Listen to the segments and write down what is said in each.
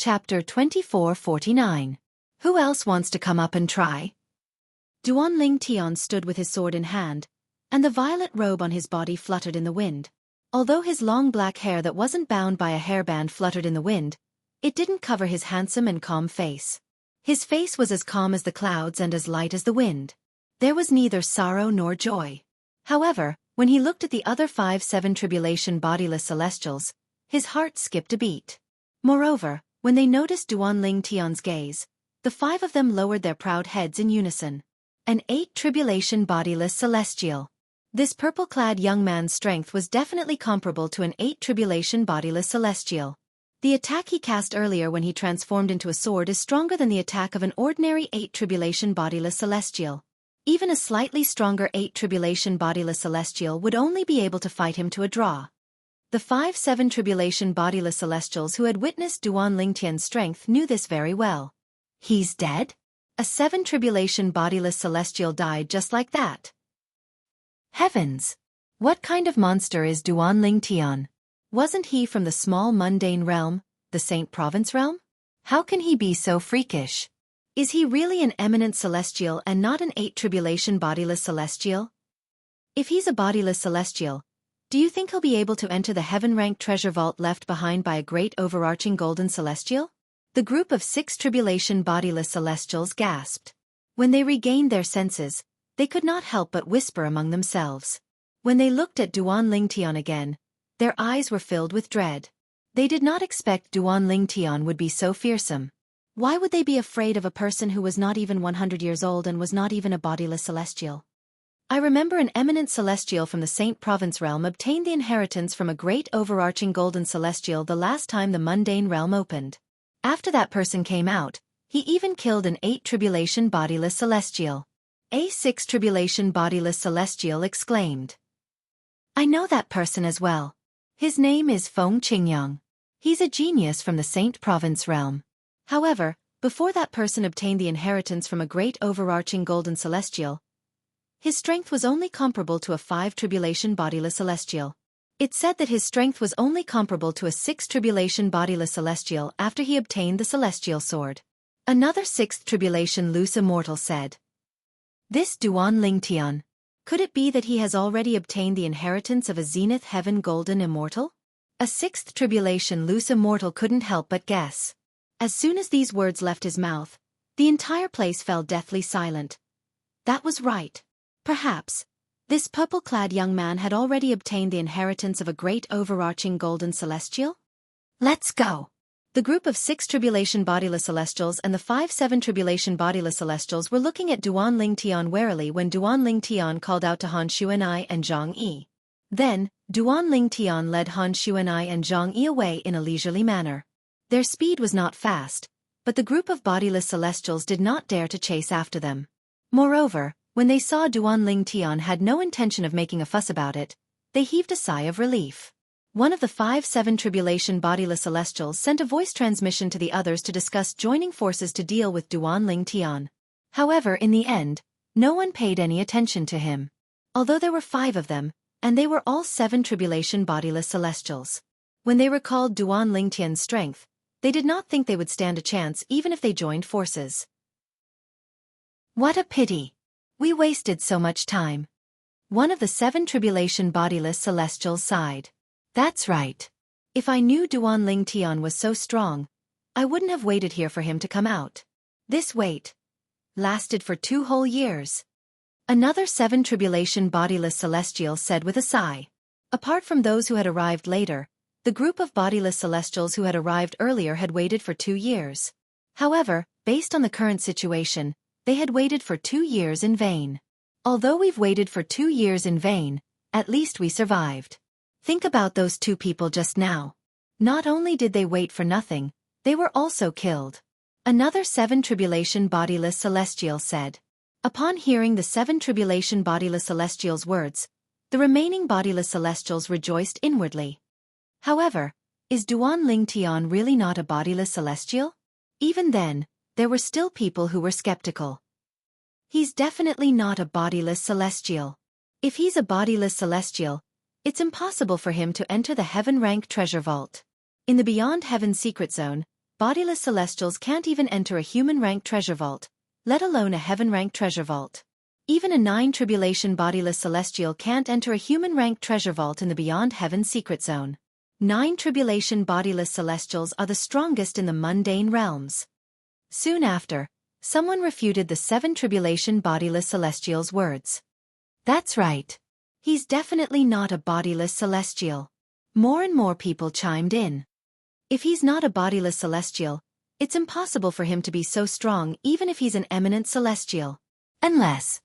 Chapter 2449. Who else wants to come up and try? Duanling Tian stood with his sword in hand, and the violet robe on his body fluttered in the wind. Although his long black hair that wasn't bound by a hairband fluttered in the wind, it didn't cover his handsome and calm face. His face was as calm as the clouds and as light as the wind. There was neither sorrow nor joy. However, when he looked at the other 5-7 tribulation bodiless celestials, his heart skipped a beat. Moreover, when they noticed Duanling Tian's gaze, the 5 of them lowered their proud heads in unison. An 8 tribulation bodiless celestial. This purple-clad young man's strength was definitely comparable to an 8 tribulation bodiless celestial. The attack he cast earlier when he transformed into a sword is stronger than the attack of an ordinary 8 tribulation bodiless celestial. Even a slightly stronger 8 tribulation bodiless celestial would only be able to fight him to a draw. The 5-7 tribulation bodiless celestials who had witnessed Duanling Tian's strength knew this very well. He's dead? A 7 tribulation bodiless celestial died just like that. Heavens! What kind of monster is Duanling Tian? Wasn't he from the small mundane realm, the Saint Province realm? How can he be so freakish? Is he really an eminent celestial and not an 8 tribulation bodiless celestial? If he's a bodiless celestial, do you think he'll be able to enter the heaven-ranked treasure vault left behind by a great overarching golden celestial? The group of 6 tribulation bodiless celestials gasped. When they regained their senses, they could not help but whisper among themselves. When they looked at Duanling Tian again, their eyes were filled with dread. They did not expect Duanling Tian would be so fearsome. Why would they be afraid of a person who was not even 100 years old and was not even a bodiless celestial? I remember an eminent celestial from the Saint Province realm obtained the inheritance from a great overarching golden celestial the last time the mundane realm opened. After that person came out, he even killed an 8 tribulation bodiless celestial. A 6 tribulation bodiless celestial exclaimed. I know that person as well. His name is Feng Qingyang. He's a genius from the Saint Province realm. However, before that person obtained the inheritance from a great overarching golden celestial, his strength was only comparable to a 5 tribulation bodiless celestial. It said that his strength was only comparable to a 6 tribulation bodiless celestial after he obtained the celestial sword. Another 6th tribulation loose immortal said. This Duanling Tian. Could it be that he has already obtained the inheritance of a zenith heaven golden immortal? A 6th tribulation loose immortal couldn't help but guess. As soon as these words left his mouth, the entire place fell deathly silent. That was right. Perhaps, this purple-clad young man had already obtained the inheritance of a great overarching golden celestial? Let's go! The group of 6 tribulation bodiless celestials and the 5-7 tribulation bodiless celestials were looking at Duanling Tian warily when Duanling Tian called out to Han Xuan'ai and Zhang Yi. Then, Duanling Tian led Han Xuan'ai and Zhang Yi away in a leisurely manner. Their speed was not fast, but the group of bodiless celestials did not dare to chase after them. Moreover, when they saw Duanling Tian had no intention of making a fuss about it, they heaved a sigh of relief. One of the 5-7 tribulation bodiless celestials sent a voice transmission to the others to discuss joining forces to deal with Duanling Tian. However, in the end, no one paid any attention to him. Although there were 5 of them, and they were all 7 tribulation bodiless celestials. When they recalled Duanling Tian's strength, they did not think they would stand a chance even if they joined forces. What a pity! We wasted so much time. One of the 7 tribulation bodiless celestials sighed. That's right. If I knew Duanling Tian was so strong, I wouldn't have waited here for him to come out. This wait lasted for 2 whole years. Another 7 tribulation bodiless celestial said with a sigh. Apart from those who had arrived later, the group of bodiless celestials who had arrived earlier had waited for 2 years. However, based on the current situation, they had waited for 2 years in vain. Although we've waited for 2 years in vain, at least we survived. Think about those 2 people just now. Not only did they wait for nothing, they were also killed. Another 7 tribulation bodiless celestial said. Upon hearing the 7 tribulation bodiless celestials' words, the remaining bodiless celestials rejoiced inwardly. However, is Duanling Tian really not a bodiless celestial? Even then, there were still people who were skeptical. He's definitely not a bodiless celestial. If he's a bodiless celestial, it's impossible for him to enter the heaven-rank treasure vault. In the Beyond Heaven secret zone, bodiless celestials can't even enter a human-rank treasure vault, let alone a heaven-rank treasure vault. Even a 9 tribulation bodiless celestial can't enter a human-rank treasure vault in the Beyond Heaven secret zone. 9 tribulation bodiless celestials are the strongest in the mundane realms. Soon after, someone refuted the 7 tribulation bodiless celestials' words. That's right. He's definitely not a bodiless celestial. More and more people chimed in. If he's not a bodiless celestial, it's impossible for him to be so strong even if he's an eminent celestial. Unless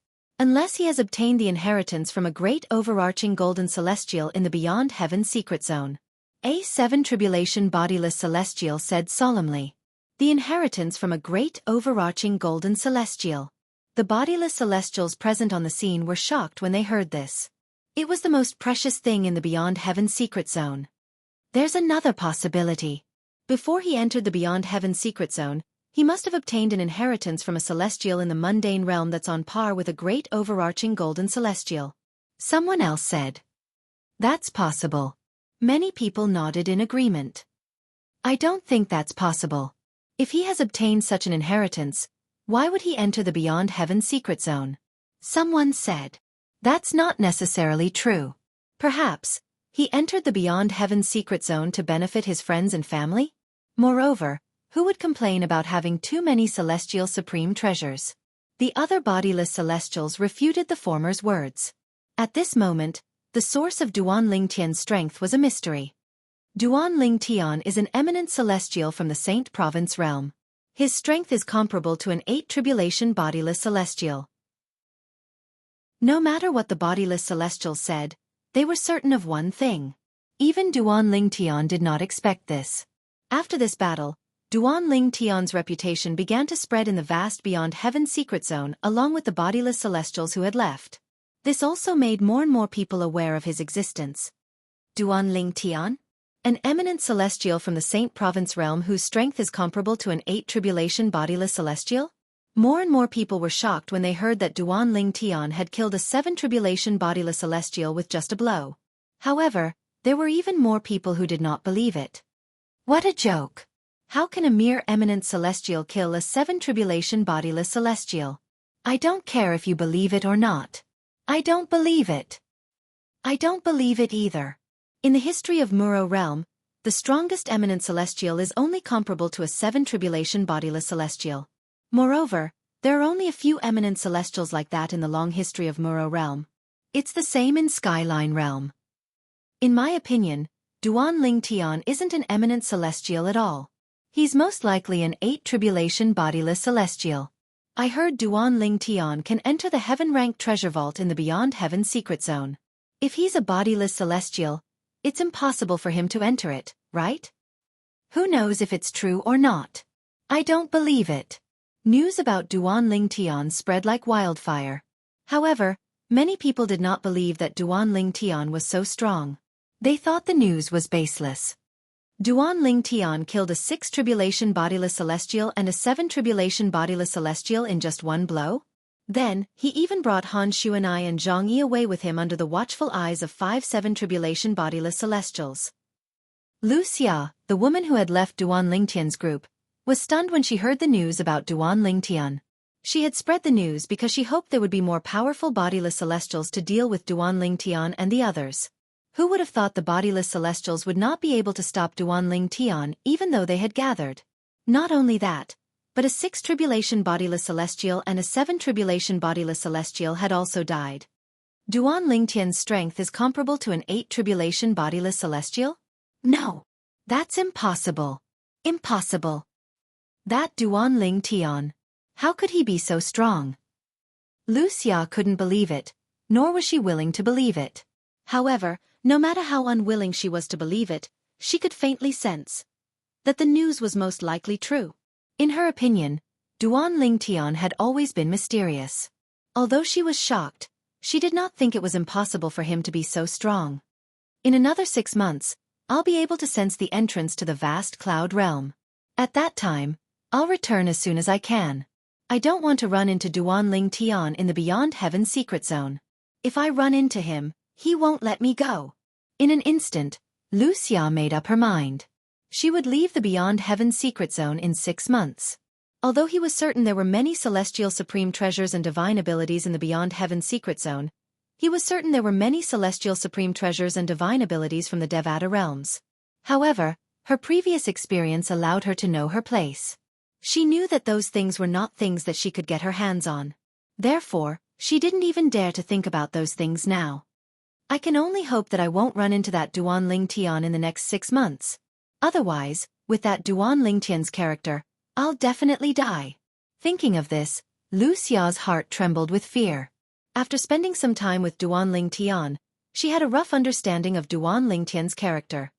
he has obtained the inheritance from a great overarching golden celestial in the Beyond Heaven secret zone. A 7 tribulation bodiless celestial said solemnly. The inheritance from a great overarching golden celestial. The bodiless celestials present on the scene were shocked when they heard this. It was the most precious thing in the Beyond Heaven secret zone. There's another possibility. Before he entered the Beyond Heaven secret zone, he must have obtained an inheritance from a celestial in the mundane realm that's on par with a great overarching golden celestial. Someone else said. That's possible. Many people nodded in agreement. I don't think that's possible. If he has obtained such an inheritance, why would he enter the Beyond Heaven secret zone? Someone said. That's not necessarily true. Perhaps, he entered the Beyond Heaven secret zone to benefit his friends and family? Moreover, who would complain about having too many celestial supreme treasures? The other bodiless celestials refuted the former's words. At this moment, the source of Duan Lingtian's strength was a mystery. Duan Lingtian is an eminent celestial from the Saint Province realm. His strength is comparable to an 8 tribulation bodiless celestial. No matter what the bodiless celestials said, they were certain of one thing. Even Duan Lingtian did not expect this. After this battle, Duan Lingtian's reputation began to spread in the vast Beyond Heaven secret zone along with the bodiless celestials who had left. This also made more and more people aware of his existence. Duan Lingtian? An eminent celestial from the Saint Province realm whose strength is comparable to an 8 tribulation bodiless celestial? More and more people were shocked when they heard that Duan Lingtian had killed a 7 tribulation bodiless celestial with just a blow. However, there were even more people who did not believe it. What a joke! How can a mere eminent celestial kill a 7 tribulation bodiless celestial? I don't care if you believe it or not. I don't believe it. I don't believe it either. In the history of Muro realm, the strongest eminent celestial is only comparable to a 7 tribulation bodiless celestial. Moreover, there are only a few eminent celestials like that in the long history of Muro realm. It's the same in Skyline realm. In my opinion, Duan Lingtian isn't an eminent celestial at all. He's most likely an 8 tribulation bodiless celestial. I heard Duan Lingtian can enter the heaven-ranked treasure vault in the Beyond Heaven secret zone. If he's a bodiless celestial, it's impossible for him to enter it, right? Who knows if it's true or not? I don't believe it. News about Duan Lingtian spread like wildfire. However, many people did not believe that Duan Lingtian was so strong. They thought the news was baseless. Duan Lingtian killed a 6 tribulation bodiless celestial and a 7 tribulation bodiless celestial in just one blow? Then, he even brought Han Xuanai and Jianghu away with him under the watchful eyes of 5 7 tribulation bodiless celestials. Wuxia, the woman who had left Duan Lingtian's group, was stunned when she heard the news about Duan Lingtian. She had spread the news because she hoped there would be more powerful bodiless celestials to deal with Duan Lingtian and the others. Who would have thought the bodiless celestials would not be able to stop Duan Lingtian even though they had gathered? Not only that, but a 6 tribulation bodiless celestial and a 7 tribulation bodiless celestial had also died. Duan Lingtian's strength is comparable to an 8 tribulation bodiless celestial? No. That's impossible. Impossible. That Duan Lingtian. How could he be so strong? Wuxia couldn't believe it, nor was she willing to believe it. However, no matter how unwilling she was to believe it, she could faintly sense that the news was most likely true. In her opinion, Duan Lingtian had always been mysterious. Although she was shocked, she did not think it was impossible for him to be so strong. In another 6 months, I'll be able to sense the entrance to the vast cloud realm. At that time, I'll return as soon as I can. I don't want to run into Duan Lingtian in the Beyond Heaven secret zone. If I run into him, he won't let me go. In an instant, Wuxia made up her mind. She would leave the Beyond Heaven secret zone in 6 months. Although he was certain there were many celestial supreme treasures and divine abilities in the Beyond Heaven secret zone, he was certain there were many celestial supreme treasures and divine abilities from the Devata realms. However, her previous experience allowed her to know her place. She knew that those things were not things that she could get her hands on. Therefore, she didn't even dare to think about those things now. I can only hope that I won't run into that Duan Lingtian in the next 6 months. Otherwise, with that Duan Lingtian's character, I'll definitely die. Thinking of this, Lu Xia's heart trembled with fear. After spending some time with Duan Lingtian, she had a rough understanding of Duan Lingtian's character.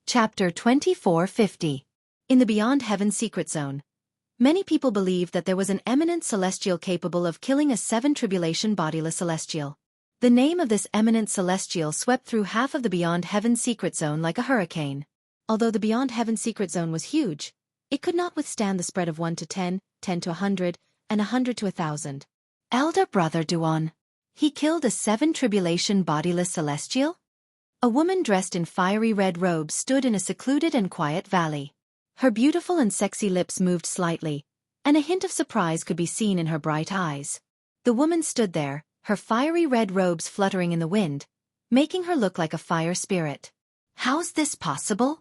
Chapter 2450. In the Beyond Heaven secret zone, many people believed that there was an eminent celestial capable of killing a 7 tribulation bodiless celestial. The name of this eminent celestial swept through half of the Beyond Heaven secret zone like a hurricane. Although the Beyond Heaven secret zone was huge, it could not withstand the spread of 1 to 10, 10 to 100, and 100 to 1,000. Elder Brother Duan. He killed a 7 tribulation bodiless celestial? A woman dressed in fiery red robes stood in a secluded and quiet valley. Her beautiful and sexy lips moved slightly, and a hint of surprise could be seen in her bright eyes. The woman stood there, her fiery red robes fluttering in the wind, making her look like a fire spirit. How's this possible?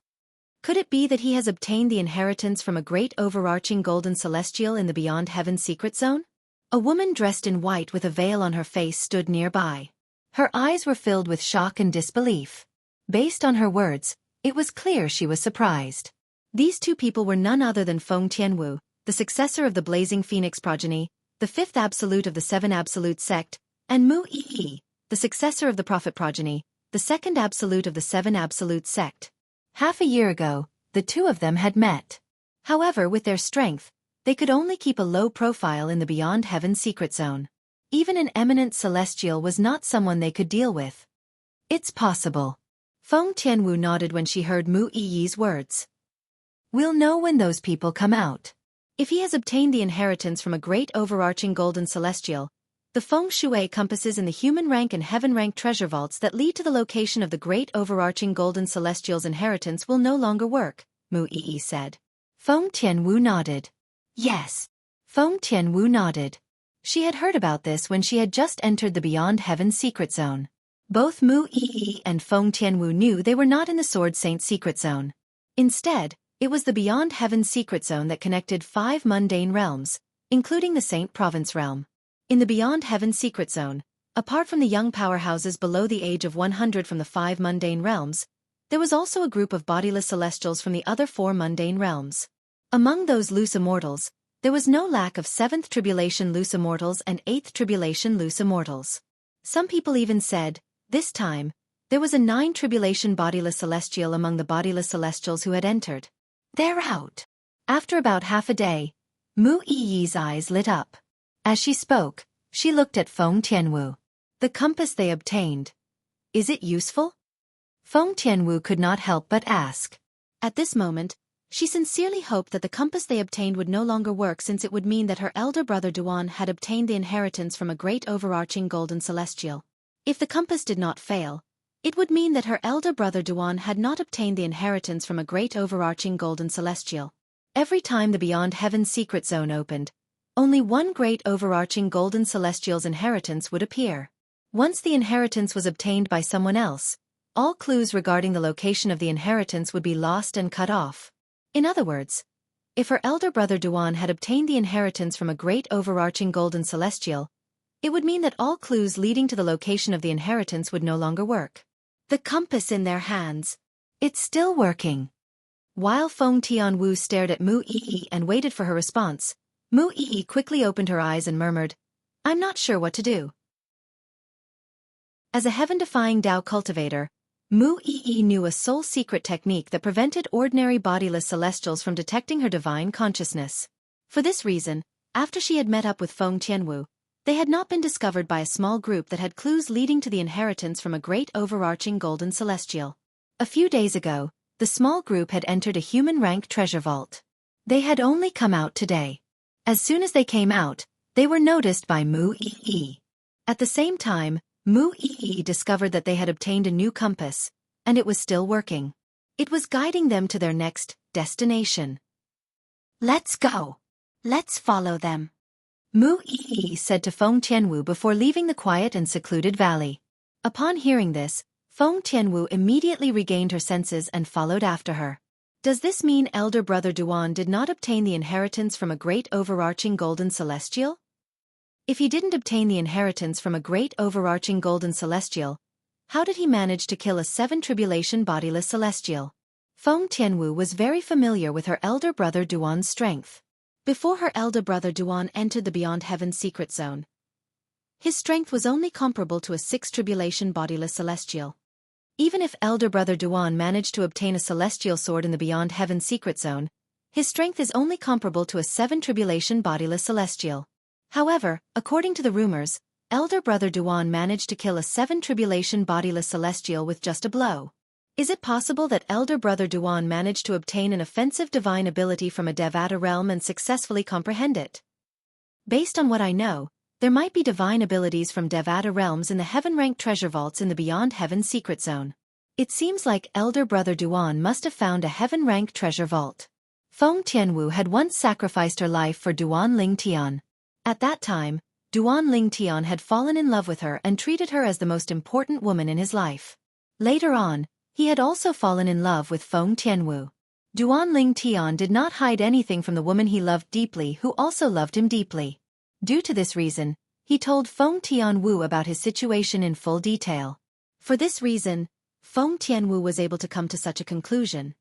Could it be that he has obtained the inheritance from a great overarching golden celestial in the Beyond Heaven secret zone? A woman dressed in white with a veil on her face stood nearby. Her eyes were filled with shock and disbelief. Based on her words, it was clear she was surprised. These two people were none other than Feng Tianwu, the successor of the Blazing Phoenix progeny, the 5th absolute of the 7 absolute sect, and Mu Yi, the successor of the Prophet progeny, the 2nd absolute of the 7 absolute sect. Half a year ago, the two of them had met. However, with their strength, they could only keep a low profile in the Beyond Heaven secret zone. Even an eminent celestial was not someone they could deal with. It's possible. Feng Tianwu nodded when she heard Mu Yi's words. We'll know when those people come out. If he has obtained the inheritance from a great overarching golden celestial, the feng shui compasses in the human rank and heaven rank treasure vaults that lead to the location of the great overarching golden celestial's inheritance will no longer work, Mu Yi said. Feng Tianwu nodded. Yes. Feng Tianwu nodded. She had heard about this when she had just entered the Beyond Heaven secret zone. Both Mu Yi and Feng Tianwu knew they were not in the Sword Saint secret zone. Instead, it was the Beyond Heaven secret zone that connected 5 mundane realms, including the Saint Province realm. In the Beyond Heaven secret zone, apart from the young powerhouses below the age of 100 from the 5 mundane realms, there was also a group of bodiless celestials from the other 4 mundane realms. Among those loose immortals, there was no lack of 7th tribulation loose immortals and 8th tribulation loose immortals. Some people even said, this time, there was a 9 tribulation bodiless celestial among the bodiless celestials who had entered. They're out. After about half a day, Mu Yi's eyes lit up. As she spoke, she looked at Feng Tianwu. The compass they obtained. Is it useful? Feng Tianwu could not help but ask. At this moment, she sincerely hoped that the compass they obtained would no longer work, since it would mean that her elder brother Duan had obtained the inheritance from a great overarching golden celestial. If the compass did not fail, it would mean that her elder brother Duan had not obtained the inheritance from a great overarching golden celestial. Every time the Beyond Heaven secret zone opened, only one great overarching golden celestial's inheritance would appear. Once the inheritance was obtained by someone else, all clues regarding the location of the inheritance would be lost and cut off. In other words, if her elder brother Duan had obtained the inheritance from a great overarching golden celestial, it would mean that all clues leading to the location of the inheritance would no longer work. The compass in their hands. It's still working. While Feng Tianwu stared at Mu Yi and waited for her response, Mu Yi quickly opened her eyes and murmured, I'm not sure what to do. As a heaven-defying Tao cultivator, Mu Yi knew a sole secret technique that prevented ordinary bodiless celestials from detecting her divine consciousness. For this reason, after she had met up with Feng Tianwu, they had not been discovered by a small group that had clues leading to the inheritance from a great overarching golden celestial. A few days ago, the small group had entered a human-rank treasure vault. They had only come out today. As soon as they came out, they were noticed by Mu Yi. At the same time, Mu Yi discovered that they had obtained a new compass, and it was still working. It was guiding them to their next destination. "Let's go. Let's follow them," Mu Yi said to Feng Tianwu before leaving the quiet and secluded valley. Upon hearing this, Feng Tianwu immediately regained her senses and followed after her. Does this mean elder brother Duan did not obtain the inheritance from a great overarching golden celestial? If he didn't obtain the inheritance from a great overarching golden celestial, how did he manage to kill a 7 bodiless celestial? Feng Tianwu was very familiar with her elder brother Duan's strength. Before her elder brother Duan entered the Beyond Heaven secret zone, his strength was only comparable to a 6 bodiless celestial. Even if elder brother Duan managed to obtain a celestial sword in the Beyond Heaven secret zone, his strength is only comparable to a 7 bodiless celestial. However, according to the rumors, elder brother Duan managed to kill a 7 bodiless celestial with just a blow. Is it possible that elder brother Duan managed to obtain an offensive divine ability from a Devata realm and successfully comprehend it? Based on what I know, there might be divine abilities from Devata realms in the heaven-ranked treasure vaults in the Beyond Heaven secret zone. It seems like elder brother Duan must have found a heaven-ranked treasure vault. Feng Tianwu had once sacrificed her life for Duan Lingtian. At that time, Duan Lingtian had fallen in love with her and treated her as the most important woman in his life. Later on, he had also fallen in love with Feng Tianwu. Duan Lingtian did not hide anything from the woman he loved deeply who also loved him deeply. Due to this reason, he told Feng Tianwu about his situation in full detail. For this reason, Feng Tianwu was able to come to such a conclusion.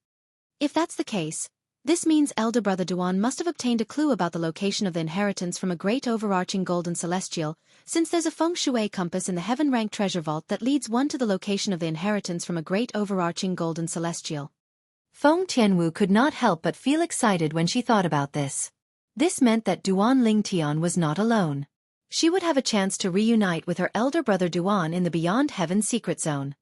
If that's the case, this means elder brother Duan must have obtained a clue about the location of the inheritance from a great overarching golden celestial, since there's a feng shui compass in the heaven-ranked treasure vault that leads one to the location of the inheritance from a great overarching golden celestial. Feng Tianwu could not help but feel excited when she thought about this. This meant that Duan Lingtian was not alone. She would have a chance to reunite with her elder brother Duan in the Beyond Heaven secret zone.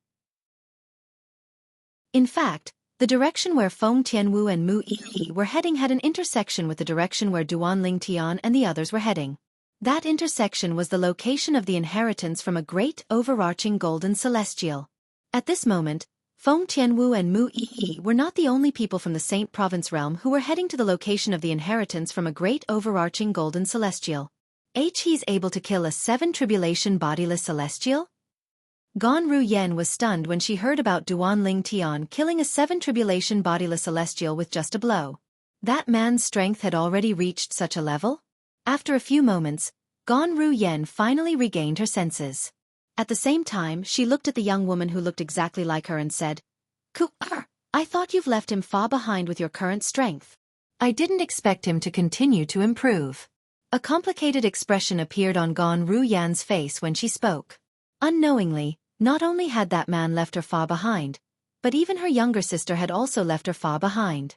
In fact, the direction where Feng Tianwu and Mu Yi were heading had an intersection with the direction where Duan Lingtian and the others were heading. That intersection was the location of the inheritance from a great overarching golden celestial. At this moment, Feng Tianwu and Mu Yi were not the only people from the Saint Province realm who were heading to the location of the inheritance from a great overarching golden celestial. He's able to kill a 7 bodiless celestial? Gan Ruyen was stunned when she heard about Duan Lingtian killing a 7 bodiless celestial with just a blow. That man's strength had already reached such a level? After a few moments, Gan Ruyen finally regained her senses. At the same time, she looked at the young woman who looked exactly like her and said, "Conqueror, I thought you've left him far behind with your current strength. I didn't expect him to continue to improve." A complicated expression appeared on Gan Ruyan's face when she spoke. Unknowingly, not only had that man left her far behind, but even her younger sister had also left her far behind.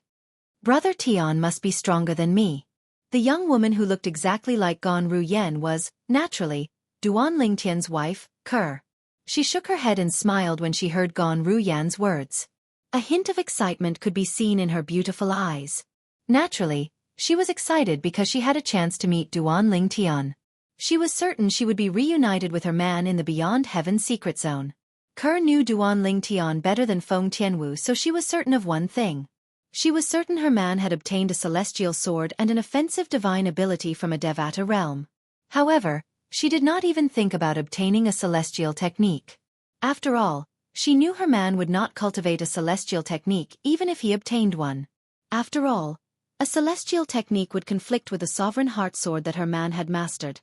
Brother Tian must be stronger than me. The young woman who looked exactly like Gan Ruyen was, naturally, Duan Lingtian's wife, Ker. She shook her head and smiled when she heard Gan Ruyan's words. A hint of excitement could be seen in her beautiful eyes. Naturally, she was excited because she had a chance to meet Duan Lingtian. She was certain she would be reunited with her man in the Beyond Heaven secret zone. Ker knew Duan Lingtian better than Feng Tianwu, so she was certain of one thing. She was certain her man had obtained a celestial sword and an offensive divine ability from a Devata realm. However, she did not even think about obtaining a celestial technique. After all, she knew her man would not cultivate a celestial technique even if he obtained one. After all, a celestial technique would conflict with the sovereign heart sword that her man had mastered.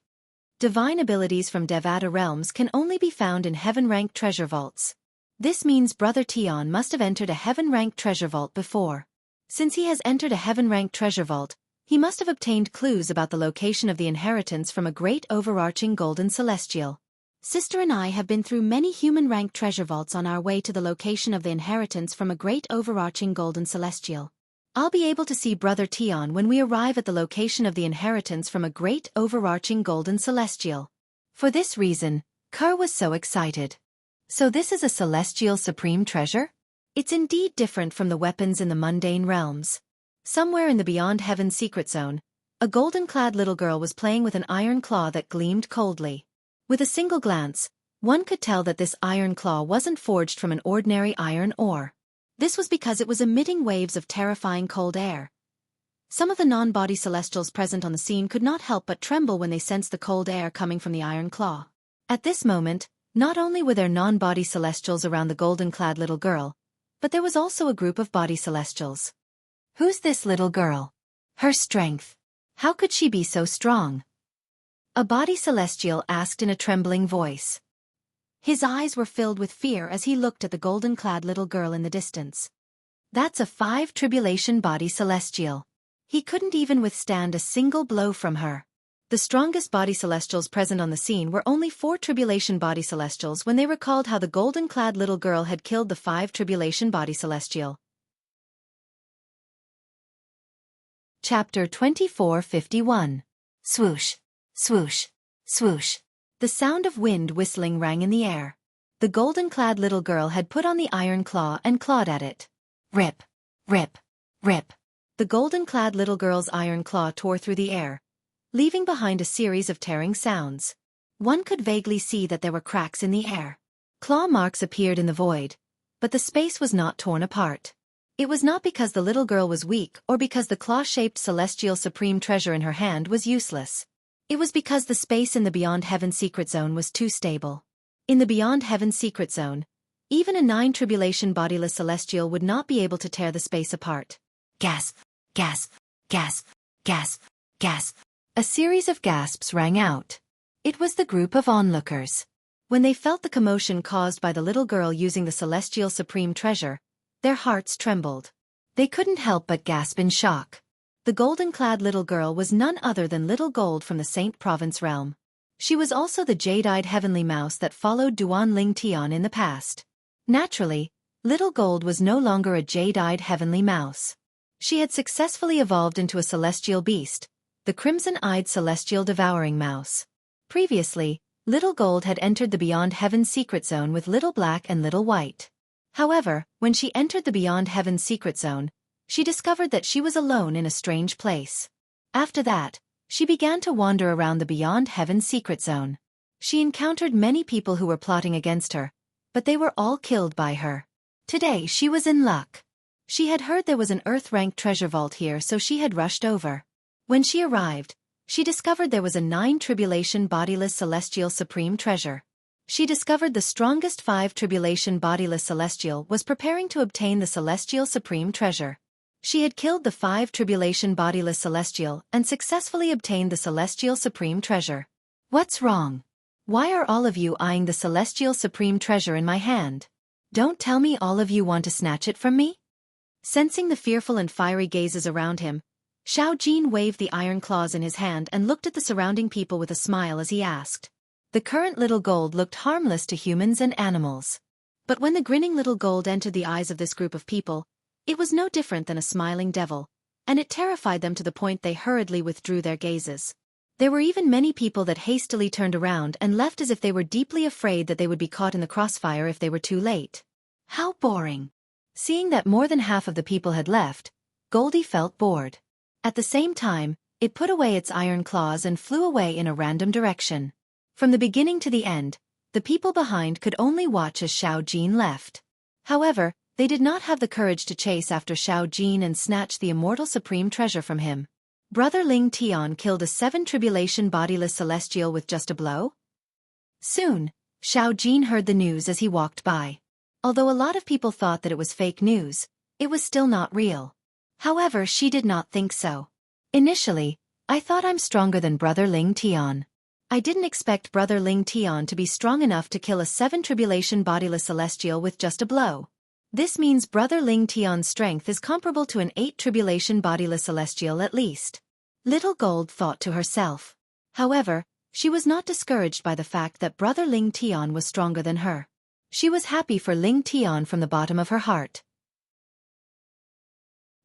Divine abilities from Devata realms can only be found in heaven-ranked treasure vaults. This means Brother Tian must have entered a heaven-ranked treasure vault before. Since he has entered a heaven-ranked treasure vault, he must have obtained clues about the location of the inheritance from a great overarching golden celestial. Sister and I have been through many human-ranked treasure vaults on our way to the location of the inheritance from a great overarching golden celestial. I'll be able to see Brother Tian when we arrive at the location of the inheritance from a great overarching golden celestial. For this reason, Ker was so excited. So this is a celestial supreme treasure? It's indeed different from the weapons in the mundane realms. Somewhere in the Beyond Heaven secret zone, a golden-clad little girl was playing with an iron claw that gleamed coldly. With a single glance, One could tell that this iron claw wasn't forged from an ordinary iron ore. This was because it was emitting waves of terrifying cold air. Some of the non-body celestials present on the scene could not help but tremble when they sensed the cold air coming from the iron claw. At this moment, not only were there non-body celestials around the golden-clad little girl, but there was also a group of body celestials. Who's this little girl? Her strength. How could she be so strong? A body celestial asked in a trembling voice. His eyes were filled with fear as he looked at the golden-clad little girl in the distance. That's a 5 tribulation body celestial. He couldn't even withstand a single blow from her. The strongest body celestials present on the scene were only 4 tribulation body celestials when they recalled how the golden-clad little girl had killed the 5 tribulation body celestial. Chapter 24:51. Swoosh, swoosh, swoosh. The sound of wind whistling rang in the air. The golden-clad little girl had put on the iron claw and clawed at it. Rip, rip, rip. The golden-clad little girl's iron claw tore through the air, leaving behind a series of tearing sounds. One could vaguely see that there were cracks in the air. Claw marks appeared in the void, but the space was not torn apart. It was not because the little girl was weak or because the claw-shaped celestial supreme treasure in her hand was useless. It was because the space in the Beyond Heaven secret zone was too stable. In the Beyond Heaven secret zone, even a 9 tribulation bodiless celestial would not be able to tear the space apart. Gasp, gasp, gasp, gasp, gasp. A series of gasps rang out. It was the group of onlookers. When they felt the commotion caused by the little girl using the celestial supreme treasure, their hearts trembled. They couldn't help but gasp in shock. The golden-clad little girl was none other than Little Gold from the Saint Province realm. She was also the jade-eyed heavenly mouse that followed Duan Ling Tian in the past. Naturally, Little Gold was no longer a jade-eyed heavenly mouse. She had successfully evolved into a celestial beast, the crimson-eyed celestial devouring mouse. Previously, Little Gold had entered the Beyond Heaven secret zone with Little Black and Little White. However, when she entered the Beyond Heaven secret zone, she discovered that she was alone in a strange place. After that, she began to wander around the Beyond Heaven secret zone. She encountered many people who were plotting against her, but they were all killed by her. Today she was in luck. She had heard there was an Earth-ranked treasure vault here, so she had rushed over. When she arrived, she discovered there was a 9 tribulation bodiless celestial supreme treasure. She discovered the strongest 5 tribulation bodiless celestial was preparing to obtain the celestial supreme treasure. She had killed the 5 tribulation bodiless celestial and successfully obtained the celestial supreme treasure. What's wrong? Why are all of you eyeing the celestial supreme treasure in my hand? Don't tell me all of you want to snatch it from me? Sensing the fearful and fiery gazes around him, Xiao Jin waved the iron claws in his hand and looked at the surrounding people with a smile as he asked. The current Little Gold looked harmless to humans and animals. But when the grinning Little Gold entered the eyes of this group of people, it was no different than a smiling devil, and it terrified them to the point they hurriedly withdrew their gazes. There were even many people that hastily turned around and left as if they were deeply afraid that they would be caught in the crossfire if they were too late. How boring! Seeing that more than half of the people had left, Goldie felt bored. At the same time, it put away its iron claws and flew away in a random direction. From the beginning to the end, the people behind could only watch as Xiao Jin left. However, they did not have the courage to chase after Xiao Jin and snatch the immortal supreme treasure from him. Brother Ling Tian killed a 7 tribulation bodiless celestial with just a blow? Soon, Xiao Jin heard the news as he walked by. Although a lot of people thought that it was fake news, it was still not real. However, she did not think so. Initially, I thought I'm stronger than Brother Ling Tian. I didn't expect Brother Ling Tian to be strong enough to kill a 7 tribulation bodiless celestial with just a blow. This means Brother Ling Tian's strength is comparable to an 8 tribulation bodiless celestial at least. Little Gold thought to herself. However, she was not discouraged by the fact that Brother Ling Tian was stronger than her. She was happy for Ling Tian from the bottom of her heart.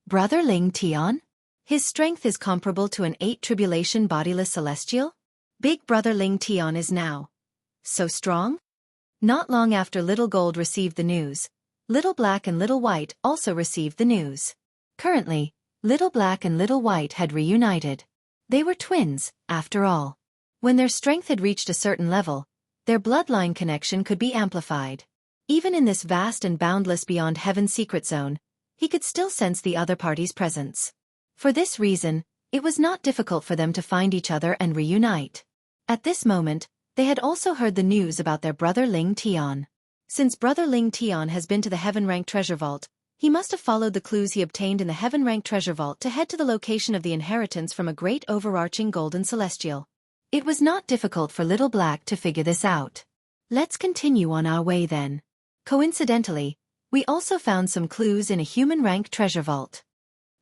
Brother Ling Tian? His strength is comparable to an 8 tribulation bodiless celestial? Big Brother Ling Tian is now so strong? Not long after Little Gold received the news, Little Black and Little White also received the news. Currently, Little Black and Little White had reunited. They were twins, after all. When their strength had reached a certain level, Their bloodline connection could be amplified. Even in this vast and boundless beyond heaven secret zone, he could still sense the other party's presence. For this reason, it was not difficult for them to find each other and reunite. At this moment, they had also heard the news about their brother Ling Tian. Since brother Ling Tian has been to the Heaven Rank Treasure Vault, he must have followed the clues he obtained in the Heaven Rank Treasure Vault to head to the location of the inheritance from a great overarching golden celestial. It was not difficult for Little Black to figure this out. Let's continue on our way then. Coincidentally, we also found some clues in a human rank treasure vault.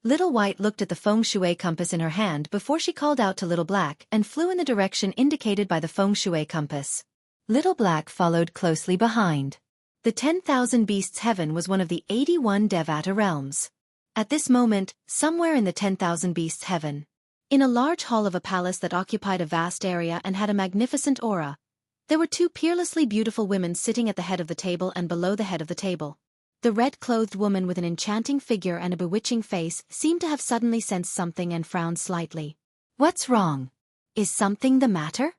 Little White looked at the feng shui compass in her hand before she called out to Little Black and flew in the direction indicated by the feng shui compass. Little Black followed closely behind. The 10,000 Beasts Heaven was one of the 81 Devata realms. At this moment, somewhere in the 10,000 Beasts Heaven, in a large hall of a palace that occupied a vast area and had a magnificent aura, there were two peerlessly beautiful women sitting at the head of the table and below the head of the table. The red-clothed woman with an enchanting figure and a bewitching face seemed to have suddenly sensed something and frowned slightly. What's wrong? Is something the matter?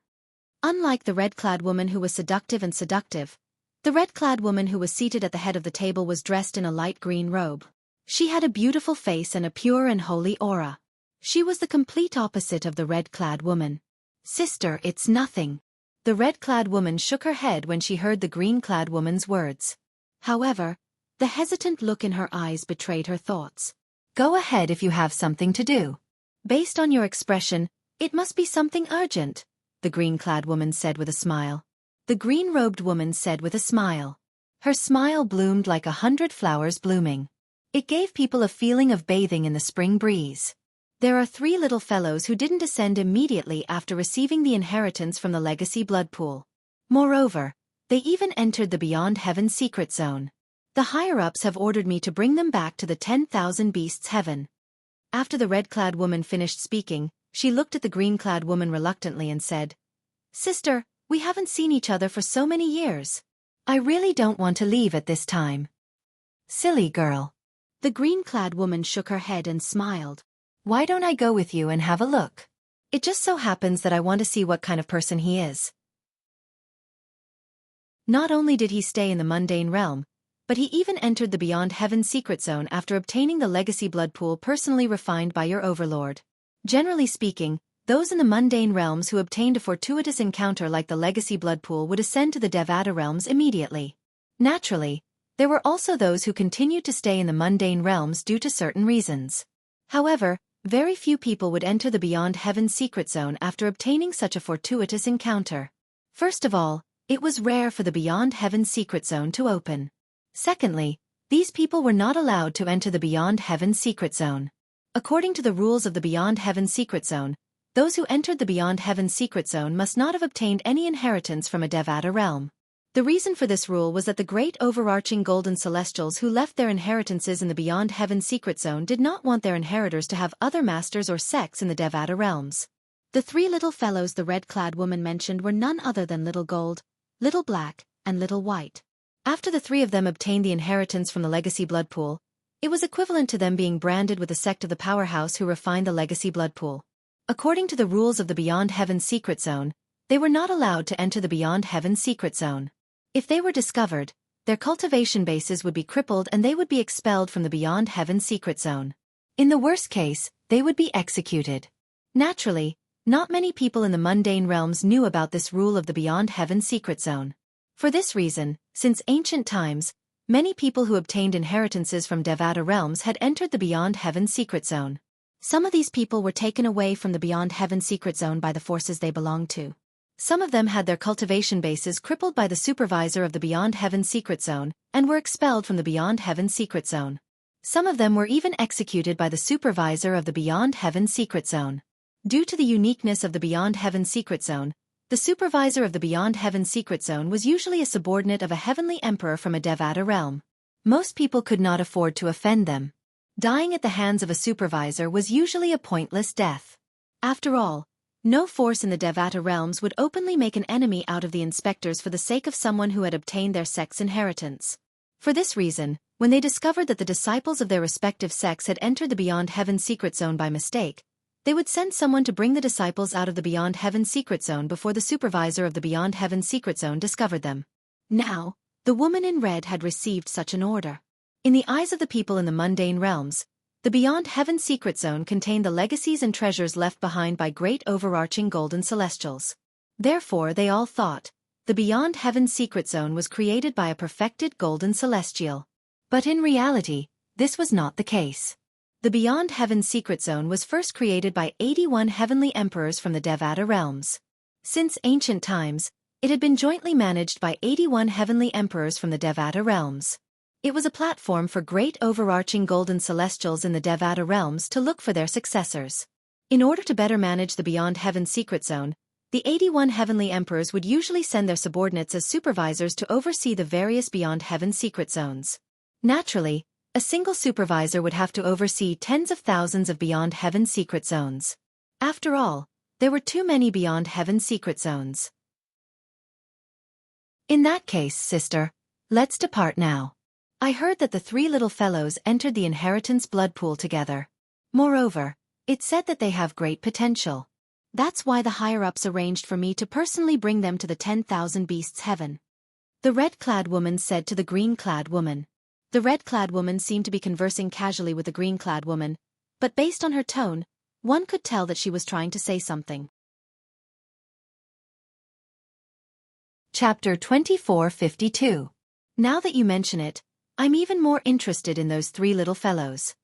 Unlike the red-clad woman who was seductive, the red-clad woman who was seated at the head of the table was dressed in a light green robe. She had a beautiful face and a pure and holy aura. She was the complete opposite of the red-clad woman. Sister, it's nothing. The red-clad woman shook her head when she heard the green-clad woman's words. However, the hesitant look in her eyes betrayed her thoughts. Go ahead if you have something to do. Based on your expression, it must be something urgent, the green-clad woman said with a smile. The green-robed woman said with a smile. Her smile bloomed like 100 flowers blooming. It gave people a feeling of bathing in the spring breeze. There are 3 little fellows who didn't descend immediately after receiving the inheritance from the legacy blood pool. Moreover, they even entered the Beyond Heaven secret zone. The higher-ups have ordered me to bring them back to the 10,000 Beasts Heaven. After the red-clad woman finished speaking, she looked at the green-clad woman reluctantly and said, Sister, we haven't seen each other for so many years. I really don't want to leave at this time. Silly girl. The green-clad woman shook her head and smiled. Why don't I go with you and have a look? It just so happens that I want to see what kind of person he is. Not only did he stay in the mundane realm, but he even entered the Beyond Heaven secret zone after obtaining the legacy blood pool personally refined by your overlord. Generally speaking, those in the mundane realms who obtained a fortuitous encounter like the legacy blood pool would ascend to the Devata realms immediately. Naturally, there were also those who continued to stay in the mundane realms due to certain reasons. However, very few people would enter the Beyond Heaven secret zone after obtaining such a fortuitous encounter. First of all, it was rare for the Beyond Heaven secret zone to open. Secondly, these people were not allowed to enter the Beyond Heaven secret zone. According to the rules of the Beyond Heaven secret zone, those who entered the Beyond Heaven secret zone must not have obtained any inheritance from a Devata realm. The reason for this rule was that the great overarching golden celestials who left their inheritances in the Beyond Heaven secret zone did not want their inheritors to have other masters or sects in the Devata realms. The 3 little fellows the red-clad woman mentioned were none other than Little Gold, Little Black, and Little White. After the 3 of them obtained the inheritance from the legacy blood pool, it was equivalent to them being branded with the sect of the powerhouse who refined the legacy blood pool. According to the rules of the Beyond Heaven secret zone, they were not allowed to enter the Beyond Heaven secret zone. If they were discovered, their cultivation bases would be crippled and they would be expelled from the Beyond Heaven secret zone. In the worst case, they would be executed. Naturally, not many people in the mundane realms knew about this rule of the Beyond Heaven secret zone. For this reason, since ancient times, many people who obtained inheritances from Devata realms had entered the Beyond Heaven secret zone. Some of these people were taken away from the Beyond Heaven secret zone by the forces they belonged to. Some of them had their cultivation bases crippled by the supervisor of the Beyond Heaven secret zone and were expelled from the Beyond Heaven secret zone. Some of them were even executed by the supervisor of the Beyond Heaven secret zone. Due to the uniqueness of the Beyond Heaven secret zone, the supervisor of the Beyond Heaven secret zone was usually a subordinate of a heavenly emperor from a Devata realm. Most people could not afford to offend them. Dying at the hands of a supervisor was usually a pointless death. After all, no force in the Devata realms would openly make an enemy out of the inspectors for the sake of someone who had obtained their sect's inheritance. For this reason, when they discovered that the disciples of their respective sects had entered the Beyond Heaven secret zone by mistake, They would send someone to bring the disciples out of the Beyond Heaven secret zone before the supervisor of the Beyond Heaven secret zone discovered them. Now, the woman in red had received such an order. In the eyes of the people in the mundane realms, the Beyond Heaven secret zone contained the legacies and treasures left behind by great overarching golden celestials. Therefore they all thought, the Beyond Heaven secret zone was created by a perfected golden celestial. But in reality, this was not the case. The Beyond Heaven secret zone was first created by 81 heavenly emperors from the Devata realms. Since ancient times, it had been jointly managed by 81 heavenly emperors from the Devata realms. It was a platform for great overarching golden celestials in the Devata realms to look for their successors. In order to better manage the Beyond Heaven secret zone, the 81 heavenly emperors would usually send their subordinates as supervisors to oversee the various Beyond Heaven secret zones. Naturally, a single supervisor would have to oversee tens of thousands of Beyond Heaven secret zones. After all, there were too many Beyond Heaven secret zones. In that case, sister, let's depart now. I heard that the three little fellows entered the inheritance blood pool together. Moreover, it said that they have great potential. That's why the higher-ups arranged for me to personally bring them to the 10,000 beasts heaven. The red-clad woman said to the green-clad woman. The red-clad woman seemed to be conversing casually with the green-clad woman, but based on her tone, one could tell that she was trying to say something. Chapter 2452. Now that you mention it, I'm even more interested in those three little fellows.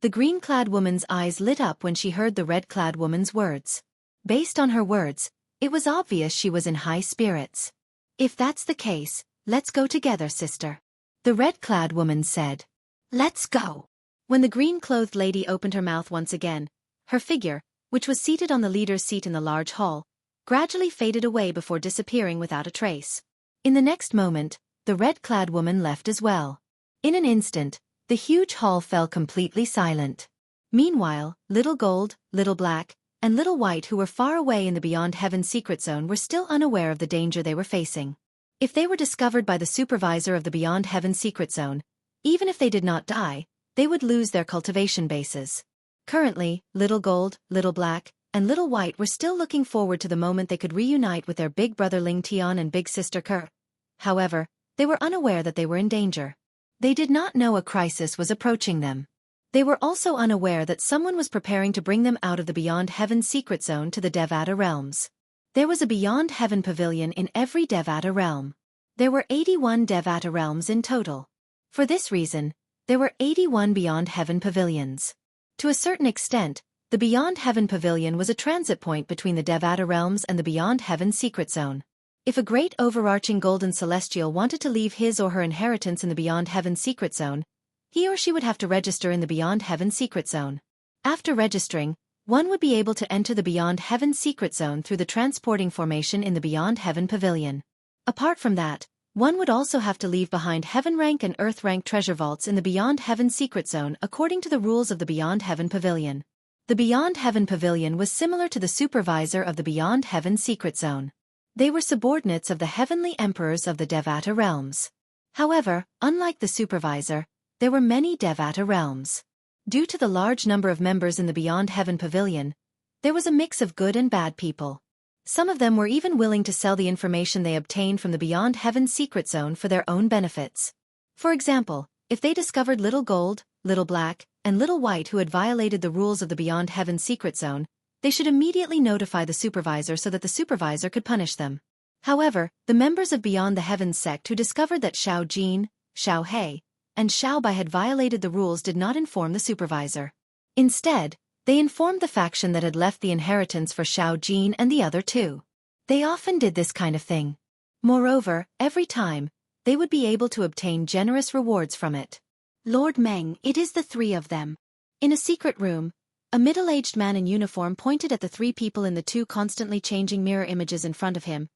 The green-clad woman's eyes lit up when she heard the red-clad woman's words. Based on her words, it was obvious she was in high spirits. If that's the case, let's go together, sister. The red-clad woman said. Let's go. When the green-clothed lady opened her mouth once again, her figure, which was seated on the leader's seat in the large hall, gradually faded away before disappearing without a trace. In the next moment, the red-clad woman left as well. In an instant, the huge hall fell completely silent. Meanwhile, Little Gold, Little Black, and Little White, who were far away in the Beyond Heaven secret zone, were still unaware of the danger they were facing. If they were discovered by the supervisor of the Beyond Heaven secret zone, even if they did not die, they would lose their cultivation bases. Currently, Little Gold, Little Black, and Little White were still looking forward to the moment they could reunite with their big brother Ling Tian and big sister Ke. However, they were unaware that they were in danger. They did not know a crisis was approaching them. They were also unaware that someone was preparing to bring them out of the Beyond Heaven secret zone to the Devata realms. There was a Beyond Heaven pavilion in every Devata realm. There were 81 Devata realms in total. For this reason, there were 81 Beyond Heaven pavilions. To a certain extent, the Beyond Heaven pavilion was a transit point between the Devata realms and the Beyond Heaven secret zone. If a great overarching golden celestial wanted to leave his or her inheritance in the Beyond Heaven secret zone, he or she would have to register in the Beyond Heaven secret zone. After registering, one would be able to enter the Beyond Heaven secret zone through the transporting formation in the Beyond Heaven pavilion. Apart from that, one would also have to leave behind Heaven rank and Earth rank treasure vaults in the Beyond Heaven secret zone according to the rules of the Beyond Heaven pavilion. The Beyond Heaven pavilion was similar to the supervisor of the Beyond Heaven secret zone. They were subordinates of the heavenly emperors of the Devata realms. However, unlike the supervisor, there were many Devata realms. Due to the large number of members in the Beyond Heaven pavilion, there was a mix of good and bad people. Some of them were even willing to sell the information they obtained from the Beyond Heaven secret zone for their own benefits. For example, if they discovered Little Gold, Little Black, and Little White who had violated the rules of the Beyond Heaven secret zone, they should immediately notify the supervisor so that the supervisor could punish them. However, the members of Beyond the Heavens sect who discovered that Xiao Jin, Xiao He, and Xiao Bai had violated the rules did not inform the supervisor. Instead, they informed the faction that had left the inheritance for Xiao Jin and the other two. They often did this kind of thing. Moreover, every time, they would be able to obtain generous rewards from it. Lord Meng, it is the three of them. In a secret room, a middle-aged man in uniform pointed at the three people in the two constantly changing mirror images in front of him,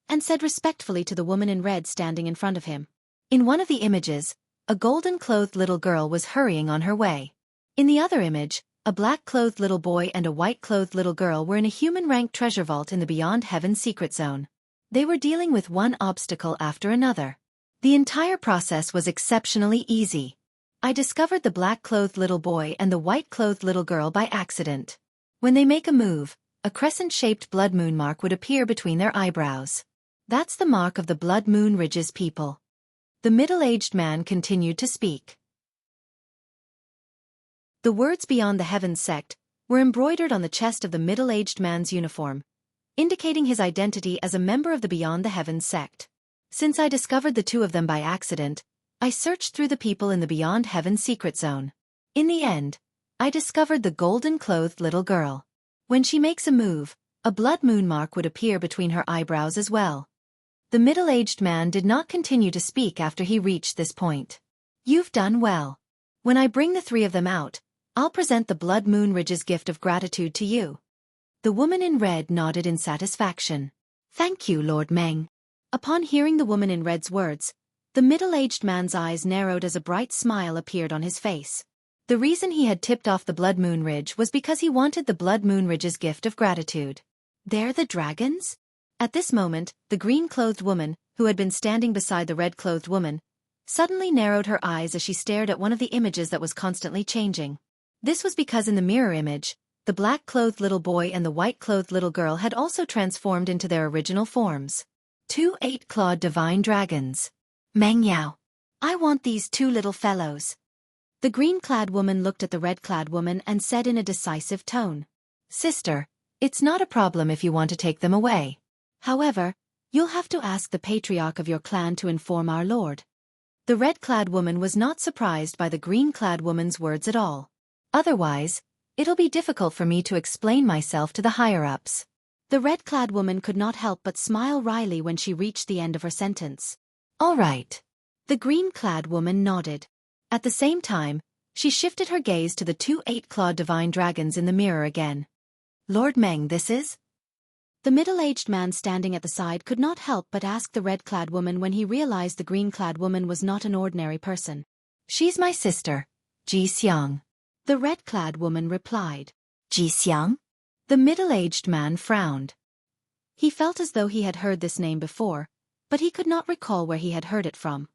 and said respectfully to the woman in red standing in front of him. In one of the images, a golden-clothed little girl was hurrying on her way. In the other image, a black-clothed little boy and a white-clothed little girl were in a human-ranked treasure vault in the Beyond Heaven secret zone. They were dealing with one obstacle after another. The entire process was exceptionally easy. I discovered the black-clothed little boy and the white-clothed little girl by accident. When they make a move, a crescent-shaped blood moon mark would appear between their eyebrows. That's the mark of the Blood Moon Ridge's people. The middle-aged man continued to speak. The words Beyond the Heavens sect were embroidered on the chest of the middle-aged man's uniform, indicating his identity as a member of the Beyond the Heavens sect. Since I discovered the two of them by accident, I searched through the people in the Beyond Heavens secret zone. In the end, I discovered the golden-clothed little girl. When she makes a move, a blood moon mark would appear between her eyebrows as well. The middle-aged man did not continue to speak after he reached this point. You've done well. When I bring the three of them out, I'll present the Blood Moon Ridge's gift of gratitude to you. The woman in red nodded in satisfaction. Thank you, Lord Meng. Upon hearing the woman in red's words, the middle-aged man's eyes narrowed as a bright smile appeared on his face. The reason he had tipped off the Blood Moon Ridge was because he wanted the Blood Moon Ridge's gift of gratitude. They're the dragons? At this moment, the green-clothed woman, who had been standing beside the red-clothed woman, suddenly narrowed her eyes as she stared at one of the images that was constantly changing. This was because in the mirror image, the black-clothed little boy and the white-clothed little girl had also transformed into their original forms. 2 8-clawed divine dragons. Meng Yao. I want these two little fellows. The green-clad woman looked at the red-clad woman and said in a decisive tone, Sister, it's not a problem if you want to take them away. However, you'll have to ask the patriarch of your clan to inform our lord. The red-clad woman was not surprised by the green-clad woman's words at all. Otherwise, it'll be difficult for me to explain myself to the higher-ups. The red-clad woman could not help but smile wryly when she reached the end of her sentence. All right. The green-clad woman nodded. At the same time, she shifted her gaze to the 2 8-clawed divine dragons in the mirror again. Lord Meng, this is? The middle-aged man standing at the side could not help but ask the red-clad woman when he realized the green-clad woman was not an ordinary person. She's my sister, Xiang. The red-clad woman replied. Xiang? The middle-aged man frowned. He felt as though he had heard this name before, but he could not recall where he had heard it from.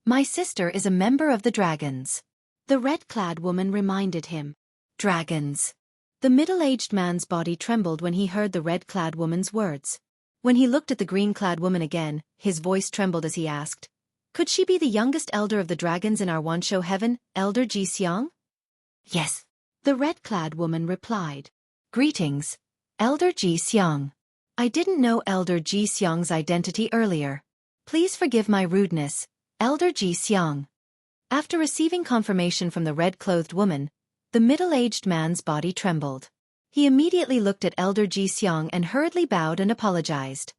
My sister is a member of the dragons. The red-clad woman reminded him. Dragons. The middle-aged man's body trembled when he heard the red-clad woman's words. When he looked at the green-clad woman again, his voice trembled as he asked, Could she be the youngest elder of the dragons in our Wansho heaven, Elder Xiang? Yes. The red-clad woman replied. Greetings, Elder Xiang. I didn't know Elder Xiang's identity earlier. Please forgive my rudeness, Elder Xiang. After receiving confirmation from the red-clothed woman, the middle-aged man's body trembled. He immediately looked at Elder Xiang and hurriedly bowed and apologized.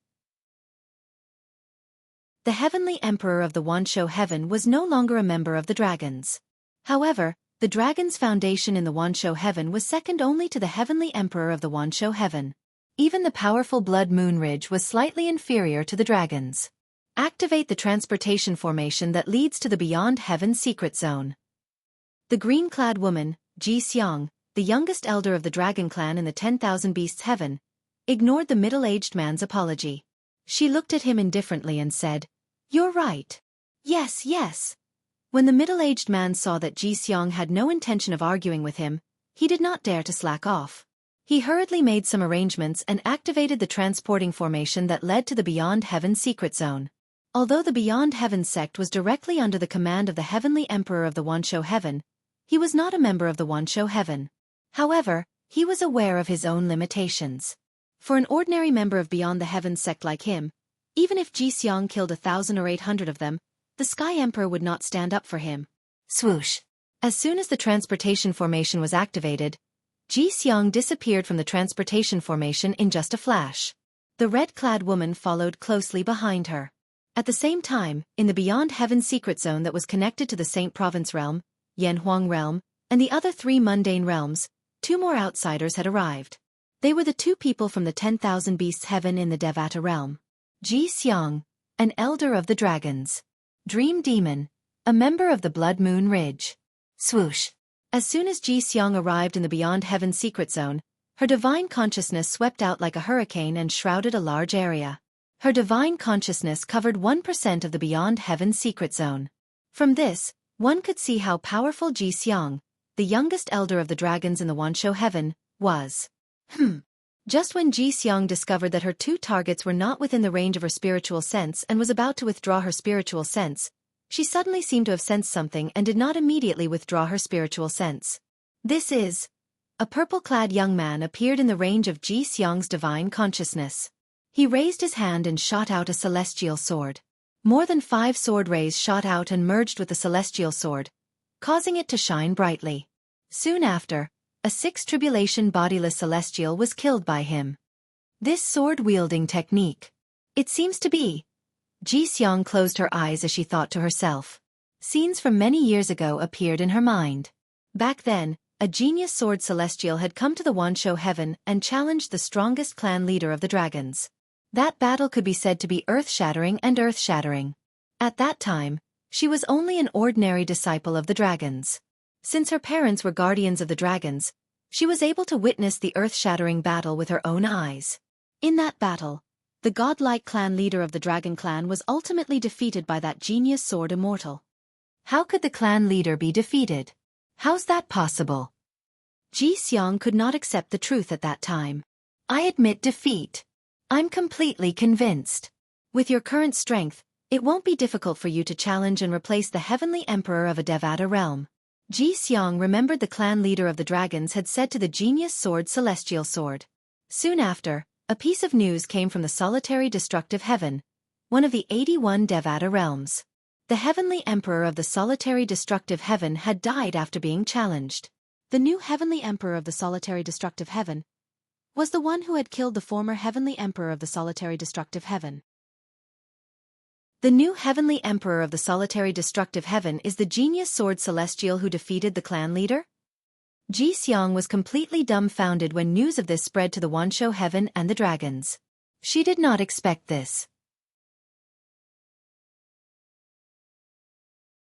The heavenly emperor of the Wansho heaven was no longer a member of the dragons. However, the dragon's foundation in the Wansho heaven was second only to the heavenly emperor of the Wansho heaven. Even the powerful Blood Moon Ridge was slightly inferior to the dragons. Activate the transportation formation that leads to the Beyond Heaven secret zone. The green-clad woman, Xiang, the youngest elder of the dragon clan in the 10,000 Beasts heaven, ignored the middle-aged man's apology. She looked at him indifferently and said, You're right. Yes, yes. When the middle-aged man saw that Xiang had no intention of arguing with him, he did not dare to slack off. He hurriedly made some arrangements and activated the transporting formation that led to the Beyond Heaven secret zone. Although the Beyond Heaven sect was directly under the command of the heavenly emperor of the Wansho heaven, he was not a member of the Wansho heaven. However, he was aware of his own limitations. For an ordinary member of Beyond the Heaven sect like him, even if Xiang killed 1,000 or 800 of them, the Sky Emperor would not stand up for him. Swoosh! As soon as the transportation formation was activated, Xiang disappeared from the transportation formation in just a flash. The red-clad woman followed closely behind her. At the same time, in the Beyond Heaven secret zone that was connected to the Saint Province realm, Yanhuang realm, and the other 3 mundane realms, 2 more outsiders had arrived. They were the 2 people from the 10,000 Beasts heaven in the Devata realm. Xiang, an elder of the dragons. Dream Demon, a member of the Blood Moon Ridge. Swoosh! As soon as Xiang arrived in the Beyond Heaven secret zone, her divine consciousness swept out like a hurricane and shrouded a large area. Her divine consciousness covered 1% of the Beyond Heaven secret zone. From this, one could see how powerful Xiang, the youngest elder of the dragons in the Wansho heaven, was. Just when Xianxia discovered that her two targets were not within the range of her spiritual sense and was about to withdraw her spiritual sense, she suddenly seemed to have sensed something and did not immediately withdraw her spiritual sense. This is... A purple-clad young man appeared in the range of Xianxia's divine consciousness. He raised his hand and shot out a celestial sword. More than 5 sword rays shot out and merged with the celestial sword, causing it to shine brightly. Soon after, a 6th tribulation bodiless celestial was killed by him. This sword-wielding technique. It seems to be. Xianxia closed her eyes as she thought to herself. Scenes from many years ago appeared in her mind. Back then, a genius sword celestial had come to the Wanshou heaven and challenged the strongest clan leader of the dragons. That battle could be said to be earth-shattering and earth-shattering. At that time, she was only an ordinary disciple of the dragons. Since her parents were guardians of the dragons, she was able to witness the earth-shattering battle with her own eyes. In that battle, the godlike clan leader of the dragon clan was ultimately defeated by that genius sword immortal. How could the clan leader be defeated? How's that possible? Xianxia could not accept the truth at that time. I admit defeat. I'm completely convinced. With your current strength, it won't be difficult for you to challenge and replace the heavenly emperor of a Devata realm. Xianxia remembered the clan leader of the dragons had said to the genius sword celestial sword. Soon after, a piece of news came from the solitary destructive heaven, one of the 81 Devata realms. The heavenly emperor of the solitary destructive heaven had died after being challenged. The new heavenly emperor of the solitary destructive heaven was the one who had killed the former heavenly emperor of the solitary destructive heaven. The new heavenly emperor of the solitary destructive heaven is the genius sword celestial who defeated the clan leader? Xianxia was completely dumbfounded when news of this spread to the Wanshou heaven and the dragons. She did not expect this.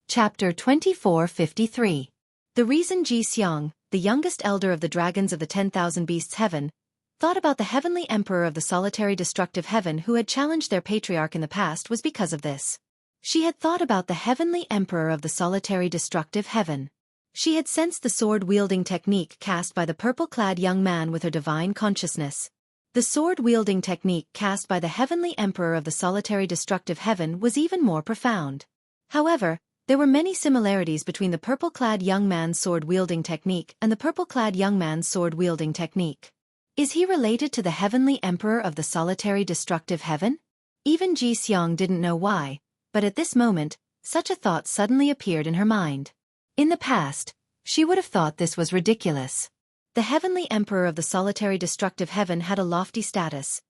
Chapter 2453. The reason Xianxia, the youngest elder of the dragons of the 10,000 beasts heaven, thought about the heavenly emperor of the solitary destructive heaven who had challenged their patriarch in the past was because of this. She had thought about the heavenly emperor of the solitary destructive heaven. She had sensed the sword-wielding technique cast by the purple-clad young man with her divine consciousness. The sword-wielding technique cast by the heavenly emperor of the solitary destructive heaven was even more profound. However, there were many similarities between the purple-clad young man's sword-wielding technique and the purple-clad young man's sword-wielding technique. Is he related to the heavenly emperor of the solitary destructive heaven? Even Xianxia didn't know why, but at this moment, such a thought suddenly appeared in her mind. In the past, she would have thought this was ridiculous. The heavenly emperor of the solitary destructive heaven had a lofty status.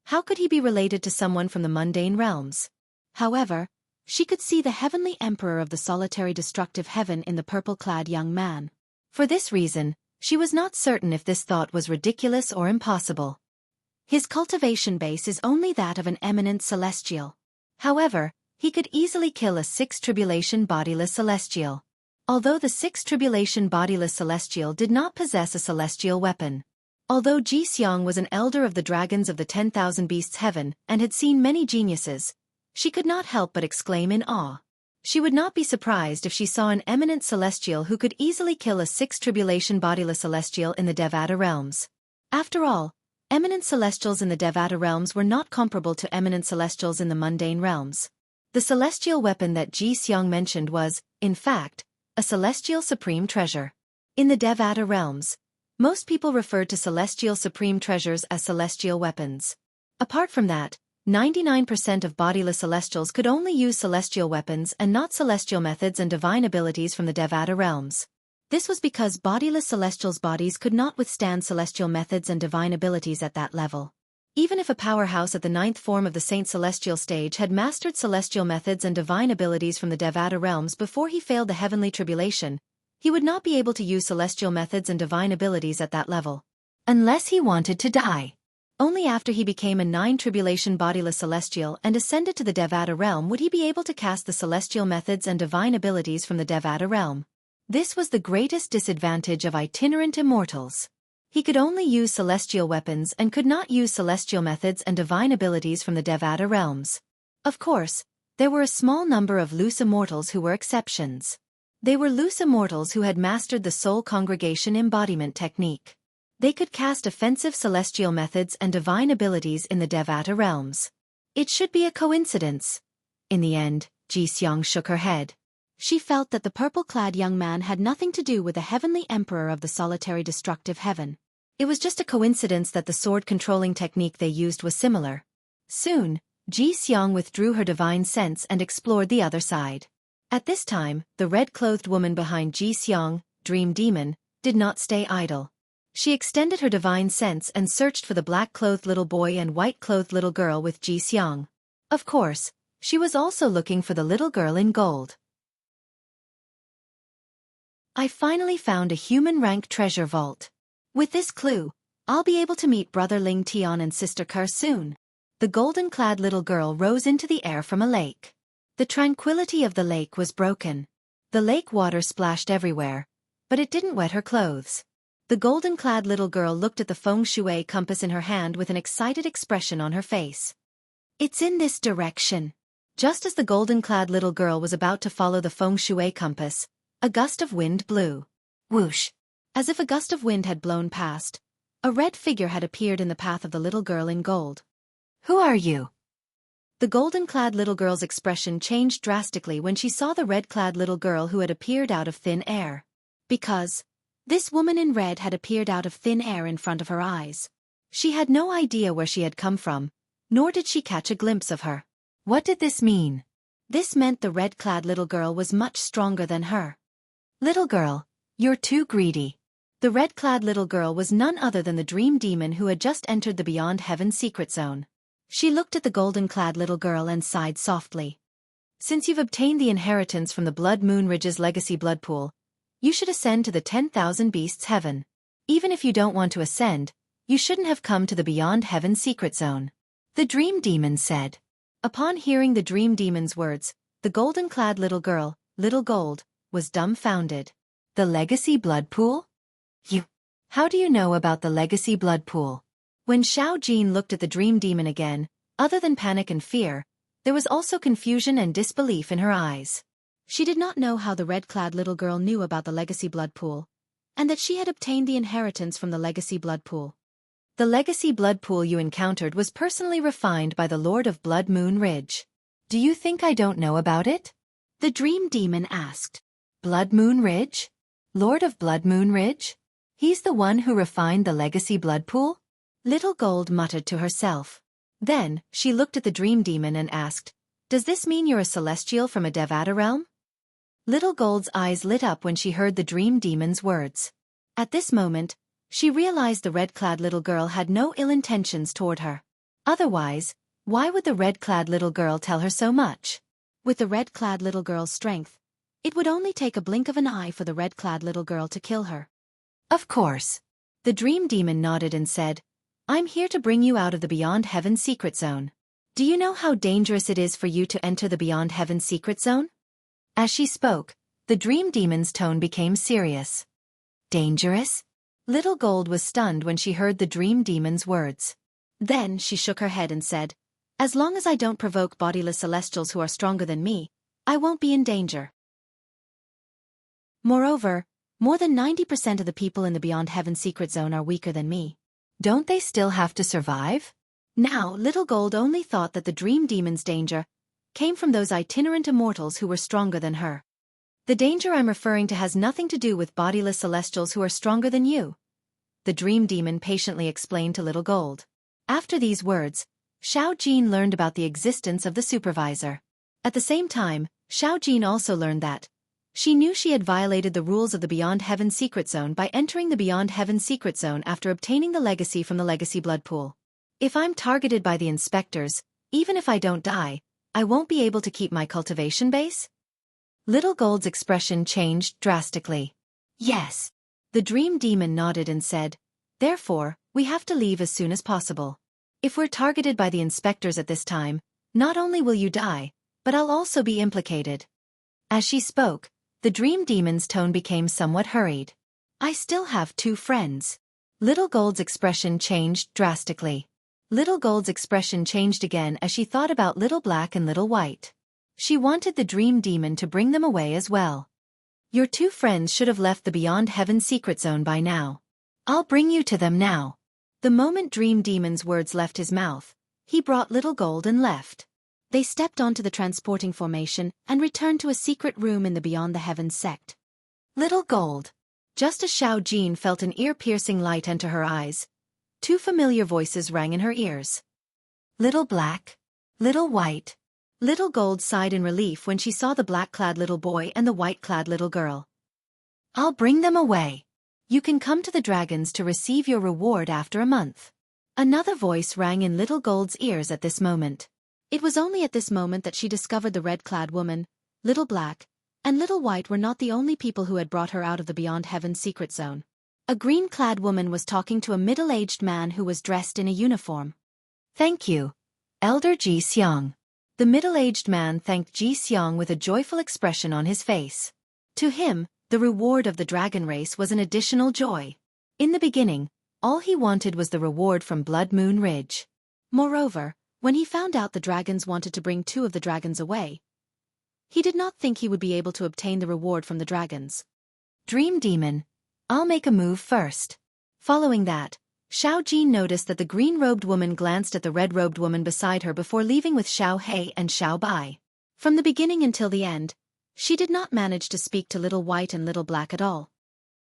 How could he be related to someone from the mundane realms? However, she could see the heavenly emperor of the solitary destructive heaven in the purple-clad young man. For this reason, she was not certain if this thought was ridiculous or impossible. His cultivation base is only that of an eminent celestial. However, he could easily kill a 6th tribulation bodiless celestial. Although the 6th tribulation bodiless celestial did not possess a celestial weapon. Although Xianxia was an elder of the dragons of the 10,000 beasts heaven and had seen many geniuses, she could not help but exclaim in awe. She would not be surprised if she saw an eminent celestial who could easily kill a 6th tribulation bodiless celestial in the Devata realms. After all, eminent celestials in the Devata realms were not comparable to eminent celestials in the mundane realms. The celestial weapon that Xianxia mentioned was, in fact, a celestial supreme treasure. In the Devata realms, most people referred to celestial supreme treasures as celestial weapons. Apart from that, 99% of bodiless celestials could only use celestial weapons and not celestial methods and divine abilities from the Devata realms. This was because bodiless celestials' bodies could not withstand celestial methods and divine abilities at that level. Even if a powerhouse at the 9th form of the Saint Celestial stage had mastered celestial methods and divine abilities from the Devata realms before he failed the heavenly tribulation, he would not be able to use celestial methods and divine abilities at that level. Unless he wanted to die. Only after he became a 9 tribulation bodiless celestial and ascended to the Devata realm would he be able to cast the celestial methods and divine abilities from the Devata realm. This was the greatest disadvantage of itinerant immortals. He could only use celestial weapons and could not use celestial methods and divine abilities from the Devata realms. Of course, there were a small number of loose immortals who were exceptions. They were loose immortals who had mastered the soul congregation embodiment technique. They could cast offensive celestial methods and divine abilities in the Devata realms. It should be a coincidence. In the end, Xianxia shook her head. She felt that the purple-clad young man had nothing to do with the heavenly emperor of the solitary destructive heaven. It was just a coincidence that the sword-controlling technique they used was similar. Soon, Xianxia withdrew her divine sense and explored the other side. At this time, the red-clothed woman behind Xianxia, Dream Demon, did not stay idle. She extended her divine sense and searched for the black-clothed little boy and white-clothed little girl with Xianxia. Of course, she was also looking for the little girl in gold. I finally found a human-rank treasure vault. With this clue, I'll be able to meet Brother Ling Tian and Sister Kerr soon. The golden-clad little girl rose into the air from a lake. The tranquility of the lake was broken. The lake water splashed everywhere, but it didn't wet her clothes. The golden-clad little girl looked at the feng shui compass in her hand with an excited expression on her face. It's in this direction. Just as the golden-clad little girl was about to follow the feng shui compass, a gust of wind blew. Whoosh! As if a gust of wind had blown past, a red figure had appeared in the path of the little girl in gold. Who are you? The golden-clad little girl's expression changed drastically when she saw the red-clad little girl who had appeared out of thin air. Because this woman in red had appeared out of thin air in front of her eyes. She had no idea where she had come from, nor did she catch a glimpse of her. What did this mean? This meant the red-clad little girl was much stronger than her. Little girl, you're too greedy. The red-clad little girl was none other than the dream demon who had just entered the Beyond Heaven secret zone. She looked at the golden-clad little girl and sighed softly. Since you've obtained the inheritance from the Blood Moon Ridge's legacy blood pool, you should ascend to the 10,000 Beasts Heaven. Even if you don't want to ascend, you shouldn't have come to the Beyond Heaven secret zone. The dream demon said. Upon hearing the dream demon's words, the golden-clad little girl, Little Gold, was dumbfounded. The legacy blood pool? How do you know about the legacy blood pool? When Xiao Jin looked at the dream demon again, other than panic and fear, there was also confusion and disbelief in her eyes. She did not know how the red-clad little girl knew about the legacy blood pool, and that she had obtained the inheritance from the legacy blood pool. The legacy blood pool you encountered was personally refined by the Lord of Blood Moon Ridge. Do you think I don't know about it? The dream demon asked. Blood Moon Ridge? Lord of Blood Moon Ridge? He's the one who refined the legacy blood pool? Little Gold muttered to herself. Then, she looked at the dream demon and asked, Does this mean you're a celestial from a Devata realm? Little Gold's eyes lit up when she heard the dream demon's words. At this moment, she realized the red-clad little girl had no ill intentions toward her. Otherwise, why would the red-clad little girl tell her so much? With the red-clad little girl's strength, it would only take a blink of an eye for the red-clad little girl to kill her. Of course. The dream demon nodded and said, I'm here to bring you out of the Beyond Heaven secret zone. Do you know how dangerous it is for you to enter the Beyond Heaven secret zone? As she spoke, the dream demon's tone became serious. Dangerous? Little Gold was stunned when she heard the dream demon's words. Then she shook her head and said, As long as I don't provoke bodiless celestials who are stronger than me, I won't be in danger. Moreover, more than 90% of the people in the Beyond Heaven secret zone are weaker than me. Don't they still have to survive? Now, Little Gold only thought that the dream demon's danger came from those itinerant immortals who were stronger than her. The danger I'm referring to has nothing to do with bodiless celestials who are stronger than you, the dream demon patiently explained to Little Gold. After these words, Xiao Jin learned about the existence of the supervisor. At the same time, Xiao Jin also learned that she knew she had violated the rules of the Beyond Heaven secret zone by entering the Beyond Heaven secret zone after obtaining the legacy from the legacy blood pool. If I'm targeted by the inspectors, even if I don't die, I won't be able to keep my cultivation base? Little Gold's expression changed drastically. Yes. The dream demon nodded and said, Therefore, we have to leave as soon as possible. If we're targeted by the inspectors at this time, not only will you die, but I'll also be implicated. As she spoke, the dream demon's tone became somewhat hurried. I still have 2 friends. Little Gold's expression changed drastically. Little Gold's expression changed again as she thought about Little Black and Little White. She wanted the dream demon to bring them away as well. Your 2 friends should have left the Beyond Heaven secret zone by now. I'll bring you to them now. The moment Dream Demon's words left his mouth, he brought Little Gold and left. They stepped onto the transporting formation and returned to a secret room in the Beyond the Heavens sect. Little Gold. Just as Xiao Jin felt an ear-piercing light enter her eyes, two familiar voices rang in her ears. Little Black. Little White. Little Gold sighed in relief when she saw the black-clad little boy and the white-clad little girl. I'll bring them away. You can come to the dragons to receive your reward after a month. Another voice rang in Little Gold's ears at this moment. It was only at this moment that she discovered the red-clad woman, Little Black, and Little White were not the only people who had brought her out of the Beyond Heaven secret zone. A green-clad woman was talking to a middle-aged man who was dressed in a uniform. Thank you, Elder Ji Xiang. The middle-aged man thanked Ji Xiang with a joyful expression on his face. To him, the reward of the dragon race was an additional joy. In the beginning, all he wanted was the reward from Blood Moon Ridge. Moreover, when he found out the dragons wanted to bring 2 of the dragons away, he did not think he would be able to obtain the reward from the dragons. Dream Demon, I'll make a move first. Following that, Xiao Jin noticed that the green-robed woman glanced at the red-robed woman beside her before leaving with Xiao Hei and Xiao Bai. From the beginning until the end, she did not manage to speak to Little White and Little Black at all.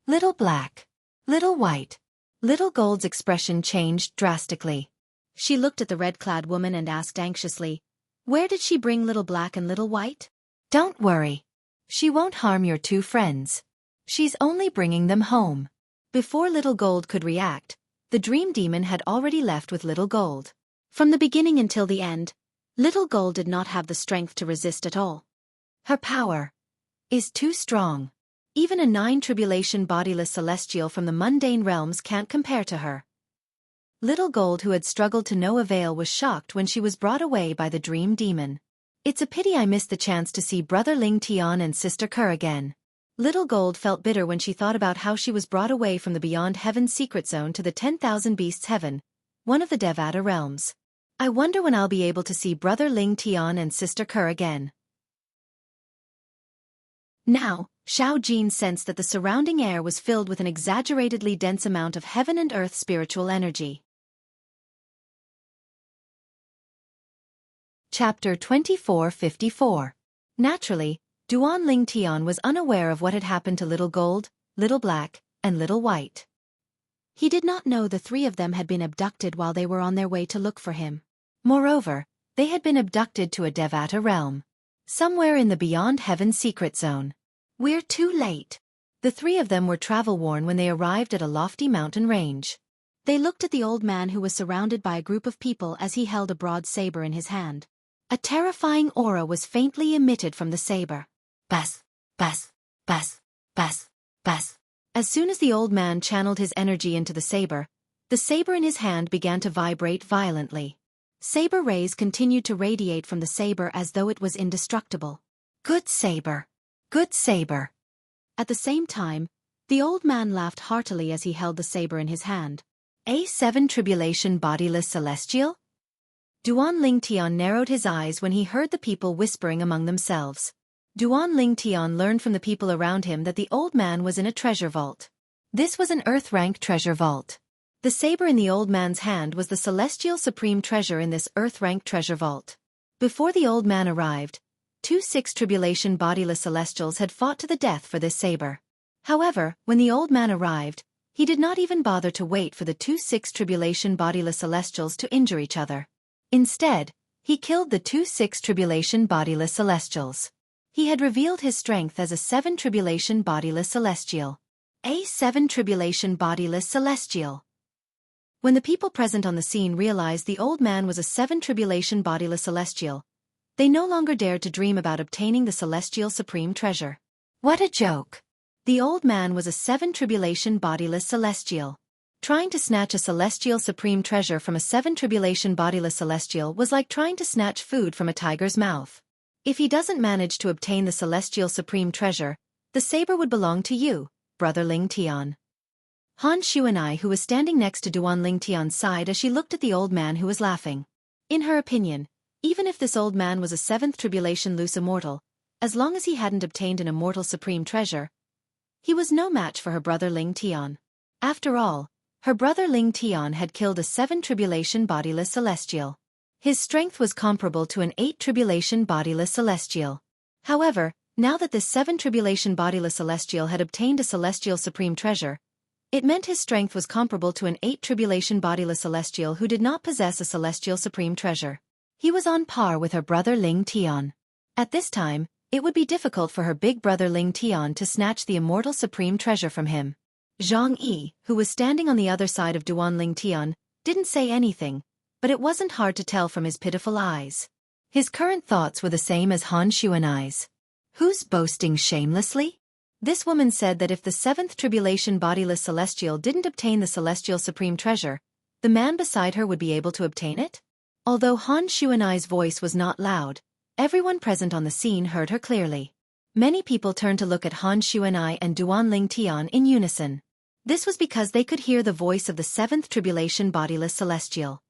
Little Black. Little White. Little Gold's expression changed drastically. She looked at the red-clad woman and asked anxiously, "Where did she bring Little Black and Little White?" "Don't worry. She won't harm your 2 friends. She's only bringing them home." Before Little Gold could react, the Dream Demon had already left with Little Gold. From the beginning until the end, Little Gold did not have the strength to resist at all. Her power is too strong. Even a 9 tribulation bodiless celestial from the mundane realms can't compare to her. Little Gold, who had struggled to no avail, was shocked when she was brought away by the Dream Demon. It's a pity I missed the chance to see Brother Ling Tian and Sister Kerr again. Little Gold felt bitter when she thought about how she was brought away from the Beyond Heaven secret zone to the 10,000 Beasts Heaven, one of the Devata realms. I wonder when I'll be able to see Brother Ling Tian and Sister Kerr again. Now, Xiao Jin sensed that the surrounding air was filled with an exaggeratedly dense amount of heaven and earth spiritual energy. Chapter 2454. Naturally, Duan Ling Tian was unaware of what had happened to Little Gold, Little Black, and Little White. He did not know the 3 of them had been abducted while they were on their way to look for him. Moreover, they had been abducted to a Devata realm, somewhere in the Beyond Heaven secret zone. We're too late. The 3 of them were travel-worn when they arrived at a lofty mountain range. They looked at the old man who was surrounded by a group of people as he held a broad saber in his hand. A terrifying aura was faintly emitted from the saber. Bas, bas, bas, bas, bas. As soon as the old man channeled his energy into the saber in his hand began to vibrate violently. Saber rays continued to radiate from the saber as though it was indestructible. Good saber. Good saber. At the same time, the old man laughed heartily as he held the saber in his hand. A 7 tribulation bodiless celestial? Duan Ling Tian narrowed his eyes when he heard the people whispering among themselves. Duan Ling Tian learned from the people around him that the old man was in a treasure vault. This was an Earth-rank treasure vault. The saber in the old man's hand was the celestial supreme treasure in this Earth-rank treasure vault. Before the old man arrived, 2 6 tribulation bodiless celestials had fought to the death for this saber. However, when the old man arrived, he did not even bother to wait for the 2 6 tribulation bodiless celestials to injure each other. Instead, he killed the 2 6 tribulation bodiless celestials. He had revealed his strength as a 7 tribulation bodiless celestial. A 7 tribulation bodiless celestial. When the people present on the scene realized the old man was a 7 tribulation bodiless celestial, they no longer dared to dream about obtaining the celestial supreme treasure. What a joke! The old man was a 7 tribulation bodiless celestial. Trying to snatch a celestial supreme treasure from a 7 tribulation bodiless celestial was like trying to snatch food from a tiger's mouth. If he doesn't manage to obtain the celestial supreme treasure, the saber would belong to you, Brother Ling Tian. Han Shuanai, who was standing next to Duan Ling Tian's side as she looked at the old man who was laughing. In her opinion, even if this old man was a 7th tribulation loose immortal, as long as he hadn't obtained an immortal supreme treasure, he was no match for her brother Ling Tian. After all, her brother Ling Tian had killed a 7 tribulation bodiless celestial. His strength was comparable to an 8 tribulation bodiless celestial. However, now that this 7 tribulation bodiless celestial had obtained a celestial supreme treasure, it meant his strength was comparable to an 8 tribulation bodiless celestial who did not possess a celestial supreme treasure. He was on par with her brother Ling Tian. At this time, it would be difficult for her big brother Ling Tian to snatch the immortal supreme treasure from him. Xianxia, who was standing on the other side of Duan Ling Tian, didn't say anything, but it wasn't hard to tell from his pitiful eyes. His current thoughts were the same as Han Xuanai's. Who's boasting shamelessly? This woman said that if the 7th tribulation bodiless celestial didn't obtain the celestial supreme treasure, the man beside her would be able to obtain it? Although Han Xuanai's voice was not loud, everyone present on the scene heard her clearly. Many people turned to look at Han Xuanai and Duan Ling Tian in unison. This was because they could hear the voice of the 7th tribulation bodiless celestial.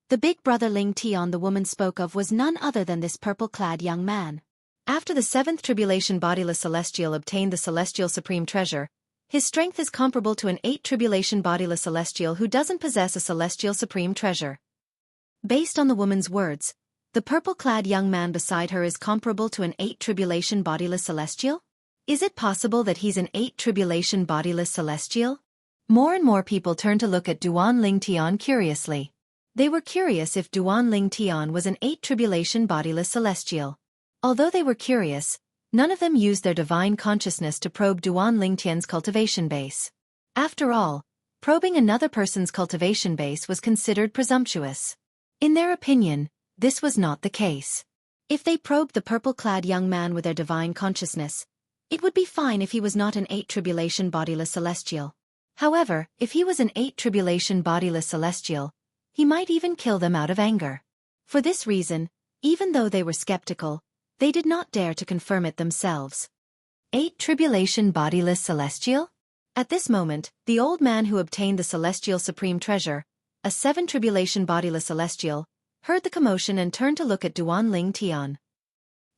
The big brother Ling Tian the woman spoke of was none other than this purple-clad young man. After the 7th tribulation bodiless celestial obtained the celestial supreme treasure, his strength is comparable to an 8 tribulation bodiless celestial who doesn't possess a celestial supreme treasure. Based on the woman's words, the purple-clad young man beside her is comparable to an 8 tribulation bodiless celestial? Is it possible that he's an 8 tribulation bodiless celestial? More and more people turned to look at Duan Ling Tian curiously. They were curious if Duan Ling Tian was an 8 tribulation bodiless celestial. Although they were curious, none of them used their divine consciousness to probe Duan Ling Tian's cultivation base. After all, probing another person's cultivation base was considered presumptuous. In their opinion, this was not the case. If they probed the purple-clad young man with their divine consciousness, it would be fine if he was not an 8 tribulation bodiless celestial. However, if he was an 8 tribulation bodiless celestial, he might even kill them out of anger. For this reason, even though they were skeptical, they did not dare to confirm it themselves. 8 tribulation bodiless celestial? At this moment, the old man who obtained the celestial supreme treasure, a 7 tribulation bodiless celestial, heard the commotion and turned to look at Duan Ling Tian.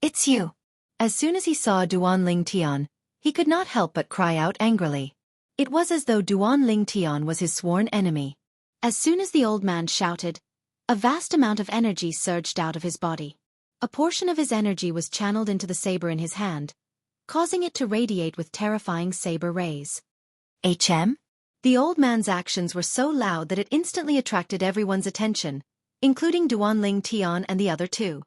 It's you. As soon as he saw Duan Ling Tian, he could not help but cry out angrily. It was as though Duan Ling Tian was his sworn enemy. As soon as the old man shouted, a vast amount of energy surged out of his body. A portion of his energy was channeled into the saber in his hand, causing it to radiate with terrifying saber rays. HM? The old man's actions were so loud that it instantly attracted everyone's attention, including Duan Ling Tian and the other two.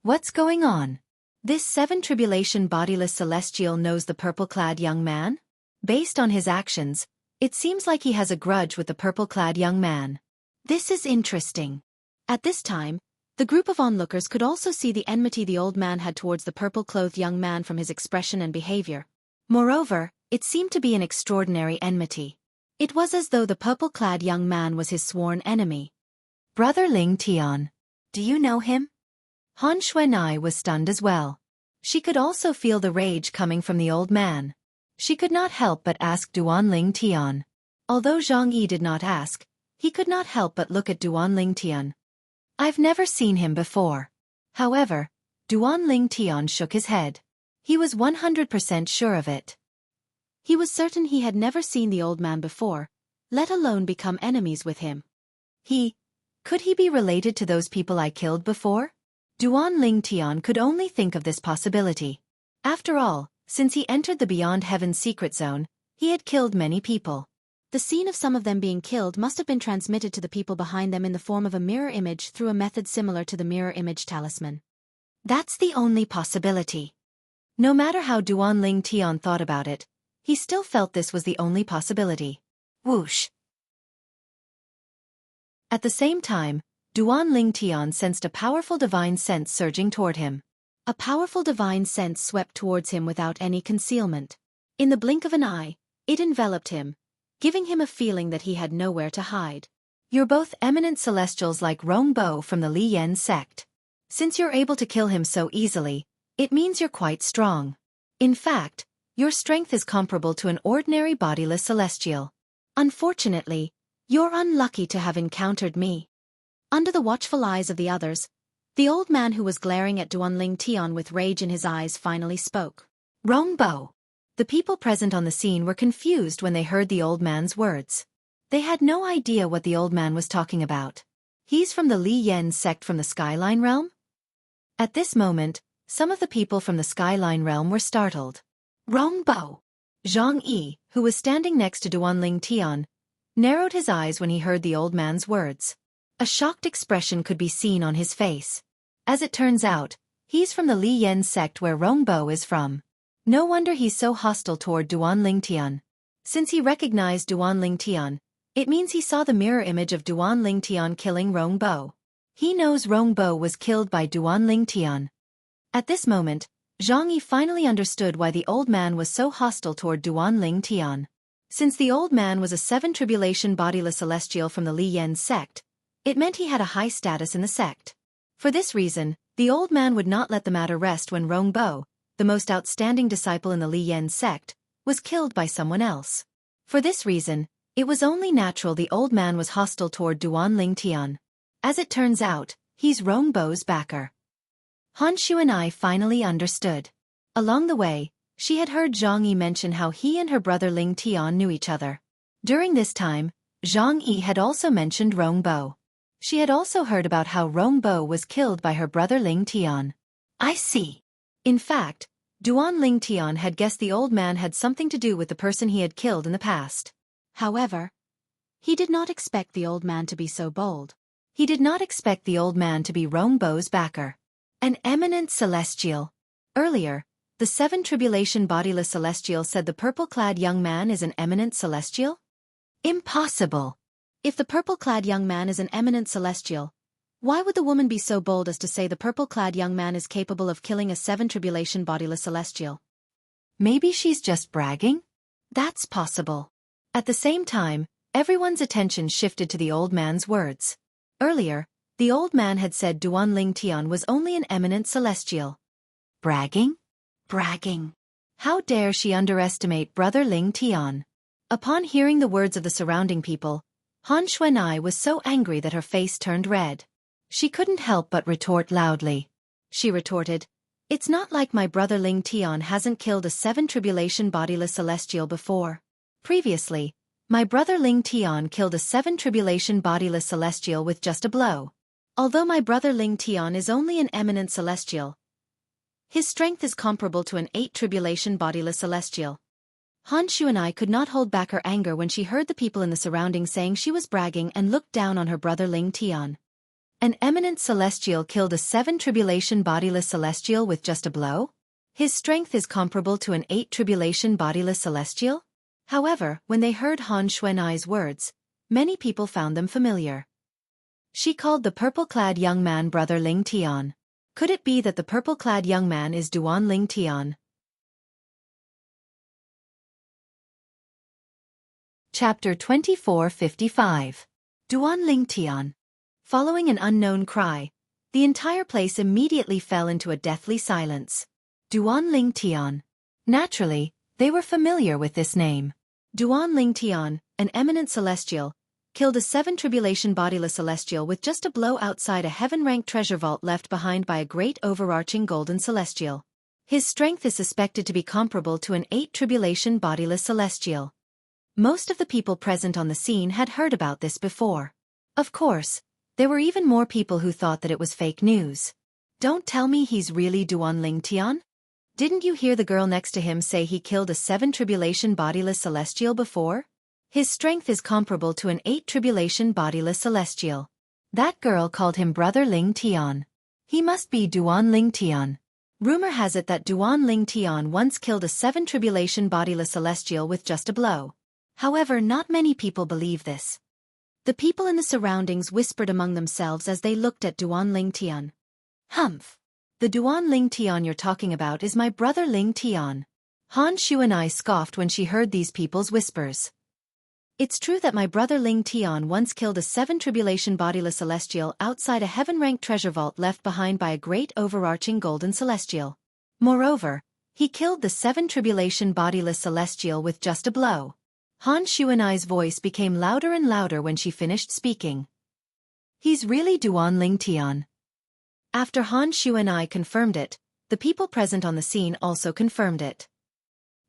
What's going on? This 7 tribulation bodiless celestial knows the purple-clad young man? Based on his actions, it seems like he has a grudge with the purple-clad young man. This is interesting. At this time, the group of onlookers could also see the enmity the old man had towards the purple-clothed young man from his expression and behavior. Moreover, it seemed to be an extraordinary enmity. It was as though the purple-clad young man was his sworn enemy. Brother Ling Tian. Do you know him? Han Xuanai was stunned as well. She could also feel the rage coming from the old man. She could not help but ask Duan Ling Tian. Although Zhang Yi did not ask, he could not help but look at Duan Ling Tian. I've never seen him before. However, Duan Ling Tian shook his head. He was 100% sure of it. He was certain he had never seen the old man before, let alone become enemies with him. Could he be related to those people I killed before? Duan Ling Tian could only think of this possibility. After all, since he entered the Beyond Heaven's secret zone, he had killed many people. The scene of some of them being killed must have been transmitted to the people behind them in the form of a mirror image through a method similar to the mirror image talisman. That's the only possibility. No matter how Duan Ling Tian thought about it, he still felt this was the only possibility. Whoosh! At the same time, Duan Ling Tian sensed a powerful divine sense surging toward him. A powerful divine sense swept towards him without any concealment. In the blink of an eye, it enveloped him, giving him a feeling that he had nowhere to hide. You're both eminent celestials like Rong Bo from the Li Yen sect. Since you're able to kill him so easily, it means you're quite strong. In fact, your strength is comparable to an ordinary bodiless celestial. Unfortunately, you're unlucky to have encountered me. Under the watchful eyes of the others, the old man who was glaring at Duan Ling Tian with rage in his eyes finally spoke. Rong Bo. The people present on the scene were confused when they heard the old man's words. They had no idea what the old man was talking about. He's from the Li Yen sect from the Skyline Realm? At this moment, some of the people from the Skyline Realm were startled. Rongbo! Zhang Yi, who was standing next to Duanling Tian, narrowed his eyes when he heard the old man's words. A shocked expression could be seen on his face. As it turns out, he's from the Li Yen sect where Rongbo is from. No wonder he's so hostile toward Duanling Tian. Since he recognized Duanling Tian, it means he saw the mirror image of Duanling Tian killing Rongbo. He knows Rongbo was killed by Duanling Tian. At this moment, Zhang Yi finally understood why the old man was so hostile toward Duanling Tian. Since the old man was a 7 Tribulation bodiless celestial from the Li Yen sect, it meant he had a high status in the sect. For this reason, the old man would not let the matter rest when Rongbo, the most outstanding disciple in the Li Yen sect, was killed by someone else. For this reason, it was only natural the old man was hostile toward Duanling Tian. As it turns out, he's Rongbo's backer. Han Shu and I finally understood. Along the way, she had heard Zhang Yi mention how he and her brother Ling Tian knew each other. During this time, Zhang Yi had also mentioned Rongbo. She had also heard about how Rongbo was killed by her brother Ling Tian. I see. In fact, Duanling Tian had guessed the old man had something to do with the person he had killed in the past. However, he did not expect the old man to be so bold. He did not expect the old man to be Rongbo's backer. An eminent celestial. Earlier, the 7 Tribulation bodiless celestial said the purple-clad young man is an eminent celestial? Impossible! If the purple-clad young man is an eminent celestial, why would the woman be so bold as to say the purple-clad young man is capable of killing a 7 Tribulation bodiless celestial? Maybe she's just bragging? That's possible. At the same time, everyone's attention shifted to the old man's words. Earlier, the old man had said Duanling Tian was only an eminent celestial. Bragging? Bragging. How dare she underestimate brother Ling Tian? Upon hearing the words of the surrounding people, Han Xuanai was so angry that her face turned red. She couldn't help but retort loudly. She retorted, "It's not like my brother Ling Tian hasn't killed a 7 Tribulation bodiless celestial before. Previously, my brother Ling Tian killed a 7 Tribulation bodiless celestial with just a blow. Although my brother Ling Tian is only an eminent celestial, his strength is comparable to an 8 Tribulation bodiless celestial." Han Shu and I could not hold back her anger when she heard the people in the surroundings saying she was bragging and looked down on her brother Ling Tian. An eminent celestial killed a 7 Tribulation bodiless celestial with just a blow? His strength is comparable to an 8 Tribulation bodiless celestial? However, when they heard Han Xuanai's words, many people found them familiar. She called the purple-clad young man brother Ling Tian. Could it be that the purple-clad young man is Duanling Tian? Chapter 2455. Duanling Tian. Following an unknown cry, the entire place immediately fell into a deathly silence. Duanling Tian. Naturally, they were familiar with this name. Duanling Tian, an eminent celestial, killed a 7 Tribulation bodiless celestial with just a blow outside a heaven-ranked treasure vault left behind by a great overarching golden celestial. His strength is suspected to be comparable to an 8 Tribulation bodiless celestial. Most of the people present on the scene had heard about this before. Of course, there were even more people who thought that it was fake news. Don't tell me he's really Duanling Tian? Didn't you hear the girl next to him say he killed a 7 Tribulation bodiless celestial before? His strength is comparable to an 8 Tribulation bodiless celestial. That girl called him brother Ling Tian. He must be Duanling Tian. Rumor has it that Duanling Tian once killed a 7 Tribulation bodiless celestial with just a blow. However, not many people believe this. The people in the surroundings whispered among themselves as they looked at Duanling Tian. Humph! The Duanling Tian you're talking about is my brother Ling Tian. Han Shu and I scoffed when she heard these people's whispers. It's true that my brother Ling Tian once killed a 7 Tribulation bodiless celestial outside a heaven-ranked treasure vault left behind by a great overarching golden celestial. Moreover, he killed the 7 Tribulation bodiless celestial with just a blow. Han Shu and I's voice became louder and louder when she finished speaking. He's really Duanling Tian. After Han Shu and I confirmed it, the people present on the scene also confirmed it.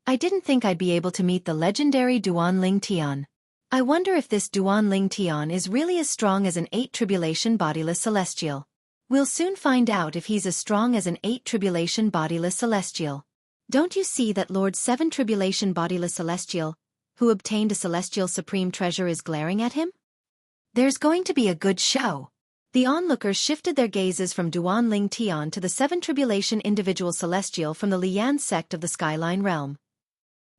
I didn't think I'd be able to meet the legendary Duan Ling Tian. I wonder if this Duan Ling Tian is really as strong as an 8 tribulation bodiless celestial. We'll soon find out if he's as strong as an 8 tribulation bodiless celestial. Don't you see that Lord 7 tribulation bodiless celestial, who obtained a celestial supreme treasure, is glaring at him? There's going to be a good show. The onlookers shifted their gazes from Duan Ling Tian to the 7 tribulation individual celestial from the Lian sect of the Skyline realm.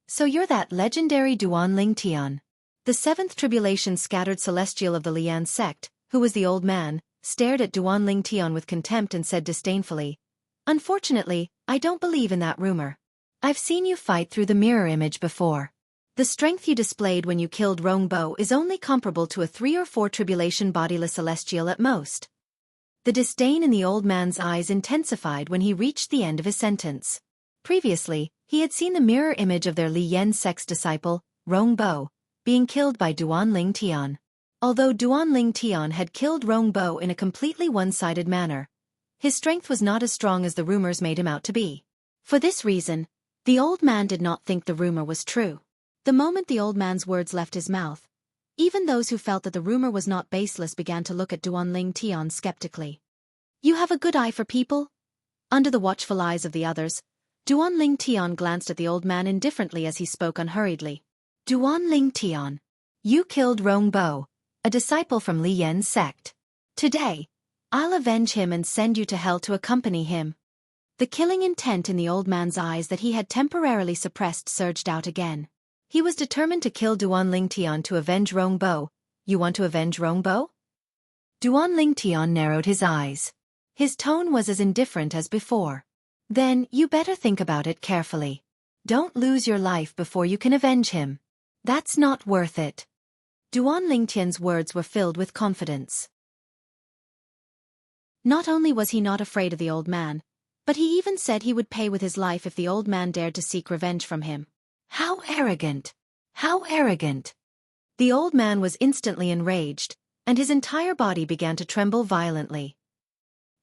So you're that legendary Duan Ling Tian. The 7th tribulation scattered celestial of the Lian sect, who was the old man, stared at Duan Ling Tian with contempt and said disdainfully, "Unfortunately, I don't believe in that rumor. I've seen you fight through the mirror image before. The strength you displayed when you killed Rong Bo is only comparable to a 3 or 4 tribulation bodiless celestial at most." The disdain in the old man's eyes intensified when he reached the end of his sentence. Previously, he had seen the mirror image of their Li Yen sect's disciple, Rong Bo, being killed by Duan Ling Tian. Although Duan Ling Tian had killed Rong Bo in a completely one-sided manner, his strength was not as strong as the rumors made him out to be. For this reason, the old man did not think the rumor was true. The moment the old man's words left his mouth, even those who felt that the rumor was not baseless began to look at Duan Ling Tian skeptically. "You have a good eye for people?" Under the watchful eyes of the others, Duan Ling Tian glanced at the old man indifferently as he spoke unhurriedly. "Duan Ling Tian, you killed Rong Bo, a disciple from Li Yen's sect. Today, I'll avenge him and send you to hell to accompany him." The killing intent in the old man's eyes that he had temporarily suppressed surged out again. He was determined to kill Duan Ling Tian to avenge Rong Bo. "You want to avenge Rong Bo?" Duan Ling Tian narrowed his eyes. His tone was as indifferent as before. "Then you better think about it carefully. Don't lose your life before you can avenge him. That's not worth it." Duan Ling Tian's words were filled with confidence. Not only was he not afraid of the old man, but he even said he would pay with his life if the old man dared to seek revenge from him. How arrogant! How arrogant! The old man was instantly enraged, and his entire body began to tremble violently.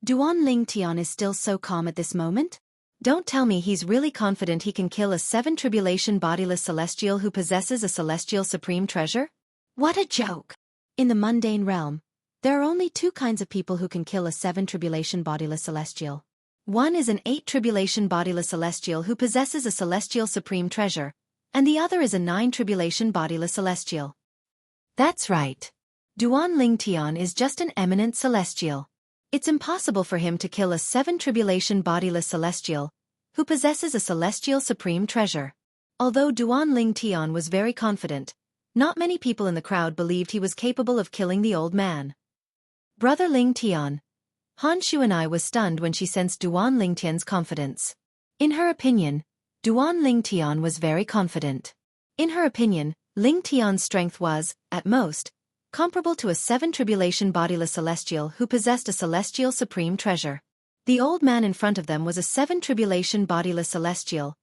Duan Ling Tian is still so calm at this moment? Don't tell me he's really confident he can kill a 7 tribulation bodiless celestial who possesses a celestial supreme treasure? What a joke! In the mundane realm, there are only 2 kinds of people who can kill a 7 tribulation bodiless celestial. One is an 8 tribulation bodiless celestial who possesses a celestial supreme treasure, and the other is a 9 tribulation bodiless celestial. That's right. Duan Ling Tian is just an eminent celestial. It's impossible for him to kill a 7 tribulation bodiless celestial, who possesses a celestial supreme treasure. Although Duan Ling Tian was very confident, not many people in the crowd believed he was capable of killing the old man. Brother Ling Tian, Han Shuanai was stunned when she sensed Duan Ling Tian's confidence. In her opinion, Duan Ling Tian was very confident. In her opinion, Ling Tian's strength was, at most, comparable to a 7 tribulation bodiless celestial who possessed a celestial supreme treasure. The old man in front of them was a 7 tribulation bodiless celestial,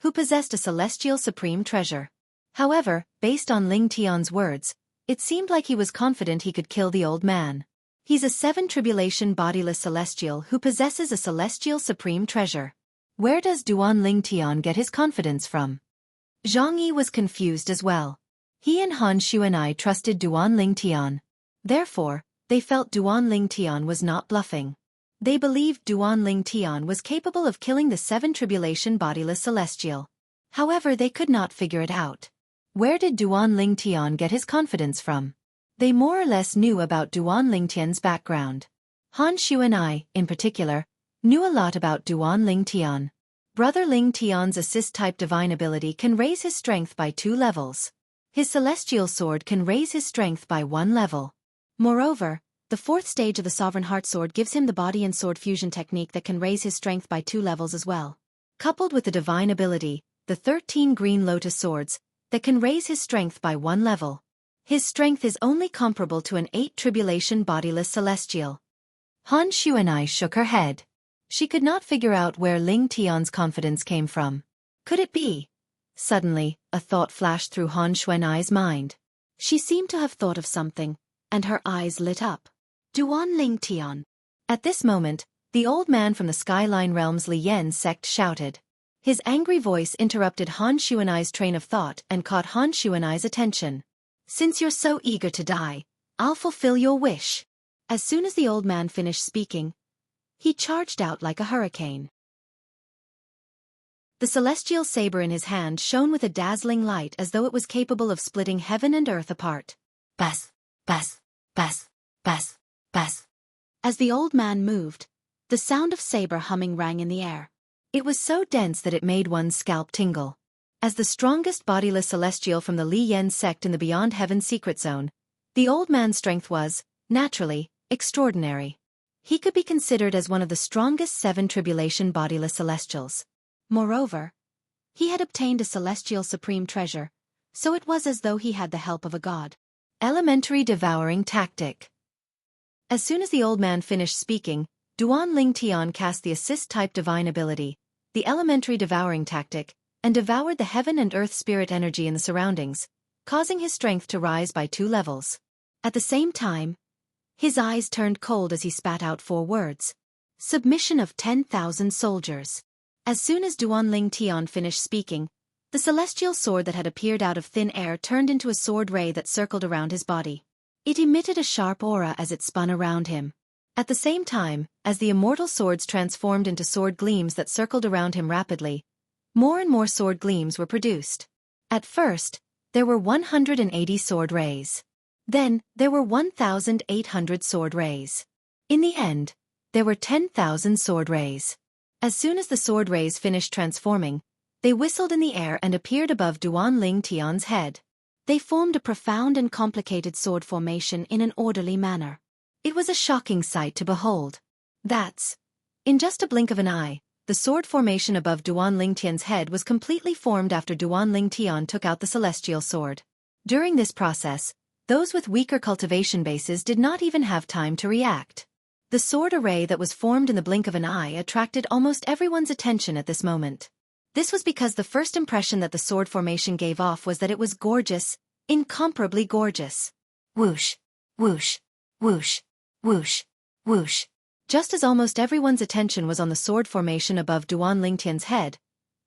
who possessed a celestial supreme treasure. However, based on Ling Tian's words, it seemed like he was confident he could kill the old man. He's a 7 tribulation bodiless celestial who possesses a celestial supreme treasure. Where does Duan Ling Tian get his confidence from? Jianghu was confused as well. He and Han Shuanai trusted Duan Ling Tian. Therefore, they felt Duan Ling Tian was not bluffing. They believed Duan Ling Tian was capable of killing the 7 tribulation bodiless celestial. However, they could not figure it out. Where did Duan Ling Tian get his confidence from? They more or less knew about Duan Ling Tian's background. Han Shuanai, in particular, knew a lot about Duan Ling Tian. Brother Ling Tian's assist-type divine ability can raise his strength by 2 levels. His celestial sword can raise his strength by 1 level. Moreover, the 4th stage of the Sovereign Heart Sword gives him the body and sword fusion technique that can raise his strength by 2 levels as well. Coupled with the divine ability, the 13 green lotus swords, that can raise his strength by 1 level. His strength is only comparable to an 8 tribulation bodiless celestial. Han Shuanai shook her head. She could not figure out where Ling Tian's confidence came from. Could it be? Suddenly, a thought flashed through Han Shuanai's mind. She seemed to have thought of something, and her eyes lit up. Duan Ling Tian. At this moment, the old man from the Skyline Realm's Li Yen sect shouted. His angry voice interrupted Han Xuanai's train of thought and caught Han Xuanai's attention. "Since you're so eager to die, I'll fulfill your wish." As soon as the old man finished speaking, he charged out like a hurricane. The celestial saber in his hand shone with a dazzling light as though it was capable of splitting heaven and earth apart. Bas, bas, bas, bas, bas. As the old man moved, the sound of saber humming rang in the air. It was so dense that it made one's scalp tingle. As the strongest bodiless celestial from the Li Yen sect in the Beyond Heaven secret zone, the old man's strength was, naturally, extraordinary. He could be considered as one of the strongest 7 tribulation bodiless celestials. Moreover, he had obtained a celestial supreme treasure, so it was as though he had the help of a god. Elementary devouring tactic. As soon as the old man finished speaking, Duan Ling Tian cast the assist-type divine ability, the elementary devouring tactic, and devoured the heaven and earth spirit energy in the surroundings, causing his strength to rise by 2 levels. At the same time, his eyes turned cold as he spat out 4 words. Submission of 10,000 soldiers. As soon as Duan Ling Tian finished speaking, the celestial sword that had appeared out of thin air turned into a sword ray that circled around his body. It emitted a sharp aura as it spun around him. At the same time, as the immortal swords transformed into sword gleams that circled around him rapidly, more and more sword gleams were produced. At first, there were 180 sword rays. Then, there were 1,800 sword rays. In the end, there were 10,000 sword rays. As soon as the sword rays finished transforming, they whistled in the air and appeared above Duan Ling Tian's head. They formed a profound and complicated sword formation in an orderly manner. It was a shocking sight to behold. In just a blink of an eye, the sword formation above Duan Ling Tian's head was completely formed after Duan Ling Tian took out the celestial sword. During this process, those with weaker cultivation bases did not even have time to react. The sword array that was formed in the blink of an eye attracted almost everyone's attention at this moment. This was because the first impression that the sword formation gave off was that it was gorgeous, incomparably gorgeous. Whoosh, whoosh, whoosh, whoosh, whoosh. Just as almost everyone's attention was on the sword formation above Duan Lingtian's head,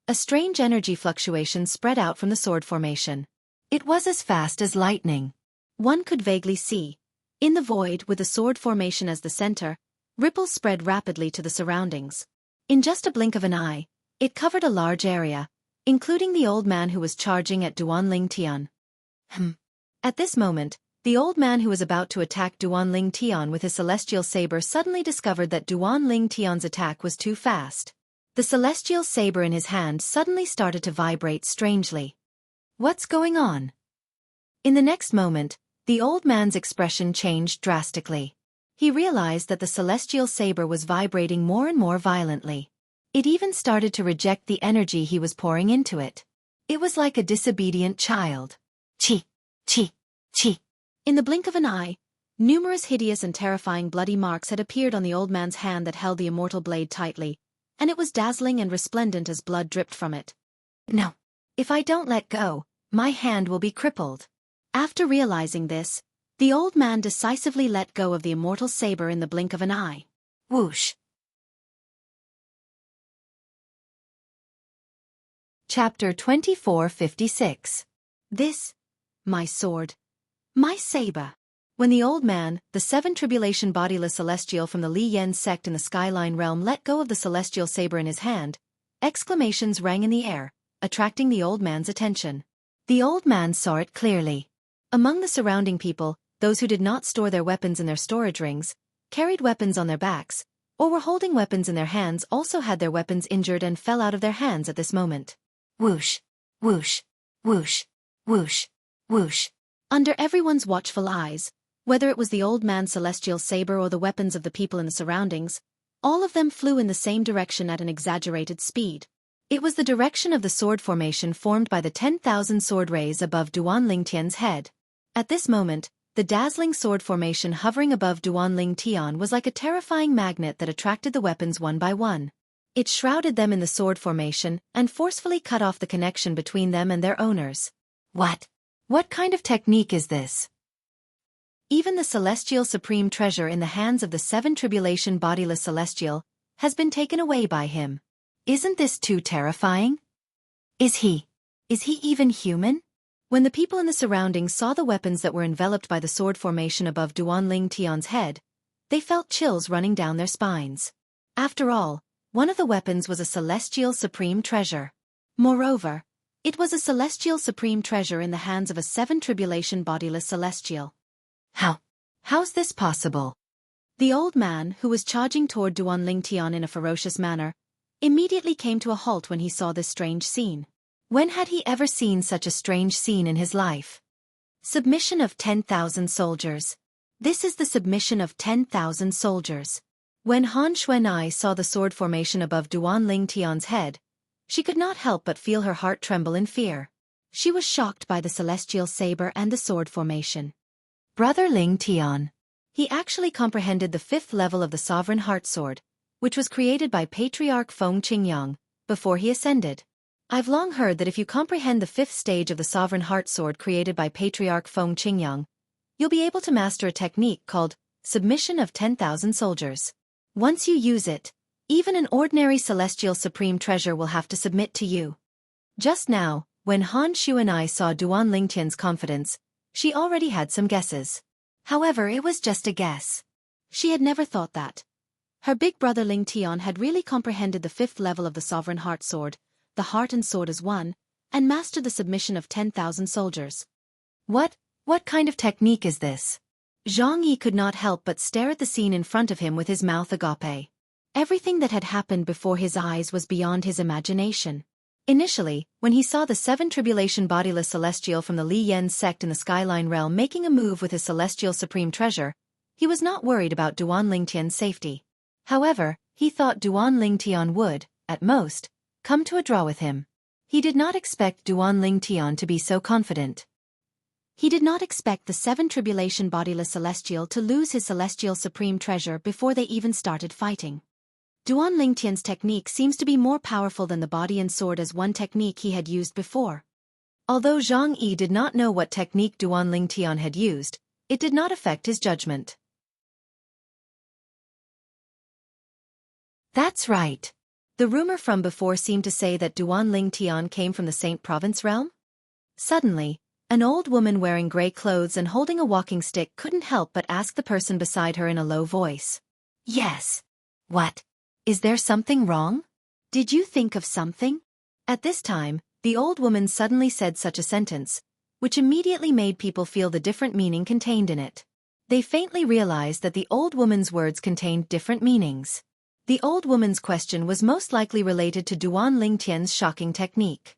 a strange energy fluctuation spread out from the sword formation. It was as fast as lightning. One could vaguely see, in the void with the sword formation as the center, ripples spread rapidly to the surroundings. In just a blink of an eye, it covered a large area, including the old man who was charging at Duan Lingtian. At this moment, the old man who was about to attack Duan Lingtian with his celestial saber suddenly discovered that Duan Lingtian's attack was too fast. The celestial saber in his hand suddenly started to vibrate strangely. What's going on? In the next moment, the old man's expression changed drastically. He realized that the celestial saber was vibrating more and more violently. It even started to reject the energy he was pouring into it. It was like a disobedient child. Chi, chi, chi. In the blink of an eye, numerous hideous and terrifying bloody marks had appeared on the old man's hand that held the immortal blade tightly, and it was dazzling and resplendent as blood dripped from it. No. If I don't let go, my hand will be crippled. After realizing this, the old man decisively let go of the immortal saber in the blink of an eye. Whoosh. Chapter 2456. This, my sword, my saber. When the old man, the 7 tribulation bodiless celestial from the Li Yen sect in the Skyline realm let go of the celestial saber in his hand, exclamations rang in the air, attracting the old man's attention. The old man saw it clearly. Among the surrounding people, those who did not store their weapons in their storage rings, carried weapons on their backs, or were holding weapons in their hands also had their weapons injured and fell out of their hands at this moment. Whoosh, whoosh, whoosh, whoosh, whoosh. Under everyone's watchful eyes, whether it was the old man's celestial saber or the weapons of the people in the surroundings, all of them flew in the same direction at an exaggerated speed. It was the direction of the sword formation formed by the 10,000 sword rays above Duan Lingtian's head. At this moment, the dazzling sword formation hovering above Duan Lingtian was like a terrifying magnet that attracted the weapons one by one. It shrouded them in the sword formation and forcefully cut off the connection between them and their owners. What? What kind of technique is this? Even the celestial supreme treasure in the hands of the 7 tribulation bodiless celestial has been taken away by him. Isn't this too terrifying? Is he even human? When the people in the surroundings saw the weapons that were enveloped by the sword formation above Duanling Tian's head, they felt chills running down their spines. After all, one of the weapons was a celestial supreme treasure. Moreover, it was a celestial supreme treasure in the hands of a 7 tribulation bodiless celestial. How's this possible? The old man, who was charging toward Duanling Tian in a ferocious manner, immediately came to a halt when he saw this strange scene. When had he ever seen such a strange scene in his life? Submission of 10,000 soldiers. This is the submission of 10,000 soldiers. When Han Xuan'ai saw the sword formation above Duanling Tian's head, she could not help but feel her heart tremble in fear. She was shocked by the celestial saber and the sword formation. Brother Ling Tian. He actually comprehended the 5th level of the Sovereign Heart Sword, which was created by Patriarch Feng Qingyang, before he ascended. I've long heard that if you comprehend the 5th stage of the Sovereign Heart Sword created by Patriarch Feng Qingyang, you'll be able to master a technique called Submission of 10,000 Soldiers. Once you use it, even an ordinary celestial supreme treasure will have to submit to you. Just now, when Han Xuan'ai saw Duanling Tian's confidence, she already had some guesses. However, it was just a guess. She had never thought that her big brother Ling Tian had really comprehended the 5th level of the Sovereign Heart Sword, the heart and sword as one, and mastered the submission of 10,000 soldiers. What kind of technique is this? Jianghu could not help but stare at the scene in front of him with his mouth agape. Everything that had happened before his eyes was beyond his imagination. Initially, when he saw the 7 tribulation bodiless celestial from the Li Yen sect in the Skyline realm making a move with his celestial supreme treasure, he was not worried about Duanling Tian's safety. However, he thought Duanling Tian would, at most, come to a draw with him. He did not expect Duanling Tian to be so confident. He did not expect the 7 tribulation bodiless celestial to lose his celestial supreme treasure before they even started fighting. Duanling Tian's technique seems to be more powerful than the body and sword as one technique he had used before. Although Zhang Yi did not know what technique Duanling Tian had used, it did not affect his judgment. That's right. The rumor from before seemed to say that Duanling Tian came from the Saint Province realm? Suddenly, an old woman wearing gray clothes and holding a walking stick couldn't help but ask the person beside her in a low voice. Yes. What? Is there something wrong? Did you think of something? At this time, the old woman suddenly said such a sentence, which immediately made people feel the different meaning contained in it. They faintly realized that the old woman's words contained different meanings. The old woman's question was most likely related to Duanling Tian's shocking technique.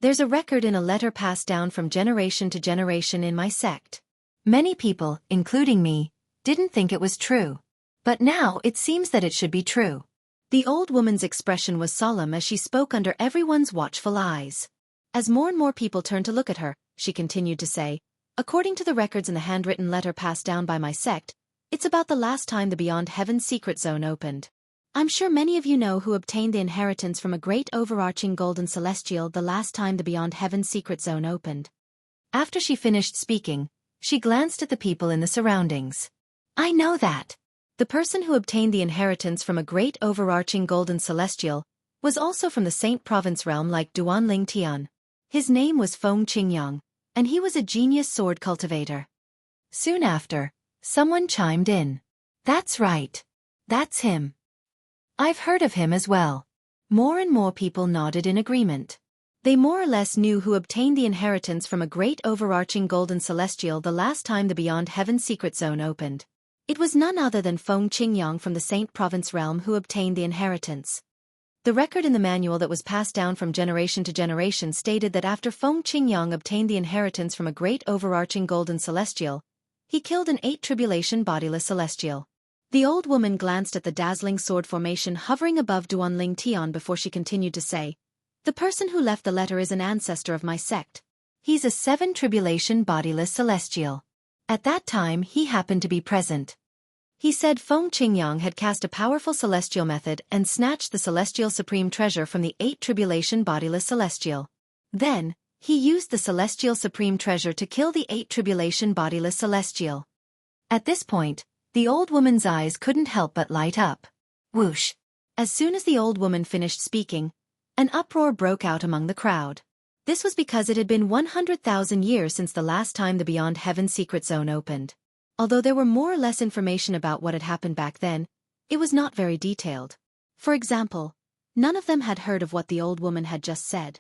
There's a record in a letter passed down from generation to generation in my sect. Many people, including me, didn't think it was true. But now it seems that it should be true. The old woman's expression was solemn as she spoke under everyone's watchful eyes. As more and more people turned to look at her, she continued to say, according to the records in the handwritten letter passed down by my sect, it's about the last time the Beyond Heaven secret zone opened. I'm sure many of you know who obtained the inheritance from a great overarching golden celestial the last time the Beyond Heaven secret zone opened. After she finished speaking, she glanced at the people in the surroundings. I know that. The person who obtained the inheritance from a great overarching golden celestial was also from the Saint Province realm like Duanling Tian. His name was Feng Qingyang, and he was a genius sword cultivator. Soon after, someone chimed in. That's right. That's him. I've heard of him as well. More and more people nodded in agreement. They more or less knew who obtained the inheritance from a great overarching golden celestial the last time the Beyond Heaven secret zone opened. It was none other than Feng Qingyang from the Saint Province realm who obtained the inheritance. The record in the manual that was passed down from generation to generation stated that after Feng Qingyang obtained the inheritance from a great overarching golden celestial, he killed an 8 tribulation bodiless celestial. The old woman glanced at the dazzling sword formation hovering above Duanling Tian before she continued to say, the person who left the letter is an ancestor of my sect. He's a 7 tribulation bodiless celestial. At that time he happened to be present. He said Feng Qingyang had cast a powerful celestial method and snatched the celestial supreme treasure from the 8 tribulation bodiless celestial. Then, he used the celestial supreme treasure to kill the 8 tribulation bodiless celestial. At this point, the old woman's eyes couldn't help but light up. Whoosh! As soon as the old woman finished speaking, an uproar broke out among the crowd. This was because it had been 100,000 years since the last time the Beyond Heaven secret zone opened. Although there were more or less information about what had happened back then, it was not very detailed. For example, none of them had heard of what the old woman had just said.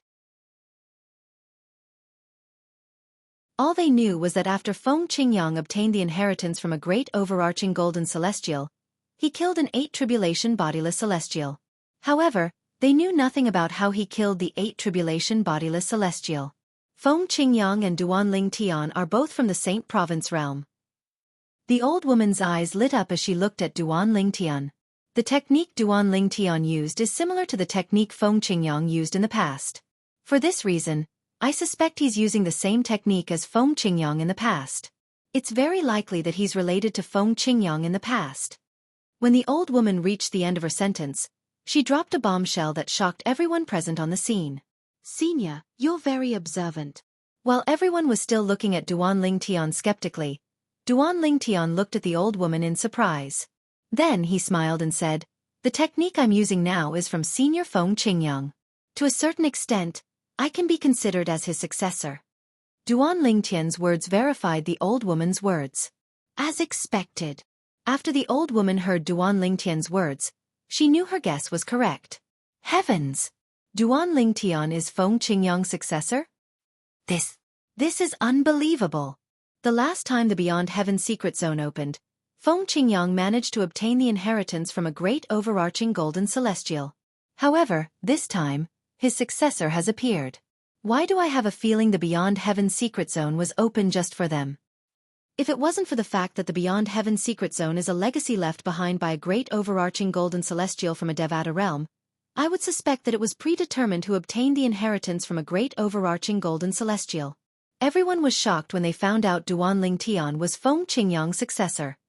All they knew was that after Feng Qingyang obtained the inheritance from a great overarching golden celestial, he killed an 8 tribulation bodiless celestial. However, they knew nothing about how he killed the 8 tribulation bodiless celestial. Feng Qingyang and Duanling Tian are both from the Saint Province realm. The old woman's eyes lit up as she looked at Duanling Tian. The technique Duanling Tian used is similar to the technique Feng Qingyang used in the past. For this reason, I suspect he's using the same technique as Feng Qingyang in the past. It's very likely that he's related to Feng Qingyang in the past. When the old woman reached the end of her sentence, she dropped a bombshell that shocked everyone present on the scene. Xianxia, you're very observant. While everyone was still looking at Duanling Tian skeptically, Duanling Tian looked at the old woman in surprise. Then he smiled and said, "The technique I'm using now is from Senior Feng Qingyang. To a certain extent, I can be considered as his successor." Duanling Tian's words verified the old woman's words. As expected. After the old woman heard Duanling Tian's words, she knew her guess was correct. Heavens! Duanling Tian is Feng Qingyang's successor? This is unbelievable. The last time the Beyond Heaven secret zone opened, Feng Qingyang managed to obtain the inheritance from a great overarching golden celestial. However, this time, his successor has appeared. Why do I have a feeling the Beyond Heaven secret zone was open just for them? If it wasn't for the fact that the Beyond Heaven secret zone is a legacy left behind by a great overarching golden celestial from a Devata realm, I would suspect that it was predetermined who obtained the inheritance from a great overarching golden celestial. Everyone was shocked when they found out Duanling Tian was Feng Qingyang's successor.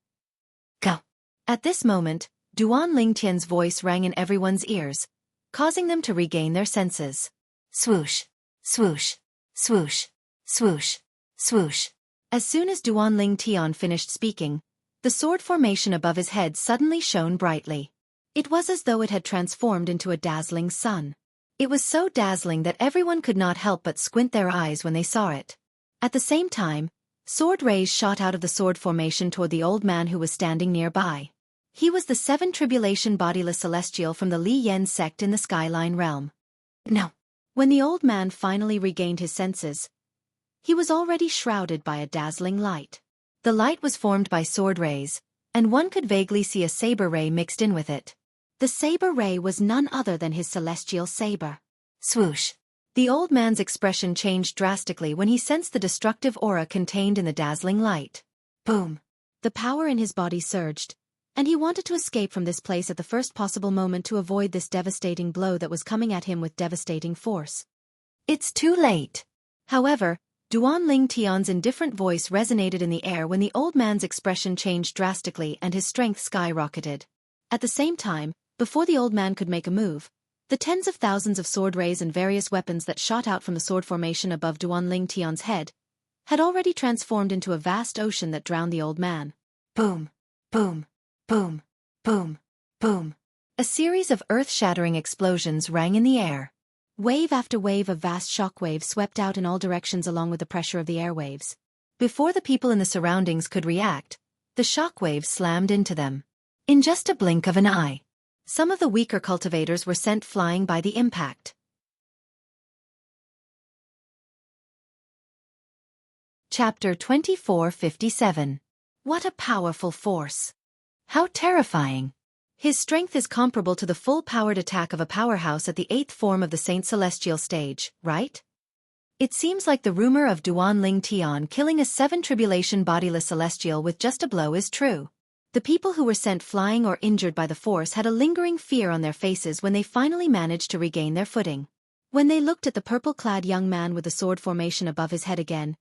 Go! At this moment, Duanling Tian's voice rang in everyone's ears, causing them to regain their senses. Swoosh! Swoosh! Swoosh! Swoosh! Swoosh! As soon as Duanling Tian finished speaking, the sword formation above his head suddenly shone brightly. It was as though it had transformed into a dazzling sun. It was so dazzling that everyone could not help but squint their eyes when they saw it. At the same time, sword rays shot out of the sword formation toward the old man who was standing nearby. He was the 7 tribulation bodiless celestial from the Li Yen sect in the Skyline realm. No. When the old man finally regained his senses, he was already shrouded by a dazzling light. The light was formed by sword rays, and one could vaguely see a saber ray mixed in with it. The saber ray was none other than his celestial saber. Swoosh! The old man's expression changed drastically when he sensed the destructive aura contained in the dazzling light. Boom! The power in his body surged, and he wanted to escape from this place at the first possible moment to avoid this devastating blow that was coming at him with devastating force. It's too late. However, Duanling Tian's indifferent voice resonated in the air when the old man's expression changed drastically and his strength skyrocketed. At the same time, before the old man could make a move, the tens of thousands of sword rays and various weapons that shot out from the sword formation above Duanling Tian's head had already transformed into a vast ocean that drowned the old man. Boom! Boom! Boom! Boom! Boom! A series of earth-shattering explosions rang in the air. Wave after wave of vast shockwaves swept out in all directions along with the pressure of the airwaves. Before the people in the surroundings could react, the shockwaves slammed into them. In just a blink of an eye, some of the weaker cultivators were sent flying by the impact. Chapter 2457. What a powerful force! How terrifying! His strength is comparable to the full-powered attack of a powerhouse at the 8th form of the Saint Celestial stage, right? It seems like the rumor of Duanling Tian killing a 7 tribulation bodiless celestial with just a blow is true. The people who were sent flying or injured by the force had a lingering fear on their faces when they finally managed to regain their footing. When they looked at the purple-clad young man with the sword formation above his head again,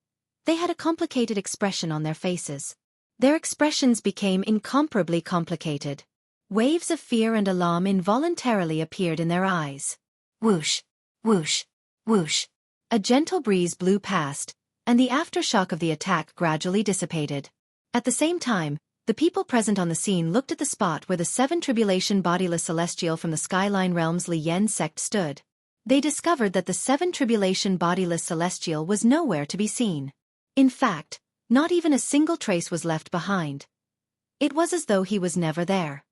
they had a complicated expression on their faces. Their expressions became incomparably complicated. Waves of fear and alarm involuntarily appeared in their eyes. Whoosh! Whoosh! Whoosh! A gentle breeze blew past, and the aftershock of the attack gradually dissipated. At the same time, The people present on the scene looked at the spot where the 7 tribulation bodiless celestial from the Skyline Realms Lian sect stood. They discovered that the 7 tribulation bodiless celestial was nowhere to be seen. In fact, not even a single trace was left behind. It was as though he was never there.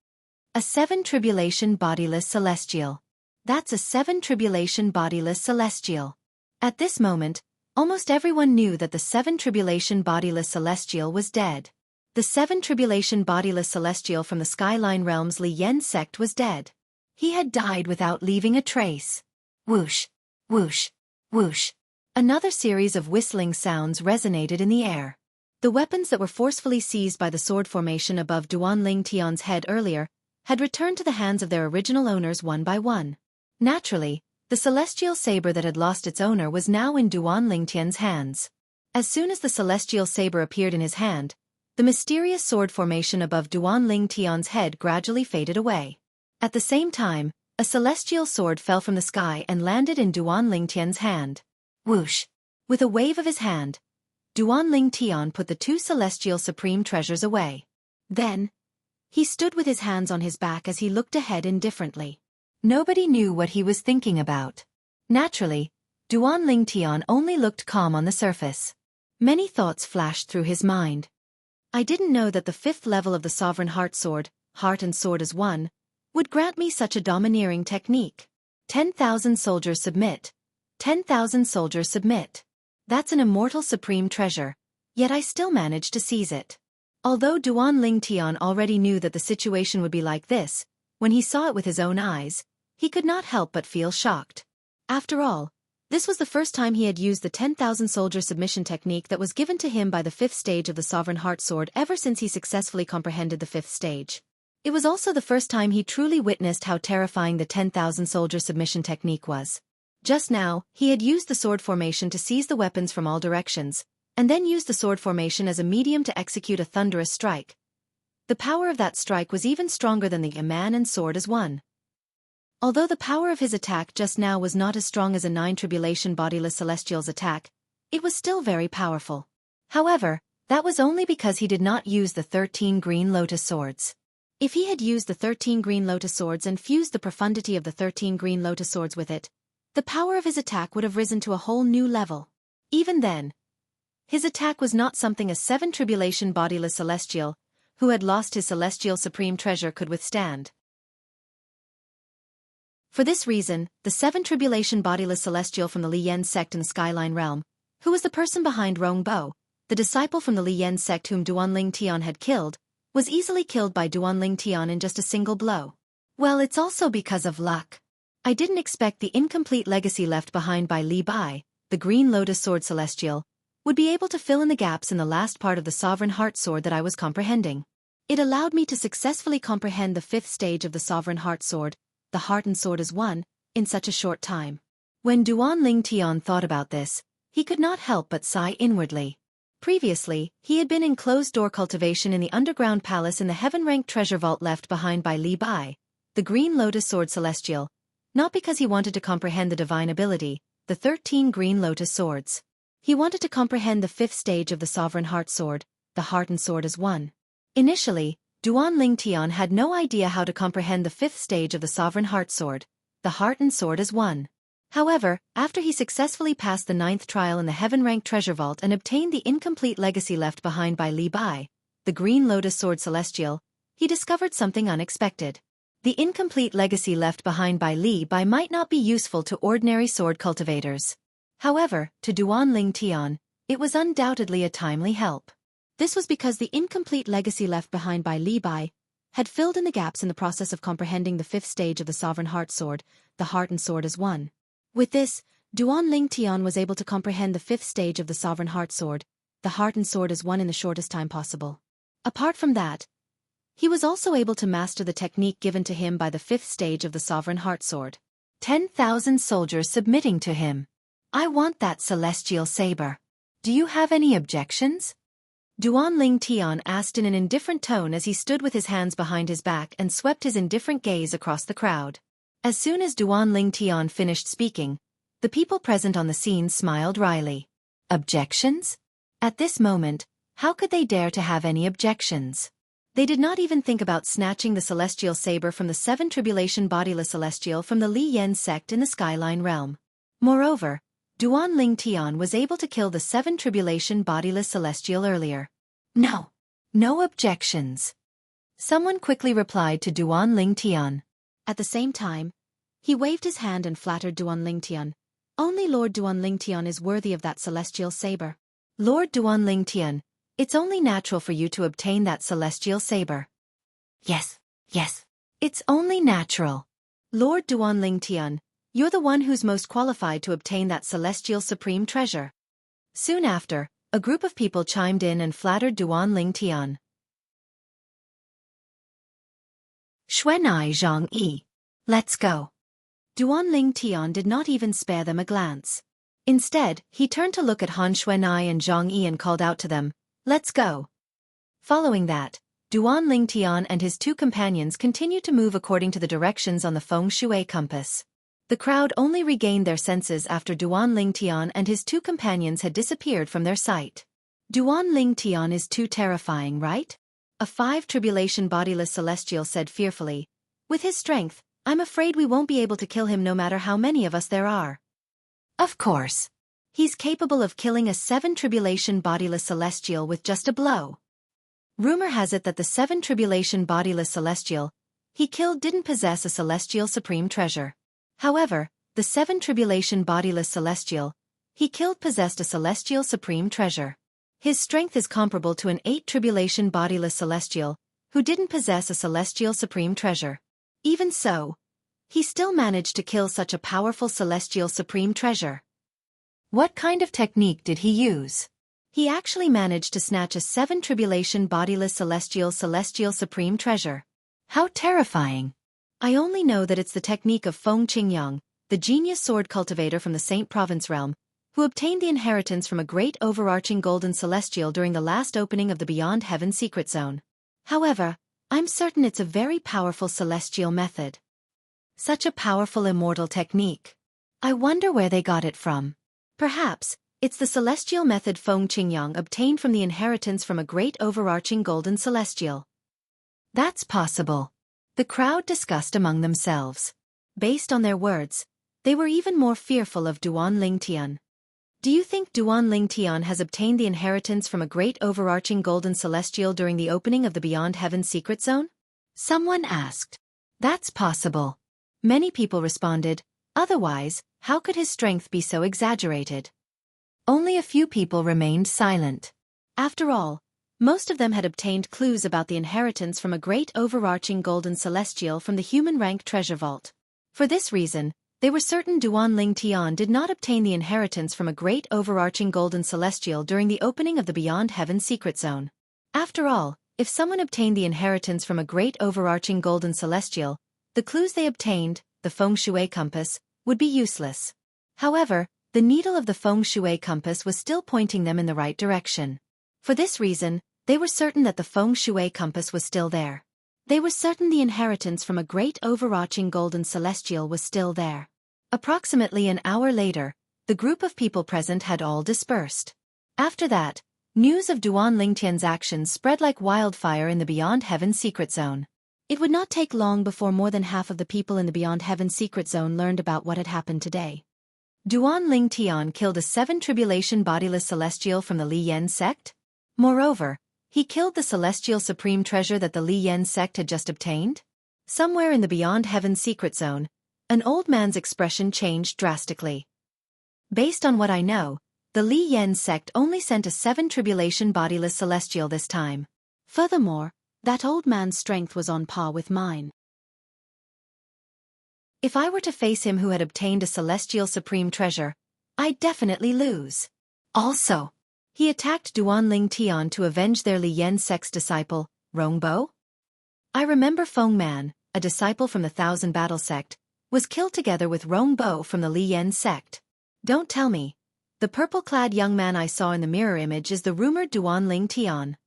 A 7 tribulation bodiless celestial. That's a 7 tribulation bodiless celestial. At this moment, almost everyone knew that the 7 tribulation bodiless celestial was dead. The 7 tribulation bodiless celestial from the Skyline Realms Lian sect was dead. He had died without leaving a trace. Whoosh, whoosh, whoosh. Another series of whistling sounds resonated in the air. The weapons that were forcefully seized by the sword formation above Duanling Tian's head earlier had returned to the hands of their original owners one by one. Naturally, the celestial saber that had lost its owner was now in Duanling Tian's hands. As soon as the celestial saber appeared in his hand, the mysterious sword formation above Duanling Tian's head gradually faded away. At the same time, a celestial sword fell from the sky and landed in Duanling Tian's hand. Whoosh! With a wave of his hand, Duanling Tian put the 2 celestial supreme treasures away. Then, he stood with his hands on his back as he looked ahead indifferently. Nobody knew what he was thinking about. Naturally, Duanling Tian only looked calm on the surface. Many thoughts flashed through his mind. I didn't know that the 5th level of the Sovereign Heart Sword, Heart and Sword as one, would grant me such a domineering technique. 10,000 soldiers submit. 10,000 soldiers submit. That's an immortal supreme treasure, yet I still managed to seize it. Although Duanling Tian already knew that the situation would be like this, when he saw it with his own eyes, he could not help but feel shocked. After all, this was the first time he had used the 10,000 soldier submission technique that was given to him by the 5th stage of the Sovereign Heart Sword ever since he successfully comprehended the 5th stage. It was also the first time he truly witnessed how terrifying the 10,000 soldier submission technique was. Just now, he had used the sword formation to seize the weapons from all directions, and then used the sword formation as a medium to execute a thunderous strike. The power of that strike was even stronger than the man and sword as one. Although the power of his attack just now was not as strong as a 9 tribulation bodiless celestial's attack, it was still very powerful. However, that was only because he did not use the 13 green lotus swords. If he had used the 13 green lotus swords and fused the profundity of the 13 green lotus swords with it, the power of his attack would have risen to a whole new level. Even then, his attack was not something a 7 tribulation bodiless celestial, who had lost his celestial supreme treasure, could withstand. For this reason, the 7 tribulation bodiless celestial from the Lian sect in the Skyline Realm, who was the person behind Rongbo, the disciple from the Lian sect whom Duanling Tian had killed, was easily killed by Duanling Tian in just a single blow. Well, it's also because of luck. I didn't expect the incomplete legacy left behind by Li Bai, the Green Lotus Sword Celestial, would be able to fill in the gaps in the last part of the Sovereign Heart Sword that I was comprehending. It allowed me to successfully comprehend the 5th stage of the Sovereign Heart Sword, the Heart and Sword as one, in such a short time. When Duanling Tian thought about this, he could not help but sigh inwardly. Previously, he had been in closed-door cultivation in the underground palace in the heaven-ranked treasure vault left behind by Li Bai, the Green Lotus Sword Celestial, not because he wanted to comprehend the divine ability, the 13 green lotus swords. He wanted to comprehend the 5th stage of the Sovereign Heart Sword, the Heart and Sword as one. Initially, Duanling Tian had no idea how to comprehend the 5th stage of the Sovereign Heart Sword, the Heart and Sword as one. However, after he successfully passed the 9th trial in the heaven-ranked treasure vault and obtained the incomplete legacy left behind by Li Bai, the Green Lotus Sword Celestial, he discovered something unexpected. The incomplete legacy left behind by Li Bai might not be useful to ordinary sword cultivators. However, to Duanling Tian, it was undoubtedly a timely help. This was because the incomplete legacy left behind by Li Bai had filled in the gaps in the process of comprehending the 5th stage of the Sovereign Heart Sword, the Heart and Sword as one. With this, Duanling Tian was able to comprehend the 5th stage of the Sovereign Heart Sword, the Heart and Sword as one in the shortest time possible. Apart from that, he was also able to master the technique given to him by the 5th stage of the Sovereign Heart Sword. 10,000 soldiers submitting to him. I want that celestial saber. Do you have any objections? Duanling Tian asked in an indifferent tone as he stood with his hands behind his back and swept his indifferent gaze across the crowd. As soon as Duanling Tian finished speaking, the people present on the scene smiled wryly. Objections? At this moment, how could they dare to have any objections? They did not even think about snatching the celestial saber from the 7 tribulation bodiless celestial from the Li Yen sect in the Skyline realm. Moreover, Duan Ling Tian was able to kill the 7 tribulation bodiless celestial earlier. No. No objections. Someone quickly replied to Duan Ling Tian. At the same time, he waved his hand and flattered Duan Ling Tian. Only Lord Duan Ling Tian is worthy of that celestial saber. Lord Duan Ling Tian, it's only natural for you to obtain that celestial saber. Yes. It's only natural. Lord Duan Ling Tian, you're the one who's most qualified to obtain that celestial supreme treasure. Soon after, a group of people chimed in and flattered Duan Ling Tian. Xuanai Zhangyi. Let's go. Duan Ling Tian did not even spare them a glance. Instead, he turned to look at Han Xuanai and Zhang Yi and called out to them, "Let's go." Following that, Duan Ling Tian and his 2 companions continued to move according to the directions on the feng shui compass. The crowd only regained their senses after Duan Ling Tian and his 2 companions had disappeared from their sight. Duan Ling Tian is too terrifying, right? A 5 tribulation bodiless celestial said fearfully. With his strength, I'm afraid we won't be able to kill him no matter how many of us there are. Of course. He's capable of killing a 7 tribulation bodiless celestial with just a blow. Rumor has it that the 7 tribulation bodiless celestial he killed didn't possess a celestial supreme treasure. However, the 7 tribulation bodiless celestial he killed possessed a celestial supreme treasure. His strength is comparable to an 8 tribulation bodiless celestial who didn't possess a celestial supreme treasure. Even so, he still managed to kill such a powerful celestial supreme treasure. What kind of technique did he use? He actually managed to snatch a 7 tribulation bodiless celestial supreme treasure. How terrifying! I only know that it's the technique of Feng Qingyang, the genius sword cultivator from the Saint Province realm, who obtained the inheritance from a great overarching golden celestial during the last opening of the Beyond Heaven secret zone. However, I'm certain it's a very powerful celestial method. Such a powerful immortal technique. I wonder where they got it from. Perhaps, it's the celestial method Feng Qingyang obtained from the inheritance from a great overarching golden celestial. That's possible. The crowd discussed among themselves. Based on their words, they were even more fearful of Duan Ling Tian. Do you think Duan Ling Tian has obtained the inheritance from a great overarching golden celestial during the opening of the Beyond Heaven secret zone? Someone asked. That's possible. Many people responded, otherwise, how could his strength be so exaggerated? Only a few people remained silent. After all, most of them had obtained clues about the inheritance from a great overarching golden celestial from the human rank treasure vault. For this reason, they were certain Duan Ling Tian did not obtain the inheritance from a great overarching golden celestial during the opening of the Beyond Heaven secret zone. After all, if someone obtained the inheritance from a great overarching golden celestial, the clues they obtained, the feng shui compass, would be useless. However, the needle of the feng shui compass was still pointing them in the right direction. For this reason, they were certain that the feng shui compass was still there. They were certain the inheritance from a great overarching golden celestial was still there. Approximately an hour later, the group of people present had all dispersed. After that, news of Duan Ling Tian's actions spread like wildfire in the Beyond Heaven secret zone. It would not take long before more than half of the people in the Beyond Heaven secret zone learned about what had happened today. Duan Ling Tian killed a 7 tribulation bodiless celestial from the Li Yen sect? Moreover, he killed the celestial supreme treasure that the Li Yen sect had just obtained? Somewhere in the Beyond Heaven secret zone, an old man's expression changed drastically. Based on what I know, the Li Yen sect only sent a 7 tribulation bodiless celestial this time. Furthermore, that old man's strength was on par with mine. If I were to face him who had obtained a celestial supreme treasure, I'd definitely lose. Also, he attacked Duan Ling Tian to avenge their Li Yen sect's disciple, Rongbo. I remember Feng Man, a disciple from the Thousand Battle sect, was killed together with Rongbo from the Li Yen sect. Don't tell me. The purple-clad young man I saw in the mirror image is the rumored Duan Ling Tian.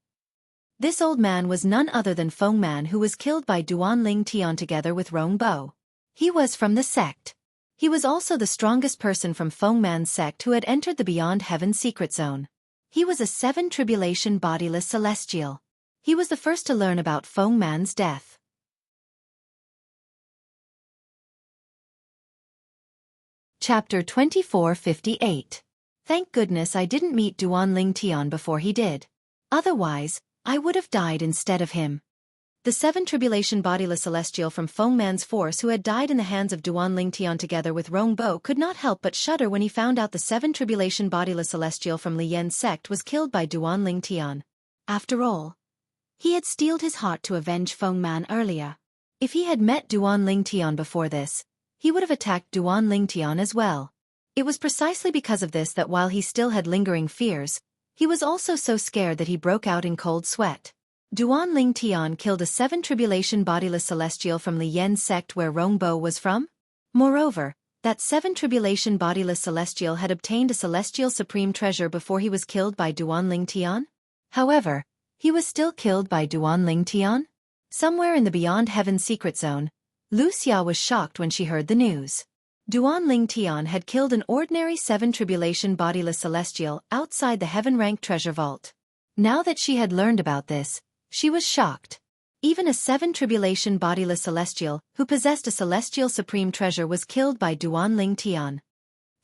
This old man was none other than Feng Man, who was killed by Duan Ling Tian together with Rongbo. He was from the sect. He was also the strongest person from Feng Man's sect who had entered the Beyond Heaven secret zone. He was a 7 tribulation bodiless celestial. He was the first to learn about Feng Man's death. Chapter 2458. Thank goodness I didn't meet Duan Tian before he did. Otherwise, I would have died instead of him. The 7 Tribulation bodiless celestial from Feng Man's force who had died in the hands of Duan Tian together with Rong Bo could not help but shudder when he found out the 7 Tribulation bodiless celestial from Li Yan's sect was killed by Duan Tian. After all, he had steeled his heart to avenge Feng Man earlier. If he had met Duan Tian before this, he would have attacked Duan Tian as well. It was precisely because of this that while he still had lingering fears, he was also so scared that he broke out in cold sweat. Duan Tian killed a 7 Tribulation bodiless celestial from Li Yan's sect where Rong Bo was from? Moreover, that 7 Tribulation bodiless celestial had obtained a celestial supreme treasure before he was killed by Duan Tian? However, he was still killed by Duan Tian? Somewhere in the Beyond Heaven secret zone, Wuxia was shocked when she heard the news. Duan Tian had killed an ordinary 7 Tribulation bodiless celestial outside the heaven-ranked treasure vault. Now that she had learned about this, she was shocked. Even a 7 Tribulation bodiless celestial who possessed a celestial supreme treasure was killed by Duan Tian.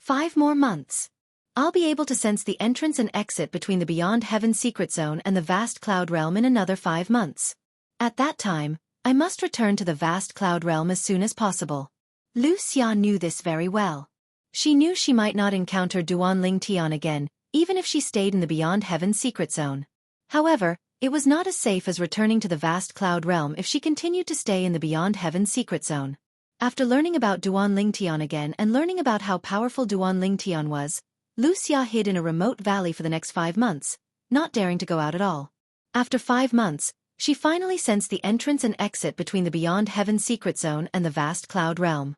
5 more months. I'll be able to sense the entrance and exit between the Beyond Heaven secret zone and the vast cloud realm in another 5 months. At that time, I must return to the vast cloud realm as soon as possible. Wuxia knew this very well. She knew she might not encounter Duan Tian again, even if she stayed in the Beyond Heaven secret zone. However, it was not as safe as returning to the vast cloud realm if she continued to stay in the Beyond Heaven secret zone. After learning about Duan Tian again and learning about how powerful Duan Tian was, Wuxia hid in a remote valley for the next 5 months, not daring to go out at all. After 5 months, she finally sensed the entrance and exit between the Beyond Heaven secret zone and the vast cloud realm.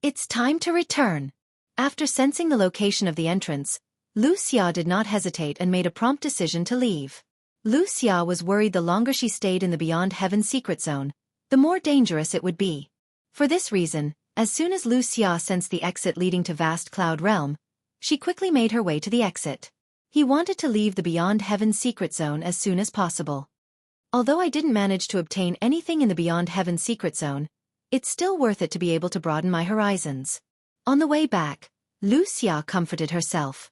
It's time to return. After sensing the location of the entrance, Wuxia did not hesitate and made a prompt decision to leave. Wuxia was worried the longer she stayed in the Beyond Heaven secret zone, the more dangerous it would be. For this reason, as soon as Wuxia sensed the exit leading to vast cloud realm, she quickly made her way to the exit. He wanted to leave the Beyond Heaven secret zone as soon as possible. Although I didn't manage to obtain anything in the Beyond Heaven secret zone, it's still worth it to be able to broaden my horizons. On the way back, Wuxia comforted herself.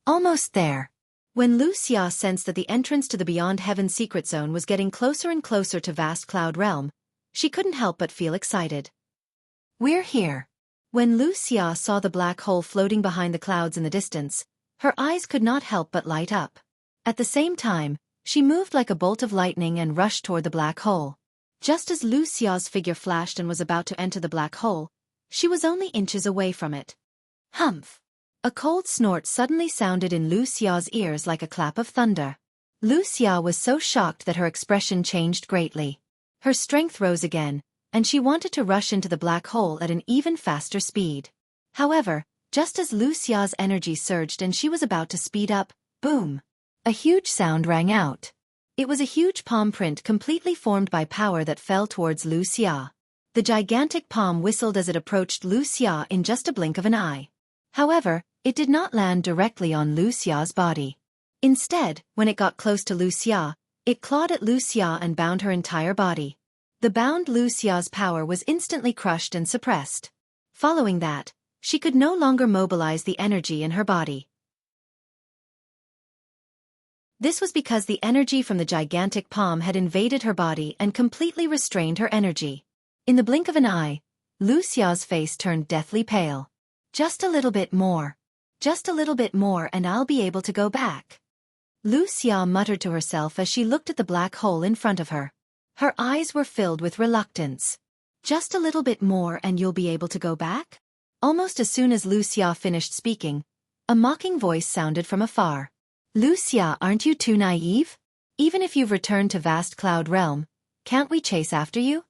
Almost there. When Wuxia sensed that the entrance to the Beyond Heaven secret zone was getting closer and closer to vast cloud realm, she couldn't help but feel excited. We're here. When Wuxia saw the black hole floating behind the clouds in the distance, her eyes could not help but light up. At the same time, she moved like a bolt of lightning and rushed toward the black hole. Just as Wuxia's figure flashed and was about to enter the black hole, she was only inches away from it. Humph! A cold snort suddenly sounded in Wuxia's ears like a clap of thunder. Wuxia was so shocked that her expression changed greatly. Her strength rose again, and she wanted to rush into the black hole at an even faster speed. However, just as Wuxia's energy surged and she was about to speed up, boom! A huge sound rang out. It was a huge palm print completely formed by power that fell towards Wuxia. The gigantic palm whistled as it approached Wuxia in just a blink of an eye. However, it did not land directly on Wuxia's body. Instead, when it got close to Wuxia, it clawed at Wuxia and bound her entire body. The bound Wuxia's power was instantly crushed and suppressed. Following that, she could no longer mobilize the energy in her body. This was because the energy from the gigantic palm had invaded her body and completely restrained her energy. In the blink of an eye, Wuxia's face turned deathly pale. Just a little bit more. Just a little bit more and I'll be able to go back. Wuxia muttered to herself as she looked at the black hole in front of her. Her eyes were filled with reluctance. Just a little bit more and you'll be able to go back? Almost as soon as Wuxia finished speaking, a mocking voice sounded from afar. Wuxia, aren't you too naive? Even if you've returned to vast cloud realm, can't we chase after you?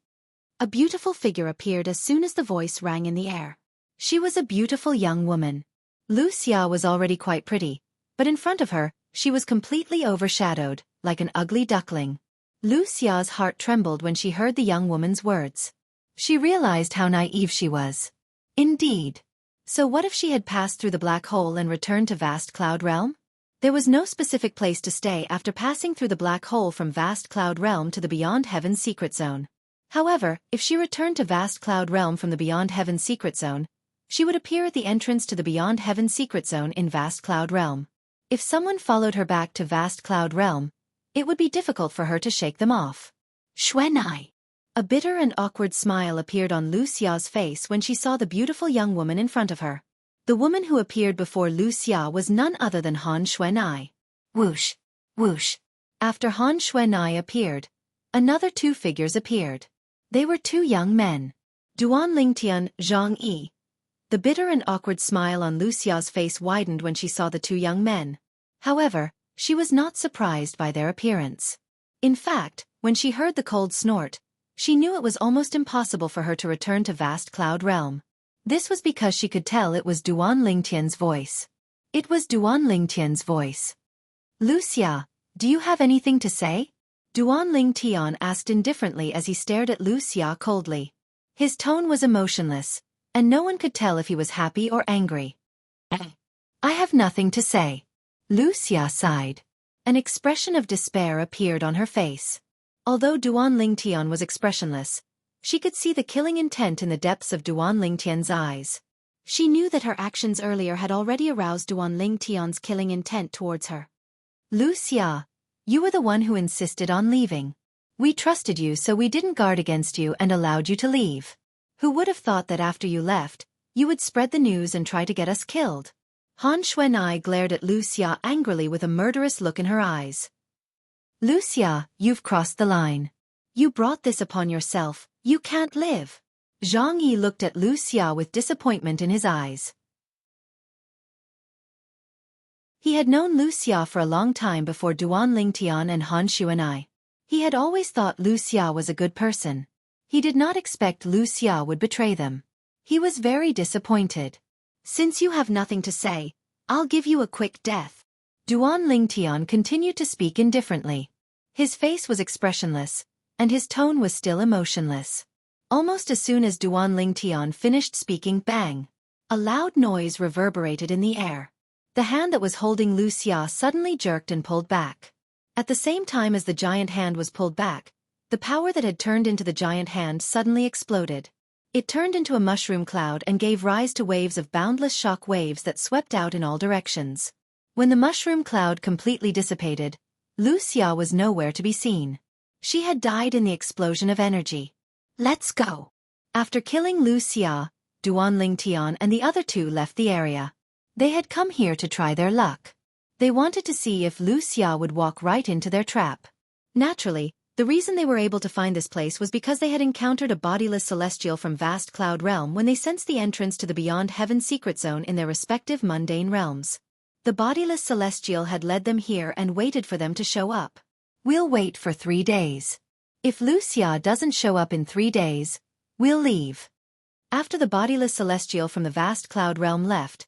A beautiful figure appeared as soon as the voice rang in the air. She was a beautiful young woman. Wuxia was already quite pretty, but in front of her, she was completely overshadowed, like an ugly duckling. Wuxia's heart trembled when she heard the young woman's words. She realized how naive she was. Indeed. So what if she had passed through the black hole and returned to vast cloud realm? There was no specific place to stay after passing through the black hole from Vast Cloud Realm to the Beyond Heaven Secret Zone. However, if she returned to Vast Cloud Realm from the Beyond Heaven Secret Zone, she would appear at the entrance to the Beyond Heaven Secret Zone in Vast Cloud Realm. If someone followed her back to Vast Cloud Realm, it would be difficult for her to shake them off. Xuanai. A bitter and awkward smile appeared on Wuxia's face when she saw the beautiful young woman in front of her. The woman who appeared before Wuxia was none other than Han Xuanai. Whoosh! Whoosh! After Han Xuanai appeared, another two figures appeared. They were two young men. Duan Lingtian, Jianghu. The bitter and awkward smile on Wuxia's face widened when she saw the two young men. However, she was not surprised by their appearance. In fact, when she heard the cold snort, she knew it was almost impossible for her to return to Vast Cloud Realm. This was because she could tell it was Duan Lingtian's voice. It was Duan Lingtian's voice. Wuxia, do you have anything to say? Duan Lingtian asked indifferently as he stared at Wuxia coldly. His tone was emotionless, and no one could tell if he was happy or angry. I have nothing to say. Wuxia sighed. An expression of despair appeared on her face. Although Duan Lingtian was expressionless, she could see the killing intent in the depths of Duan Lingtian's eyes. She knew that her actions earlier had already aroused Duan Lingtian's killing intent towards her. Wuxia, you were the one who insisted on leaving. We trusted you, so we didn't guard against you and allowed you to leave. Who would have thought that after you left, you would spread the news and try to get us killed? Han Xuanai glared at Wuxia angrily with a murderous look in her eyes. Wuxia, you've crossed the line. You brought this upon yourself, you can't live. Jianghu looked at Wuxia with disappointment in his eyes. He had known Wuxia for a long time before Duan Lingtian and Han Xuanai. He had always thought Wuxia was a good person. He did not expect Wuxia would betray them. He was very disappointed. Since you have nothing to say, I'll give you a quick death. Duan Lingtian continued to speak indifferently. His face was expressionless, and his tone was still emotionless. Almost as soon as Duan Lingtian finished speaking, bang! A loud noise reverberated in the air. The hand that was holding Wuxia suddenly jerked and pulled back. At the same time as the giant hand was pulled back, the power that had turned into the giant hand suddenly exploded. It turned into a mushroom cloud and gave rise to waves of boundless shock waves that swept out in all directions. When the mushroom cloud completely dissipated, Wuxia was nowhere to be seen. She had died in the explosion of energy. Let's go. After killing Wuxia, Duan Lingtian and the other two left the area. They had come here to try their luck. They wanted to see if Wuxia would walk right into their trap. Naturally, the reason they were able to find this place was because they had encountered a bodiless celestial from Vast Cloud Realm when they sensed the entrance to the Beyond Heaven Secret Zone in their respective mundane realms. The bodiless celestial had led them here and waited for them to show up. We'll wait for 3 days. If Wuxia doesn't show up in 3 days, we'll leave. After the bodiless celestial from the Vast Cloud Realm left,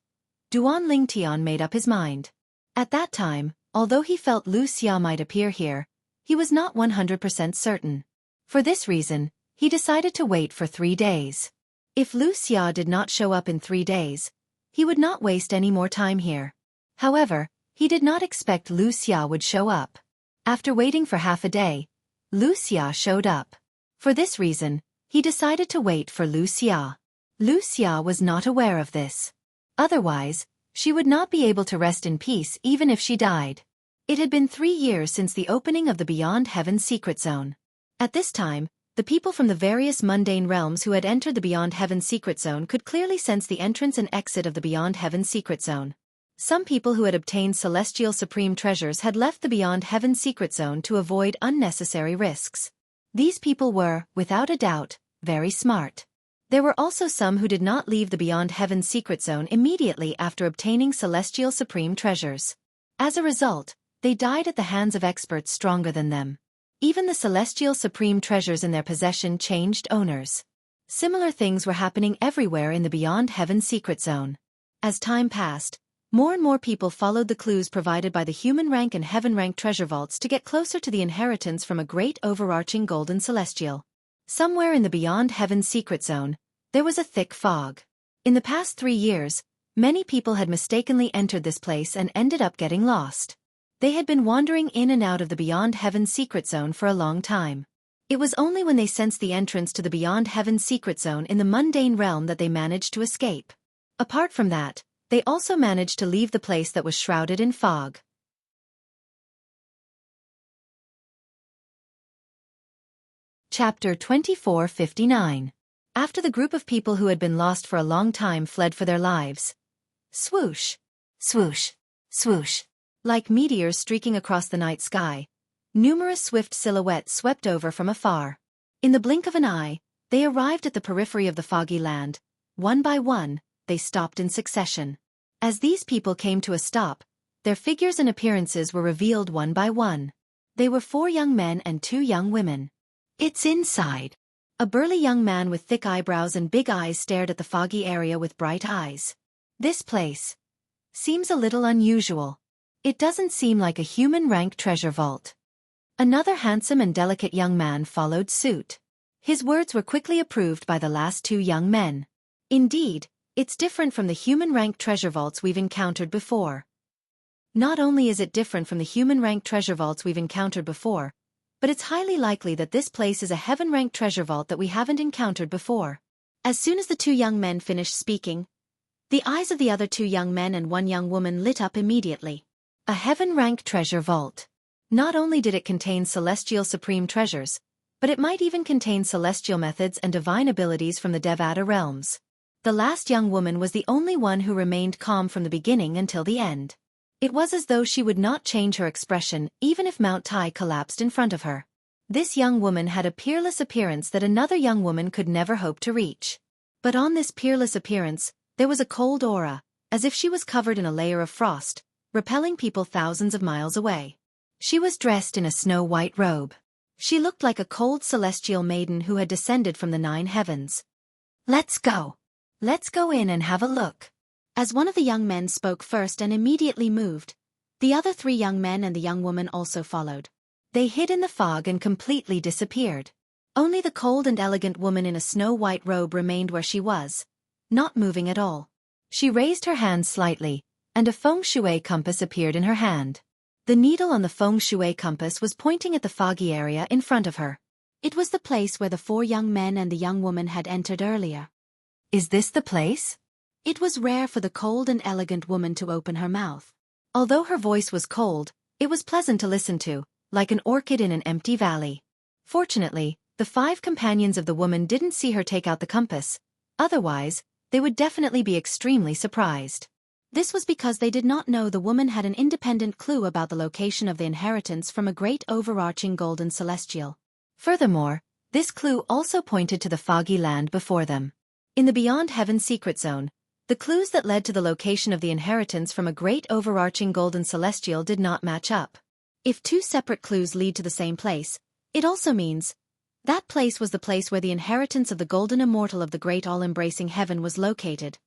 Duan Lingtian made up his mind. At that time, although he felt Wuxia might appear here, he was not 100% certain. For this reason, he decided to wait for 3 days. If Wuxia did not show up in 3 days, he would not waste any more time here. However, he did not expect Wuxia would show up. After waiting for half a day, Wuxia showed up. For this reason, he decided to wait for Wuxia. Wuxia was not aware of this. Otherwise, she would not be able to rest in peace even if she died. It had been 3 years since the opening of the Beyond Heaven Secret Zone. At this time, the people from the various mundane realms who had entered the Beyond Heaven Secret Zone could clearly sense the entrance and exit of the Beyond Heaven Secret Zone. Some people who had obtained celestial supreme treasures had left the Beyond Heaven Secret Zone to avoid unnecessary risks. These people were, without a doubt, very smart. There were also some who did not leave the Beyond Heaven Secret Zone immediately after obtaining celestial supreme treasures. As a result, they died at the hands of experts stronger than them. Even the celestial supreme treasures in their possession changed owners. Similar things were happening everywhere in the Beyond Heaven Secret Zone. As time passed, more and more people followed the clues provided by the human rank and heaven rank treasure vaults to get closer to the inheritance from a great overarching golden celestial. Somewhere in the Beyond Heaven Secret Zone, there was a thick fog. In the past 3 years, Many people had mistakenly entered this place and ended up getting lost. They had been wandering in and out of the Beyond Heaven secret zone for a long time. It was only when they sensed the entrance to the Beyond Heaven secret zone in the mundane realm that they managed to escape. Apart from that, they also managed to leave the place that was shrouded in fog. Chapter 2459. After the group of people who had been lost for a long time fled for their lives. Swoosh, swoosh, swoosh. Like meteors streaking across the night sky, numerous swift silhouettes swept over from afar. In the blink of an eye, they arrived at the periphery of the foggy land. One by one, they stopped in succession. As these people came to a stop, their figures and appearances were revealed one by one. They were 4 young men and 2 young women. It's inside. A burly young man with thick eyebrows and big eyes stared at the foggy area with bright eyes. This place seems a little unusual. It doesn't seem like a human-rank treasure vault. Another handsome and delicate young man followed suit. His words were quickly approved by the last 2 young men. Indeed, it's different from the human-rank treasure vaults we've encountered before. Not only is it different from the human-rank treasure vaults we've encountered before, but it's highly likely that this place is a heaven-rank treasure vault that we haven't encountered before. As soon as the 2 young men finished speaking, the eyes of the other 2 young men and 1 young woman lit up immediately. A heaven-rank treasure vault. Not only did it contain celestial supreme treasures, but it might even contain celestial methods and divine abilities from the Devata realms. The last young woman was the only one who remained calm from the beginning until the end. It was as though she would not change her expression even if Mount Tai collapsed in front of her. This young woman had a peerless appearance that another young woman could never hope to reach. But on this peerless appearance, there was a cold aura, as if she was covered in a layer of frost, repelling people thousands of miles away. She was dressed in a snow-white robe. She looked like a cold celestial maiden who had descended from the 9 heavens. Let's go. Let's go in and have a look. As one of the young men spoke first and immediately moved, the other 3 young men and the young woman also followed. They hid in the fog and completely disappeared. Only the cold and elegant woman in a snow-white robe remained where she was, not moving at all. She raised her hand slightly, and a feng shui compass appeared in her hand. The needle on the feng shui compass was pointing at the foggy area in front of her. It was the place where the 4 young men and the young woman had entered earlier. Is this the place? It was rare for the cold and elegant woman to open her mouth. Although her voice was cold, it was pleasant to listen to, like an orchid in an empty valley. Fortunately, the 5 companions of the woman didn't see her take out the compass. Otherwise, they would definitely be extremely surprised. This was because they did not know the woman had an independent clue about the location of the inheritance from a great overarching golden celestial. Furthermore, this clue also pointed to the foggy land before them. In the Beyond Heaven secret zone, the clues that led to the location of the inheritance from a great overarching golden celestial did not match up. If 2 separate clues lead to the same place, it also means that place was the place where the inheritance of the golden immortal of the great all-embracing heaven was located.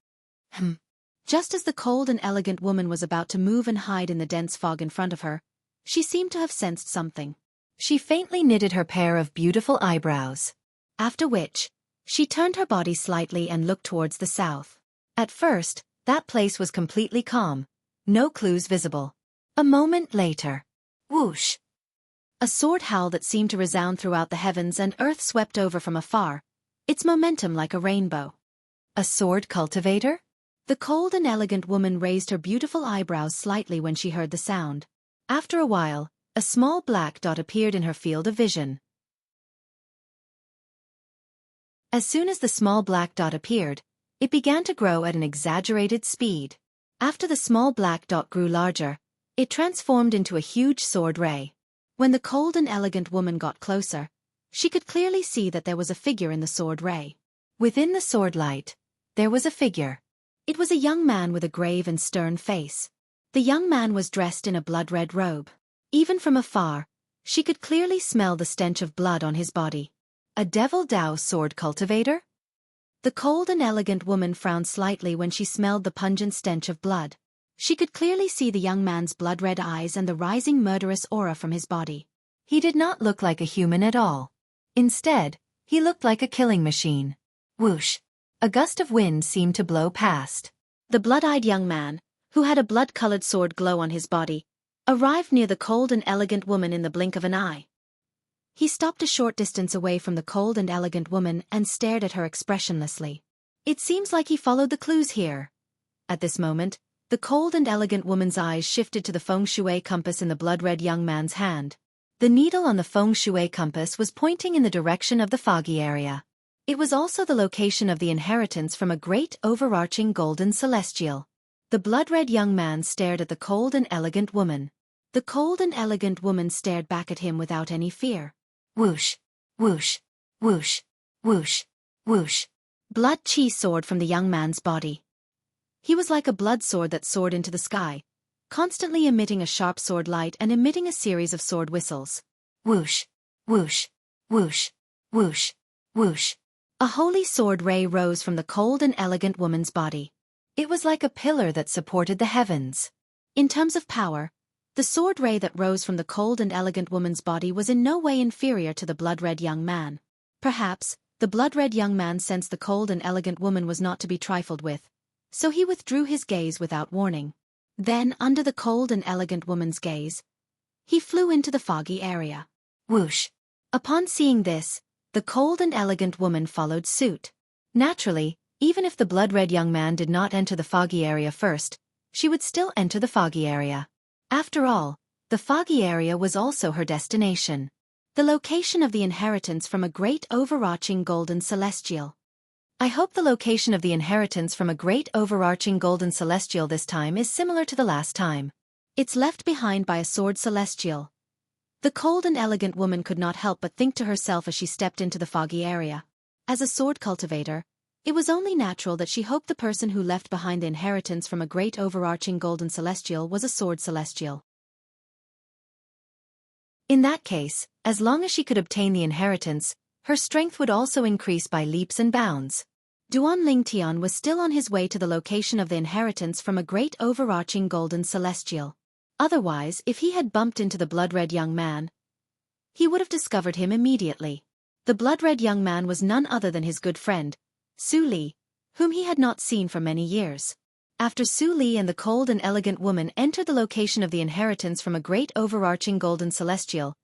Just as the cold and elegant woman was about to move and hide in the dense fog in front of her, she seemed to have sensed something. She faintly knitted her pair of beautiful eyebrows. After which, she turned her body slightly and looked towards the south. At first, that place was completely calm, no clues visible. A moment later, whoosh! A sword howl that seemed to resound throughout the heavens and earth swept over from afar, its momentum like a rainbow. A sword cultivator? The cold and elegant woman raised her beautiful eyebrows slightly when she heard the sound. After a while, a small black dot appeared in her field of vision. As soon as the small black dot appeared, it began to grow at an exaggerated speed. After the small black dot grew larger, it transformed into a huge sword ray. When the cold and elegant woman got closer, she could clearly see that there was a figure in the sword ray. Within the sword light, there was a figure. It was a young man with a grave and stern face. The young man was dressed in a blood-red robe. Even from afar, she could clearly smell the stench of blood on his body. A Devil Dao sword cultivator? The cold and elegant woman frowned slightly when she smelled the pungent stench of blood. She could clearly see the young man's blood-red eyes and the rising murderous aura from his body. He did not look like a human at all. Instead, he looked like a killing machine. Whoosh! A gust of wind seemed to blow past. The blood-eyed young man, who had a blood-colored sword glow on his body, arrived near the cold and elegant woman in the blink of an eye. He stopped a short distance away from the cold and elegant woman and stared at her expressionlessly. It seems like he followed the clues here. At this moment, the cold and elegant woman's eyes shifted to the feng shui compass in the blood-red young man's hand. The needle on the feng shui compass was pointing in the direction of the foggy area. It was also the location of the inheritance from a great overarching golden celestial. The blood-red young man stared at the cold and elegant woman. The cold and elegant woman stared back at him without any fear. Whoosh, whoosh, whoosh, whoosh, whoosh. Blood chi soared from the young man's body. He was like a blood sword that soared into the sky, constantly emitting a sharp sword light and emitting a series of sword whistles. Whoosh, whoosh, whoosh, whoosh, whoosh. A holy sword ray rose from the cold and elegant woman's body. It was like a pillar that supported the heavens. In terms of power, the sword ray that rose from the cold and elegant woman's body was in no way inferior to the blood-red young man. Perhaps, the blood-red young man sensed the cold and elegant woman was not to be trifled with, so he withdrew his gaze without warning. Then, under the cold and elegant woman's gaze, he flew into the foggy area. Whoosh! Upon seeing this, the cold and elegant woman followed suit. Naturally, even if the blood-red young man did not enter the foggy area first, she would still enter the foggy area. After all, the foggy area was also her destination. The location of the inheritance from a great overarching golden celestial. I hope the location of the inheritance from a great overarching golden celestial this time is similar to the last time. It's left behind by a sword celestial. The cold and elegant woman could not help but think to herself as she stepped into the foggy area. As a sword cultivator, it was only natural that she hoped the person who left behind the inheritance from a great overarching golden celestial was a sword celestial. In that case, as long as she could obtain the inheritance, her strength would also increase by leaps and bounds. Duan Lingtian was still on his way to the location of the inheritance from a great overarching golden celestial. Otherwise, if he had bumped into the blood-red young man, he would have discovered him immediately. The blood-red young man was none other than his good friend, Su Li, whom he had not seen for many years. After Su Li and the cold and elegant woman entered the location of the inheritance from a great overarching golden celestial,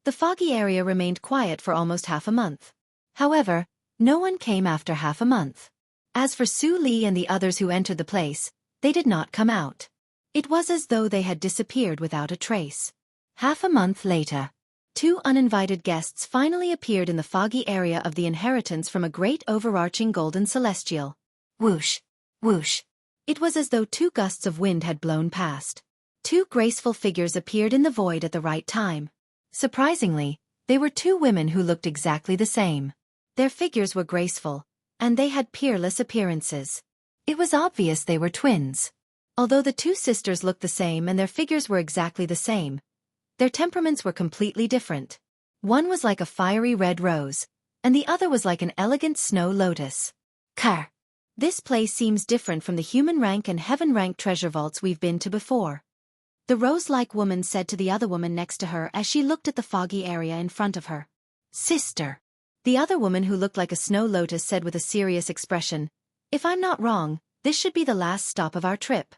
the foggy area remained quiet for almost half a month. However, no one came after half a month. As for Su Li and the others who entered the place, they did not come out. It was as though they had disappeared without a trace. Half a month later, two uninvited guests finally appeared in the foggy area of the inheritance from a great overarching golden celestial. Whoosh, whoosh. It was as though two gusts of wind had blown past. Two graceful figures appeared in the void at the right time. Surprisingly, they were two women who looked exactly the same. Their figures were graceful, and they had peerless appearances. It was obvious they were twins. Although the two sisters looked the same and their figures were exactly the same, their temperaments were completely different. One was like a fiery red rose, and the other was like an elegant snow lotus. Car. This place seems different from the human rank and heaven rank treasure vaults we've been to before. The rose-like woman said to the other woman next to her as she looked at the foggy area in front of her. Sister. The other woman who looked like a snow lotus said with a serious expression, "If I'm not wrong, this should be the last stop of our trip."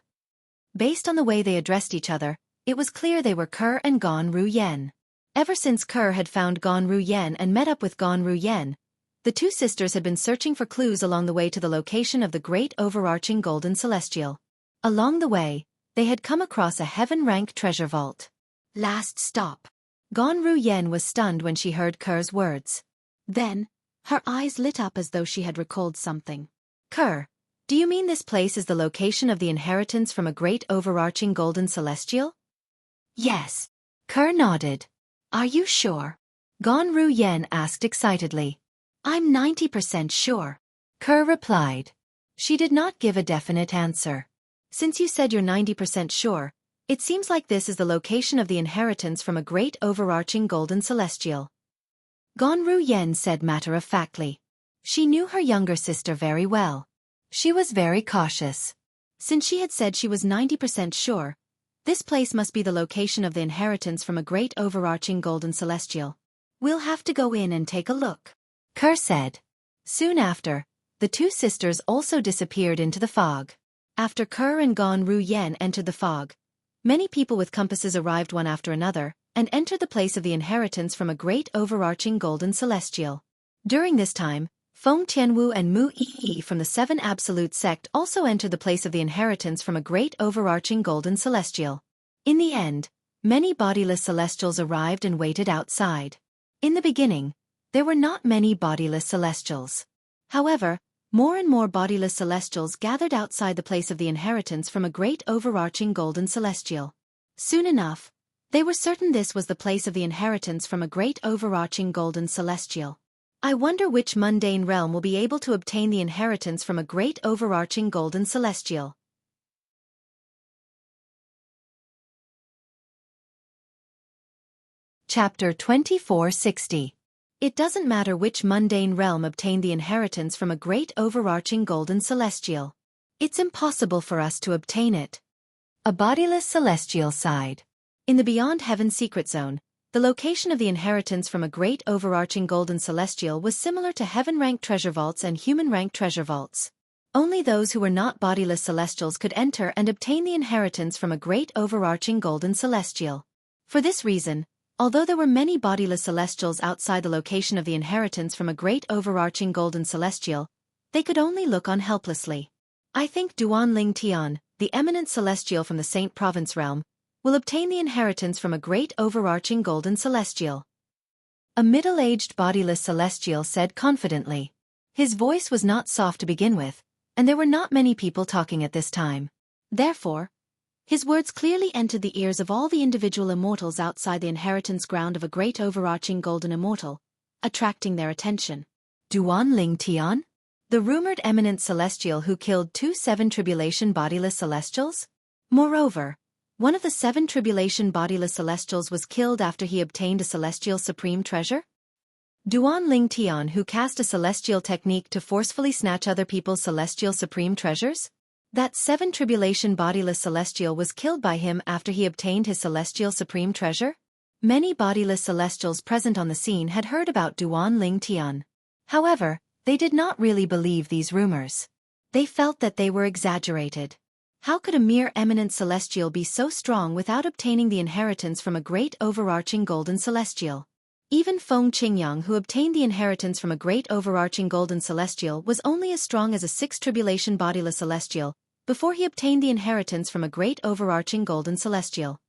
Based on the way they addressed each other, it was clear they were Kerr and Gon Ru Yen. Ever since Kerr had found Gon Ru Yen and met up with Gon Ru Yen, the two sisters had been searching for clues along the way to the location of the great overarching golden celestial. Along the way, they had come across a heaven-rank treasure vault. Last stop. Gon Ru Yen was stunned when she heard Kerr's words. Then, her eyes lit up as though she had recalled something. Kerr, do you mean this place is the location of the inheritance from a great overarching golden celestial? Yes. Kerr nodded. Are you sure? Gon Ru Yen asked excitedly. I'm 90% sure. Kerr replied. She did not give a definite answer. Since you said you're 90% sure, it seems like this is the location of the inheritance from a great overarching golden celestial. Gon Ru Yen said matter-of-factly. She knew her younger sister very well. She was very cautious. Since she had said she was 90% sure, this place must be the location of the inheritance from a great overarching golden celestial. We'll have to go in and take a look, Kerr said. Soon after, the two sisters also disappeared into the fog. After Kerr and Gon Ru Yen entered the fog, many people with compasses arrived one after another, and entered the place of the inheritance from a great overarching golden celestial. During this time, Feng Tianwu and Mu Yi from the Seven Absolute sect also entered the place of the inheritance from a great overarching golden celestial. In the end, many bodiless celestials arrived and waited outside. In the beginning, there were not many bodiless celestials. However, more and more bodiless celestials gathered outside the place of the inheritance from a great overarching golden celestial. Soon enough, they were certain this was the place of the inheritance from a great overarching golden celestial. I wonder which mundane realm will be able to obtain the inheritance from a great overarching golden celestial. Chapter 2460. It doesn't matter which mundane realm obtained the inheritance from a great overarching golden celestial. It's impossible for us to obtain it. A bodiless celestial sighed. In the Beyond Heaven secret zone, the location of the inheritance from a great overarching golden celestial was similar to heaven-ranked treasure vaults and human-ranked treasure vaults. Only those who were not bodiless celestials could enter and obtain the inheritance from a great overarching golden celestial. For this reason, although there were many bodiless celestials outside the location of the inheritance from a great overarching golden celestial, they could only look on helplessly. I think Duan Ling Tian, the eminent celestial from the Saint Province realm, will obtain the inheritance from a great overarching golden celestial. A middle-aged bodiless celestial said confidently. His voice was not soft to begin with, and there were not many people talking at this time. Therefore, his words clearly entered the ears of all the individual immortals outside the inheritance ground of a great overarching golden immortal, attracting their attention. Duan Ling Tian? The rumored eminent celestial who killed 2 7 tribulation bodiless celestials? Moreover, one of the 7 tribulation bodiless celestials was killed after he obtained a celestial supreme treasure? Duan Ling Tian who cast a celestial technique to forcefully snatch other people's celestial supreme treasures? That 7 tribulation bodiless celestial was killed by him after he obtained his celestial supreme treasure? Many bodiless celestials present on the scene had heard about Duan Ling Tian. However, they did not really believe these rumors. They felt that they were exaggerated. How could a mere eminent celestial be so strong without obtaining the inheritance from a great overarching golden celestial? Even Feng Qingyang who obtained the inheritance from a great overarching golden celestial was only as strong as a 6 tribulation bodiless celestial, before he obtained the inheritance from a great overarching golden celestial.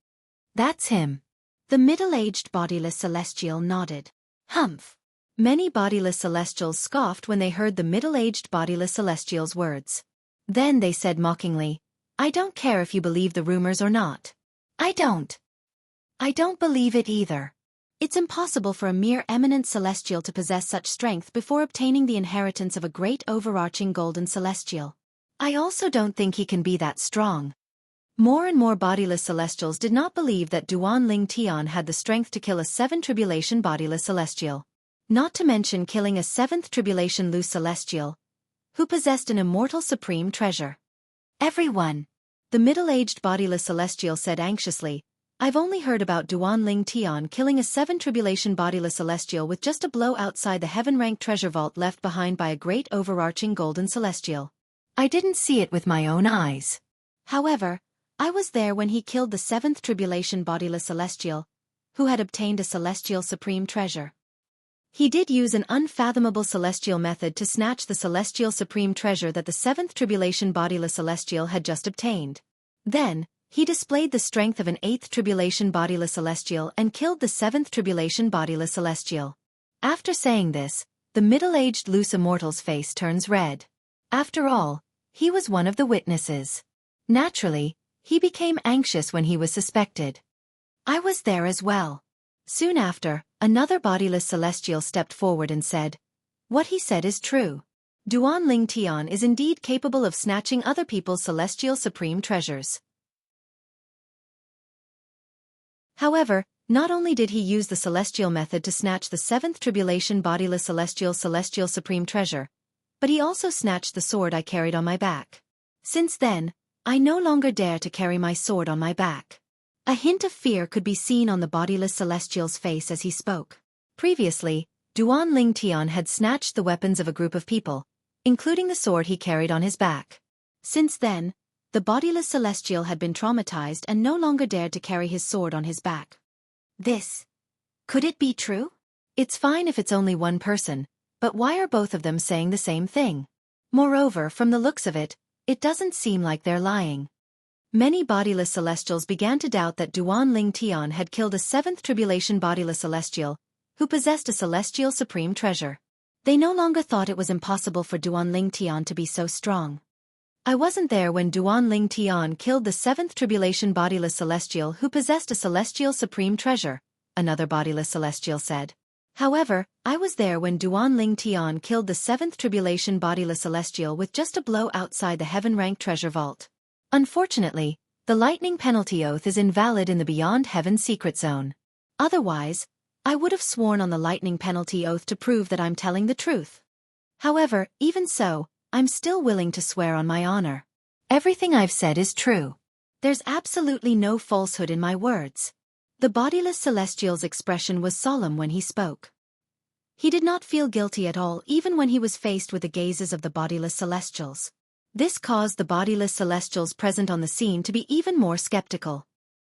That's him. The middle-aged bodiless celestial nodded. Humph. Many bodiless celestials scoffed when they heard the middle-aged bodiless celestial's words. Then they said mockingly, I don't care if you believe the rumors or not. I don't believe it either. It's impossible for a mere eminent celestial to possess such strength before obtaining the inheritance of a great overarching golden celestial. I also don't think he can be that strong. More and more bodiless celestials did not believe that Duan Ling Tian had the strength to kill a 7 tribulation bodiless celestial. Not to mention killing a 7th tribulation loose celestial, who possessed an immortal supreme treasure. Everyone. The middle-aged bodiless celestial said anxiously, I've only heard about Duan Ling Tian killing a 7 tribulation bodiless celestial with just a blow outside the heaven-ranked treasure vault left behind by a great overarching golden celestial. I didn't see it with my own eyes. However, I was there when he killed the 7th tribulation bodiless celestial, who had obtained a celestial supreme treasure. He did use an unfathomable celestial method to snatch the celestial supreme treasure that the 7th tribulation bodiless celestial had just obtained. Then, he displayed the strength of an 8th tribulation bodiless celestial and killed the 7th tribulation bodiless celestial. After saying this, the middle-aged loose immortal's face turns red. After all, he was one of the witnesses. Naturally, he became anxious when he was suspected. I was there as well. Soon after, another bodiless celestial stepped forward and said, What he said is true. Duan Ling Tian is indeed capable of snatching other people's celestial supreme treasures. However, not only did he use the celestial method to snatch the 7th tribulation bodiless celestial supreme treasure, but he also snatched the sword I carried on my back. Since then, I no longer dare to carry my sword on my back. A hint of fear could be seen on the bodiless celestial's face as he spoke. Previously, Duan Ling Tian had snatched the weapons of a group of people, including the sword he carried on his back. Since then, The bodiless celestial had been traumatized and no longer dared to carry his sword on his back. Could it be true? It's fine if it's only one person, but why are both of them saying the same thing? Moreover, from the looks of it, it doesn't seem like they're lying. Many bodiless celestials began to doubt that Duan Ling Tian had killed a seventh tribulation bodiless celestial, who possessed a celestial supreme treasure. They no longer thought it was impossible for Duan Ling Tian to be so strong. I wasn't there when Duan Ling Tian killed the seventh tribulation bodiless celestial who possessed a celestial supreme treasure, another bodiless celestial said. However, I was there when Duan Ling Tian killed the seventh tribulation bodiless celestial with just a blow outside the heaven-rank treasure vault. Unfortunately, the lightning penalty oath is invalid in the Beyond Heaven secret zone. Otherwise, I would have sworn on the lightning penalty oath to prove that I'm telling the truth. However, even so, I'm still willing to swear on my honor. Everything I've said is true. There's absolutely no falsehood in my words. The bodiless celestial's expression was solemn when he spoke. He did not feel guilty at all even when he was faced with the gazes of the bodiless celestials. This caused the bodiless celestials present on the scene to be even more skeptical.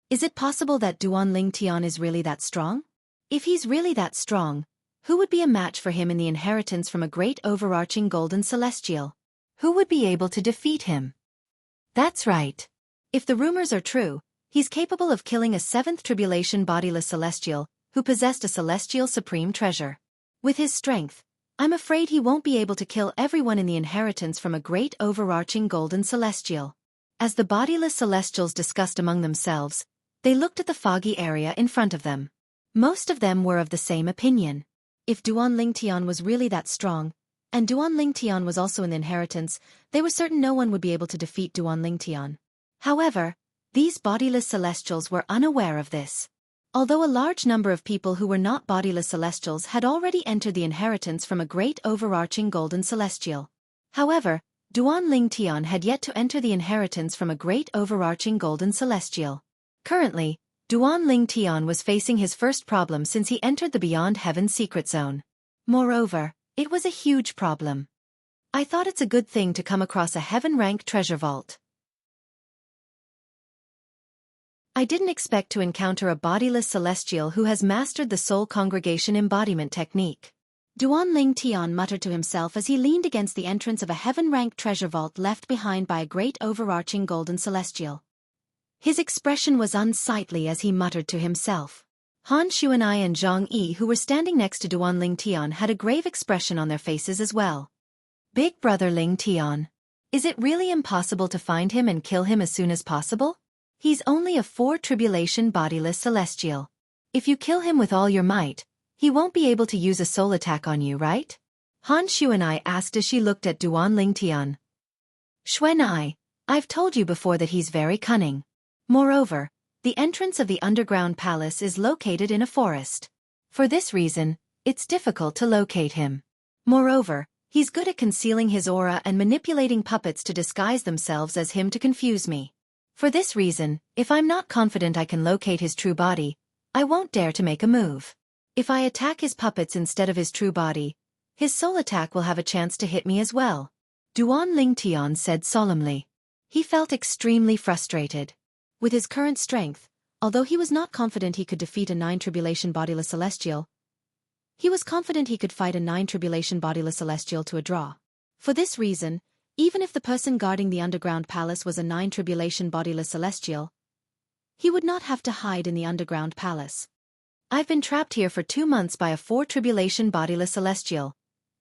Is it possible that Duan Ling Tian is really that strong? If he's really that strong, who would be a match for him in the inheritance from a great overarching golden celestial? Who would be able to defeat him? That's right. If the rumors are true, he's capable of killing a seventh tribulation bodiless celestial, who possessed a celestial supreme treasure. With his strength, I'm afraid he won't be able to kill everyone in the inheritance from a great overarching golden celestial. As the bodiless celestials discussed among themselves, they looked at the foggy area in front of them. Most of them were of the same opinion. If Duan Ling Tian was really that strong, and Duan Ling Tian was also in the inheritance, they were certain no one would be able to defeat Duan Ling Tian. However, these bodiless celestials were unaware of this. Although a large number of people who were not bodiless celestials had already entered the inheritance from a great overarching golden celestial. However, Duan Ling Tian had yet to enter the inheritance from a great overarching golden celestial. Currently, Duan Ling Tian was facing his first problem since he entered the Beyond Heaven secret zone. Moreover, it was a huge problem. I thought it's a good thing to come across a heaven-rank treasure vault. I didn't expect to encounter a bodiless celestial who has mastered the soul congregation embodiment technique. Duan Ling Tian muttered to himself as he leaned against the entrance of a heaven-rank treasure vault left behind by a great overarching golden celestial. His expression was unsightly as he muttered to himself. Han Xuanai and Zhang Yi, who were standing next to Duan Ling Tian, had a grave expression on their faces as well. Big brother Ling Tian. Is it really impossible to find him and kill him as soon as possible? He's only a 4 tribulation bodiless celestial. If you kill him with all your might, he won't be able to use a soul attack on you, right? Han Xuanai asked as she looked at Duan Ling Tian. Xuanai, I've told you before that he's very cunning. Moreover, the entrance of the underground palace is located in a forest. For this reason, it's difficult to locate him. Moreover, he's good at concealing his aura and manipulating puppets to disguise themselves as him to confuse me. For this reason, if I'm not confident I can locate his true body, I won't dare to make a move. If I attack his puppets instead of his true body, his soul attack will have a chance to hit me as well. Duan Ling Tian said solemnly. He felt extremely frustrated. With his current strength, although he was not confident he could defeat a 9 tribulation bodiless celestial, he was confident he could fight a 9 tribulation bodiless celestial to a draw. For this reason, even if the person guarding the underground palace was a 9 tribulation bodiless celestial, he would not have to hide in the underground palace. I've been trapped here for 2 months by a 4 tribulation bodiless celestial.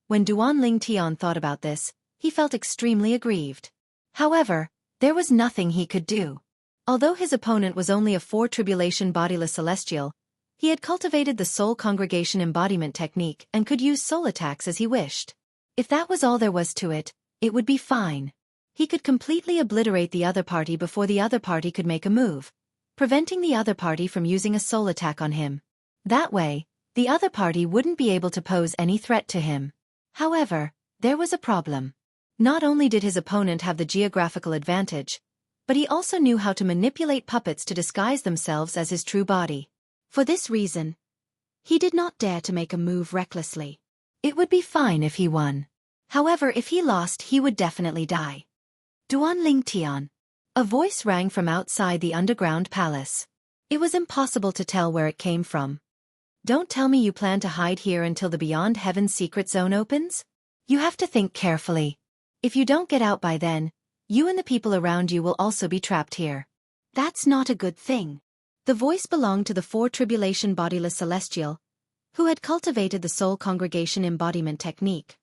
When Duan Ling Tian thought about this, he felt extremely aggrieved. However, there was nothing he could do. Although his opponent was only a 4 tribulation bodiless celestial, he had cultivated the soul congregation embodiment technique and could use soul attacks as he wished. If that was all there was to it, it would be fine. He could completely obliterate the other party before the other party could make a move, preventing the other party from using a soul attack on him. That way, the other party wouldn't be able to pose any threat to him. However, there was a problem. Not only did his opponent have the geographical advantage, but he also knew how to manipulate puppets to disguise themselves as his true body. For this reason, he did not dare to make a move recklessly. It would be fine if he won. However, if he lost, he would definitely die. Duan Ling Tian. A voice rang from outside the underground palace. It was impossible to tell where it came from. Don't tell me you plan to hide here until the Beyond Heaven's secret zone opens? You have to think carefully. If you don't get out by then, you and the people around you will also be trapped here. That's not a good thing. The voice belonged to the Four Tribulation Bodiless Celestial, who had cultivated the Soul Congregation embodiment technique.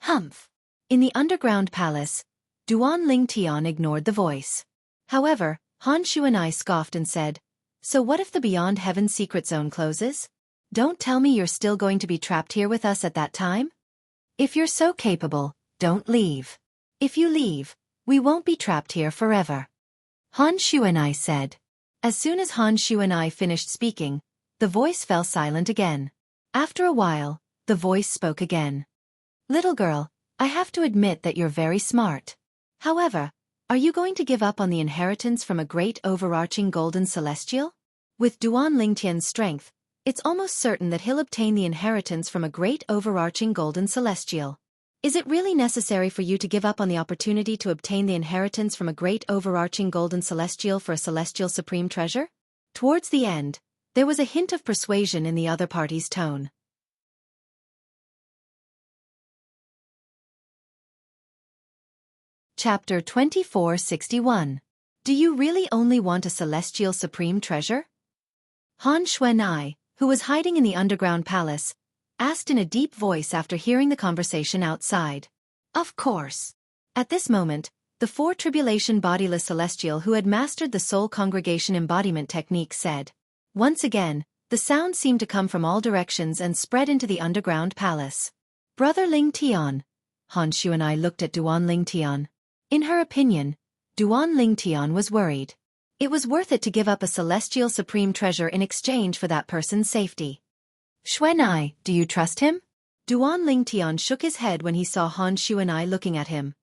Humph. In the underground palace, Duan Ling Tian ignored the voice. However, Han Shu and I scoffed and said, "So what if the Beyond Heaven's secret zone closes? Don't tell me you're still going to be trapped here with us at that time? If you're so capable, don't leave. If you leave, we won't be trapped here forever." Han Shu and I said. As soon as Han Shu and I finished speaking, the voice fell silent again. After a while, the voice spoke again. "Little girl, I have to admit that you're very smart. However, are you going to give up on the inheritance from a great overarching golden celestial? With Duan Lingtian's strength, it's almost certain that he'll obtain the inheritance from a great overarching golden celestial. Is it really necessary for you to give up on the opportunity to obtain the inheritance from a great overarching golden celestial for a celestial supreme treasure?" Towards the end, there was a hint of persuasion in the other party's tone. Chapter 2461. Do you really only want a celestial supreme treasure? Han Xuanai, who was hiding in the underground palace, asked in a deep voice after hearing the conversation outside. Of course. At this moment, the Four Tribulation Bodiless Celestial who had mastered the Soul Congregation embodiment technique said. Once again, the sound seemed to come from all directions and spread into the underground palace. Brother Ling Tian. Han Shu and I looked at Duan Ling Tian. In her opinion, Duan Ling Tian was worried. It was worth it to give up a celestial supreme treasure in exchange for that person's safety. Xuanai, do you trust him? Duan Ling Tian shook his head when he saw Han Shu and I looking at him.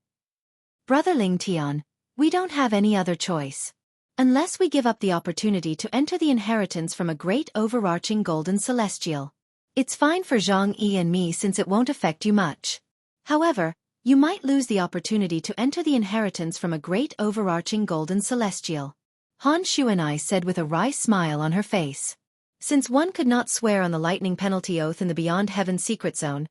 Brother Ling Tian, we don't have any other choice. Unless we give up the opportunity to enter the inheritance from a great overarching golden celestial. It's fine for Jianghu and me since it won't affect you much. However, you might lose the opportunity to enter the inheritance from a great overarching golden celestial. Han Shu and I said with a wry smile on her face. Since one could not swear on the lightning penalty oath in the Beyond Heaven secret zone,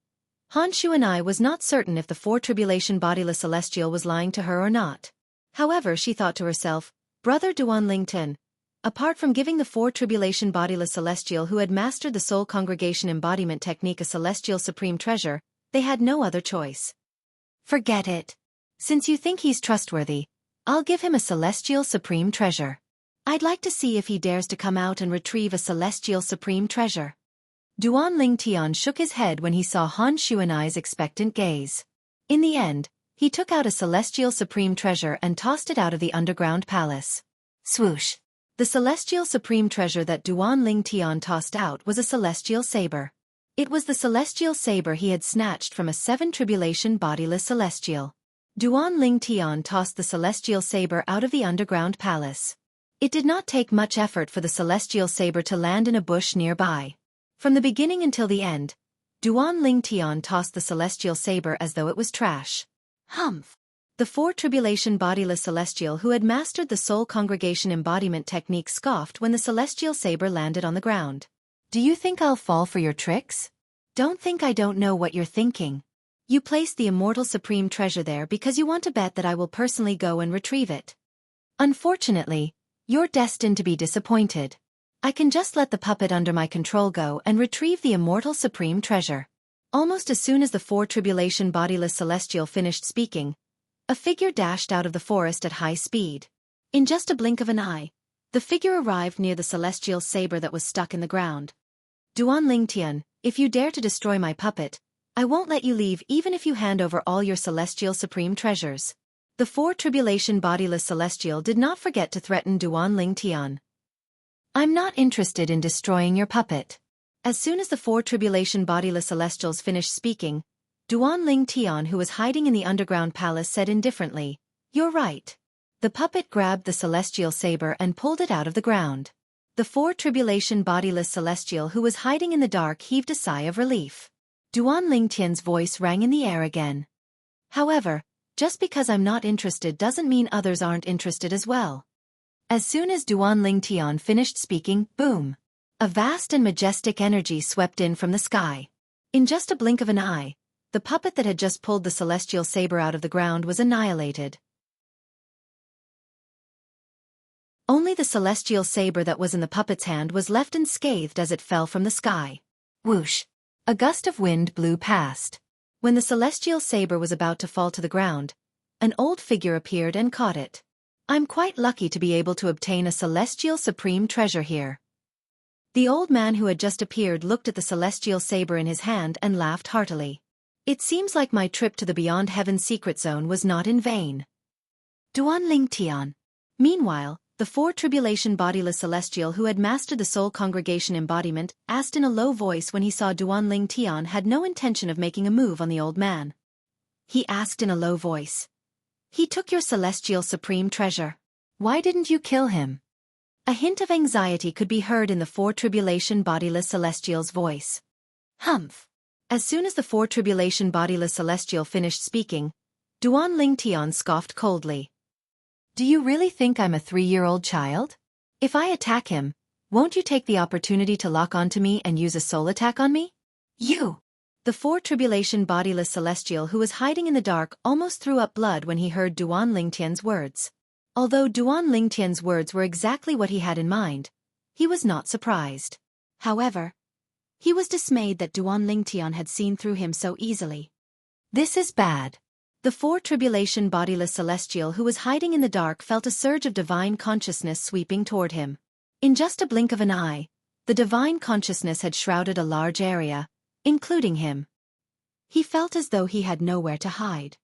Han Shu and I was not certain if the Four Tribulation Bodiless Celestial was lying to her or not. However, she thought to herself, Brother Duan Lington, apart from giving the Four Tribulation Bodiless Celestial who had mastered the Soul Congregation embodiment technique a celestial supreme treasure, they had no other choice. Forget it. Since you think he's trustworthy, I'll give him a celestial supreme treasure. I'd like to see if he dares to come out and retrieve a celestial supreme treasure. Duan Ling Tian shook his head when he saw Han Shu and I's expectant gaze. In the end, he took out a celestial supreme treasure and tossed it out of the underground palace. Swoosh! The celestial supreme treasure that Duan Ling Tian tossed out was a celestial saber. It was the celestial saber he had snatched from a Seven Tribulation Bodiless Celestial. Duan Ling Tian tossed the celestial saber out of the underground palace. It did not take much effort for the celestial saber to land in a bush nearby. From the beginning until the end, Duan Ling Tian tossed the celestial saber as though it was trash. Humph! The Four Tribulation Bodiless Celestial who had mastered the Soul Congregation embodiment technique scoffed when the celestial saber landed on the ground. Do you think I'll fall for your tricks? Don't think I don't know what you're thinking. You placed the immortal supreme treasure there because you want to bet that I will personally go and retrieve it. Unfortunately, you're destined to be disappointed. I can just let the puppet under my control go and retrieve the immortal supreme treasure. Almost as soon as the Four Tribulation Bodiless Celestial finished speaking, a figure dashed out of the forest at high speed. In just a blink of an eye, the figure arrived near the celestial saber that was stuck in the ground. Duan Lingtian, if you dare to destroy my puppet, I won't let you leave even if you hand over all your celestial supreme treasures. The Four Tribulation Bodiless Celestial did not forget to threaten Duan Lingtian. I'm not interested in destroying your puppet. As soon as the Four Tribulation Bodiless Celestials finished speaking, Duan Lingtian, who was hiding in the underground palace, said indifferently, You're right. The puppet grabbed the celestial saber and pulled it out of the ground. The Four Tribulation Bodiless Celestial who was hiding in the dark heaved a sigh of relief. Duan Lingtian's voice rang in the air again. However, Just because I'm not interested doesn't mean others aren't interested as well. As soon as Duanling Tian finished speaking, boom! A vast and majestic energy swept in from the sky. In just a blink of an eye, the puppet that had just pulled the celestial saber out of the ground was annihilated. Only the celestial saber that was in the puppet's hand was left unscathed as it fell from the sky. Whoosh! A gust of wind blew past. When the celestial saber was about to fall to the ground, an old figure appeared and caught it. I'm quite lucky to be able to obtain a celestial supreme treasure here. The old man who had just appeared looked at the celestial saber in his hand and laughed heartily. It seems like my trip to the Beyond Heaven secret zone was not in vain. Duanling Tian. Meanwhile, the four tribulation bodiless celestial who had mastered the soul congregation embodiment asked in a low voice when he saw Duanling Tian had no intention of making a move on the old man. He asked in a low voice. He took your celestial supreme treasure. Why didn't you kill him? A hint of anxiety could be heard in the four tribulation bodiless celestial's voice. Humph! As soon as the four tribulation bodiless celestial finished speaking, Duanling Tian scoffed coldly. Do you really think I'm a 3-year-old child? If I attack him, won't you take the opportunity to lock onto me and use a soul attack on me? You! The four tribulation bodiless celestial who was hiding in the dark almost threw up blood when he heard Duanling Tian's words. Although Duanling Tian's words were exactly what he had in mind, he was not surprised. However, he was dismayed that Duanling Tian had seen through him so easily. This is bad. The four tribulation bodiless celestial who was hiding in the dark felt a surge of divine consciousness sweeping toward him. In just a blink of an eye, the divine consciousness had shrouded a large area, including him. He felt as though he had nowhere to hide.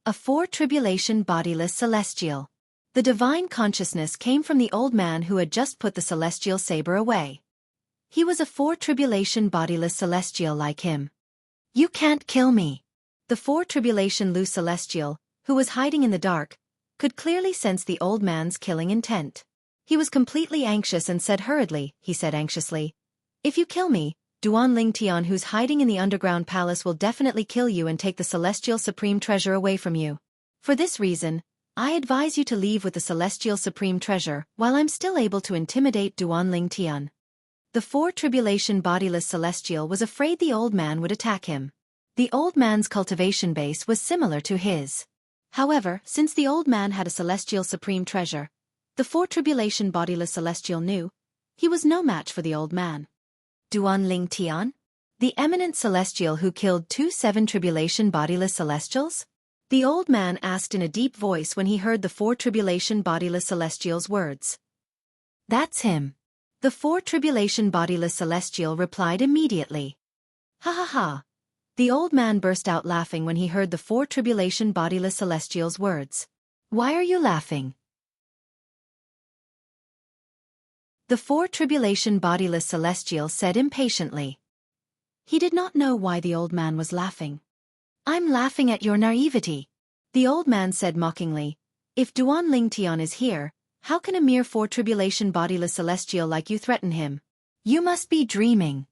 A four tribulation bodiless celestial. The divine consciousness came from the old man who had just put the celestial saber away. He was a four tribulation bodiless celestial like him. You can't kill me. The four tribulation loose celestial, who was hiding in the dark, could clearly sense the old man's killing intent. He was completely anxious and said hurriedly, he said anxiously, if you kill me, Duanling Tian who's hiding in the underground palace will definitely kill you and take the celestial supreme treasure away from you. For this reason, I advise you to leave with the celestial supreme treasure while I'm still able to intimidate Duanling Tian. The four tribulation bodiless celestial was afraid the old man would attack him. The old man's cultivation base was similar to his. However, since the old man had a celestial supreme treasure, the four tribulation bodiless celestial knew he was no match for the old man. Duanling Tian? The eminent celestial who killed 2 7 tribulation bodiless celestials? The old man asked in a deep voice when he heard the four tribulation bodiless celestial's words. That's him. The four tribulation bodiless celestial replied immediately. Ha ha ha. The old man burst out laughing when he heard the four tribulation bodiless celestial's words. Why are you laughing? The four tribulation bodiless celestial said impatiently. He did not know why the old man was laughing. I'm laughing at your naivety. The old man said mockingly. If Duanling Tian is here, how can a mere four tribulation bodiless celestial like you threaten him? You must be dreaming.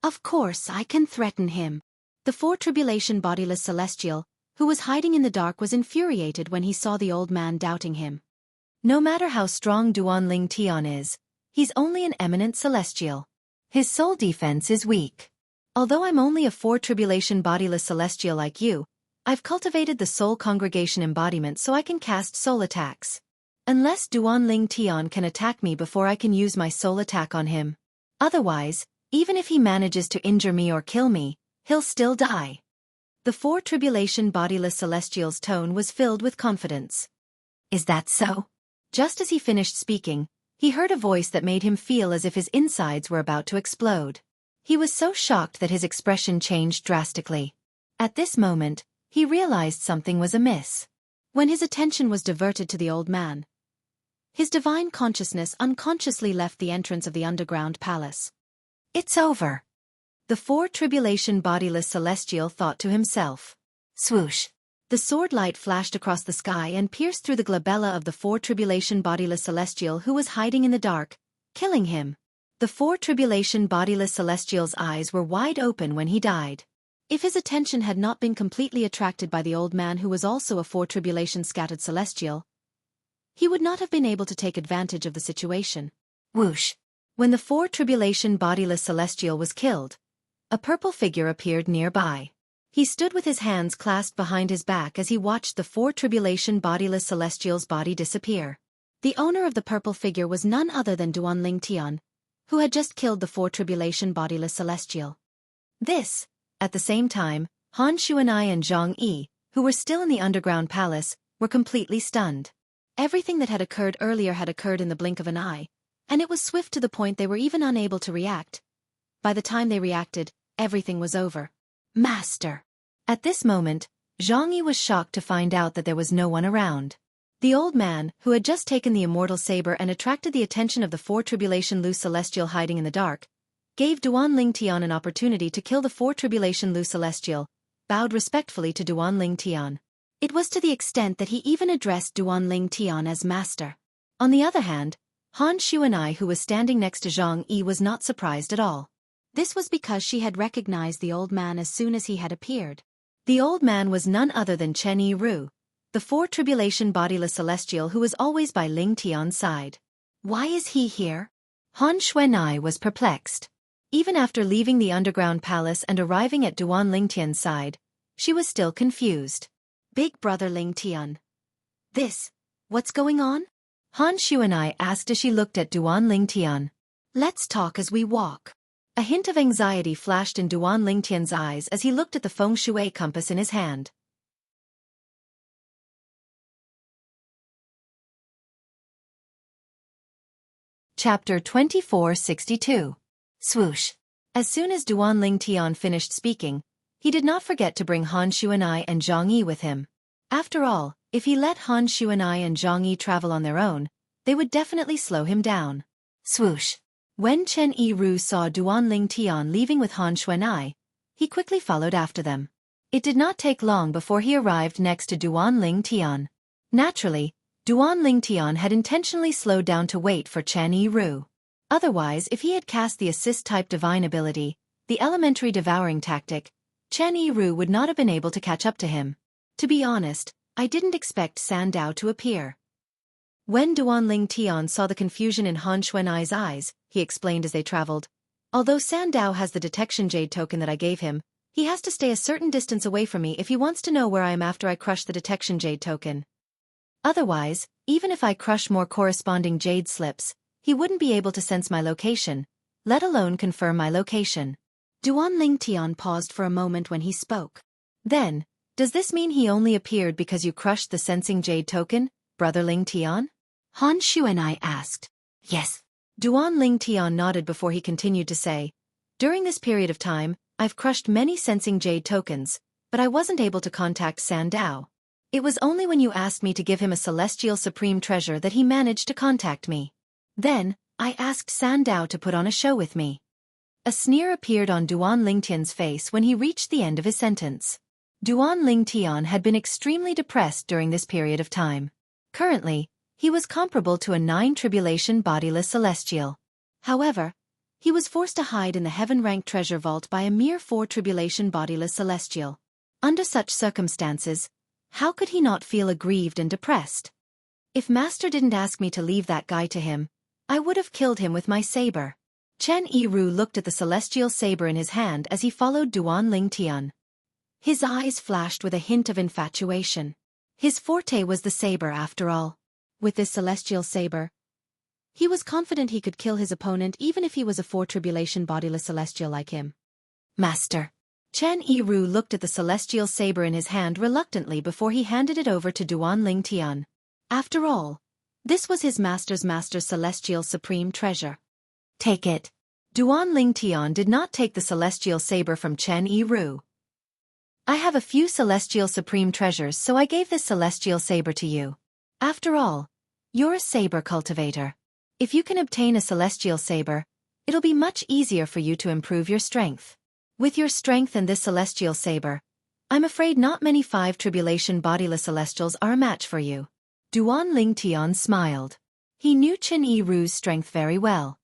Of course I can threaten him. The four tribulation bodiless celestial, who was hiding in the dark was infuriated when he saw the old man doubting him. No matter how strong Duanling Tian is, he's only an eminent celestial. His soul defense is weak. Although I'm only a four tribulation bodiless celestial like you, I've cultivated the soul congregation embodiment so I can cast soul attacks. Unless Duanling Tian can attack me before I can use my soul attack on him. Otherwise, even if he manages to injure me or kill me, he'll still die. The four tribulation bodiless celestial's tone was filled with confidence. Is that so? Just as he finished speaking, he heard a voice that made him feel as if his insides were about to explode. He was so shocked that his expression changed drastically. At this moment, he realized something was amiss. When his attention was diverted to the old man, his divine consciousness unconsciously left the entrance of the underground palace. It's over. The four tribulation bodiless celestial thought to himself. Swoosh! The sword light flashed across the sky and pierced through the glabella of the four tribulation bodiless celestial who was hiding in the dark, killing him. The four tribulation bodiless celestial's eyes were wide open when he died. If his attention had not been completely attracted by the old man who was also a four tribulation scattered celestial, he would not have been able to take advantage of the situation. Whoosh! When the four tribulation bodiless celestial was killed, a purple figure appeared nearby. He stood with his hands clasped behind his back as he watched the four tribulation bodiless celestial's body disappear. The owner of the purple figure was none other than Duanling Tian, who had just killed the four tribulation bodiless celestial. At the same time, Han Xuanai and Zhang Yi, who were still in the underground palace, were completely stunned. Everything that had occurred earlier had occurred in the blink of an eye, and it was swift to the point they were even unable to react. By the time they reacted, everything was over. Master! At this moment, Zhang Yi was shocked to find out that there was no one around. The old man, who had just taken the immortal saber and attracted the attention of the four tribulation loose celestial hiding in the dark, gave Duanling Tian an opportunity to kill the four tribulation loose celestial, bowed respectfully to Duanling Tian. It was to the extent that he even addressed Duanling Tian as master. On the other hand, Han Xuanai, who was standing next to Zhang Yi, was not surprised at all. This was because she had recognized the old man as soon as he had appeared. The old man was none other than Chen Yiru, the four tribulation bodiless celestial who was always by Ling Tian's side. Why is he here? Han Xuanai was perplexed. Even after leaving the underground palace and arriving at Duanling Tian's side, she was still confused. Big brother Ling Tian. What's going on? Han Xuanai asked as she looked at Duanling Tian. Let's talk as we walk. A hint of anxiety flashed in Duanling Tian's eyes as he looked at the feng shui compass in his hand. Chapter 2462. Swoosh. As soon as Duanling Tian finished speaking, he did not forget to bring Han Xuanai and Zhang Yi with him. After all, if he let Han Xuanai and Zhang Yi travel on their own, they would definitely slow him down. Swoosh. When Chen Yiru saw Duanling Tian leaving with Han Xuanai, he quickly followed after them. It did not take long before he arrived next to Duanling Tian. Naturally, Duanling Tian had intentionally slowed down to wait for Chen Yiru. Otherwise, if he had cast the assist-type divine ability, the elementary devouring tactic, Chen Yiru would not have been able to catch up to him. To be honest, I didn't expect Sandao to appear. When Duanling Tian saw the confusion in Han Xuanai's eyes, he explained as they traveled. Although Sandao has the detection jade token that I gave him, he has to stay a certain distance away from me if he wants to know where I am after I crush the detection jade token. Otherwise, even if I crush more corresponding jade slips, he wouldn't be able to sense my location, let alone confirm my location. Duanling Tian paused for a moment when he spoke. Then, does this mean he only appeared because you crushed the sensing jade token, brother Ling Tian? Han Xuanai asked. Yes. Duanling Tian nodded before he continued to say, during this period of time, I've crushed many sensing jade tokens, but I wasn't able to contact Sandao. It was only when you asked me to give him a celestial supreme treasure that he managed to contact me. Then, I asked Sandao to put on a show with me. A sneer appeared on Duanling Tian's face when he reached the end of his sentence. Duanling Tian had been extremely depressed during this period of time. Currently, he was comparable to a 9 tribulation bodiless celestial. However, he was forced to hide in the heaven-ranked treasure vault by a mere 4 tribulation bodiless celestial. Under such circumstances, how could he not feel aggrieved and depressed? If Master didn't ask me to leave that guy to him, I would have killed him with my saber. Chen Yiru looked at the celestial saber in his hand as he followed Duanling Tian. His eyes flashed with a hint of infatuation. His forte was the saber after all. With this celestial saber, he was confident he could kill his opponent even if he was a 4 tribulation bodiless celestial like him. Master. Chen Yiru looked at the celestial saber in his hand reluctantly before he handed it over to Duanling Tian. After all, this was his master's celestial supreme treasure. Take it. Duanling Tian did not take the celestial saber from Chen Yiru. I have a few celestial supreme treasures, so I gave this celestial saber to you. After all, you're a saber cultivator. If you can obtain a celestial saber, it'll be much easier for you to improve your strength. With your strength and this celestial saber, I'm afraid not many 5 tribulation bodiless celestials are a match for you. Duanling Tian smiled. He knew Chen Yiru's strength very well.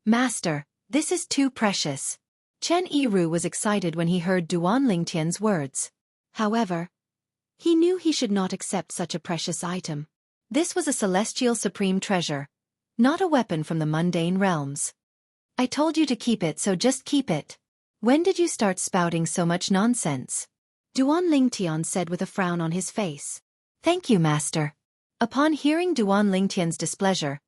Master, this is too precious. Chen Yiru was excited when he heard Duan Lingtian's words. However, he knew he should not accept such a precious item. This was a celestial supreme treasure, not a weapon from the mundane realms. I told you to keep it, so just keep it. When did you start spouting so much nonsense? Duan Lingtian said with a frown on his face. Thank you, master. Upon hearing Duan Lingtian's displeasure,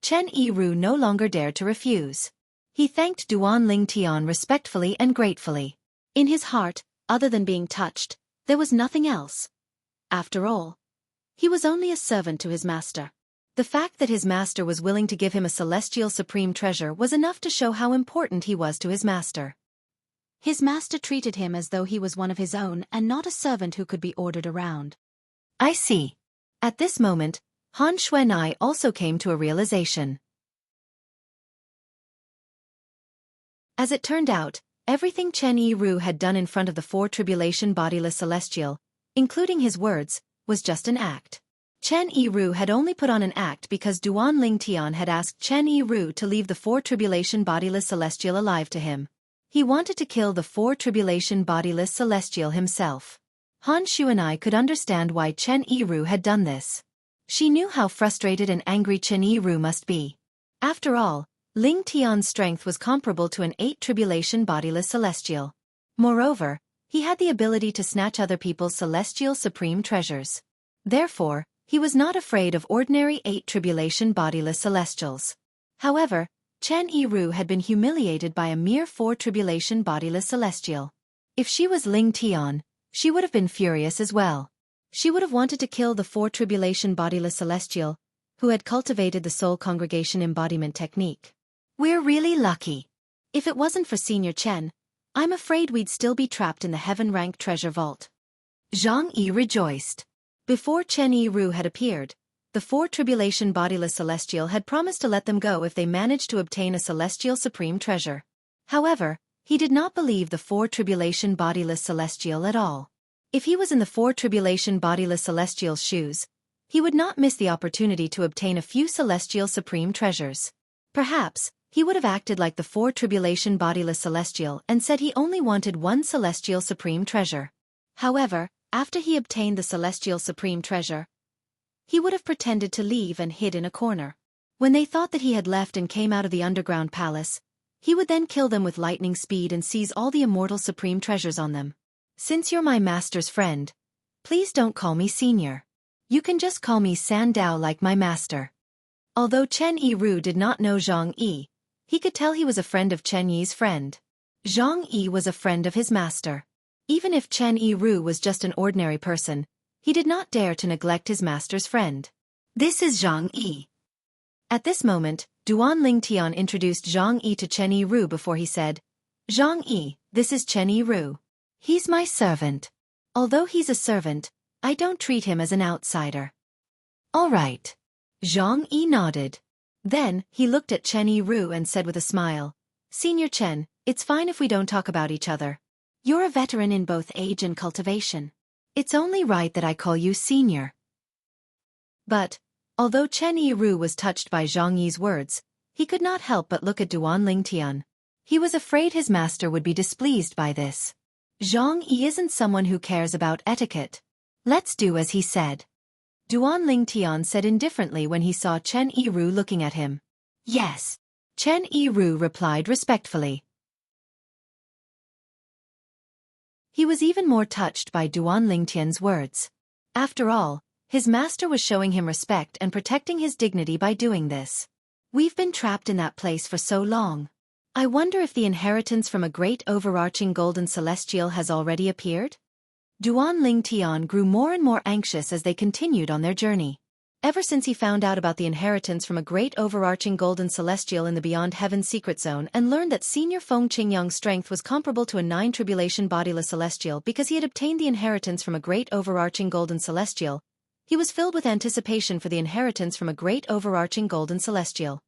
Chen Yiru no longer dared to refuse. He thanked Duan Lingtian respectfully and gratefully. In his heart, other than being touched, there was nothing else. After all, he was only a servant to his master. The fact that his master was willing to give him a celestial supreme treasure was enough to show how important he was to his master. His master treated him as though he was one of his own and not a servant who could be ordered around. I see. At this moment, Han Xuanai also came to a realization. As it turned out, everything Chen Yiru had done in front of the four tribulation bodiless celestial, including his words, was just an act. Chen Yiru had only put on an act because Duan Lingtian had asked Chen Yiru to leave the four tribulation bodiless celestial alive to him. He wanted to kill the four tribulation bodiless celestial himself. Han Xuanai could understand why Chen Yiru had done this. She knew how frustrated and angry Chen Yiru must be. After all, Ling Tian's strength was comparable to an 8 tribulation bodiless celestial. Moreover, he had the ability to snatch other people's celestial supreme treasures. Therefore, he was not afraid of ordinary 8 tribulation bodiless celestials. However, Chen Yiru had been humiliated by a mere 4 tribulation bodiless celestial. If she was Ling Tian, she would have been furious as well. She would have wanted to kill the 4 tribulation bodiless celestial, who had cultivated the soul congregation embodiment technique. We're really lucky. If it wasn't for Senior Chen, I'm afraid we'd still be trapped in the heaven-rank treasure vault. Zhang Yi rejoiced. Before Chen Yiru had appeared, the 4 tribulation bodiless celestial had promised to let them go if they managed to obtain a celestial supreme treasure. However, he did not believe the 4 tribulation bodiless celestial at all. If he was in the 4 tribulation bodiless celestial's shoes, he would not miss the opportunity to obtain a few celestial supreme treasures. Perhaps, he would have acted like the 4 tribulation bodiless celestial and said he only wanted 1 celestial supreme treasure. However, after he obtained the celestial supreme treasure, he would have pretended to leave and hid in a corner. When they thought that he had left and came out of the underground palace, he would then kill them with lightning speed and seize all the immortal supreme treasures on them. Since you're my master's friend, please don't call me senior. You can just call me Sandao like my master. Although Chen Yiru did not know Zhang Yi, he could tell he was a friend of Chen Yi's friend. Zhang Yi was a friend of his master. Even if Chen Yiru was just an ordinary person, he did not dare to neglect his master's friend. This is Zhang Yi. At this moment, Duan Lingtian introduced Zhang Yi to Chen Yiru before he said, Zhang Yi, this is Chen Yiru. He's my servant. Although he's a servant, I don't treat him as an outsider. All right. Zhang Yi nodded. Then, he looked at Chen Yiru and said with a smile, Senior Chen, it's fine if we don't talk about each other. You're a veteran in both age and cultivation. It's only right that I call you senior. But, although Chen Yiru was touched by Zhang Yi's words, he could not help but look at Duan Lingtian. He was afraid his master would be displeased by this. Zhang Yi isn't someone who cares about etiquette. Let's do as he said. Duan Lingtian said indifferently when he saw Chen Yiru looking at him. Yes. Chen Yiru replied respectfully. He was even more touched by Duan Lingtian's words. After all, his master was showing him respect and protecting his dignity by doing this. We've been trapped in that place for so long. I wonder if the inheritance from a great overarching golden celestial has already appeared? Duan Lingtian grew more and more anxious as they continued on their journey. Ever since he found out about the inheritance from a great overarching golden celestial in the Beyond Heaven secret zone and learned that Senior Feng Qingyang's strength was comparable to a 9 tribulation bodiless celestial because he had obtained the inheritance from a great overarching golden celestial, he was filled with anticipation for the inheritance from a great overarching golden celestial.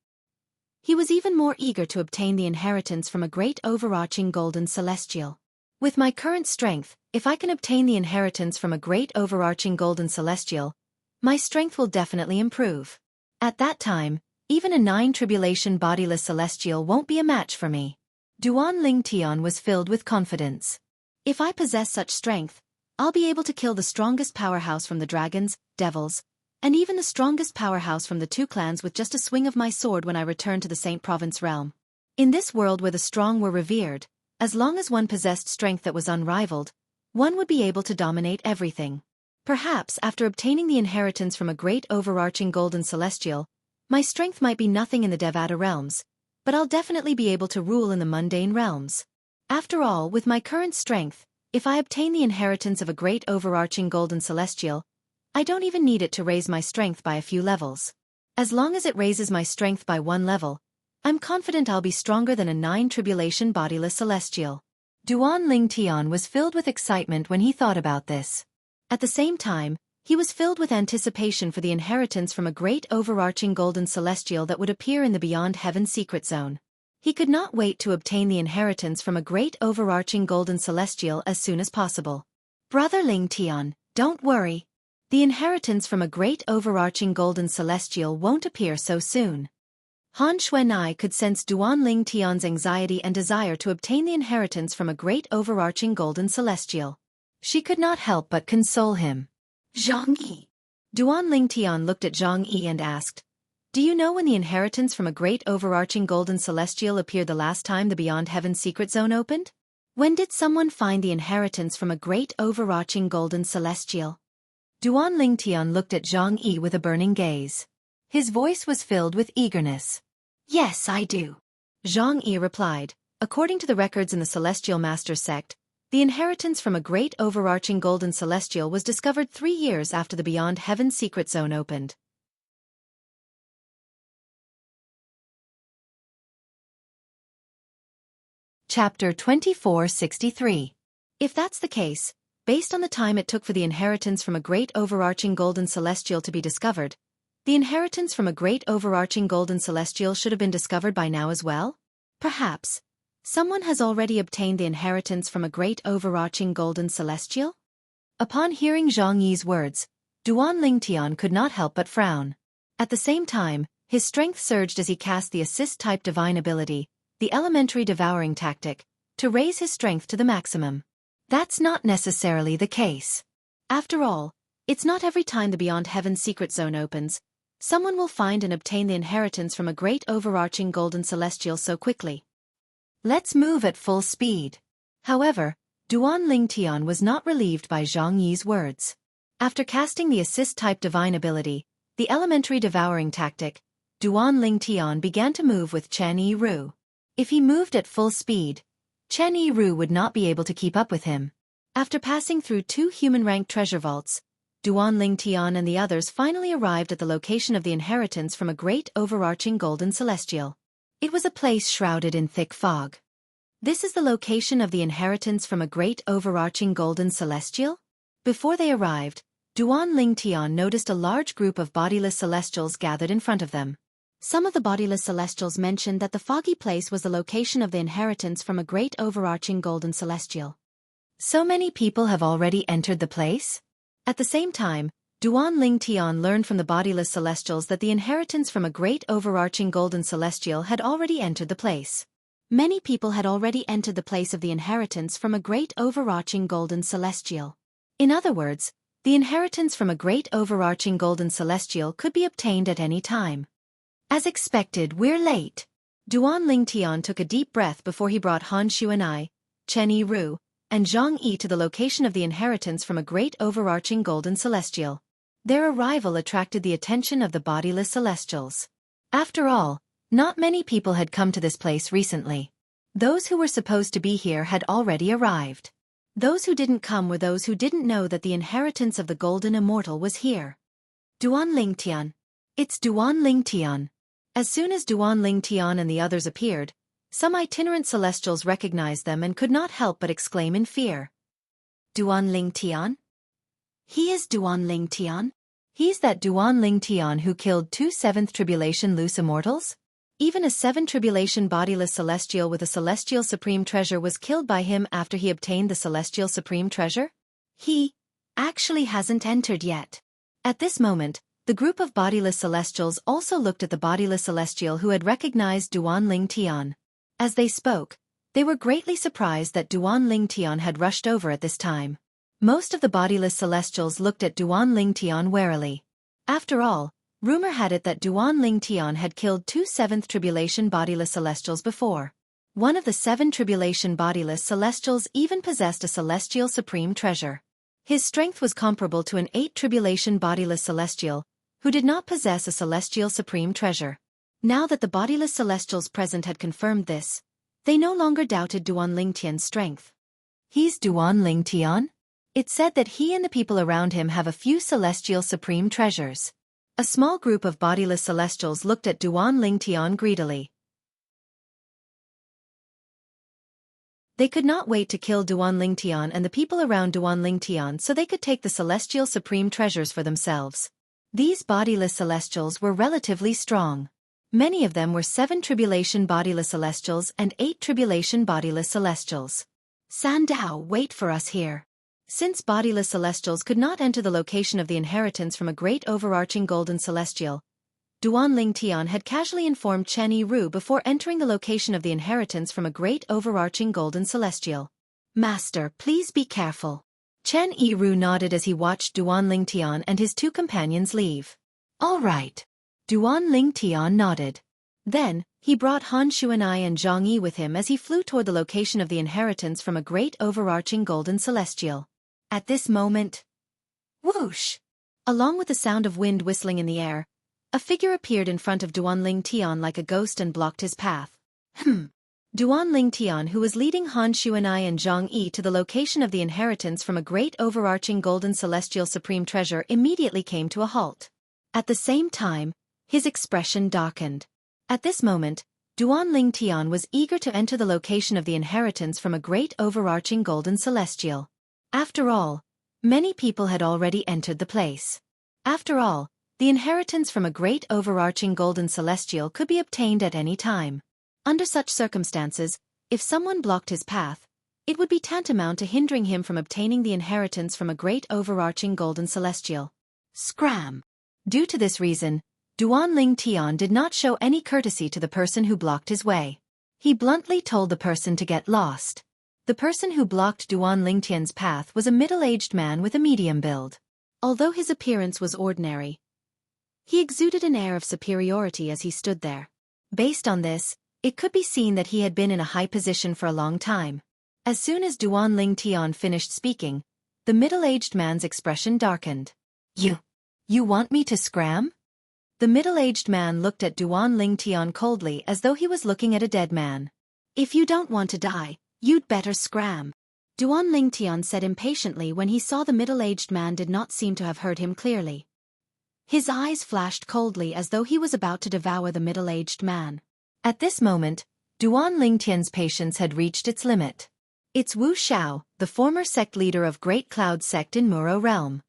He was even more eager to obtain the inheritance from a great overarching golden celestial. With my current strength, if I can obtain the inheritance from a great overarching golden celestial, my strength will definitely improve. At that time, even a 9 tribulation bodiless celestial won't be a match for me. Duan Ling Tian was filled with confidence. If I possess such strength, I'll be able to kill the strongest powerhouse from the dragons, devils, and even the strongest powerhouse from the two clans with just a swing of my sword when I return to the Saint Province realm. In this world where the strong were revered, as long as one possessed strength that was unrivaled, one would be able to dominate everything. Perhaps after obtaining the inheritance from a great overarching golden celestial, my strength might be nothing in the Devata realms, but I'll definitely be able to rule in the mundane realms. After all, with my current strength, if I obtain the inheritance of a great overarching golden celestial, I don't even need it to raise my strength by a few levels. As long as it raises my strength by one level, I'm confident I'll be stronger than a 9 tribulation bodiless celestial. Duan Ling Tian was filled with excitement when he thought about this. At the same time, he was filled with anticipation for the inheritance from a great overarching golden celestial that would appear in the Beyond Heaven secret zone. He could not wait to obtain the inheritance from a great overarching golden celestial as soon as possible. Brother Ling Tian, don't worry. The inheritance from a great overarching golden celestial won't appear so soon. Han Xuanai could sense Duan Ling Tian's anxiety and desire to obtain the inheritance from a great overarching golden celestial. She could not help but console him. Jianghu. Duan Ling Tian looked at Zhang Yi and asked, "Do you know when the inheritance from a great overarching golden celestial appeared the last time the Beyond Heaven secret zone opened? When did someone find the inheritance from a great overarching golden celestial?" Duan Ling Tian looked at Zhang Yi with a burning gaze. His voice was filled with eagerness. Yes, I do. Zhang Yi replied, "According to the records in the Celestial Master sect, the inheritance from a great overarching golden celestial was discovered 3 years after the Beyond Heaven secret zone opened." Chapter 2463. If that's the case, based on the time it took for the inheritance from a great overarching golden celestial to be discovered, the inheritance from a great overarching golden celestial should have been discovered by now as well? Perhaps someone has already obtained the inheritance from a great overarching golden celestial? Upon hearing Zhang Yi's words, Duan Ling Tian could not help but frown. At the same time, his strength surged as he cast the assist-type divine ability, the elementary devouring tactic, to raise his strength to the maximum. That's not necessarily the case. After all, it's not every time the Beyond Heaven secret zone opens, someone will find and obtain the inheritance from a great overarching golden celestial so quickly. Let's move at full speed. However, Duan Ling Tian was not relieved by Zhang Yi's words. After casting the assist-type divine ability, the elementary devouring tactic, Duan Ling Tian began to move with Chen Yi-Ru. If he moved at full speed, Chen Yi-Ru would not be able to keep up with him. After passing through 2 human-ranked treasure vaults, Duan Ling Tian and the others finally arrived at the location of the inheritance from a great overarching golden celestial. It was a place shrouded in thick fog. This is the location of the inheritance from a great overarching golden celestial? Before they arrived, Duan Ling Tian noticed a large group of bodiless celestials gathered in front of them. Some of the bodiless celestials mentioned that the foggy place was the location of the inheritance from a great overarching golden celestial. So many people have already entered the place? At the same time, Duan Ling Tian learned from the bodiless celestials that the inheritance from a great overarching golden celestial had already entered the place. Many people had already entered the place of the inheritance from a great overarching golden celestial. In other words, the inheritance from a great overarching golden celestial could be obtained at any time. As expected, we're late. Duan Ling Tian took a deep breath before he brought Han Xuanai, Chen Yi-Ru, and Zhang Yi to the location of the inheritance from a great overarching golden celestial. Their arrival attracted the attention of the bodiless celestials. After all, not many people had come to this place recently. Those who were supposed to be here had already arrived. Those who didn't come were those who didn't know that the inheritance of the golden immortal was here. Duan Ling Tian. It's Duan Ling Tian. As soon as Duan Ling Tian and the others appeared, some itinerant celestials recognized them and could not help but exclaim in fear. Duan Ling Tian? He is Duan Ling Tian? He's that Duan Ling Tian who killed 2 7th tribulation loose immortals? Even a 7 tribulation bodiless celestial with a celestial supreme treasure was killed by him after he obtained the celestial supreme treasure? He actually hasn't entered yet. At this moment, the group of bodiless celestials also looked at the bodiless celestial who had recognized Duan Ling Tian. As they spoke, They were greatly surprised that Duan Lingtian had rushed over at this time. Most of the bodiless celestials looked at Duan Lingtian warily. After all, rumor had it that Duan Lingtian had killed 2 7th Tribulation bodiless celestials before. One of the 7 Tribulation bodiless celestials even possessed a celestial supreme treasure. His strength was comparable to an 8 Tribulation bodiless celestial, who did not possess a celestial supreme treasure. Now that the bodiless celestials present had confirmed this, they no longer doubted Duan Lingtian's strength. He's Duan Lingtian? It's said that he and the people around him have a few celestial supreme treasures. A small group of bodiless celestials looked at Duan Lingtian greedily. They could not wait to kill Duan Lingtian and the people around Duan Lingtian so they could take the celestial supreme treasures for themselves. These bodiless celestials were relatively strong. Many of them were 7 Tribulation bodiless celestials and 8 Tribulation bodiless celestials. Sandao, wait for us here. Since bodiless celestials could not enter the location of the inheritance from a great overarching golden celestial, Duan Lingtian had casually informed Chen Yiru before entering the location of the inheritance from a great overarching golden celestial. Master, please be careful. Chen Yiru nodded as he watched Duan Lingtian and his 2 companions leave. All right. Duan Lingtian nodded. Then, he brought Han Xuanai and Jianghu with him as he flew toward the location of the inheritance from a great overarching golden celestial. At this moment, whoosh! Along with the sound of wind whistling in the air, a figure appeared in front of Duan Lingtian like a ghost and blocked his path. Duan Lingtian, who was leading Han Xuanai and Jianghu to the location of the inheritance from a great overarching golden celestial supreme treasure, immediately came to a halt. At the same time, his expression darkened. At this moment, Duan Lingtian was eager to enter the location of the inheritance from a great overarching golden celestial. After all, many people had already entered the place. After all, the inheritance from a great overarching golden celestial could be obtained at any time. Under such circumstances, if someone blocked his path, it would be tantamount to hindering him from obtaining the inheritance from a great overarching golden celestial. Scram! Due to this reason, Duan Lingtian did not show any courtesy to the person who blocked his way. He bluntly told the person to get lost. The person who blocked Duan Lingtian's path was a middle-aged man with a medium build. Although his appearance was ordinary, he exuded an air of superiority as he stood there. Based on this, it could be seen that he had been in a high position for a long time. As soon as Duan Lingtian finished speaking, the middle-aged man's expression darkened. You want me to scram? The middle-aged man looked at Duan Lingtian coldly as though he was looking at a dead man. If you don't want to die, you'd better scram. Duan Lingtian said impatiently when he saw the middle-aged man did not seem to have heard him clearly. His eyes flashed coldly as though he was about to devour the middle-aged man. At this moment, Duan Lingtian's patience had reached its limit. It's Wu Xiao, the former sect leader of Great Cloud sect in Muro Realm.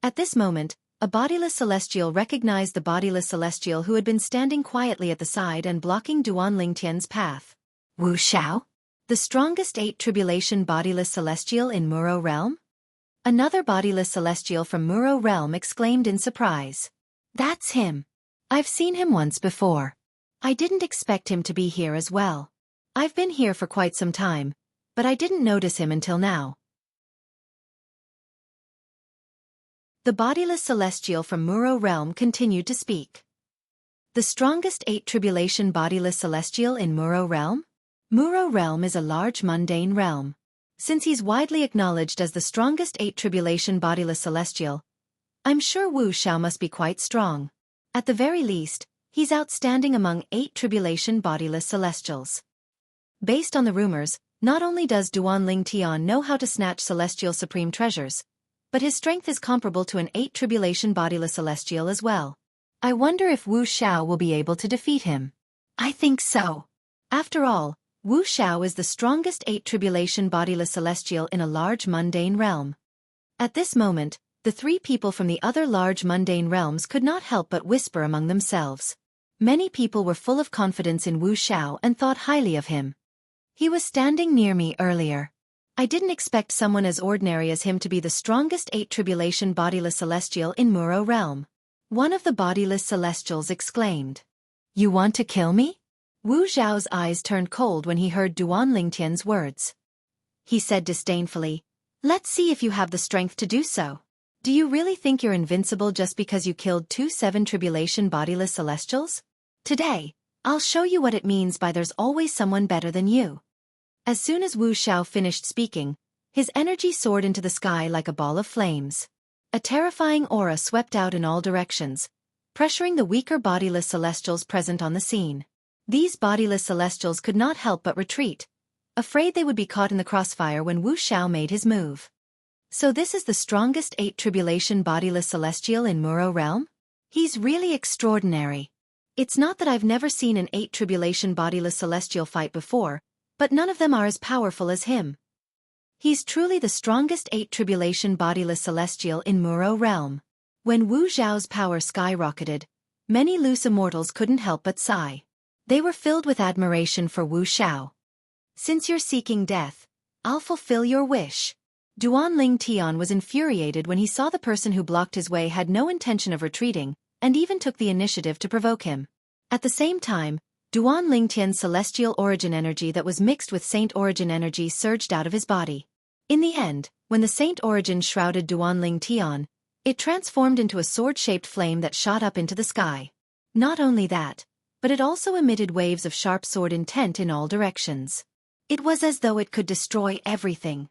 At this moment, a bodiless celestial recognized the bodiless celestial who had been standing quietly at the side and blocking Duan Lingtian's path. Wu Xiao? The strongest 8 Tribulation bodiless celestial in Muro Realm? Another bodiless celestial from Muro Realm exclaimed in surprise. That's him. I've seen him once before. I didn't expect him to be here as well. I've been here for quite some time, but I didn't notice him until now. The bodiless celestial from Muro Realm continued to speak. The strongest 8 Tribulation bodiless celestial in Muro Realm? Muro Realm is a large mundane realm. Since he's widely acknowledged as the strongest 8 Tribulation bodiless celestial, I'm sure Wu Xiao must be quite strong. At the very least, he's outstanding among 8 Tribulation bodiless celestials. Based on the rumors, not only does Duan Lingtian know how to snatch celestial supreme treasures, but his strength is comparable to an 8 Tribulation bodiless celestial as well. I wonder if Wu Xiao will be able to defeat him. I think so. After all, Wu Xiao is the strongest 8 Tribulation bodiless celestial in a large mundane realm. At this moment, the 3 people from the other large mundane realms could not help but whisper among themselves. Many people were full of confidence in Wu Xiao and thought highly of him. He was standing near me earlier. I didn't expect someone as ordinary as him to be the strongest 8 Tribulation bodiless celestial in Muro Realm. One of the bodiless celestials exclaimed. You want to kill me? Wu Zhao's eyes turned cold when he heard Duan Lingtian's words. He said disdainfully, "Let's see if you have the strength to do so. Do you really think you're invincible just because you killed 2 7 tribulation bodiless celestials? Today, I'll show you what it means by there's always someone better than you." As soon as Wu Xiao finished speaking, his energy soared into the sky like a ball of flames. A terrifying aura swept out in all directions, pressuring the weaker bodiless celestials present on the scene. These bodiless celestials could not help but retreat, afraid they would be caught in the crossfire when Wu Xiao made his move. So this is the strongest 8 tribulation bodiless celestial in Muro realm? He's really extraordinary. It's not that I've never seen an 8 tribulation bodiless celestial fight before, but none of them are as powerful as him. He's truly the strongest 8 tribulation bodiless celestial in Muro realm. When Wu Zhao's power skyrocketed, many loose immortals couldn't help but sigh. They were filled with admiration for Wu Xiao. "Since you're seeking death, I'll fulfill your wish." Duan Ling Tian was infuriated when he saw the person who blocked his way had no intention of retreating, and even took the initiative to provoke him. At the same time, Duan Ling Tian's celestial origin energy that was mixed with saint origin energy surged out of his body. In the end, when the saint origin shrouded Duan Ling Tian, it transformed into a sword-shaped flame that shot up into the sky. Not only that, but it also emitted waves of sharp sword intent in all directions. It was as though it could destroy everything.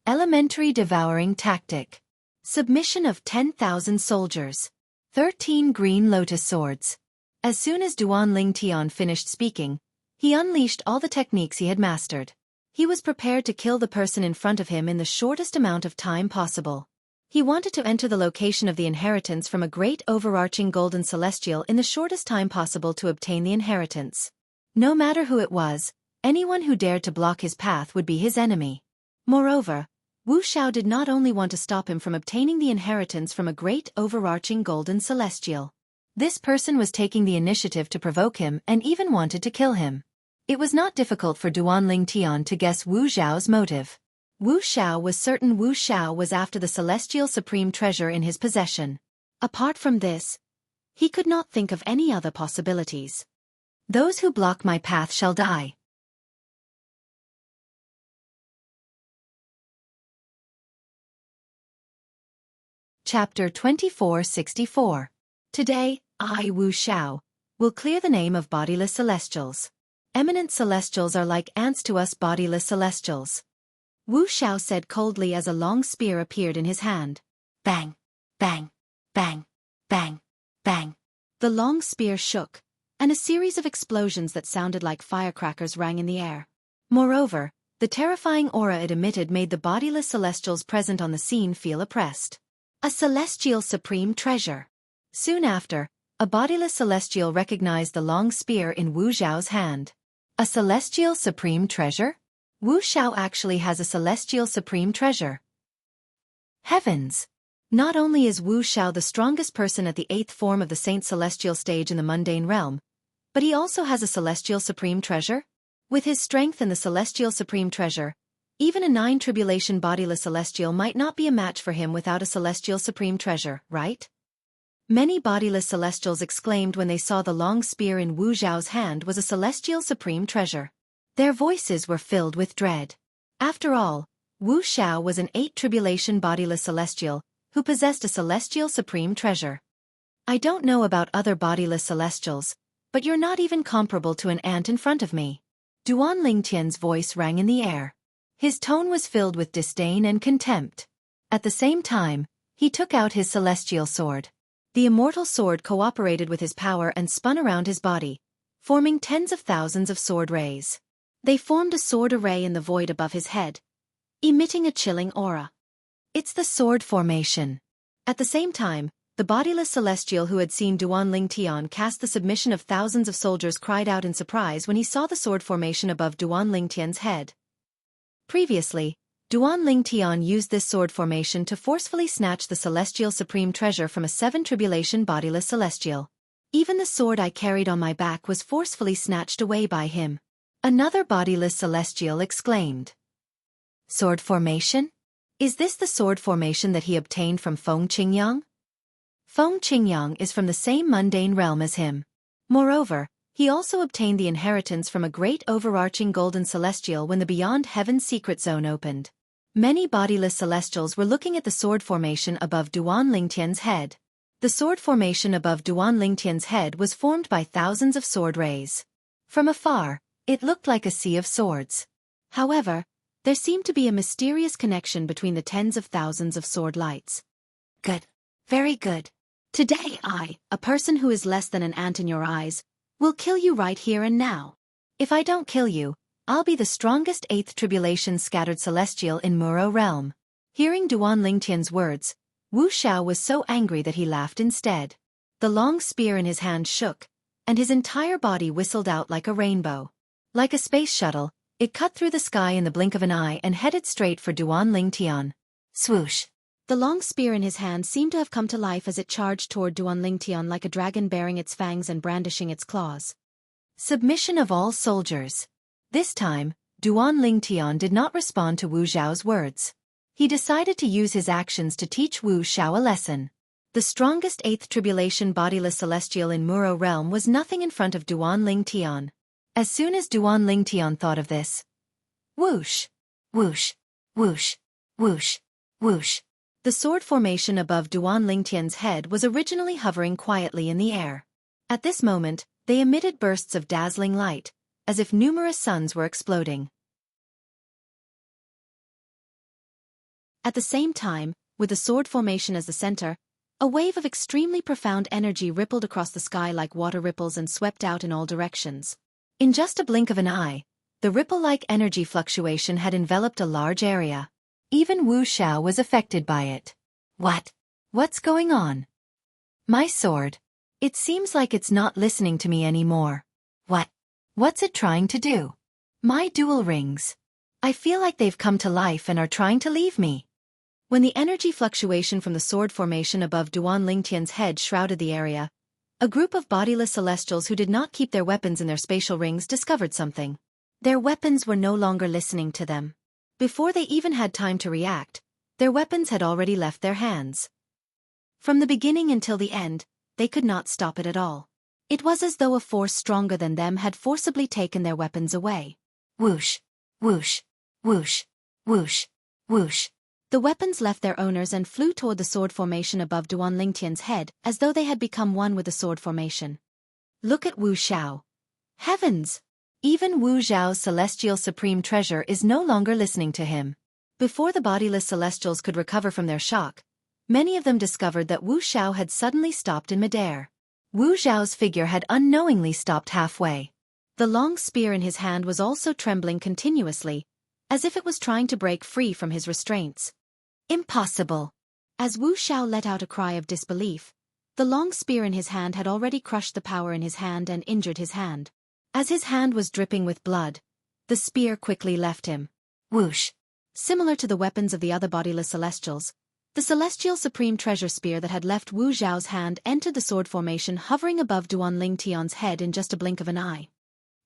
Elementary devouring tactic. Submission of 10,000 soldiers. 13 green lotus swords. As soon as Duan Ling Tian finished speaking, he unleashed all the techniques he had mastered. He was prepared to kill the person in front of him in the shortest amount of time possible. He wanted to enter the location of the inheritance from a great overarching golden celestial in the shortest time possible to obtain the inheritance. No matter who it was, anyone who dared to block his path would be his enemy. Moreover, Wu Xiao did not only want to stop him from obtaining the inheritance from a great overarching golden celestial. This person was taking the initiative to provoke him and even wanted to kill him. It was not difficult for Duan Ling Tian to guess Wu Xiao's motive. Wu Xiao was certain Wu Xiao was after the celestial supreme treasure in his possession. Apart from this, he could not think of any other possibilities. "Those who block my path shall die." Chapter 2464. Today, I, Wu Xiao, will clear the name of bodiless celestials. Eminent celestials are like ants to us bodiless celestials. Wu Xiao said coldly as a long spear appeared in his hand. Bang! Bang! Bang! Bang! Bang! The long spear shook, and a series of explosions that sounded like firecrackers rang in the air. Moreover, the terrifying aura it emitted made the bodiless celestials present on the scene feel oppressed. A celestial supreme treasure. Soon after, a bodiless celestial recognized the long spear in Wu Zhao's hand. A celestial supreme treasure? Wu Xiao actually has a celestial supreme treasure. Heavens! Not only is Wu Xiao the strongest person at the 8th form of the Saint Celestial stage in the mundane realm, but he also has a celestial supreme treasure? With his strength and the celestial supreme treasure, even a 9 tribulation bodiless celestial might not be a match for him without a celestial supreme treasure, right? Many bodiless celestials exclaimed when they saw the long spear in Wu Zhao's hand was a celestial supreme treasure. Their voices were filled with dread. After all, Wu Xiao was an 8 tribulation bodiless celestial, who possessed a celestial supreme treasure. I don't know about other bodiless celestials, but you're not even comparable to an ant in front of me. Duan Lingtian's voice rang in the air. His tone was filled with disdain and contempt. At the same time, he took out his celestial sword. The immortal sword cooperated with his power and spun around his body, forming tens of thousands of sword rays. They formed a sword array in the void above his head, emitting a chilling aura. It's the sword formation. At the same time, the bodiless celestial who had seen Duan Ling Tian cast the submission of thousands of soldiers cried out in surprise when he saw the sword formation above Duan Ling Tian's head. Previously, Duan Ling Tian used this sword formation to forcefully snatch the celestial supreme treasure from a 7 tribulation bodiless celestial. Even the sword I carried on my back was forcefully snatched away by him. Another bodiless celestial exclaimed. Sword formation? Is this the sword formation that he obtained from Feng Qingyang? Feng Qingyang is from the same mundane realm as him. Moreover, He also obtained the inheritance from a great overarching golden celestial when the Beyond Heaven secret zone opened. Many bodiless celestials were looking at the sword formation above Duan Lingtian's head. The sword formation above Duan Lingtian's head was formed by thousands of sword rays. From afar, it looked like a sea of swords. However, there seemed to be a mysterious connection between the tens of thousands of sword lights. Good. Very good. Today I, A person who is less than an ant in your eyes, will kill you right here and now. If I don't kill you, I'll be the strongest 8th tribulation scattered celestial in Muro realm. Hearing Duan Lingtian's words, Wuxia was so angry that he laughed instead. The long spear in his hand shook, and his entire body whistled out like a rainbow. Like a space shuttle, it cut through the sky in the blink of an eye and headed straight for Duan Lingtian. Swoosh. The long spear in his hand seemed to have come to life as it charged toward Duan Lingtian like a dragon baring its fangs and brandishing its claws. Submission of all soldiers. This time, Duan Lingtian did not respond to Wu Zhao's words. He decided to use his actions to teach Wu Xiao a lesson. The strongest 8th tribulation bodiless celestial in Muro realm was nothing in front of Duan Lingtian. As soon as Duan Lingtian thought of this, whoosh, Whoosh. Whoosh. Whoosh. Whoosh. the sword formation above Duan Lingtian's head was originally hovering quietly in the air. At this moment, they emitted bursts of dazzling light, as if numerous suns were exploding. At the same time, with the sword formation as the center, a wave of extremely profound energy rippled across the sky like water ripples and swept out in all directions. In just a blink of an eye, the ripple-like energy fluctuation had enveloped a large area. Even Wu Xiao was affected by it. What's going on? My sword. It seems like it's not listening to me anymore. What's it trying to do? My dual rings. I feel like they've come to life and are trying to leave me. When the energy fluctuation from the sword formation above Duan Lingtian's head shrouded the area, a group of bodiless celestials who did not keep their weapons in their spatial rings discovered something. Their weapons were no longer listening to them. Before they even had time to react, their weapons had already left their hands. From the beginning until the end, they could not stop it at all. It was as though a force stronger than them had forcibly taken their weapons away. Whoosh. Whoosh. Whoosh. Whoosh. Whoosh. The weapons left their owners and flew toward the sword formation above Duan Lingtian's head as though they had become one with the sword formation. Look at Wu Xiao. Heavens! Even Wu Zhao's celestial supreme treasure is no longer listening to him. Before the bodiless celestials could recover from their shock, many of them discovered that Wu Xiao had suddenly stopped in midair. Wu Zhao's figure had unknowingly stopped halfway. The long spear in his hand was also trembling continuously, as if it was trying to break free from his restraints. Impossible! As Wu Xiao let out a cry of disbelief, the long spear in his hand had already crushed the power in his hand and injured his hand. As his hand was dripping with blood, the spear quickly left him. Whoosh. Similar to the weapons of the other bodiless celestials, the celestial supreme treasure spear that had left Wu Zhao's hand entered the sword formation hovering above Duan Lingtian's head in just a blink of an eye.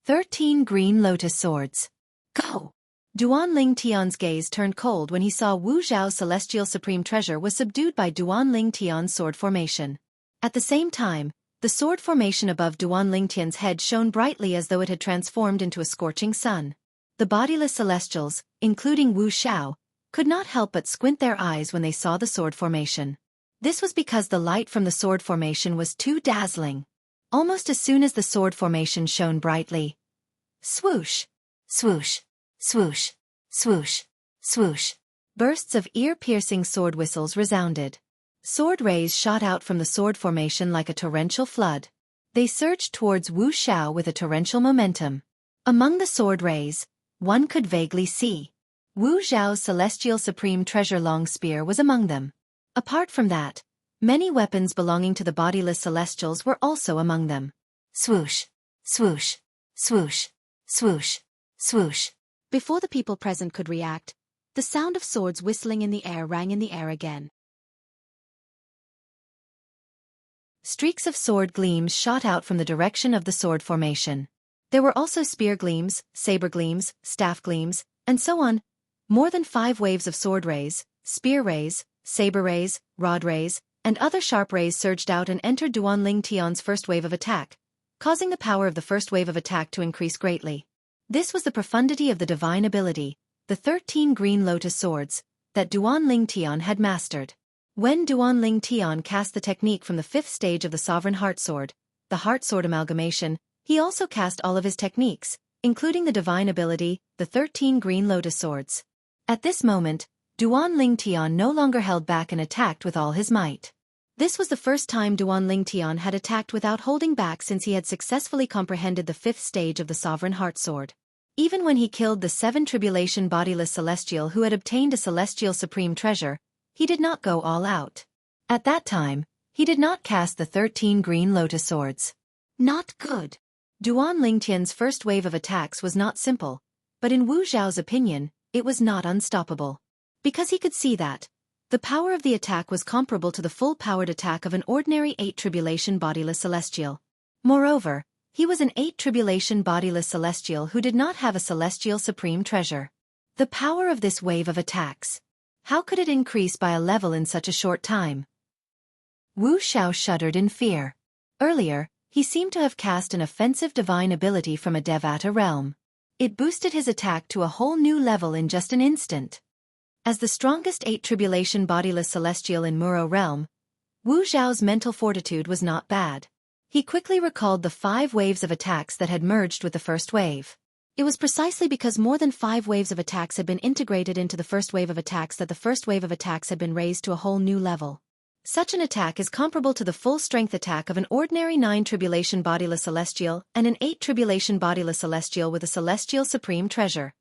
13 green lotus swords. Go! Duan Lingtian's gaze turned cold when he saw Wu Zhao's celestial supreme treasure was subdued by Duan Lingtian's sword formation. At the same time, the sword formation above Duan Lingtian's head shone brightly as though it had transformed into a scorching sun. The bodiless celestials, including Wu Xiao, could not help but squint their eyes when they saw the sword formation. This was because the light from the sword formation was too dazzling. Almost as soon as the sword formation shone brightly, swoosh, Swoosh. Swoosh. Swoosh. Swoosh. bursts of ear-piercing sword whistles resounded. Sword rays shot out from the sword formation like a torrential flood. They surged towards Wu Xiao with a torrential momentum. Among the sword rays, one could vaguely see Wu Zhao's celestial supreme treasure long spear was among them. Apart from that, many weapons belonging to the bodiless celestials were also among them. Swoosh. Swoosh. Swoosh. Swoosh. Swoosh. Before the people present could react, the sound of swords whistling in the air rang in the air again. Streaks of sword gleams shot out from the direction of the sword formation. There were also spear gleams, saber gleams, staff gleams, and so on. More than 5 waves of sword rays, spear rays, saber rays, rod rays, and other sharp rays surged out and entered Duan Lingtian's first wave of attack, causing the power of the first wave of attack to increase greatly. This was the profundity of the divine ability, the 13 green lotus swords, that Duanling Tian had mastered. When Duanling Tian cast the technique from the 5th stage of the Sovereign Heart Sword, the Heart Sword Amalgamation, he also cast all of his techniques, including the divine ability, the 13 green lotus swords. At this moment, Duanling Tian no longer held back and attacked with all his might. This was the first time Duanling Tian had attacked without holding back since he had successfully comprehended the 5th stage of the Sovereign Heart Sword. Even when he killed the 7 tribulation bodiless celestial who had obtained a celestial supreme treasure, he did not go all out. At that time, he did not cast the 13 green lotus swords. Not good. Duanling Tian's first wave of attacks was not simple, but in Wu Zhao's opinion, it was not unstoppable. Because he could see that the power of the attack was comparable to the full-powered attack of an ordinary 8 tribulation bodiless celestial. Moreover, he was an 8 tribulation bodiless celestial who did not have a celestial supreme treasure. The power of this wave of attacks. How could it increase by a level in such a short time? Wu Zhao shuddered in fear. Earlier, he seemed to have cast an offensive divine ability from a Devata realm. It boosted his attack to a whole new level in just an instant. As the strongest 8 tribulation bodiless celestial in Muro realm, Wu Zhao's mental fortitude was not bad. He quickly recalled the 5 waves of attacks that had merged with the first wave. It was precisely because more than 5 waves of attacks had been integrated into the first wave of attacks that the first wave of attacks had been raised to a whole new level. Such an attack is comparable to the full-strength attack of an ordinary 9 tribulation bodiless celestial and an 8 tribulation bodiless celestial with a celestial supreme treasure.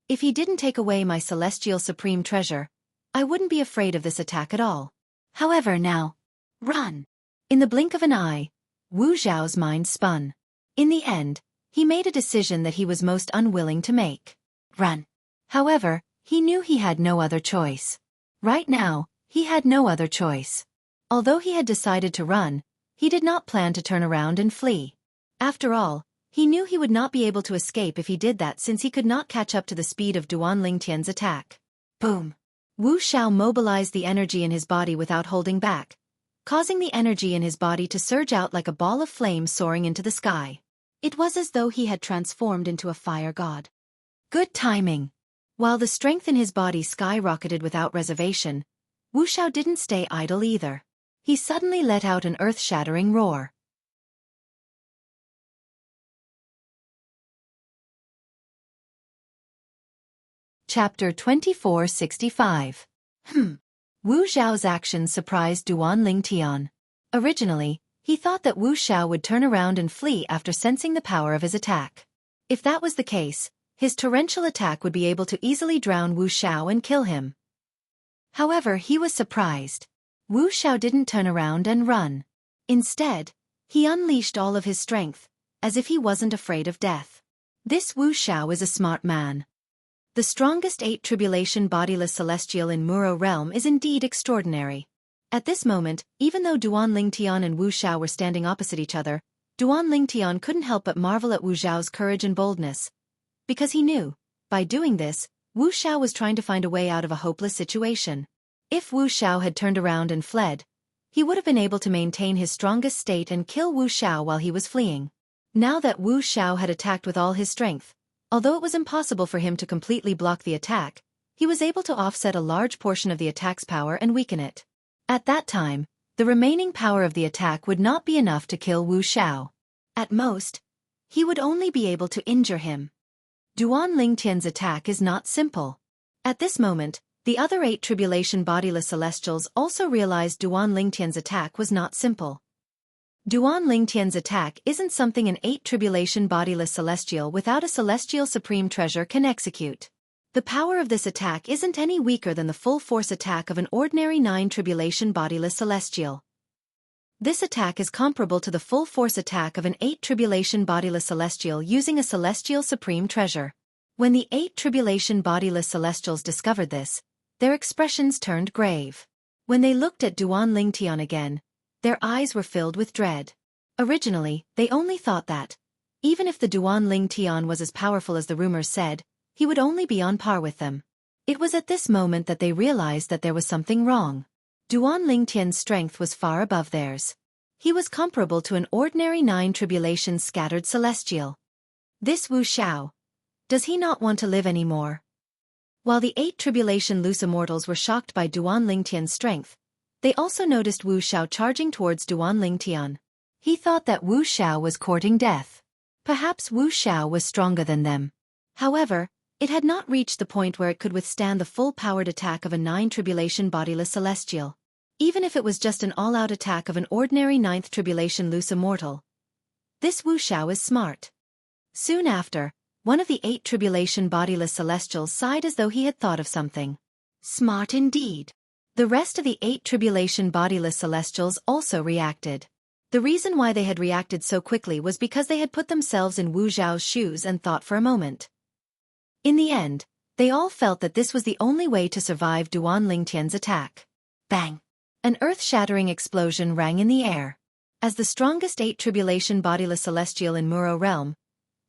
If he didn't take away my celestial supreme treasure, I wouldn't be afraid of this attack at all. However now, run. In the blink of an eye, Wu Zhao's mind spun. In the end, he made a decision that he was most unwilling to make. Run. However, he knew he had no other choice. Right now, he had no other choice. Although he had decided to run, he did not plan to turn around and flee. After all, he knew he would not be able to escape if he did that since he could not catch up to the speed of Duanling Tian's attack. Boom. Wu Zhao mobilized the energy in his body without holding back, causing the energy in his body to surge out like a ball of flame soaring into the sky. It was as though he had transformed into a fire god. Good timing. While the strength in his body skyrocketed without reservation, Wu Zhao didn't stay idle either. He suddenly let out an earth-shattering roar. Chapter 2465. Wu Zhao's actions surprised Duanling Tian. Originally, he thought that Wu Zhao would turn around and flee after sensing the power of his attack. If that was the case, his torrential attack would be able to easily drown Wu Zhao and kill him. However, he was surprised. Wu Zhao didn't turn around and run. Instead, he unleashed all of his strength, as if he wasn't afraid of death. This Wu Zhao is a smart man. The strongest 8 tribulation bodiless celestial in Muro realm is indeed extraordinary. At this moment, even though Duanling Tian and Wu Zhao were standing opposite each other, Duanling Tian couldn't help but marvel at Wu Zhao's courage and boldness. Because he knew, by doing this, Wu Zhao was trying to find a way out of a hopeless situation. If Wu Zhao had turned around and fled, he would have been able to maintain his strongest state and kill Wu Zhao while he was fleeing. Now that Wu Zhao had attacked with all his strength, although it was impossible for him to completely block the attack, he was able to offset a large portion of the attack's power and weaken it. At that time, the remaining power of the attack would not be enough to kill Wu Zhao. At most, he would only be able to injure him. Duanling Tian's attack is not simple. At this moment, the other 8 tribulation bodiless celestials also realized Duanling Tian's attack was not simple. Duanling Tian's attack isn't something an 8 tribulation bodiless celestial without a celestial supreme treasure can execute. The power of this attack isn't any weaker than the full force attack of an ordinary 9 tribulation bodiless celestial. This attack is comparable to the full force attack of an 8 tribulation bodiless celestial using a celestial supreme treasure. When the 8 tribulation bodiless celestials discovered this, their expressions turned grave. When they looked at Duanling Tian again, their eyes were filled with dread. Originally, they only thought that, even if the Duanling Tian was as powerful as the rumors said, he would only be on par with them. It was at this moment that they realized that there was something wrong. Duanling Tian's strength was far above theirs. He was comparable to an ordinary 9 tribulations scattered celestial. This Wu Xiao. Does he not want to live anymore? While the 8 tribulation loose immortals were shocked by Duan Lingtian's strength, they also noticed Wu Xiao charging towards Duan Lingtian. He thought that Wu Xiao was courting death. Perhaps Wu Xiao was stronger than them. However, it had not reached the point where it could withstand the full-powered attack of a 9 tribulation bodiless celestial. Even if it was just an all-out attack of an ordinary 9th tribulation loose immortal. This Wu Xiao is smart. Soon after, one of the 8 tribulation bodiless celestials sighed as though he had thought of something. Smart indeed. The rest of the 8 tribulation bodiless celestials also reacted. The reason why they had reacted so quickly was because they had put themselves in Wu Xiao's shoes and thought for a moment. In the end, they all felt that this was the only way to survive Duan Lingtian's attack. Bang! An earth-shattering explosion rang in the air. As the strongest 8 tribulation bodiless celestial in Muro realm,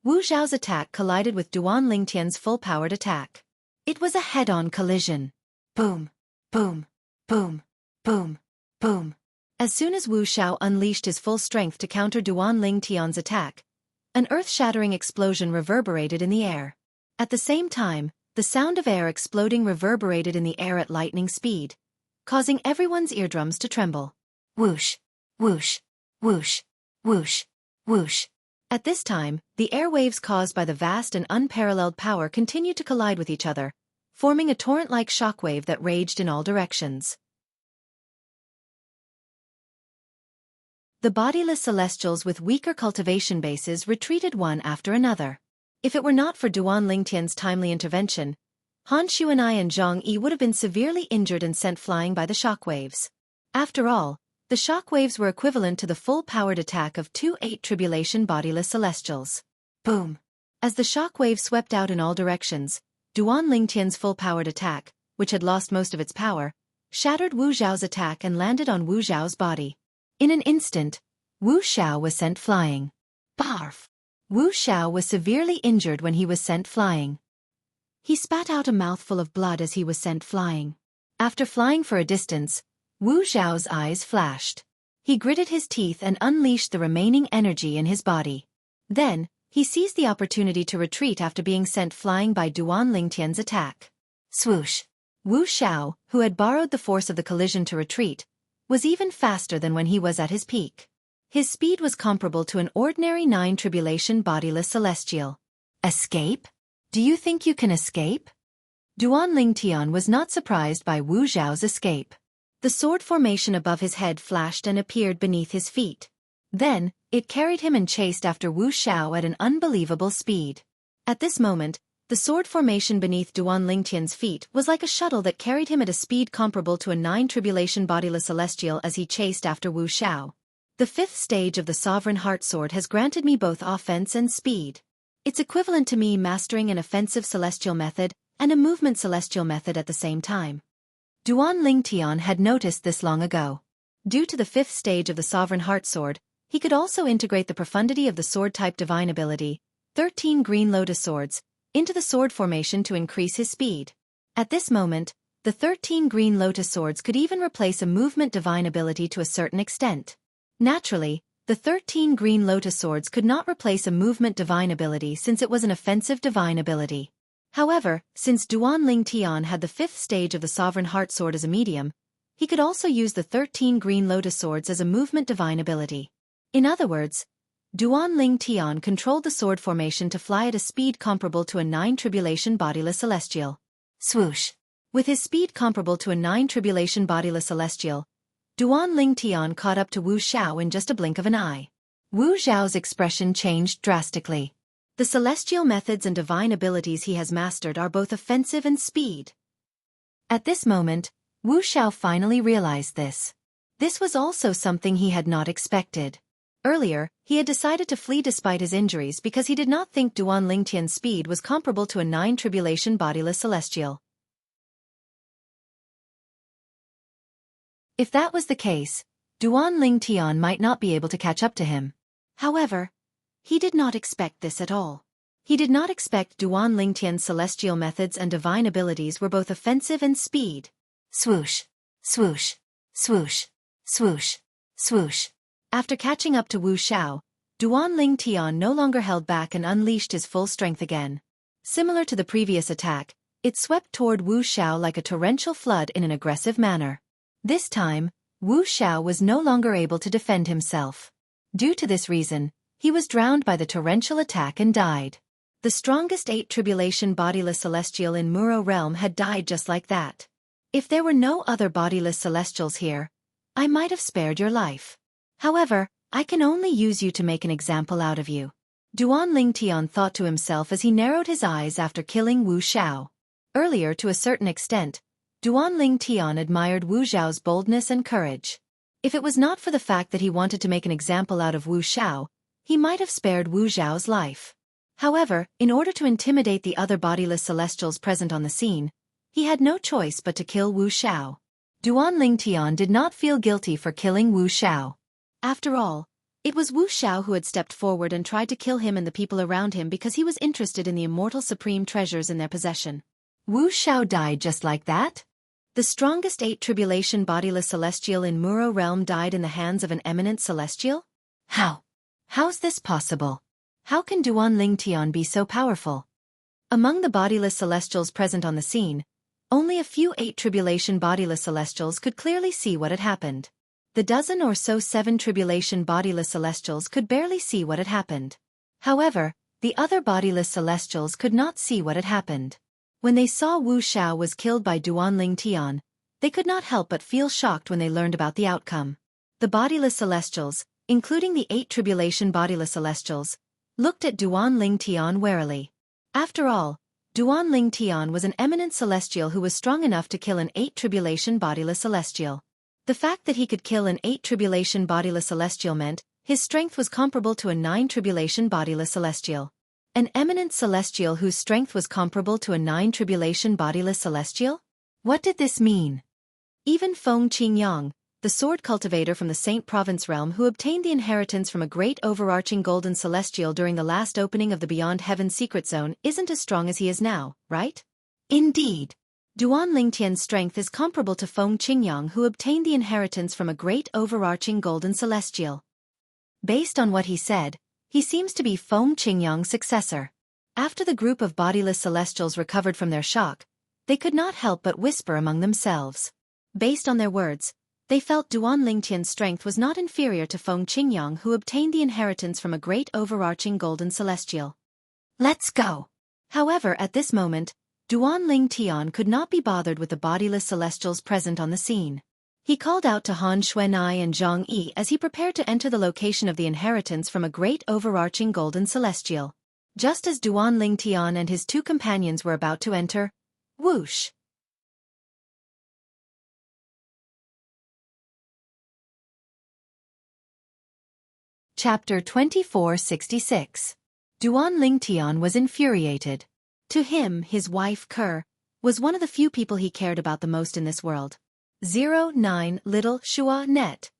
Wu Xiao's attack collided with Duan Lingtian's full-powered attack. It was a head-on collision. Boom! Boom! Boom! Boom! Boom! As soon as Wu Xiao unleashed his full strength to counter Duan Lingtian's attack, an earth-shattering explosion reverberated in the air. At the same time, the sound of air exploding reverberated in the air at lightning speed, causing everyone's eardrums to tremble. Whoosh! Whoosh! Whoosh! Whoosh! Whoosh! At this time, the airwaves caused by the vast and unparalleled power continued to collide with each other, forming a torrent-like shockwave that raged in all directions. The bodiless celestials with weaker cultivation bases retreated one after another. If it were not for Duan Lingtian's timely intervention, Han Xuanai and Zhang Yi would have been severely injured and sent flying by the shockwaves. After all, the shockwaves were equivalent to the full-powered attack of 2 8 tribulation bodiless celestials. Boom! As the shockwave swept out in all directions, Duan Lingtian's full-powered attack, which had lost most of its power, shattered Wu Xiao's attack and landed on Wu Xiao's body. In an instant, Wu Xiao was sent flying. Barf! Wu Xiao was severely injured when he was sent flying. He spat out a mouthful of blood as he was sent flying. After flying for a distance, Wu Xiao's eyes flashed. He gritted his teeth and unleashed the remaining energy in his body. Then, he seized the opportunity to retreat after being sent flying by Duan Lingtian's attack. Swoosh! Wu Xiao, who had borrowed the force of the collision to retreat, was even faster than when he was at his peak. His speed was comparable to an ordinary 9 tribulation bodiless celestial. Escape? Do you think you can escape? Duan Lingtian was not surprised by Wu Xiao's escape. The sword formation above his head flashed and appeared beneath his feet. Then, it carried him and chased after Wu Xiao at an unbelievable speed. At this moment, the sword formation beneath Duan Lingtian's feet was like a shuttle that carried him at a speed comparable to a 9 tribulation bodiless celestial as he chased after Wu Xiao. The 5th stage of the Sovereign Heart Sword has granted me both offense and speed. It's equivalent to me mastering an offensive celestial method and a movement celestial method at the same time. Duan Lingtian had noticed this long ago. Due to the 5th stage of the Sovereign Heart Sword, he could also integrate the profundity of the sword-type divine ability, 13 green lotus swords, into the sword formation to increase his speed. At this moment, the 13 green lotus swords could even replace a movement divine ability to a certain extent. Naturally, the 13 green lotus swords could not replace a movement divine ability since it was an offensive divine ability. However, since Duan Lingtian had the 5th stage of the Sovereign Heart Sword as a medium, he could also use the 13 green lotus swords as a movement divine ability. In other words, Duan Lingtian controlled the sword formation to fly at a speed comparable to a 9 tribulation bodiless celestial. Swoosh! With his speed comparable to a 9 tribulation bodiless celestial, Duan Lingtian caught up to Wu Xiao in just a blink of an eye. Wu Xiao's expression changed drastically. The celestial methods and divine abilities he has mastered are both offensive and speed. At this moment, Wu Xiao finally realized this. This was also something he had not expected. Earlier, he had decided to flee despite his injuries because he did not think Duan Lingtian's speed was comparable to a 9 tribulation bodiless celestial. If that was the case, Duan Lingtian might not be able to catch up to him. However, he did not expect this at all. He did not expect Duan Lingtian's celestial methods and divine abilities were both offensive and speed. Swoosh! Swoosh! Swoosh! Swoosh! Swoosh! After catching up to Wu Xiao, Duan Ling Tian no longer held back and unleashed his full strength again. Similar to the previous attack, it swept toward Wu Xiao like a torrential flood in an aggressive manner. This time, Wu Xiao was no longer able to defend himself. Due to this reason, he was drowned by the torrential attack and died. The strongest 8 tribulation bodiless celestial in Muro realm had died just like that. If there were no other bodiless celestials here, I might have spared your life. However, I can only use you to make an example out of you. Duan Ling Tian thought to himself as he narrowed his eyes after killing Wu Xiao. Earlier, to a certain extent, Duan Ling Tian admired Wu Xiao's boldness and courage. If it was not for the fact that he wanted to make an example out of Wu Xiao, he might have spared Wu Xiao's life. However, in order to intimidate the other bodiless celestials present on the scene, he had no choice but to kill Wu Xiao. Duan Ling Tian did not feel guilty for killing Wu Xiao. After all, it was Wu Xiao who had stepped forward and tried to kill him and the people around him because he was interested in the immortal supreme treasures in their possession. Wu Xiao died just like that? The strongest 8 tribulation bodiless celestial in Muro realm died in the hands of an eminent celestial? How's this possible? How can Duan Ling Tian be so powerful? Among the bodiless celestials present on the scene, only a few 8 tribulation bodiless celestials could clearly see what had happened. The dozen or so 7 tribulation bodiless celestials could barely see what had happened. However, the other bodiless celestials could not see what had happened. When they saw Wu Xiao was killed by Duan Ling Tian, they could not help but feel shocked when they learned about the outcome. The bodiless celestials, including the 8 tribulation bodiless celestials, looked at Duan Ling Tian warily. After all, Duan Ling Tian was an eminent celestial who was strong enough to kill an 8 tribulation bodiless celestial. The fact that he could kill an 8 tribulation bodiless celestial meant his strength was comparable to a 9 tribulation bodiless celestial. An eminent celestial whose strength was comparable to a 9 tribulation bodiless celestial? What did this mean? Even Feng Qingyang, the sword cultivator from the Saint Province realm who obtained the inheritance from a great overarching golden celestial during the last opening of the Beyond Heaven secret zone, isn't as strong as he is now, right? Indeed. Duan Ling Tian's strength is comparable to Feng Qingyang who obtained the inheritance from a great overarching golden celestial. Based on what he said, he seems to be Feng Qingyang's successor. After the group of bodiless celestials recovered from their shock, they could not help but whisper among themselves. Based on their words, they felt Duan Ling Tian's strength was not inferior to Feng Qingyang who obtained the inheritance from a great overarching golden celestial. Let's go! However, at this moment, Duan Ling Tian could not be bothered with the bodiless celestials present on the scene. He called out to Han Xuanai and Zhang Yi as he prepared to enter the location of the inheritance from a great overarching golden celestial. Just as Duan Ling Tian and his 2 companions were about to enter, whoosh! Chapter 2466. Duan Ling Tian was infuriated. To him, his wife Ker was one of the few people he cared about the most in this world. 09 Little Shua Net.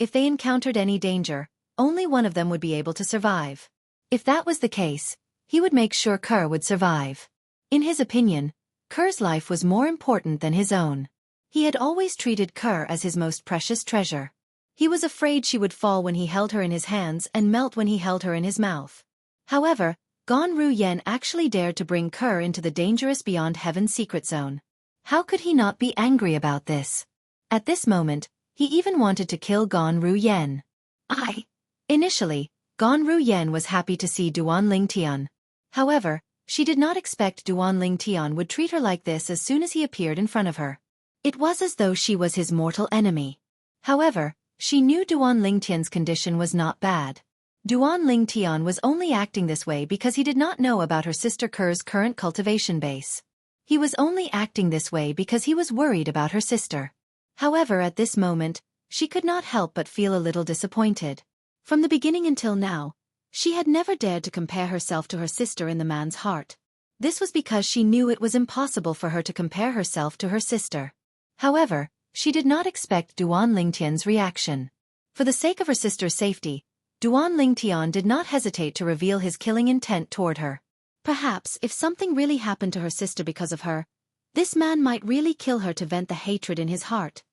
If they encountered any danger, only one of them would be able to survive. If that was the case, he would make sure Ker would survive. In his opinion, Ker's life was more important than his own. He had always treated Ker as his most precious treasure. He was afraid she would fall when he held her in his hands and melt when he held her in his mouth. However, Gan Ru Yen actually dared to bring Ker into the dangerous Beyond Heaven secret zone. How could he not be angry about this? At this moment, he even wanted to kill Gan Ru Yen. Initially, Gan Ru Yen was happy to see Duan Ling Tian. However, she did not expect Duan Ling Tian would treat her like this as soon as he appeared in front of her. It was as though she was his mortal enemy. However, she knew Duan Ling Tian's condition was not bad. Duan Ling Tian was only acting this way because he did not know about her sister Ker's current cultivation base. He was only acting this way because he was worried about her sister. However, at this moment, she could not help but feel a little disappointed. From the beginning until now, she had never dared to compare herself to her sister in the man's heart. This was because she knew it was impossible for her to compare herself to her sister. However, she did not expect Duan Ling Tian's reaction. For the sake of her sister's safety, Duan Ling Tian did not hesitate to reveal his killing intent toward her. Perhaps, if something really happened to her sister because of her, this man might really kill her to vent the hatred in his heart.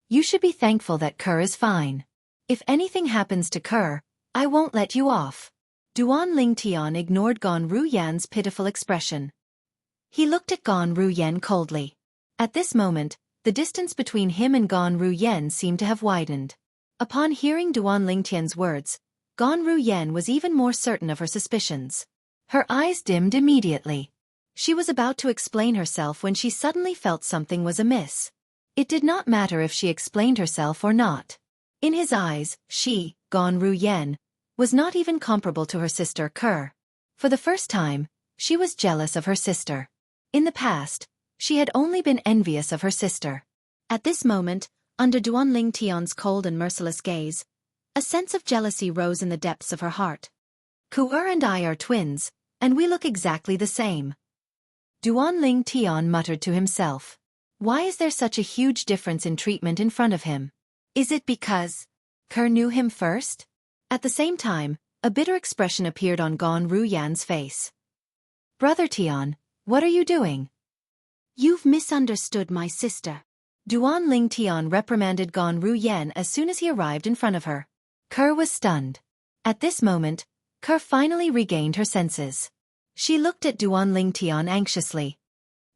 You should be thankful that Ker is fine. If anything happens to Kerr, I won't let you off. Duan Lingtian ignored Gan Ruyan's pitiful expression. He looked at Gan Ruyan coldly. At this moment, the distance between him and Gan Ruyan seemed to have widened. Upon hearing Duan Lingtian's words, Gan Ruyan was even more certain of her suspicions. Her eyes dimmed immediately. She was about to explain herself when she suddenly felt something was amiss. It did not matter if she explained herself or not. In his eyes, she, Gan Ruyan, was not even comparable to her sister Kerr. For the first time, she was jealous of her sister. In the past, she had only been envious of her sister. At this moment, under Duan Lingtian's cold and merciless gaze, a sense of jealousy rose in the depths of her heart. Ku'er and I are twins, and we look exactly the same. Duan Lingtian muttered to himself. Why is there such a huge difference in treatment in front of him? Is it because Kerr knew him first? At the same time, a bitter expression appeared on Gan Ruyan's face. Brother Tian, what are you doing? You've misunderstood my sister. Duan Lingtian reprimanded Gan Ruyan as soon as he arrived in front of her. Kerr was stunned. At this moment, Kerr finally regained her senses. She looked at Duan Lingtian anxiously.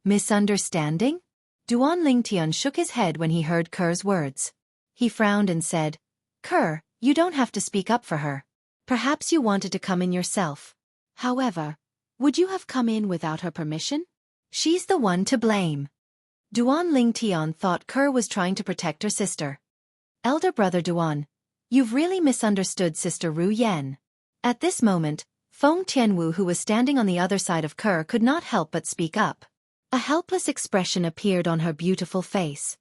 Misunderstanding? Duan Lingtian shook his head when he heard Kerr's words. He frowned and said, Kerr, you don't have to speak up for her. Perhaps you wanted to come in yourself. However, would you have come in without her permission? She's the one to blame. Duan Lingtian thought Kerr was trying to protect her sister. Elder brother Duan, you've really misunderstood Sister Ru Yan. At this moment, Feng Tianwu, who was standing on the other side of Kerr, could not help but speak up. A helpless expression appeared on her beautiful face.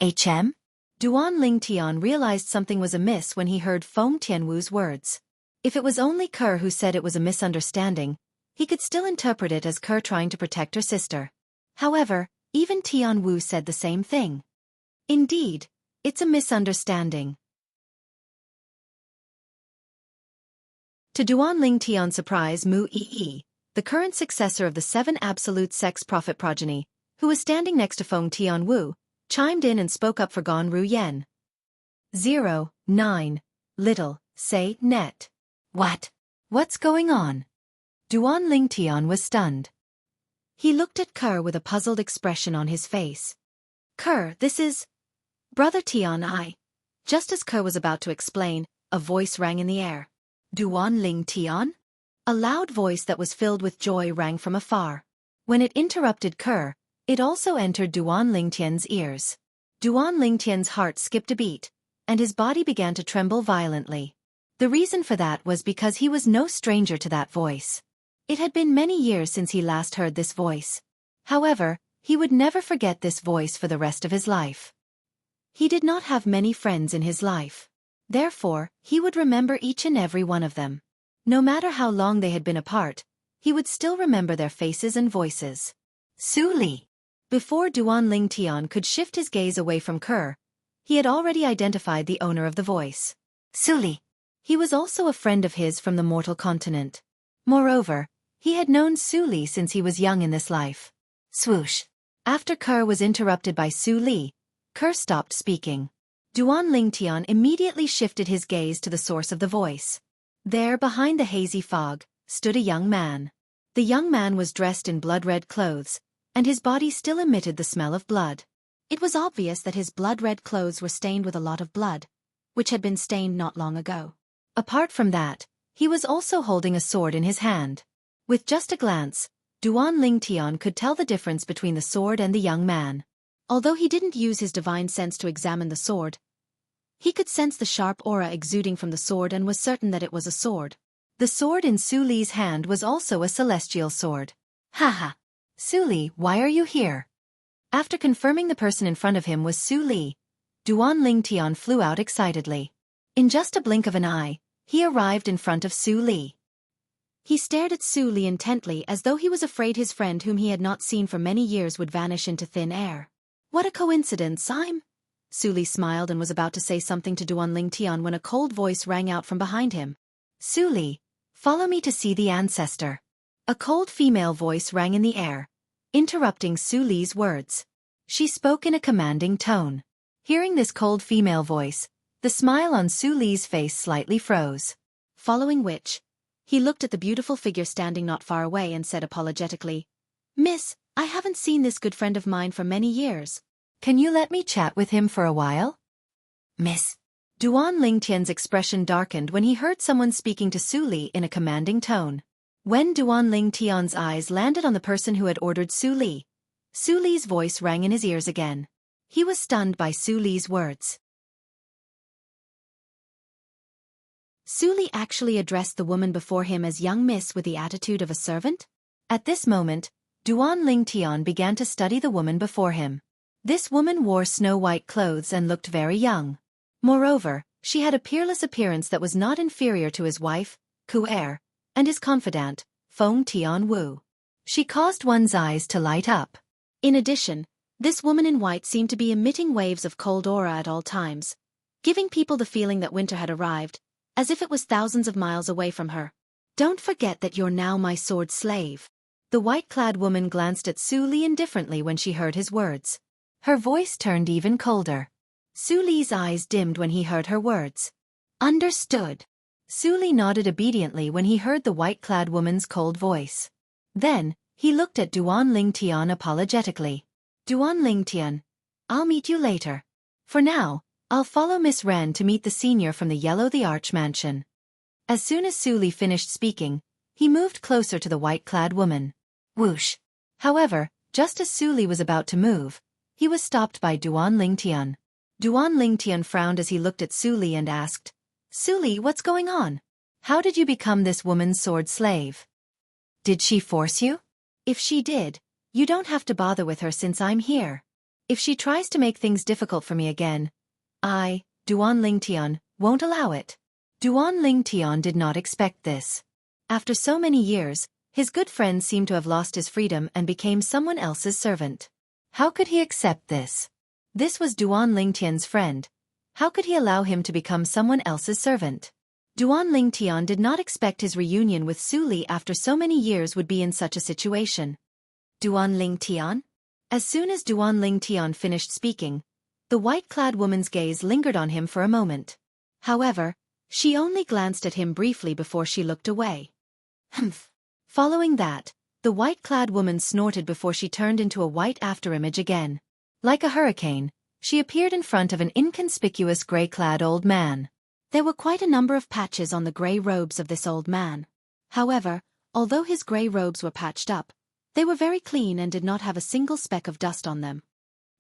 HM? Duan Lingtian realized something was amiss when he heard Feng Tianwu's words. If it was only Kerr who said it was a misunderstanding, he could still interpret it as Kerr trying to protect her sister. However, even Tianwu said the same thing. Indeed, it's a misunderstanding. To Duan Lingtian's surprise, Mu Yi, the current successor of the 7 absolute sex prophet progeny, who was standing next to Feng Tianwu, chimed in and spoke up for Gan Ruyan. 09. Little, say, net. What? What's going on? Duan Lingtian was stunned. He looked at Kerr with a puzzled expression on his face. Kerr, this is... Brother Tian I. Just as Kerr was about to explain, a voice rang in the air. Duan Lingtian? A loud voice that was filled with joy rang from afar. When it interrupted Kerr, it also entered Duan Lingtian's ears. Duan Lingtian's heart skipped a beat, and his body began to tremble violently. The reason for that was because he was no stranger to that voice. It had been many years since he last heard this voice. However, he would never forget this voice for the rest of his life. He did not have many friends in his life. Therefore, he would remember each and every one of them. No matter how long they had been apart, he would still remember their faces and voices. Su Li. Before Duan Lingtian could shift his gaze away from Kerr, he had already identified the owner of the voice. Su Li. He was also a friend of his from the mortal continent. Moreover, he had known Su Li since he was young in this life. Swoosh. After Kerr was interrupted by Su Li, Kerr stopped speaking. Duan Lingtian immediately shifted his gaze to the source of the voice. There, behind the hazy fog, stood a young man. The young man was dressed in blood-red clothes, and his body still emitted the smell of blood. It was obvious that his blood-red clothes were stained with a lot of blood, which had been stained not long ago. Apart from that, he was also holding a sword in his hand. With just a glance, Duan Lingtian could tell the difference between the sword and the young man. Although he didn't use his divine sense to examine the sword, he could sense the sharp aura exuding from the sword and was certain that it was a sword. The sword in Su Li's hand was also a celestial sword. Haha. Su Li, why are you here? After confirming the person in front of him was Su Li, Duan Lingtian flew out excitedly. In just a blink of an eye, he arrived in front of Su Li. He stared at Su Li intently as though he was afraid his friend whom he had not seen for many years would vanish into thin air. What a coincidence, Su Li smiled and was about to say something to Duan Lingtian when a cold voice rang out from behind him. Su Li, follow me to see the ancestor. A cold female voice rang in the air, interrupting Su Li's words. She spoke in a commanding tone. Hearing this cold female voice, The smile on Su Li's face slightly froze. Following which, he looked at the beautiful figure standing not far away and said apologetically, "Miss, I haven't seen this good friend of mine for many years. Can you let me chat with him for a while?" Miss. Duan Lingtian's expression darkened when he heard someone speaking to Su Li in a commanding tone. When Duan Lingtian's eyes landed on the person who had ordered Su Li's voice rang in his ears again. He was stunned by Su Li's words. Su Li actually addressed the woman before him as young miss with the attitude of a servant? At this moment, Duan Lingtian began to study the woman before him. This woman wore snow-white clothes and looked very young. Moreover, she had a peerless appearance that was not inferior to his wife, Conqueror, and his confidant, Feng Tianwu. She caused one's eyes to light up. In addition, this woman in white seemed to be emitting waves of cold aura at all times, giving people the feeling that winter had arrived, as if it was thousands of miles away from her. "Don't forget that you're now my sword slave." The white-clad woman glanced at Su Li indifferently when she heard his words. Her voice turned even colder. Su Li's eyes dimmed when he heard her words. Understood. Su Li nodded obediently when he heard the white-clad woman's cold voice. Then, he looked at Duan Lingtian apologetically. "Duan Lingtian, I'll meet you later. For now, I'll follow Miss Ren to meet the senior from the Yellow the Arch mansion." As soon as Su Li finished speaking, he moved closer to the white-clad woman. Whoosh. However, just as Su Li was about to move, he was stopped by Duan Lingtian. Duan Lingtian frowned as he looked at Su Li and asked, "Su Li, what's going on? How did you become this woman's sword slave? Did she force you? If she did, you don't have to bother with her since I'm here. If she tries to make things difficult for me again, I, Duan Lingtian, won't allow it." Duan Lingtian did not expect this. After so many years, his good friend seemed to have lost his freedom and became someone else's servant. How could he accept this? This was Duan Lingtian's friend. How could he allow him to become someone else's servant? Duan Lingtian did not expect his reunion with Su Li after so many years would be in such a situation. Duan Lingtian? As soon as Duan Lingtian finished speaking, the white-clad woman's gaze lingered on him for a moment. However, she only glanced at him briefly before she looked away. Humph. Following that, the white-clad woman snorted before she turned into a white afterimage again. Like a hurricane, she appeared in front of an inconspicuous gray-clad old man. There were quite a number of patches on the gray robes of this old man. However, although his gray robes were patched up, they were very clean and did not have a single speck of dust on them.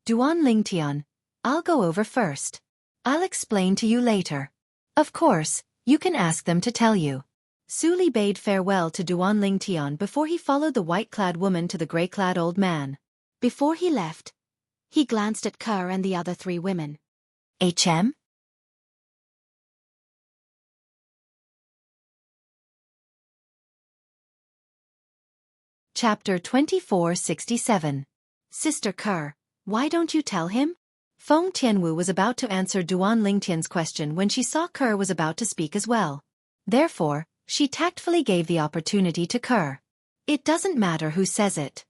"Duan Lingtian, I'll go over first. I'll explain to you later. Of course, you can ask them to tell you." Su Li bade farewell to Duan Lingtian before he followed the white-clad woman to the gray-clad old man. Before he left, he glanced at Kerr and the other three women. HM? Chapter 2467. "Sister Kerr, why don't you tell him?" Feng Tianwu was about to answer Duan Lingtian's question when she saw Kerr was about to speak as well. Therefore, she tactfully gave the opportunity to Kerr. "It doesn't matter who says it."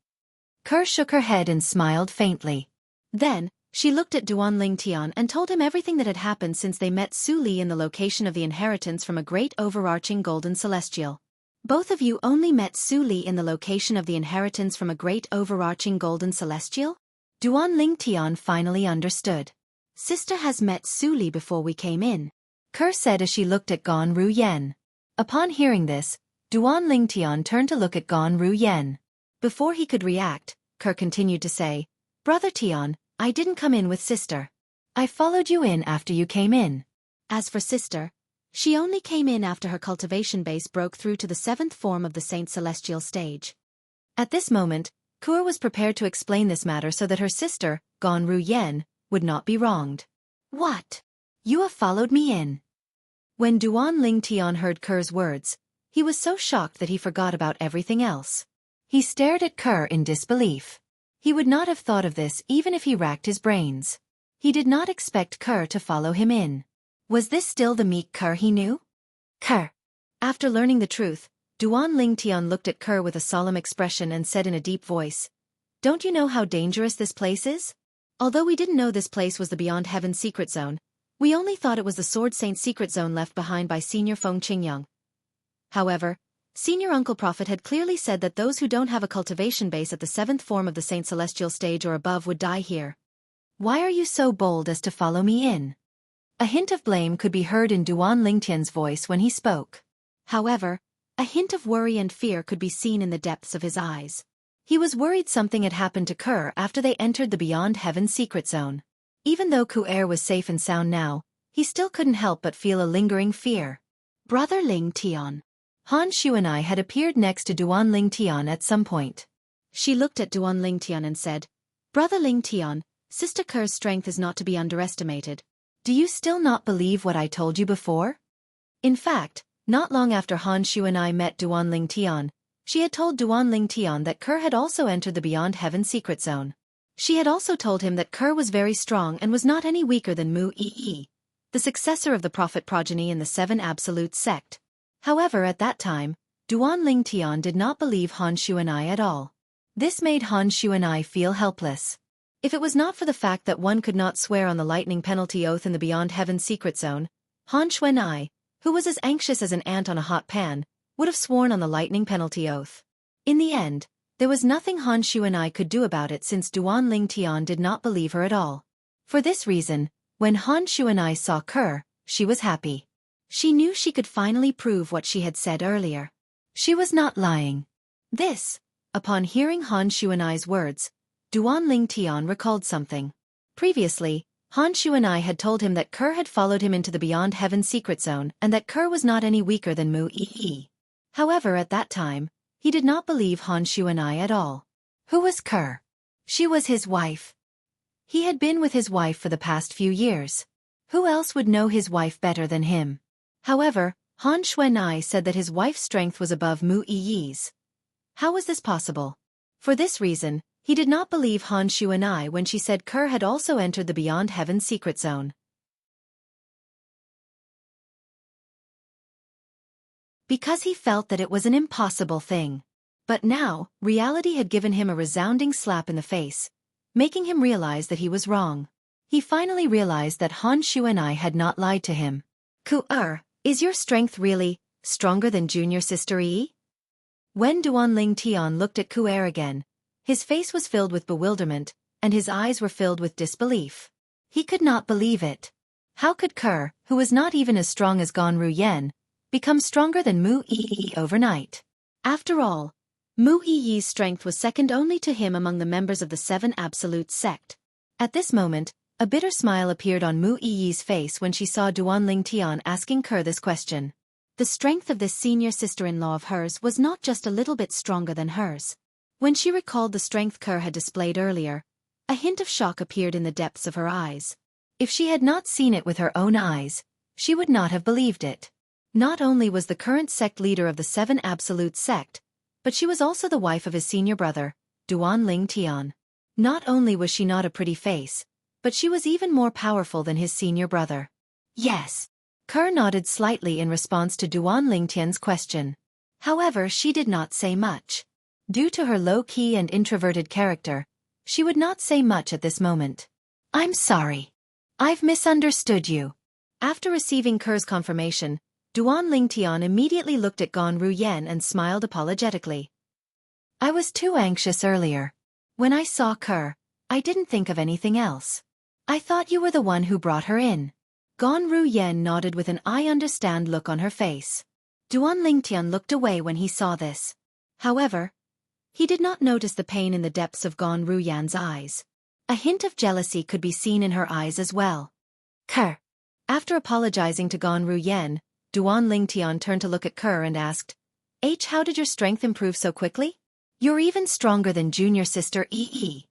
Kerr shook her head and smiled faintly. Then, she looked at Duan Lingtian and told him everything that had happened since they met Su Li in the location of the inheritance from a great overarching golden celestial. "Both of you only met Su Li in the location of the inheritance from a great overarching golden celestial?" Duan Lingtian finally understood. "Sister has met Su Li before we came in," Kerr said as she looked at Gan Ru Yen. Upon hearing this, Duan Lingtian turned to look at Gan Ru Yen. Before he could react, Kerr continued to say, "Brother Tian, I didn't come in with sister. I followed you in after you came in. As for sister, she only came in after her cultivation base broke through to the 7th form of the Saint Celestial stage." At this moment, Kur was prepared to explain this matter so that her sister, Gan Ru Yen, would not be wronged. "What? You have followed me in?" When Duan Lingtian heard Kur's words, he was so shocked that he forgot about everything else. He stared at Kur in disbelief. He would not have thought of this even if he racked his brains. He did not expect Kur to follow him in. Was this still the meek Kur he knew? Kur. After learning the truth, Duan Lingtian looked at Kur with a solemn expression and said in a deep voice, "Don't you know how dangerous this place is? Although we didn't know this place was the Beyond Heaven secret zone, We only thought it was the Sword Saint secret zone left behind by Senior Feng Qingyang. However, Senior Uncle Prophet had clearly said that those who don't have a cultivation base at the 7th form of the Saint Celestial stage or above would die here. Why are you so bold as to follow me in? A hint of blame could be heard in Duan Lingtian's voice when he spoke. However, a hint of worry and fear could be seen in the depths of his eyes. He was worried something had happened to Kerr after they entered the Beyond Heaven secret zone. Even though Ku'er was safe and sound now, he still couldn't help but feel a lingering fear. Brother Ling Tian. Han Xuanai had appeared next to Duan Ling Tian at some point. She looked at Duan Ling Tian and said, Brother Ling Tian, Sister Kerr's strength is not to be underestimated. Do you still not believe what I told you before? In fact, not long after Han Xuanai met Duan Ling Tian, she had told Duan Ling Tian that Kerr had also entered the Beyond Heaven secret zone. She had also told him that Kerr was very strong and was not any weaker than Mu Yi, the successor of the prophet progeny in the 7 Absolute sect. However, at that time, Duan Ling Tian did not believe Han Xuanai at all. This made Han Xuanai feel helpless. If it was not for the fact that one could not swear on the lightning penalty oath in the Beyond Heaven secret zone, Han Xuanai, who was as anxious as an ant on a hot pan, would have sworn on the lightning penalty oath. In the end, there was nothing Han Xuanai could do about it since Duan Ling Tian did not believe her at all. For this reason, when Han Xuanai saw Kerr, she was happy. She knew she could finally prove what she had said earlier. She was not lying. Upon hearing Han Xuanai's words, Duan Ling Tian recalled something. Previously, Han Xuanai had told him that Kerr had followed him into the Beyond Heaven secret zone and that Kerr was not any weaker than Mu Yi. However, at that time, he did not believe Han Xuanai at all. Who was Kerr? She was his wife. He had been with his wife for the past few years. Who else would know his wife better than him? However, Han Xuanai said that his wife's strength was above Mu Yi's. How was this possible? For this reason, he did not believe Han Xuanai when she said Kerr had also entered the Beyond Heaven secret zone. Because he felt that it was an impossible thing. But now, reality had given him a resounding slap in the face, making him realize that he was wrong. He finally realized that Han Xuanai had not lied to him. Ku'er, is your strength really stronger than junior sister Yi? When Duan Ling Tian looked at Ku'er again, his face was filled with bewilderment, and his eyes were filled with disbelief. He could not believe it. How could Kerr, who was not even as strong as Ganru Yen, become stronger than Mu Yi overnight? After all, Mu Yi's strength was second only to him among the members of the 7 Absolute sect. At this moment, a bitter smile appeared on Mu Yi's face when she saw Duan Ling Tian asking Kerr this question. The strength of this senior sister-in-law of hers was not just a little bit stronger than hers. When she recalled the strength Kerr had displayed earlier, a hint of shock appeared in the depths of her eyes. If she had not seen it with her own eyes, she would not have believed it. Not only was the current sect leader of the 7 Absolute sect, but she was also the wife of his senior brother, Duan Ling Tian. Not only was she not a pretty face, but she was even more powerful than his senior brother. Yes. Kerr nodded slightly in response to Duan Ling Tian's question. However, she did not say much. Due to her low-key and introverted character, she would not say much at this moment. I'm sorry. I've misunderstood you. After receiving Kerr's confirmation, Duan Ling Tian immediately looked at Ganru Yen and smiled apologetically. I was too anxious earlier. When I saw Kerr, I didn't think of anything else. I thought you were the one who brought her in. Ganru Yen nodded with an I understand look on her face. Duan Ling Tian looked away when he saw this. However, he did not notice the pain in the depths of Ganru Yan's eyes. A hint of jealousy could be seen in her eyes as well. Kerr. After apologizing to Ganru Yen, Duan Ling Tian turned to look at Kerr and asked, how did your strength improve so quickly? You're even stronger than junior sister Yi.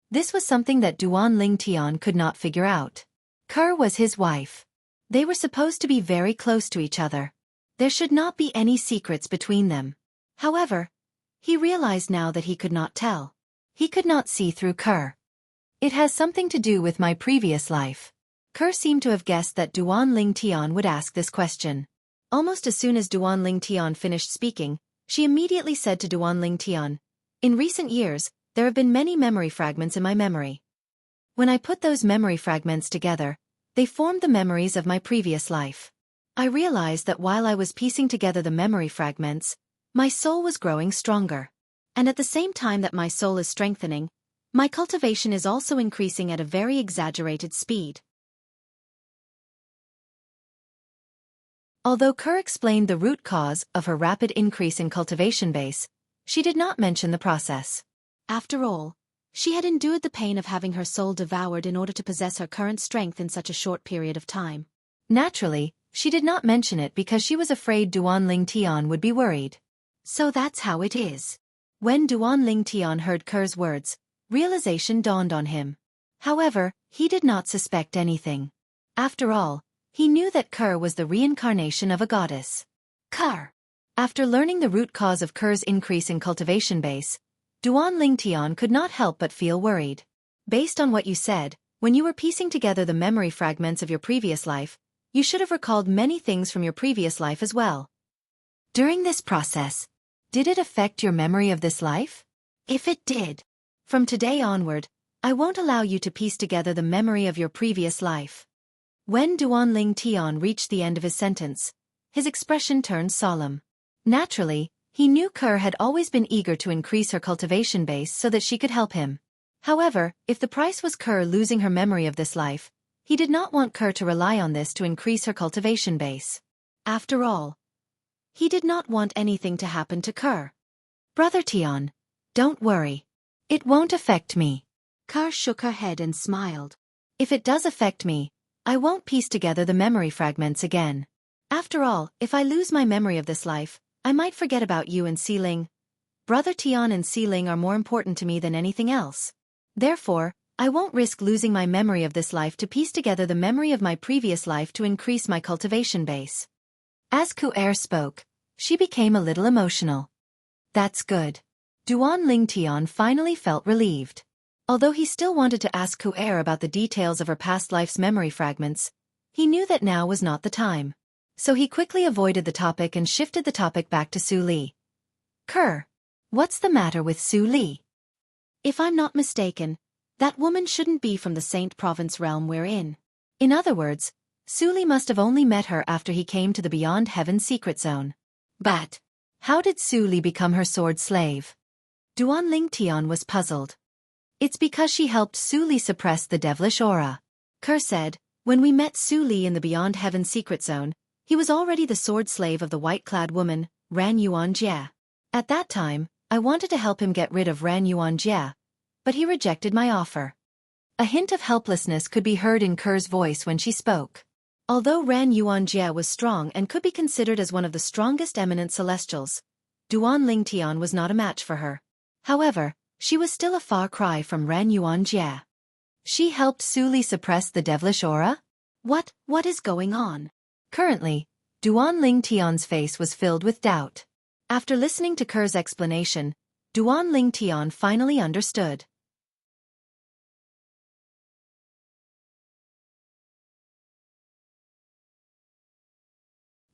This was something that Duan Ling Tian could not figure out. Kerr was his wife. They were supposed to be very close to each other. There should not be any secrets between them. However, he realized now that he could not tell. He could not see through Kerr. It has something to do with my previous life. Kerr seemed to have guessed that Duan Ling Tian would ask this question. Almost as soon as Duan Ling Tian finished speaking, she immediately said to Duan Ling Tian, in recent years, there have been many memory fragments in my memory. When I put those memory fragments together, They formed the memories of my previous life. I realized that while I was piecing together the memory fragments, my soul was growing stronger. And at the same time that my soul is strengthening, my cultivation is also increasing at a very exaggerated speed. Although Kerr explained the root cause of her rapid increase in cultivation base, she did not mention the process. After all, she had endured the pain of having her soul devoured in order to possess her current strength in such a short period of time. Naturally, she did not mention it because she was afraid Duan Ling Tian would be worried. So that's how it is. When Duan Ling Tian heard Kerr's words, realization dawned on him. However, he did not suspect anything. After all, he knew that Kerr was the reincarnation of a goddess. Kerr. After learning the root cause of Kerr's increase in cultivation base, Duan Ling Tian could not help but feel worried. Based on what you said, when you were piecing together the memory fragments of your previous life, you should have recalled many things from your previous life as well. During this process, did it affect your memory of this life? If it did, from today onward, I won't allow you to piece together the memory of your previous life. When Duan Ling Tian reached the end of his sentence, his expression turned solemn. Naturally, he knew Kerr had always been eager to increase her cultivation base so that she could help him. However, if the price was Kerr losing her memory of this life, he did not want Kerr to rely on this to increase her cultivation base. After all, he did not want anything to happen to Kerr. Brother Tian, don't worry. It won't affect me. Kerr shook her head and smiled. If it does affect me, I won't piece together the memory fragments again. After all, if I lose my memory of this life, I might forget about you and Xiling. Brother Tian and Xiling are more important to me than anything else. Therefore, I won't risk losing my memory of this life to piece together the memory of my previous life to increase my cultivation base. As Conqueror spoke, she became a little emotional. That's good. Duan Ling Tian finally felt relieved. Although he still wanted to ask Conqueror about the details of her past life's memory fragments, he knew that now was not the time. So he quickly avoided the topic and shifted the topic back to Su Li. Kerr, what's the matter with Su Li? If I'm not mistaken, that woman shouldn't be from the Saint Province realm we're in. In other words, Su Li must have only met her after he came to the Beyond Heaven secret zone. But how did Su Li become her sword slave? Duan Ling Tian was puzzled. It's because she helped Su Li suppress the devilish aura. Kerr said, when we met Su Li in the Beyond Heaven secret zone, he was already the sword slave of the white-clad woman, Ran Yuanjie. At that time, I wanted to help him get rid of Ran Yuanjie, but he rejected my offer. A hint of helplessness could be heard in Kerr's voice when she spoke. Although Ran Yuanjie was strong and could be considered as one of the strongest eminent celestials, Duan Ling Tian was not a match for her. However, she was still a far cry from Ran Yuanjie. She helped Su Li suppress the devilish aura? What is going on? Currently, Duan Ling Tian's face was filled with doubt. After listening to Kerr's explanation, Duan Ling Tian finally understood.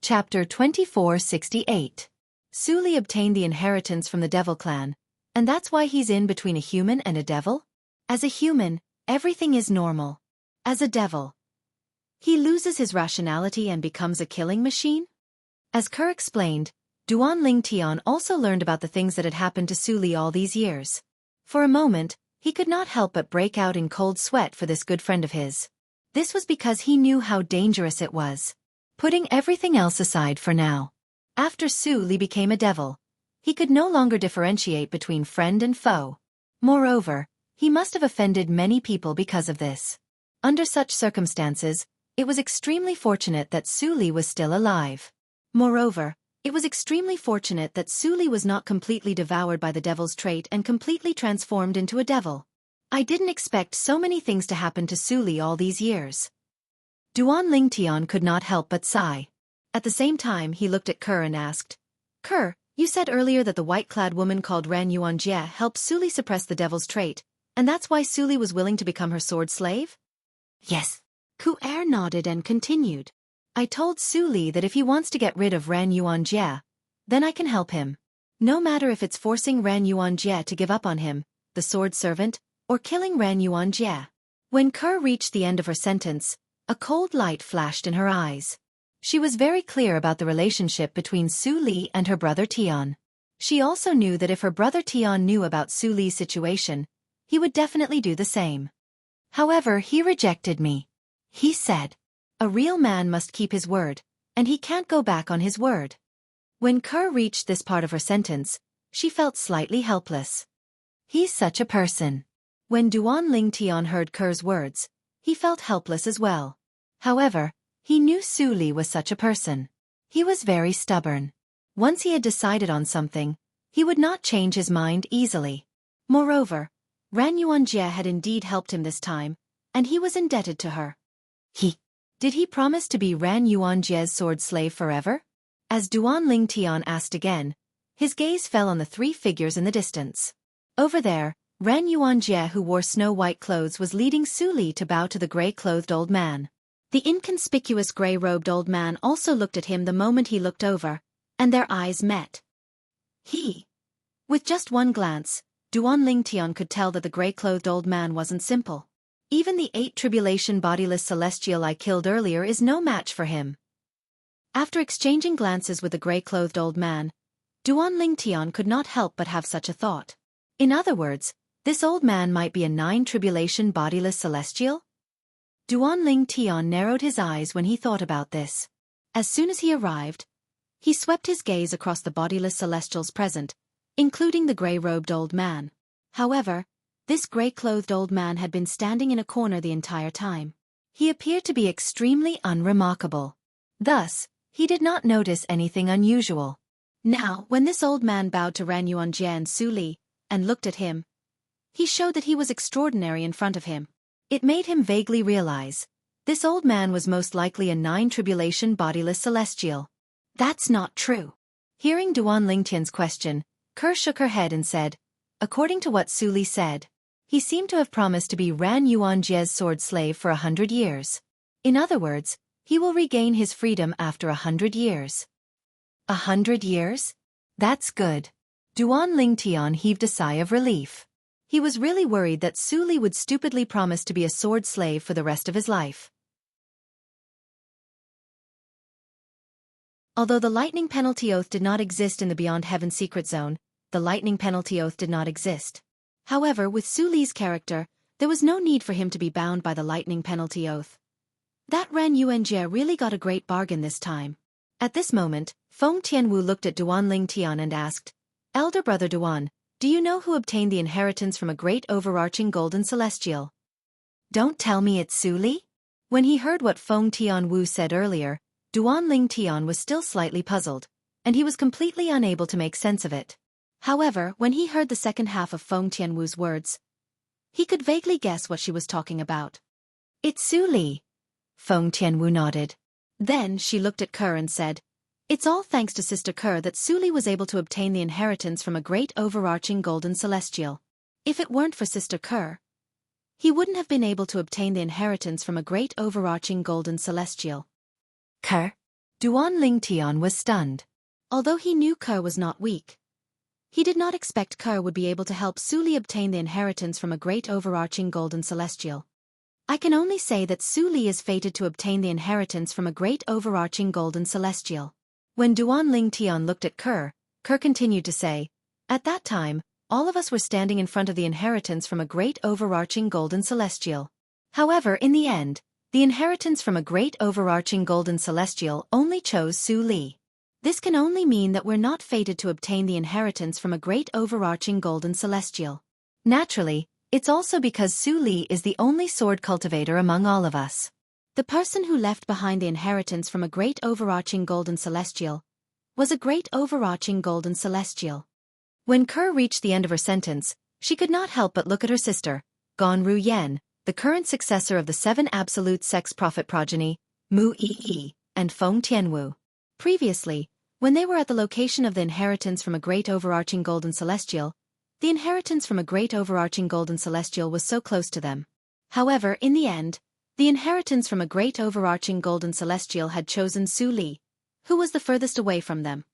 Chapter 2468. Su Li obtained the inheritance from the devil clan, and that's why he's in between a human and a devil? As a human, everything is normal. As a devil, he loses his rationality and becomes a killing machine? As Kerr explained, Duan Ling Tian also learned about the things that had happened to Su Li all these years. For a moment, he could not help but break out in cold sweat for this good friend of his. This was because he knew how dangerous it was. Putting everything else aside for now. After Su Li became a devil, he could no longer differentiate between friend and foe. Moreover, he must have offended many people because of this. Under such circumstances, it was extremely fortunate that Su Li was still alive. Moreover, it was extremely fortunate that Su Li was not completely devoured by the devil's trait and completely transformed into a devil. I didn't expect so many things to happen to Su Li all these years. Duan Ling Tian could not help but sigh. At the same time he looked at Kerr and asked, Kerr, you said earlier that the white-clad woman called Ran Yuanjie helped Su Li suppress the devil's trait, and that's why Su Li was willing to become her sword slave? Yes. Conqueror nodded and continued. I told Su Li that if he wants to get rid of Ran Yuanjie, then I can help him. No matter if it's forcing Ran Yuanjie to give up on him, the sword servant, or killing Ran Yuanjie. When Kerr reached the end of her sentence, A cold light flashed in her eyes. She was very clear about the relationship between Su Li and her brother Tian. She also knew that if her brother Tian knew about Su Li's situation, he would definitely do the same. However, he rejected me. He said, "A real man must keep his word, and he can't go back on his word." When Kerr reached this part of her sentence, she felt slightly helpless. He's such a person. When Duan Ling Tian heard Kerr's words, he felt helpless as well. However, he knew Su Li was such a person. He was very stubborn. Once he had decided on something, he would not change his mind easily. Moreover, Ran Yuanjie had indeed helped him this time, and he was indebted to her. Did he promise to be Ran Yuanjie's sword slave forever? As Duan Ling Tian asked again, his gaze fell on the three figures in the distance. Over there, Ran Yuanjie, who wore snow-white clothes, was leading Su Li to bow to the gray-clothed old man. The inconspicuous gray-robed old man also looked at him the moment he looked over, and their eyes met. With just one glance, Duan Ling Tian could tell that the gray-clothed old man wasn't simple. Even the 8 tribulation bodiless celestial I killed earlier is no match for him. After exchanging glances with the gray-clothed old man, Duan Ling Tian could not help but have such a thought. In other words, this old man might be a 9 tribulation bodiless celestial? Duan Ling Tian narrowed his eyes when he thought about this. As soon as he arrived, he swept his gaze across the bodiless celestials present, including the gray-robed old man. However, this gray-clothed old man had been standing in a corner the entire time. He appeared to be extremely unremarkable. Thus, he did not notice anything unusual. Now, when this old man bowed to Ran Yuanjie and Su Li, and looked at him, he showed that he was extraordinary in front of him. It made him vaguely realize, this old man was most likely a 9 tribulation bodiless celestial. That's not true. Hearing Duan Ling Tian's question, Kerr shook her head and said, according to what Su Li said, he seemed to have promised to be Ran Yuanjie's sword slave for 100 years. In other words, he will regain his freedom after 100 years. 100 years? That's good. Duan Ling Tian heaved a sigh of relief. He was really worried that Su Li would stupidly promise to be a sword slave for the rest of his life. Although the lightning penalty oath did not exist in the Beyond Heaven secret zone, the lightning penalty oath did not exist. However, with Su Li's character, there was no need for him to be bound by the lightning penalty oath. That Ran Yuanjie really got a great bargain this time. At this moment, Feng Tianwu looked at Duan Ling Tian and asked, Elder brother Duan, do you know who obtained the inheritance from a great overarching golden celestial? Don't tell me it's Su Li? When he heard what Feng Tianwu said earlier, Duan Ling Tian was still slightly puzzled, and he was completely unable to make sense of it. However, when he heard the second half of Feng Tianwu's words, he could vaguely guess what she was talking about. It's Su Li. Feng Tianwu nodded. Then she looked at Kerr and said, it's all thanks to Sister Kerr that Su Li was able to obtain the inheritance from a great overarching golden celestial. If it weren't for Sister Kerr, he wouldn't have been able to obtain the inheritance from a great overarching golden celestial. Kerr? Duan Ling Tian was stunned. Although he knew Kerr was not weak, he did not expect Kerr would be able to help Su Li obtain the inheritance from a great overarching golden celestial. I can only say that Su Li is fated to obtain the inheritance from a great overarching golden celestial. When Duan Ling Tian looked at Kerr, Kerr continued to say, at that time, all of us were standing in front of the inheritance from a great overarching golden celestial. However, in the end, the inheritance from a great overarching golden celestial only chose Su Li. This can only mean that we're not fated to obtain the inheritance from a great overarching golden celestial. Naturally, it's also because Su Li is the only sword cultivator among all of us. The person who left behind the inheritance from a great overarching golden celestial was a great overarching golden celestial. When Kerr reached the end of her sentence, she could not help but look at her sister, Gan Ru Yan, the current successor of the 7 absolute sex prophet progeny, Mu Yi, and Feng Tianwu. Previously, when they were at the location of the inheritance from a great overarching golden celestial, the inheritance from a great overarching golden celestial was so close to them. However, in the end, the inheritance from a great overarching golden celestial had chosen Su Li, who was the furthest away from them.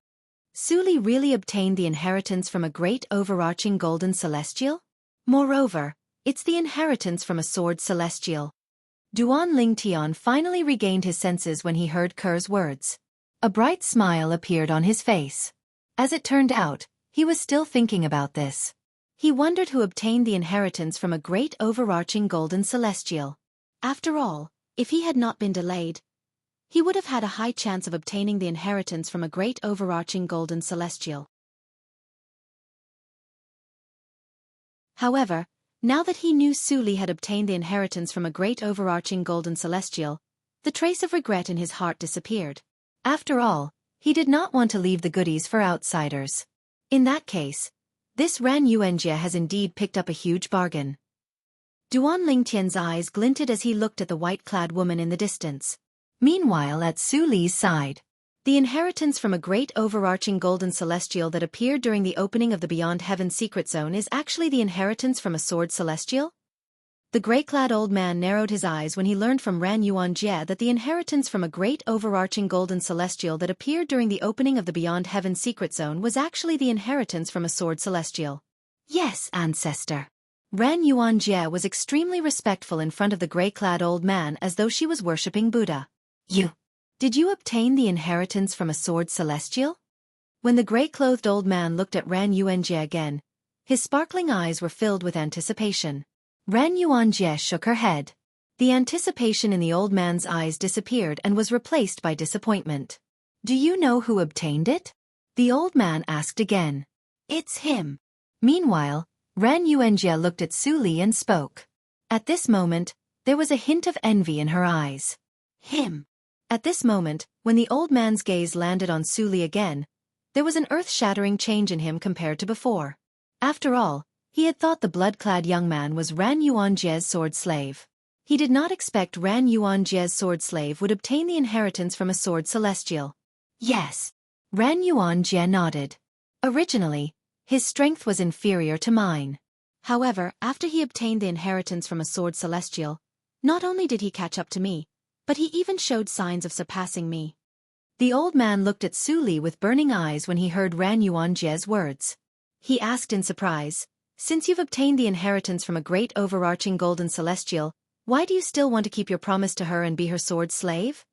Su Li really obtained the inheritance from a great overarching golden celestial? Moreover, it's the inheritance from a sword celestial. Duan Ling Tian finally regained his senses when he heard Ker's words. A bright smile appeared on his face. As it turned out, he was still thinking about this. He wondered who obtained the inheritance from a great overarching golden celestial. After all, if he had not been delayed, he would have had a high chance of obtaining the inheritance from a great overarching golden celestial. However, now that he knew Su Li had obtained the inheritance from a great overarching golden celestial, the trace of regret in his heart disappeared. After all, he did not want to leave the goodies for outsiders. In that case, this Ran Yuanjie has indeed picked up a huge bargain. Duan Lingtian's eyes glinted as he looked at the white-clad woman in the distance. Meanwhile, at Su Li's side, the inheritance from a great overarching golden celestial that appeared during the opening of the Beyond Heaven secret zone is actually the inheritance from a sword celestial? The gray-clad old man narrowed his eyes when he learned from Ran Yuanjie that the inheritance from a great overarching golden celestial that appeared during the opening of the Beyond Heaven secret zone was actually the inheritance from a sword celestial. Yes, ancestor. Ran Yuanjie was extremely respectful in front of the gray-clad old man as though she was worshipping Buddha. Did you obtain the inheritance from a sword celestial? When the gray-clothed old man looked at Ran Yuanjie again, his sparkling eyes were filled with anticipation. Ran Yuanjie shook her head. The anticipation in the old man's eyes disappeared and was replaced by disappointment. Do you know who obtained it? The old man asked again. It's him. Meanwhile, Ran Yuanjie looked at Su Li and spoke. At this moment, there was a hint of envy in her eyes. Him. At this moment, when the old man's gaze landed on Su Li again, there was an earth-shattering change in him compared to before. After all, he had thought the blood-clad young man was Ran Yuanjie's sword slave. He did not expect Ran Yuanjie's sword slave would obtain the inheritance from a sword celestial. Yes. Ran Yuanjie nodded. Originally, his strength was inferior to mine. However, after he obtained the inheritance from a sword celestial, not only did he catch up to me, but he even showed signs of surpassing me. The old man looked at Su Li with burning eyes when he heard Ran Yuanjie's words. He asked in surprise, since you've obtained the inheritance from a great overarching golden celestial, why do you still want to keep your promise to her and be her sword slave?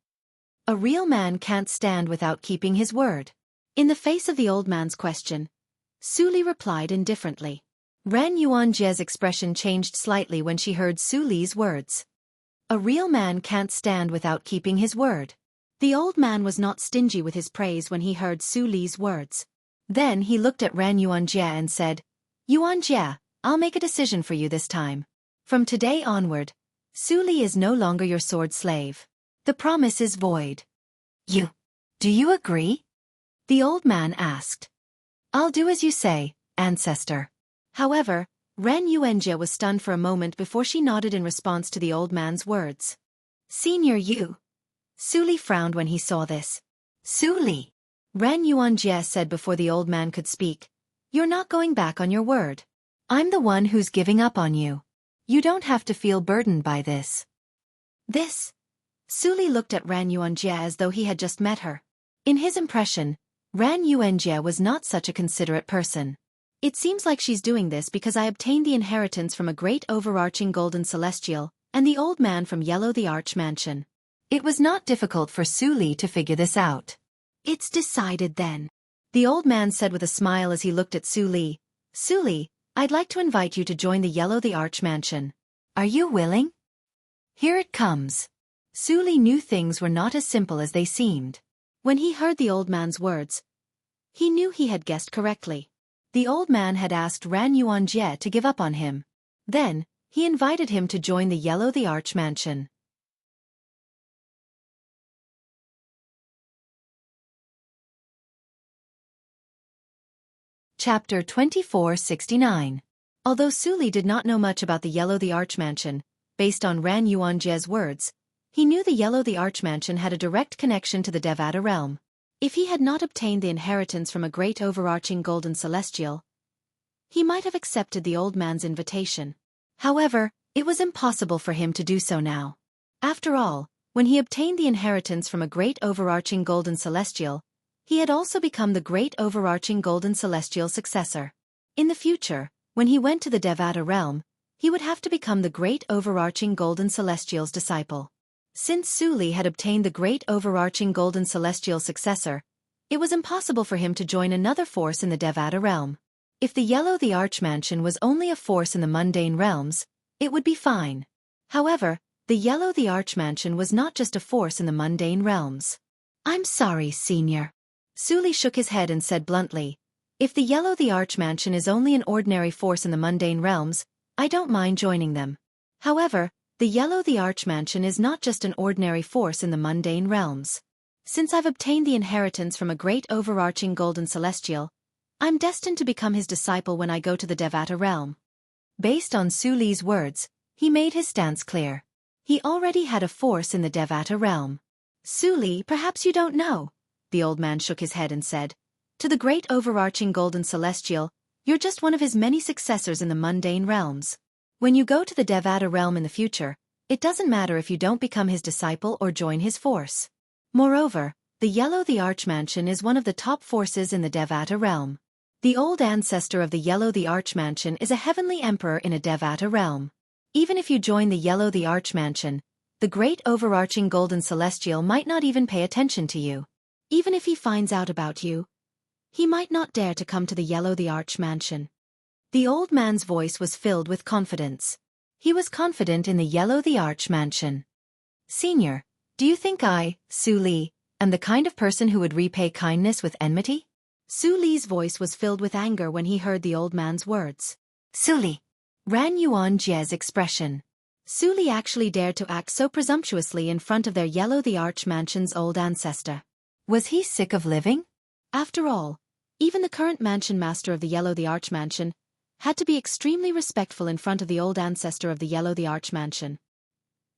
A real man can't stand without keeping his word. In the face of the old man's question, Su Li replied indifferently. Ran Yuanjie's expression changed slightly when she heard Su Li's words. A real man can't stand without keeping his word. The old man was not stingy with his praise when he heard Su Li's words. Then he looked at Ran Yuanjie and said, Yuanjie, I'll make a decision for you this time. From today onward, Su Li is no longer your sword slave. The promise is void. Do you agree? The old man asked. I'll do as you say, ancestor. However, Ran Yuanjie was stunned for a moment before she nodded in response to the old man's words. Senior Yu. Su Li frowned when he saw this. Su Li. Ran Yuanjie said before the old man could speak. You're not going back on your word. I'm the one who's giving up on you. You don't have to feel burdened by this. Su Li looked at Ran Yuanjie as though he had just met her. In his impression, Ran Yuanjie was not such a considerate person. It seems like she's doing this because I obtained the inheritance from a great overarching golden celestial, and the old man from Yellow the Arch Mansion. It was not difficult for Su Li to figure this out. It's decided then. The old man said with a smile as he looked at Su Li. Su Li, I'd like to invite you to join the Yellow the Arch Mansion. Are you willing? Here it comes. Su Li knew things were not as simple as they seemed. When he heard the old man's words, he knew he had guessed correctly. The old man had asked Ran Yuanjie to give up on him. Then, he invited him to join the Yellow the Arch Mansion. Chapter 2469. Although Su Li did not know much about the Yellow the Arch Mansion, based on Ran Yuanjie's words, he knew the Yellow the Arch Mansion had a direct connection to the Devata realm. If he had not obtained the inheritance from a great overarching golden celestial, he might have accepted the old man's invitation. However, it was impossible for him to do so now. After all, when he obtained the inheritance from a great overarching golden celestial, he had also become the great overarching golden celestial successor. In the future, when he went to the Devata realm, he would have to become the great overarching Golden Celestial's disciple. Since Su Li had obtained the great overarching Golden Celestial successor, it was impossible for him to join another force in the Devata realm. If the Yellow the Archmansion was only a force in the mundane realms, it would be fine. However, the Yellow the Archmansion was not just a force in the mundane realms. I'm sorry, Senior. Su Li shook his head and said bluntly, if the Yellow the Archmansion is only an ordinary force in the mundane realms, I don't mind joining them. However, the Yellow the Archmansion is not just an ordinary force in the mundane realms. Since I've obtained the inheritance from a great overarching Golden Celestial, I'm destined to become his disciple when I go to the Devata realm. Based on Su Li's words, he made his stance clear. He already had a force in the Devata realm. Su Li, perhaps you don't know. The old man shook his head and said, to the great overarching Golden Celestial, you're just one of his many successors in the mundane realms. When you go to the Devata realm in the future, it doesn't matter if you don't become his disciple or join his force. Moreover, the Yellow the Archmansion is one of the top forces in the Devata realm. The old ancestor of the Yellow the Archmansion is a heavenly emperor in a Devata realm. Even if you join the Yellow the Archmansion, the great overarching Golden Celestial might not even pay attention to you. Even if he finds out about you, he might not dare to come to the Yellow the Archmansion. The old man's voice was filled with confidence. He was confident in the Yellow the Archmansion. Senior, do you think I, Su Li, am the kind of person who would repay kindness with enmity? Su Li's voice was filled with anger when he heard the old man's words. Su Li. Ran Yuanjie's expression. Su Li actually dared to act so presumptuously in front of their Yellow the Archmansion's old ancestor. Was he sick of living? After all, even the current mansion master of the Yellow the Archmansion had to be extremely respectful in front of the old ancestor of the Yellow the Archmansion.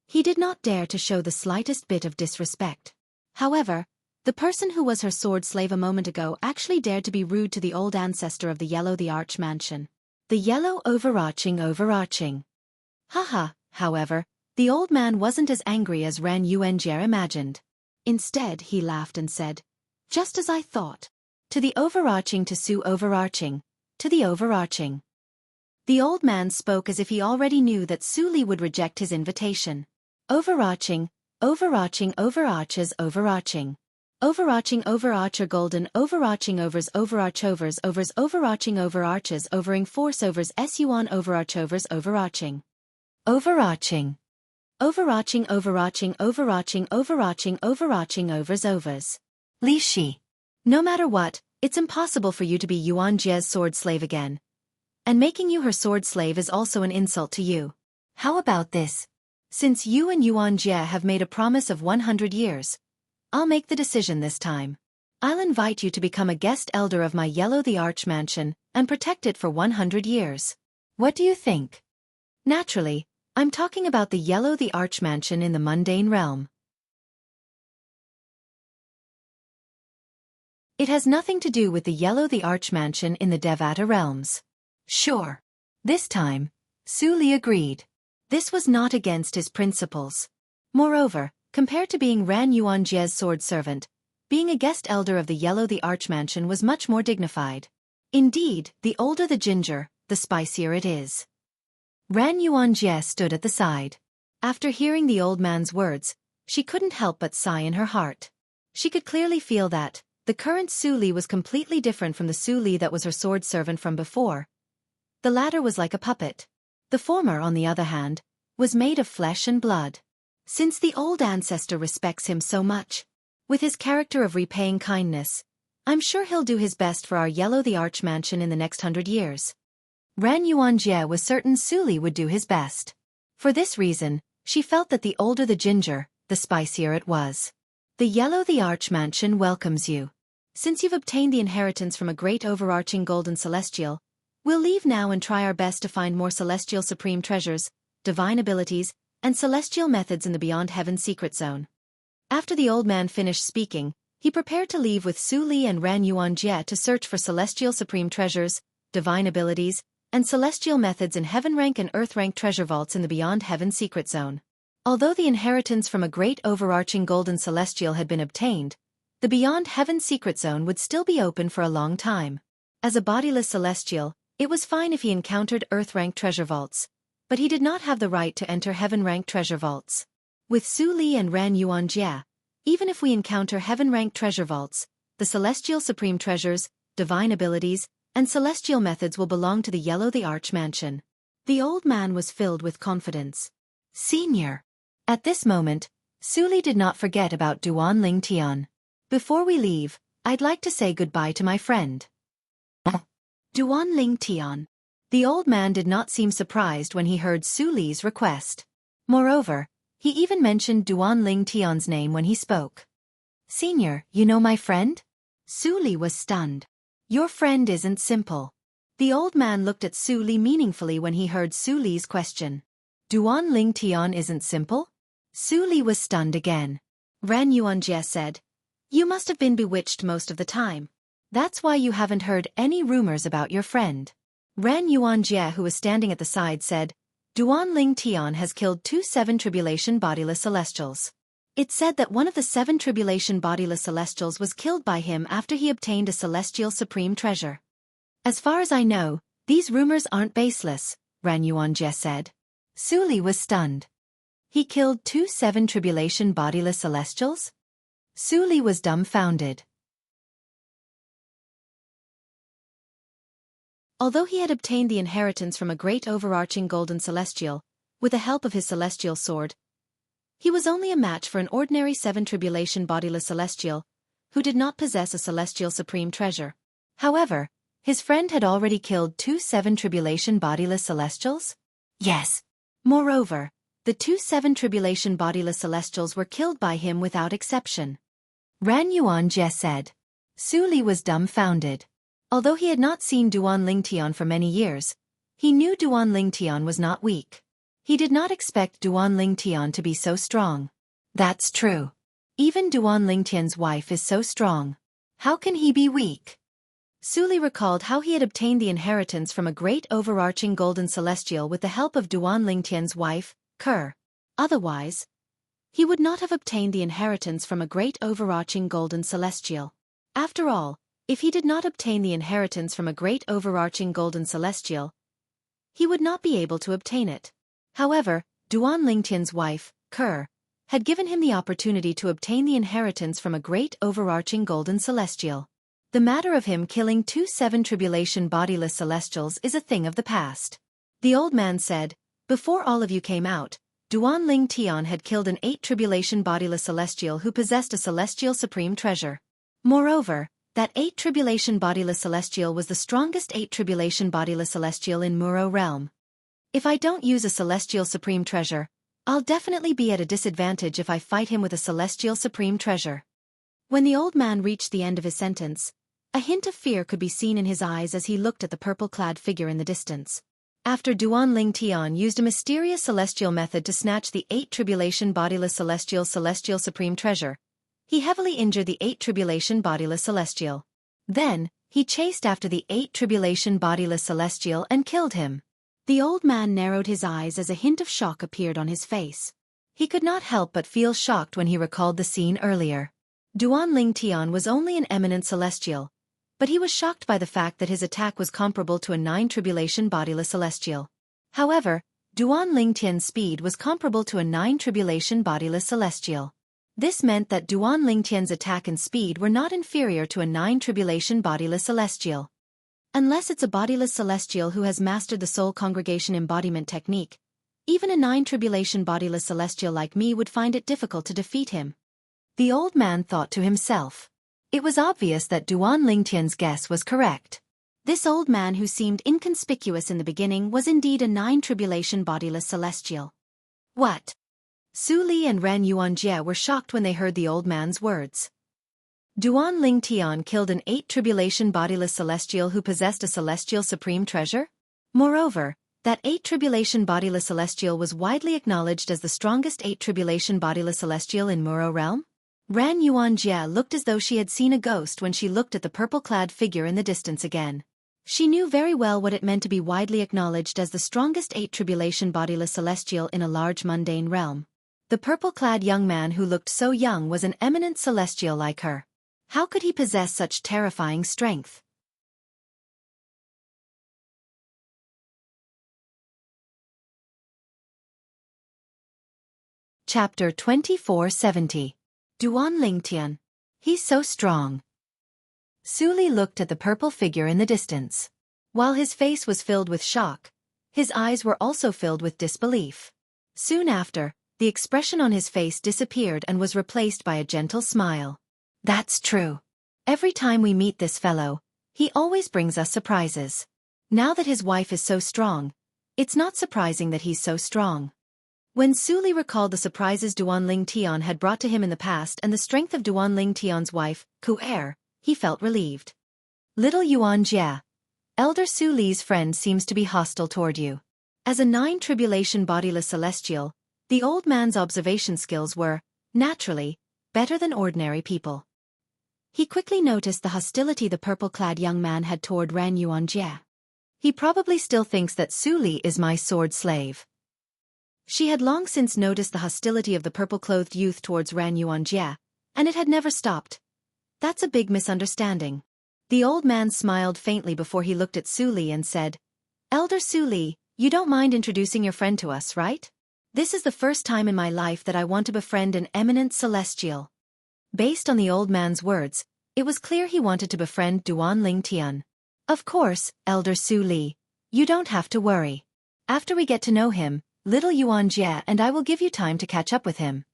He did not dare to show the slightest bit of disrespect. However, the person who was her sword slave a moment ago actually dared to be rude to the old ancestor of the Yellow the Archmansion. The Yellow overarching. Haha, however, the old man wasn't as angry as Ran Yuanjie imagined. Instead, he laughed and said, just as I thought. To the overarching, to Su overarching, to the overarching. The old man spoke as if he already knew that Su Li would reject his invitation. Overarching, overarching overarches overarching. Overarching overarcher golden overarching overs overarch overs overarching overarches overing force overs sun overarch overs overarching. Overarching. Overarching overarching overarching overarching overarching overs. Li Shi. No matter what, it's impossible for you to be Yuanjie's sword slave again. And making you her sword slave is also an insult to you. How about this? Since you and Yuanjie have made a promise of 100 years, I'll make the decision this time. I'll invite you to become a guest elder of my Yellow the Archmansion and protect it for 100 years. What do you think? Naturally, I'm talking about the Yellow the Archmansion in the mundane realm. It has nothing to do with the Yellow the Archmansion in the Devata realms. Sure. This time, Su Li agreed. This was not against his principles. Moreover, compared to being Ran Yuanjie's sword servant, being a guest elder of the Yellow the Archmansion was much more dignified. Indeed, the older the ginger, the spicier it is. Ran Yuanjie stood at the side. After hearing the old man's words, she couldn't help but sigh in her heart. She could clearly feel that the current Su Li was completely different from the Su Li that was her sword servant from before. The latter was like a puppet. The former, on the other hand, was made of flesh and blood. Since the old ancestor respects him so much, with his character of repaying kindness, I'm sure he'll do his best for our Yellow the Archmansion in the next 100 years. Ran Yuanjie was certain Su Li would do his best. For this reason, she felt that the older the ginger, the spicier it was. The Yellow the Archmansion welcomes you. Since you've obtained the inheritance from a great overarching Golden Celestial, we'll leave now and try our best to find more celestial supreme treasures, divine abilities, and celestial methods in the Beyond Heaven secret zone. After the old man finished speaking, he prepared to leave with Su Li and Ran Yuanjie to search for celestial supreme treasures, divine abilities, and celestial methods in heaven rank and earth rank treasure vaults in the Beyond Heaven secret zone. Although the inheritance from a great overarching Golden Celestial had been obtained, the Beyond Heaven secret zone would still be open for a long time. As a bodiless celestial, it was fine if he encountered earth rank treasure vaults, but he did not have the right to enter heaven-ranked treasure vaults. With Su Li and Ran Yuanjie, even if we encounter heaven-ranked treasure vaults, the celestial supreme treasures, divine abilities, and celestial methods will belong to the Yellow the Arch Mansion. The old man was filled with confidence. Senior. At this moment, Su Li did not forget about Duan Ling Tian. Before we leave, I'd like to say goodbye to my friend. Duan Ling Tian. The old man did not seem surprised when he heard Su Li's request. Moreover, he even mentioned Duan Ling Tian's name when he spoke. Senior, you know my friend? Su Li was stunned. Your friend isn't simple. The old man looked at Su Li meaningfully when he heard Su Li's question. Duan Ling Tian isn't simple? Su Li was stunned again. Ran Yuanjie said, You must have been bewitched most of the time. That's why you haven't heard any rumors about your friend. Ran Yuanjie, who was standing at the side, said, Duan Ling Tian has killed 2 7 Tribulation bodiless celestials. It's said that one of the 7 Tribulation bodiless celestials was killed by him after he obtained a celestial supreme treasure. As far as I know, these rumors aren't baseless, Ran Yuanjie said. Su Li was stunned. He killed 2 7 Tribulation bodiless celestials? Su Li was dumbfounded. Although he had obtained the inheritance from a great overarching golden celestial, with the help of his celestial sword, he was only a match for an ordinary 7 Tribulation bodiless celestial, who did not possess a celestial supreme treasure. However, his friend had already killed 2 7 Tribulation bodiless celestials? Yes. Moreover, the 2 7 Tribulation bodiless celestials were killed by him without exception. Ran Yuanjie said. Su Li was dumbfounded. Although he had not seen Duan Ling Tian for many years, he knew Duan Ling Tian was not weak. He did not expect Duan Ling Tian to be so strong. That's true. Even Duan Ling Tian's wife is so strong. How can he be weak? Su Li recalled how he had obtained the inheritance from a great overarching golden celestial with the help of Duan Ling Tian's wife, Ker. Otherwise, he would not have obtained the inheritance from a great overarching golden celestial. After all, if he did not obtain the inheritance from a great overarching golden celestial, he would not be able to obtain it. However, Duan Ling Tian's wife, Ker, had given him the opportunity to obtain the inheritance from a great overarching golden celestial. The matter of him killing 2 7 Tribulation bodiless celestials is a thing of the past. The old man said, Before all of you came out, Duan Ling Tian had killed an 8 Tribulation bodiless celestial who possessed a celestial supreme treasure. Moreover, that 8 Tribulation bodiless celestial was the strongest 8 Tribulation bodiless celestial in Muro realm. If I don't use a celestial supreme treasure, I'll definitely be at a disadvantage if I fight him with a celestial supreme treasure. When the old man reached the end of his sentence, a hint of fear could be seen in his eyes as he looked at the purple-clad figure in the distance. After Duan Ling Tian used a mysterious celestial method to snatch the 8 Tribulation bodiless celestial's celestial supreme treasure, he heavily injured the 8 Tribulation bodiless celestial. Then, he chased after the 8 Tribulation bodiless celestial and killed him. The old man narrowed his eyes as a hint of shock appeared on his face. He could not help but feel shocked when he recalled the scene earlier. Duan Ling Tian was only an eminent celestial, but he was shocked by the fact that his attack was comparable to a 9 Tribulation bodiless celestial. However, Duan Ling Tian's speed was comparable to a 9 Tribulation bodiless celestial. This meant that Duan Ling Tian's attack and speed were not inferior to a 9 Tribulation bodiless celestial. Unless it's a bodiless celestial who has mastered the soul congregation embodiment technique, even a 9 Tribulation bodiless celestial like me would find it difficult to defeat him. The old man thought to himself. It was obvious that Duan Ling Tian's guess was correct. This old man who seemed inconspicuous in the beginning was indeed a 9 Tribulation bodiless celestial. What? Su Li and Ran Yuanjie were shocked when they heard the old man's words. Duan Ling Tian killed an 8 Tribulation bodiless celestial who possessed a celestial supreme treasure? Moreover, that 8 Tribulation bodiless celestial was widely acknowledged as the strongest 8 Tribulation bodiless celestial in Muro realm? Ran Yuanjie looked as though she had seen a ghost when she looked at the purple-clad figure in the distance again. She knew very well what it meant to be widely acknowledged as the strongest 8 Tribulation bodiless celestial in a large mundane realm. The purple-clad young man who looked so young was an eminent celestial like her. How could he possess such terrifying strength? Chapter 2470. Duan Lingtian. He's so strong. Su Li looked at the purple figure in the distance. While his face was filled with shock, his eyes were also filled with disbelief. Soon after, the expression on his face disappeared and was replaced by a gentle smile. That's true. Every time we meet this fellow, he always brings us surprises. Now that his wife is so strong, it's not surprising that he's so strong. When Su Li recalled the surprises Duan Lingtian had brought to him in the past and the strength of Duan Lingtian's wife, Conqueror, he felt relieved. Little Xianxia, Elder Su Li's friend seems to be hostile toward you. As a nine-tribulation bodiless celestial, the old man's observation skills were, naturally, better than ordinary people. He quickly noticed the hostility the purple-clad young man had toward Ran Yuanjie. He probably still thinks that Su Li is my sword slave. She had long since noticed the hostility of the purple-clothed youth towards Ran Yuanjie, and it had never stopped. That's a big misunderstanding. The old man smiled faintly before he looked at Su Li and said, Elder Su Li, you don't mind introducing your friend to us, right? This is the first time in my life that I want to befriend an eminent celestial. Based on the old man's words, it was clear he wanted to befriend Duan Lingtian. Of course, Elder Su Li, you don't have to worry. After we get to know him, little Yuanjie and I will give you time to catch up with him.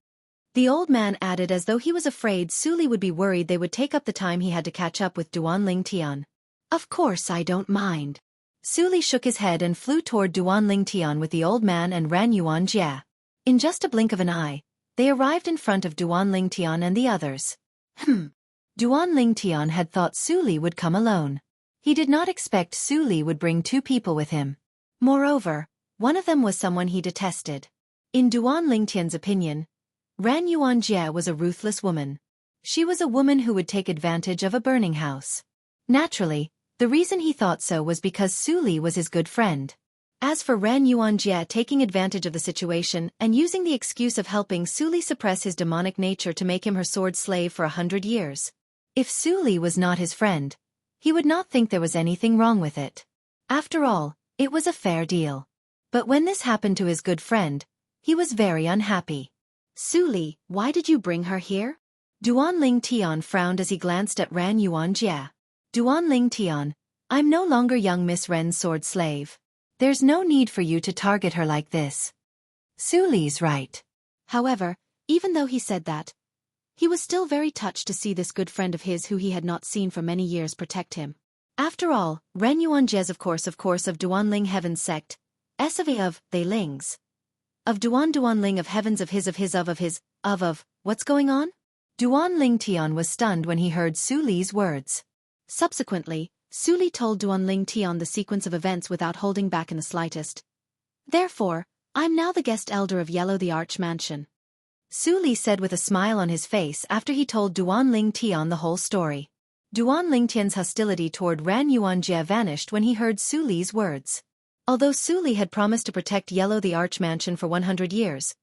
The old man added as though he was afraid Su Li would be worried they would take up the time he had to catch up with Duan Lingtian. Of course I don't mind. Su Li shook his head and flew toward Duan Lingtian with the old man and Ran Yuanjie. In just a blink of an eye, they arrived in front of Duan Lingtian and the others. Duan Lingtian had thought Su Li would come alone. He did not expect Su Li would bring two people with him. Moreover, one of them was someone he detested. In Duan Lingtian's opinion, Ran Yuanjie was a ruthless woman. She was a woman who would take advantage of a burning house. Naturally, the reason he thought so was because Su Li was his good friend. As for Ran Yuanjie taking advantage of the situation and using the excuse of helping Su Li suppress his demonic nature to make him her sword slave for 100 years. If Su Li was not his friend, he would not think there was anything wrong with it. After all, it was a fair deal. But when this happened to his good friend, he was very unhappy. Su Li, why did you bring her here? Duan Lingtian frowned as he glanced at Ran Yuanjie. Duan Lingtian, I'm no longer young Miss Ren's sword slave. There's no need for you to target her like this. Su Li's right. However, even though he said that, he was still very touched to see this good friend of his who he had not seen for many years protect him. After all, Ren Yuanjie's of course of Duan Ling Heaven's sect, of they Lings. Of Duan Ling of Heavens of his, what's going on? Duan Lingtian was stunned when he heard Su Li's words. Subsequently, Su Li told Duan Lingtian the sequence of events without holding back in the slightest. Therefore, I'm now the guest elder of Yellow the Arch Mansion. Su Li said with a smile on his face after he told Duan Lingtian the whole story. Duan Lingtian's hostility toward Ran Yuanjie vanished when he heard Su Li's words. Although Su Li had promised to protect Yellow the Arch Mansion for 100 years,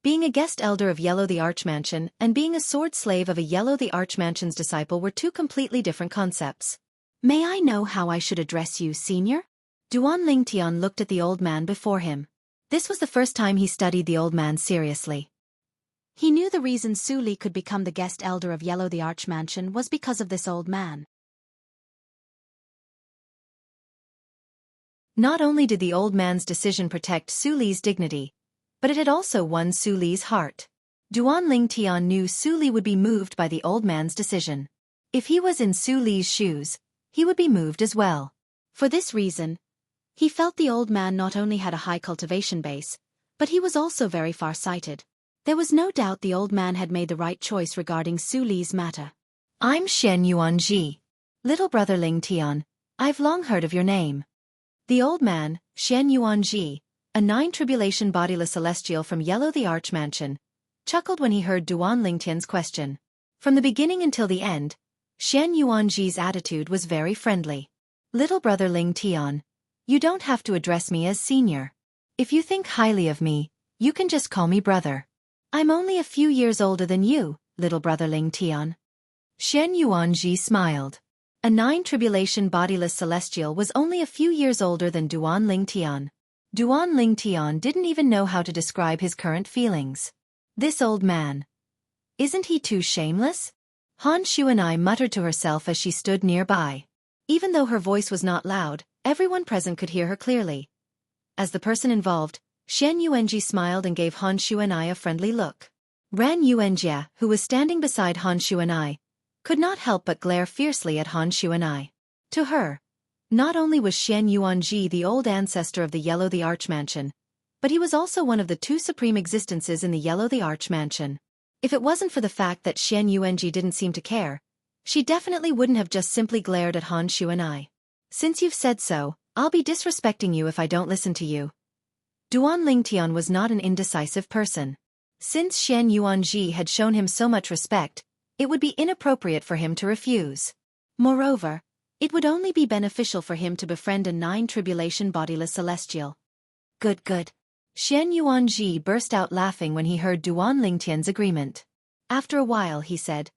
being a guest elder of Yellow the Arch Mansion and being a sword slave of a Yellow the Arch Mansion's disciple were two completely different concepts. May I know how I should address you, senior? Duan Lingtian looked at the old man before him. This was the first time he studied the old man seriously. He knew the reason Su Li could become the guest elder of Yellow the Arch Mansion was because of this old man. Not only did the old man's decision protect Su Li's dignity, but it had also won Su Li's heart. Duan Lingtian knew Su Li would be moved by the old man's decision. If he was in Su Li's shoes, he would be moved as well. For this reason, he felt the old man not only had a high cultivation base, but he was also very far-sighted. There was no doubt the old man had made the right choice regarding Su Li's matter. I'm Shen Yuanji. Little brother Lingtian, I've long heard of your name. The old man, Shen Yuanji, a nine-tribulation bodiless celestial from Yellow the Arch Mansion, chuckled when he heard Duan Lingtian's question. From the beginning until the end, Shen Yuanji's attitude was very friendly. Little brother Lingtian, you don't have to address me as senior. If you think highly of me, you can just call me brother. I'm only a few years older than you, little brother Lingtian. Shen Yuanji smiled. A nine-tribulation bodiless celestial was only a few years older than Duan Lingtian. Duan Lingtian didn't even know how to describe his current feelings. This old man. Isn't he too shameless? Han Shuanai muttered to herself as she stood nearby. Even though her voice was not loud, everyone present could hear her clearly. As the person involved, Xian Yuanji smiled and gave Han Shuanai a friendly look. Ran Yuanjia, who was standing beside Han Shuanai, could not help but glare fiercely at Han Shuanai. To her, not only was Xian Yuanji the old ancestor of the Yellow the Arch Mansion, but he was also one of the two supreme existences in the Yellow the Arch Mansion. If it wasn't for the fact that Xian Yuanji didn't seem to care, she definitely wouldn't have just simply glared at Han Shuanai. Since you've said so, I'll be disrespecting you if I don't listen to you. Duan Lingtian was not an indecisive person. Since Xian Yuanji had shown him so much respect, it would be inappropriate for him to refuse. Moreover, it would only be beneficial for him to befriend a nine-tribulation bodiless celestial. Good. Xian Yuanji burst out laughing when he heard Duan Lingtian's agreement. After a while he said,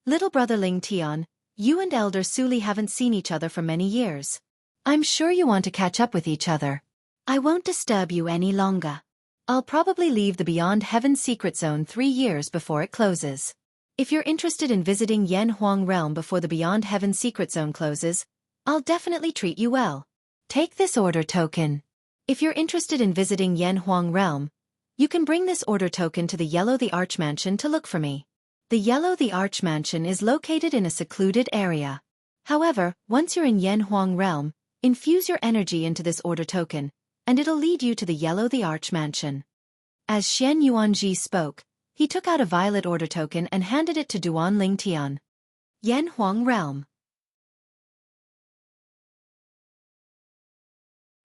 "Little brother Lingtian, you and Elder Suli haven't seen each other for many years. I'm sure you want to catch up with each other. I won't disturb you any longer. I'll probably leave the Beyond Heaven Secret Zone 3 years before it closes. If you're interested in visiting Yan Huang Realm before the Beyond Heaven Secret Zone closes, I'll definitely treat you well. Take this order token. If you're interested in visiting Yan Huang Realm, you can bring this order token to the Yellow the Arch Mansion to look for me. The Yellow the Arch Mansion is located in a secluded area. However, once you're in Yan Huang Realm, infuse your energy into this order token, and it'll lead you to the Yellow the Arch Mansion." As Xian Yuanji spoke, he took out a violet order token and handed it to Duan Lingtian. Yan Huang Realm.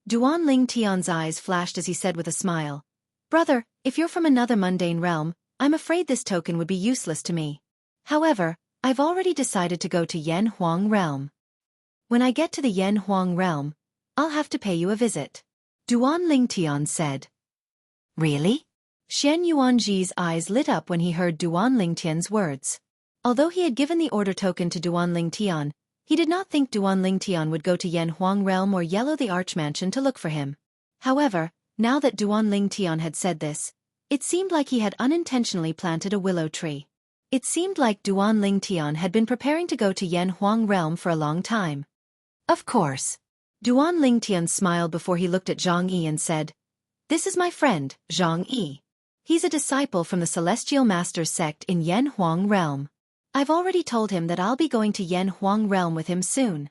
Duan Lingtian's eyes flashed as he said with a smile, "Brother, if you're from another mundane realm, I'm afraid this token would be useless to me. However, I've already decided to go to Yan Huang Realm. When I get to the Yan Huang Realm, I'll have to pay you a visit." Duan Lingtian said. "Really?" Xian Yuanji's eyes lit up when he heard Duan Lingtian's words. Although he had given the order token to Duan Lingtian, he did not think Duan Lingtian would go to Yan Huang Realm or Yellow the Arch Mansion to look for him. However, now that Duan Lingtian had said this, it seemed like he had unintentionally planted a willow tree. It seemed like Duan Lingtian had been preparing to go to Yan Huang Realm for a long time. "Of course." Duan Lingtian smiled before he looked at Zhang Yi and said, "This is my friend, Zhang Yi. He's a disciple from the Celestial Master's sect in Yan Huang Realm. I've already told him that I'll be going to Yan Huang Realm with him soon."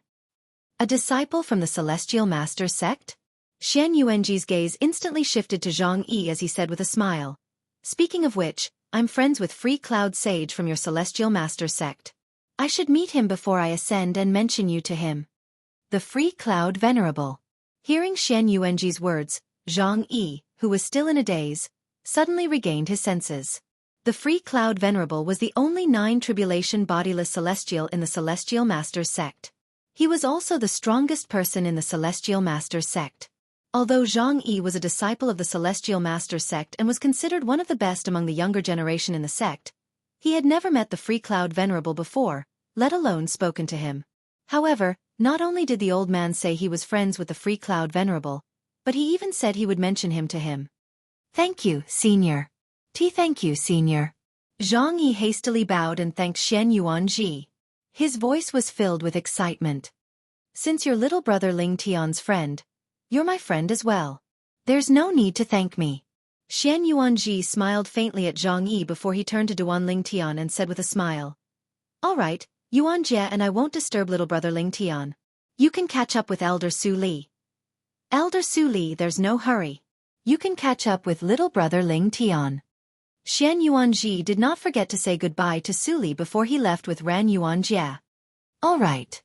A disciple from the Celestial Master's sect? Xian Yuanji's gaze instantly shifted to Zhang Yi as he said with a smile, "Speaking of which, I'm friends with Free Cloud Sage from your Celestial Master's sect. I should meet him before I ascend and mention you to him." The Free Cloud Venerable. Hearing Xian Yuanji's words, Zhang Yi, who was still in a daze, suddenly regained his senses. The Free Cloud Venerable was the only nine-tribulation bodiless celestial in the Celestial Master's sect. He was also the strongest person in the Celestial Master's sect. Although Zhang Yi was a disciple of the Celestial Master's sect and was considered one of the best among the younger generation in the sect, he had never met the Free Cloud Venerable before, let alone spoken to him. However, not only did the old man say he was friends with the Free Cloud Venerable, but he even said he would mention him to him. "Thank you, Senior. Thank you, Senior." Zhang Yi hastily bowed and thanked Xian Yuanji. His voice was filled with excitement. "Since you're little brother Ling Tian's friend, you're my friend as well. There's no need to thank me." Xian Yuanji smiled faintly at Zhang Yi before he turned to Duan Ling Tian and said with a smile, "All right, Yuanjie and I won't disturb little brother Ling Tian. You can catch up with Elder Su Li." "Elder Su Li, there's no hurry. You can catch up with little brother Ling Tian." Xian Yuanji did not forget to say goodbye to Su Li before he left with Ran Yuanjie. "All right."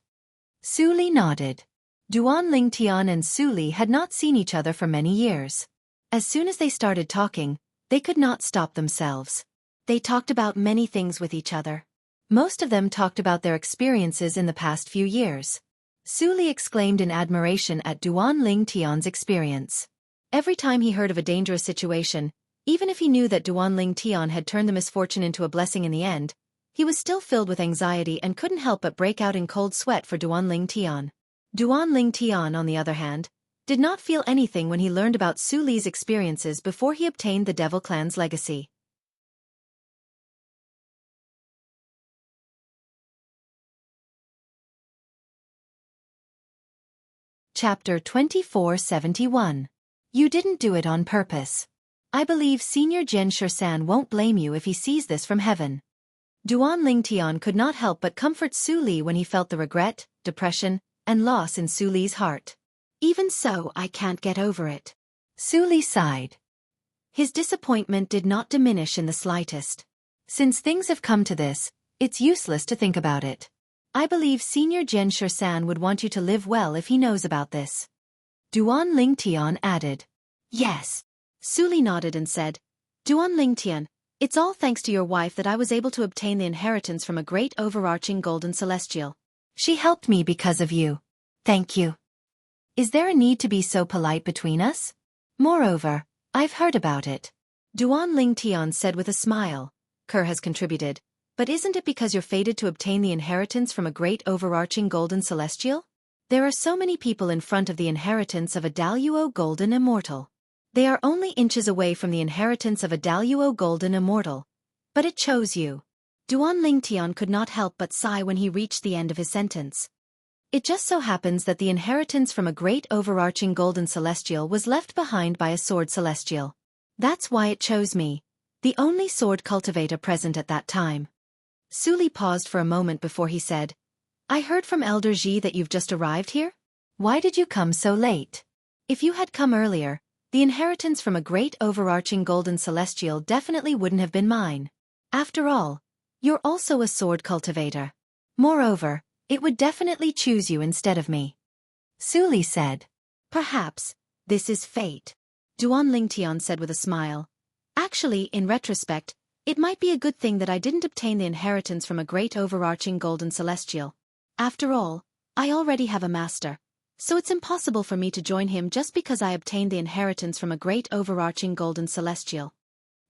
Su Li nodded. Duan Ling Tian and Su Li had not seen each other for many years. As soon as they started talking, they could not stop themselves. They talked about many things with each other. Most of them talked about their experiences in the past few years. Su Li exclaimed in admiration at Duan Ling Tian's experience. Every time he heard of a dangerous situation, even if he knew that Duan Ling Tian had turned the misfortune into a blessing in the end, he was still filled with anxiety and couldn't help but break out in cold sweat for Duan Ling Tian. Duan Ling Tian, on the other hand, did not feel anything when he learned about Su Li's experiences before he obtained the Devil Clan's legacy. Chapter 2471. You didn't do it on purpose. I believe Senior Jianghu won't blame you if he sees this from heaven. Duan Lingtian could not help but comfort Su Li when he felt the regret, depression, and loss in Su Li's heart. Even so, I can't get over it. Su Li sighed. His disappointment did not diminish in the slightest. Since things have come to this, it's useless to think about it. I believe Senior Jianghu would want you to live well if he knows about this. Duan Lingtian added. Yes. Su Li nodded and said, Duan Lingtian, it's all thanks to your wife that I was able to obtain the inheritance from a great overarching golden celestial. She helped me because of you. Thank you. Is there a need to be so polite between us? Moreover, I've heard about it. Duan Lingtian said with a smile. Kerr has contributed. But isn't it because you're fated to obtain the inheritance from a great overarching golden celestial? There are so many people in front of the inheritance of a Daluo golden immortal. They are only inches away from the inheritance of a Daluo golden immortal. But it chose you. Duan Lingtian could not help but sigh when he reached the end of his sentence. It just so happens that the inheritance from a great overarching golden celestial was left behind by a sword celestial. That's why it chose me, the only sword cultivator present at that time. Su Li paused for a moment before he said, I heard from Elder Ji that you've just arrived here? Why did you come so late? If you had come earlier, the inheritance from a great overarching golden celestial definitely wouldn't have been mine. After all, you're also a sword cultivator. Moreover, it would definitely choose you instead of me. Su Li said. Perhaps, this is fate. Duan Lingtian said with a smile. Actually, in retrospect, it might be a good thing that I didn't obtain the inheritance from a great overarching golden celestial. After all, I already have a master, so it's impossible for me to join him just because I obtained the inheritance from a great overarching golden celestial.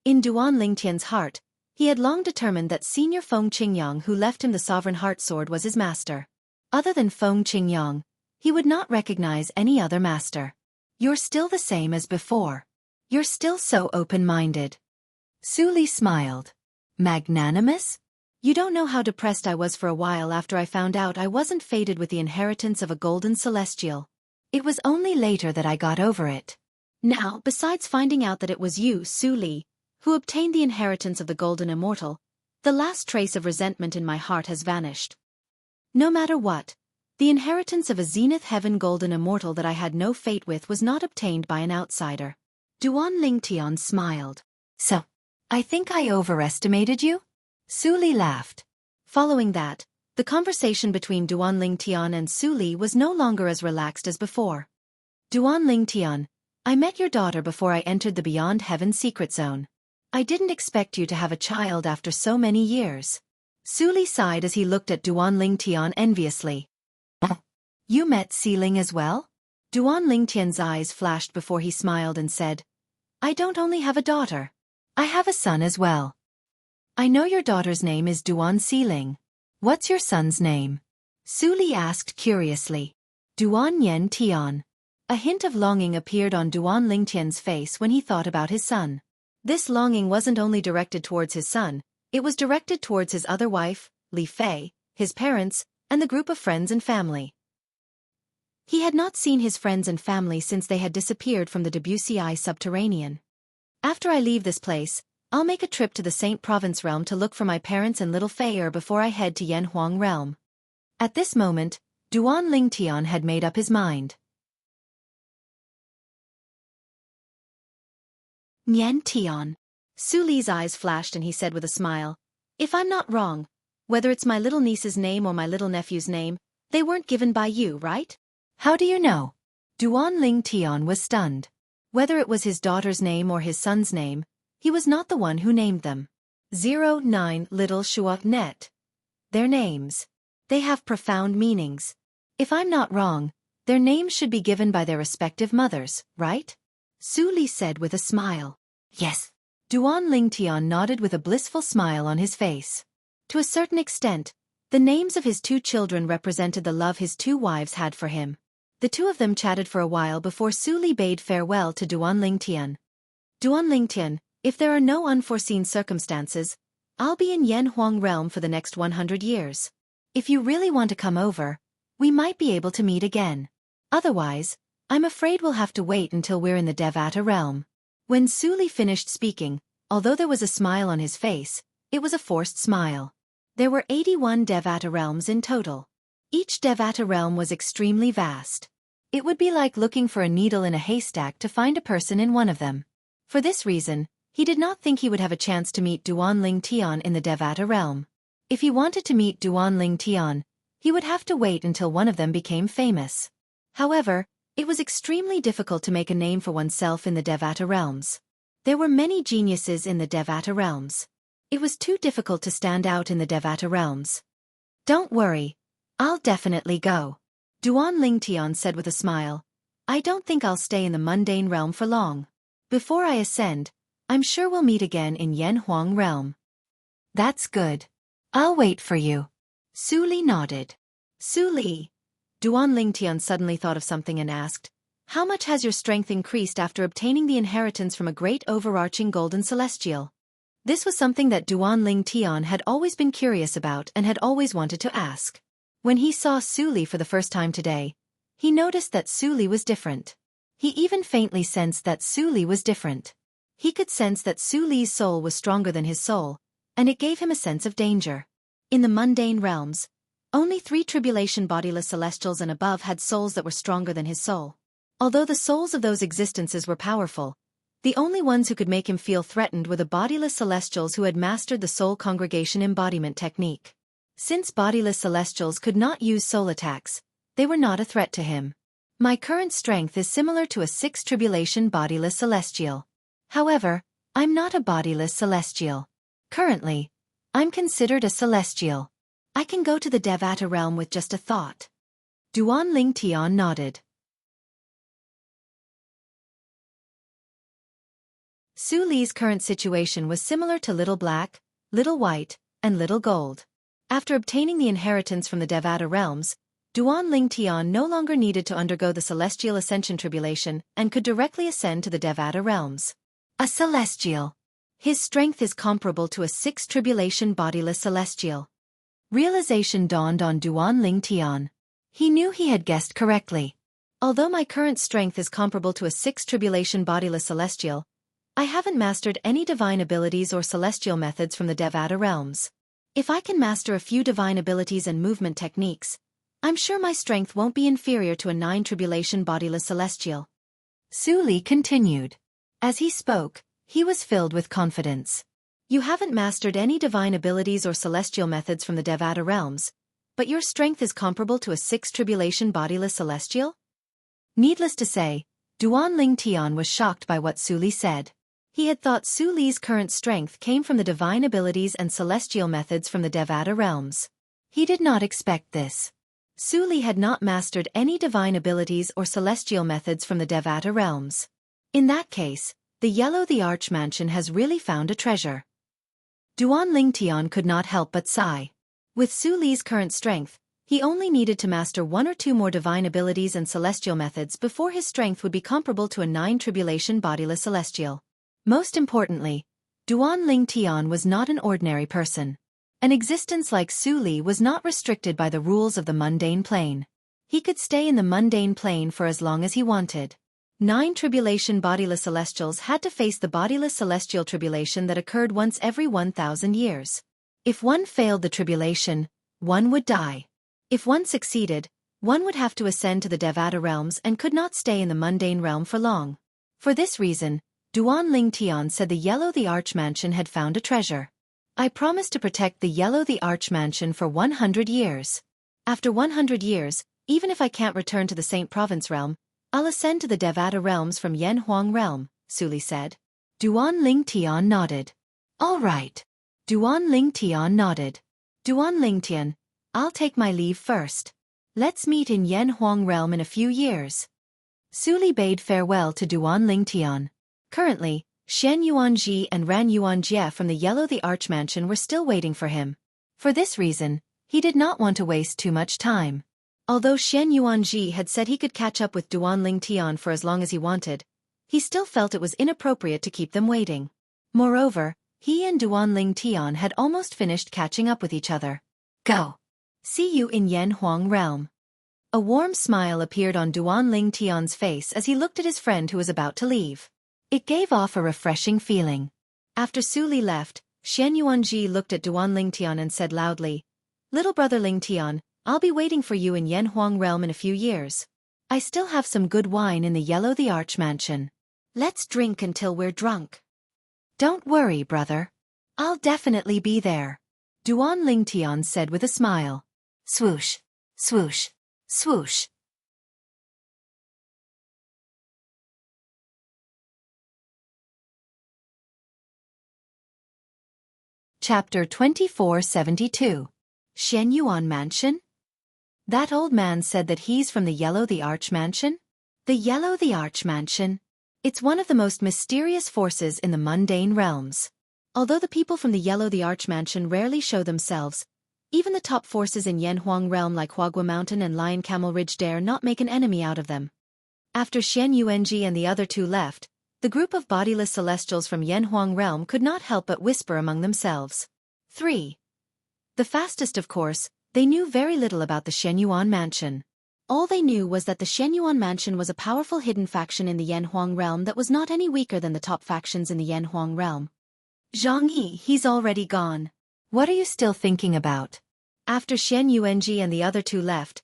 In Duan Lingtian's heart, he had long determined that Senior Feng Qingyang who left him the Sovereign Heart Sword was his master. Other than Feng Qingyang, he would not recognize any other master. You're still the same as before. You're still so open-minded. Su Li smiled. Magnanimous? You don't know how depressed I was for a while after I found out I wasn't fated with the inheritance of a golden celestial. It was only later that I got over it. Now, besides finding out that it was you, Su Li, who obtained the inheritance of the golden immortal, the last trace of resentment in my heart has vanished. No matter what, the inheritance of a Zenith Heaven golden immortal that I had no fate with was not obtained by an outsider. Duan Lingtian smiled. So, I think I overestimated you? Su Li laughed. Following that, the conversation between Duan Lingtian and Su Li was no longer as relaxed as before. Duan Lingtian, I met your daughter before I entered the Beyond Heaven secret zone. I didn't expect you to have a child after so many years. Su Li sighed as he looked at Duan Lingtian enviously. You met Xiling as well? Duan Lingtian's eyes flashed before he smiled and said, I don't only have a daughter. I have a son as well. I know your daughter's name is Duan Xiling. What's your son's name? Su Li asked curiously. Duan Yen Tian. A hint of longing appeared on Duan Lingtian's face when he thought about his son. This longing wasn't only directed towards his son, it was directed towards his other wife, Li Fei, his parents, and the group of friends and family. He had not seen his friends and family since they had disappeared from the Debussy subterranean. After I leave this place, I'll make a trip to the Saint Province realm to look for my parents and little Fei before I head to Yanhuang realm. At this moment, Duan Lingtian had made up his mind. Nian Tian. Su Li's eyes flashed and he said with a smile, If I'm not wrong, whether it's my little niece's name or my little nephew's name, they weren't given by you, right? How do you know? Duan Lingtian was stunned. Whether it was his daughter's name or his son's name, he was not the one who named them. 09 Little Shuak Net. Their names. They have profound meanings. If I'm not wrong, their names should be given by their respective mothers, right? Su Li said with a smile. Yes. Duan Lingtian nodded with a blissful smile on his face. To a certain extent, the names of his two children represented the love his two wives had for him. The two of them chatted for a while before Su Li bade farewell to Duan Lingtian. Duan Lingtian, if there are no unforeseen circumstances, I'll be in Yanhuang realm for the next 100 years. If you really want to come over, we might be able to meet again. Otherwise, I'm afraid we'll have to wait until we're in the At realm. When Su Li finished speaking, although there was a smile on his face, it was a forced smile. There were 81 At realms in total. Each At realm was extremely vast. It would be like looking for a needle in a haystack to find a person in one of them. For this reason, he did not think he would have a chance to meet Duan Ling Tian in the At realm. If he wanted to meet Duan Ling Tian, he would have to wait until one of them became famous. However, it was extremely difficult to make a name for oneself in the At realms. There were many geniuses in the At realms. It was too difficult to stand out in the At realms. Don't worry, I'll definitely go, Duan Ling Tian said with a smile. I don't think I'll stay in the mundane realm for long. Before I ascend, I'm sure we'll meet again in Yanhuang realm. That's good. I'll wait for you. Su Li nodded. Su Li. Duan Ling Tian suddenly thought of something and asked, how much has your strength increased after obtaining the inheritance from a great overarching golden celestial? This was something that Duan Ling Tian had always been curious about and had always wanted to ask. When he saw Su Li for the first time today, he noticed that Su Li was different. He even faintly sensed that Su Li was different. He could sense that Su Li's soul was stronger than his soul, and it gave him a sense of danger. In the mundane realms, only 3 tribulation bodiless celestials and above had souls that were stronger than his soul. Although the souls of those existences were powerful, the only ones who could make him feel threatened were the bodiless celestials who had mastered the soul congregation embodiment technique. Since bodiless celestials could not use soul attacks, they were not a threat to him. My current strength is similar to a 6 tribulation bodiless celestial. However, I'm not a bodiless celestial. Currently, I'm considered a celestial. I can go to the At realm with just a thought. Duan Ling Tian nodded. Su Li's current situation was similar to Little Black, Little White, and Little Gold. After obtaining the inheritance from the At realms, Duan Ling Tian no longer needed to undergo the Celestial Ascension Tribulation and could directly ascend to the At realms. A celestial. His strength is comparable to a 6 tribulation bodiless celestial. Realization dawned on Duan Ling Tian. He knew he had guessed correctly. Although my current strength is comparable to a 6 tribulation bodiless celestial, I haven't mastered any divine abilities or celestial methods from the At realms. If I can master a few divine abilities and movement techniques, I'm sure my strength won't be inferior to a 9 tribulation bodiless celestial. Su Li continued. As he spoke, he was filled with confidence. You haven't mastered any divine abilities or celestial methods from the At realms, but your strength is comparable to a 6 tribulation bodiless celestial? Needless to say, Duan Ling Tian was shocked by what Su Li said. He had thought Su Li's current strength came from the divine abilities and celestial methods from the At realms. He did not expect this. Su Li had not mastered any divine abilities or celestial methods from the At realms. In that case, the Yellow the Archmansion has really found a treasure. Duan Ling Tian could not help but sigh. With Su Li's current strength, he only needed to master 1 or 2 more divine abilities and celestial methods before his strength would be comparable to a 9 tribulation bodiless celestial. Most importantly, Duan Ling Tian was not an ordinary person. An existence like Su Li was not restricted by the rules of the mundane plane. He could stay in the mundane plane for as long as he wanted. 9 tribulation bodiless celestials had to face the bodiless celestial tribulation that occurred once every 1,000 years. If one failed the tribulation, one would die. If one succeeded, one would have to ascend to the At realms and could not stay in the mundane realm for long. For this reason, Duan Ling Tian said the Yellow the Archmansion had found a treasure. I promised to protect the Yellow the Archmansion for 100 years. After 100 years, even if I can't return to the Saint Province realm, I'll ascend to the At realms from Yanhuang realm, Su Li said. Duan Ling Tian nodded. All right. Duan Ling Tian nodded. Duan Ling Tian, I'll take my leave first. Let's meet in Yanhuang realm in a few years. Su Li bade farewell to Duan Ling Tian. Currently, Shen Yuanji and Ran Yuanjie from the Yellow the Archmansion were still waiting for him. For this reason, he did not want to waste too much time. Although Shen Yuanji had said he could catch up with Duan Ling Tian for as long as he wanted, he still felt it was inappropriate to keep them waiting. Moreover, he and Duan Ling Tian had almost finished catching up with each other. Go. See you in Yanhuang realm. A warm smile appeared on Duan Ling Tian's face as he looked at his friend who was about to leave. It gave off a refreshing feeling. After Su Li left, Xian Yuanji looked at Duan Ling Tian and said loudly, "Little brother Ling Tian, I'll be waiting for you in Yanhuang Realm in a few years. I still have some good wine in the Yellow the Arch Mansion. Let's drink until we're drunk." "Don't worry, brother. I'll definitely be there," Duan Ling Tian said with a smile. Swoosh, swoosh, swoosh. Chapter 2472. Shenyuan Mansion? That old man said that he's from the Yellow the Arch Mansion? The Yellow the Arch Mansion? It's one of the most mysterious forces in the mundane realms. Although the people from the Yellow the Arch Mansion rarely show themselves, even the top forces in Yanhuang Realm like Huagua Mountain and Lion Camel Ridge dare not make an enemy out of them. After Xian Yuanji and the other two left, the group of bodiless celestials from Yanhuang Realm could not help but whisper among themselves. 3. The fastest, of course, they knew very little about the Shenyuan Mansion. All they knew was that the Shenyuan Mansion was a powerful hidden faction in the Yanhuang Realm that was not any weaker than the top factions in the Yanhuang Realm. "Zhang, he's already gone. What are you still thinking about?" After Xian Yuanji and the other two left,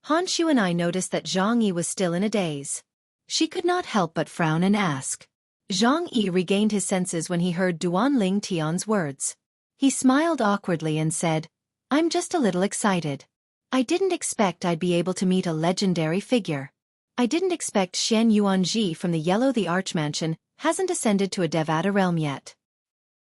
Han Shu and I noticed that Zhang Yi was still in a daze. She could not help but frown and ask. Zhang Yi regained his senses when he heard Duan Ling Tian's words. He smiled awkwardly and said, "I'm just a little excited. I didn't expect I'd be able to meet a legendary figure. I didn't expect Xian Yuanji from the Yellow the Arch Mansion hasn't ascended to a Devata realm yet."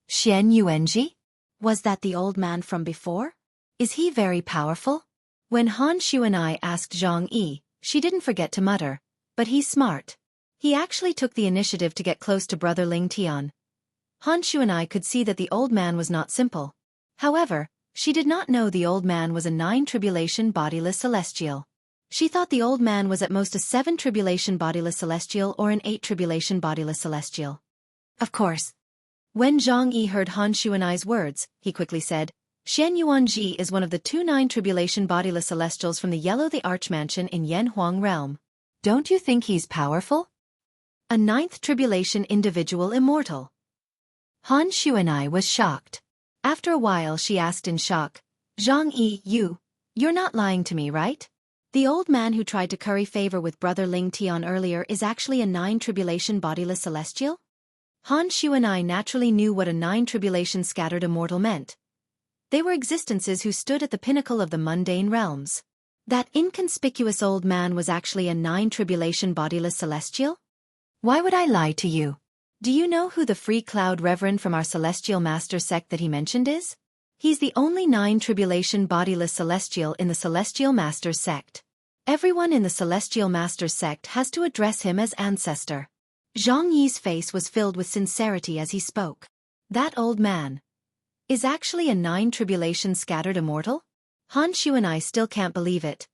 "Xian Yuanji? Was that the old man from before? Is he very powerful?" When Han Shu and I asked Zhang Yi, she didn't forget to mutter, "But he's smart." He actually took the initiative to get close to brother Ling Tian. Han Shu and I could see that the old man was not simple. However, she did not know the old man was a 9 tribulation bodiless celestial. She thought the old man was at most a 7 tribulation bodiless celestial or an 8 tribulation bodiless celestial. Of course. When Zhang Yi heard Han Shu and I's words, he quickly said, "Xian Yuanji is one of the 2 9 tribulation bodiless celestials from the Yellow the Arch Mansion in Yanhuang Realm. Don't you think he's powerful? A 9th tribulation individual immortal." Han Shu and I was shocked. After a while she asked in shock, "Zhang Yi, you're not lying to me, right? The old man who tried to curry favor with brother Ling Tian earlier is actually a 9 tribulation bodiless celestial?" Han Shu and I naturally knew what a 9 tribulation scattered immortal meant. They were existences who stood at the pinnacle of the mundane realms. That inconspicuous old man was actually a 9 tribulation bodiless celestial? Why would I lie to you? Do you know who the Free Cloud Reverend from our Celestial Master sect that he mentioned is? He's the only 9 tribulation bodiless celestial in the Celestial Master sect. Everyone in the Celestial Master sect has to address him as ancestor. Zhang Yi's face was filled with sincerity as he spoke. That old man is actually a 9 tribulation scattered immortal? Han Shu and I still can't believe it.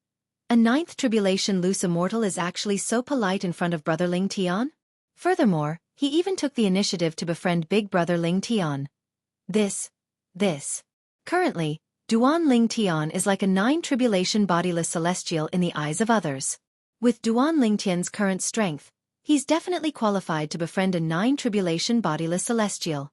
A 9th tribulation loose immortal is actually so polite in front of brother Ling Tian? Furthermore, he even took the initiative to befriend big brother Ling Tian. This. Currently, Duan Ling Tian is like a 9 tribulation bodiless celestial in the eyes of others. With Duan Ling Tian's current strength, he's definitely qualified to befriend a 9 tribulation bodiless celestial.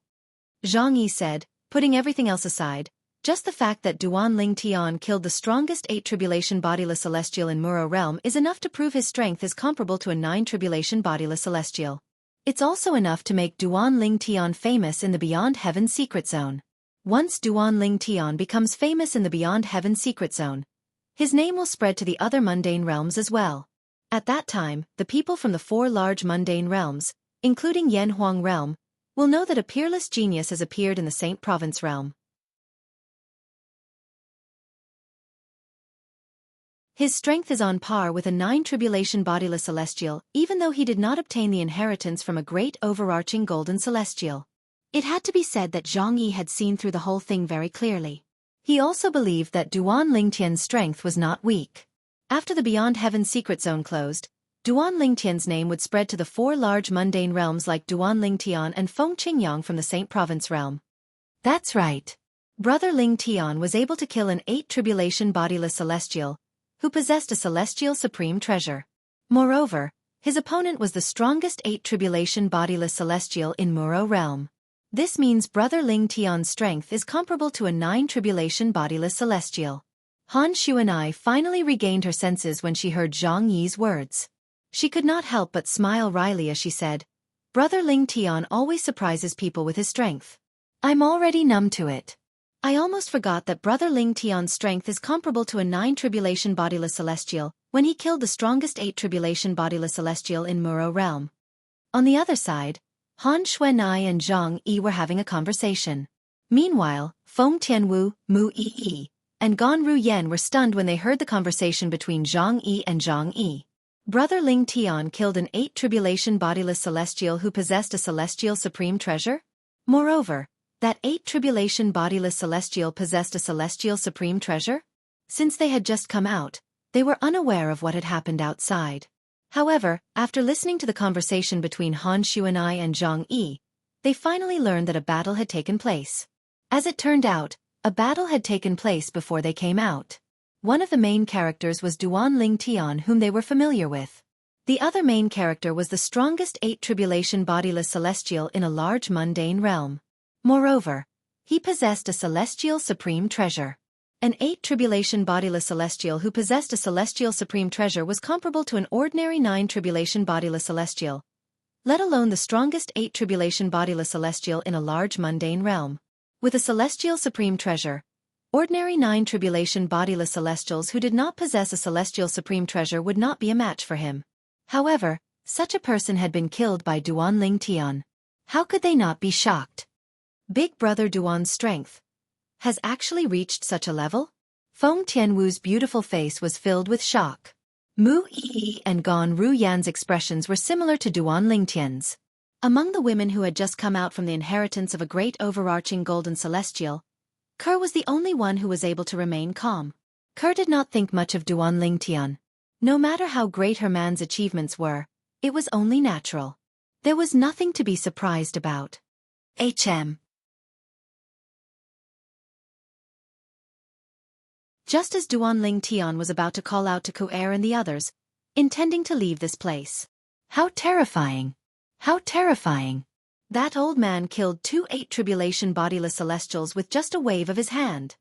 Zhang Yi said, putting everything else aside, just the fact that Duan Ling Tian killed the strongest 8 tribulation bodiless celestial in Muro Realm is enough to prove his strength is comparable to a 9 tribulation bodiless celestial. It's also enough to make Duan Ling Tian famous in the Beyond Heaven Secret Zone. Once Duan Ling Tian becomes famous in the Beyond Heaven Secret Zone, his name will spread to the other mundane realms as well. At that time, the people from the 4 large mundane realms, including Yanhuang Realm, will know that a peerless genius has appeared in the Saint Province Realm. His strength is on par with a 9 tribulation bodiless celestial, even though he did not obtain the inheritance from a great overarching golden celestial. It had to be said that Zhang Yi had seen through the whole thing very clearly. He also believed that Duan Lingtian's strength was not weak. After the Beyond Heaven Secret Zone closed, Duan Lingtian's name would spread to the 4 large mundane realms like Duan Lingtian and Feng Qingyang from the Saint Province Realm. That's right. Brother Ling Tian was able to kill an 8 tribulation bodiless celestial, who possessed a celestial supreme treasure. Moreover, his opponent was the strongest 8 tribulation bodiless celestial in Muro realm. This means Brother Ling Tian's strength is comparable to a 9 tribulation bodiless celestial. Han Shuanai finally regained her senses when she heard Zhang Yi's words. She could not help but smile wryly as she said, "Brother Ling Tian always surprises people with his strength. I'm already numb to it. I almost forgot that Brother Ling Tian's strength is comparable to a 9 tribulation bodiless celestial when he killed the strongest 8 tribulation bodiless celestial in Muro realm." On the other side, Han Shuanai and Zhang Yi were having a conversation. Meanwhile, Feng Tianwu, Mu Yi, and Gan Ruyen were stunned when they heard the conversation between Zhang Yi and Zhang Yi. Brother Ling Tian killed an 8 tribulation bodiless celestial who possessed a celestial supreme treasure? Moreover, that 8 tribulation bodiless celestial possessed a celestial supreme treasure? Since they had just come out, they were unaware of what had happened outside. However, after listening to the conversation between Han Shuanai and Zhang Yi, they finally learned that a battle had taken place. As it turned out, a battle had taken place before they came out. One of the main characters was Duan Ling Tian, whom they were familiar with. The other main character was the strongest 8 tribulation bodiless celestial in a large mundane realm. Moreover, he possessed a celestial supreme treasure. An 8 tribulation bodiless celestial who possessed a celestial supreme treasure was comparable to an ordinary 9 tribulation bodiless celestial, let alone the strongest 8 tribulation bodiless celestial in a large mundane realm. With a celestial supreme treasure, ordinary 9 tribulation bodiless celestials who did not possess a celestial supreme treasure would not be a match for him. However, such a person had been killed by Duan Ling Tian. How could they not be shocked? Big Brother Duan's strength has actually reached such a level? Feng Tianwu's beautiful face was filled with shock. Mu Yi and Gan Ruyan's expressions were similar to Duan Ling Tian's. Among the women who had just come out from the inheritance of a great overarching golden celestial, Kerr was the only one who was able to remain calm. Kerr did not think much of Duan Ling Tian. No matter how great her man's achievements were, it was only natural. There was nothing to be surprised about. Just as Duan Ling Tian was about to call out to Conqueror and the others, intending to leave this place. How terrifying! How terrifying! That old man killed 2 8 tribulation bodiless celestials with just a wave of his hand.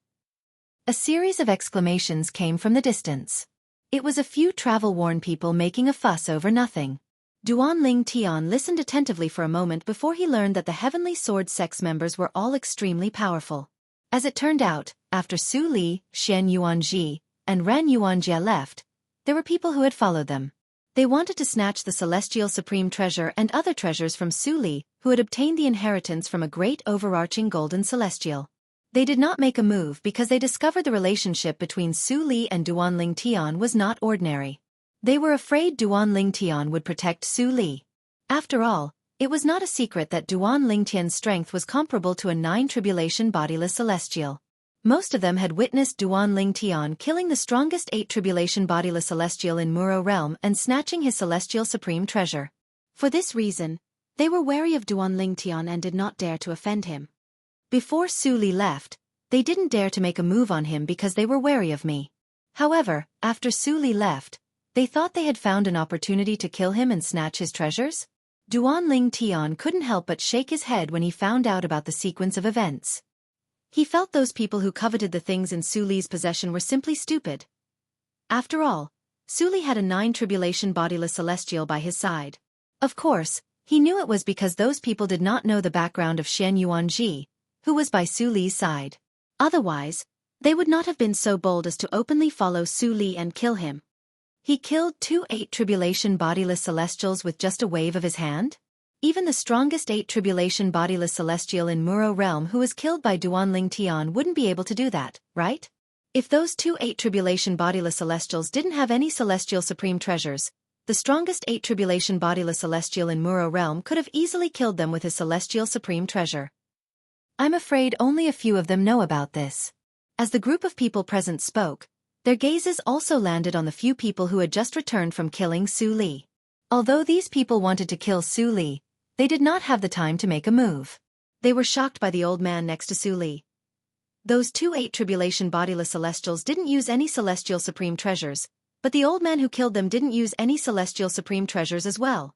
A series of exclamations came from the distance. It was a few travel-worn people making a fuss over nothing. Duan Ling Tian listened attentively for a moment before he learned that the Heavenly Sword Sex members were all extremely powerful. As it turned out, after Su Li, Shen Yuanji, and Ren Yuanjia left, there were people who had followed them. They wanted to snatch the celestial supreme treasure and other treasures from Su Li, who had obtained the inheritance from a great overarching golden celestial. They did not make a move because they discovered the relationship between Su Li and Duan Ling Tian was not ordinary. They were afraid Duan Ling Tian would protect Su Li. After all, it was not a secret that Duan Ling Tian's strength was comparable to a 9 tribulation bodiless celestial. Most of them had witnessed Duan Ling Tian killing the strongest 8 tribulation bodiless celestial in Muro realm and snatching his celestial supreme treasure. For this reason, they were wary of Duan Ling Tian and did not dare to offend him. Before Su Li left, they didn't dare to make a move on him because they were wary of me. However, after Su Li left, they thought they had found an opportunity to kill him and snatch his treasures? Duan Ling Tian couldn't help but shake his head when he found out about the sequence of events. He felt those people who coveted the things in Su Li's possession were simply stupid. After all, Su Li had a 9 tribulation bodiless celestial by his side. Of course, he knew it was because those people did not know the background of Shen Yuanji, who was by Su Li's side. Otherwise, they would not have been so bold as to openly follow Su Li and kill him. He killed 2 8 tribulation bodiless celestials with just a wave of his hand? Even the strongest 8 tribulation bodiless celestial in Muro realm who was killed by Duan Ling Tian wouldn't be able to do that, right? If those 2 8 tribulation bodiless celestials didn't have any celestial supreme treasures, the strongest 8 tribulation bodiless celestial in Muro realm could have easily killed them with his celestial supreme treasure. I'm afraid only a few of them know about this. As the group of people present spoke, their gazes also landed on the few people who had just returned from killing Su Li. Although these people wanted to kill Su Li, they did not have the time to make a move. They were shocked by the old man next to Su Li. Those 2 tribulation bodiless celestials didn't use any celestial supreme treasures, but the old man who killed them didn't use any celestial supreme treasures as well.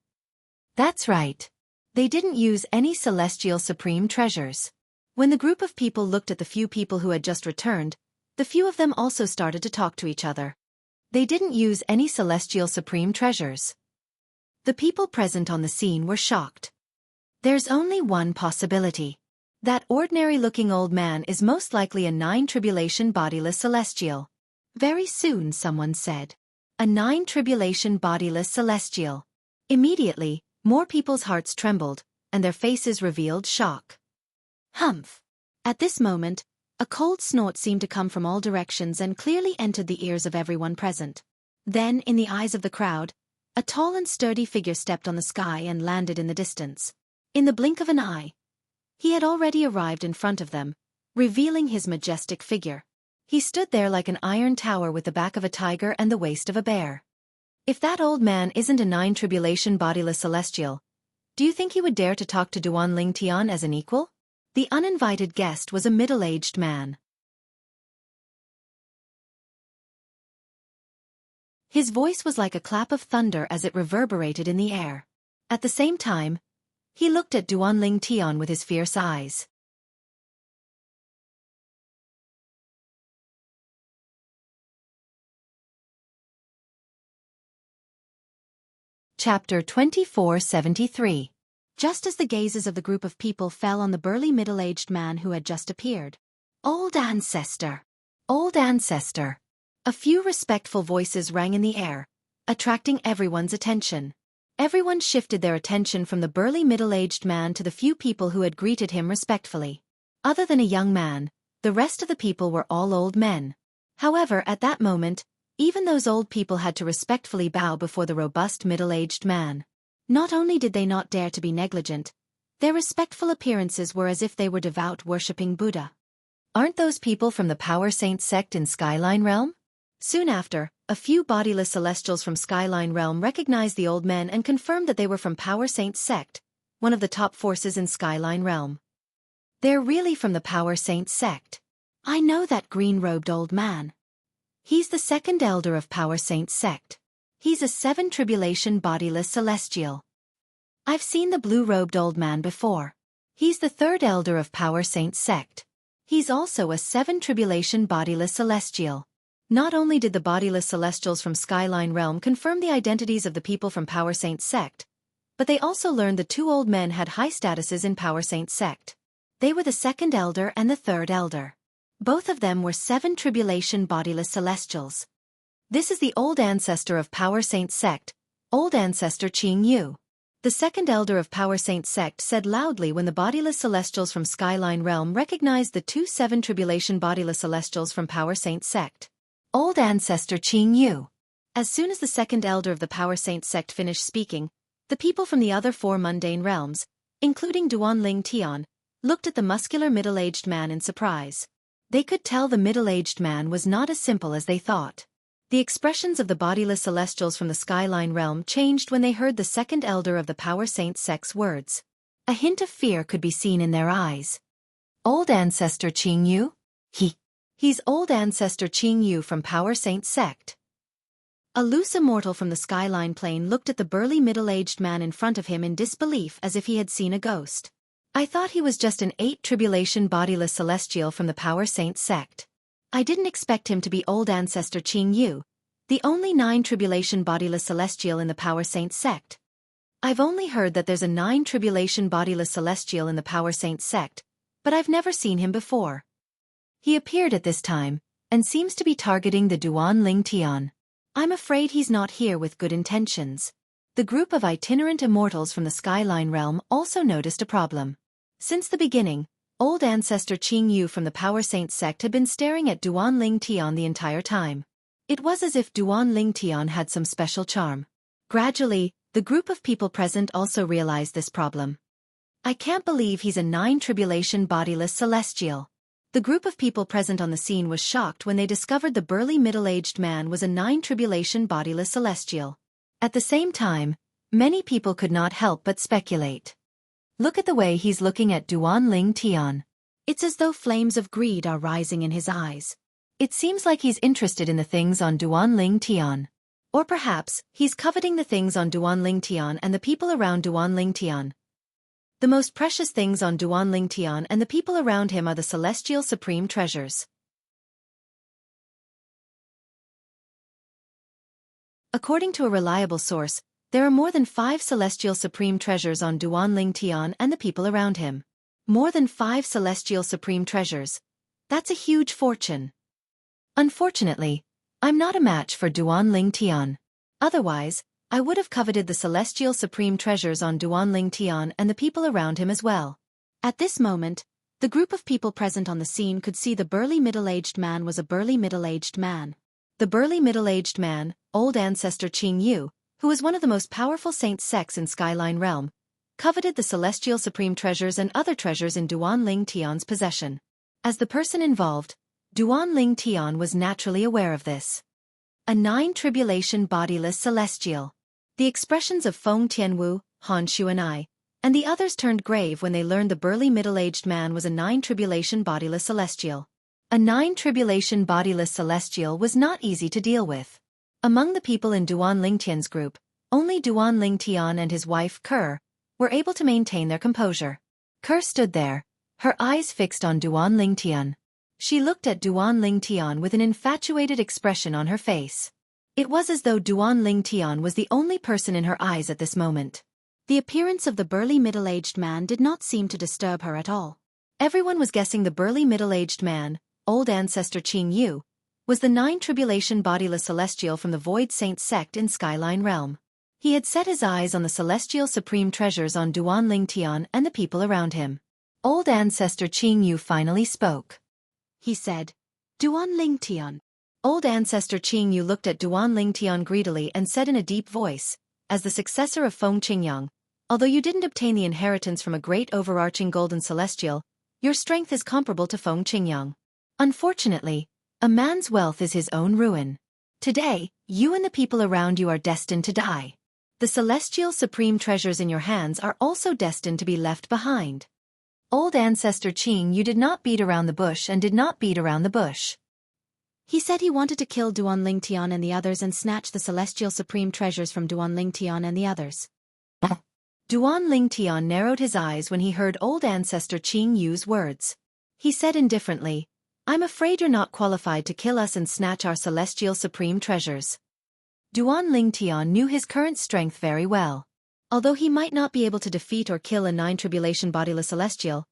That's right. They didn't use any celestial supreme treasures. When the group of people looked at the few people who had just returned, the few of them also started to talk to each other. They didn't use any celestial supreme treasures. The people present on the scene were shocked. There's only one possibility. That ordinary-looking old man is most likely a 9 tribulation bodiless celestial. Very soon, someone said. A 9 tribulation bodiless celestial. Immediately, more people's hearts trembled, and their faces revealed shock. Humph! At this moment, a cold snort seemed to come from all directions and clearly entered the ears of everyone present. Then, in the eyes of the crowd, a tall and sturdy figure stepped on the sky and landed in the distance. In the blink of an eye, he had already arrived in front of them, revealing his majestic figure. He stood there like an iron tower with the back of a tiger and the waist of a bear. If that old man isn't a 9 tribulation bodiless celestial, do you think he would dare to talk to Duan Ling Tian as an equal? The uninvited guest was a middle-aged man. His voice was like a clap of thunder as it reverberated in the air. At the same time, he looked at Duan Ling Tian with his fierce eyes. Chapter 2473. Just as the gazes of the group of people fell on the burly middle-aged man who had just appeared. Old ancestor! Old ancestor! A few respectful voices rang in the air, attracting everyone's attention. Everyone shifted their attention from the burly middle-aged man to the few people who had greeted him respectfully. Other than a young man, the rest of the people were all old men. However, at that moment, even those old people had to respectfully bow before the robust middle-aged man. Not only did they not dare to be negligent, their respectful appearances were as if they were devout worshipping Buddha. Aren't those people from the Power Saint sect in Skyline Realm? Soon after, a few bodiless celestials from Skyline Realm recognized the old men and confirmed that they were from Power Saint sect, one of the top forces in Skyline Realm. They're really from the Power Saint sect. I know that green-robed old man. He's the second elder of Power Saint sect. He's a 7 tribulation bodiless celestial. I've seen the blue-robed old man before. He's the third elder of Power Saint sect. He's also a 7 tribulation bodiless celestial. Not only did the bodiless celestials from Skyline Realm confirm the identities of the people from Power Saint sect, but they also learned the 2 old men had high statuses in Power Saint sect. They were the second elder and the third elder. Both of them were 7 tribulation bodiless celestials. This is the old ancestor of Power Saint sect, old ancestor Xianxia. The second elder of Power Saint sect said loudly when the bodiless celestials from Skyline Realm recognized the 2 7 tribulation bodiless celestials from Power Saint sect. Old ancestor Xianxia. As soon as the second elder of the Power Saint sect finished speaking, the people from the other 4 mundane realms, including Duan Ling Tian, looked at the muscular middle-aged man in surprise. They could tell the middle-aged man was not as simple as they thought. The expressions of the bodiless celestials from the Skyline Realm changed when they heard the second elder of the Power Saint sect's words. A hint of fear could be seen in their eyes. Old ancestor Xianxia? He's old ancestor Xianxia from Power Saint sect. A loose immortal from the Skyline Plane looked at the burly middle-aged man in front of him in disbelief as if he had seen a ghost. I thought he was just an 8 tribulation bodiless celestial from the Power Saint sect. I didn't expect him to be old ancestor Xianxia, the only 9 tribulation bodiless celestial in the Power Saint sect. I've only heard that there's a 9 tribulation bodiless celestial in the Power Saint sect, but I've never seen him before. He appeared at this time, and seems to be targeting the Duan Ling Tian. I'm afraid he's not here with good intentions. The group of itinerant immortals from the Skyline Realm also noticed a problem. Since the beginning, old ancestor Xianxia from the Power Saint sect had been staring at Duan Ling Tian the entire time. It was as if Duan Ling Tian had some special charm. Gradually, the group of people present also realized this problem. I can't believe he's a 9 tribulation bodiless celestial. The group of people present on the scene was shocked when they discovered the burly middle-aged man was a 9 tribulation bodiless celestial. At the same time, many people could not help but speculate. Look at the way he's looking at Duan Ling Tian. It's as though flames of greed are rising in his eyes. It seems like he's interested in the things on Duanling Tian. Or perhaps, he's coveting the things on Duanling Tian and the people around Duanling Tian. The most precious things on Duanling Tian and the people around him are the celestial supreme treasures. According to a reliable source, there are more than 5 celestial supreme treasures on Duanling Tian and the people around him. More than 5 celestial supreme treasures. That's a huge fortune. Unfortunately, I'm not a match for Duanling Tian. Otherwise, I would have coveted the celestial supreme treasures on Duanling Tian and the people around him as well. At this moment, the group of people present on the scene could see the burly middle-aged man was a burly middle-aged man. The burly middle-aged man, old ancestor Xianxia, who was one of the most powerful saint sects in Skyline Realm, coveted the celestial supreme treasures and other treasures in Duanling Tian's possession. As the person involved, Duanling Tian was naturally aware of this. A 9-tribulation bodiless celestial. The expressions of Feng Tianwu, Han Shu and the others turned grave when they learned the burly middle-aged man was a 9-tribulation bodiless celestial. A 9-tribulation bodiless celestial was not easy to deal with. Among the people in Duanling Tian's group, only Duanling Tian and his wife Ker were able to maintain their composure. Ker stood there, her eyes fixed on Duanling Tian. She looked at Duanling Tian with an infatuated expression on her face. It was as though Duanling Tian was the only person in her eyes at this moment. The appearance of the burly middle-aged man did not seem to disturb her at all. Everyone was guessing the burly middle-aged man, old ancestor Xianxia, was the 9-tribulation bodiless celestial from the Void Saint sect in Skyline Realm. He had set his eyes on the celestial supreme treasures on Duanling Tian and the people around him. Old ancestor Xianxia finally spoke. He said, "Duanling Tian." Old ancestor Xianxia looked at Duanling Tian greedily and said in a deep voice, "As the successor of Feng Qingyang, although you didn't obtain the inheritance from a great overarching golden celestial, your strength is comparable to Feng Qingyang. Unfortunately, a man's wealth is his own ruin. Today, you and the people around you are destined to die. The celestial supreme treasures in your hands are also destined to be left behind." Old ancestor Qing, you did not beat around the bush and did not beat around the bush. He said he wanted to kill Duanling Tian and the others and snatch the celestial supreme treasures from Duanling Tian and the others. Duanling Tian narrowed his eyes when he heard old ancestor Qing use words. He said indifferently, "I'm afraid you're not qualified to kill us and snatch our celestial supreme treasures." Duanling Tian knew his current strength very well. Although he might not be able to defeat or kill a 9-tribulation bodiless celestial,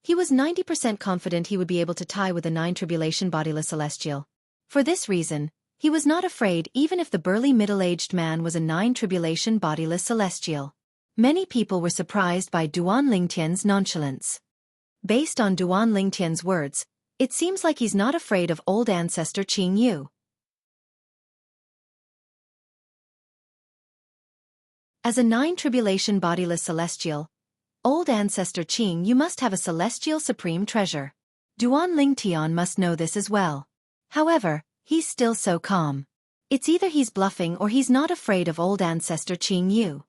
he was 90% confident he would be able to tie with a 9-tribulation bodiless celestial. For this reason, he was not afraid even if the burly middle-aged man was a 9-tribulation bodiless celestial. Many people were surprised by Duanling Tian's nonchalance. Based on Duanling Tian's words, it seems like he's not afraid of old ancestor Xianxia. As a 9-tribulation bodiless celestial, old ancestor Qing, you must have a celestial supreme treasure. Duanling Tian must know this as well. However, he's still so calm. It's either he's bluffing or he's not afraid of old ancestor Xianxia.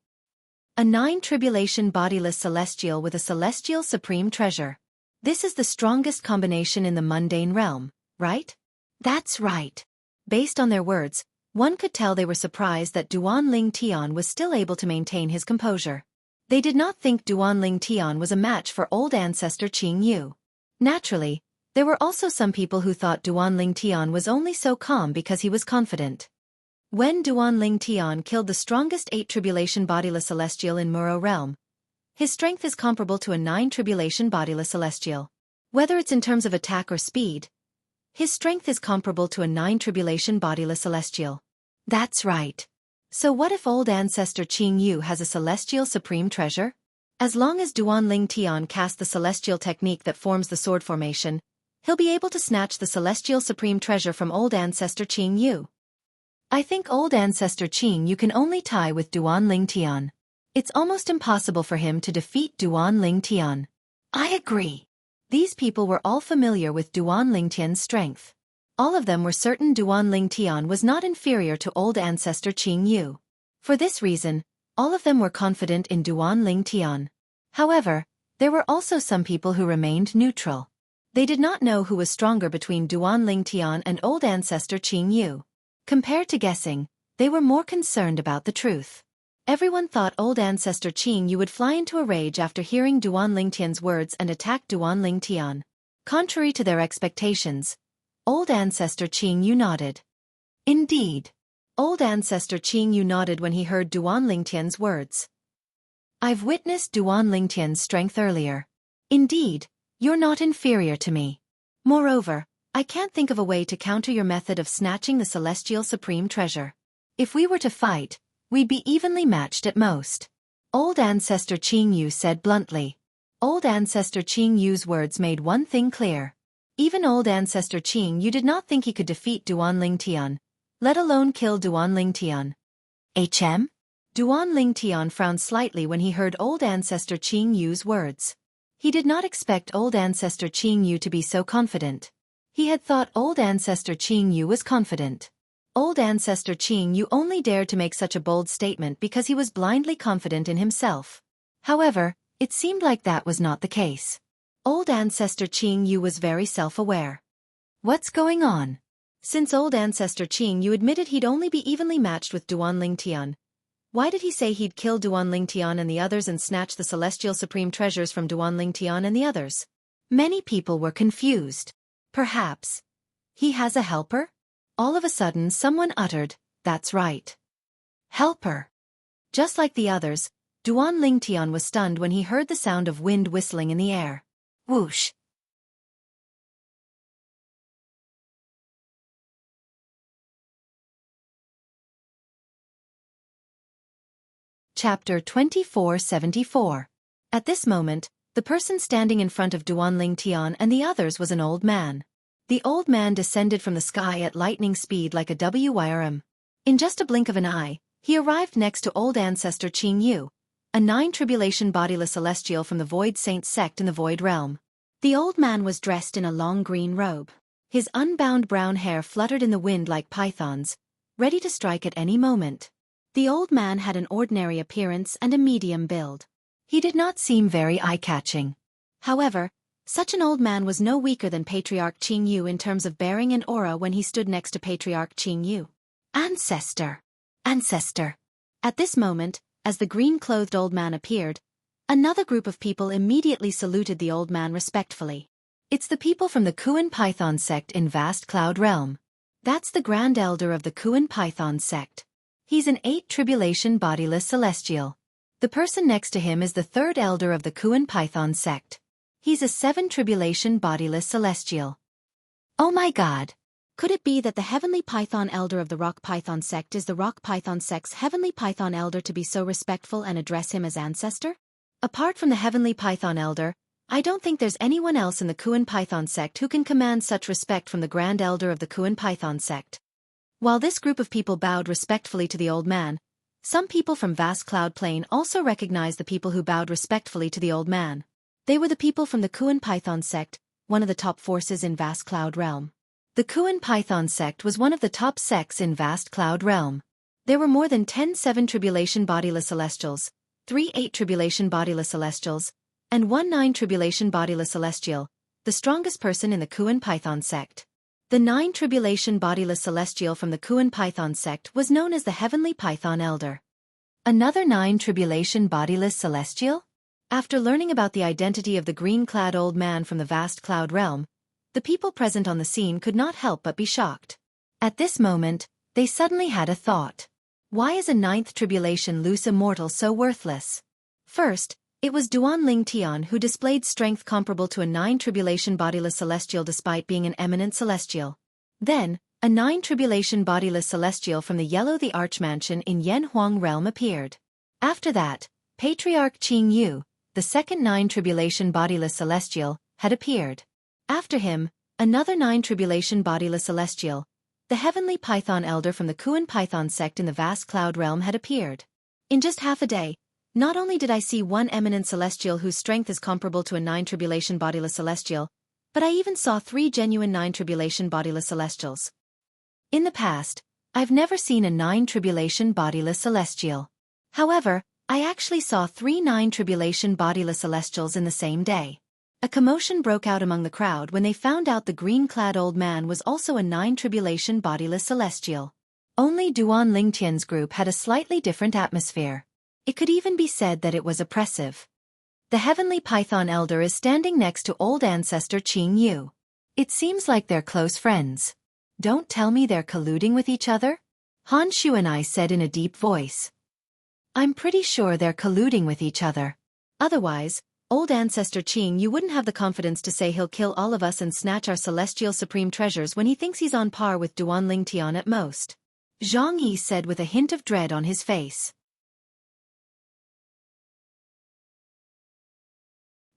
A 9-tribulation bodiless celestial with a celestial supreme treasure. This is the strongest combination in the mundane realm, right? That's right. Based on their words, one could tell they were surprised that Duanling Tian was still able to maintain his composure. They did not think Duanling Tian was a match for old ancestor Xianxia. Naturally, there were also some people who thought Duanling Tian was only so calm because he was confident. When Duanling Tian killed the strongest 8-tribulation bodiless celestial in Muro Realm, his strength is comparable to a 9-tribulation bodiless celestial. Whether it's in terms of attack or speed, his strength is comparable to a 9-tribulation bodiless celestial. That's right. So what if old ancestor Xianxia has a celestial supreme treasure? As long as Duanling Tian casts the celestial technique that forms the sword formation, he'll be able to snatch the celestial supreme treasure from old ancestor Xianxia. I think old ancestor Xianxia can only tie with Duanling Tian. It's almost impossible for him to defeat Duanling Tian. I agree. These people were all familiar with Duanling Tian's strength. All of them were certain Duanling Tian was not inferior to old ancestor Xianxia. For this reason, all of them were confident in Duanling Tian. However, There were also some people who remained neutral. They did not know who was stronger between Duan Lingtian and old ancestor Yu. Compared to guessing, they were more concerned about the truth. Everyone thought old ancestor Yu would fly into a rage after hearing Duan Lingtian's words and attack Duan Lingtian. Contrary to their expectations, old ancestor Yu nodded. Indeed. Old ancestor Yu nodded when he heard Duan Lingtian's words. I've witnessed Duan Lingtian's strength earlier. Indeed, you're not inferior to me. Moreover, I can't think of a way to counter your method of snatching the celestial supreme treasure. If we were to fight, we'd be evenly matched at most. Old ancestor Yu said bluntly. Old ancestor Yu's words made one thing clear. Even old ancestor Yu did not think he could defeat Duan Lingtian, let alone kill Duan Lingtian. Duan Lingtian frowned slightly when he heard old ancestor Yu's words. He did not expect old ancestor Yu to be so confident. He had thought old ancestor Yu was confident. Old ancestor Yu only dared to make such a bold statement because he was blindly confident in himself. However, it seemed like that was not the case. Old ancestor Yu was very self-aware. What's going on? Since old ancestor Yu admitted he'd only be evenly matched with Duan Lingtian, why did he say he'd kill Duan Lingtian and the others and snatch the celestial supreme treasures from Duan Lingtian and the others? Many people were confused. Perhaps he has a helper? All of a sudden someone uttered, "That's right. Helper." Just like the others, Duan Lingtian was stunned when he heard the sound of wind whistling in the air. Whoosh! Chapter 2474. At this moment, the person standing in front of Duan Lingtian and the others was an old man. The old man descended from the sky at lightning speed like a WYRM. In just a blink of an eye, he arrived next to old ancestor Yu, a 9 bodiless celestial from the Void Saints sect in the Void Realm. The old man was dressed in a long green robe. His unbound brown hair fluttered in the wind like pythons, ready to strike at any moment. The old man had an ordinary appearance and a medium build. He did not seem very eye-catching. However, such an old man was no weaker than Patriarch Yu in terms of bearing and aura when he stood next to Patriarch Yu. Ancestor! Ancestor! At this moment, as the green-clothed old man appeared, another group of people immediately saluted the old man respectfully. It's the people from the Kuan Python sect in Vast Cloud Realm. That's the Grand Elder of the Kuan Python sect. He's an 8 tribulation bodiless celestial. The person next to him is the 3rd Elder of the Kuan Python sect. He's a 7 tribulation bodiless celestial. Oh my god! Could it be that the Heavenly Python Elder of the Rock Python sect is the Rock Python sect's Heavenly Python Elder to be so respectful and address him as ancestor? Apart from the Heavenly Python Elder, I don't think there's anyone else in the Kuan Python sect who can command such respect from the Grand Elder of the Kuan Python sect. While this group of people bowed respectfully to the old man, some people from Vast Cloud Plain also recognized the people who bowed respectfully to the old man. They were the people from the Kuan Python sect, one of the top forces in Vast Cloud Realm. The Kuan Python sect was one of the top sects in Vast Cloud Realm. There were more than 10 7 tribulation bodiless celestials, 3 8 tribulation bodiless celestials, and 1 9 tribulation bodiless celestial, the strongest person in the Kuan Python sect. The 9 tribulation bodiless celestial from the Kuan Python sect was known as the Heavenly Python Elder. Another 9 tribulation bodiless celestial? After learning about the identity of the green-clad old man from the Vast Cloud Realm, the people present on the scene could not help but be shocked. At this moment, they suddenly had a thought. Why is a 9th tribulation loose immortal so worthless? First, it was Duan Lingtian who displayed strength comparable to a 9 tribulation bodiless celestial despite being an eminent celestial. Then, a 9 tribulation bodiless celestial from the Yellow the Archmansion in Yanhuang Realm appeared. After that, Patriarch Yu, the second 9 tribulation bodiless celestial, had appeared. After him, another 9 tribulation bodiless celestial, the Heavenly Python Elder from the Kuan Python sect in the Vast Cloud Realm had appeared. In just half a day, not only did I see one eminent celestial whose strength is comparable to a 9 tribulation bodiless celestial, but I even saw 3 genuine 9 tribulation bodiless celestials. In the past, I've never seen a 9 tribulation bodiless celestial. However, I actually saw 3 9 tribulation bodiless celestials in the same day. A commotion broke out among the crowd when they found out the green-clad old man was also a 9 tribulation bodiless celestial. Only Duan Lingtian's group had a slightly different atmosphere. It could even be said that it was oppressive. The heavenly python elder is standing next to old ancestor Qing Yu. It seems like they're close friends. Don't tell me they're colluding with each other? Han Shu and I said in a deep voice. I'm pretty sure they're colluding with each other. Otherwise, old ancestor Qing Yu wouldn't have the confidence to say he'll kill all of us and snatch our celestial supreme treasures when he thinks he's on par with Duan Lingtian at most. Jianghu said with a hint of dread on his face.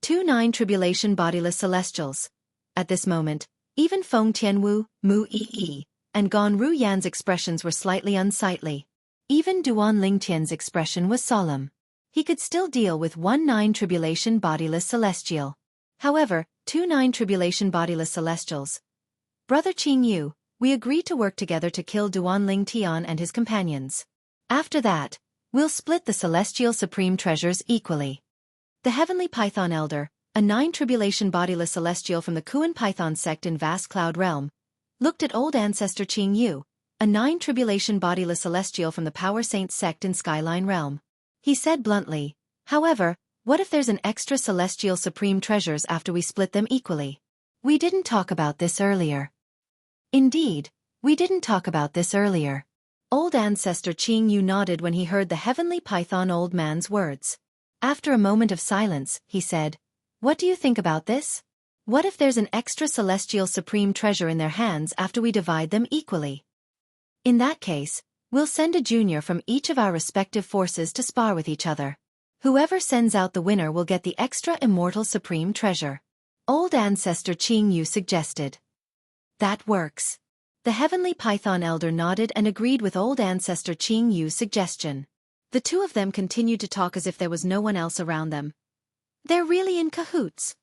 2 9 tribulation bodiless celestials. At this moment, even Feng Tianwu, Mu Yi, and Gan Ruyan's expressions were slightly unsightly. Even Duan Lingtian's expression was solemn. He could still deal with 1 9 tribulation bodiless celestial. However, 2 9 tribulation bodiless celestials. Brother Qing Yu, we agreed to work together to kill Duan Lingtian and his companions. After that, we'll split the celestial supreme treasures equally. The heavenly python elder, a 9 tribulation bodiless celestial from the Kuan python sect in vast cloud realm, looked at old ancestor Qing Yu, a 9 tribulation bodiless celestial from the power saint sect in skyline realm. He said bluntly, however, what if there's an extra celestial supreme treasures after we split them equally? We didn't talk about this earlier. Indeed, we didn't talk about this earlier. Old ancestor Qing Yu nodded when he heard the heavenly python old man's words. After a moment of silence, he said, what do you think about this? What if there's an extra celestial supreme treasure in their hands after we divide them equally? In that case, we'll send a junior from each of our respective forces to spar with each other. Whoever sends out the winner will get the extra immortal supreme treasure. Old ancestor Qing Yu suggested. That works. The heavenly python elder nodded and agreed with old ancestor Qing Yu's suggestion. The two of them continued to talk as if there was no one else around them. They're really in cahoots.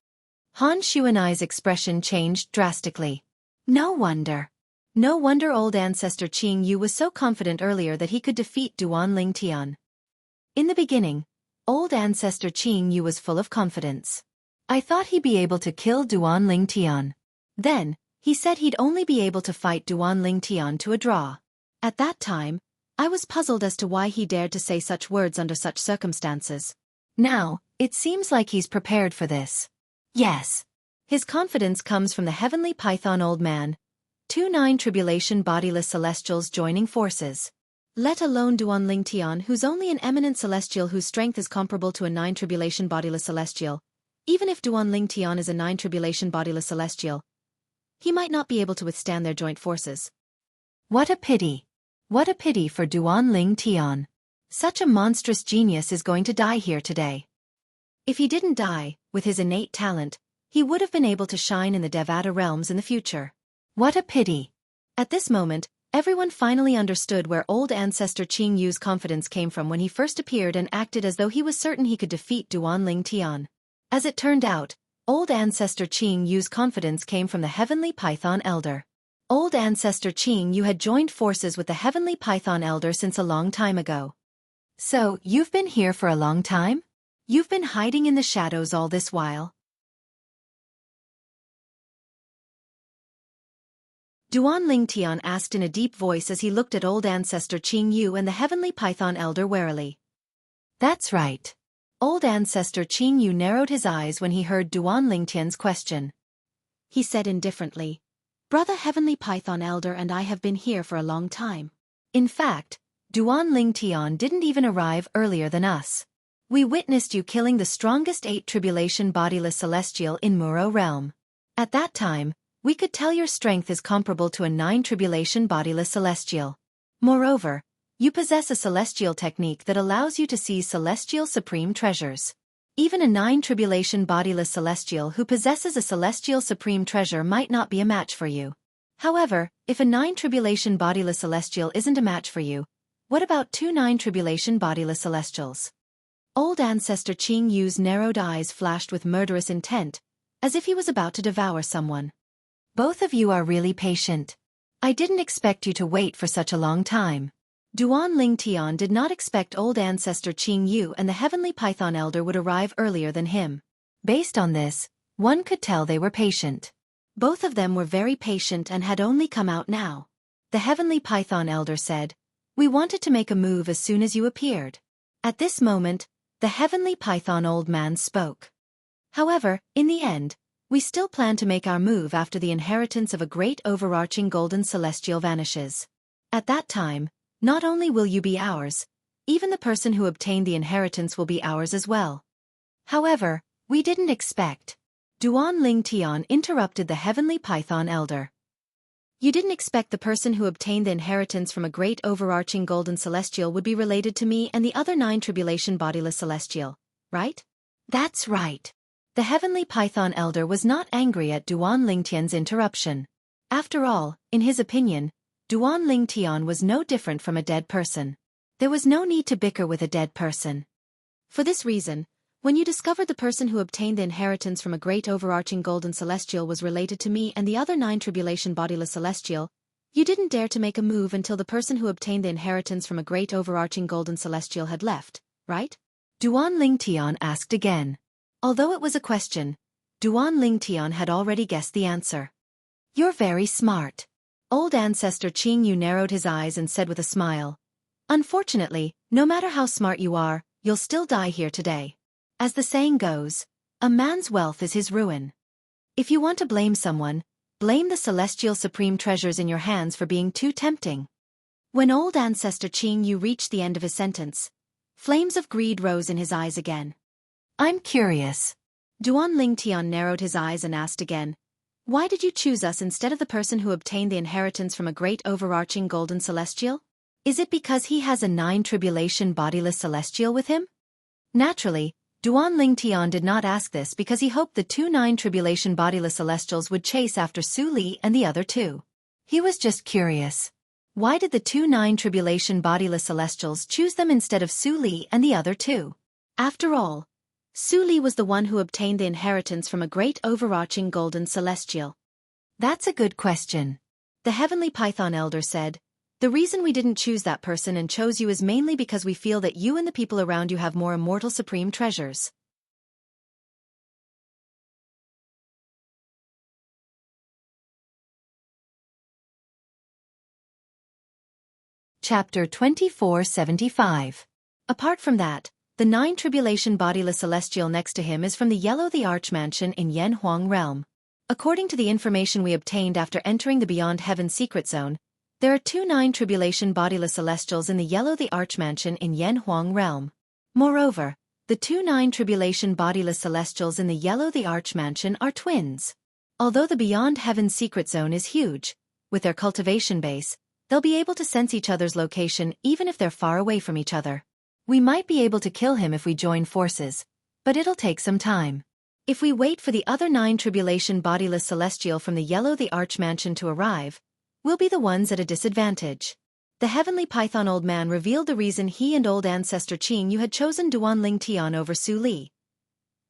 Han Shu and I's expression changed drastically. No wonder. No wonder old ancestor Qing Yu was so confident earlier that he could defeat Duan Lingtian. In the beginning, old ancestor Qing Yu was full of confidence. I thought he'd be able to kill Duan Lingtian. Then, he said he'd only be able to fight Duan Lingtian to a draw. At that time, I was puzzled as to why he dared to say such words under such circumstances. Now, it seems like he's prepared for this. Yes. His confidence comes from the heavenly python old man, 2 9 tribulation bodiless celestials joining forces. Let alone Duan Lingtian, who's only an eminent celestial whose strength is comparable to a 9 tribulation bodiless celestial. Even if Duan Lingtian is a 9 tribulation bodiless celestial, he might not be able to withstand their joint forces. What a pity. What a pity for Duan Lingtian. Such a monstrous genius is going to die here today. If he didn't die, with his innate talent, he would have been able to shine in the Devata realms in the future. What a pity. At this moment, everyone finally understood where old ancestor Qing Yu's confidence came from when he first appeared and acted as though he was certain he could defeat Duan Lingtian. As it turned out, old ancestor Qing Yu's confidence came from the heavenly python elder. Old ancestor Qing Yu had joined forces with the heavenly python elder since a long time ago. So, you've been here for a long time? You've been hiding in the shadows all this while? Duan Lingtian asked in a deep voice as he looked at old ancestor Qing Yu and the heavenly python elder warily. That's right. Old ancestor Qing Yu narrowed his eyes when he heard Duan Lingtian's question. He said indifferently, Brother Heavenly Python Elder and I have been here for a long time. In fact, Duan Lingtian didn't even arrive earlier than us. We witnessed you killing the strongest 8 tribulation bodiless celestial in Muro realm. At that time, we could tell your strength is comparable to a 9 tribulation bodiless celestial. Moreover, you possess a celestial technique that allows you to seize celestial supreme treasures. Even a 9 tribulation bodiless celestial who possesses a celestial supreme treasure might not be a match for you. However, if a 9 tribulation bodiless celestial isn't a match for you, what about 2 9 tribulation bodiless celestials? Old ancestor Qing Yu's narrowed eyes flashed with murderous intent, as if he was about to devour someone. Both of you are really patient. I didn't expect you to wait for such a long time. Duan Ling Tian did not expect old ancestor Qing Yu and the heavenly python elder would arrive earlier than him. Based on this, one could tell they were patient. Both of them were very patient and had only come out now. The heavenly python elder said, "We wanted to make a move as soon as you appeared." At this moment, the heavenly python old man spoke. "However, in the end, we still plan to make our move after the inheritance of a great overarching golden celestial vanishes. At that time, not only will you be ours, even the person who obtained the inheritance will be ours as well." However, we didn't expect. Duan Ling Tian interrupted the heavenly python elder. "You didn't expect the person who obtained the inheritance from a great overarching golden celestial would be related to me and the other 9 tribulation bodiless celestial, right?" That's right. The heavenly python elder was not angry at Duan Ling Tian's interruption. After all, in his opinion, Duan Ling Tian was no different from a dead person. There was no need to bicker with a dead person. For this reason, when you discovered the person who obtained the inheritance from a great overarching golden celestial was related to me and the other 9 tribulation bodiless celestial, you didn't dare to make a move until the person who obtained the inheritance from a great overarching golden celestial had left, right? Duan Ling Tian asked again. Although it was a question, Duan Ling Tian had already guessed the answer. "You're very smart." Old ancestor Qing Yu narrowed his eyes and said with a smile, "Unfortunately, no matter how smart you are, you'll still die here today. As the saying goes, a man's wealth is his ruin. If you want to blame someone, blame the celestial supreme treasures in your hands for being too tempting." When old ancestor Qing Yu reached the end of his sentence, flames of greed rose in his eyes again. "I'm curious." Duan Ling Tian narrowed his eyes and asked again, "Why did you choose us instead of the person who obtained the inheritance from a great overarching golden celestial? Is it because he has a 9 tribulation bodiless celestial with him?" Naturally, Duan Ling Tian did not ask this because he hoped the 2 9 tribulation bodiless celestials would chase after Su Li and the other 2. He was just curious. Why did the 2 9 tribulation bodiless celestials choose them instead of Su Li and the other 2? After all, Su Li was the one who obtained the inheritance from a great overarching golden celestial. "That's a good question." The heavenly python elder said, "The reason we didn't choose that person and chose you is mainly because we feel that you and the people around you have more immortal supreme treasures." Chapter 2475. Apart from that, the 9 tribulation bodiless celestial next to him is from the Yellow the Archmansion in Yanhuang realm. According to the information we obtained after entering the Beyond Heaven secret zone, there are 2 9 tribulation bodiless celestials in the Yellow the Archmansion in Yanhuang realm. Moreover, the 2 9 tribulation bodiless celestials in the Yellow the Archmansion are twins. Although the Beyond Heaven secret zone is huge, with their cultivation base, they'll be able to sense each other's location even if they're far away from each other. We might be able to kill him if we join forces, but it'll take some time. If we wait for the other 9 tribulation bodiless celestial from the Yellow the Archmansion to arrive, we'll be the ones at a disadvantage. The heavenly python old man revealed the reason he and old ancestor Qing Yu had chosen Duan Ling Tian over Su Li.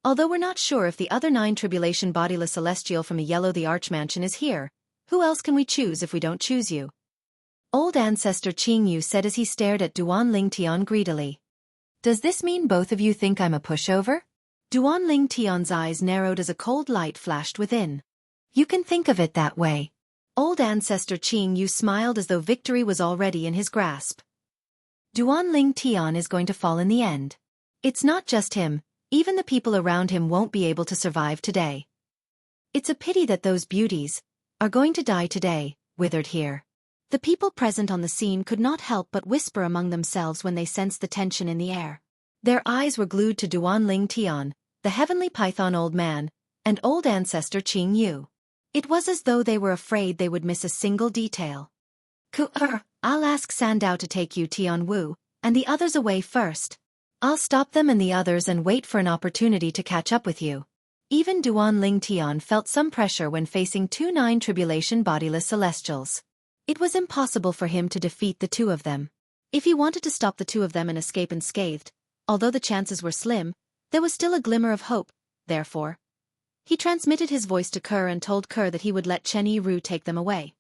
Although we're not sure if the other 9 tribulation bodiless celestial from the Yellow the Archmansion is here, who else can we choose if we don't choose you? Old ancestor Qing Yu said as he stared at Duan Ling Tian greedily. "Does this mean both of you think I'm a pushover?" Duan Ling Tian's eyes narrowed as a cold light flashed within. "You can think of it that way." Old ancestor Qing Yu smiled as though victory was already in his grasp. Duan Ling Tian is going to fall in the end. It's not just him, even the people around him won't be able to survive today. It's a pity that those beauties are going to die today, withered here. The people present on the scene could not help but whisper among themselves when they sensed the tension in the air. Their eyes were glued to Duan Ling Tian, the heavenly python old man, and old ancestor Qing Yu. It was as though they were afraid they would miss a single detail. "I'll ask Sandao to take you Tian Wu, and the others away first. I'll stop them and the others and wait for an opportunity to catch up with you." Even Duan Ling Tian felt some pressure when facing 2 9 tribulation bodiless celestials. It was impossible for him to defeat the 2 of them. If he wanted to stop the 2 of them and escape unscathed, although the chances were slim, there was still a glimmer of hope. Therefore, he transmitted his voice to Kerr and told Kerr that he would let Chen Yiru take them away.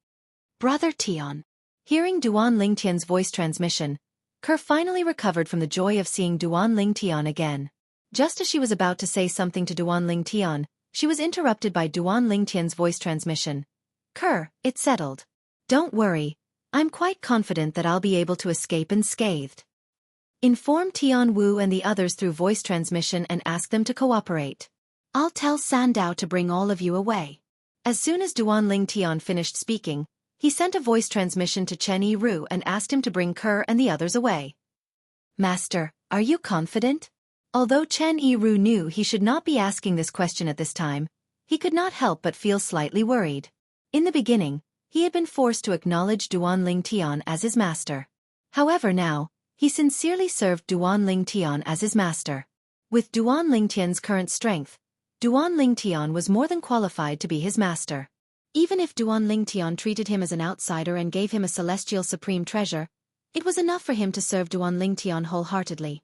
"Brother Tian, Hearing Duan Lingtian's voice transmission, Kerr finally recovered from the joy of seeing Duan Lingtian again. Just as she was about to say something to Duan Lingtian, she was interrupted by Duan Lingtian's voice transmission. Kerr, it's settled. Don't worry, I'm quite confident that I'll be able to escape unscathed. Inform Tian Wu and the others through voice transmission and ask them to cooperate. I'll tell Sandao to bring all of you away. As soon as Duan Lingtian finished speaking, he sent a voice transmission to Chen Yiru and asked him to bring Kerr and the others away. Master, are you confident? Although Chen Yiru knew he should not be asking this question at this time, he could not help but feel slightly worried. In the beginning, he had been forced to acknowledge Duan Lingtian as his master. However now, he sincerely served Duan Lingtian as his master. With Duan Lingtian's current strength, Duan Lingtian was more than qualified to be his master. Even if Duan Lingtian treated him as an outsider and gave him a celestial supreme treasure, it was enough for him to serve Duan Lingtian wholeheartedly.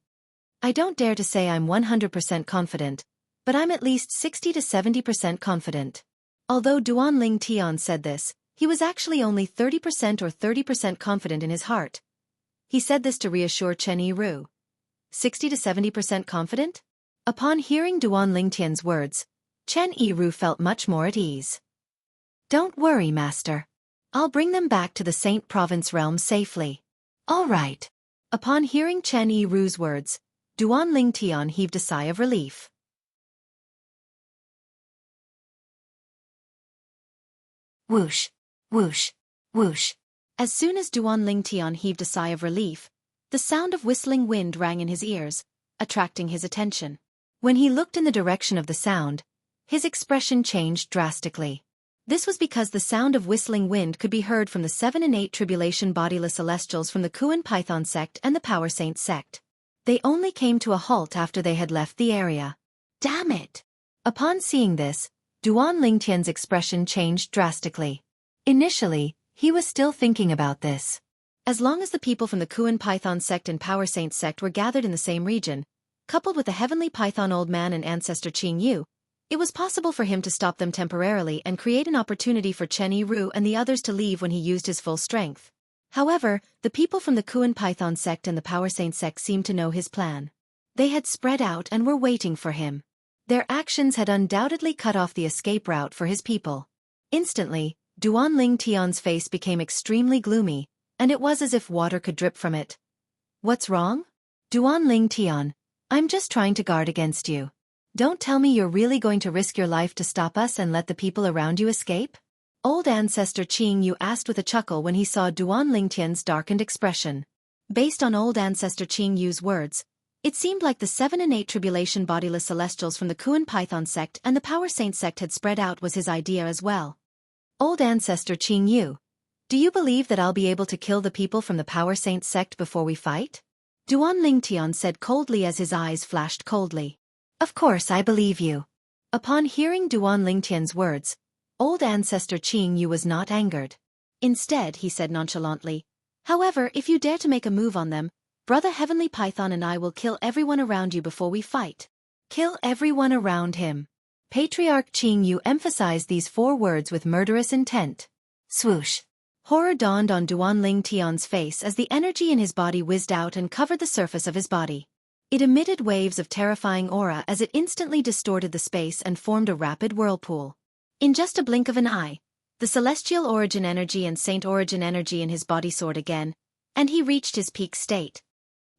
I don't dare to say I'm 100% confident, but I'm at least 60 to 70% confident. Although Duan Lingtian said this, he was actually only 30% or 30% confident in his heart. He said this to reassure Chen Yiru. 60 to 70% confident? Upon hearing Duan Lingtian's words, Chen Yiru felt much more at ease. Don't worry, Master. I'll bring them back to the Saint Province realm safely. All right. Upon hearing Chen Yiru's words, Duan Lingtian heaved a sigh of relief. Whoosh, whoosh, whoosh. As soon as Duan Lingtian heaved a sigh of relief, the sound of whistling wind rang in his ears, attracting his attention. When he looked in the direction of the sound, his expression changed drastically. This was because the sound of whistling wind could be heard from the 7 and 8 tribulation bodiless celestials from the Kuan Python sect and the Power Saint sect. They only came to a halt after they had left the area. Damn it! Upon seeing this, Duan Lingtian's expression changed drastically. Initially, he was still thinking about this. As long as the people from the Kuan Python sect and Power Saint sect were gathered in the same region, coupled with the Heavenly Python Old Man and Ancestor Xianxia, it was possible for him to stop them temporarily and create an opportunity for Chen Yiru and the others to leave when he used his full strength. However, the people from the Kuan Python sect and the Power Saint sect seemed to know his plan. They had spread out and were waiting for him. Their actions had undoubtedly cut off the escape route for his people. Instantly, Duan Lingtian's face became extremely gloomy, and it was as if water could drip from it. What's wrong? Duan Lingtian, I'm just trying to guard against you. Don't tell me you're really going to risk your life to stop us and let the people around you escape? Old Ancestor Xianxia asked with a chuckle when he saw Duan Lingtian's darkened expression. Based on Old Ancestor Xianxia's words, it seemed like the 7 and 8 tribulation bodiless celestials from the Kuan Python sect and the Power Saint sect had spread out was his idea as well. Old Ancestor Xianxia, do you believe that I'll be able to kill the people from the Power Saint sect before we fight? Duan Lingtian said coldly as his eyes flashed coldly. Of course I believe you. Upon hearing Duan Lingtian's words, Old Ancestor Xianxia was not angered. Instead, he said nonchalantly, however, if you dare to make a move on them, Brother Heavenly Python and I will kill everyone around you before we fight. Kill everyone around him. Patriarch Xianxia emphasized these 4 words with murderous intent. Swoosh. Horror dawned on Duan Lingtian's face as the energy in his body whizzed out and covered the surface of his body. It emitted waves of terrifying aura as it instantly distorted the space and formed a rapid whirlpool. In just a blink of an eye, the celestial origin energy and saint origin energy in his body soared again, and he reached his peak state.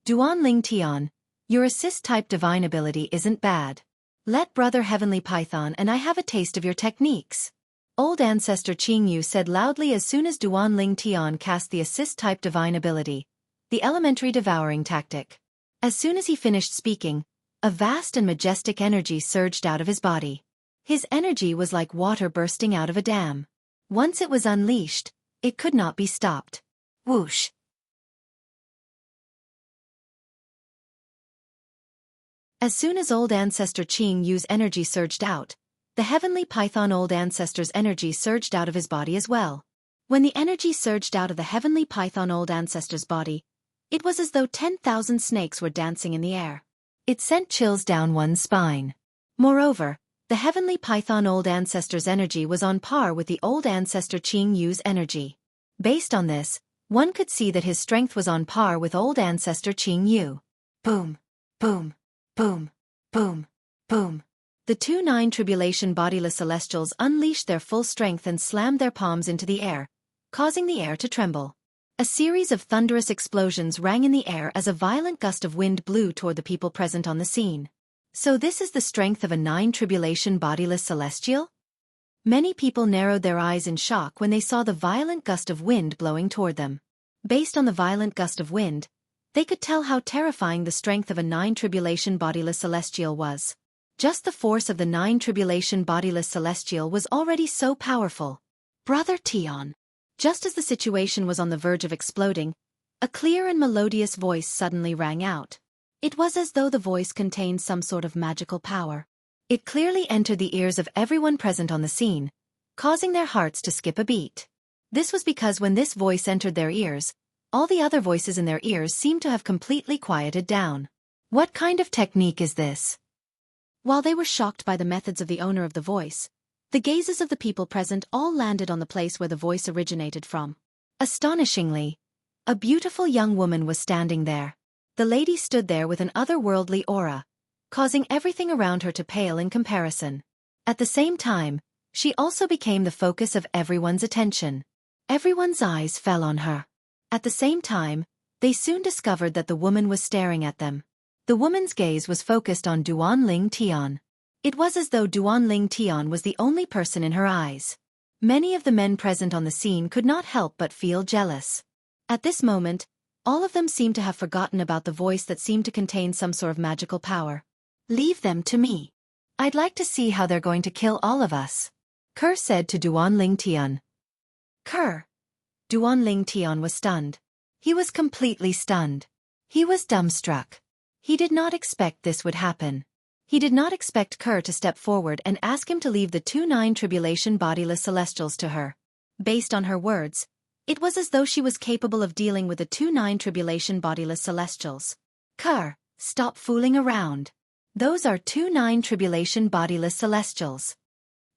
Duan Lingtian, your assist-type divine ability isn't bad. Let Brother Heavenly Python and I have a taste of your techniques. Old Ancestor Xianxia said loudly as soon as Duan Lingtian cast the assist-type divine ability, the elementary devouring tactic. As soon as he finished speaking, a vast and majestic energy surged out of his body. His energy was like water bursting out of a dam. Once it was unleashed, it could not be stopped. Whoosh. As soon as Old Ancestor Xianxia's energy surged out, the Heavenly Python Old Ancestor's energy surged out of his body as well. When the energy surged out of the Heavenly Python Old Ancestor's body, it was as though 10,000 snakes were dancing in the air. It sent chills down one's spine. Moreover, the Heavenly Python Old Ancestor's energy was on par with the Old Ancestor Xianxia's energy. Based on this, One could see that his strength was on par with old ancestor Xianxia. Boom, boom, boom, boom, boom. The two nine tribulation bodiless celestials unleashed their full strength and slammed their palms into the air, causing the air to tremble. A series of thunderous explosions rang in the air as a violent gust of wind blew toward the people present on the scene. So this is the strength of a nine tribulation bodiless celestial? Many people narrowed their eyes in shock when they saw the violent gust of wind blowing toward them. Based on the violent gust of wind, they could tell how terrifying the strength of a nine tribulation bodiless celestial was. Just the force of the nine tribulation bodiless celestial was already so powerful. Brother Tian. Just as the situation was on the verge of exploding, a clear and melodious voice suddenly rang out. It was as though the voice contained some sort of magical power. It clearly entered the ears of everyone present on the scene, causing their hearts to skip a beat. This was because when this voice entered their ears, all the other voices in their ears seemed to have completely quieted down. What kind of technique is this? While they were shocked by the methods of the owner of the voice, the gazes of the people present all landed on the place where the voice originated from. Astonishingly, a beautiful young woman was standing there. The lady stood there with an otherworldly aura, causing everything around her to pale in comparison. At the same time, she also became the focus of everyone's attention. Everyone's eyes fell on her. At the same time, they soon discovered that the woman was staring at them. The woman's gaze was focused on Duanling Tian. It was as though Duanling Tian was the only person in her eyes. Many of the men present on the scene could not help but feel jealous. At this moment, all of them seemed to have forgotten about the voice that seemed to contain some sort of magical power. Leave them to me. I'd like to see how they're going to kill all of us, Kerr said to Duanling Tian. Kerr. Duanling Tian was stunned. He was completely stunned. He was dumbstruck. He did not expect this would happen. He did not expect Kerr to step forward and ask him to leave the two nine tribulation bodiless celestials to her. Based on her words, it was as though she was capable of dealing with the two nine tribulation bodiless celestials. Kerr, stop fooling around. Those are two nine tribulation bodiless celestials.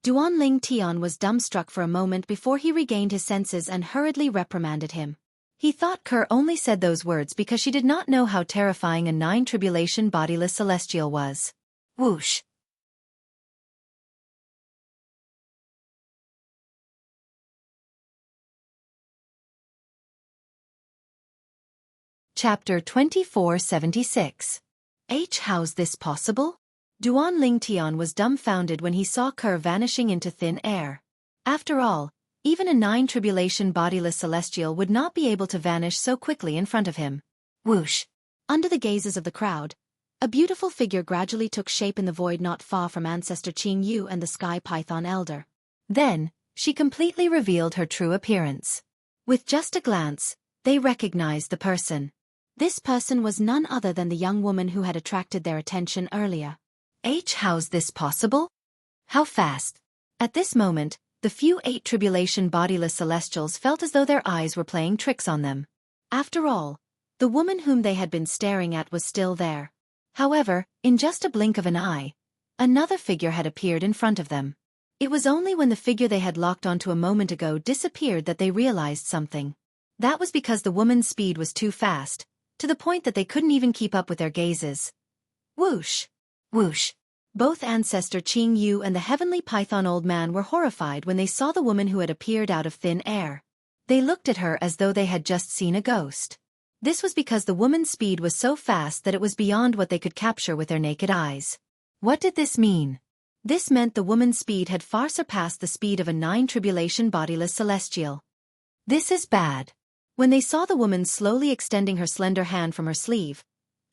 Duanling Tian was dumbstruck for a moment before he regained his senses and hurriedly reprimanded him. He thought Kerr only said those words because she did not know how terrifying a nine tribulation bodiless celestial was. Whoosh. Chapter 2476. How's this possible? Duanling Tian was dumbfounded when he saw Kerr vanishing into thin air. After all, even a nine tribulation bodiless celestial would not be able to vanish so quickly in front of him. Whoosh! Under the gazes of the crowd, a beautiful figure gradually took shape in the void not far from ancestor Xianxia and the sky python elder. Then, she completely revealed her true appearance. With just a glance, they recognized the person. This person was none other than the young woman who had attracted their attention earlier. How's this possible? How fast? At this moment, the few eight tribulation bodiless celestials felt as though their eyes were playing tricks on them. After all, the woman whom they had been staring at was still there. However, in just a blink of an eye, another figure had appeared in front of them. It was only when the figure they had locked onto a moment ago disappeared that they realized something. That was because the woman's speed was too fast, to the point that they couldn't even keep up with their gazes. Whoosh! Whoosh! Both ancestor Xianxia and the heavenly python old man were horrified when they saw the woman who had appeared out of thin air. They looked at her as though they had just seen a ghost. This was because the woman's speed was so fast that it was beyond what they could capture with their naked eyes. What did this mean? This meant the woman's speed had far surpassed the speed of a nine tribulation bodiless celestial. This is bad. When they saw the woman slowly extending her slender hand from her sleeve,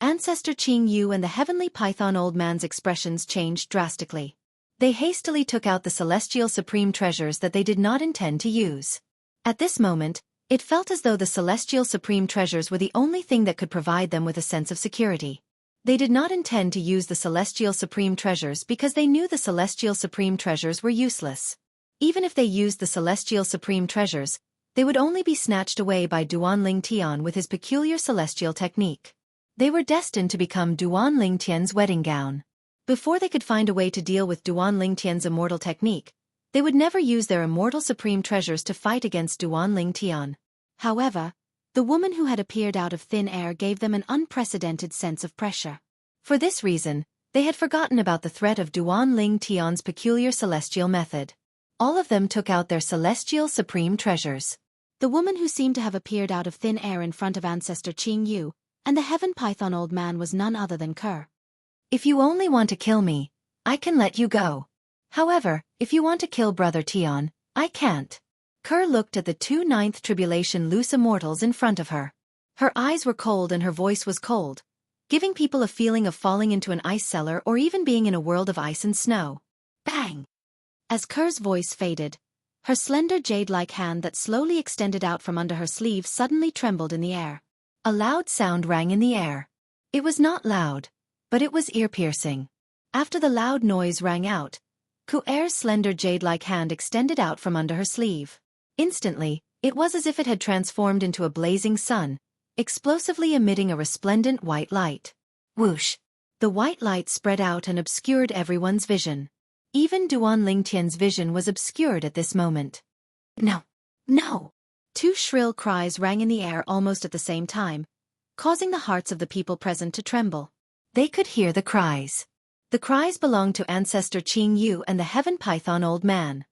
ancestor Xianxia and the heavenly python old man's expressions changed drastically. They hastily took out the celestial supreme treasures that they did not intend to use. At this moment, it felt as though the celestial supreme treasures were the only thing that could provide them with a sense of security. They did not intend to use the celestial supreme treasures because they knew the celestial supreme treasures were useless. Even if they used the celestial supreme treasures, they would only be snatched away by Duanling Tian with his peculiar celestial technique. They were destined to become Duanling Tian's wedding gown. Before they could find a way to deal with Duanling Tian's immortal technique, they would never use their immortal supreme treasures to fight against Duanling Tian. However, The woman who had appeared out of thin air gave them an unprecedented sense of pressure. For this reason, they had forgotten about the threat of Duan Ling Tian's peculiar celestial method. All of them took out their celestial supreme treasures. The woman who seemed to have appeared out of thin air in front of ancestor Jianghu and the heaven python old man was none other than Ker. If you only want to kill me, I can let you go. However, if you want to kill Brother Tian, I can't. Ker looked at the two ninth tribulation loose immortals in front of her. Her eyes were cold and her voice was cold, giving people a feeling of falling into an ice cellar or even being in a world of ice and snow. Bang! As Ker's voice faded, her slender jade-like hand that slowly extended out from under her sleeve suddenly trembled in the air. A loud sound rang in the air. It was not loud, but it was ear-piercing. After the loud noise rang out, Kuer's slender jade-like hand extended out from under her sleeve. Instantly, it was as if it had transformed into a blazing sun, explosively emitting a resplendent white light. Whoosh! The white light spread out and obscured everyone's vision. Even Duan Lingtian's vision was obscured at this moment. No! No! Two shrill cries rang in the air almost at the same time, causing the hearts of the people present to tremble. They could hear the cries. The cries belonged to ancestor Jianghu and the heaven python old man.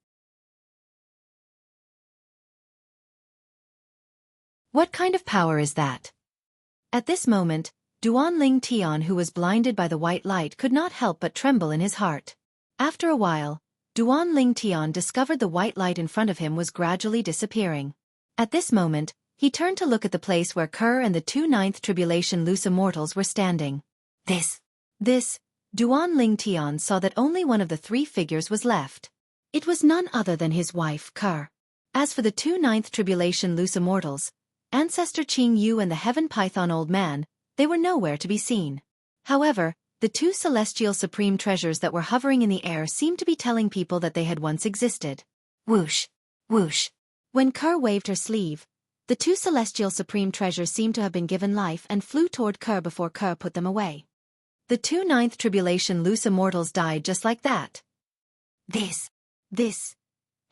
What kind of power is that? At this moment, Duan Ling Tian, who was blinded by the white light, could not help but tremble in his heart. After a while, Duan Ling Tian discovered the white light in front of him was gradually disappearing. At this moment, he turned to look at the place where Ker and the two ninth tribulation loose immortals were standing. This, Duan Ling Tian saw that only one of the three figures was left. It was none other than his wife, Ker. As for the two ninth tribulation loose immortals, ancestor Jianghu and the heaven python old man, they were nowhere to be seen. However, the two celestial supreme treasures that were hovering in the air seemed to be telling people that they had once existed. Whoosh! Whoosh! When Ker waved her sleeve, the two celestial supreme treasures seemed to have been given life and flew toward Ker before Ker put them away. The two ninth tribulation loose immortals died just like that. This.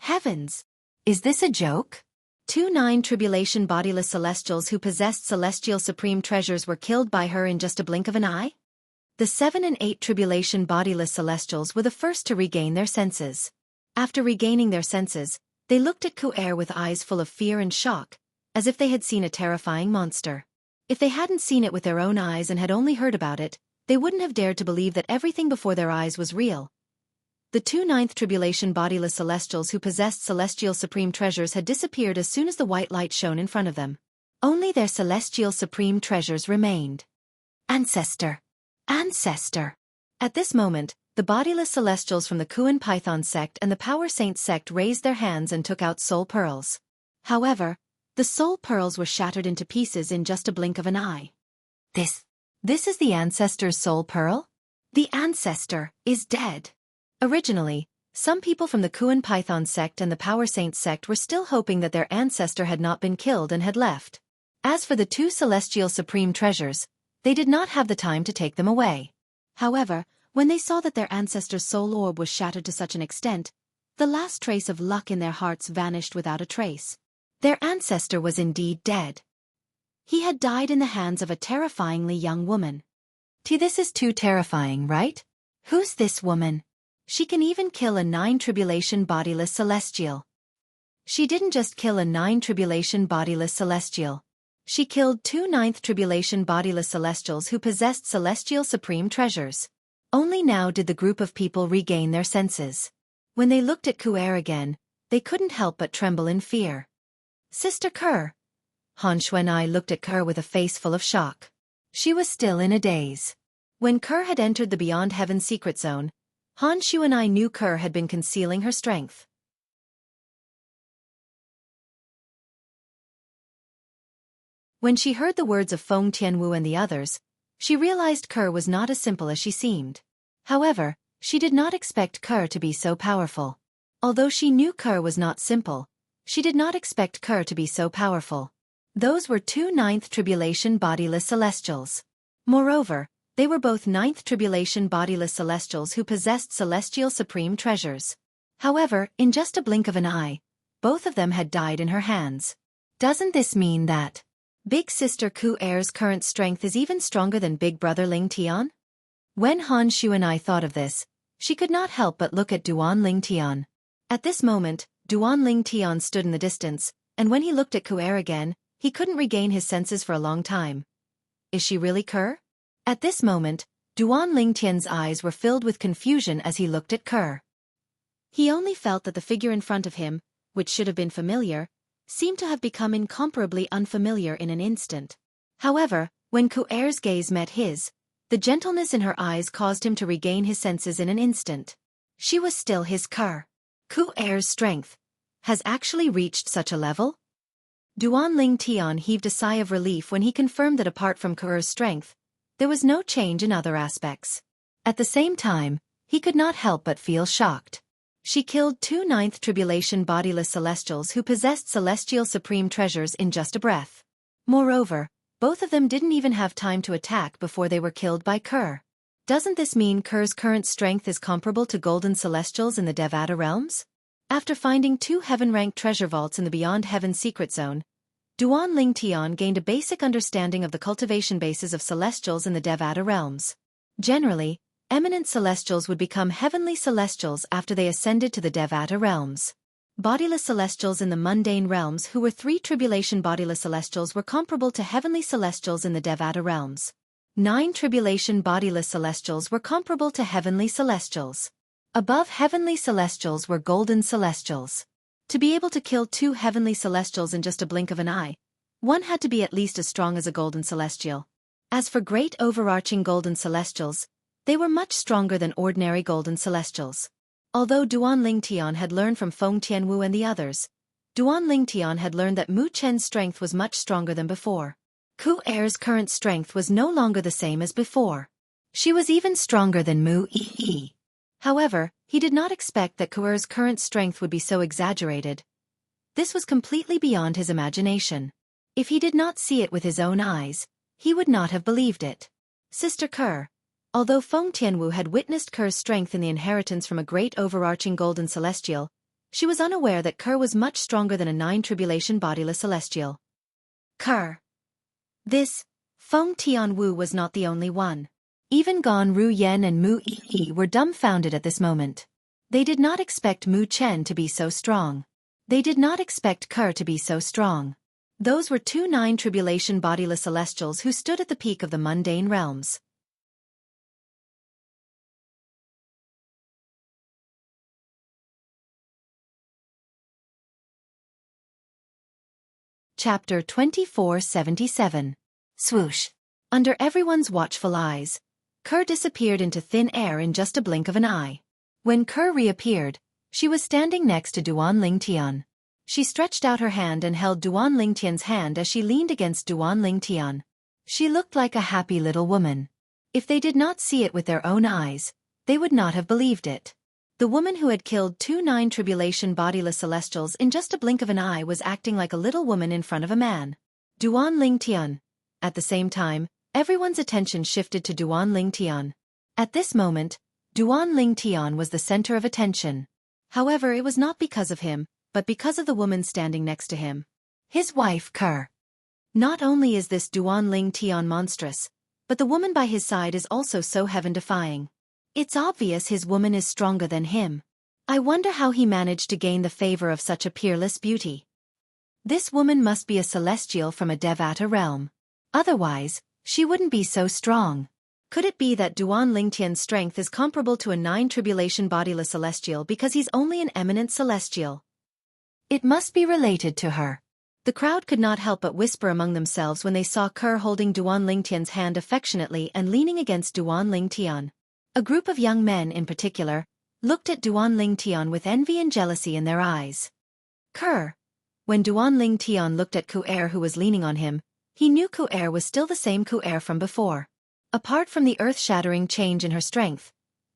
Heavens! Is this a joke? Two nine tribulation bodiless celestials who possessed celestial supreme treasures were killed by her in just a blink of an eye? The 7 and 8 tribulation bodiless celestials were the first to regain their senses. After regaining their senses, they looked at Kuer with eyes full of fear and shock, as if they had seen a terrifying monster. If they hadn't seen it with their own eyes and had only heard about it, they wouldn't have dared to believe that everything before their eyes was real. The two ninth tribulation bodiless celestials who possessed celestial supreme treasures had disappeared as soon as the white light shone in front of them. Only their celestial supreme treasures remained. Ancestor! At this moment, the bodiless celestials from the Kuan Python sect and the Power Saint sect raised their hands and took out soul pearls. However, the soul pearls were shattered into pieces in just a blink of an eye. This is the ancestor's soul pearl? The ancestor is dead. Originally, some people from the Kuan Python sect and the Power Saint sect were still hoping that their ancestor had not been killed and had left. As for the two celestial supreme treasures, they did not have the time to take them away. However, when they saw that their ancestor's soul orb was shattered to such an extent, the last trace of luck in their hearts vanished without a trace. Their ancestor was indeed dead. He had died in the hands of a terrifyingly young woman. This is too terrifying, right? Who's this woman? She can even kill a 9 tribulation bodiless celestial. She didn't just kill a 9 tribulation bodiless celestial. She killed 2 9th tribulation bodiless celestials who possessed celestial supreme treasures. Only now did the group of people regain their senses. When they looked at Kuer again, they couldn't help but tremble in fear. Sister Ker. Han Shui and I looked at Ker with a face full of shock. She was still in a daze. When Ker had entered the Beyond Heaven secret zone, Han Shui and I knew Ker had been concealing her strength. When she heard the words of Feng Tianwu and the others, she realized Ker was not as simple as she seemed. However, she did not expect Ker to be so powerful. Although she knew Ker was not simple, she did not expect Ker to be so powerful. Those were 2 9th tribulation bodiless celestials. Moreover, they were both 9th tribulation bodiless celestials who possessed celestial supreme treasures. However, in just a blink of an eye, both of them had died in her hands. Doesn't this mean that Big sister Ku-er's current strength is even stronger than big brother Ling Tian? When Han Shu and I thought of this, she could not help but look at Duan Ling Tian. At this moment, Duan Ling Tian stood in the distance, and when he looked at Ku-er again, he couldn't regain his senses for a long time. Is she really Kerr? At this moment, Duan Ling Tian's eyes were filled with confusion as he looked at Kerr. He only felt that the figure in front of him, which should have been familiar, seemed to have become incomparably unfamiliar in an instant. However, when Ku-er's gaze met his, the gentleness in her eyes caused him to regain his senses in an instant. She was still his Kerr. Ku-er's strength has actually reached such a level? Duan Ling Tian heaved a sigh of relief when he confirmed that apart from Ku-er's strength, there was no change in other aspects. At the same time, he could not help but feel shocked. She killed 2 ninth tribulation bodiless celestials who possessed celestial supreme treasures in just a breath. Moreover, both of them didn't even have time to attack before they were killed by Kerr. Doesn't this mean Kerr's current strength is comparable to golden celestials in the Devata realms? After finding 2 heaven-ranked treasure vaults in the Beyond Heaven secret zone, Duan Ling Tian gained a basic understanding of the cultivation bases of celestials in the Devata realms. Generally, eminent celestials would become heavenly celestials after they ascended to the Devata realms. Bodiless celestials in the mundane realms who were 3 tribulation bodiless celestials were comparable to heavenly celestials in the Devata realms. 9 tribulation bodiless celestials were comparable to heavenly celestials. Above heavenly celestials were golden celestials. To be able to kill 2 heavenly celestials in just a blink of an eye, one had to be at least as strong as a golden celestial. As for great overarching golden celestials, they were much stronger than ordinary golden celestials. Although Duan Ling Tian had learned from Feng Tianwu and the others, Duan Ling Tian had learned that Mu Chen's strength was much stronger than before. Ku-er's current strength was no longer the same as before. She was even stronger than Mu Yi. However, he did not expect that Ku-er's current strength would be so exaggerated. This was completely beyond his imagination. If he did not see it with his own eyes, he would not have believed it. Sister Kerr. Although Feng Tianwu had witnessed Kerr's strength in the inheritance from a great overarching golden celestial, she was unaware that Kerr was much stronger than a 9 tribulation bodiless celestial. Kerr. This, Feng Tianwu was not the only one. Even Gan Ruyen and Mu Yi were dumbfounded at this moment. They did not expect Mu Chen to be so strong. They did not expect Kerr to be so strong. Those were 2 9 tribulation bodiless celestials who stood at the peak of the mundane realms. Chapter 2477. Swoosh. Under everyone's watchful eyes, Kerr disappeared into thin air in just a blink of an eye. When Kerr reappeared, she was standing next to Duan Ling Tian. She stretched out her hand and held Duan Ling Tian's hand as she leaned against Duan Ling Tian. She looked like a happy little woman. If they did not see it with their own eyes, they would not have believed it. The woman who had killed 2 9 tribulation bodiless celestials in just a blink of an eye was acting like a little woman in front of a man. Duan Ling Tian. At the same time, everyone's attention shifted to Duan Ling Tian. At this moment, Duan Ling Tian was the center of attention. However, it was not because of him, but because of the woman standing next to him. His wife Kerr. Not only is this Duan Ling Tian monstrous, but the woman by his side is also so heaven-defying. It's obvious his woman is stronger than him. I wonder how he managed to gain the favor of such a peerless beauty. This woman must be a celestial from a Devata realm. Otherwise, she wouldn't be so strong. Could it be that Duan Ling Tian's strength is comparable to a 9 tribulation bodiless celestial because he's only an eminent celestial? It must be related to her. The crowd could not help but whisper among themselves when they saw Kerr holding Duan Ling Tian's hand affectionately and leaning against Duan Ling Tian. A group of young men in particular looked at Duan Ling Tian with envy and jealousy in their eyes. Kerr. When Duan Ling Tian looked at Ku-er who was leaning on him, he knew Ku-er was still the same Ku-er from before. Apart from the earth-shattering change in her strength,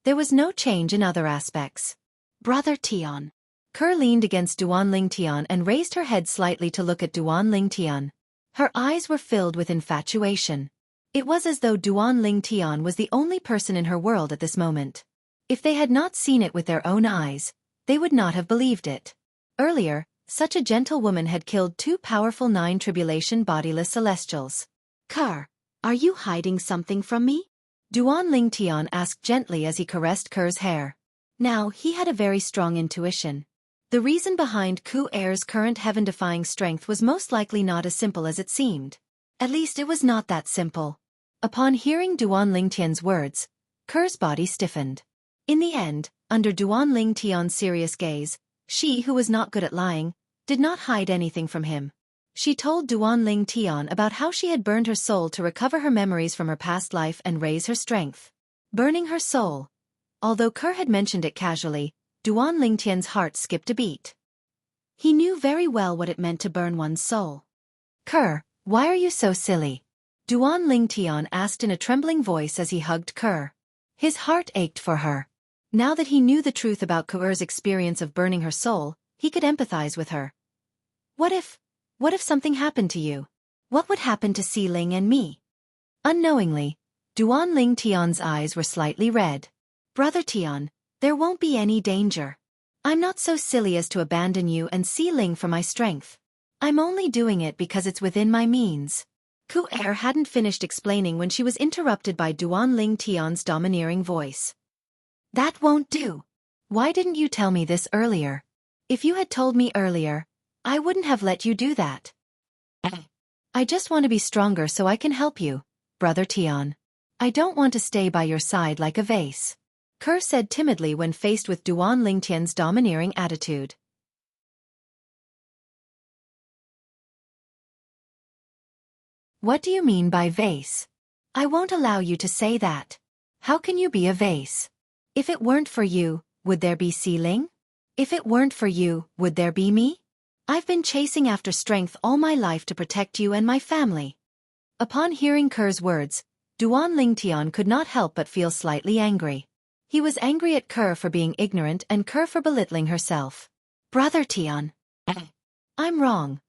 there was no change in other aspects. Brother Tian. Kerr leaned against Duan Ling Tian and raised her head slightly to look at Duan Ling Tian. Her eyes were filled with infatuation. It was as though Duan Ling Tian was the only person in her world at this moment. If they had not seen it with their own eyes, they would not have believed it. Earlier, Such a gentle woman had killed 2 powerful 9 tribulation bodiless celestials. Kerr, are you hiding something from me? Duan Ling Tian asked gently as he caressed Kerr's hair. Now he had a very strong intuition. The reason behind Ku Er's current heaven-defying strength was most likely not as simple as it seemed. At least it was not that simple. Upon hearing Duan Ling Tian's words, Kerr's body stiffened. In the end, under Duan Ling Tian's serious gaze, she, who was not good at lying, did not hide anything from him. She told Duan Ling Tian about how she had burned her soul to recover her memories from her past life and raise her strength. Burning her soul. Although Kerr had mentioned it casually, Duan Ling Tian's heart skipped a beat. He knew very well what it meant to burn one's soul. Kerr, why are you so silly? Duan Ling Tian asked in a trembling voice as he hugged Kerr. His heart ached for her. Now that he knew the truth about Kerr's experience of burning her soul, he could empathize with her. What if something happened to you? What would happen to Si Ling and me? Unknowingly, Duan Ling Tian's eyes were slightly red. Brother Tian, there won't be any danger. I'm not so silly as to abandon you and Si Ling for my strength. I'm only doing it because it's within my means. Ku Er hadn't finished explaining when she was interrupted by Duan Ling Tian's domineering voice. That won't do. Why didn't you tell me this earlier? If you had told me earlier, I wouldn't have let you do that. I just want to be stronger so I can help you, Brother Tian. I don't want to stay by your side like a vase. Kerr said timidly when faced with Duan Ling Tian's domineering attitude. What do you mean by vase? I won't allow you to say that. How can you be a vase? If it weren't for you, would there be Si Ling? If it weren't for you, would there be me? I've been chasing after strength all my life to protect you and my family. Upon hearing Kerr's words, Duan Ling Tian could not help but feel slightly angry. He was angry at Kerr for being ignorant and Kerr for belittling herself. Brother Tian. I'm wrong.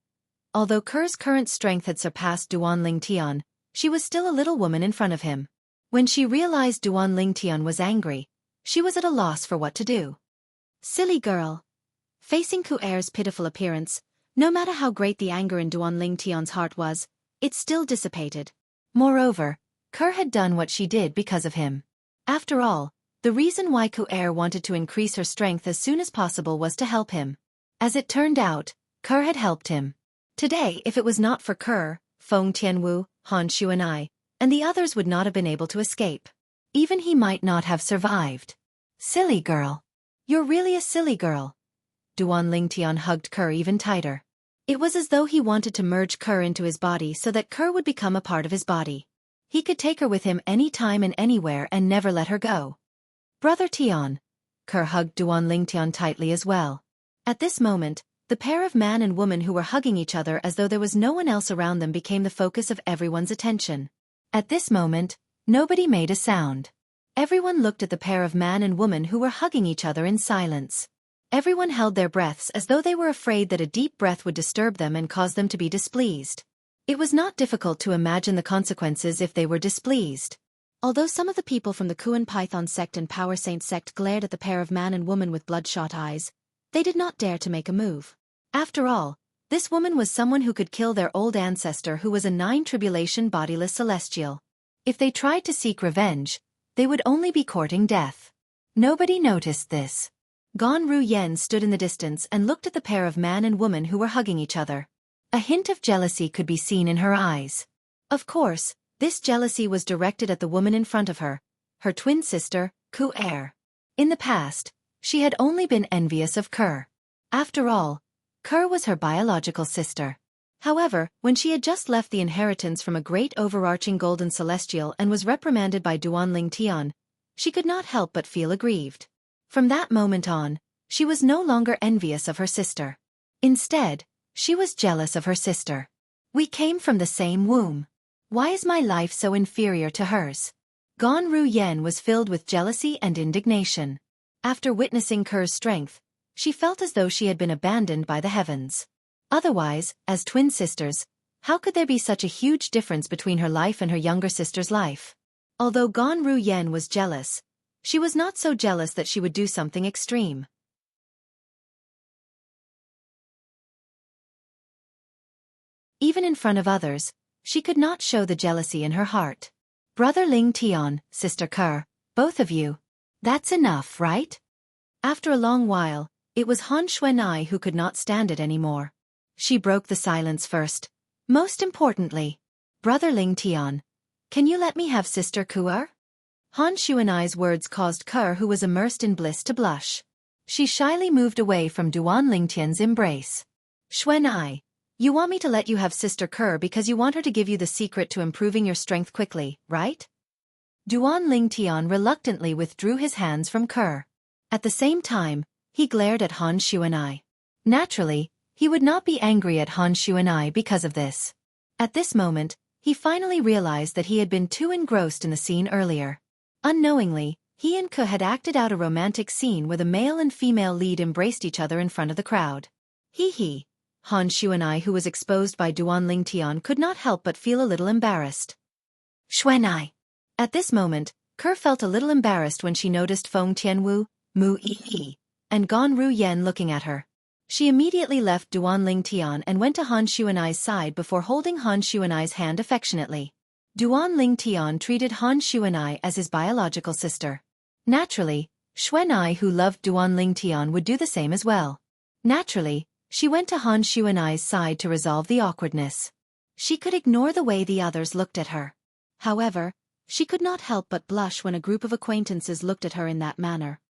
Although Kerr's current strength had surpassed Duan Ling Tian, she was still a little woman in front of him. When she realized Duan Ling Tian was angry, she was at a loss for what to do. Silly girl. Facing Ku Er's pitiful appearance, no matter how great the anger in Duan Ling Tian's heart was, it still dissipated. Moreover, Kerr had done what she did because of him. After all, the reason why Ku Er wanted to increase her strength as soon as possible was to help him. As it turned out, Kerr had helped him. Today, if it was not for Kerr, Feng Tianwu, Han Shu and the others would not have been able to escape. Even he might not have survived. Silly girl. You're really a silly girl. Duan Ling Tian hugged Kerr even tighter. It was as though he wanted to merge Kerr into his body so that Kerr would become a part of his body. He could take her with him any time and anywhere and never let her go. Brother Tian. Kerr hugged Duan Ling Tian tightly as well. At this moment, the pair of man and woman who were hugging each other as though there was no one else around them became the focus of everyone's attention. At this moment, nobody made a sound. Everyone looked at the pair of man and woman who were hugging each other in silence. Everyone held their breaths as though they were afraid that a deep breath would disturb them and cause them to be displeased. It was not difficult to imagine the consequences if they were displeased. Although some of the people from the Kuan Python sect and Power Saint sect glared at the pair of man and woman with bloodshot eyes, they did not dare to make a move. After all, this woman was someone who could kill their old ancestor who was a 9 tribulation bodiless celestial. If they tried to seek revenge, they would only be courting death. Nobody noticed this. Gan Ru Yen stood in the distance and looked at the pair of man and woman who were hugging each other. A hint of jealousy could be seen in her eyes. Of course, this jealousy was directed at the woman in front of her, her twin sister, Ku Er. In the past, she had only been envious of Kerr. After all, Kerr was her biological sister. However, when she had just left the inheritance from a great overarching golden celestial and was reprimanded by Duan Ling Tian, she could not help but feel aggrieved. From that moment on, she was no longer envious of her sister. Instead, she was jealous of her sister. We came from the same womb. Why is my life so inferior to hers? Gan Ru Yen was filled with jealousy and indignation. After witnessing Kerr's strength, she felt as though she had been abandoned by the heavens. Otherwise, as twin sisters, how could there be such a huge difference between her life and her younger sister's life? Although Gan Ru Yen was jealous, she was not so jealous that she would do something extreme. Even in front of others, she could not show the jealousy in her heart. Brother Ling Tian, Sister Kerr, both of you. That's enough, right? After a long while, it was Han Xuanai who could not stand it anymore. She broke the silence first. Most importantly, Brother Ling Tian, can you let me have Sister Kerr? Han Xuanai's words caused Kerr, who was immersed in bliss, to blush. She shyly moved away from Duan Lingtian's embrace. Xuanai, you want me to let you have Sister Kerr because you want her to give you the secret to improving your strength quickly, right? Duan Lingtian reluctantly withdrew his hands from Kerr. At the same time, he glared at Han Xuanai. Naturally, he would not be angry at Han Xuanai because of this. At this moment, he finally realized that he had been too engrossed in the scene earlier. Unknowingly, he and Ke had acted out a romantic scene where the male and female lead embraced each other in front of the crowd. Hee. Han Xuanai, who was exposed by Duan Lingtian, could not help but feel a little embarrassed. Xuanai. At this moment, Ke felt a little embarrassed when she noticed Feng Tianwu, Mu Yi, and Gan Ru Yen looking at her. She immediately left Duan Lingtian and went to Han Xuanai's side before holding Han Xuanai's hand affectionately. Duan Lingtian treated Han Xuanai as his biological sister. Naturally, Xuanai, who loved Duan Lingtian, would do the same as well. Naturally, she went to Han Xuanai's side to resolve the awkwardness. She could ignore the way the others looked at her. However, she could not help but blush when a group of acquaintances looked at her in that manner.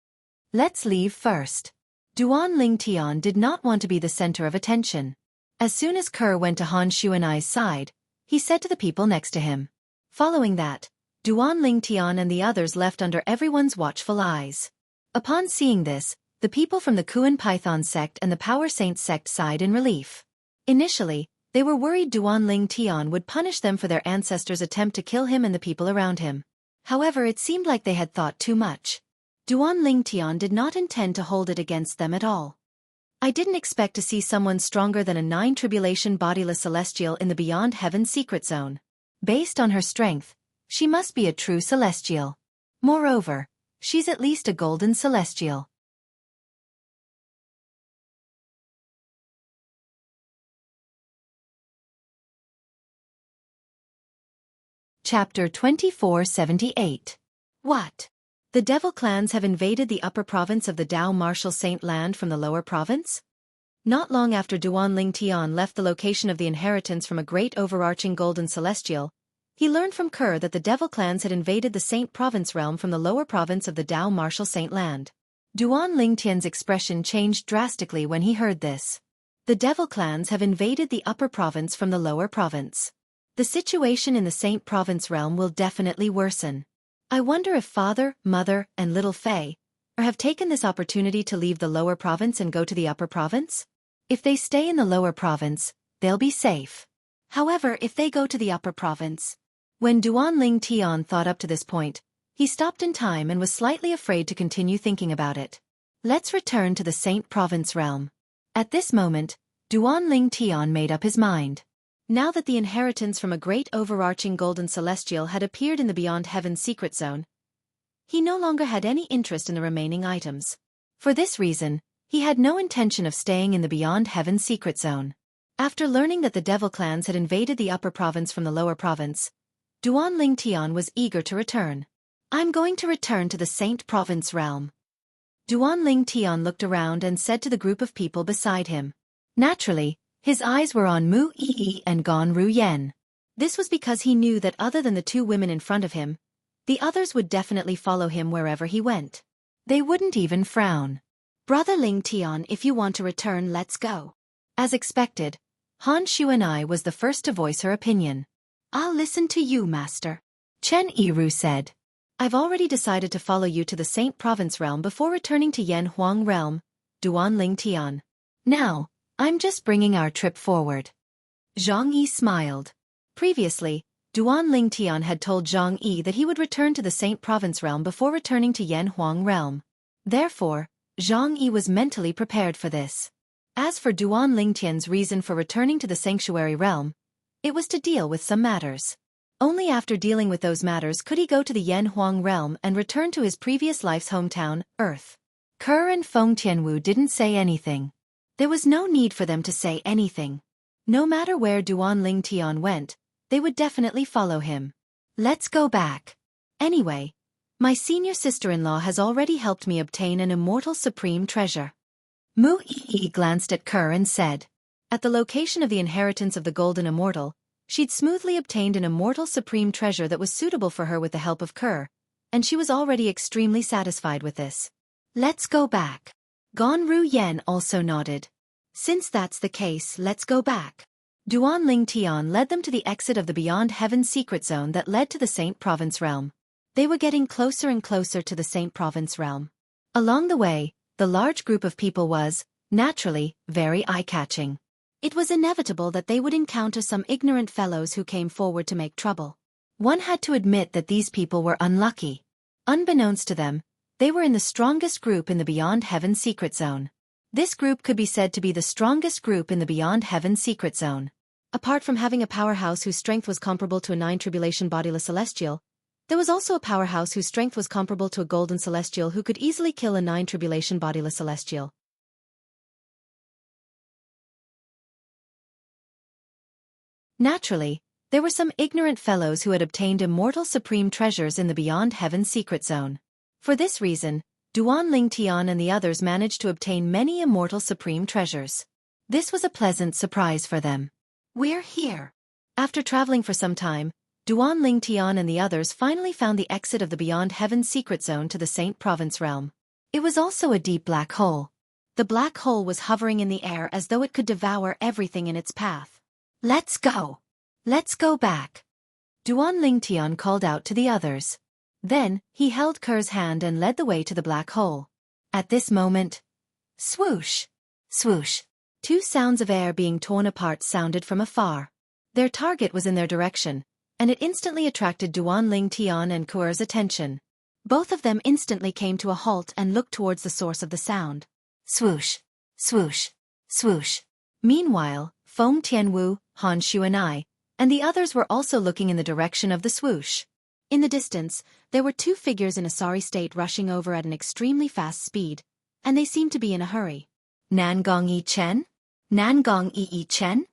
Let's leave first. Duan Lingtian did not want to be the center of attention. As soon as Ke went to Han Xuanai's side, he said to the people next to him. Following that, Duan Lingtian and the others left under everyone's watchful eyes. Upon seeing this, the people from the Kuan Python sect and the Power Saint sect sighed in relief. Initially, they were worried Duan Lingtian would punish them for their ancestors' attempt to kill him and the people around him. However, it seemed like they had thought too much. Duan Lingtian did not intend to hold it against them at all. I didn't expect to see someone stronger than a 9 tribulation bodiless celestial in the Beyond Heaven secret zone. Based on her strength, she must be a true celestial. Moreover, she's at least a golden celestial. Chapter 2478. What? The devil clans have invaded the upper province of the Dao Martial Saint land from the lower province? Not long after Duan Lingtian left the location of the inheritance from a great overarching golden celestial, he learned from Ke that the devil clans had invaded the Saint province realm from the lower province of the Dao Martial Saint land. Duan Lingtian's expression changed drastically when he heard this. The devil clans have invaded the upper province from the lower province. The situation in the Saint province realm will definitely worsen. I wonder if Father, Mother, and Little Fei have taken this opportunity to leave the lower province and go to the upper province? If they stay in the lower province, they'll be safe. However, if they go to the upper province... When Duan Lingtian thought up to this point, he stopped in time and was slightly afraid to continue thinking about it. Let's return to the Saint province realm. At this moment, Duan Lingtian made up his mind. Now that the inheritance from a great overarching golden celestial had appeared in the Beyond Heaven secret zone, he no longer had any interest in the remaining items. For this reason, he had no intention of staying in the Beyond Heaven secret zone. After learning that the devil clans had invaded the upper province from the lower province, Duan Lingtian was eager to return. I'm going to return to the Saint province realm. Duan Lingtian looked around and said to the group of people beside him. Naturally, his eyes were on Mu Yi and Gan Ru Yen. This was because he knew that other than the two women in front of him, the others would definitely follow him wherever he went. They wouldn't even frown. Brother Lingtian, if you want to return, let's go. As expected, Han Xuanai was the first to voice her opinion. I'll listen to you, Master. Chen Yiru said. I've already decided to follow you to the Saint province realm before returning to Yan Huang realm, Duan Lingtian. Now, I'm just bringing our trip forward. Zhang Yi smiled. Previously, Duan Lingtian had told Zhang Yi that he would return to the Saint province realm before returning to Yan Huang realm. Therefore, Zhang Yi was mentally prepared for this. As for Duan Lingtian's reason for returning to the sanctuary realm, it was to deal with some matters. Only after dealing with those matters could he go to the Yan Huang realm and return to his previous life's hometown, Earth. Ke and Feng Tianwu didn't say anything. There was no need for them to say anything. No matter where Duan Ling Tian went, they would definitely follow him. Let's go back. Anyway, my senior sister-in-law has already helped me obtain an immortal supreme treasure. Mu Yi glanced at Kerr and said. At the location of the inheritance of the golden immortal, she'd smoothly obtained an immortal supreme treasure that was suitable for her with the help of Kerr, and she was already extremely satisfied with this. Let's go back. Gon Ru Yen also nodded. Since that's the case, let's go back. Duan Ling Tian led them to the exit of the Beyond Heaven secret zone that led to the Saint Province realm. They were getting closer and closer to the Saint Province realm. Along the way, the large group of people was, naturally, very eye-catching. It was inevitable that they would encounter some ignorant fellows who came forward to make trouble. One had to admit that these people were unlucky. Unbeknownst to them, they were in the strongest group in the Beyond Heaven secret zone. This group could be said to be the strongest group in the Beyond Heaven secret zone. Apart from having a powerhouse whose strength was comparable to a 9 tribulation bodiless celestial, there was also a powerhouse whose strength was comparable to a golden celestial who could easily kill a 9 tribulation bodiless celestial. Naturally, there were some ignorant fellows who had obtained immortal supreme treasures in the Beyond Heaven secret zone. For this reason, Duan Ling Tian and the others managed to obtain many immortal supreme treasures. This was a pleasant surprise for them. We're here. After traveling for some time, Duan Ling Tian and the others finally found the exit of the Beyond Heaven secret zone to the Saint Province realm. It was also a deep black hole. The black hole was hovering in the air as though it could devour everything in its path. Let's go. Let's go back. Duan Ling Tian called out to the others. Then, he held Kerr's hand and led the way to the black hole. At this moment, swoosh, swoosh, two sounds of air being torn apart sounded from afar. Their target was in their direction, and it instantly attracted Duan Ling Tian and Kerr's attention. Both of them instantly came to a halt and looked towards the source of the sound. Swoosh, swoosh, swoosh. Meanwhile, Feng Tianwu, Han Shuanai, and the others were also looking in the direction of the swoosh. In the distance, there were two figures in a sorry state rushing over at an extremely fast speed, and they seemed to be in a hurry. Nangong Yi Chen? Nangong Yi Chen?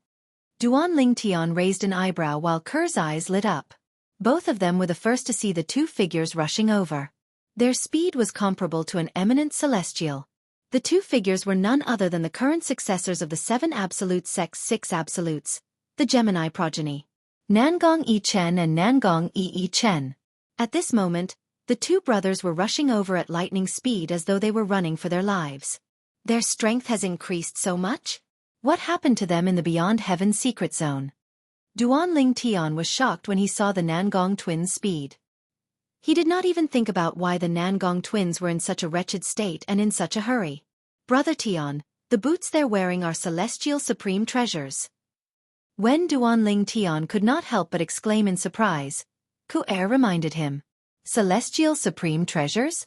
Duan Ling Tian raised an eyebrow while Kerr's eyes lit up. Both of them were the first to see the two figures rushing over. Their speed was comparable to an eminent celestial. The two figures were none other than the current successors of the 7 absolute sects 6 absolutes, the Gemini progeny. Nangong Yi Chen and Nangong Yi Chen. At this moment, the two brothers were rushing over at lightning speed as though they were running for their lives. Their strength has increased so much? What happened to them in the Beyond Heaven secret zone? Duan Ling Tian was shocked when he saw the Nangong twins' speed. He did not even think about why the Nangong twins were in such a wretched state and in such a hurry. Brother Tian, the boots they're wearing are celestial supreme treasures. When Duan Ling Tian could not help but exclaim in surprise, Ku'er reminded him. Celestial supreme treasures?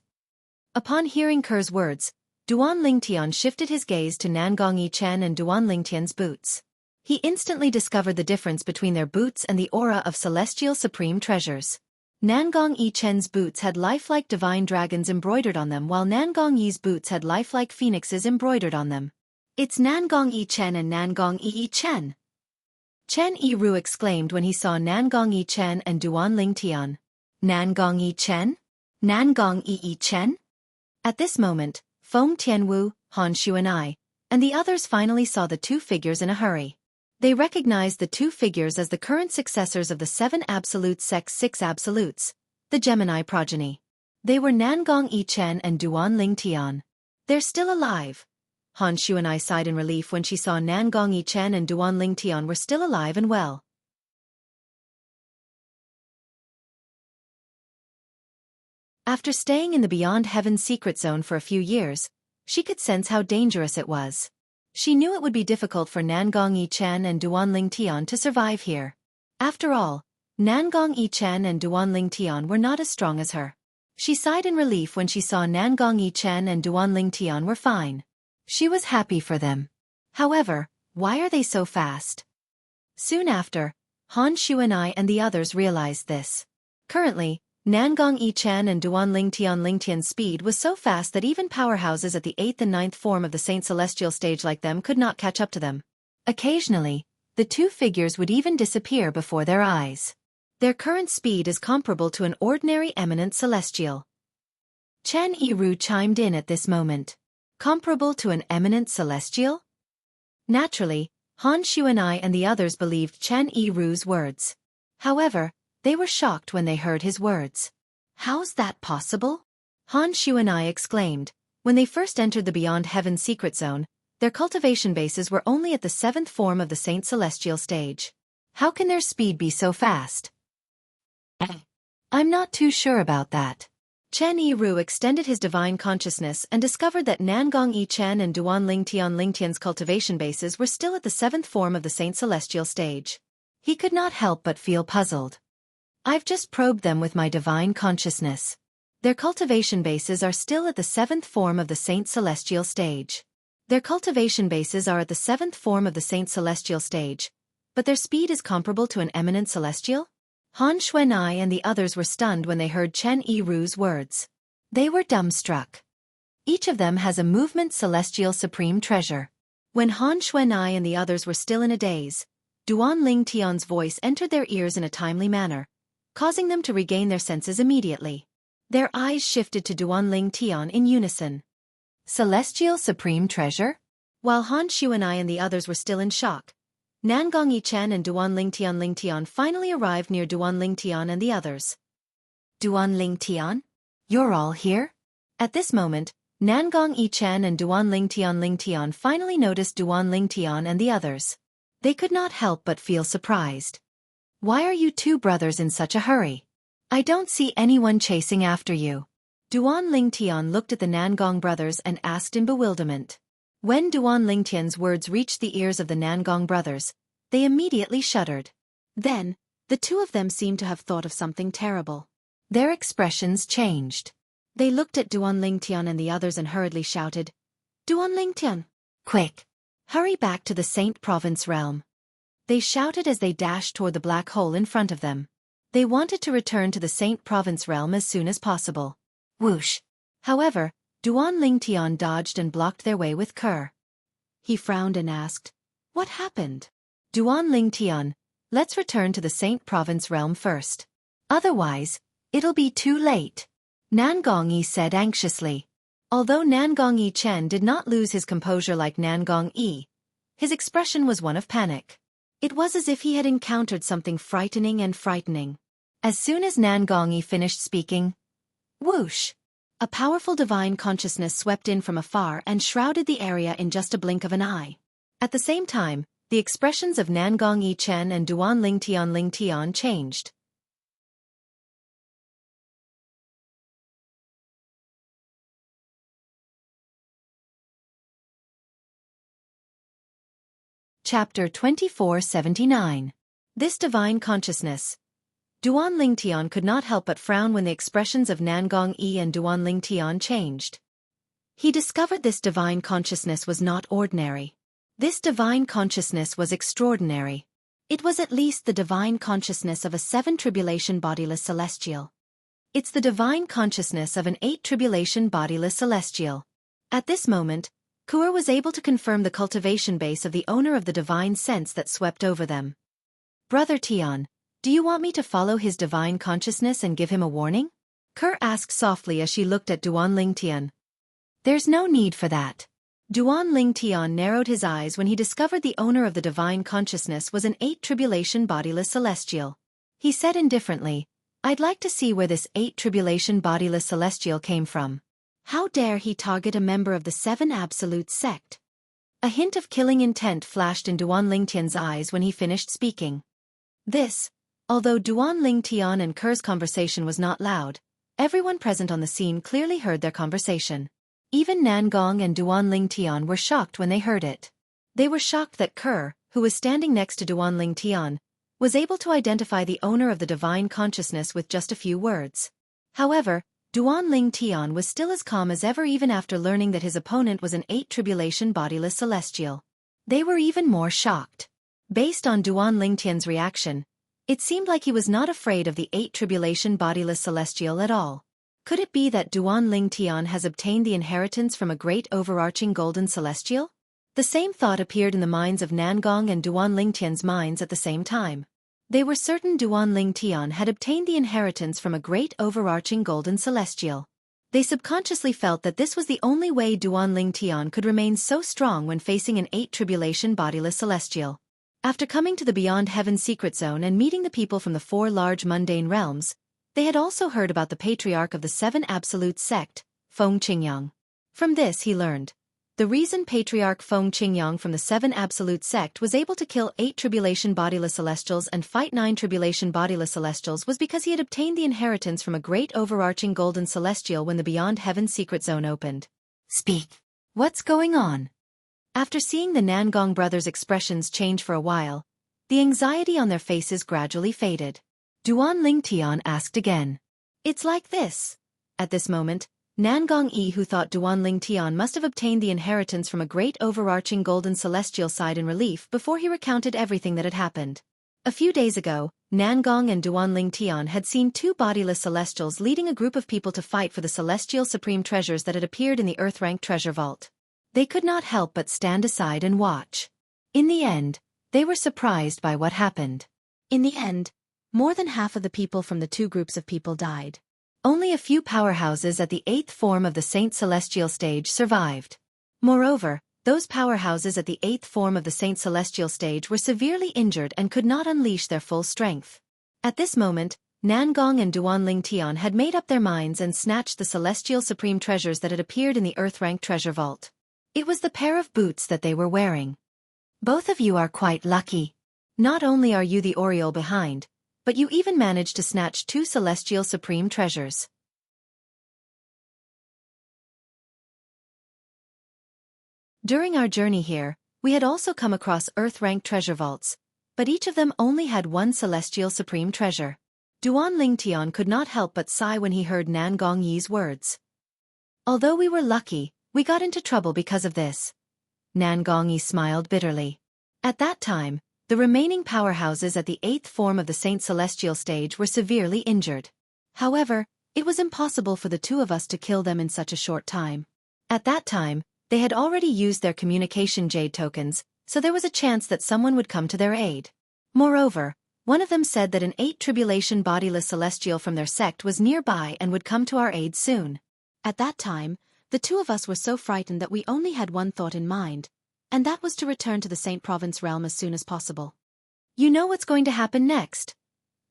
Upon hearing Kerr's words, Duan Ling Tian shifted his gaze to Nangong Yi Chen and Duan Ling Tian's boots. He instantly discovered the difference between their boots and the aura of celestial supreme treasures. Nangong Yi Chen's boots had lifelike divine dragons embroidered on them while Nangong Yi's boots had lifelike phoenixes embroidered on them. It's Nangong Yi Chen and Nangong Yi Chen. Chen Yiru exclaimed when he saw Nangong Yi Chen and Duan Ling Tian. Nangong Yi Chen? Nangong Yi Chen? At this moment, Feng Tianwu, Han Shuanai, and the others finally saw the two figures in a hurry. They recognized the two figures as the current successors of the 7 absolute sects 6 absolutes, the Gemini progeny. They were Nangong Yi Chen and Duan Ling Tian. They're still alive. Han Shuanai sighed in relief when she saw Nangong Yi Chen and Duan Ling Tian were still alive and well. After staying in the Beyond Heaven secret zone for a few years, she could sense how dangerous it was. She knew it would be difficult for Nangong Yi Chen and Duan Ling Tian to survive here. After all, Nangong Yi Chen and Duan Ling Tian were not as strong as her. She sighed in relief when she saw Nangong Yi Chen and Duan Ling Tian were fine. She was happy for them. However, why are they so fast? Soon after, Han Shuanai and the others realized this. Currently, Nangong Yi Chen and Duan Ling Tian's speed was so fast that even powerhouses at the 8th and 9th form of the Saint Celestial stage like them could not catch up to them. Occasionally, The two figures would even disappear before their eyes. Their current speed is comparable to an ordinary eminent celestial. Chen Yiru chimed in at this moment. Comparable to an eminent celestial? Naturally, Han Xuanai and the others believed Chen Yiru's words. However, they were shocked when they heard his words. How's that possible? Han Xuanai exclaimed. When they first entered the Beyond Heaven secret zone, their cultivation bases were only at the 7th form of the Saint Celestial stage. How can their speed be so fast? I'm not too sure about that. Chen Yiru extended his divine consciousness and discovered that Nangong Yi Chen and Duan Lingtian's cultivation bases were still at the 7th form of the Saint Celestial stage. He could not help but feel puzzled. I've just probed them with my divine consciousness. Their cultivation bases are still at the 7th form of the Saint Celestial stage. Their cultivation bases are at the 7th form of the Saint Celestial stage, but their speed is comparable to an eminent celestial? Han Xuanai and the others were stunned when they heard Chen Yiru's words. They were dumbstruck. Each of them has a movement celestial supreme treasure. When Han Xuanai and the others were still in a daze, Duan Lingtian's voice entered their ears in a timely manner, causing them to regain their senses immediately. Their eyes shifted to Duan Lingtian in unison. Celestial supreme treasure? While Han Xuanai and the others were still in shock, Nangong Yi Chen and Duan Lingtian finally arrived near Duan Lingtian and the others. Duan Lingtian? You're all here? At this moment, Nangong Yi Chen and Duan Lingtian finally noticed Duan Lingtian and the others. They could not help but feel surprised. Why are you two brothers in such a hurry? I don't see anyone chasing after you. Duan Lingtian looked at the Nangong brothers and asked in bewilderment. When Duan Lingtian's words reached the ears of the Nangong brothers, they immediately shuddered. Then, the two of them seemed to have thought of something terrible. Their expressions changed. They looked at Duan Lingtian and the others and hurriedly shouted, Duan Lingtian! Quick! Hurry back to the Saint Province realm. They shouted as they dashed toward the black hole in front of them. They wanted to return to the Saint Province realm as soon as possible. Whoosh! However, Duan Lingtian dodged and blocked their way with Kerr. He frowned and asked, What happened? Duan Lingtian, let's return to the Saint Province realm first. Otherwise, it'll be too late. Nangong Yi said anxiously. Although Nangong Yi Chen did not lose his composure like Nangong Yi, his expression was one of panic. It was as if he had encountered something frightening. As soon as Nangong Yi finished speaking, whoosh! A powerful divine consciousness swept in from afar and shrouded the area in just a blink of an eye. At the same time, the expressions of Nangong Yi Chen and Duan Lingtian changed. Chapter 2479. This divine consciousness. Duan Lingtian could not help but frown when the expressions of Nangong Yi and Duan Lingtian changed. He discovered this divine consciousness was not ordinary. This divine consciousness was extraordinary. It was at least the divine consciousness of a 7 tribulation bodiless celestial. It's the divine consciousness of an 8 tribulation bodiless celestial. At this moment, Conqueror was able to confirm the cultivation base of the owner of the divine sense that swept over them. Brother Tian, do you want me to follow his divine consciousness and give him a warning? Conqueror asked softly as she looked at Duan Lingtian. There's no need for that. Duan Lingtian narrowed his eyes when he discovered the owner of the divine consciousness was an 8 tribulation bodiless celestial. He said indifferently, I'd like to see where this 8 tribulation bodiless celestial came from. How dare he target a member of the 7 Absolute sect? A hint of killing intent flashed in Duan Lingtian's eyes when he finished speaking. Although Duan Lingtian and Conqueror's conversation was not loud, everyone present on the scene clearly heard their conversation. Even Nangong and Duan Lingtian were shocked when they heard it. They were shocked that Conqueror, who was standing next to Duan Lingtian, was able to identify the owner of the divine consciousness with just a few words. However, Duan Lingtian was still as calm as ever even after learning that his opponent was an 8 tribulation bodiless celestial. They were even more shocked. Based on Duan Lingtian's reaction, it seemed like he was not afraid of the 8 tribulation bodiless celestial at all. Could it be that Duan Lingtian has obtained the inheritance from a great overarching golden celestial? The same thought appeared in the minds of Nangong and Duan Lingtian's minds at the same time. They were certain Duan Lingtian had obtained the inheritance from a great overarching golden celestial. They subconsciously felt that this was the only way Duan Lingtian could remain so strong when facing an 8 tribulation bodiless celestial. After coming to the Beyond Heaven secret zone and meeting the people from the 4 large mundane realms, they had also heard about the patriarch of the 7 absolute sect, Feng Qingyang. From this he learned. The reason Patriarch Feng Qingyang from the 7 absolute sect was able to kill 8 tribulation bodiless celestials and fight 9 tribulation bodiless celestials was because he had obtained the inheritance from a great overarching golden celestial when the Beyond Heaven secret zone opened. Speak. What's going on? After seeing the Nangong brothers' expressions change for a while, the anxiety on their faces gradually faded. Duan Lingtian asked again. It's like this. At this moment, Nangong Yi, who thought Duan Lingtian must have obtained the inheritance from a great overarching golden celestial, sighed in relief before he recounted everything that had happened. A few days ago, Nangong and Duan Lingtian had seen 2 bodiless celestials leading a group of people to fight for the celestial supreme treasures that had appeared in the Earth-rank treasure vault. They could not help but stand aside and watch. In the end, they were surprised by what happened. In the end, more than half of the people from the 2 groups of people died. Only a few powerhouses at the 8th form of the Saint Celestial stage survived. Moreover, those powerhouses at the 8th form of the Saint Celestial stage were severely injured and could not unleash their full strength. At this moment, Nangong and Duan Lingtian had made up their minds and snatched the celestial supreme treasures that had appeared in the Earth-rank treasure vault. It was the pair of boots that they were wearing. Both of you are quite lucky. Not only are you the Oriole behind, but you even managed to snatch 2 celestial supreme treasures. During our journey here, we had also come across Earth-rank treasure vaults, but each of them only had 1 celestial supreme treasure. Duan Lingtian could not help but sigh when he heard Nangong Yi's words. Although we were lucky, we got into trouble because of this. Nangong Yi smiled bitterly. At that time, the remaining powerhouses at the 8th form of the Saint Celestial stage were severely injured. However, it was impossible for the 2 of us to kill them in such a short time. At that time, they had already used their communication jade tokens, so there was a chance that someone would come to their aid. Moreover, one of them said that an 8 tribulation bodiless celestial from their sect was nearby and would come to our aid soon. At that time, the 2 of us were so frightened that we only had one thought in mind, and that was to return to the Saint Province realm as soon as possible. You know what's going to happen next?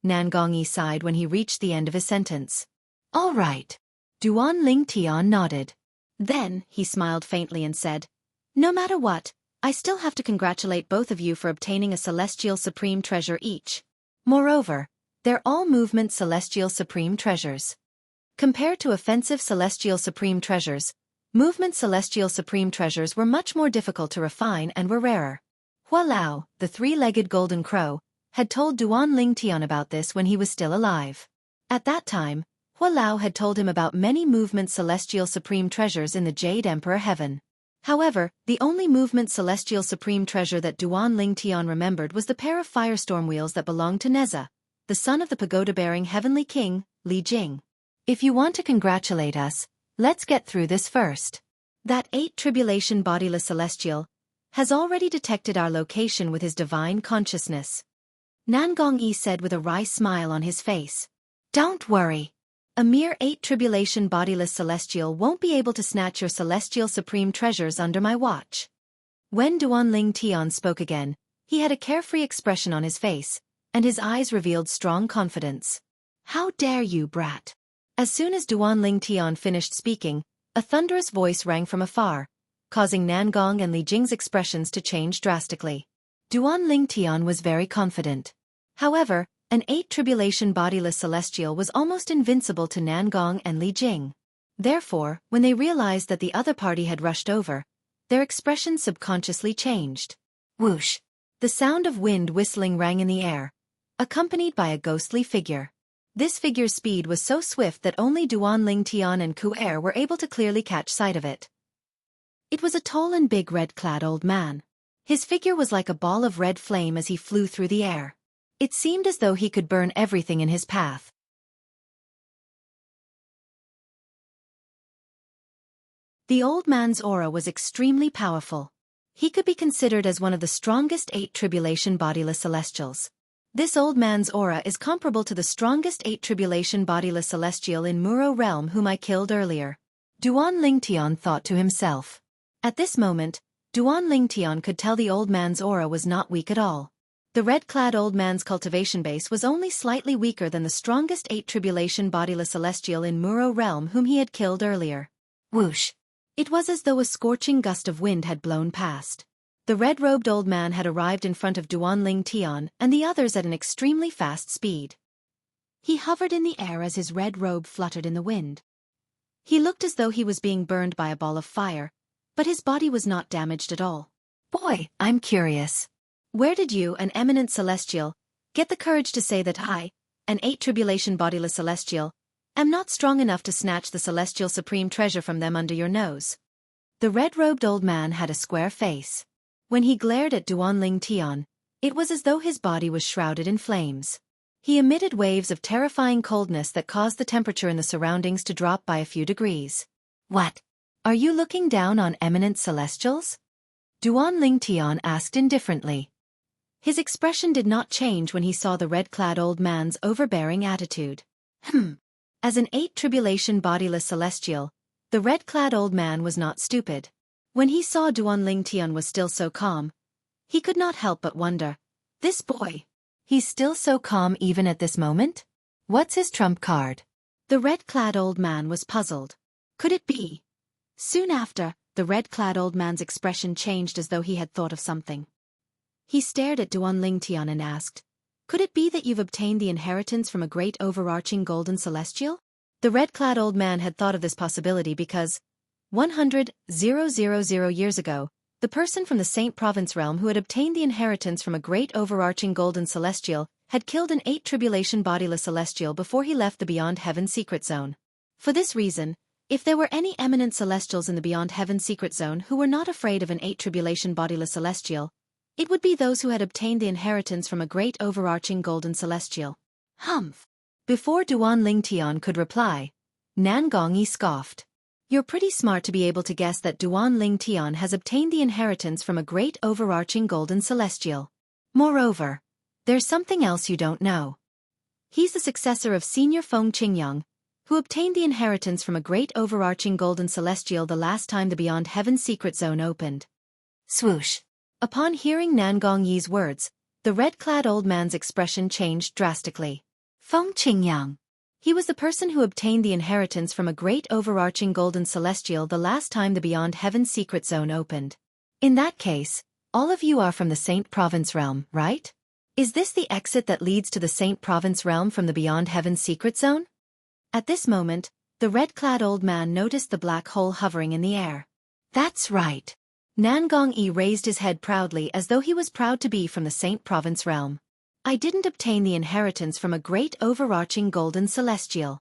Nangong Yi sighed when he reached the end of his sentence. All right. Duan Lingtian nodded. Then, he smiled faintly and said, no matter what, I still have to congratulate both of you for obtaining a celestial supreme treasure each. Moreover, they're all movement celestial supreme treasures. Compared to offensive celestial supreme treasures, movement celestial supreme treasures were much more difficult to refine and were rarer. Hua Lao, the 3-legged golden crow, had told Duan Lingtian about this when he was still alive. At that time, Hua Lao had told him about many movement celestial supreme treasures in the Jade Emperor Heaven. However, the only movement celestial supreme treasure that Duan Lingtian remembered was the pair of firestorm wheels that belonged to Neza, the son of the pagoda-bearing heavenly king, Li Jing. If you want to congratulate us, let's get through this first. That 8 tribulation bodiless celestial has already detected our location with his divine consciousness. Nangong Yi said with a wry smile on his face. Don't worry. A mere 8 tribulation bodiless celestial won't be able to snatch your celestial supreme treasures under my watch. When Duan Lingtian spoke again, he had a carefree expression on his face, and his eyes revealed strong confidence. How dare you, brat? As soon as Duan Lingtian finished speaking, a thunderous voice rang from afar, causing Nangong and Li Jing's expressions to change drastically. Duan Lingtian was very confident. However, an 8 tribulation bodiless celestial was almost invincible to Nangong and Li Jing. Therefore, when they realized that the other party had rushed over, their expressions subconsciously changed. Whoosh! The sound of wind whistling rang in the air, accompanied by a ghostly figure. This figure's speed was so swift that only Duan Lingtian and Conqueror were able to clearly catch sight of it. It was a tall and big red-clad old man. His figure was like a ball of red flame as he flew through the air. It seemed as though he could burn everything in his path. The old man's aura was extremely powerful. He could be considered as one of the strongest 8 tribulation bodiless celestials. This old man's aura is comparable to the strongest 8 tribulation bodiless celestial in Muro realm whom I killed earlier. Duan Lingtian thought to himself. At this moment, Duan Lingtian could tell the old man's aura was not weak at all. The red-clad old man's cultivation base was only slightly weaker than the strongest 8 tribulation bodiless celestial in Muro realm whom he had killed earlier. Whoosh! It was as though a scorching gust of wind had blown past. The red-robed old man had arrived in front of Duan Lingtian and the others at an extremely fast speed. He hovered in the air as his red robe fluttered in the wind. He looked as though he was being burned by a ball of fire, but his body was not damaged at all. Boy, I'm curious. Where did you, an eminent celestial, get the courage to say that I, an 8 tribulation bodiless celestial, am not strong enough to snatch the celestial supreme treasure from them under your nose? The red-robed old man had a square face. When he glared at Duan Lingtian, it was as though his body was shrouded in flames. He emitted waves of terrifying coldness that caused the temperature in the surroundings to drop by a few degrees. What? Are you looking down on eminent celestials? Duan Lingtian asked indifferently. His expression did not change when he saw the red-clad old man's overbearing attitude. As an 8 tribulation bodiless celestial, the red-clad old man was not stupid. When he saw Duan Lingtian was still so calm, he could not help but wonder, this boy, he's still so calm even at this moment? What's his trump card? The red-clad old man was puzzled. Could it be? Soon after, the red-clad old man's expression changed as though he had thought of something. He stared at Duan Lingtian and asked, could it be that you've obtained the inheritance from a great overarching golden celestial? The red-clad old man had thought of this possibility because 100,000 years ago, the person from the Saint Province realm who had obtained the inheritance from a great overarching golden celestial had killed an 8 tribulation bodiless celestial before he left the Beyond Heaven secret zone. For this reason, if there were any eminent celestials in the Beyond Heaven secret zone who were not afraid of an 8 tribulation bodiless celestial, it would be those who had obtained the inheritance from a great overarching golden celestial. Humph! Before Duan Lingtian could reply, Nan Gongyi scoffed. You're pretty smart to be able to guess that Duan Lingtian has obtained the inheritance from a great overarching golden celestial. Moreover, there's something else you don't know. He's the successor of Senior Feng Qingyang, who obtained the inheritance from a great overarching golden celestial the last time the Beyond Heaven secret zone opened. Swoosh! Upon hearing Nan Gongyi's words, the red-clad old man's expression changed drastically. Feng Qingyang. He was the person who obtained the inheritance from a great overarching golden celestial the last time the Beyond Heaven secret zone opened. In that case, all of you are from the Saint Province realm, right? Is this the exit that leads to the Saint Province realm from the Beyond Heaven secret zone? At this moment, the red-clad old man noticed the black hole hovering in the air. That's right. Nan Gongyi raised his head proudly as though he was proud to be from the Saint Province realm. I didn't obtain the inheritance from a great overarching golden celestial.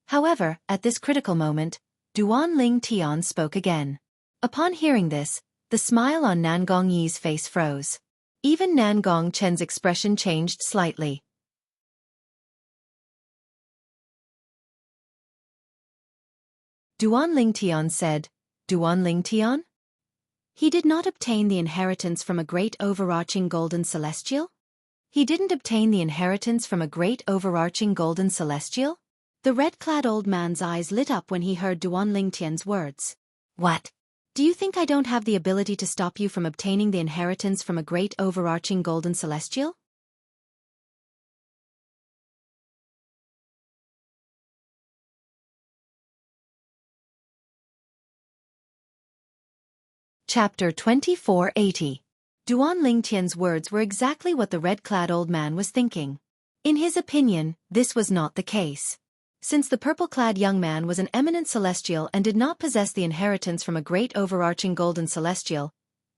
However, at this critical moment, Duan Lingtian spoke again. Upon hearing this, the smile on Nan Gongyi's face froze. Even Nan Gongchen's expression changed slightly. Duan Lingtian said, Duan Lingtian? He did not obtain the inheritance from a great overarching golden celestial? He didn't obtain the inheritance from a great overarching golden celestial? The red-clad old man's eyes lit up when he heard Duan Lingtian's words. What? Do you think I don't have the ability to stop you from obtaining the inheritance from a great overarching golden celestial? Chapter 2480. Duan Lingtian's words were exactly what the red-clad old man was thinking. In his opinion, this was not the case. Since the purple-clad young man was an eminent celestial and did not possess the inheritance from a great overarching golden celestial,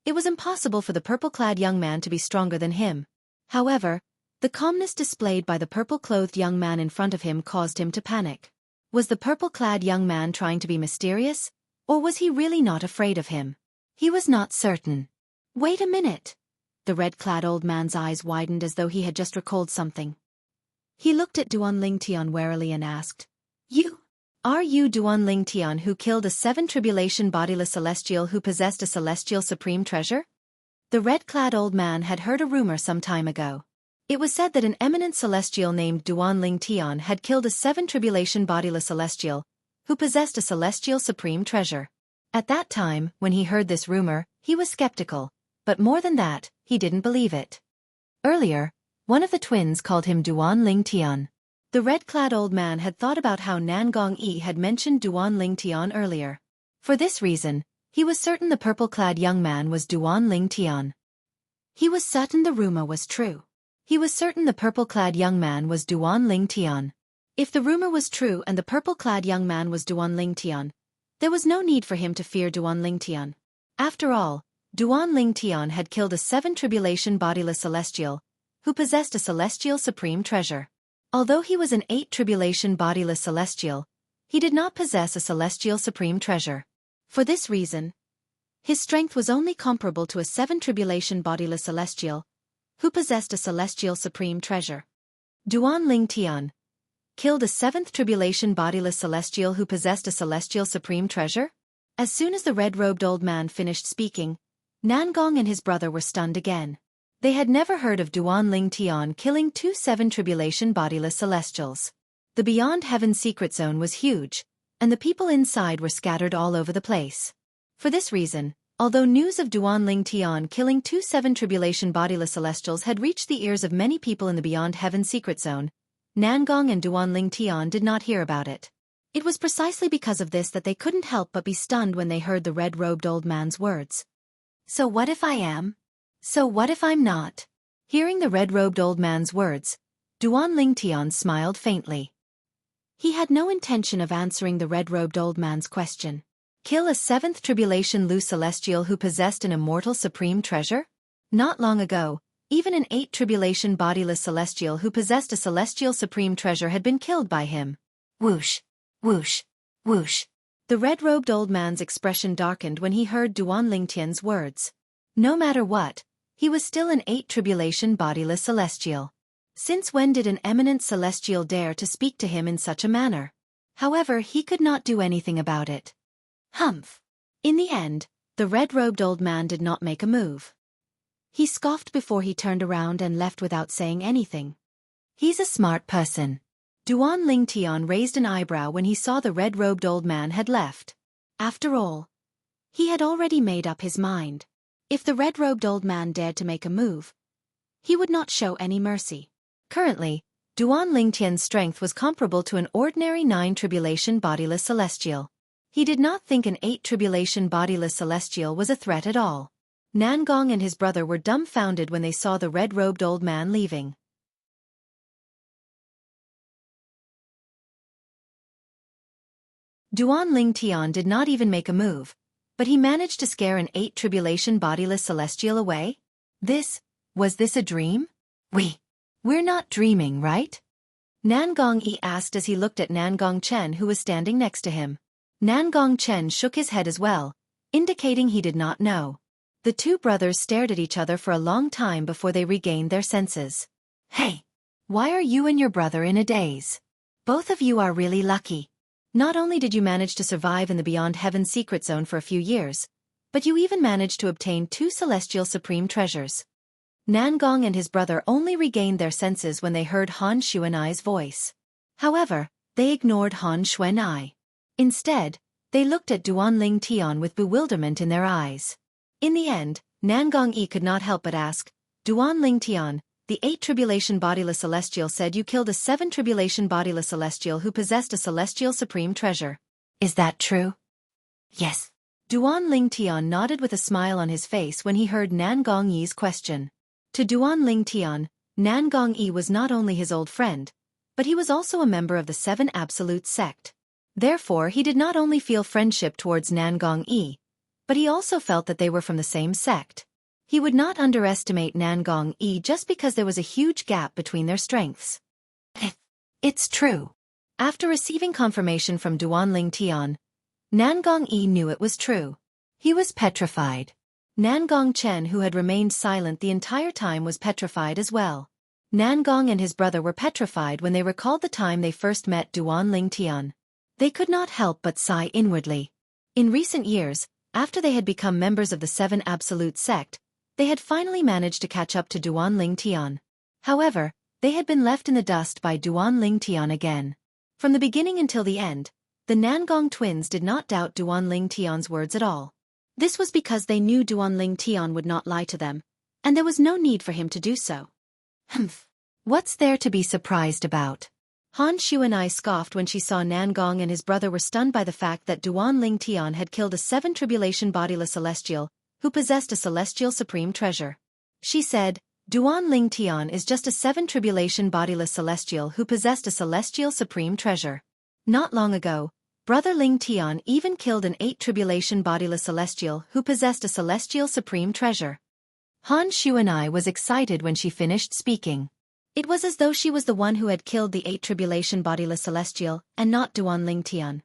it was impossible for the purple-clad young man to be stronger than him. However, the calmness displayed by the purple-clothed young man in front of him caused him to panic. Was the purple-clad young man trying to be mysterious, or was he really not afraid of him? He was not certain. Wait a minute. The red-clad old man's eyes widened as though he had just recalled something. He looked at Duan Lingtian warily and asked, You Are you Duan Ling Tian who killed a 7 tribulation bodiless celestial who possessed a celestial supreme treasure? The red-clad old man had heard a rumor some time ago. It was said that an eminent celestial named Duan Ling Tian had killed a 7 tribulation bodiless celestial who possessed a celestial supreme treasure. At that time, when he heard this rumor, he was skeptical, but more than that, he didn't believe it. Earlier, one of the twins called him Duan Ling Tian. The red-clad old man had thought about how Nangong Yi had mentioned Duan Ling Tian earlier. For this reason, he was certain the purple-clad young man was Duan Ling Tian. He was certain the rumor was true. He was certain the purple-clad young man was Duan Ling Tian. If the rumor was true and the purple-clad young man was Duan Ling Tian, there was no need for him to fear Duan Ling Tian. After all, Duan Ling Tian had killed a 7 tribulation bodiless celestial who possessed a celestial supreme treasure. Although he was an 8 tribulation bodiless celestial, he did not possess a celestial supreme treasure. For this reason, his strength was only comparable to a 7 tribulation bodiless celestial who possessed a celestial supreme treasure. Duan Ling Tian killed a 7th-tribulation bodiless celestial who possessed a celestial supreme treasure? As soon as the red-robed old man finished speaking, Nangong and his brother were stunned again. They had never heard of Duan Ling Tian killing 2 7 tribulation bodiless celestials. The Beyond Heaven secret zone was huge, and the people inside were scattered all over the place. For this reason, although news of Duan Ling Tian killing 2 7 tribulation bodiless celestials had reached the ears of many people in the Beyond Heaven secret zone, Nangong and Duan Ling Tian did not hear about it. It was precisely because of this that they couldn't help but be stunned when they heard the red-robed old man's words. So what if I am? So what if I'm not? Hearing the red-robed old man's words, Duan Ling Tian smiled faintly. He had no intention of answering the red-robed old man's question. Kill a 7th tribulation Lu celestial who possessed an immortal supreme treasure? Not long ago, even an 8 tribulation bodiless celestial who possessed a celestial supreme treasure had been killed by him. Whoosh, whoosh, whoosh. The red-robed old man's expression darkened when he heard Duan Ling Tian's words. No matter what, he was still an 8 tribulation bodiless celestial. Since when did an eminent celestial dare to speak to him in such a manner? However, he could not do anything about it. Humph. In the end, the red-robed old man did not make a move. He scoffed before he turned around and left without saying anything. He's a smart person. Duan Ling Tian raised an eyebrow when he saw the red-robed old man had left. After all, he had already made up his mind. If the red-robed old man dared to make a move, he would not show any mercy. Currently, Duan Ling Tian's strength was comparable to an ordinary 9 tribulation bodiless celestial. He did not think an 8 tribulation bodiless celestial was a threat at all. Nangong and his brother were dumbfounded when they saw the red-robed old man leaving. Duan Ling Tian did not even make a move, but he managed to scare an 8 tribulation bodiless celestial away? Was this a dream? We're not dreaming, right? Nangong Yi asked as he looked at Nangong Chen who was standing next to him. Nangong Chen shook his head as well, indicating he did not know. The two brothers stared at each other for a long time before they regained their senses. Hey! Why are you and your brother in a daze? Both of you are really lucky. Not only did you manage to survive in the Beyond Heaven secret zone for a few years, but you even managed to obtain 2 celestial supreme treasures. Nangong and his brother only regained their senses when they heard Han Xuanai's voice. However, they ignored Han Xuanai. Instead, they looked at Duan Ling Tian with bewilderment in their eyes. In the end, Nangong Yi could not help but ask, Duan Ling Tian, the 8 tribulation bodiless celestial said you killed a 7 tribulation bodiless celestial who possessed a celestial supreme treasure. Is that true? Yes. Duan Ling Tian nodded with a smile on his face when he heard Nangong Yi's question. To Duan Ling Tian, Nangong Yi was not only his old friend, but he was also a member of the 7 Absolute sect. Therefore, he did not only feel friendship towards Nangong Yi, but he also felt that they were from the same sect. He would not underestimate Nangong Yi just because there was a huge gap between their strengths. It's true. After receiving confirmation from Duan Ling Tian, Nangong Yi knew it was true. He was petrified. Nangong Chen, who had remained silent the entire time, was petrified as well. Nangong and his brother were petrified when they recalled the time they first met Duan Ling Tian. They could not help but sigh inwardly. In recent years, after they had become members of the Seven Absolute Sect, they had finally managed to catch up to Duan Ling Tian. However, they had been left in the dust by Duan Ling Tian again. From the beginning until the end, the Nangong twins did not doubt Duan Ling Tian's words at all. This was because they knew Duan Ling Tian would not lie to them, and there was no need for him to do so. Humph. What's there to be surprised about? Han Xuanai scoffed when she saw Nangong and his brother were stunned by the fact that Duan Ling Tian had killed a 7 tribulation bodiless celestial, who possessed a celestial supreme treasure. She said, Duan Ling Tian is just a 7 tribulation bodiless celestial who possessed a celestial supreme treasure. Not long ago, brother Ling Tian even killed an 8 tribulation bodiless celestial who possessed a celestial supreme treasure. Han Xuanai was excited when she finished speaking. It was as though she was the one who had killed the 8 tribulation bodiless celestial and not Duan Ling Tian.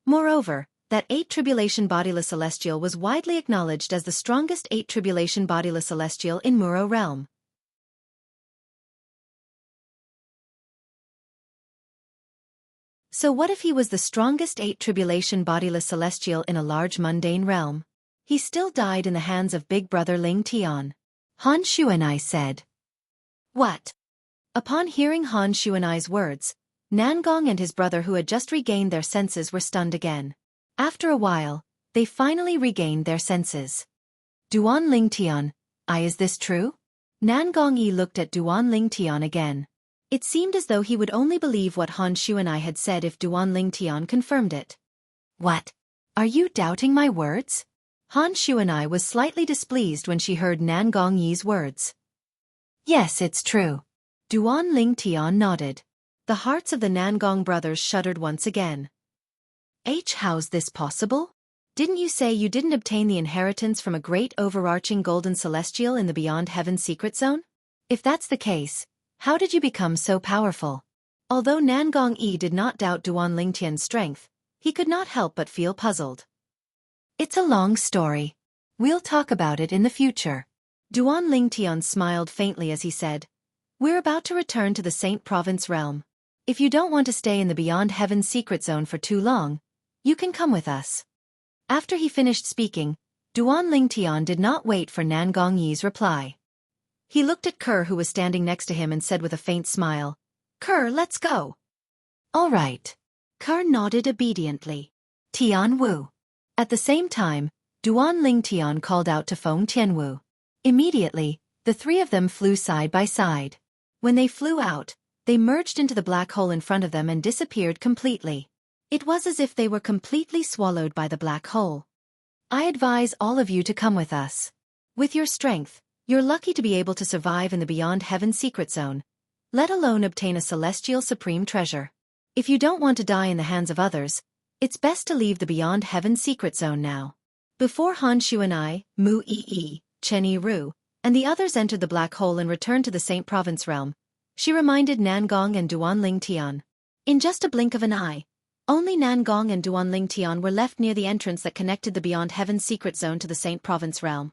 Moreover, that 8 tribulation bodiless celestial was widely acknowledged as the strongest 8 tribulation bodiless celestial in Muro realm. So what if he was the strongest 8 tribulation bodiless celestial in a large mundane realm? He still died in the hands of big brother Ling Tian. Han Xuanai said. What? Upon hearing Han Xuanai's words, Nangong and his brother who had just regained their senses were stunned again. After a while, they finally regained their senses. Duan Ling Tian, is this true? Nangong Yi looked at Duan Ling Tian again. It seemed as though he would only believe what Han Xuanai had said if Duan Ling Tian confirmed it. What? Are you doubting my words? Han Xuanai was slightly displeased when she heard Nangong Yi's words. Yes, it's true. Duan Ling Tian nodded. The hearts of the Nangong brothers shuddered once again. How's this possible? Didn't you say you didn't obtain the inheritance from a great overarching golden celestial in the Beyond Heaven secret zone? If that's the case, how did you become so powerful? Although Nangong Yi did not doubt Duan Ling Tian's strength, he could not help but feel puzzled. It's a long story. We'll talk about it in the future. Duan Ling Tian smiled faintly as he said, We're about to return to the Saint Province realm. If you don't want to stay in the Beyond Heaven secret zone for too long, you can come with us. After he finished speaking, Duan Ling Tian did not wait for Nangong Yi's reply. He looked at Kerr who was standing next to him and said with a faint smile, Kerr, let's go. All right. Kerr nodded obediently. Tian Wu. At the same time, Duan Ling Tian called out to Feng Tianwu. Immediately, the three of them flew side by side. When they flew out, they merged into the black hole in front of them and disappeared completely. It was as if they were completely swallowed by the black hole. I advise all of you to come with us. With your strength, you're lucky to be able to survive in the Beyond Heaven secret zone, let alone obtain a celestial supreme treasure. If you don't want to die in the hands of others, it's best to leave the Beyond Heaven secret zone now. Before Han Xuanai, Mu Yi, Chen Yiru, and the others entered the black hole and returned to the Saint Province realm, she reminded Nangong and Duan Ling Tian. In just a blink of an eye, only Nangong and Duan Ling Tian were left near the entrance that connected the Beyond Heaven secret zone to the Saint Province realm.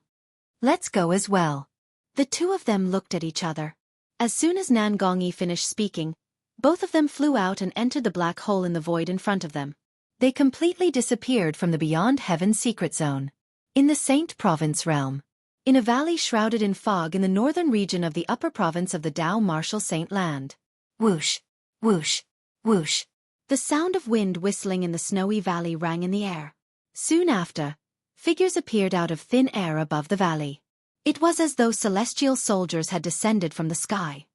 Let's go as well. The two of them looked at each other. As soon as Nangong Yi finished speaking, both of them flew out and entered the black hole in the void in front of them. They completely disappeared from the Beyond Heaven secret zone. In the Saint Province realm. In a valley shrouded in fog in the northern region of the upper province of the Dao Martial Saint Land. Whoosh, whoosh, whoosh. The sound of wind whistling in the snowy valley rang in the air. Soon after, figures appeared out of thin air above the valley. It was as though celestial soldiers had descended from the sky.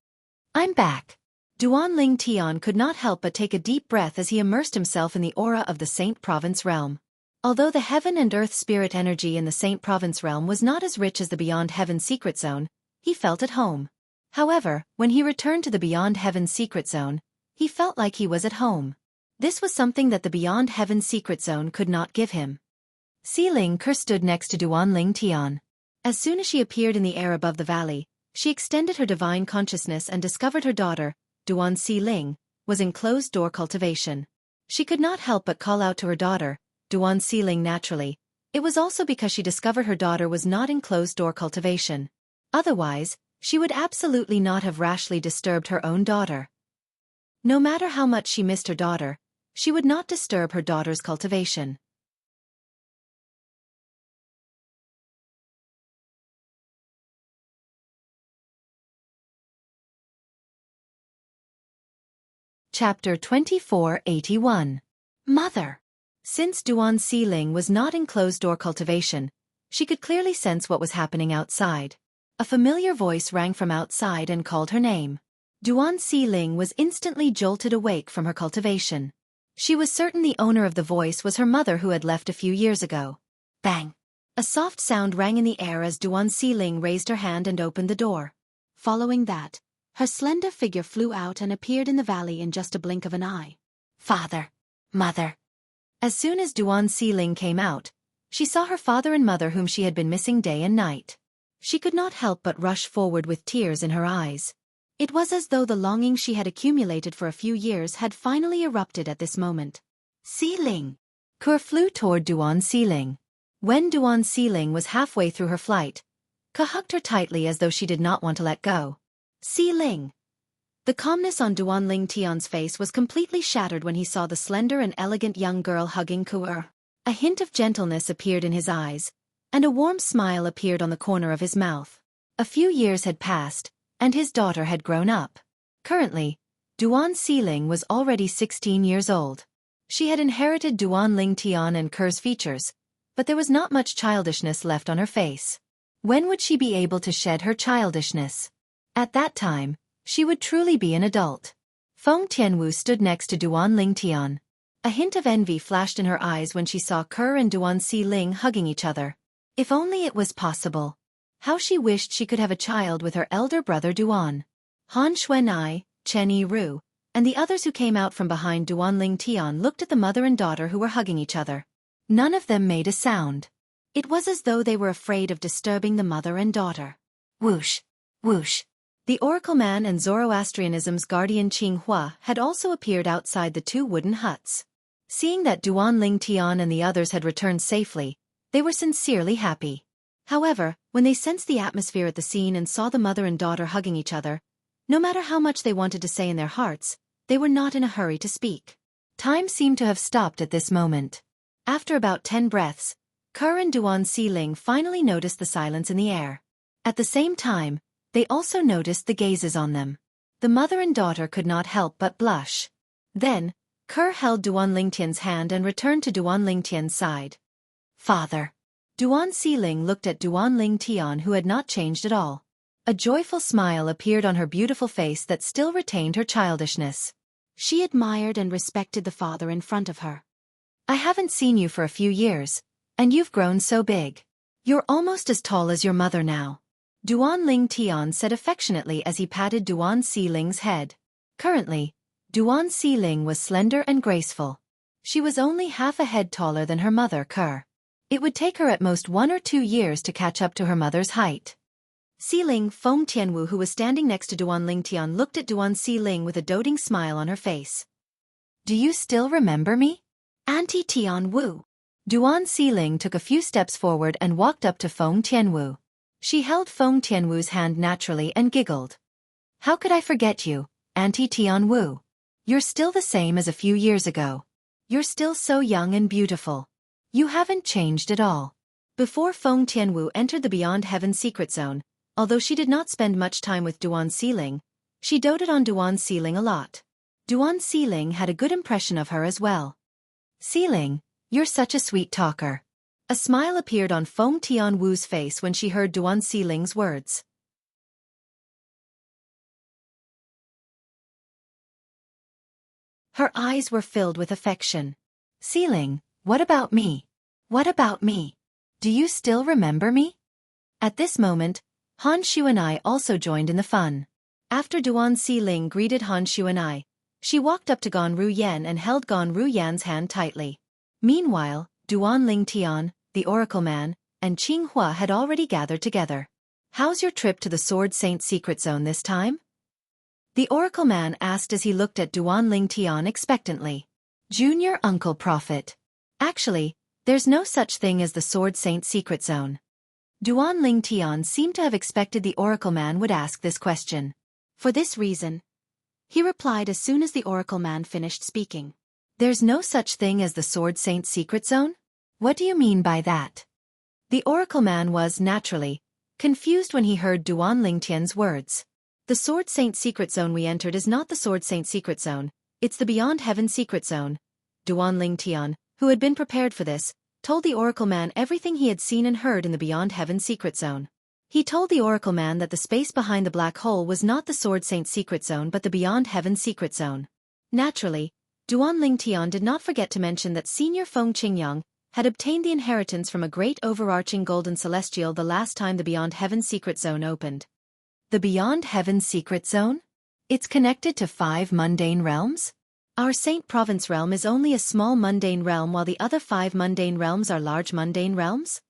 I'm back. Duan Ling Tian could not help but take a deep breath as he immersed himself in the aura of the Saint Province realm. Although the heaven and earth spirit energy in the Saint Province realm was not as rich as the Beyond Heaven secret zone, he felt at home. However, when he returned to the Beyond Heaven secret zone, he felt like he was at home. This was something that the Beyond Heaven secret zone could not give him. Ling Ke stood next to Duan Ling Tian. As soon as she appeared in the air above the valley, she extended her divine consciousness and discovered her daughter, Duan Ling, was in closed-door cultivation. She could not help but call out to her daughter, Duan Ling naturally. It was also because she discovered her daughter was not in closed-door cultivation. Otherwise, she would absolutely not have rashly disturbed her own daughter. No matter how much she missed her daughter, She would not disturb her daughter's cultivation. Chapter 2481. Mother. Since Duan Siling was not in closed-door cultivation, she could clearly sense what was happening outside. A familiar voice rang from outside and called her name. Duan Siling was instantly jolted awake from her cultivation. She was certain the owner of the voice was her mother who had left a few years ago. Bang! A soft sound rang in the air as Duan Siling raised her hand and opened the door. Following that, her slender figure flew out and appeared in the valley in just a blink of an eye. Father! Mother! As soon as Duan Siling came out, she saw her father and mother whom she had been missing day and night. She could not help but rush forward with tears in her eyes. It was as though the longing she had accumulated for a few years had finally erupted at this moment. Siling! Ke flew toward Duan Siling. When Duan Siling was halfway through her flight, Ke hugged her tightly as though she did not want to let go. Siling! The calmness on Duan Ling Tian's face was completely shattered when he saw the slender and elegant young girl hugging Ke. A hint of gentleness appeared in his eyes, and a warm smile appeared on the corner of his mouth. A few years had passed, and his daughter had grown up. Currently, Duan Siling was already 16 years old. She had inherited Duan Ling Tian and Ke's features, but there was not much childishness left on her face. When would she be able to shed her childishness? At that time, she would truly be an adult. Feng Tianwu stood next to Duan Ling Tian. A hint of envy flashed in her eyes when she saw Ke and Duan Siling hugging each other. If only it was possible. How she wished she could have a child with her elder brother Duan. Han Xuanai, Chen Yiru, and the others who came out from behind Duan Ling Tian looked at the mother and daughter who were hugging each other. None of them made a sound. It was as though they were afraid of disturbing the mother and daughter. Whoosh! Whoosh! The Oracle Man and Zoroastrianism's guardian Qinghua had also appeared outside the two wooden huts. Seeing that Duan Ling Tian and the others had returned safely, they were sincerely happy. However, when they sensed the atmosphere at the scene and saw the mother and daughter hugging each other, no matter how much they wanted to say in their hearts, they were not in a hurry to speak. Time seemed to have stopped at this moment. After about 10 breaths, Ke and Duan Siling finally noticed the silence in the air. At the same time, they also noticed the gazes on them. The mother and daughter could not help but blush. Then, Ke held Duan Lingtian's hand and returned to Duan Lingtian's side. Father. Duan Siling looked at Duan Ling Tian, who had not changed at all. A joyful smile appeared on her beautiful face that still retained her childishness. She admired and respected the father in front of her. I haven't seen you for a few years, and you've grown so big. You're almost as tall as your mother now. Duan Ling Tian said affectionately as he patted Duan Siling's head. Currently, Duan Siling was slender and graceful. She was only half a head taller than her mother Ke. It would take her at most 1 or 2 years to catch up to her mother's height. Siling Feng Tianwu, who was standing next to Duan Ling Tian, looked at Duan Siling with a doting smile on her face. Do you still remember me? Auntie Tian Wu. Duan Siling took a few steps forward and walked up to Feng Tianwu. She held Feng Tianwu's hand naturally and giggled. How could I forget you, Auntie Tian Wu? You're still the same as a few years ago. You're still so young and beautiful. You haven't changed at all. Before Feng Tianwu entered the Beyond Heaven secret zone, although she did not spend much time with Duan Siling, she doted on Duan Siling a lot. Duan Siling had a good impression of her as well. Siling, you're such a sweet talker. A smile appeared on Feng Tianwu's face when she heard Duan Siling's words. Her eyes were filled with affection. Siling, what about me? What about me? Do you still remember me? At this moment, Han Xuanai also joined in the fun. After Duan Siling greeted Han Xuanai, she walked up to Gan Ruyan and held Gan Ruyan's hand tightly. Meanwhile, Duan Ling Tian, the Oracle Man, and Qinghua had already gathered together. How's your trip to the Sword Saint secret zone this time? The Oracle Man asked as he looked at Duan Ling Tian expectantly. Junior Uncle Prophet. Actually, there's no such thing as the Sword Saint secret zone. Duan Ling Tian seemed to have expected the Oracle Man would ask this question. For this reason, he replied as soon as the Oracle Man finished speaking. There's no such thing as the Sword Saint's secret zone? What do you mean by that? The Oracle Man was, naturally, confused when he heard Duan Lingtian's words. The Sword Saint secret zone we entered is not the Sword Saint secret zone, it's the Beyond Heaven secret zone. Duan Lingtian, who had been prepared for this, told the Oracle Man everything he had seen and heard in the Beyond Heaven secret zone. He told the Oracle Man that the space behind the black hole was not the Sword Saint secret zone but the Beyond Heaven secret zone. Naturally, Duan Lingtian did not forget to mention that Senior Feng Qingyang had obtained the inheritance from a great overarching golden celestial the last time the Beyond Heaven secret zone opened. The Beyond Heaven secret zone? It's connected to 5 mundane realms? Our Saint Province realm is only a small mundane realm while the other 5 mundane realms are large mundane realms?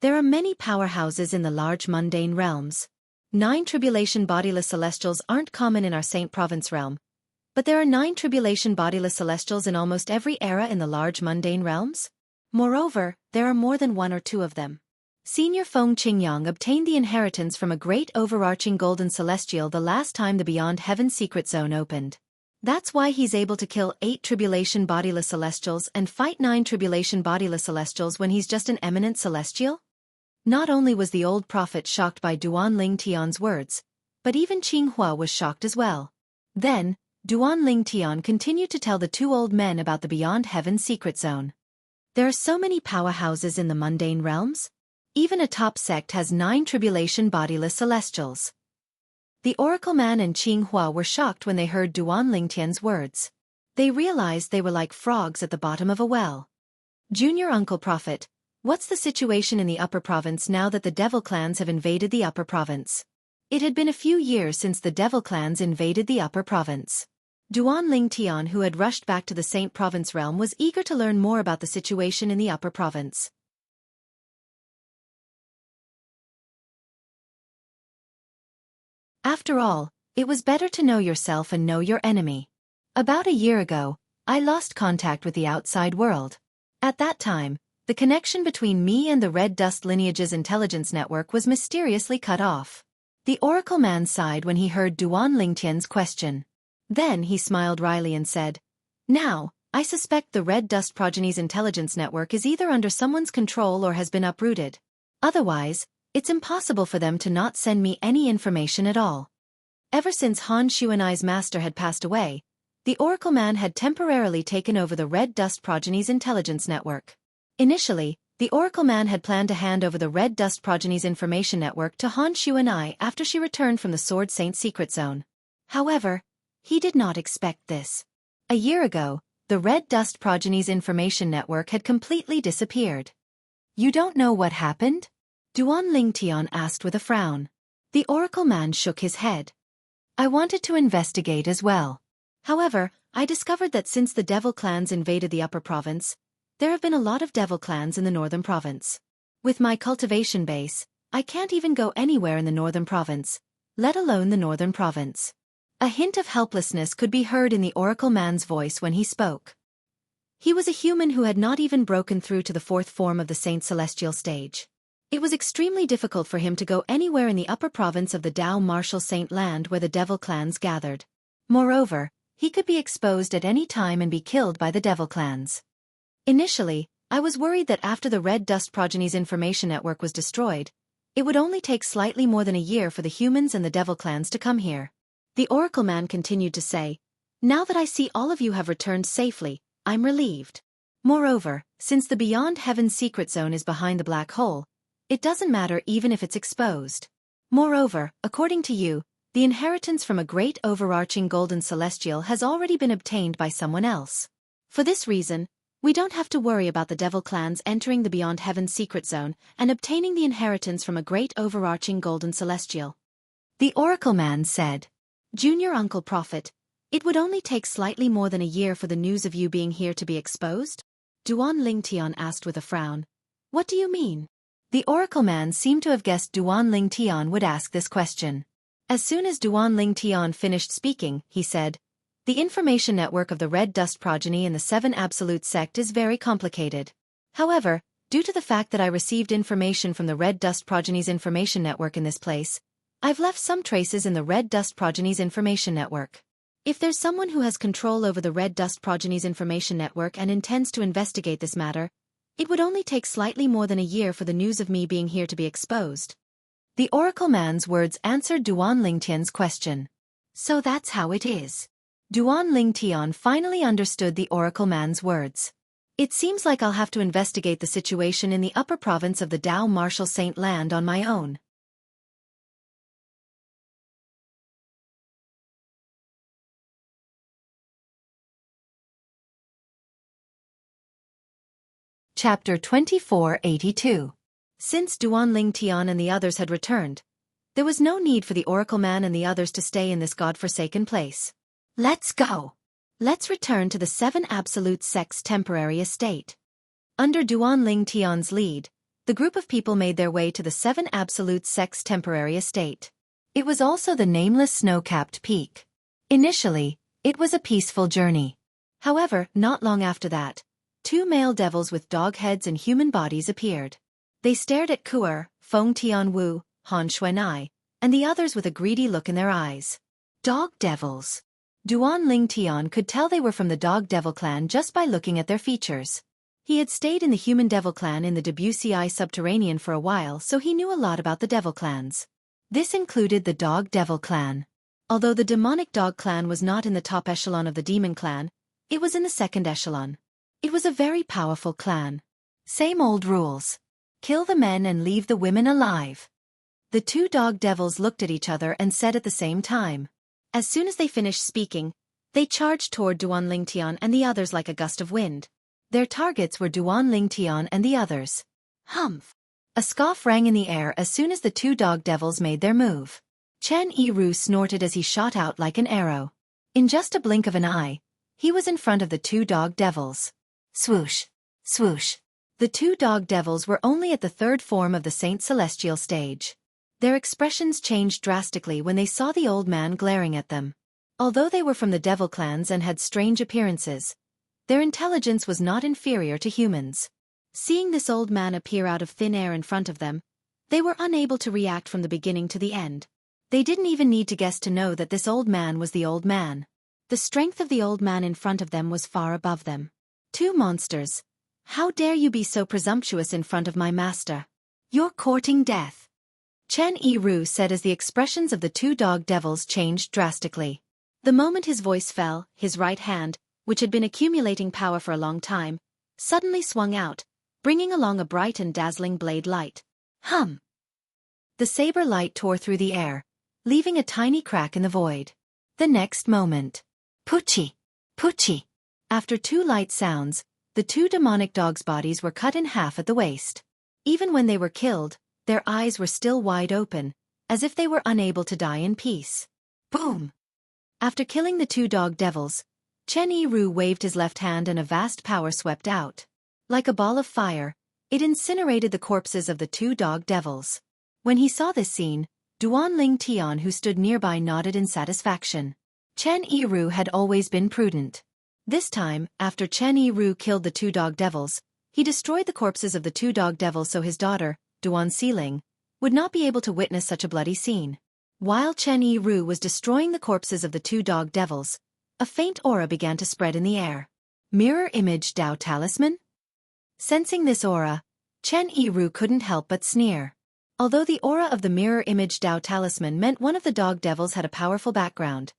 There are many powerhouses in the large mundane realms. 9 tribulation bodiless celestials aren't common in our Saint Province realm, but there are 9 tribulation bodiless celestials in almost every era in the large mundane realms. Moreover, there are more than 1 or 2 of them. Senior Feng Qingyang obtained the inheritance from a great overarching golden celestial the last time the Beyond Heaven secret zone opened. That's why he's able to kill 8 tribulation bodiless celestials and fight 9 tribulation bodiless celestials when he's just an eminent celestial? Not only was the old prophet shocked by Duan Lingtian's words, but even Qinghua was shocked as well. Then, Duan Lingtian continued to tell the 2 old men about the Beyond Heaven secret zone. There are so many powerhouses in the mundane realms. Even a top sect has 9 tribulation bodiless celestials. The Oracle Man and Qinghua were shocked when they heard Duan Lingtian's words. They realized they were like frogs at the bottom of a well. Junior Uncle Prophet, what's the situation in the Upper Province now that the Devil clans have invaded the Upper Province? It had been a few years since the Devil clans invaded the Upper Province. Duan Lingtian, who had rushed back to the Saint Province realm, was eager to learn more about the situation in the Upper Province. After all, it was better to know yourself and know your enemy. About a year ago, I lost contact with the outside world. At that time, the connection between me and the Red Dust Lineage's intelligence network was mysteriously cut off. The Oracle Man sighed when he heard Duan Lingtian's question. Then he smiled wryly and said, "Now, I suspect the Red Dust Progeny's intelligence network is either under someone's control or has been uprooted. Otherwise, it's impossible for them to not send me any information at all." Ever since Han Shuanai's master had passed away, the Oracle Man had temporarily taken over the Red Dust Progeny's intelligence network. Initially, the Oracle Man had planned to hand over the Red Dust Progeny's information network to Han Shuanai after she returned from the Sword Saint secret zone. However, he did not expect this. A year ago, the Red Dust Progeny's information network had completely disappeared. "You don't know what happened?" Duan Lingtian asked with a frown. The Oracle Man shook his head. "I wanted to investigate as well. However, I discovered that since the Devil clans invaded the Upper Province, there have been a lot of Devil clans in the Northern Province. With my cultivation base, I can't even go anywhere in the Northern Province, let alone the Northern Province." A hint of helplessness could be heard in the Oracle Man's voice when he spoke. He was a human who had not even broken through to the 4th form of the Saint Celestial stage. It was extremely difficult for him to go anywhere in the upper province of the Dao Martial Saint Land where the Devil clans gathered. Moreover, he could be exposed at any time and be killed by the Devil clans. Initially, I was worried that after the Red Dust Progeny's information network was destroyed, it would only take slightly more than a year for the humans and the Devil clans to come here. The Oracle Man continued to say, "Now that I see all of you have returned safely, I'm relieved. Moreover, since the Beyond Heaven secret zone is behind the black hole, it doesn't matter even if it's exposed. Moreover, according to you, the inheritance from a great overarching golden celestial has already been obtained by someone else. For this reason, we don't have to worry about the Devil clans entering the Beyond Heaven secret zone and obtaining the inheritance from a great overarching golden celestial." The Oracle Man said, "Junior Uncle Prophet, it would only take slightly more than a year for the news of you being here to be exposed?" Duan Lingtian asked with a frown. "What do you mean?" The Oracle Man seemed to have guessed Duan Lingtian would ask this question. As soon as Duan Lingtian finished speaking, he said, "The information network of the Red Dust Progeny and the 7 Absolute Sect is very complicated. However, due to the fact that I received information from the Red Dust Progeny's information network in this place, I've left some traces in the Red Dust Progeny's information network. If there's someone who has control over the Red Dust Progenies Information Network and intends to investigate this matter, it would only take slightly more than a year for the news of me being here to be exposed. The Oracle man's words answered Duan Lingtian's question. So that's how it is. Duan Lingtian finally understood the Oracle man's words. It seems like I'll have to investigate the situation in the upper province of the Dao Martial Saint Land on my own. Chapter 2482. Since Duan Lingtian and the others had returned, there was no need for the Oracle Man and the others to stay in this godforsaken place. Let's go. Let's return to the 7 Absolute Sect's temporary estate. Under Duan Lingtian's lead, the group of people made their way to the 7 Absolute Sect's temporary estate. It was also the nameless snow-capped peak. Initially, it was a peaceful journey. However, not long after that, 2 male devils with dog heads and human bodies appeared. They stared at Kuer, Feng Tianwu, Han Xuanai, and the others with a greedy look in their eyes. Dog devils. Duan Lingtian could tell they were from the Dog Devil clan just by looking at their features. He had stayed in the Human Devil clan in the Debussy subterranean for a while, so he knew a lot about the devil clans. This included the Dog Devil clan. Although the Demonic Dog clan was not in the top echelon of the Demon clan, it was in the second echelon. It was a very powerful clan. Same old rules. Kill the men and leave the women alive. The 2 dog devils looked at each other and said at the same time. As soon as they finished speaking, they charged toward Duan Lingtian and the others like a gust of wind. Their targets were Duan Lingtian and the others. Humph! A scoff rang in the air as soon as the 2 dog devils made their move. Chen Yiru snorted as he shot out like an arrow. In just a blink of an eye, he was in front of the 2 dog devils. Swoosh! Swoosh! The 2 dog devils were only at the 3rd form of the Saint Celestial stage. Their expressions changed drastically when they saw the old man glaring at them. Although they were from the devil clans and had strange appearances, their intelligence was not inferior to humans. Seeing this old man appear out of thin air in front of them, they were unable to react from the beginning to the end. They didn't even need to guess to know that this old man was the old man. The strength of the old man in front of them was far above them. 2 monsters. How dare you be so presumptuous in front of my master? You're courting death. Chen Yiru said as the expressions of the 2 dog devils changed drastically. The moment his voice fell, his right hand, which had been accumulating power for a long time, suddenly swung out, bringing along a bright and dazzling blade light. Hum! The saber light tore through the air, leaving a tiny crack in the void. The next moment. Puchi! Puchi! After 2 light sounds, the 2 demonic dogs' bodies were cut in half at the waist. Even when they were killed, their eyes were still wide open, as if they were unable to die in peace. Boom! After killing the 2 dog devils, Chen Yiru waved his left hand and a vast power swept out. Like a ball of fire, it incinerated the corpses of the 2 dog devils. When he saw this scene, Duan Lingtian, who stood nearby, nodded in satisfaction. Chen Yiru had always been prudent. This time, after Chen Yiru killed the 2 dog devils, he destroyed the corpses of the 2 dog devils so his daughter, Duan Xiling, would not be able to witness such a bloody scene. While Chen Yiru was destroying the corpses of the 2 dog devils, a faint aura began to spread in the air. Mirror image Dao talisman? Sensing this aura, Chen Yiru couldn't help but sneer. Although the aura of the mirror image Dao talisman meant one of the dog devils had a powerful background,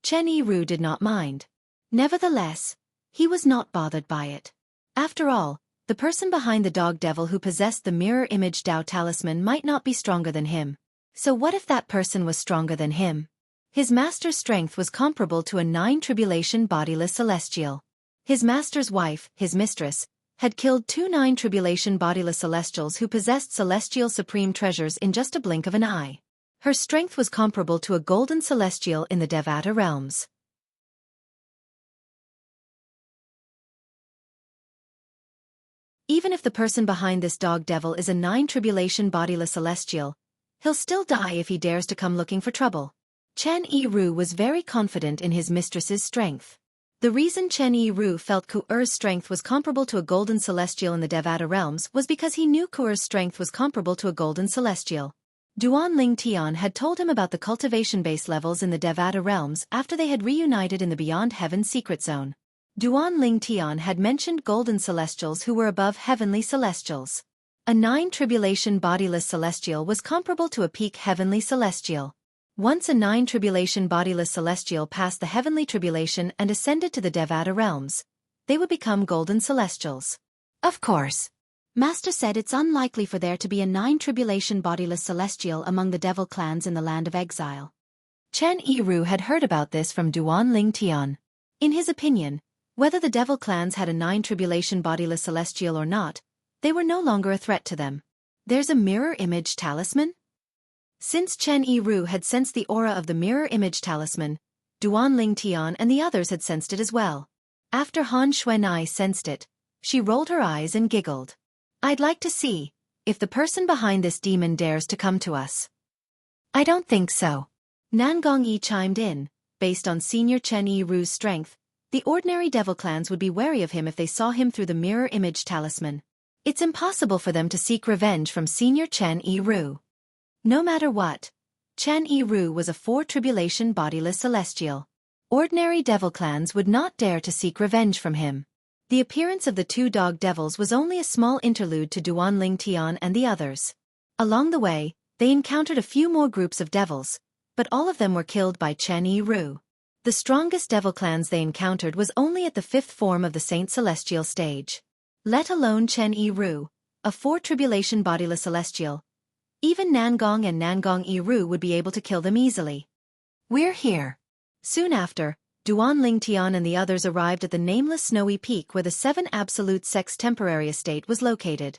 Chen Yiru did not mind. Nevertheless, he was not bothered by it. After all, the person behind the dog devil who possessed the mirror image Dao talisman might not be stronger than him. So what if that person was stronger than him? His master's strength was comparable to a 9 tribulation bodiless celestial. His master's wife, his mistress, had killed 2 9 tribulation bodiless celestials who possessed celestial supreme treasures in just a blink of an eye. Her strength was comparable to a golden celestial in the Devata realms. Even if the person behind this dog devil is a 9 tribulation bodiless celestial, he'll still die if he dares to come looking for trouble. Chen Yiru was very confident in his mistress's strength. The reason Chen Yiru felt Kuer's strength was comparable to a golden celestial in the Devata realms was because he knew Kuer's strength was comparable to a golden celestial. Duan Ling Tian had told him about the cultivation base levels in the Devata realms after they had reunited in the Beyond Heaven secret zone. Duan Ling Tian had mentioned golden celestials who were above heavenly celestials. A 9 tribulation bodiless celestial was comparable to a peak heavenly celestial. Once a 9 tribulation bodiless celestial passed the heavenly tribulation and ascended to the Devata realms, they would become golden celestials. Of course. Master said it's unlikely for there to be a 9 tribulation bodiless celestial among the devil clans in the land of exile. Chen Yiru had heard about this from Duan Ling Tian. In his opinion, whether the devil clans had a 9 tribulation bodiless celestial or not, they were no longer a threat to them. There's a mirror image talisman? Since Chen Yiru had sensed the aura of the mirror image talisman, Duan Ling Tian and the others had sensed it as well. After Han Xuanai sensed it, she rolled her eyes and giggled. I'd like to see if the person behind this demon dares to come to us. I don't think so. Nan Gongyi chimed in. Based on Senior Chen Yiru's strength, the ordinary devil clans would be wary of him if they saw him through the mirror image talisman. It's impossible for them to seek revenge from Senior Chen Yiru. No matter what, Chen Yiru was a 4 tribulation bodiless celestial. Ordinary devil clans would not dare to seek revenge from him. The appearance of the 2 dog devils was only a small interlude to Duan Ling Tian and the others. Along the way, they encountered a few more groups of devils, but all of them were killed by Chen Yiru. The strongest devil clans they encountered was only at the 5th form of the Saint Celestial stage. Let alone Chen Yiru, a 4 tribulation bodiless celestial. Even Nangong and Nangong Yiru would be able to kill them easily. We're here. Soon after, Duan Ling Tian and the others arrived at the nameless snowy peak where the 7 Absolute Sects temporary estate was located.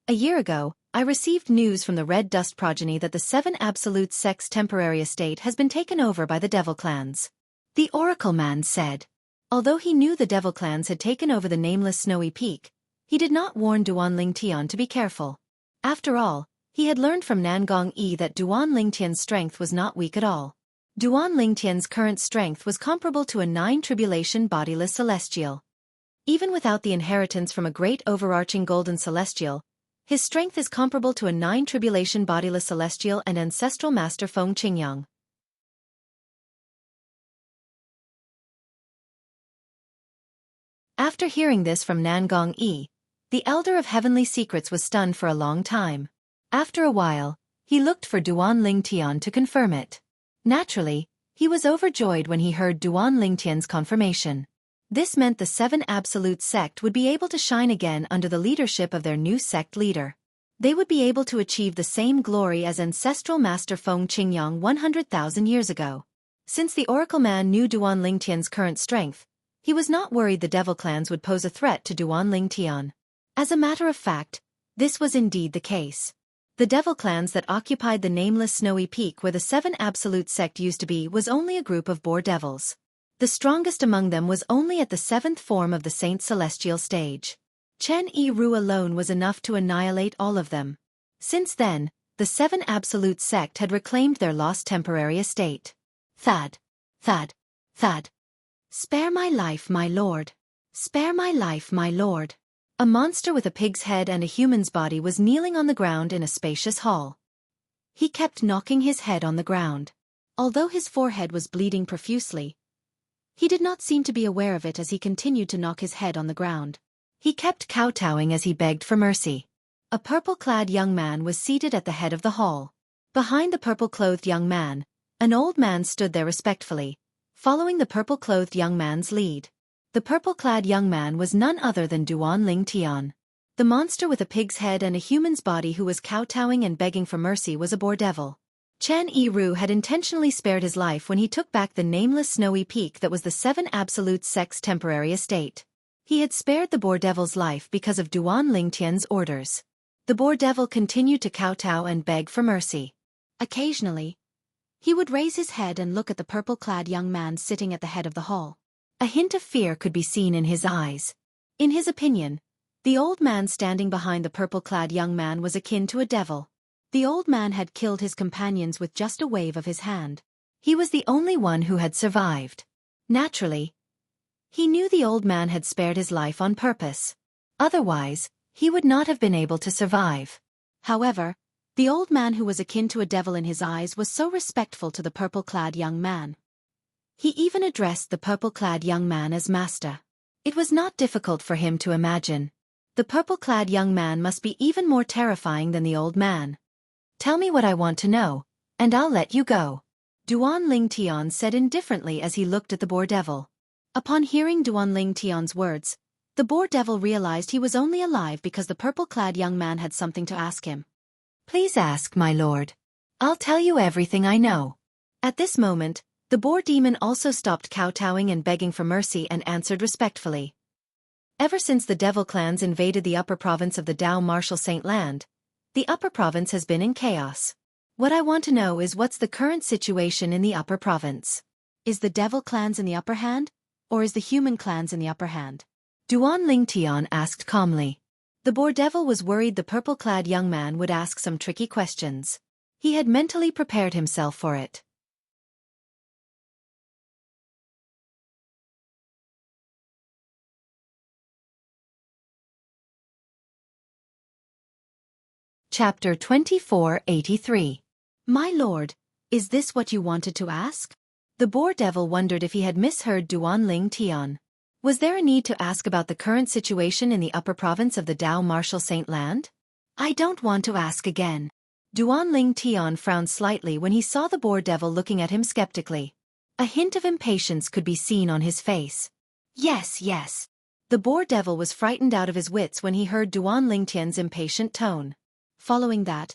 A year ago, I received news from the Red Dust progeny that the 7 Absolute Sects temporary estate has been taken over by the devil clans. The Oracle Man said. Although he knew the devil clans had taken over the nameless snowy peak, he did not warn Duan Ling Tian to be careful. After all, he had learned from Nangong Yi that Duan Ling Tian's strength was not weak at all. Duan Ling Tian's current strength was comparable to a 9 tribulation bodiless celestial. Even without the inheritance from a great overarching golden celestial, his strength is comparable to a 9 tribulation bodiless celestial and ancestral master Feng Qingyang. After hearing this from Nangong Yi, the Elder of Heavenly Secrets was stunned for a long time. After a while, he looked for Duan Ling Tian to confirm it. Naturally, he was overjoyed when he heard Duan Ling Tian's confirmation. This meant the 7 Absolute Sect would be able to shine again under the leadership of their new sect leader. They would be able to achieve the same glory as ancestral master Feng Qingyang 100,000 years ago. Since the Oracle Man knew Duan Ling Tian's current strength, he was not worried the devil clans would pose a threat to Duan Ling Tian. As a matter of fact, this was indeed the case. The devil clans that occupied the nameless snowy peak where the 7 Absolute Sect used to be was only a group of boar devils. The strongest among them was only at the 7th form of the Saint Celestial stage. Chen Yiru alone was enough to annihilate all of them. Since then, the 7 Absolute Sect had reclaimed their lost temporary estate. Thad. Spare my life, my lord. Spare my life, my lord. A monster with a pig's head and a human's body was kneeling on the ground in a spacious hall. He kept knocking his head on the ground. Although his forehead was bleeding profusely, he did not seem to be aware of it as he continued to knock his head on the ground. He kept kowtowing as he begged for mercy. A purple-clad young man was seated at the head of the hall. Behind the purple-clothed young man, an old man stood there respectfully, following the purple-clothed young man's lead. The purple-clad young man was none other than Duan Ling Tian. The monster with a pig's head and a human's body who was kowtowing and begging for mercy was a boar devil. Chen Yiru had intentionally spared his life when he took back the nameless snowy peak that was the 7 Absolute Sects temporary estate. He had spared the boar devil's life because of Duan Ling Tian's orders. The boar devil continued to kowtow and beg for mercy. Occasionally, he would raise his head and look at the purple-clad young man sitting at the head of the hall. A hint of fear could be seen in his eyes. In his opinion, the old man standing behind the purple-clad young man was akin to a devil. The old man had killed his companions with just a wave of his hand. He was the only one who had survived. Naturally, he knew the old man had spared his life on purpose. Otherwise, he would not have been able to survive. However, The old man, who was akin to a devil in his eyes, was so respectful to the purple-clad young man. He even addressed the purple-clad young man as master. It was not difficult for him to imagine. The purple-clad young man must be even more terrifying than the old man. "Tell me what I want to know, and I'll let you go," Duan Ling Tian said indifferently as he looked at the boar devil. Upon hearing Duan Ling Tian's words, the boar devil realized he was only alive because the purple-clad young man had something to ask him. "Please ask, my lord. I'll tell you everything I know." At this moment, the boar demon also stopped kowtowing and begging for mercy and answered respectfully. Ever since the devil clans invaded the upper province of the Dao Martial Saint Land, the upper province has been in chaos. What I want to know is, what's the current situation in the upper province? Is the devil clans in the upper hand, or is the human clans in the upper hand? Duan Ling Tian asked calmly. The boar devil was worried the purple-clad young man would ask some tricky questions. He had mentally prepared himself for it. Chapter 2483. My lord, is this what you wanted to ask? The boar devil wondered if he had misheard Duan Ling Tian. Was there a need to ask about the current situation in the upper province of the Dao Martial Saint Land? I don't want to ask again. Duan Ling Tian frowned slightly when he saw the boar devil looking at him skeptically. A hint of impatience could be seen on his face. Yes, yes. The boar devil was frightened out of his wits when he heard Duan Ling Tian's impatient tone. Following that,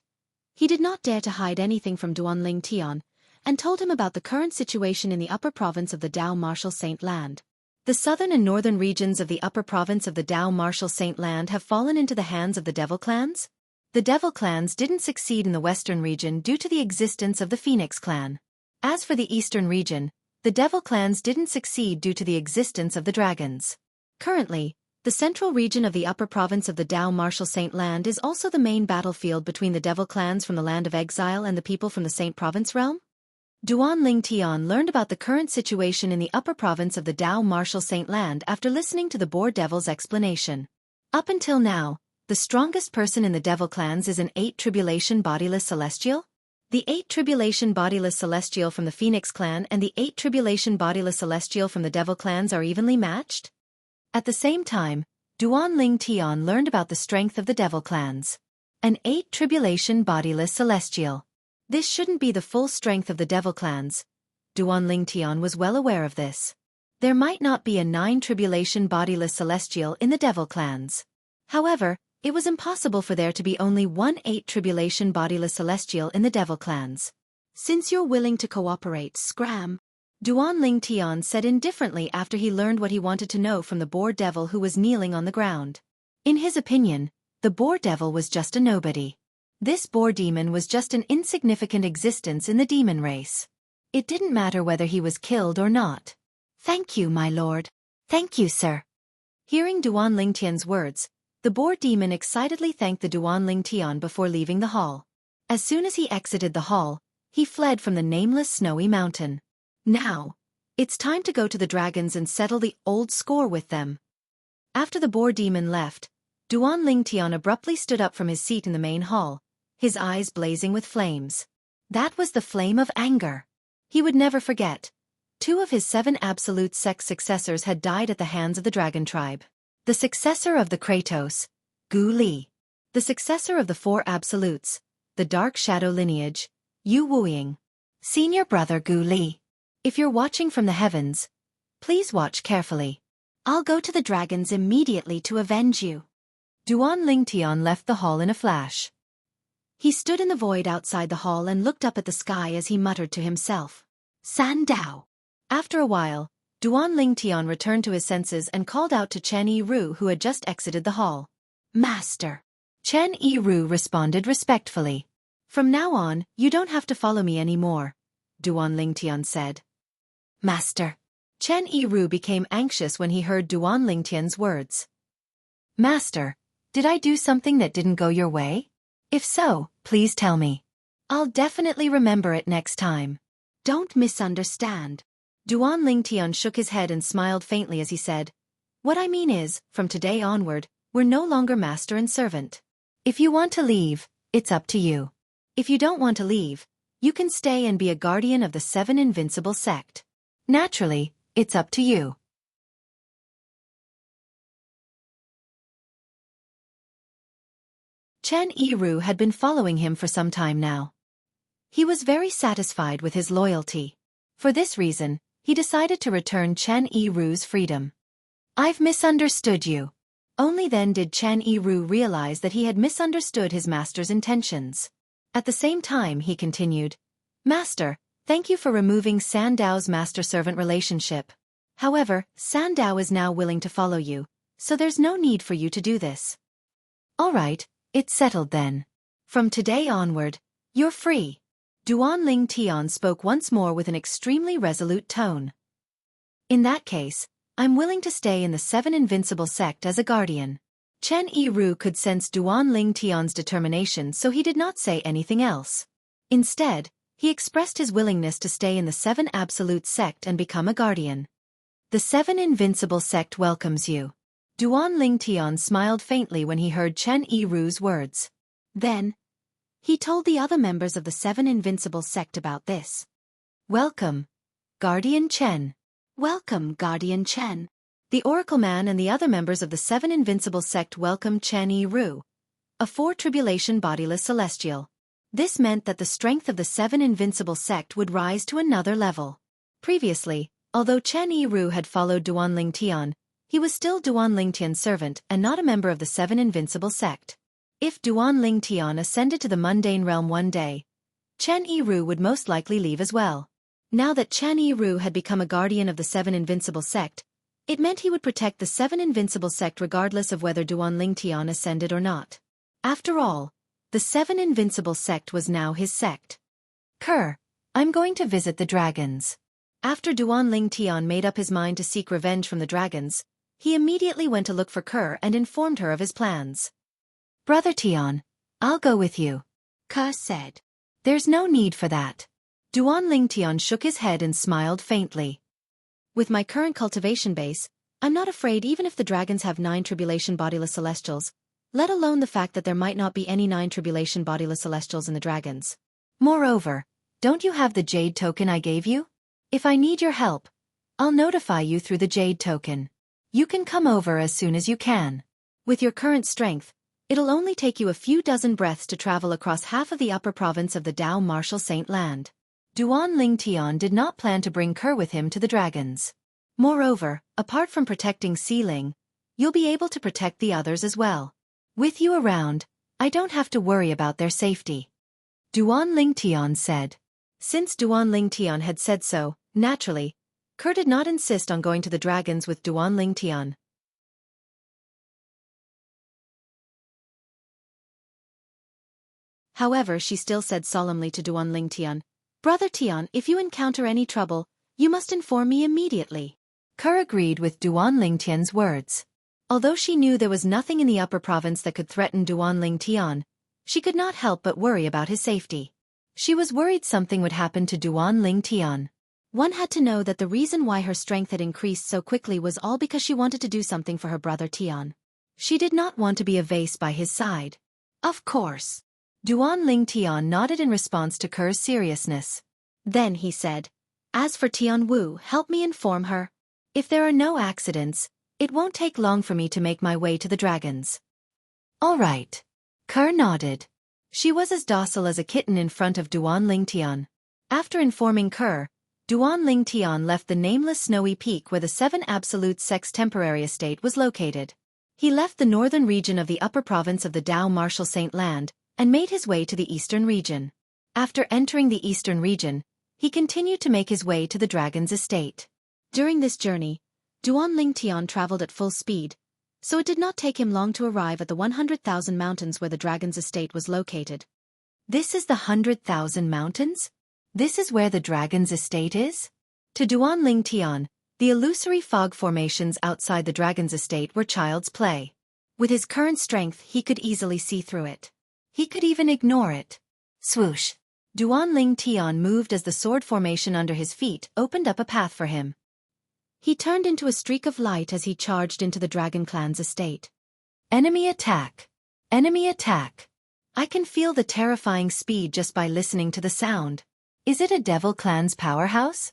he did not dare to hide anything from Duan Ling Tian, and told him about the current situation in the upper province of the Dao Martial Saint Land. The southern and northern regions of the upper province of the Dao Martial Saint Land have fallen into the hands of the devil clans. The devil clans didn't succeed in the western region due to the existence of the Phoenix clan. As for the eastern region, the devil clans didn't succeed due to the existence of the dragons. Currently, the central region of the upper province of the Dao Martial Saint Land is also the main battlefield between the devil clans from the Land of Exile and the people from the Saint Province realm. Duan Ling Tian learned about the current situation in the upper province of the Dao Martial Saint Land after listening to the boar devil's explanation. Up until now, the strongest person in the devil clans is an 8 Tribulation Bodiless Celestial. The 8 Tribulation Bodiless Celestial from the Phoenix clan and the 8 Tribulation Bodiless Celestial from the devil clans are evenly matched. At the same time, Duan Ling Tian learned about the strength of the devil clans. An 8 Tribulation Bodiless Celestial. This shouldn't be the full strength of the devil clans. Duan Ling Tian was well aware of this. There might not be a 9 Tribulation Bodiless Celestial in the devil clans. However, it was impossible for there to be only one 8 Tribulation Bodiless Celestial in the devil clans. Since you're willing to cooperate, scram, Duan Ling Tian said indifferently after he learned what he wanted to know from the boar devil who was kneeling on the ground. In his opinion, the boar devil was just a nobody. This boar demon was just an insignificant existence in the demon race. It didn't matter whether he was killed or not. Thank you, my lord. Thank you, sir. Hearing Duan Ling Tian's words, the boar demon excitedly thanked the Duan Ling Tian before leaving the hall. As soon as he exited the hall, he fled from the nameless snowy mountain. Now, it's time to go to the dragons and settle the old score with them. After the boar demon left, Duan Ling Tian abruptly stood up from his seat in the main hall, his eyes blazing with flames. That was the flame of anger. He would never forget. 2 of his 7 absolute sex successors had died at the hands of the dragon tribe. The successor of the Kratos, Gu Li. The successor of the 4 absolutes, the dark shadow lineage, Yu Wuying. Senior brother Gu Li. If you're watching from the heavens, please watch carefully. I'll go to the dragons immediately to avenge you. Duan Ling Tian left the hall in a flash. He stood in the void outside the hall and looked up at the sky as he muttered to himself. San Dao. After a while, Duan Ling Tian returned to his senses and called out to Chen Yiru, who had just exited the hall. Master. Chen Yiru responded respectfully. From now on, you don't have to follow me anymore, Duan Ling Tian said. Master. Chen Yiru became anxious when he heard Duan Ling Tian's words. Master, did I do something that didn't go your way? If so, please tell me. I'll definitely remember it next time. Don't misunderstand. Duan Ling Tian shook his head and smiled faintly as he said, What I mean is, from today onward, we're no longer master and servant. If you want to leave, it's up to you. If you don't want to leave, you can stay and be a guardian of the 7 Invincible Sect. Naturally, it's up to you. Chen Yiru had been following him for some time now. He was very satisfied with his loyalty. For this reason, he decided to return Chen Yiru's freedom. I've misunderstood you. Only then did Chen Yiru realize that he had misunderstood his master's intentions. At the same time, he continued, Master, thank you for removing Sandao's master-servant relationship. However, Sandao is now willing to follow you, so there's no need for you to do this. All right, it's settled then. From today onward, you're free. Duanling Tian spoke once more with an extremely resolute tone. In that case, I'm willing to stay in the 7 Invincible Sect as a guardian. Chen Yiru could sense Duanling Tian's determination, so he did not say anything else. Instead, he expressed his willingness to stay in the 7 Absolute Sect and become a guardian. The 7 Invincible Sect welcomes you. Duanling Tian smiled faintly when he heard Chen Yiru's words. Then, he told the other members of the 7 Invincible Sect about this. Welcome, Guardian Chen. Welcome, Guardian Chen. The Oracle Man and the other members of the 7 Invincible Sect welcomed Chen Yiru, a 4 Tribulation bodiless celestial. This meant that the strength of the 7 Invincible Sect would rise to another level. Previously, although Chen Yiru had followed Duanling Tian, he was still Duanling Tian's servant and not a member of the 7 Invincible Sect. If Duanling Tian ascended to the mundane realm one day, Chen Yiru would most likely leave as well. Now that Chen Yiru had become a guardian of the 7 Invincible Sect, it meant he would protect the 7 Invincible Sect regardless of whether Duanling Tian ascended or not. After all, the 7 Invincible Sect was now his sect. Kerr, I'm going to visit the dragons. After Duanling Tian made up his mind to seek revenge from the dragons, he immediately went to look for Kerr and informed her of his plans. Brother Tian, I'll go with you. Kerr said. There's no need for that. Duanling Tian shook his head and smiled faintly. With my current cultivation base, I'm not afraid even if the dragons have 9 Tribulation bodiless celestials, let alone the fact that there might not be any 9 Tribulation bodiless celestials in the dragons. Moreover, don't you have the Jade token I gave you? If I need your help, I'll notify you through the Jade token. You can come over as soon as you can. With your current strength, it'll only take you a few dozen breaths to travel across half of the upper province of the Dao Martial Saint Land. Duanling Tian did not plan to bring Kerr with him to the dragons. Moreover, apart from protecting Xiling, you'll be able to protect the others as well. With you around, I don't have to worry about their safety. Duanling Tian said. Since Duanling Tian had said so, naturally, Kerr did not insist on going to the dragons with Duanling Tian. However, she still said solemnly to Duanling Tian, Brother Tian, if you encounter any trouble, you must inform me immediately. Kerr agreed with Duanling Tian's words. Although she knew there was nothing in the upper province that could threaten Duanling Tian, she could not help but worry about his safety. She was worried something would happen to Duanling Tian. One had to know that the reason why her strength had increased so quickly was all because she wanted to do something for her brother Tian. She did not want to be a vase by his side. Of course. Duanling Tian nodded in response to Kerr's seriousness. Then he said, As for Tian Wu, help me inform her. If there are no accidents, it won't take long for me to make my way to the dragons. All right. Kerr nodded. She was as docile as a kitten in front of Duanling Tian. After informing Kerr, Duanling Tian left the nameless snowy peak where the 7 Absolute Sect's temporary estate was located. He left the northern region of the upper province of the Dao Martial Saint Land, and made his way to the eastern region. After entering the eastern region, he continued to make his way to the dragon's estate. During this journey, Duanling Tian traveled at full speed, so it did not take him long to arrive at the 100,000 mountains where the dragon's estate was located. This is the 100,000 mountains? This is where the dragon's estate is? To Duanling Tian, the illusory fog formations outside the dragon's estate were child's play. With his current strength, he could easily see through it. He could even ignore it. Swoosh. Duanling Tian moved as the sword formation under his feet opened up a path for him. He turned into a streak of light as he charged into the Dragon Clan's estate. Enemy attack! Enemy attack! I can feel the terrifying speed just by listening to the sound. Is it a devil clan's powerhouse?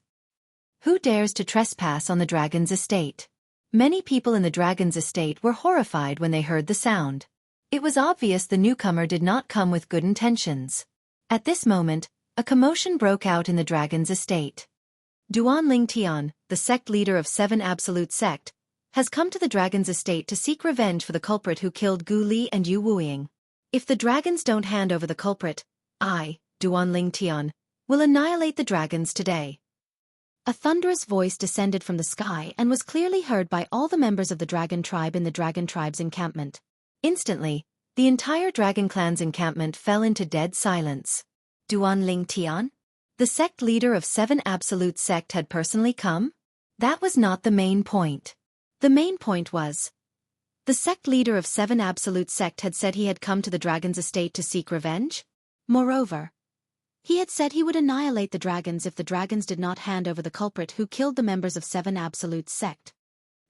Who dares to trespass on the dragon's estate? Many people in the dragon's estate were horrified when they heard the sound. It was obvious the newcomer did not come with good intentions. At this moment, a commotion broke out in the dragon's estate. Duan Ling Tian, the sect leader of 7 Absolute Sect, has come to the dragon's estate to seek revenge for the culprit who killed Gu Li and Yu Wuing. If the dragons don't hand over the culprit, I, Duan Ling Tian, will annihilate the dragons today. A thunderous voice descended from the sky and was clearly heard by all the members of the dragon tribe in the dragon tribe's encampment. Instantly, the entire dragon clan's encampment fell into dead silence. Duan Ling Tian? The sect leader of 7 Absolute Sect had personally come? That was not the main point. The main point was, the sect leader of 7 Absolute Sect had said he had come to the dragon's estate to seek revenge. Moreover, he had said he would annihilate the dragons if the dragons did not hand over the culprit who killed the members of 7 Absolute Sect.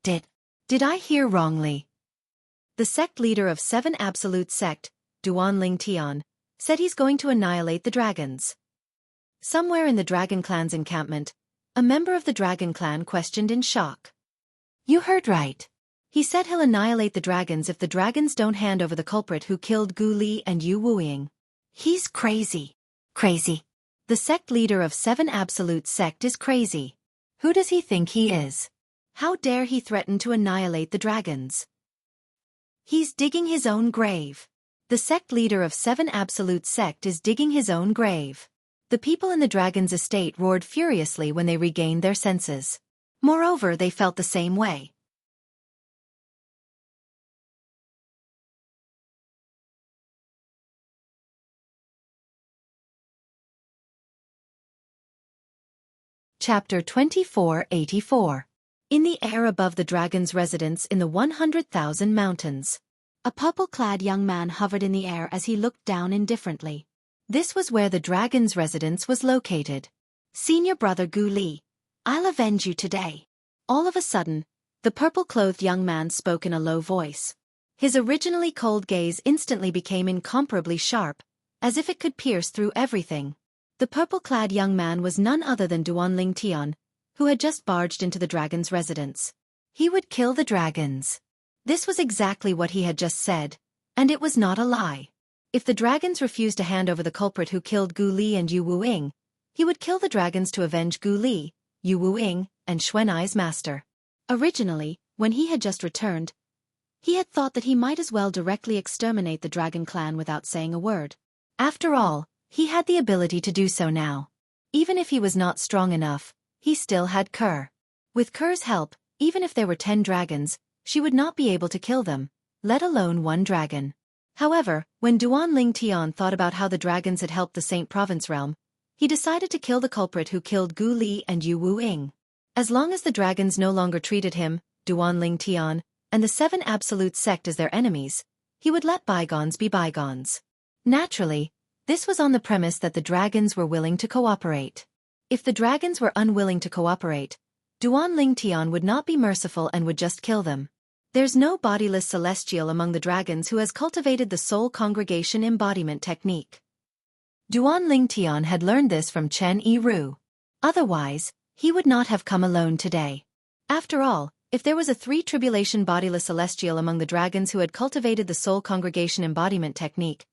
Did I hear wrongly? The sect leader of 7 Absolute Sect, Duan Ling Tian, said he's going to annihilate the dragons. Somewhere in the dragon clan's encampment, a member of the dragon clan questioned in shock. You heard right. He said he'll annihilate the dragons if the dragons don't hand over the culprit who killed Gu Li and Yu Wuing. He's crazy. Crazy. The sect leader of 7 Absolute Sect is crazy. Who does he think he is? How dare he threaten to annihilate the dragons? He's digging his own grave. The sect leader of 7 Absolute Sect is digging his own grave. The people in the dragon's estate roared furiously when they regained their senses. Moreover, they felt the same way. Chapter 2484. In the air above the dragon's residence in the 100,000 mountains, a purple-clad young man hovered in the air as he looked down indifferently. This was where the dragon's residence was located. Senior brother Gu Li, I'll avenge you today. All of a sudden, the purple-clothed young man spoke in a low voice. His originally cold gaze instantly became incomparably sharp, as if it could pierce through everything. The purple-clad young man was none other than Duan Ling Tian, who had just barged into the dragon's residence. He would kill the dragons. This was exactly what he had just said, and it was not a lie. If the dragons refused to hand over the culprit who killed Gu Li and Yu Wuing, he would kill the dragons to avenge Gu Li, Yu Wuing, and Xuanai's master. Originally, when he had just returned, he had thought that he might as well directly exterminate the dragon clan without saying a word. After all, he had the ability to do so now. Even if he was not strong enough, he still had Ker. With Ker's help, even if there were 10 dragons, she would not be able to kill them, let alone one dragon. However, when Duan Ling Tian thought about how the dragons had helped the Saint Province realm, he decided to kill the culprit who killed Gu Li and Yu Wuing. As long as the dragons no longer treated him, Duan Ling Tian, and the 7 Absolute Sect as their enemies, he would let bygones be bygones. Naturally, this was on the premise that the dragons were willing to cooperate. If the dragons were unwilling to cooperate, Duan Ling Tian would not be merciful and would just kill them. There's no bodiless celestial among the dragons who has cultivated the soul congregation embodiment technique. Duan Ling Tian had learned this from Chen Yiru. Otherwise, he would not have come alone today. After all, if there was a 3 tribulation bodiless celestial among the dragons who had cultivated the soul congregation embodiment technique,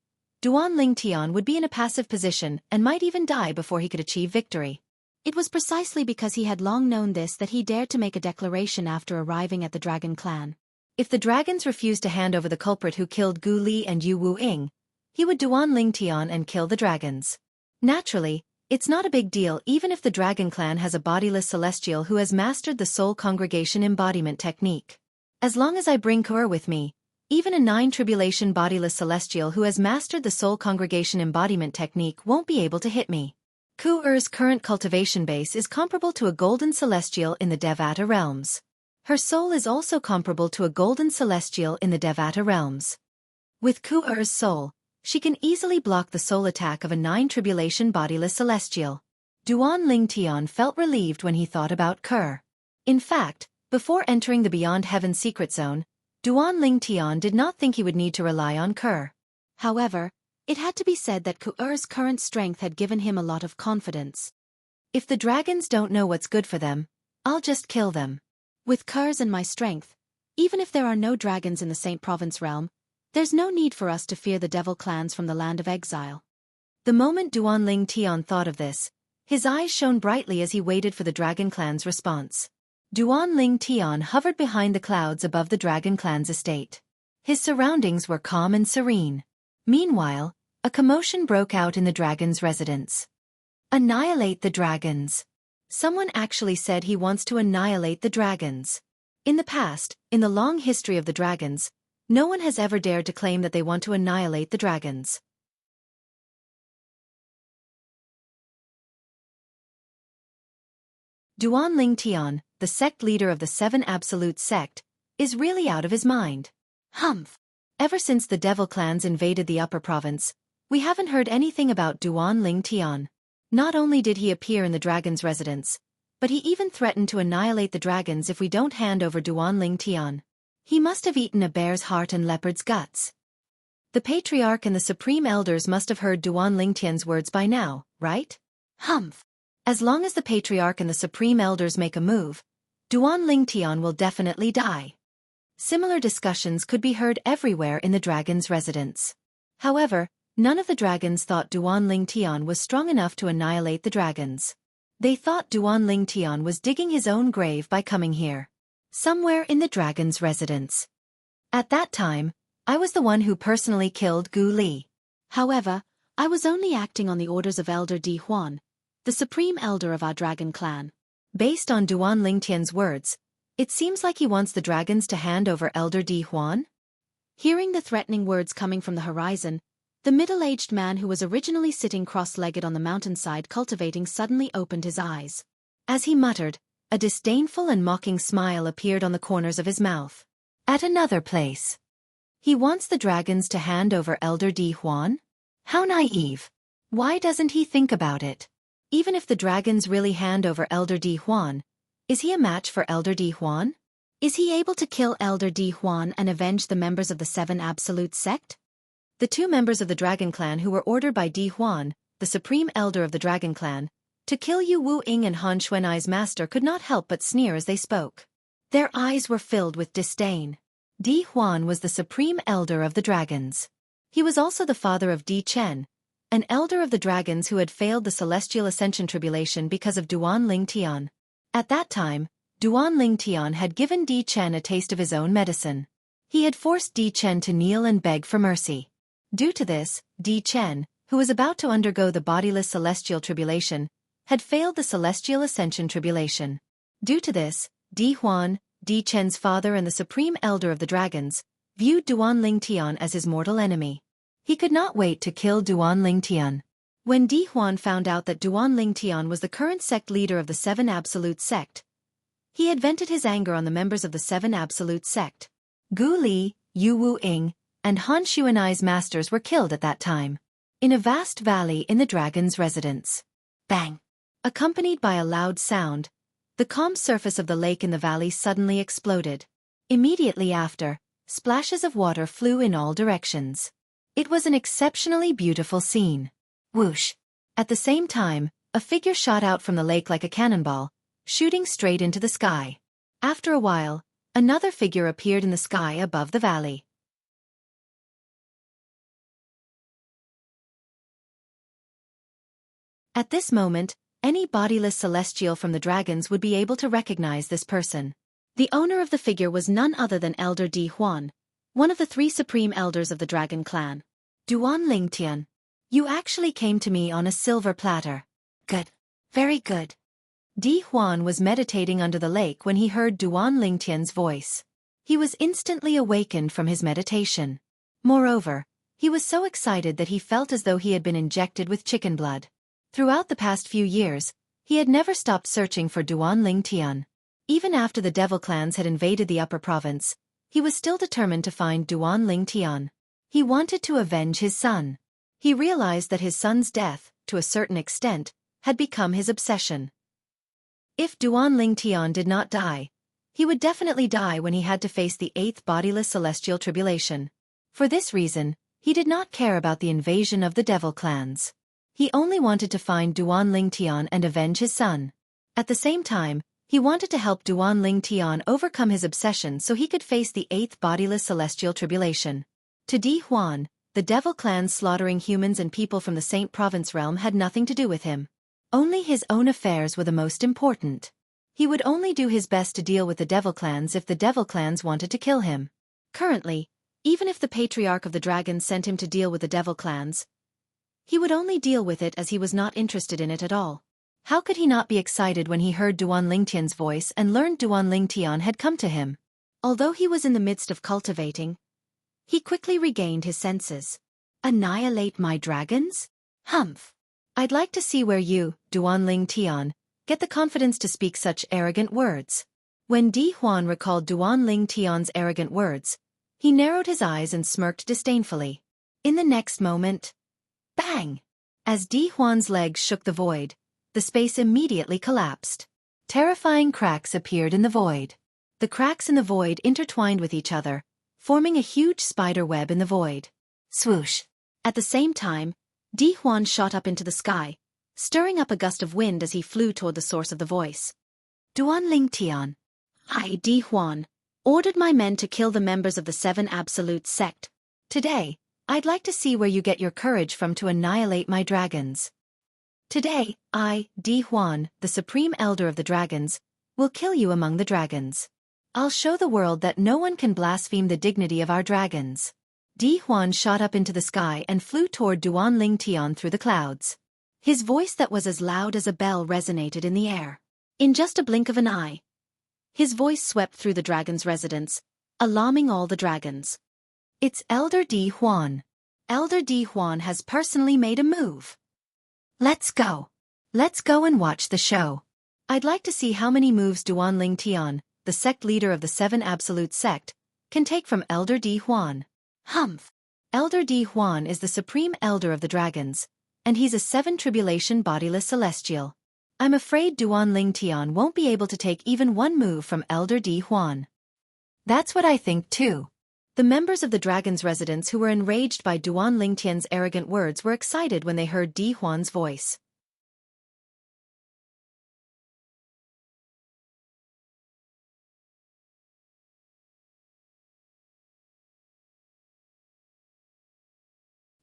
Duan Ling Tian would be in a passive position and might even die before he could achieve victory. It was precisely because he had long known this that he dared to make a declaration after arriving at the dragon clan. If the dragons refused to hand over the culprit who killed Gu Li and Yu Wuing, he would Duan Ling Tian and kill the dragons. Naturally, it's not a big deal even if the dragon clan has a bodiless celestial who has mastered the soul congregation embodiment technique. As long as I bring Conqueror with me, even a 9 tribulation bodiless celestial who has mastered the soul congregation embodiment technique won't be able to hit me. Conqueror's current cultivation base is comparable to a golden celestial in the Devata realms. Her soul is also comparable to a golden celestial in the Devata realms. With Conqueror's soul, she can easily block the soul attack of a 9 tribulation bodiless celestial. Duan Ling Tian felt relieved when he thought about Conqueror. In fact, before entering the Beyond Heaven secret zone, Duan Ling Tian did not think he would need to rely on Conqueror. However, It had to be said that Ku'er's current strength had given him a lot of confidence. If the dragons don't know what's good for them, I'll just kill them. With Ku'er's and my strength, even if there are no dragons in the Saint Province realm, there's no need for us to fear the devil clans from the land of exile. The moment Duanling Tian thought of this, his eyes shone brightly as he waited for the dragon clan's response. Duanling Tian hovered behind the clouds above the dragon clan's estate. His surroundings were calm and serene. Meanwhile, a commotion broke out in the dragon's residence. Annihilate the dragons. Someone actually said he wants to annihilate the dragons. In the past, in the long history of the dragons, no one has ever dared to claim that they want to annihilate the dragons. Duanling Tian, the sect leader of the Seven Absolute Sect, is really out of his mind. Humph! Ever since the devil clans invaded the upper province, we haven't heard anything about Duanling Tian. Not only did he appear in the dragon's residence, but he even threatened to annihilate the dragons if we don't hand over Duanling Tian. He must have eaten a bear's heart and leopard's guts. The Patriarch and the Supreme Elders must have heard Duanling Tian's words by now, right? Humph! As long as the Patriarch and the Supreme Elders make a move, Duanling Tian will definitely die. Similar discussions could be heard everywhere in the dragon's residence. However, none of the dragons thought Duanling Tian was strong enough to annihilate the dragons. They thought Duanling Tian was digging his own grave by coming here. Somewhere in the dragon's residence. At that time, I was the one who personally killed Gu Li. However, I was only acting on the orders of Elder Di Huan, the supreme elder of our dragon clan. Based on Duanling Tian's words, it seems like he wants the dragons to hand over Elder Di Huan. Hearing the threatening words coming from the horizon, the middle-aged man who was originally sitting cross-legged on the mountainside cultivating suddenly opened his eyes. As he muttered, a disdainful and mocking smile appeared on the corners of his mouth. At another place. He wants the dragons to hand over Elder Di Huan? How naive. Why doesn't he think about it? Even if the dragons really hand over Elder Di Huan, is he a match for Elder Di Huan? Is he able to kill Elder Di Huan and avenge the members of the Seven Absolute Sect? The two members of the Dragon Clan who were ordered by Di Huan, the Supreme Elder of the Dragon Clan, to kill Yu Wu Ying and Han Xuanai's master could not help but sneer as they spoke. Their eyes were filled with disdain. Di Huan was the Supreme Elder of the Dragons. He was also the father of Di Chen, an elder of the dragons who had failed the Celestial Ascension Tribulation because of Duanling Tian. At that time, Duanling Tian had given Di Chen a taste of his own medicine. He had forced Di Chen to kneel and beg for mercy. Due to this, Di Chen, who was about to undergo the bodiless Celestial Tribulation, had failed the Celestial Ascension Tribulation. Due to this, Di Huan, Di Chen's father and the Supreme Elder of the Dragons, viewed Duanling Tian as his mortal enemy. He could not wait to kill Duanling Tian. When Di Huan found out that Duanling Tian was the current sect leader of the Seven Absolute Sect, he had vented his anger on the members of the Seven Absolute Sect. Gu Li, Yu Wu Ying, and Han Xuanai's masters were killed at that time. In a vast valley in the dragon's residence. Bang! Accompanied by a loud sound, the calm surface of the lake in the valley suddenly exploded. Immediately after, splashes of water flew in all directions. It was an exceptionally beautiful scene. Whoosh! At the same time, a figure shot out from the lake like a cannonball, shooting straight into the sky. After a while, another figure appeared in the sky above the valley. At this moment, any bodiless celestial from the dragons would be able to recognize this person. The owner of the figure was none other than Elder Di Huan, one of the three supreme elders of the dragon clan. Duanling Tian, you actually came to me on a silver platter. Good. Very good. Di Huan was meditating under the lake when he heard Duanling Tian's voice. He was instantly awakened from his meditation. Moreover, he was so excited that he felt as though he had been injected with chicken blood. Throughout the past few years, he had never stopped searching for Duanling Tian. Even after the devil clans had invaded the upper province, he was still determined to find Duanling Tian. He wanted to avenge his son. He realized that his son's death, to a certain extent, had become his obsession. If Duanling Tian did not die, he would definitely die when he had to face the 8th bodiless celestial tribulation. For this reason, He did not care about the invasion of the devil clans. He only wanted to find Duan Lingtian and avenge his son. At the same time, he wanted to help Duan Lingtian overcome his obsession so he could face the 8th bodiless celestial tribulation. To Di Huan, the devil clans slaughtering humans and people from the Saint Province realm had nothing to do with him. Only his own affairs were the most important. He would only do his best to deal with the devil clans if the devil clans wanted to kill him. Currently, even if the Patriarch of the Dragons sent him to deal with the devil clans, he would only deal with it as he was not interested in it at all. How could he not be excited when he heard Duan Lingtian's voice and learned Duan Lingtian had come to him? Although he was in the midst of cultivating, he quickly regained his senses. Annihilate my dragons? Humph. I'd like to see where you, Duan Lingtian, get the confidence to speak such arrogant words. When Di Huan recalled Duan Lingtian's arrogant words, he narrowed his eyes and smirked disdainfully. In the next moment, bang! As Di Huan's legs shook the void, the space immediately collapsed. Terrifying cracks appeared in the void. The cracks in the void intertwined with each other, forming a huge spider web in the void. Swoosh! At the same time, Di Huan shot up into the sky, stirring up a gust of wind as he flew toward the source of the voice. Duan Lingtian. I, Di Huan, ordered my men to kill the members of the 7 Absolute sect. Today, I'd like to see where you get your courage from to annihilate my dragons. Today, I, Di Huan, the Supreme Elder of the Dragons, will kill you among the dragons. I'll show the world that no one can blaspheme the dignity of our dragons. Di Huan shot up into the sky and flew toward Duan Lingtian through the clouds. His voice that was as loud as a bell resonated in the air. In just a blink of an eye, his voice swept through the dragon's residence, alarming all the dragons. It's Elder Di Huan. Elder Di Huan has personally made a move. Let's go. Let's go and watch the show. I'd like to see how many moves Duan Lingtian, the sect leader of the 7 Absolute sect, can take from Elder Di Huan. Humph. Elder Di Huan is the Supreme Elder of the Dragons, and he's a 7 Tribulation bodiless celestial. I'm afraid Duan Lingtian won't be able to take even one move from Elder Di Huan. That's what I think too. The members of the dragon's residence who were enraged by Duan Lingtian's arrogant words were excited when they heard Di Huan's voice.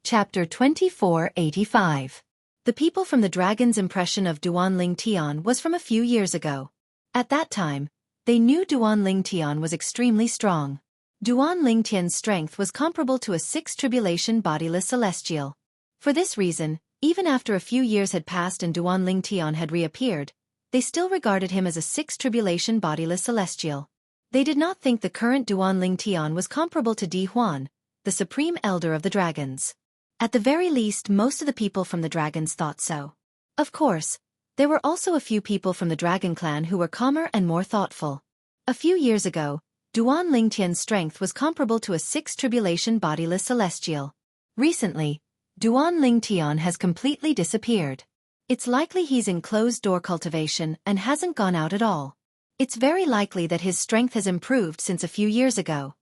Chapter 2485. The people from the dragon's impression of Duan Lingtian was from a few years ago. At that time, they knew Duan Lingtian was extremely strong. Duan Lingtian's strength was comparable to a 6 Tribulation bodiless celestial. For this reason, even after a few years had passed and Duan Lingtian had reappeared, they still regarded him as a 6 Tribulation bodiless celestial. They did not think the current Duan Lingtian was comparable to Di Huan, the Supreme Elder of the Dragons. At the very least, most of the people from the dragons thought so. Of course, there were also a few people from the dragon clan who were calmer and more thoughtful. A few years ago, Duan Lingtian's strength was comparable to a 6 Tribulation bodiless celestial. Recently, Duan Lingtian has completely disappeared. It's likely he's in closed-door cultivation and hasn't gone out at all. It's very likely that his strength has improved since a few years ago.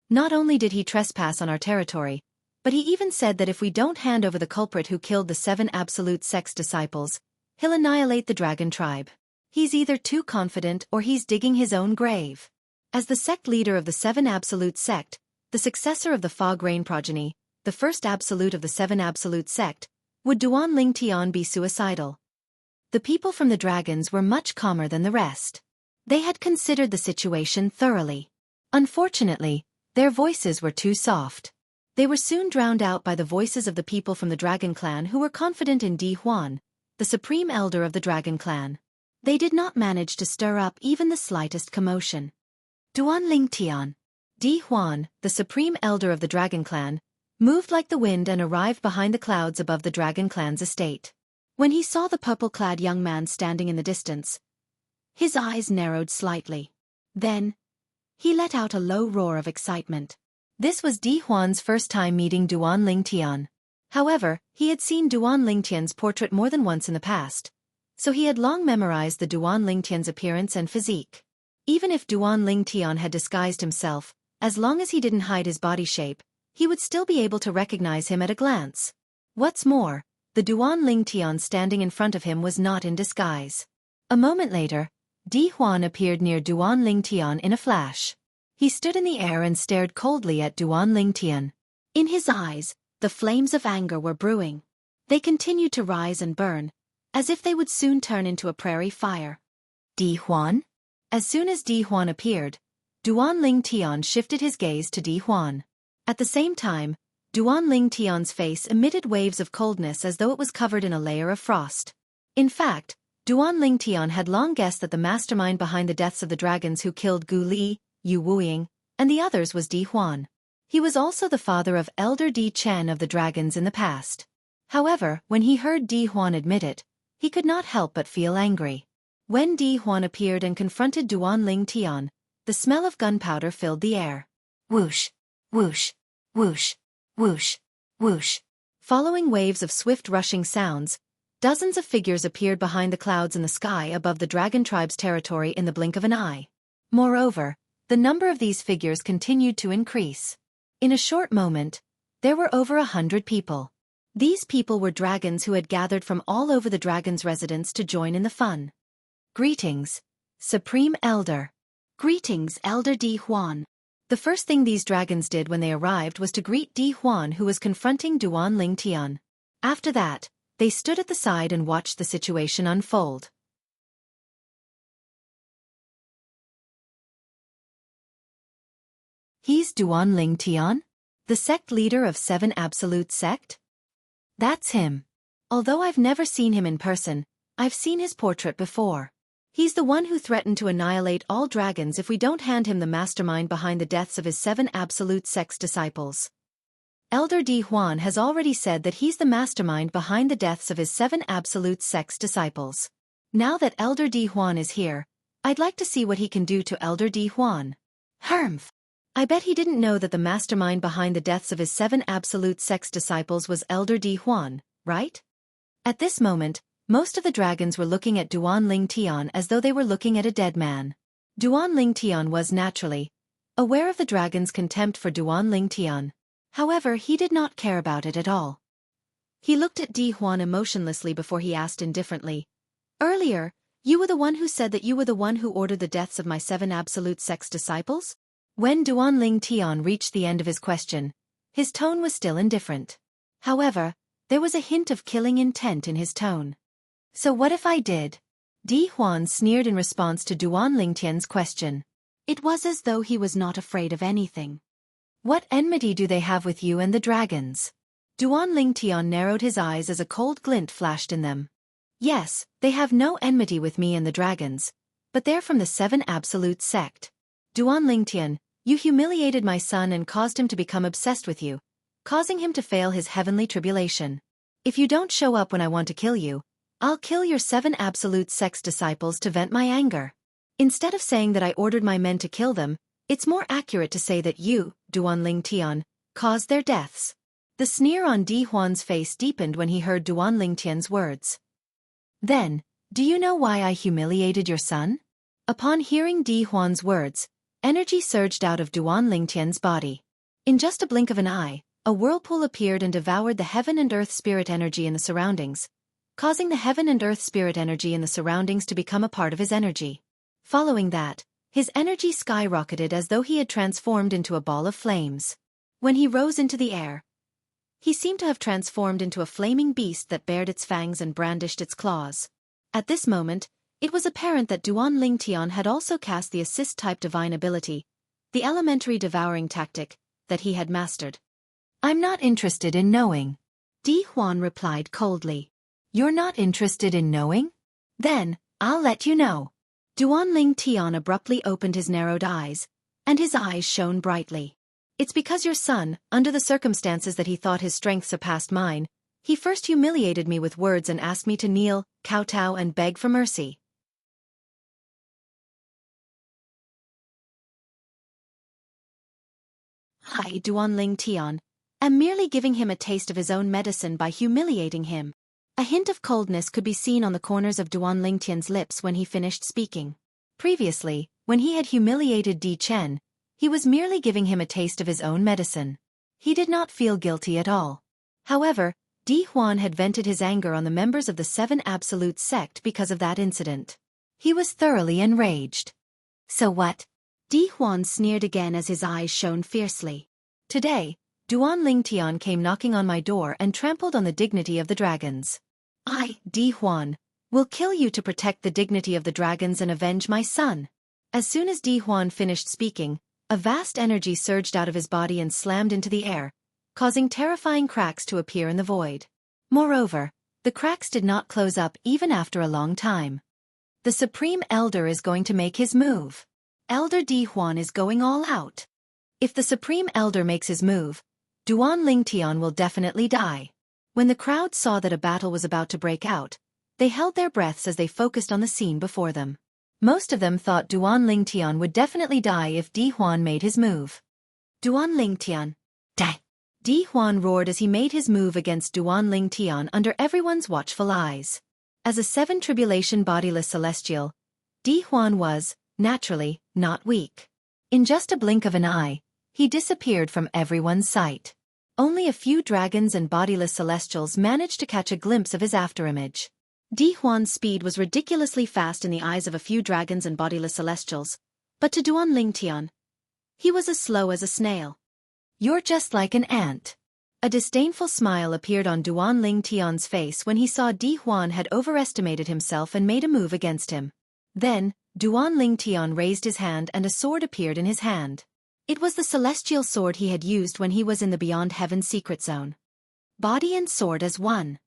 Not only did he trespass on our territory, but he even said that if we don't hand over the culprit who killed the 7 Absolute Sect's disciples, he'll annihilate the dragon tribe. He's either too confident or he's digging his own grave. As the sect leader of the 7 Absolute Sect, the successor of the Fog Rain progeny, the first absolute of the 7 Absolute Sect, would Duan Lingtian be suicidal? The people from the dragons were much calmer than the rest. They had considered the situation thoroughly. Unfortunately, their voices were too soft. They were soon drowned out by the voices of the people from the dragon clan who were confident in Di Huan, the supreme elder of the dragon clan. They did not manage to stir up even the slightest commotion. Duan Lingtian, Di Huan, the supreme elder of the dragon clan, moved like the wind and arrived behind the clouds above the dragon clan's estate. When he saw the purple-clad young man standing in the distance, his eyes narrowed slightly. Then, he let out a low roar of excitement. This was Di Huan's first time meeting Duan Lingtian. However, he had seen Duan Lingtian's portrait more than once in the past, so he had long memorized the Duan Lingtian's appearance and physique. Even if Duan Lingtian had disguised himself, as long as he didn't hide his body shape, he would still be able to recognize him at a glance. What's more, the Duan Ling Tian standing in front of him was not in disguise. A moment later, Di Huan appeared near Duan Ling Tian in a flash. He stood in the air and stared coldly at Duan Ling Tian. In his eyes, the flames of anger were brewing. They continued to rise and burn, as if they would soon turn into a prairie fire. Di Huan? As soon as Di Huan appeared, Duan Ling Tian shifted his gaze to Di Huan. At the same time, Duan Ling Tian's face emitted waves of coldness as though it was covered in a layer of frost. In fact, Duan Ling Tian had long guessed that the mastermind behind the deaths of the dragons who killed Gu Li, Yu Wuying, and the others was Di Huan. He was also the father of Elder Di Chen of the dragons in the past. However, when he heard Di Huan admit it, he could not help but feel angry. When Di Huan appeared and confronted Duan Ling Tian, the smell of gunpowder filled the air. Whoosh, whoosh, whoosh, whoosh, whoosh. Following waves of swift rushing sounds, dozens of figures appeared behind the clouds in the sky above the dragon tribe's territory in the blink of an eye. Moreover, the number of these figures continued to increase. In a short moment, there were over 100 people. These people were dragons who had gathered from all over the dragon's residence to join in the fun. Greetings, Supreme Elder. Greetings, Elder Di Huan. The first thing these dragons did when they arrived was to greet Di Huan, who was confronting Duan Ling Tian. After that, they stood at the side and watched the situation unfold. He's Duan Ling Tian? The sect leader of 7 Absolute Sect? That's him. Although I've never seen him in person, I've seen his portrait before. He's the one who threatened to annihilate all dragons if we don't hand him the mastermind behind the deaths of his 7 Absolute Sect's disciples. Elder Di Huan has already said that he's the mastermind behind the deaths of his 7 Absolute Sect's disciples. Now that Elder Di Huan is here, I'd like to see what he can do to Elder Di Huan. Humph! I bet he didn't know that the mastermind behind the deaths of his 7 Absolute Sect's disciples was Elder Di Huan, right? At this moment, most of the dragons were looking at Duan Ling Tian as though they were looking at a dead man. Duan Ling Tian was naturally aware of the dragon's contempt for Duan Ling Tian. However, he did not care about it at all. He looked at Di Huan emotionlessly before he asked indifferently, "Earlier, you were the one who said that you were the one who ordered the deaths of my 7 Absolute Sect's disciples?" When Duan Ling Tian reached the end of his question, his tone was still indifferent. However, there was a hint of killing intent in his tone. "So what if I did?" Di Huan sneered in response to Duan Ling Tian's question. It was as though he was not afraid of anything. "What enmity do they have with you and the dragons?" Duan Ling Tian narrowed his eyes as a cold glint flashed in them. "Yes, they have no enmity with me and the dragons, but they're from the 7 Absolute Sect. Duan Ling Tian, you humiliated my son and caused him to become obsessed with you, causing him to fail his heavenly tribulation. If you don't show up when I want to kill you, I'll kill your 7 Absolute Sect's disciples to vent my anger. Instead of saying that I ordered my men to kill them, it's more accurate to say that you, Duan Ling Tian, caused their deaths." The sneer on Di Huan's face deepened when he heard Duan Ling Tian's words. "Then, do you know why I humiliated your son?" Upon hearing Di Huan's words, energy surged out of Duan Ling Tian's body. In just a blink of an eye, a whirlpool appeared and devoured the heaven and earth spirit energy in the surroundings, causing the heaven and earth spirit energy in the surroundings to become a part of his energy. Following that, his energy skyrocketed as though he had transformed into a ball of flames. When he rose into the air, he seemed to have transformed into a flaming beast that bared its fangs and brandished its claws. At this moment, it was apparent that Duan Ling Tian had also cast the assist-type divine ability, the elementary devouring tactic, that he had mastered. "I'm not interested in knowing," Di Huan replied coldly. "You're not interested in knowing? Then, I'll let you know." Duan Ling Tian abruptly opened his narrowed eyes, and his eyes shone brightly. "It's because your son, under the circumstances that he thought his strength surpassed mine, he first humiliated me with words and asked me to kneel, kowtow and beg for mercy. I, Duan Ling Tian, am merely giving him a taste of his own medicine by humiliating him." A hint of coldness could be seen on the corners of Duan Ling Tian's lips when he finished speaking. Previously, when he had humiliated Di Chen, he was merely giving him a taste of his own medicine. He did not feel guilty at all. However, Di Huan had vented his anger on the members of the Seven Absolute sect because of that incident. He was thoroughly enraged. So what? Di Huan sneered again as his eyes shone fiercely. Today, Duan Lingtian came knocking on my door and trampled on the dignity of the dragons. I, Di Huan, will kill you to protect the dignity of the dragons and avenge my son. As soon as Di Huan finished speaking, a vast energy surged out of his body and slammed into the air, causing terrifying cracks to appear in the void. Moreover, the cracks did not close up even after a long time. The Supreme Elder is going to make his move. Elder Di Huan is going all out. If the Supreme Elder makes his move, Duan Lingtian will definitely die. When the crowd saw that a battle was about to break out, they held their breaths as they focused on the scene before them. Most of them thought Duan Lingtian would definitely die if Di Huan made his move. Duan Lingtian, die! Di Huan roared as he made his move against Duan Lingtian under everyone's watchful eyes. As a seven tribulation bodiless celestial, Di Huan was, naturally, not weak. In just a blink of an eye, he disappeared from everyone's sight. Only a few dragons and bodiless celestials managed to catch a glimpse of his afterimage. Di Huan's speed was ridiculously fast in the eyes of a few dragons and bodiless celestials, but to Duan Lingtian, he was as slow as a snail. You're just like an ant. A disdainful smile appeared on Duan Lingtian's face when he saw Di Huan had overestimated himself and made a move against him. Then, Duan Lingtian raised his hand and a sword appeared in his hand. It was the celestial sword he had used when he was in the Beyond Heaven secret zone. Body and sword as one.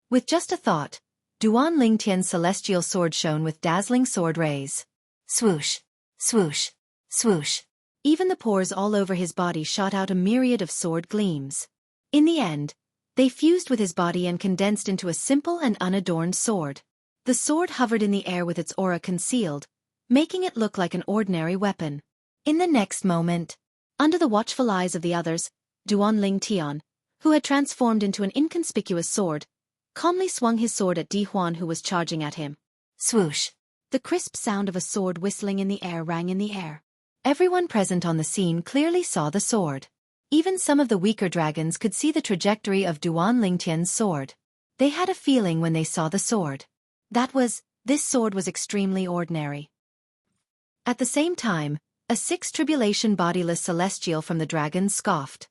With just a thought, Duan Lingtian's celestial sword shone with dazzling sword rays. Swoosh, swoosh, swoosh. Even the pores all over his body shot out a myriad of sword gleams. In the end, they fused with his body and condensed into a simple and unadorned sword. The sword hovered in the air with its aura concealed, making it look like an ordinary weapon. In the next moment, under the watchful eyes of the others, Duan Lingtian, who had transformed into an inconspicuous sword, calmly swung his sword at Di Huan who was charging at him. Swoosh! The crisp sound of a sword whistling in the air rang in the air. Everyone present on the scene clearly saw the sword. Even some of the weaker dragons could see the trajectory of Duan Lingtian's sword. They had a feeling when they saw the sword. This sword was extremely ordinary. At the same time, a sixth tribulation bodiless celestial from the dragons scoffed.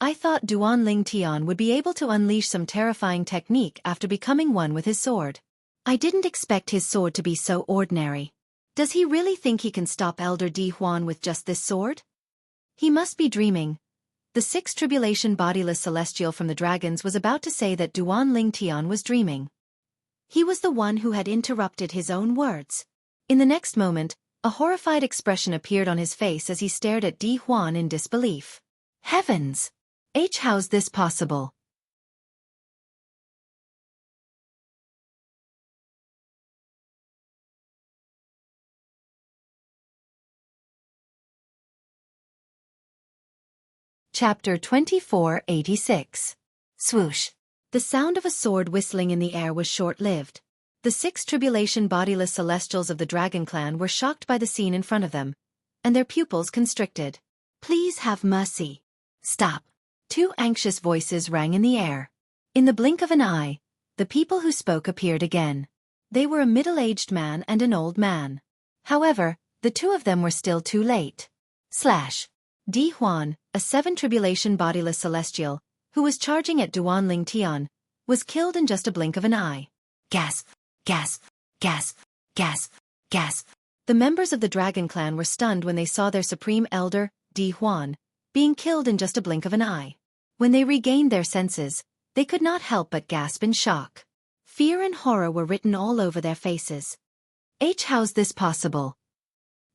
I thought Duan Lingtian would be able to unleash some terrifying technique after becoming one with his sword. I didn't expect his sword to be so ordinary. Does he really think he can stop Elder Di Huan with just this sword? He must be dreaming. The sixth tribulation bodiless celestial from the dragons was about to say that Duan Lingtian was dreaming. He was the one who had interrupted his own words. In the next moment, a horrified expression appeared on his face as he stared at Di Huan in disbelief. Heavens! How's this possible? Chapter 2486. Swoosh. The sound of a sword whistling in the air was short-lived. The six tribulation bodiless celestials of the Dragon Clan were shocked by the scene in front of them, and their pupils constricted. Please have mercy. Stop. Two anxious voices rang in the air. In the blink of an eye, the people who spoke appeared again. They were a middle-aged man and an old man. However, the two of them were still too late. Di Huan, a seven tribulation bodiless celestial, who was charging at Duan Lingtian, was killed in just a blink of an eye. Gasp, gasp, gasp, gasp, gasp. The members of the Dragon Clan were stunned when they saw their supreme elder, Di Huan, being killed in just a blink of an eye. When they regained their senses, they could not help but gasp in shock. Fear and horror were written all over their faces. How's this possible?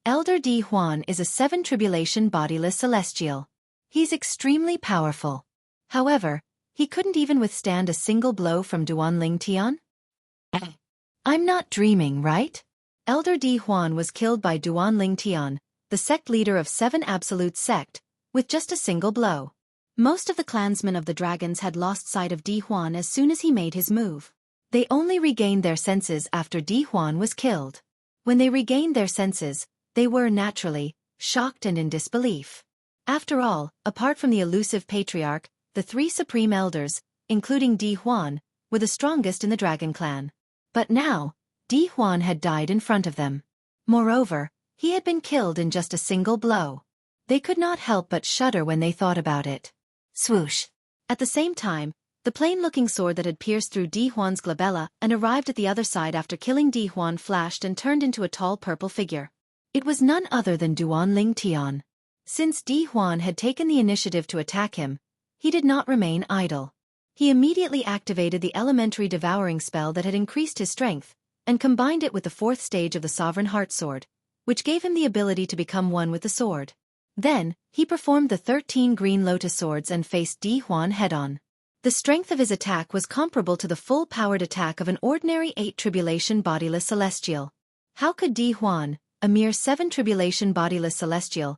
Elder Di Huan is a seven tribulation bodiless celestial. He's extremely powerful. However, he couldn't even withstand a single blow from Duan Lingtian? I'm not dreaming, right? Elder Di Huan was killed by Duan Lingtian, the sect leader of seven absolute sect, with just a single blow. Most of the clansmen of the dragons had lost sight of Di Huan as soon as he made his move. They only regained their senses after Di Huan was killed. When they regained their senses, they were, naturally, shocked and in disbelief. After all, apart from the elusive patriarch, the three supreme elders, including Di Huan, were the strongest in the dragon clan. But now, Di Huan had died in front of them. Moreover, he had been killed in just a single blow. They could not help but shudder when they thought about it. Swoosh! At the same time, the plain-looking sword that had pierced through Di Huan's glabella and arrived at the other side after killing Di Huan flashed and turned into a tall purple figure. It was none other than Duan Ling Tian. Since Di Huan had taken the initiative to attack him, he did not remain idle. He immediately activated the elementary devouring spell that had increased his strength, and combined it with the fourth stage of the Sovereign Heart Sword, which gave him the ability to become one with the sword. Then, he performed the 13 green lotus swords and faced Di Huan head-on. The strength of his attack was comparable to the full-powered attack of an ordinary 8 tribulation bodiless celestial. How could Di Huan, a mere 7 tribulation bodiless celestial,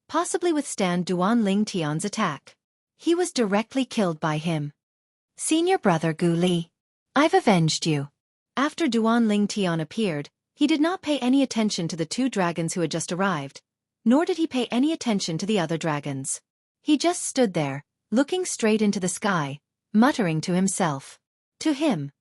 possibly withstand Duan Ling Tian's attack? He was directly killed by him. Senior brother Gu Li, I've avenged you. After Duan Ling Tian appeared, he did not pay any attention to the 2 dragons who had just arrived, nor did he pay any attention to the other dragons. He just stood there, looking straight into the sky, muttering to himself. To him,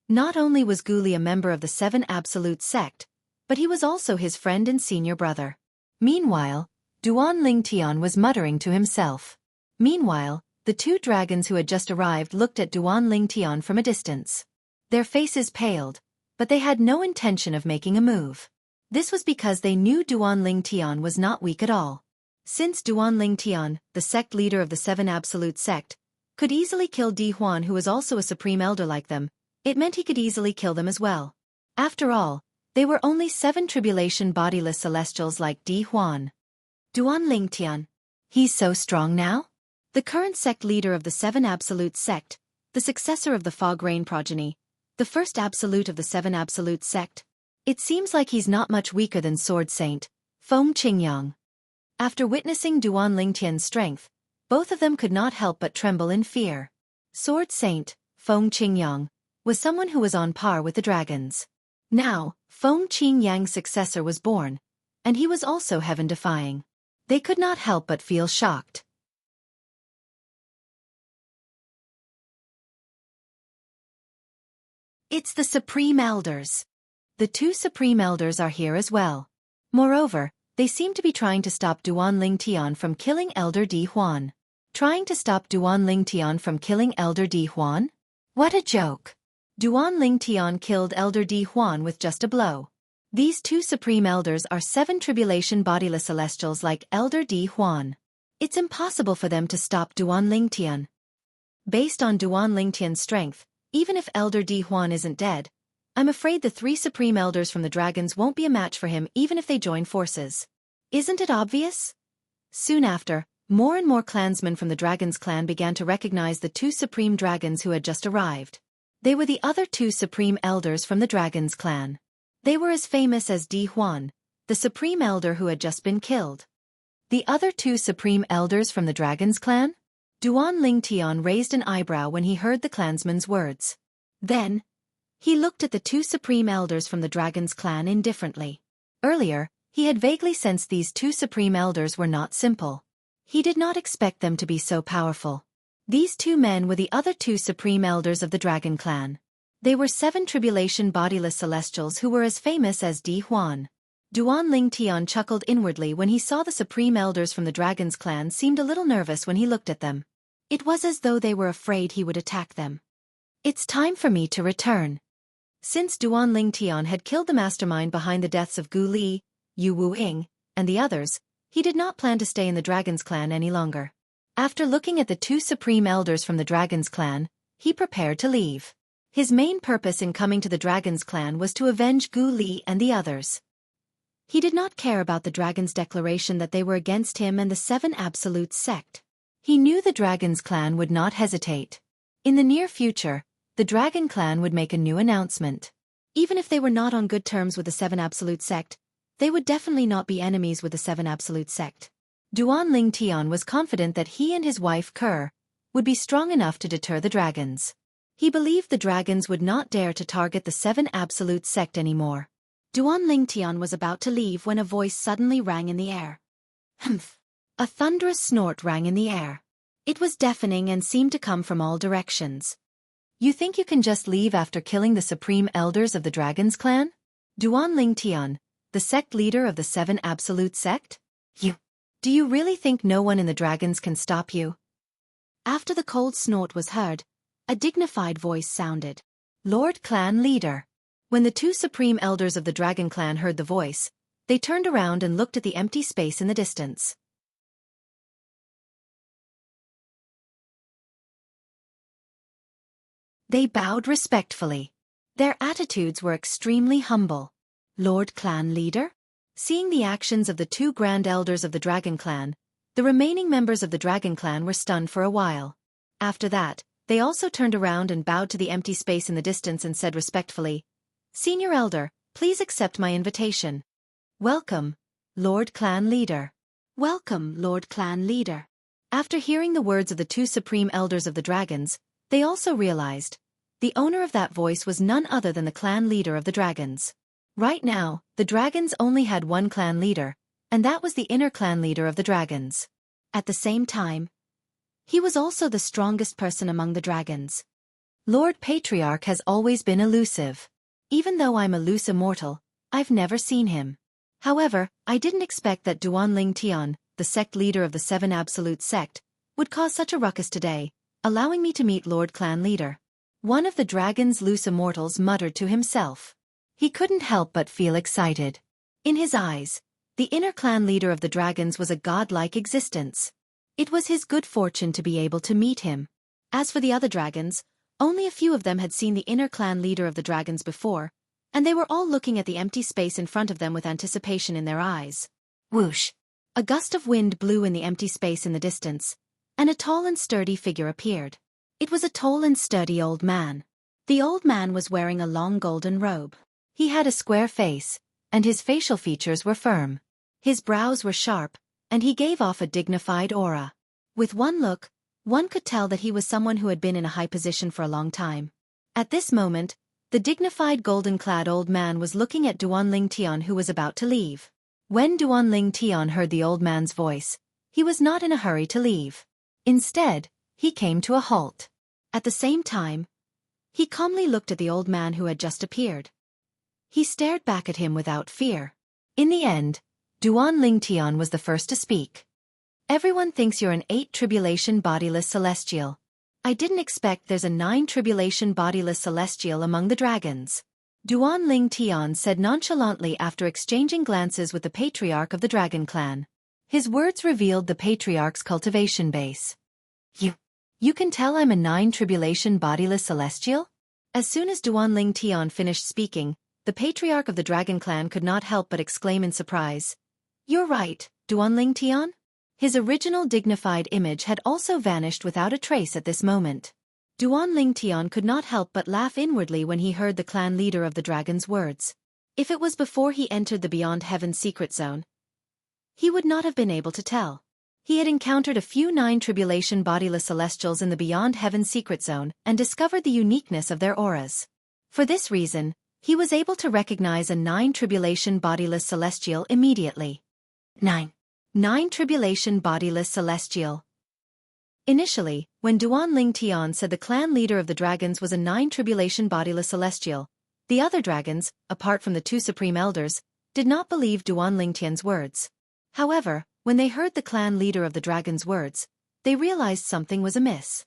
not only was Gu Li a member of the 7 Absolute Sect, but he was also his friend and senior brother. Meanwhile, Duan Ling Tian was muttering to himself. Meanwhile, the 2 dragons who had just arrived looked at Duan Ling Tian from a distance. Their faces paled, but they had no intention of making a move. This was because they knew Duan Ling Tian was not weak at all. Since Duan Ling Tian, the sect leader of the 7 Absolute Sect, could easily kill Di Huan, who was also a supreme elder like them, it meant he could easily kill them as well. After all, they were only 7 tribulation bodiless celestials like Di Huan. Duan Ling Tian. He's so strong now? The current sect leader of the 7 Absolute Sect, the successor of the Fog Rain progeny, the first absolute of the 7 Absolute Sect. It seems like he's not much weaker than Sword Saint, Feng Qingyang. After witnessing Duan Ling Tian's strength, both of them could not help but tremble in fear. Sword Saint, Feng Qingyang, was someone who was on par with the dragons. Now, Feng Qingyang's successor was born, and he was also heaven-defying. They could not help but feel shocked. It's the Supreme Elders. The 2 Supreme Elders are here as well. Moreover, they seem to be trying to stop Duan Ling Tian from killing Elder Di Huan. Trying to stop Duan Ling Tian from killing Elder Di Huan? What a joke! Duan Ling Tian killed Elder Di Huan with just a blow. These 2 Supreme Elders are 7 tribulation bodiless celestials like Elder Di Huan. It's impossible for them to stop Duan Ling Tian. Based on Duan Ling Tian's strength, even if Elder Di Huan isn't dead, I'm afraid the 3 Supreme Elders from the dragons won't be a match for him even if they join forces. Isn't it obvious? Soon after, more and more clansmen from the Dragon's clan began to recognize the 2 Supreme Dragons who had just arrived. They were the other 2 Supreme Elders from the Dragon's clan. They were as famous as Di Huan, the Supreme Elder who had just been killed. The other 2 Supreme Elders from the Dragon's clan? Duan Ling Tian raised an eyebrow when he heard the clansman's words. Then, he looked at the 2 Supreme Elders from the Dragon's clan indifferently. Earlier, he had vaguely sensed these 2 Supreme Elders were not simple. He did not expect them to be so powerful. These 2 men were the other 2 Supreme Elders of the Dragon clan. They were 7 tribulation bodiless celestials who were as famous as Di Huan. Duan Ling Tian chuckled inwardly when he saw the Supreme Elders from the Dragon's clan seemed a little nervous when he looked at them. It was as though they were afraid he would attack them. It's time for me to return. Since Duan Ling Tian had killed the mastermind behind the deaths of Gu Li, Yu Wuing, and the others, he did not plan to stay in the Dragon's clan any longer. After looking at the 2 Supreme Elders from the Dragon's clan, he prepared to leave. His main purpose in coming to the Dragon's clan was to avenge Gu Li and the others. He did not care about the Dragon's declaration that they were against him and the 7 Absolute Sect. He knew the Dragon's clan would not hesitate. In the near future, the Dragon clan would make a new announcement. Even if they were not on good terms with the 7 Absolute Sect, they would definitely not be enemies with the 7 Absolute Sect. Duan Ling Tian was confident that he and his wife Ker would be strong enough to deter the dragons. He believed the dragons would not dare to target the 7 Absolute Sect anymore. Duan Ling Tian was about to leave when a voice suddenly rang in the air. Humph! A thunderous snort rang in the air. It was deafening and seemed to come from all directions. You think you can just leave after killing the supreme elders of the Dragon's clan? Duan Ling Tian, the sect leader of the 7 Absolute Sect? Do you really think no one in the Dragons can stop you? After the cold snort was heard, a dignified voice sounded. Lord Clan Leader. When the 2 supreme elders of the Dragon Clan heard the voice, they turned around and looked at the empty space in the distance. They bowed respectfully. Their attitudes were extremely humble. Lord Clan Leader? Seeing the actions of the 2 grand elders of the Dragon Clan, the remaining members of the Dragon Clan were stunned for a while. After that, they also turned around and bowed to the empty space in the distance and said respectfully, Senior Elder, please accept my invitation. Welcome, Lord Clan Leader. Welcome, Lord Clan Leader. After hearing the words of the 2 supreme elders of the Dragons, they also realized the owner of that voice was none other than the clan leader of the Dragons. Right now, the Dragons only had one clan leader, and that was the inner clan leader of the Dragons. At the same time, he was also the strongest person among the Dragons. Lord Patriarch has always been elusive. Even though I'm a loose immortal, I've never seen him. However, I didn't expect that Duan Ling Tian, the sect leader of the 7 Absolute Sect, would cause such a ruckus today, allowing me to meet Lord Clan Leader. One of the Dragon's loose immortals muttered to himself. He couldn't help but feel excited. In his eyes, the inner clan leader of the Dragons was a godlike existence. It was his good fortune to be able to meet him. As for the other Dragons, only a few of them had seen the inner clan leader of the Dragons before, and they were all looking at the empty space in front of them with anticipation in their eyes. Whoosh! A gust of wind blew in the empty space in the distance, and a tall and sturdy figure appeared. It was a tall and sturdy old man. The old man was wearing a long golden robe. He had a square face, and his facial features were firm. His brows were sharp, and he gave off a dignified aura. With one look, one could tell that he was someone who had been in a high position for a long time. At this moment, the dignified golden-clad old man was looking at Duan Ling Tian, who was about to leave. When Duan Ling Tian heard the old man's voice, he was not in a hurry to leave. Instead, he came to a halt. At the same time, he calmly looked at the old man who had just appeared. He stared back at him without fear. In the end, Duan Ling Tian was the first to speak. Everyone thinks you're an 8 tribulation bodiless celestial. I didn't expect there's a 9 tribulation bodiless celestial among the Dragons. Duan Ling Tian said nonchalantly after exchanging glances with the patriarch of the Dragon Clan. His words revealed the patriarch's cultivation base. You can tell I'm a 9 tribulation bodiless celestial? As soon as Duan Ling Tian finished speaking, the patriarch of the Dragon Clan could not help but exclaim in surprise. You're right, Duan Ling Tian? His original dignified image had also vanished without a trace at this moment. Duan Ling Tian could not help but laugh inwardly when he heard the clan leader of the Dragon's words. If it was before he entered the Beyond Heaven secret zone, he would not have been able to tell. He had encountered a few 9 tribulation bodiless celestials in the Beyond Heaven secret zone and discovered the uniqueness of their auras. For this reason, he was able to recognize a 9 tribulation bodiless celestial immediately. 9 tribulation bodiless celestial. Initially, when Duan Ling Tian said the clan leader of the Dragons was a 9 tribulation bodiless celestial, the other Dragons, apart from the 2 supreme elders, did not believe Duan Ling Tian's words. However, when they heard the clan leader of the Dragons' words, they realized something was amiss.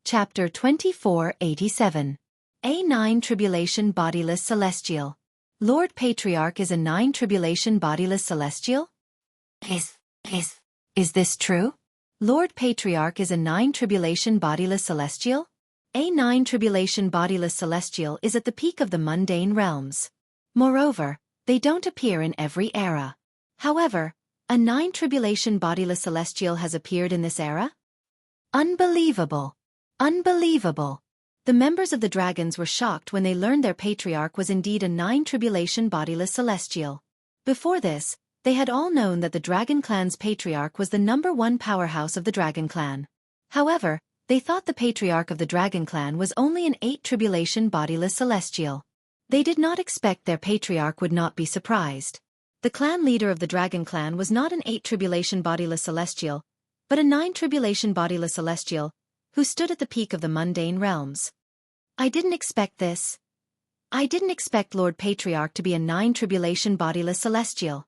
Chapter 2487. A 9 tribulation bodiless celestial. Lord Patriarch is a 9 tribulation bodiless celestial? Is this true? Lord Patriarch is a 9 tribulation bodiless celestial? A 9 tribulation bodiless celestial is at the peak of the mundane realms. Moreover, they don't appear in every era. However, a 9 tribulation bodiless celestial has appeared in this era? Unbelievable! Unbelievable! The members of the Dragons were shocked when they learned their patriarch was indeed a 9 tribulation bodiless celestial. Before this, they had all known that the Dragon Clan's patriarch was the #1 powerhouse of the Dragon Clan. However, They thought the patriarch of the Dragon Clan was only an 8 tribulation bodiless celestial. They did not expect their patriarch would not be surprised. The clan leader of the Dragon Clan was not an 8 tribulation bodiless celestial, but a 9 tribulation bodiless celestial, who stood at the peak of the mundane realms. I didn't expect this. I didn't expect Lord Patriarch to be a 9 tribulation bodiless celestial.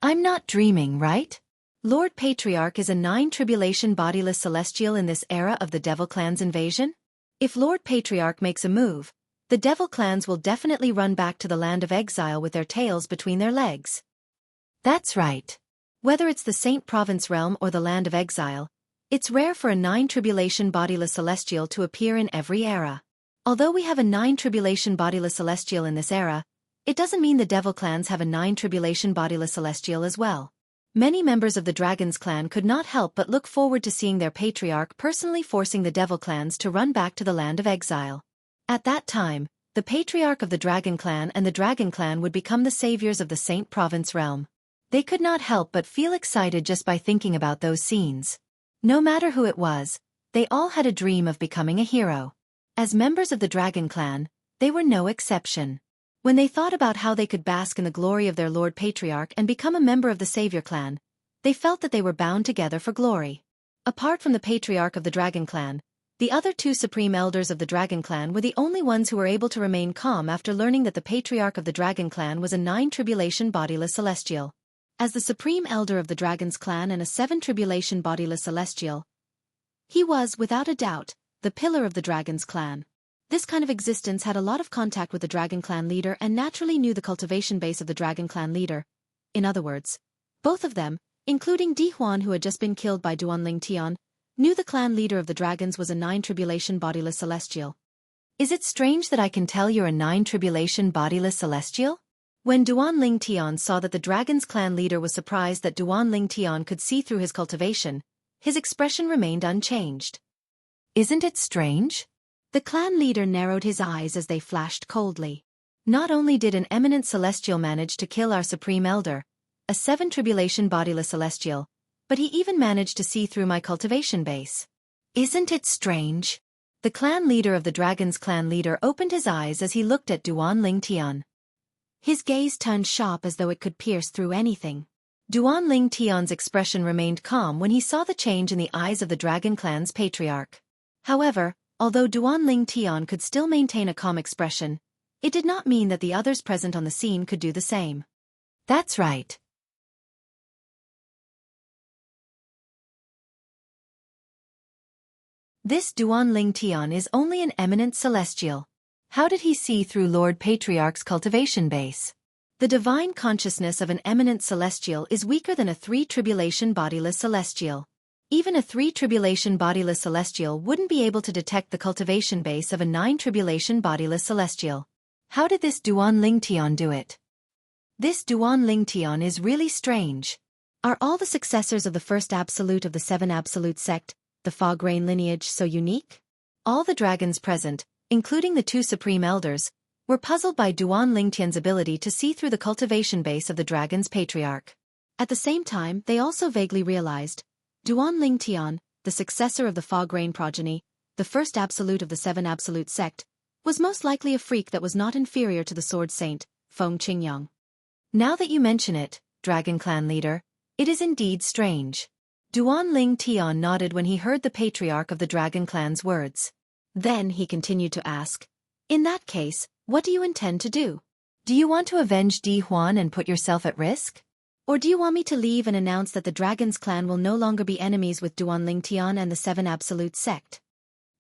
I'm not dreaming, right? Lord Patriarch is a 9 tribulation bodiless celestial in this era of the Devil Clan's invasion? If Lord Patriarch makes a move, the Devil Clans will definitely run back to the land of exile with their tails between their legs. That's right. Whether it's the Saint Province realm or the land of exile, it's rare for a 9 tribulation bodiless celestial to appear in every era. Although we have a 9 tribulation bodiless celestial in this era, it doesn't mean the Devil Clans have a 9 tribulation bodiless celestial as well. Many members of the Dragon's Clan could not help but look forward to seeing their patriarch personally forcing the Devil Clans to run back to the land of exile. At that time, the patriarch of the Dragon Clan and the Dragon Clan would become the saviors of the Saint Province realm. They could not help but feel excited just by thinking about those scenes. No matter who it was, they all had a dream of becoming a hero. As members of the Dragon Clan, they were no exception. When they thought about how they could bask in the glory of their Lord Patriarch and become a member of the Savior Clan, they felt that they were bound together for glory. Apart from the Patriarch of the Dragon Clan, the other 2 Supreme Elders of the Dragon Clan were the only ones who were able to remain calm after learning that the Patriarch of the Dragon Clan was a 9 tribulation bodiless celestial. As the Supreme Elder of the Dragon's Clan and a 7 tribulation bodiless celestial, he was, without a doubt, the pillar of the Dragon's Clan. This kind of existence had a lot of contact with the Dragon Clan leader and naturally knew the cultivation base of the Dragon Clan leader. In other words, both of them, including Di Huan who had just been killed by Duanling Tian, knew the clan leader of the dragons was a 9 tribulation bodiless celestial. Is it strange that I can tell you're a 9 tribulation bodiless celestial? When Duanling Tian saw that the Dragon's Clan leader was surprised that Duanling Tian could see through his cultivation, his expression remained unchanged. Isn't it strange? The clan leader narrowed his eyes as they flashed coldly. Not only did an eminent celestial manage to kill our Supreme Elder, a 7 tribulation bodiless celestial, but he even managed to see through my cultivation base. Isn't it strange? The clan leader of the Dragon's Clan leader opened his eyes as he looked at Duanling Tian. His gaze turned sharp as though it could pierce through anything. Duanling Tian's expression remained calm when he saw the change in the eyes of the Dragon Clan's patriarch. However, although Duanling Tian could still maintain a calm expression, it did not mean that the others present on the scene could do the same. That's right. This Duanling Tian is only an eminent celestial. How did he see through Lord Patriarch's cultivation base? The divine consciousness of an eminent celestial is weaker than a 3 tribulation bodiless celestial. Even a 3 tribulation bodiless celestial wouldn't be able to detect the cultivation base of a 9 tribulation bodiless celestial. How did this Duanling Tian do it? This Duanling Tian is really strange. Are all the successors of the first absolute of the 7 absolute sect, the Fog Rain lineage, so unique? All the dragons present, including the 2 Supreme Elders, were puzzled by Duanling Tian's ability to see through the cultivation base of the dragon's patriarch. At the same time, they also vaguely realized Duanling Tian, the successor of the Fog Rain progeny, the first absolute of the 7 absolute sect, was most likely a freak that was not inferior to the Sword Saint, Feng Qingyang. Now that you mention it, Dragon Clan leader, it is indeed strange. Duanling Tian nodded when he heard the patriarch of the Dragon Clan's words. Then he continued to ask, in that case, what do you intend to do? Do you want to avenge Di Huan and put yourself at risk? Or do you want me to leave and announce that the Dragon's Clan will no longer be enemies with Duanling Tian and the 7 absolute sect?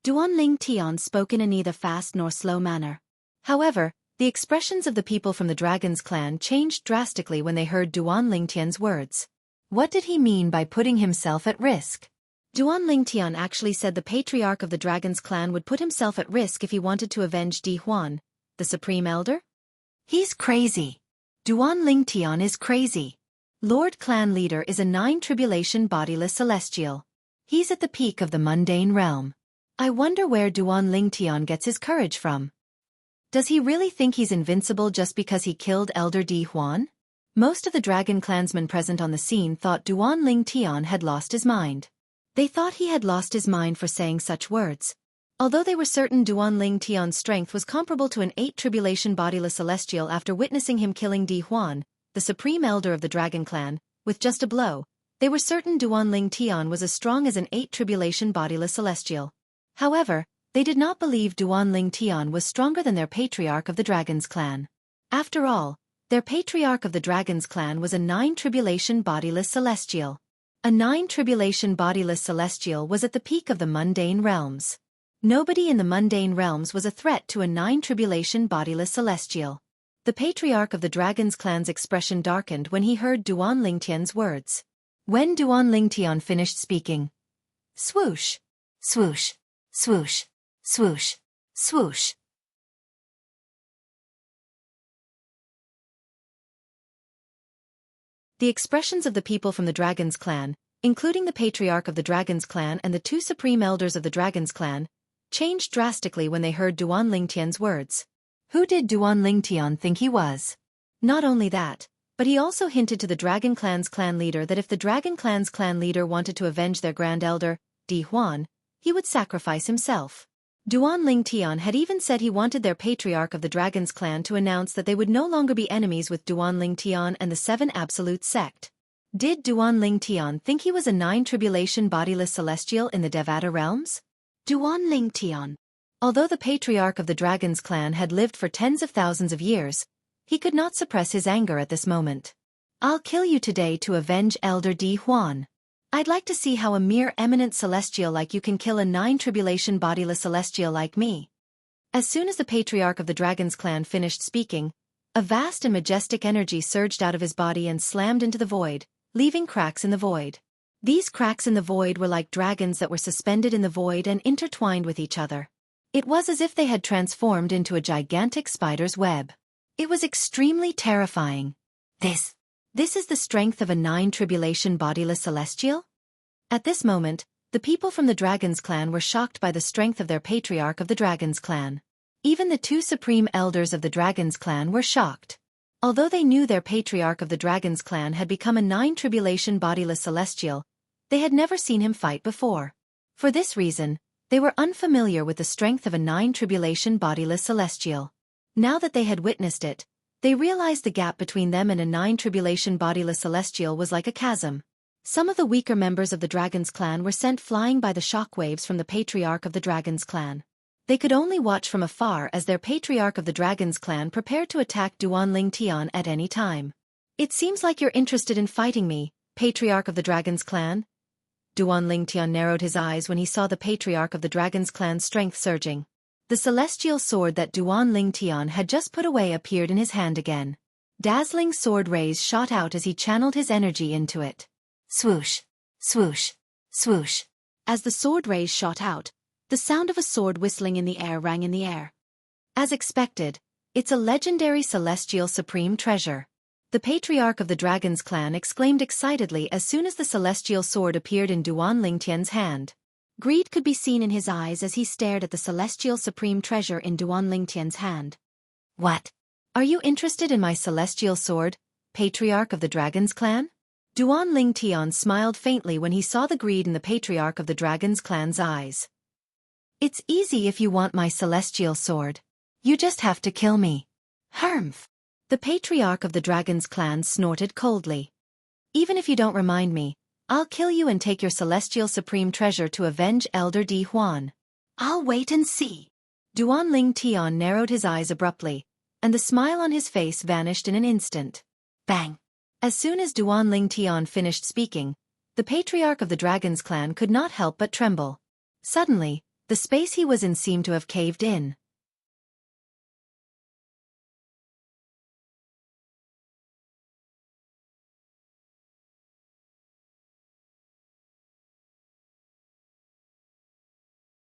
Duanling Tian spoke in a neither fast nor slow manner. However, the expressions of the people from the Dragon's Clan changed drastically when they heard Duanling Tian's words. What did he mean by putting himself at risk? Duanling Tian actually said the patriarch of the Dragon's Clan would put himself at risk if he wanted to avenge Di Huan, the Supreme Elder? He's crazy. Duanling Tian is crazy. Lord Clan Leader is a 9 tribulation bodiless celestial. He's at the peak of the mundane realm. I wonder where Duanling Tian gets his courage from. Does he really think he's invincible just because he killed Elder Di Huan? Most of the Dragon Clansmen present on the scene thought Duanling Tian had lost his mind. They thought he had lost his mind for saying such words. Although they were certain Duan Ling Tian's strength was comparable to an 8 tribulation bodiless celestial after witnessing him killing Di Huan, the supreme elder of the dragon clan, with just a blow, they were certain Duan Ling Tian was as strong as an 8 tribulation bodiless celestial. However, they did not believe Duan Ling Tian was stronger than their patriarch of the dragon's clan. After all, their patriarch of the dragon's clan was a 9 tribulation bodiless celestial. A 9 tribulation bodiless celestial was at the peak of the mundane realms. Nobody in the mundane realms was a threat to a 9 tribulation bodiless celestial. The patriarch of the dragon's clan's expression darkened when he heard Duan Lingtian's words. When Duan Lingtian finished speaking, swoosh, swoosh, swoosh, swoosh, swoosh. The expressions of the people from the dragon's clan, including the patriarch of the dragon's clan and the 2 supreme elders of the dragon's clan, changed drastically when they heard Duan Lingtian's words. Who did Duan Lingtian think he was? Not only that, but he also hinted to the dragon clan's clan leader that if the dragon clan's clan leader wanted to avenge their grand elder, Di Huan, he would sacrifice himself. Duan Lingtian had even said he wanted their patriarch of the dragon's clan to announce that they would no longer be enemies with Duan Lingtian and the 7 absolute sect. Did Duan Lingtian think he was a 9 tribulation bodiless celestial in the Devata realms? Duan Lingtian. Although the patriarch of the dragon's clan had lived for tens of thousands of years, he could not suppress his anger at this moment. I'll kill you today to avenge Elder Di Huan. I'd like to see how a mere eminent celestial like you can kill a 9 tribulation bodiless celestial like me. As soon as the patriarch of the dragon's clan finished speaking, a vast and majestic energy surged out of his body and slammed into the void, leaving cracks in the void. These cracks in the void were like dragons that were suspended in the void and intertwined with each other. It was as if they had transformed into a gigantic spider's web. It was extremely terrifying. This is the strength of a 9 tribulation bodiless celestial? At this moment, the people from the dragon's clan were shocked by the strength of their patriarch of the dragon's clan. Even the 2 supreme elders of the dragon's clan were shocked. Although they knew their patriarch of the dragon's clan had become a 9 tribulation bodiless celestial, they had never seen him fight before. For this reason, they were unfamiliar with the strength of a 9 tribulation bodiless celestial. Now that they had witnessed it, they realized the gap between them and a 9 tribulation bodiless celestial was like a chasm. Some of the weaker members of the dragon's clan were sent flying by the shockwaves from the patriarch of the dragon's clan. They could only watch from afar as their patriarch of the dragon's clan prepared to attack Duan Lingtian at any time. It seems like you're interested in fighting me, patriarch of the dragon's clan? Duan Lingtian narrowed his eyes when he saw the patriarch of the dragon's clan's strength surging. The celestial sword that Duan Lingtian had just put away appeared in his hand again. Dazzling sword rays shot out as he channeled his energy into it. Swoosh, swoosh, swoosh. As the sword rays shot out, the sound of a sword whistling in the air rang in the air. As expected, it's a legendary celestial supreme treasure. The patriarch of the dragon's clan exclaimed excitedly as soon as the celestial sword appeared in Duan Lingtian's hand. Greed could be seen in his eyes as he stared at the celestial supreme treasure in Duan Lingtian's hand. What? Are you interested in my celestial sword, patriarch of the dragon's clan? Duan Lingtian smiled faintly when he saw the greed in the patriarch of the dragon's clan's eyes. It's easy if you want my celestial sword. You just have to kill me. Humph. The patriarch of the dragon's clan snorted coldly. Even if you don't remind me, I'll kill you and take your celestial supreme treasure to avenge Elder Di Huan. I'll wait and see. Duan Lingtian narrowed his eyes abruptly, and the smile on his face vanished in an instant. Bang! As soon as Duan Lingtian finished speaking, the patriarch of the dragon's clan could not help but tremble. Suddenly, the space he was in seemed to have caved in.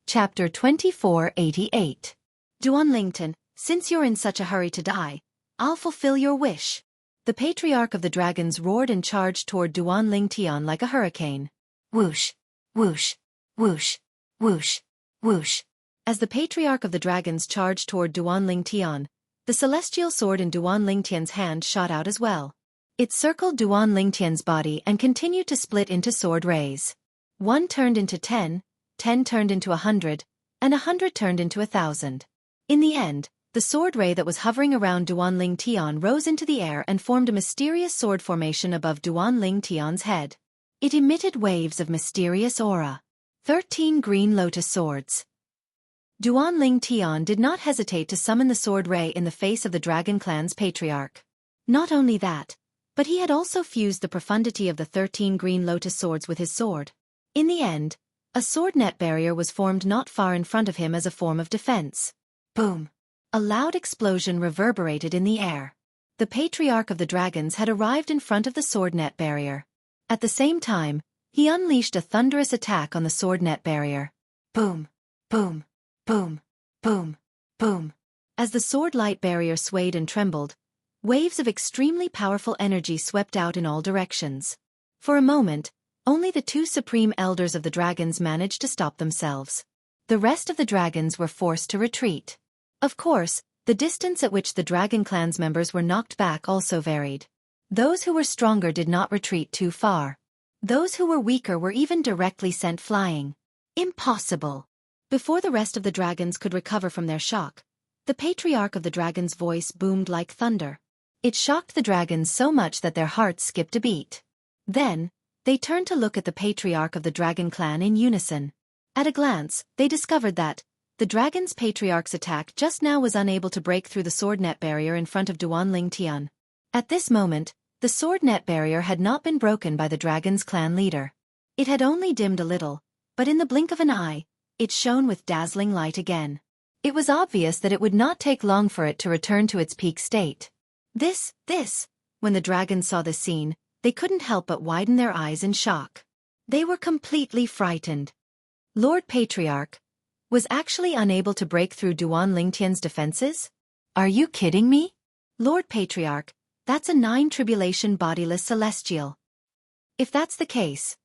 Chapter 2488. Duan Lingtian, since you're in such a hurry to die, I'll fulfill your wish. The patriarch of the dragons roared and charged toward Duan Lingtian like a hurricane. Whoosh, whoosh, whoosh, whoosh, whoosh. As the patriarch of the dragons charged toward Duan Lingtian, the celestial sword in Duan Lingtian's hand shot out as well. It circled Duan Lingtian's body and continued to split into sword rays. 1 turned into 10, 10 turned into 100, and 100 turned into 1,000. In the end, the sword ray that was hovering around Duanling Tian rose into the air and formed a mysterious sword formation above Duanling Tian's head. It emitted waves of mysterious aura. 13 green lotus swords. Duanling Tian did not hesitate to summon the sword ray in the face of the dragon clan's patriarch. Not only that, but he had also fused the profundity of the 13 green lotus swords with his sword. In the end, a sword net barrier was formed not far in front of him as a form of defense. Boom! A loud explosion reverberated in the air. The patriarch of the dragons had arrived in front of the sword net barrier. At the same time, he unleashed a thunderous attack on the sword net barrier. Boom! Boom! Boom! Boom! Boom! As the sword light barrier swayed and trembled, waves of extremely powerful energy swept out in all directions. For a moment, only the 2 supreme elders of the dragons managed to stop themselves. The rest of the dragons were forced to retreat. Of course, the distance at which the dragon clan's members were knocked back also varied. Those who were stronger did not retreat too far. Those who were weaker were even directly sent flying. Impossible! Before the rest of the dragons could recover from their shock, the patriarch of the dragon's voice boomed like thunder. It shocked the dragons so much that their hearts skipped a beat. Then, they turned to look at the patriarch of the dragon clan in unison. At a glance, they discovered that the dragon's patriarch's attack just now was unable to break through the sword net barrier in front of Duanling Tian. At this moment, the sword net barrier had not been broken by the dragon's clan leader. It had only dimmed a little, but in the blink of an eye, it shone with dazzling light again. It was obvious that it would not take long for it to return to its peak state. When the dragons saw this scene, they couldn't help but widen their eyes in shock. They were completely frightened. Lord Patriarch was actually unable to break through Duanling Tian's defenses? Are you kidding me? Lord Patriarch, that's a 9 tribulation bodiless celestial. If that's the case,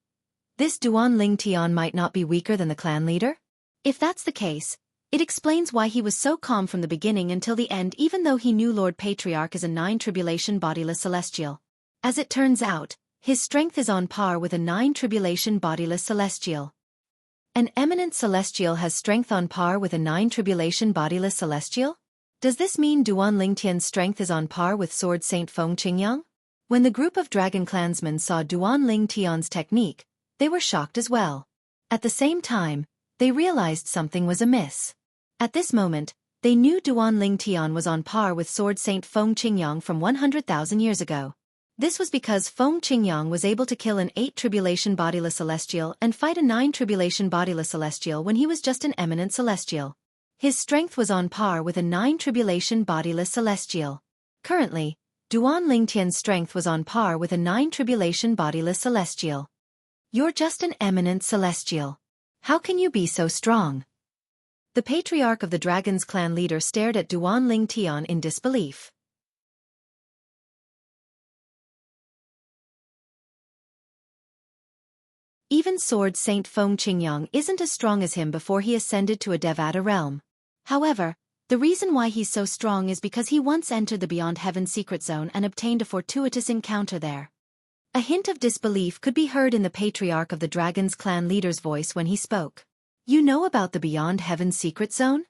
this Duanling Tian might not be weaker than the clan leader? If that's the case, it explains why he was so calm from the beginning until the end even though he knew Lord Patriarch is a 9 tribulation bodiless celestial. As it turns out, his strength is on par with a 9 tribulation bodiless celestial. An eminent celestial has strength on par with a 9 tribulation bodiless celestial? Does this mean Duanling Tian's strength is on par with Sword Saint Feng Qingyang? When the group of dragon clansmen saw Duanling Tian's technique, they were shocked as well. At the same time, they realized something was amiss. At this moment, they knew Duanling Tian was on par with Sword Saint Feng Qingyang from 100,000 years ago. This was because Feng Qingyang was able to kill an 8 tribulation bodiless celestial and fight a 9 tribulation bodiless celestial when he was just an eminent celestial. His strength was on par with a 9 tribulation bodiless celestial. Currently, Duanling Tian's strength was on par with a 9 tribulation bodiless celestial. You're just an eminent celestial. How can you be so strong? The patriarch of the dragon's clan leader stared at Duanling Tian in disbelief. Even Sword Saint Feng Qingyang isn't as strong as him before he ascended to a Devata realm. However, the reason why he's so strong is because he once entered the Beyond Heaven secret zone and obtained a fortuitous encounter there. A hint of disbelief could be heard in the patriarch of the dragon's clan leader's voice when he spoke. You know about the Beyond Heaven secret zone?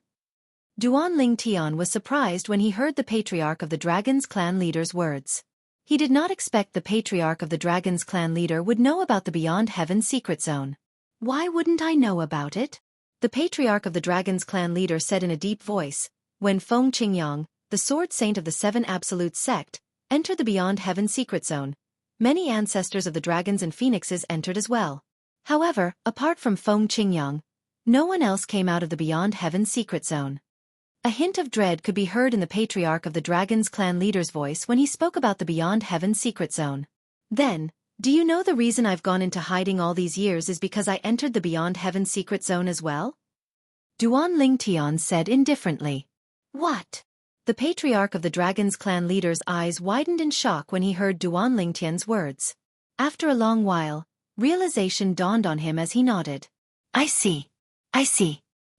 Duanling Tian was surprised when he heard the patriarch of the dragon's clan leader's words. He did not expect the patriarch of the dragon's clan leader would know about the Beyond Heaven secret zone. Why wouldn't I know about it? The patriarch of the dragon's clan leader said in a deep voice, when Feng Qingyang, the sword saint of the 7 absolute sect, entered the Beyond Heaven secret zone. Many ancestors of the dragons and phoenixes entered as well. However, apart from Feng Qingyang, no one else came out of the Beyond Heaven secret zone. A hint of dread could be heard in the patriarch of the dragon's clan leader's voice when he spoke about the Beyond Heaven secret zone. Then, do you know the reason I've gone into hiding all these years is because I entered the Beyond Heaven secret zone as well? Duanling Tian said indifferently. What? The patriarch of the dragon's clan leader's eyes widened in shock when he heard Duanling Tian's words. After a long while, realization dawned on him as he nodded. I see.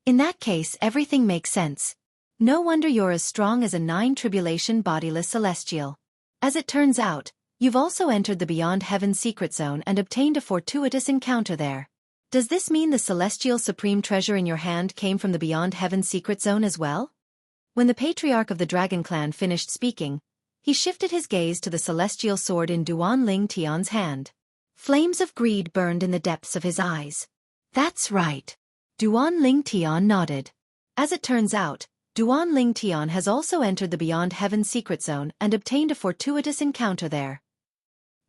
In that case, everything makes sense. No wonder you're as strong as a 9 tribulation bodiless celestial. As it turns out, you've also entered the Beyond Heaven secret zone and obtained a fortuitous encounter there. Does this mean the celestial supreme treasure in your hand came from the Beyond Heaven's secret zone as well? When the patriarch of the dragon clan finished speaking, he shifted his gaze to the celestial sword in Duan Ling Tian's hand. Flames of greed burned in the depths of his eyes. That's right. Duan Ling Tian nodded. As it turns out, Duan Ling Tian has also entered the Beyond Heaven's secret zone and obtained a fortuitous encounter there.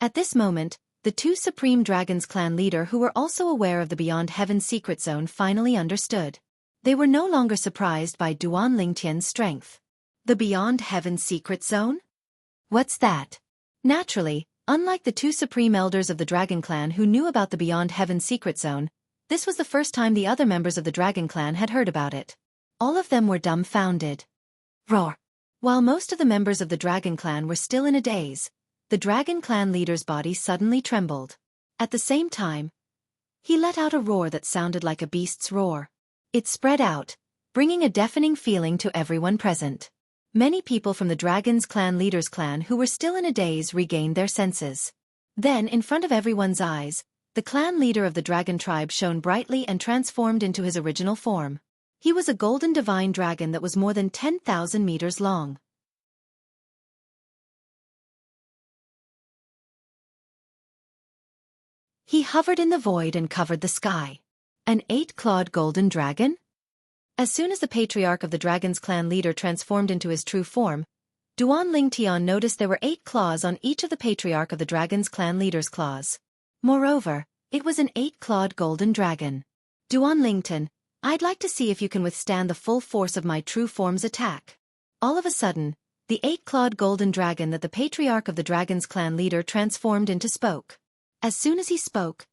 At this moment, the two Supreme Dragons clan leader who were also aware of the Beyond Heaven's secret zone finally understood. They were no longer surprised by Duan Ling Tian's strength. The Beyond Heaven's secret zone? What's that? Naturally, unlike the two Supreme Elders of the Dragon Clan who knew about the Beyond Heaven's secret zone, this was the first time the other members of the Dragon Clan had heard about it. All of them were dumbfounded. Roar! While most of the members of the Dragon Clan were still in a daze, the Dragon Clan leader's body suddenly trembled. At the same time, he let out a roar that sounded like a beast's roar. It spread out, bringing a deafening feeling to everyone present. Many people from the Dragon's Clan leader's clan who were still in a daze regained their senses. Then, in front of everyone's eyes, the clan leader of the dragon tribe shone brightly and transformed into his original form. He was a golden divine dragon that was more than 10,000 meters long. He hovered in the void and covered the sky. An 8-clawed golden dragon? As soon as the patriarch of the Dragon's Clan leader transformed into his true form, Duan Ling Tian noticed there were 8 claws on each of the patriarch of the Dragon's Clan leader's claws. Moreover, it was an 8-clawed golden dragon. Duan Lington, I'd like to see if you can withstand the full force of my true form's attack. All of a sudden, the 8-clawed golden dragon that the patriarch of the Dragon's Clan leader transformed into spoke. As soon as he spoke,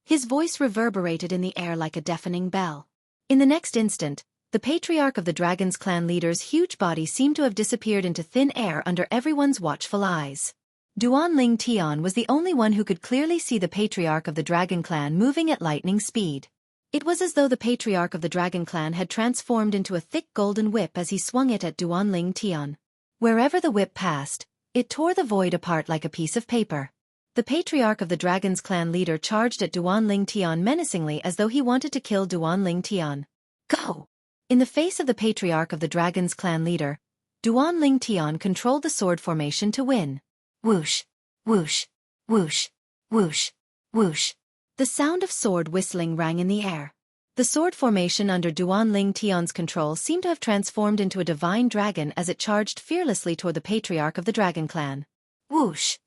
his voice reverberated in the air like a deafening bell. In the next instant, the patriarch of the Dragon's Clan leader's huge body seemed to have disappeared into thin air under everyone's watchful eyes. Duan Ling Tian was the only one who could clearly see the patriarch of the Dragon Clan moving at lightning speed. It was as though the patriarch of the Dragon Clan had transformed into a thick golden whip as he swung it at Duan Ling Tian. Wherever the whip passed, it tore the void apart like a piece of paper. The patriarch of the Dragon's Clan leader charged at Duan Ling Tian menacingly as though he wanted to kill Duan Ling Tian. Go! In the face of the patriarch of the Dragon's Clan leader, Duan Ling Tian controlled the sword formation to win. Whoosh! Whoosh! Whoosh! Whoosh! Whoosh! The sound of sword whistling rang in the air. The sword formation under Duan Ling Tian's control seemed to have transformed into a divine dragon as it charged fearlessly toward the patriarch of the Dragon Clan. Whoosh!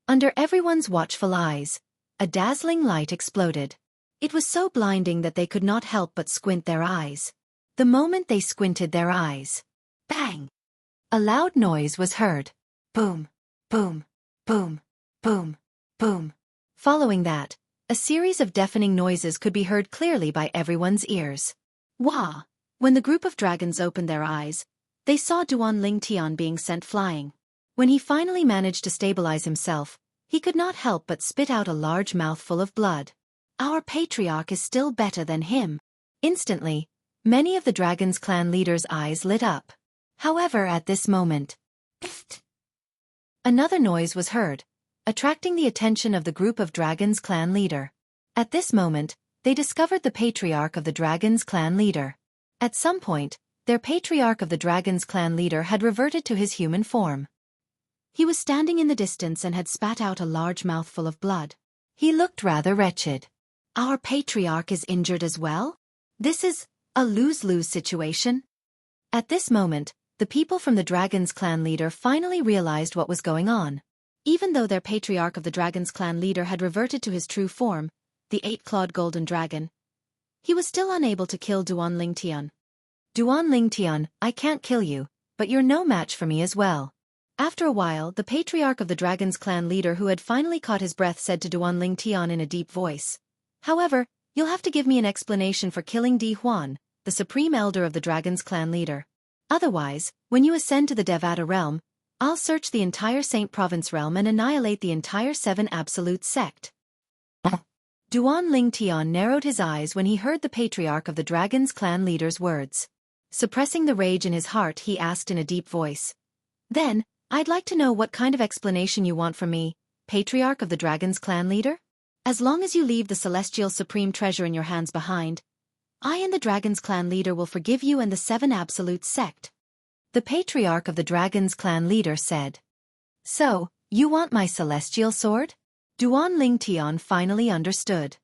Under everyone's watchful eyes, a dazzling light exploded. It was so blinding that they could not help but squint their eyes. The moment they squinted their eyes, bang! A loud noise was heard. Boom, boom, boom, boom, boom. Following that, a series of deafening noises could be heard clearly by everyone's ears. Wah! When the group of dragons opened their eyes, they saw Duan Ling Tian being sent flying. When he finally managed to stabilize himself, he could not help but spit out a large mouthful of blood. Our patriarch is still better than him. Instantly, many of the Dragon's Clan leaders' eyes lit up. However, at this moment, pfft, another noise was heard, attracting the attention of the group of Dragon's Clan leader. At this moment, they discovered the patriarch of the Dragon's Clan leader. At some point, their patriarch of the Dragon's Clan leader had reverted to his human form. He was standing in the distance and had spat out a large mouthful of blood. He looked rather wretched. Our patriarch is injured as well? This is a lose-lose situation. At this moment, the people from the Dragon's Clan leader finally realized what was going on. Even though their patriarch of the Dragon's Clan leader had reverted to his true form, the 8-clawed golden dragon, he was still unable to kill Duan Ling Tian. Duan Ling Tian, I can't kill you, but you're no match for me as well. After a while, the patriarch of the Dragon's Clan leader who had finally caught his breath said to Duan Ling Tian in a deep voice. However, you'll have to give me an explanation for killing Di Huan, the supreme elder of the Dragon's Clan leader. Otherwise, when you ascend to the Devata realm, I'll search the entire Saint Province realm and annihilate the entire 7 Absolute sect. Duan Ling Tian narrowed his eyes when he heard the patriarch of the Dragon's Clan leader's words. Suppressing the rage in his heart, he asked in a deep voice. Then, I'd like to know what kind of explanation you want from me, patriarch of the Dragon's Clan leader? As long as you leave the celestial supreme treasure in your hands behind, I and the Dragon's clan leader will forgive you and the 7 absolute sect. The patriarch of the Dragon's clan leader said. So, you want my celestial sword? Duan Ling Tian finally understood.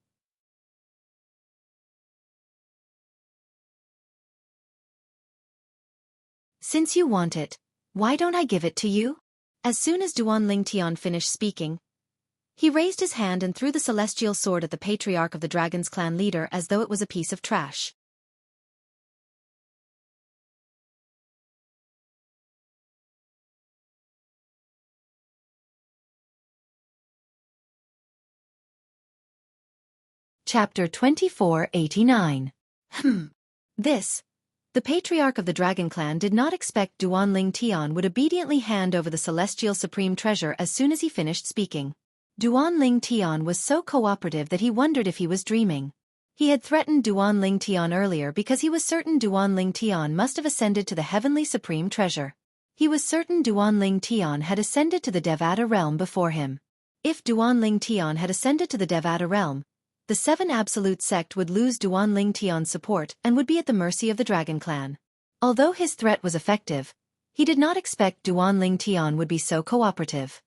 Since you want it, why don't I give it to you? As soon as Duan Ling Tian finished speaking, he raised his hand and threw the celestial sword at the patriarch of the Dragon's clan leader as though it was a piece of trash. Chapter 2489. This. The patriarch of the Dragon clan did not expect Duan Ling Tian would obediently hand over the celestial supreme treasure as soon as he finished speaking. Duan Ling Tian was so cooperative that he wondered if he was dreaming. He had threatened Duan Ling Tian earlier because he was certain Duan Ling Tian must have ascended to the heavenly supreme treasure. He was certain Duan Ling Tian had ascended to the Devata realm before him. If Duan Ling Tian had ascended to the Devata realm, the 7 absolute sect would lose Duan Ling Tian's support and would be at the mercy of the Dragon clan. Although his threat was effective, he did not expect Duan Ling Tian would be so cooperative.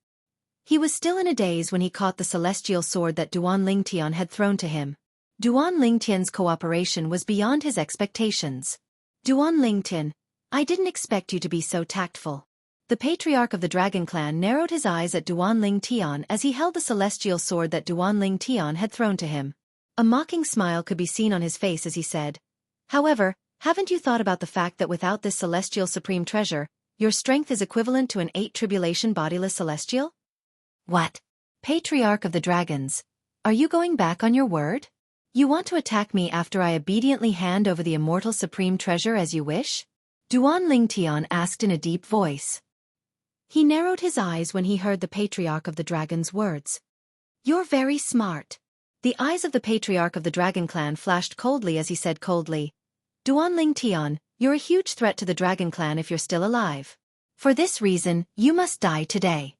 He was still in a daze when he caught the celestial sword that Duan Ling Tian had thrown to him. Duan Ling Tian's cooperation was beyond his expectations. Duan Ling Tian, I didn't expect you to be so tactful. The patriarch of the Dragon clan narrowed his eyes at Duan Ling Tian as he held the celestial sword that Duan Ling Tian had thrown to him. A mocking smile could be seen on his face as he said, "However, haven't you thought about the fact that without this celestial supreme treasure, your strength is equivalent to an 8 tribulation bodiless celestial?" What? Patriarch of the Dragons, are you going back on your word? You want to attack me after I obediently hand over the immortal supreme treasure as you wish? Duan Ling Tian asked in a deep voice. He narrowed his eyes when he heard the patriarch of the Dragon's words. "You're very smart." The eyes of the patriarch of the Dragon clan flashed coldly as he said coldly, "Duan Ling Tian, you're a huge threat to the Dragon clan if you're still alive. For this reason, you must die today.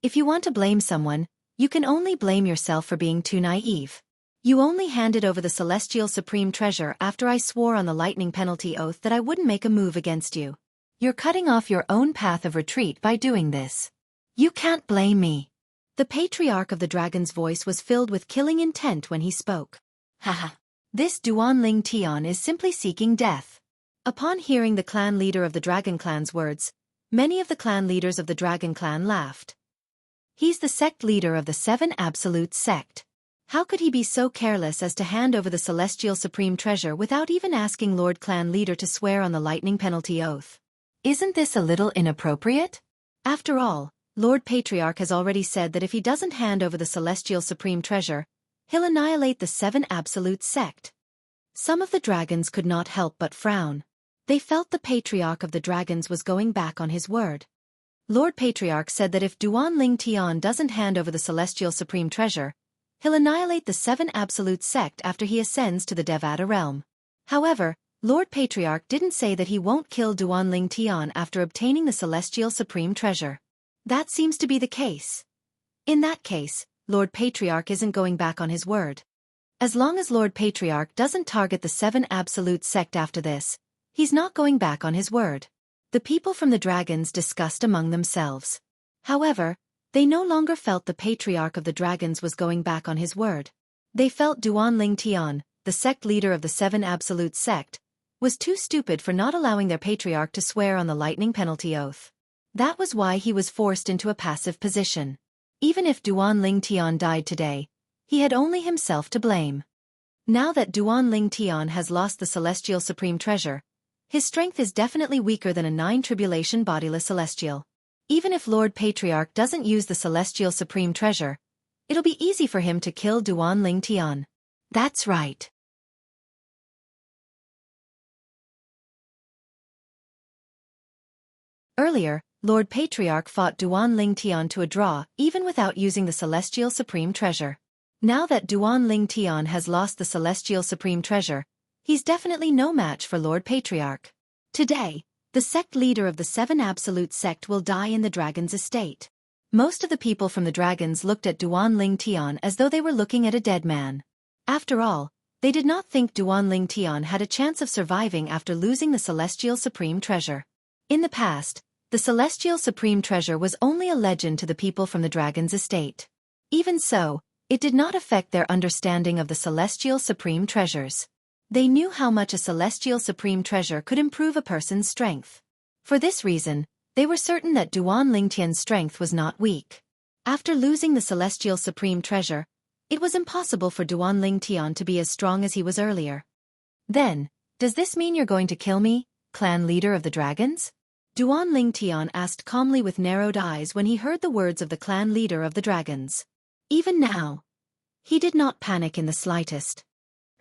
If you want to blame someone, you can only blame yourself for being too naive. You only handed over the celestial supreme treasure after I swore on the lightning penalty oath that I wouldn't make a move against you. You're cutting off your own path of retreat by doing this. You can't blame me." The patriarch of the Dragon's voice was filled with killing intent when he spoke. Haha. This Duan Ling Tian is simply seeking death. Upon hearing the clan leader of the Dragon clan's words, many of the clan leaders of the Dragon clan laughed. He's the sect leader of the 7 absolute sect. How could he be so careless as to hand over the celestial supreme treasure without even asking Lord Clan leader to swear on the lightning penalty oath? Isn't this a little inappropriate? After all, Lord Patriarch has already said that if he doesn't hand over the celestial supreme treasure, he'll annihilate the 7 absolute sect. Some of the dragons could not help but frown. They felt the patriarch of the dragons was going back on his word. Lord Patriarch said that if Duan Ling Tian doesn't hand over the celestial supreme treasure, he'll annihilate the 7 absolute sect after he ascends to the Devata realm. However, Lord Patriarch didn't say that he won't kill Duan Ling Tian after obtaining the celestial supreme treasure. That seems to be the case. In that case, Lord Patriarch isn't going back on his word. As long as Lord Patriarch doesn't target the 7 absolute sect after this, he's not going back on his word. The people from the dragons discussed among themselves. However, they no longer felt the patriarch of the dragons was going back on his word. They felt Duan Ling Tian, the sect leader of the 7 absolute sect, was too stupid for not allowing their patriarch to swear on the lightning penalty oath. That was why he was forced into a passive position. Even if Duan Ling Tian died today, he had only himself to blame. Now that Duan Ling Tian has lost the celestial supreme treasure, his strength is definitely weaker than a 9 tribulation bodiless celestial. Even if Lord Patriarch doesn't use the celestial supreme treasure, it'll be easy for him to kill Duan Ling Tian. That's right. Earlier, Lord Patriarch fought Duan Ling Tian to a draw even without using the celestial supreme treasure. Now that Duan Ling Tian has lost the celestial supreme treasure, he's definitely no match for Lord Patriarch. Today, the sect leader of the 7 absolute sect will die in the dragon's estate. Most of the people from the dragons looked at Duan Ling Tian as though they were looking at a dead man. After all, they did not think Duan Ling Tian had a chance of surviving after losing the Celestial Supreme Treasure. In the past, the Celestial Supreme Treasure was only a legend to the people from the dragon's estate. Even so, it did not affect their understanding of the Celestial Supreme Treasures. They knew how much a Celestial Supreme Treasure could improve a person's strength. For this reason, they were certain that Duan Ling Tian's strength was not weak. After losing the Celestial Supreme Treasure, it was impossible for Duan Ling Tian to be as strong as he was earlier. Then, does this mean you're going to kill me, clan leader of the dragons? Duan Ling Tian asked calmly with narrowed eyes when he heard the words of the clan leader of the dragons. Even now, he did not panic in the slightest.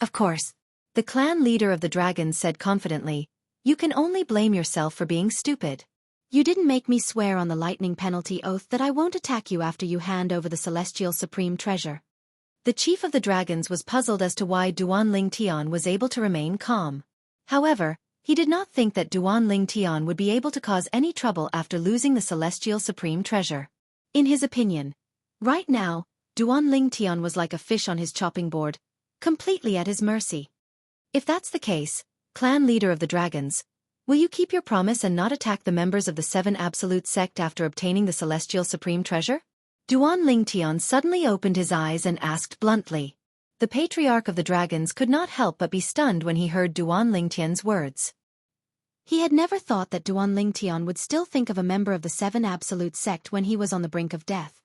Of course, the clan leader of the dragons said confidently, "You can only blame yourself for being stupid. You didn't make me swear on the lightning penalty oath that I won't attack you after you hand over the Celestial Supreme Treasure." The chief of the dragons was puzzled as to why Duan Ling Tian was able to remain calm. However, he did not think that Duan Ling Tian would be able to cause any trouble after losing the Celestial Supreme Treasure. In his opinion, right now, Duan Ling Tian was like a fish on his chopping board, completely at his mercy. If that's the case, clan leader of the dragons, will you keep your promise and not attack the members of the Seven Absolute Sect after obtaining the Celestial Supreme Treasure? Duan Ling Tian suddenly opened his eyes and asked bluntly. The Patriarch of the Dragons could not help but be stunned when he heard Duan Ling Tian's words. He had never thought that Duan Ling Tian would still think of a member of the Seven Absolute Sect when he was on the brink of death.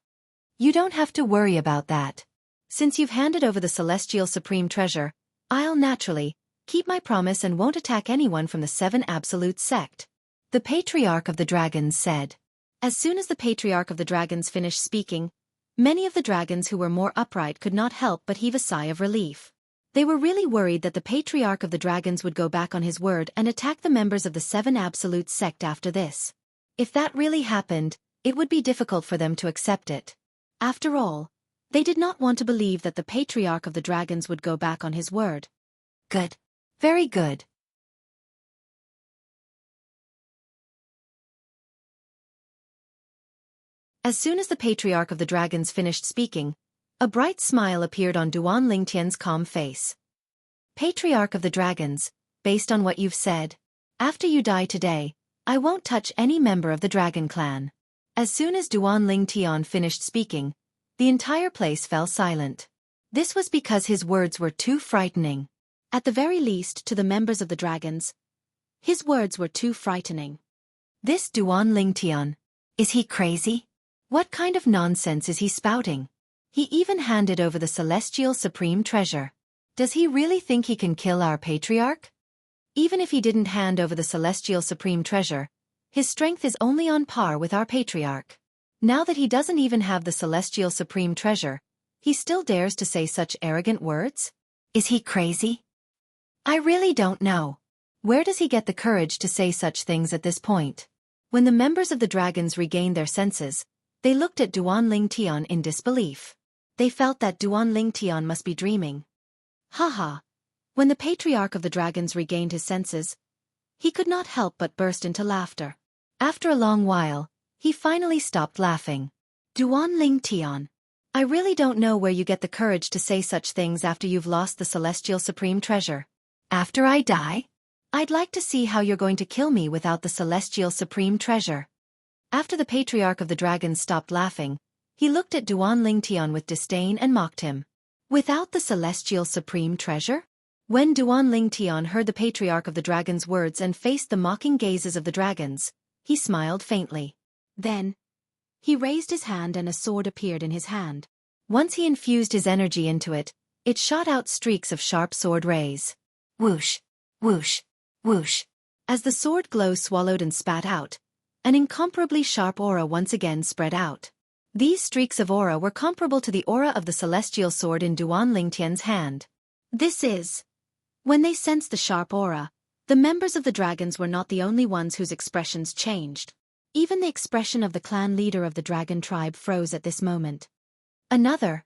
You don't have to worry about that. Since you've handed over the Celestial Supreme Treasure, I'll naturally keep my promise and won't attack anyone from the Seven Absolute Sect, the Patriarch of the Dragons said. As soon as the Patriarch of the Dragons finished speaking, many of the dragons who were more upright could not help but heave a sigh of relief. They were really worried that the Patriarch of the Dragons would go back on his word and attack the members of the Seven Absolute Sect after this. If that really happened, it would be difficult for them to accept it. After all, they did not want to believe that the Patriarch of the Dragons would go back on his word. Good. Very good. As soon as the Patriarch of the Dragons finished speaking, a bright smile appeared on Duan Ling Tian's calm face. Patriarch of the Dragons, based on what you've said, after you die today, I won't touch any member of the Dragon Clan. As soon as Duan Ling Tian finished speaking, the entire place fell silent. This was because his words were too frightening. At the very least to the members of the dragons, his words were too frightening. This Duan Ling Tian, is he crazy? What kind of nonsense is he spouting? He even handed over the Celestial Supreme Treasure. Does he really think he can kill our Patriarch? Even if he didn't hand over the Celestial Supreme Treasure, his strength is only on par with our Patriarch. Now that he doesn't even have the Celestial Supreme Treasure, he still dares to say such arrogant words? Is he crazy? I really don't know. Where does he get the courage to say such things at this point? When the members of the dragons regained their senses, they looked at Duan Ling Tian in disbelief. They felt that Duan Ling Tian must be dreaming. Haha. When the Patriarch of the Dragons regained his senses, he could not help but burst into laughter. After a long while, he finally stopped laughing. Duan Ling Tian, I really don't know where you get the courage to say such things after you've lost the Celestial Supreme Treasure. After I die? I'd like to see how you're going to kill me without the Celestial Supreme Treasure. After the Patriarch of the Dragons stopped laughing, he looked at Duan Ling Tian with disdain and mocked him. Without the Celestial Supreme Treasure? When Duan Ling Tian heard the Patriarch of the Dragons' words and faced the mocking gazes of the dragons, he smiled faintly. Then, he raised his hand and a sword appeared in his hand. Once he infused his energy into it, it shot out streaks of sharp sword rays. Whoosh, whoosh, whoosh. As the sword glow swallowed and spat out, an incomparably sharp aura once again spread out. These streaks of aura were comparable to the aura of the celestial sword in Duan Ling Tian's hand. This is... When they sensed the sharp aura, the members of the dragons were not the only ones whose expressions changed. Even the expression of the clan leader of the dragon tribe froze at this moment. Another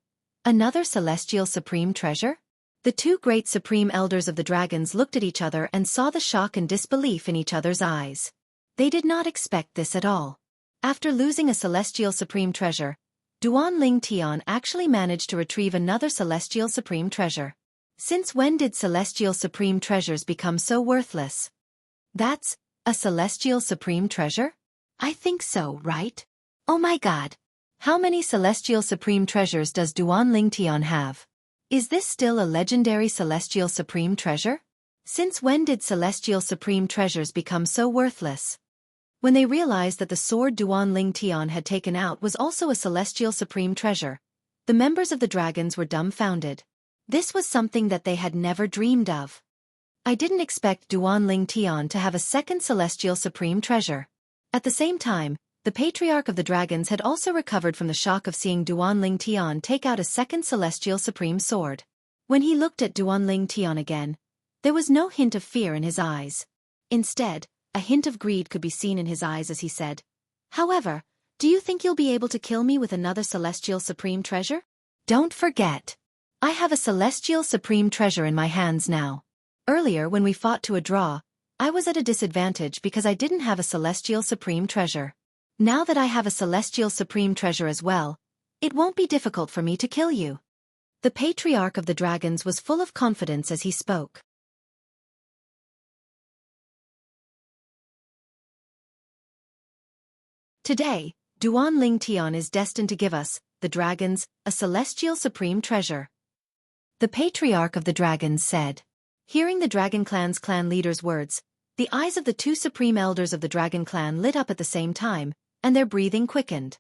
celestial supreme treasure? The two great supreme elders of the dragons looked at each other and saw the shock and disbelief in each other's eyes. They did not expect this at all. After losing a celestial supreme treasure, Duan Ling Tian actually managed to retrieve another celestial supreme treasure. Since when did celestial supreme treasures become so worthless? That's a celestial supreme treasure? I think so, right? Oh my god. How many celestial supreme treasures does Duan Ling Tian have? Is this still a legendary celestial supreme treasure? Since when did celestial supreme treasures become so worthless? When they realized that the sword Duan Ling Tian had taken out was also a celestial supreme treasure, the members of the dragons were dumbfounded. This was something that they had never dreamed of. I didn't expect Duan Ling Tian to have a second celestial supreme treasure. At the same time, the patriarch of the dragons had also recovered from the shock of seeing Duan Ling Tian take out a second celestial supreme sword. When he looked at Duan Ling Tian again, there was no hint of fear in his eyes. Instead, a hint of greed could be seen in his eyes as he said, "However, do you think you'll be able to kill me with another celestial supreme treasure? Don't forget. I have a celestial supreme treasure in my hands now. Earlier when we fought to a draw, I was at a disadvantage because I didn't have a celestial supreme treasure. Now that I have a celestial supreme treasure as well, it won't be difficult for me to kill you." The patriarch of the dragons was full of confidence as he spoke. Today, Duan Ling Tian is destined to give us, the dragons, a celestial supreme treasure. The patriarch of the dragons said. Hearing the Dragon Clan's clan leader's words, the eyes of the two supreme elders of the Dragon Clan lit up at the same time, and their breathing quickened.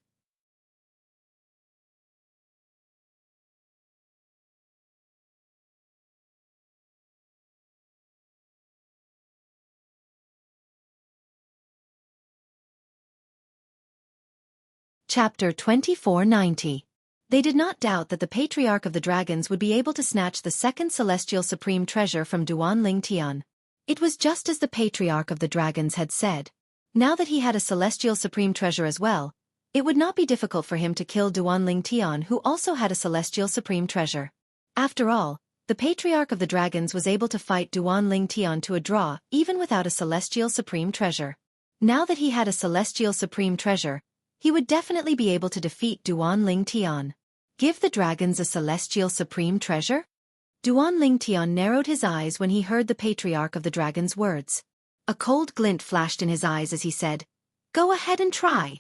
Chapter 2490. They did not doubt that the patriarch of the dragons would be able to snatch the second celestial supreme treasure from Duan Ling Tian. It was just as the patriarch of the dragons had said. Now that he had a celestial supreme treasure as well, it would not be difficult for him to kill Duan Ling Tian, who also had a celestial supreme treasure. After all, the patriarch of the dragons was able to fight Duan Ling Tian to a draw even without a celestial supreme treasure. Now that he had a celestial supreme treasure, he would definitely be able to defeat Duan Ling Tian. Give the dragons a celestial supreme treasure? Duan Ling Tian narrowed his eyes when he heard the patriarch of the dragons' words. A cold glint flashed in his eyes as he said, "Go ahead and try."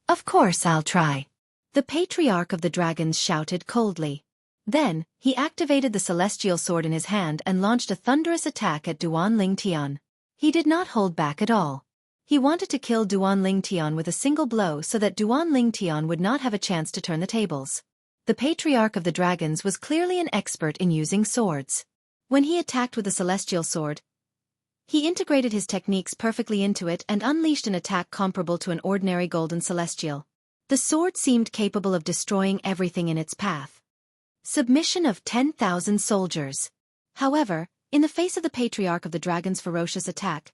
"Of course I'll try," the patriarch of the dragons shouted coldly. Then, he activated the celestial sword in his hand and launched a thunderous attack at Duan Ling Tian. He did not hold back at all. He wanted to kill Duan Ling Tian with a single blow so that Duan Ling Tian would not have a chance to turn the tables. The patriarch of the dragons was clearly an expert in using swords. When he attacked with the celestial sword, he integrated his techniques perfectly into it and unleashed an attack comparable to an ordinary golden celestial. The sword seemed capable of destroying everything in its path. Submission of 10,000 soldiers. However, in the face of the patriarch of the dragon's ferocious attack,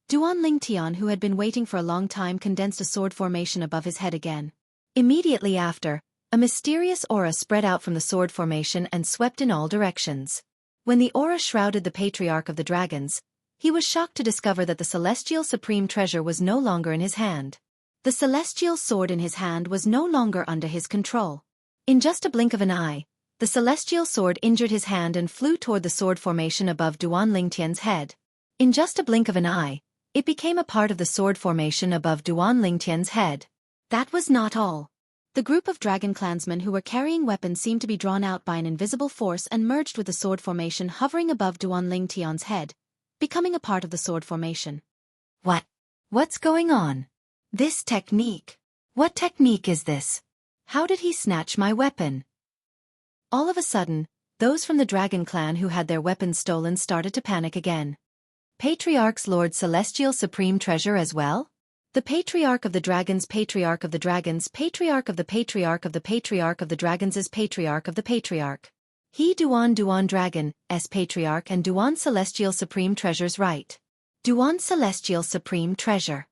Duan Ling Tian, who had been waiting for a long time, condensed a sword formation above his head again. Immediately after, a mysterious aura spread out from the sword formation and swept in all directions. When the aura shrouded the patriarch of the dragons, he was shocked to discover that the celestial supreme treasure was no longer in his hand. The celestial sword in his hand was no longer under his control. In just a blink of an eye, the celestial sword injured his hand and flew toward the sword formation above Duan Ling Tian's head. In just a blink of an eye, it became a part of the sword formation above Duan Ling Tian's head. That was not all. The group of dragon clansmen who were carrying weapons seemed to be drawn out by an invisible force and merged with the sword formation hovering above Duan Ling Tian's head, becoming a part of the sword formation. What's going on? This technique. What technique is this? How did he snatch my weapon? All of a sudden, those from the dragon clan who had their weapons stolen started to panic again. Patriarch's Lord Celestial Supreme Treasure as well? The patriarch of the dragons, patriarch of the dragons, patriarch of the patriarch of the patriarch of the dragons is patriarch of the patriarch. He Duan Dragon, S patriarch and Duan Celestial Supreme Treasures right. Duan Celestial Supreme Treasure.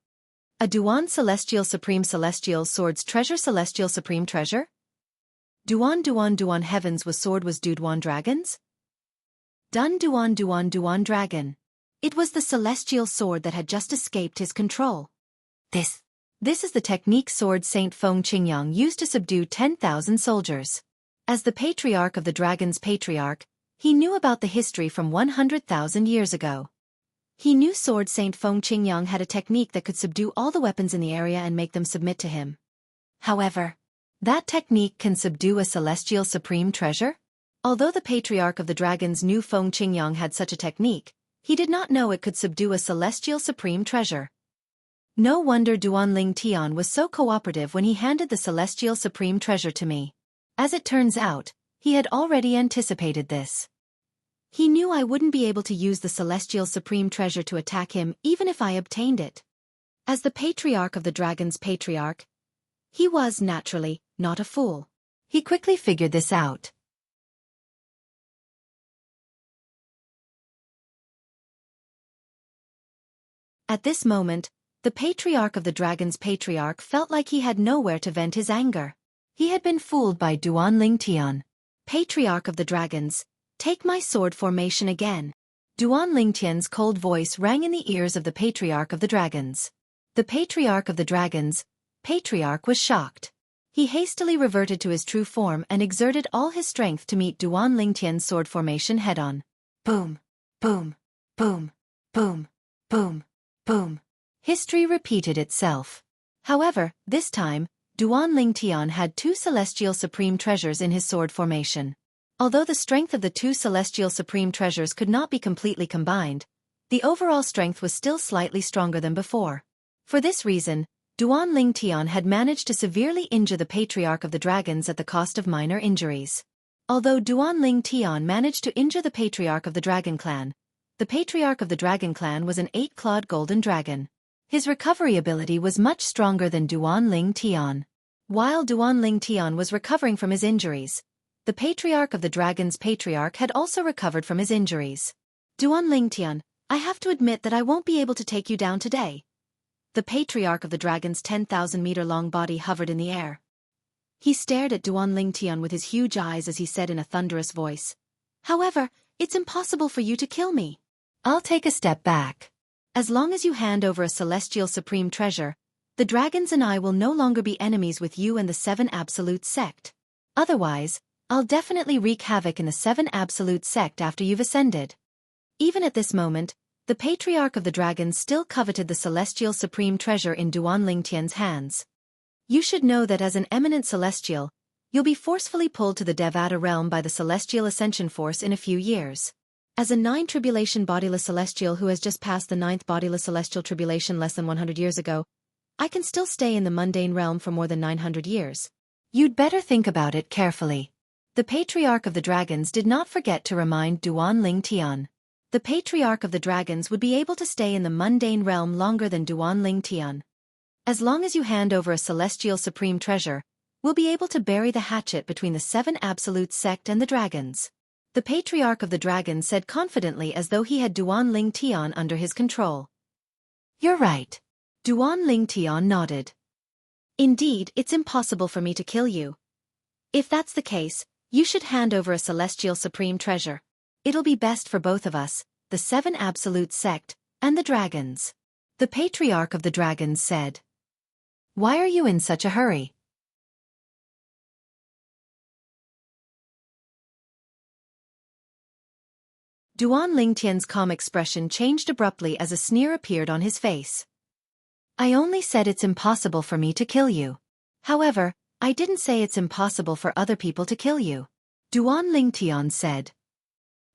A Duan Celestial Supreme Celestial Swords Treasure Celestial Supreme Treasure? Duan Heavens was sword was Duan Dragons? Dun Duan Dragon. It was the celestial sword that had just escaped his control. This is the technique Sword Saint Feng Qingyang used to subdue 10,000 soldiers. As the patriarch of the dragon's patriarch, he knew about the history from 100,000 years ago. He knew Sword Saint Feng Qingyang had a technique that could subdue all the weapons in the area and make them submit to him. However, that technique can subdue a celestial supreme treasure? Although the patriarch of the dragons knew Feng Qingyang had such a technique, he did not know it could subdue a celestial supreme treasure. No wonder Duanling Tian was so cooperative when he handed the celestial supreme treasure to me. As it turns out, he had already anticipated this. He knew I wouldn't be able to use the celestial supreme treasure to attack him even if I obtained it. As the patriarch of the dragon's patriarch, he was, naturally, not a fool. He quickly figured this out. At this moment, the patriarch of the dragon's patriarch felt like he had nowhere to vent his anger. He had been fooled by Duanling Tian. Patriarch of the dragons, take my sword formation again. Duanling Tian's cold voice rang in the ears of the patriarch of the dragons. The patriarch of the dragons, patriarch, was shocked. He hastily reverted to his true form and exerted all his strength to meet Duanling Tian's sword formation head-on. Boom, boom, boom, boom, boom, boom. History repeated itself. However, this time, Duanling Tian had two celestial supreme treasures in his sword formation. Although the strength of the two celestial supreme treasures could not be completely combined, the overall strength was still slightly stronger than before. For this reason, Duanling Tian had managed to severely injure the patriarch of the dragons at the cost of minor injuries. Although Duanling Tian managed to injure the patriarch of the dragon clan, the patriarch of the dragon clan was an 8-clawed golden dragon. His recovery ability was much stronger than Duanling Tian. While Duanling Tian was recovering from his injuries, the patriarch of the dragon's patriarch had also recovered from his injuries. Duanling Tian, I have to admit that I won't be able to take you down today. The patriarch of the dragon's 10,000-meter-long body hovered in the air. He stared at Duanling Tian with his huge eyes as he said in a thunderous voice, "However, it's impossible for you to kill me. I'll take a step back. As long as you hand over a celestial supreme treasure, the dragons and I will no longer be enemies with you and the 7 Absolute Sect. Otherwise, I'll definitely wreak havoc in the 7 Absolute Sect after you've ascended." Even at this moment, the patriarch of the dragons still coveted the celestial supreme treasure in Duanling Tian's hands. You should know that as an eminent celestial, you'll be forcefully pulled to the Devata realm by the celestial ascension force in a few years. As a 9 tribulation bodiless celestial who has just passed the 9th bodiless celestial tribulation less than 100 years ago, I can still stay in the mundane realm for more than 900 years. You'd better think about it carefully. The patriarch of the dragons did not forget to remind Duanling Tian. The patriarch of the dragons would be able to stay in the mundane realm longer than Duanling Tian. As long as you hand over a celestial supreme treasure, we'll be able to bury the hatchet between the 7 Absolute Sect and the dragons. The patriarch of the dragons said confidently as though he had Duanling Tian under his control. You're right. Duanling Tian nodded. Indeed, it's impossible for me to kill you. If that's the case, you should hand over a celestial supreme treasure. It'll be best for both of us, the 7 Absolute Sect, and the dragons. The patriarch of the dragons said. Why are you in such a hurry? Duanling Tian's calm expression changed abruptly as a sneer appeared on his face. I only said it's impossible for me to kill you. However, I didn't say it's impossible for other people to kill you. Duanling Tian said.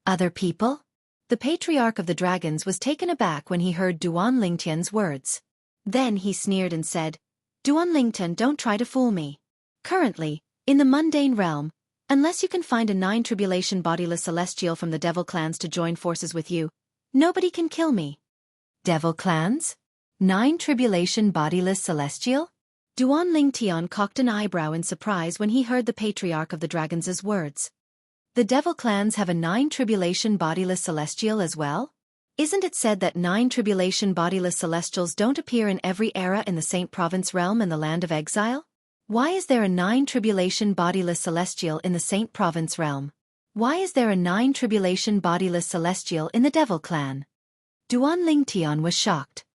Other people? The patriarch of the dragons was taken aback when he heard Duanling Tian's words. Then he sneered and said, Duanling Tian, don't try to fool me. Currently, in the mundane realm, unless you can find a 9 tribulation bodiless celestial from the devil clans to join forces with you, nobody can kill me. Devil clans? 9 tribulation bodiless celestial? Duanling Tian cocked an eyebrow in surprise when he heard the patriarch of the dragons' words. The devil clans have a 9 tribulation bodiless celestial as well? Isn't it said that 9 tribulation bodiless celestials don't appear in every era in the Saint Province realm and the land of exile? Why is there a 9 tribulation bodiless celestial in the Saint Province realm? Why is there a 9 tribulation bodiless celestial in the devil clan? Duanling Tian was shocked.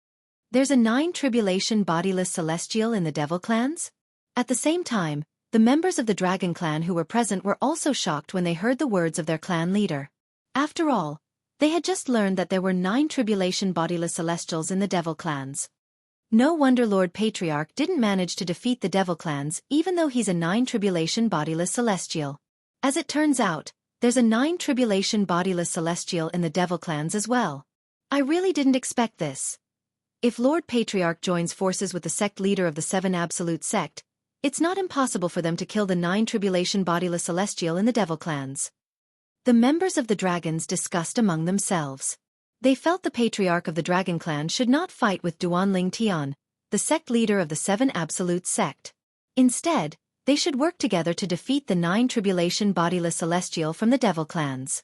There's a 9 tribulation bodiless celestial in the devil clans? At the same time, the members of the dragon clan who were present were also shocked when they heard the words of their clan leader. After all, they had just learned that there were 9 tribulation bodiless celestials in the devil clans. No wonder Lord Patriarch didn't manage to defeat the devil clans even though he's a 9 tribulation bodiless celestial. As it turns out, there's a 9 tribulation bodiless celestial in the devil clans as well. I really didn't expect this. If Lord Patriarch joins forces with the sect leader of the 7 Absolute Sect, it's not impossible for them to kill the 9 tribulation bodiless celestial in the devil clans. The members of the dragons discussed among themselves. They felt the patriarch of the dragon clan should not fight with Duanling Tian, the sect leader of the 7 Absolute Sect. Instead, they should work together to defeat the 9 tribulation bodiless celestial from the devil clans.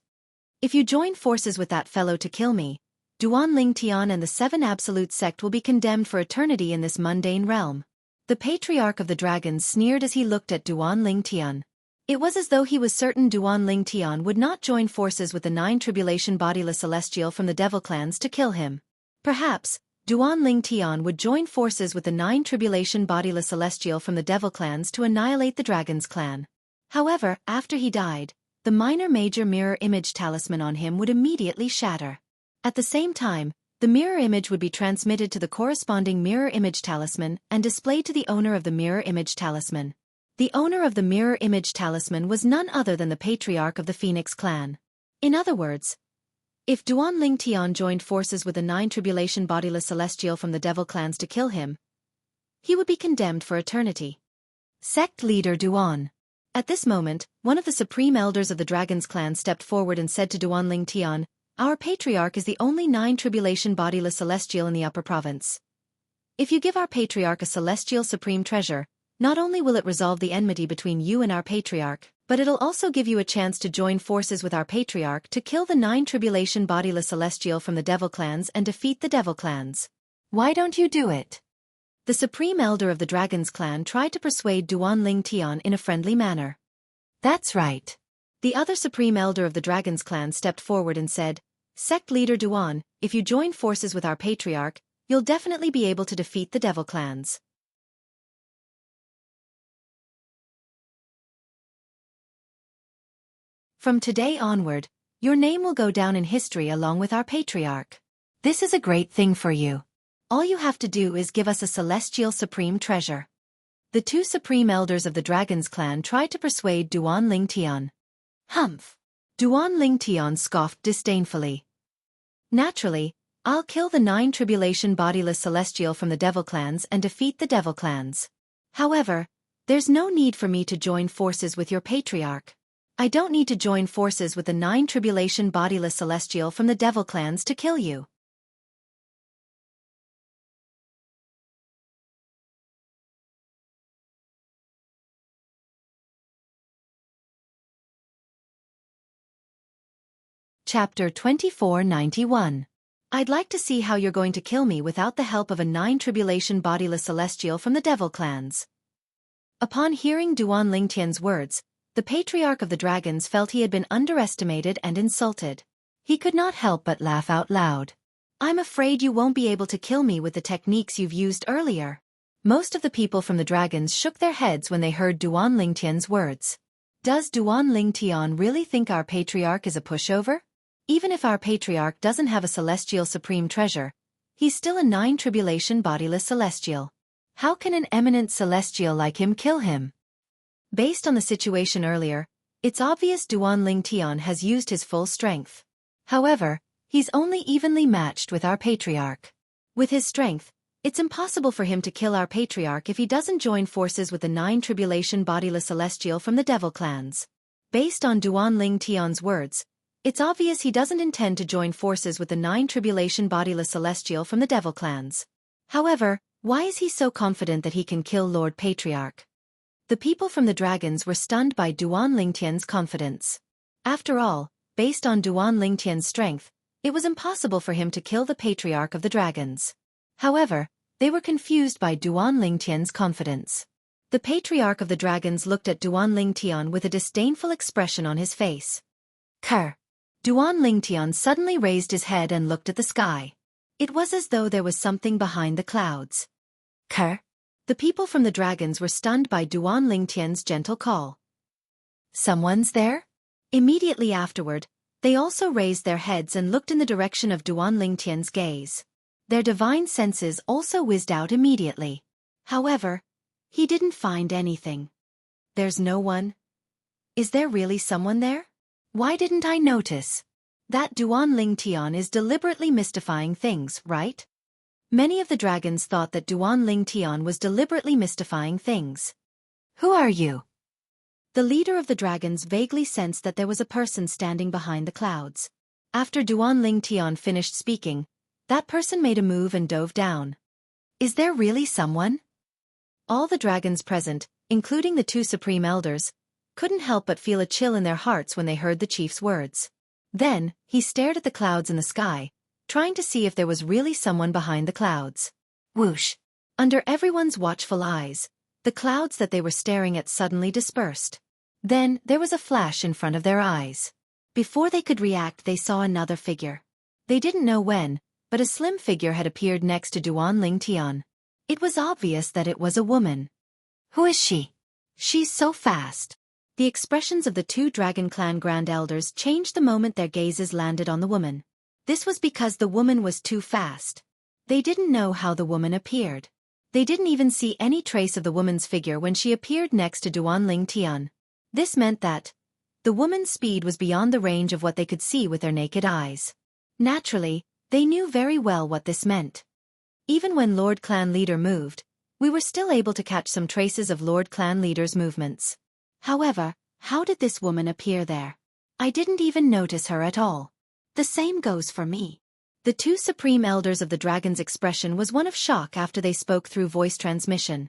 If you join forces with that fellow to kill me, Duanling Tian and the 7 Absolute Sect will be condemned for eternity in this mundane realm. The patriarch of the dragons sneered as he looked at Duanling Tian. It was as though he was certain Duanling Tian would not join forces with the 9 tribulation bodiless celestial from the devil clans to kill him. Perhaps, Duanling Tian would join forces with the 9 tribulation bodiless celestial from the devil clans to annihilate the dragon's clan. However, after he died, the minor-major mirror image talisman on him would immediately shatter. At the same time, the mirror image would be transmitted to the corresponding mirror image talisman and displayed to the owner of the mirror image talisman. The owner of the mirror image talisman was none other than the patriarch of the Phoenix clan. In other words, if Duanling Tian joined forces with the 9 tribulation bodiless celestial from the devil clans to kill him, he would be condemned for eternity. Sect leader Duan. At this moment, one of the supreme elders of the dragon's clan stepped forward and said to Duanling Tian, "Our patriarch is the only 9 tribulation bodiless celestial in the upper province. If you give our patriarch a celestial supreme treasure, not only will it resolve the enmity between you and our patriarch, but it'll also give you a chance to join forces with our patriarch to kill the 9 tribulation bodiless celestial from the devil clans and defeat the devil clans. Why don't you do it?" The supreme elder of the dragon's clan tried to persuade Duanling Tian in a friendly manner. "That's right." The other supreme elder of the dragon's clan stepped forward and said, "Sect leader Duan, if you join forces with our patriarch, you'll definitely be able to defeat the devil clans. From today onward, your name will go down in history along with our patriarch. This is a great thing for you. All you have to do is give us a celestial supreme treasure." The 2 supreme elders of the dragon's clan tried to persuade Duanling Tian. "Humph!" Duanling Tian scoffed disdainfully. "Naturally, I'll kill the 9 tribulation bodiless celestial from the devil clans and defeat the devil clans. However, there's no need for me to join forces with your patriarch. I don't need to join forces with the 9 tribulation bodiless celestial from the devil clans to kill you." Chapter 2491. I'd like to see how you're going to kill me without the help of a 9 tribulation bodiless celestial from the devil clans. Upon hearing Duanling Tian's words, the patriarch of the dragons felt he had been underestimated and insulted. He could not help but laugh out loud. "I'm afraid you won't be able to kill me with the techniques you've used earlier." Most of the people from the dragons shook their heads when they heard Duanling Tian's words. Does Duanling Tian really think our patriarch is a pushover? Even if our patriarch doesn't have a celestial supreme treasure, he's still a 9 tribulation bodiless celestial. How can an eminent celestial like him kill him? Based on the situation earlier, it's obvious Duanling Tian has used his full strength. However, he's only evenly matched with our patriarch. With his strength, it's impossible for him to kill our patriarch if he doesn't join forces with the 9 tribulation bodiless celestial from the devil clans. Based on Duanling Tian's words, it's obvious he doesn't intend to join forces with the 9 tribulation bodiless celestial from the devil clans. However, why is he so confident that he can kill Lord Patriarch? The people from the dragons were stunned by Duanling Tian's confidence. After all, based on Duanling Tian's strength, it was impossible for him to kill the patriarch of the dragons. However, they were confused by Duanling Tian's confidence. The patriarch of the dragons looked at Duanling Tian with a disdainful expression on his face. "Kerr." Duanling Tian suddenly raised his head and looked at the sky. It was as though there was something behind the clouds. Ker? The people from the dragons were stunned by Duan Lingtian's gentle call. Someone's there? Immediately afterward, they also raised their heads and looked in the direction of Duan Lingtian's gaze. Their divine senses also whizzed out immediately. However, he didn't find anything. There's no one? Is there really someone there? Why didn't I notice? That Duan Lingtian is deliberately mystifying things, right? Many of the dragons thought that Duan Lingtian was deliberately mystifying things. Who are you? The leader of the dragons vaguely sensed that there was a person standing behind the clouds. After Duan Lingtian finished speaking, that person made a move and dove down. Is there really someone? All the dragons present, including the two supreme elders, couldn't help but feel a chill in their hearts when they heard the chief's words. Then, he stared at the clouds in the sky, trying to see if there was really someone behind the clouds. Whoosh! Under everyone's watchful eyes, the clouds that they were staring at suddenly dispersed. Then, there was a flash in front of their eyes. Before they could react, they saw another figure. They didn't know when, but a slim figure had appeared next to Duan Lingtian. It was obvious that it was a woman. Who is she? She's so fast. The expressions of the two Dragon Clan Grand Elders changed the moment their gazes landed on the woman. This was because the woman was too fast. They didn't know how the woman appeared. They didn't even see any trace of the woman's figure when she appeared next to Duan Lingtian. This meant that the woman's speed was beyond the range of what they could see with their naked eyes. Naturally, they knew very well what this meant. Even when Lord Clan Leader moved, we were still able to catch some traces of Lord Clan Leader's movements. However, how did this woman appear there? I didn't even notice her at all. The same goes for me. The two supreme elders of the dragon's expression was one of shock after they spoke through voice transmission.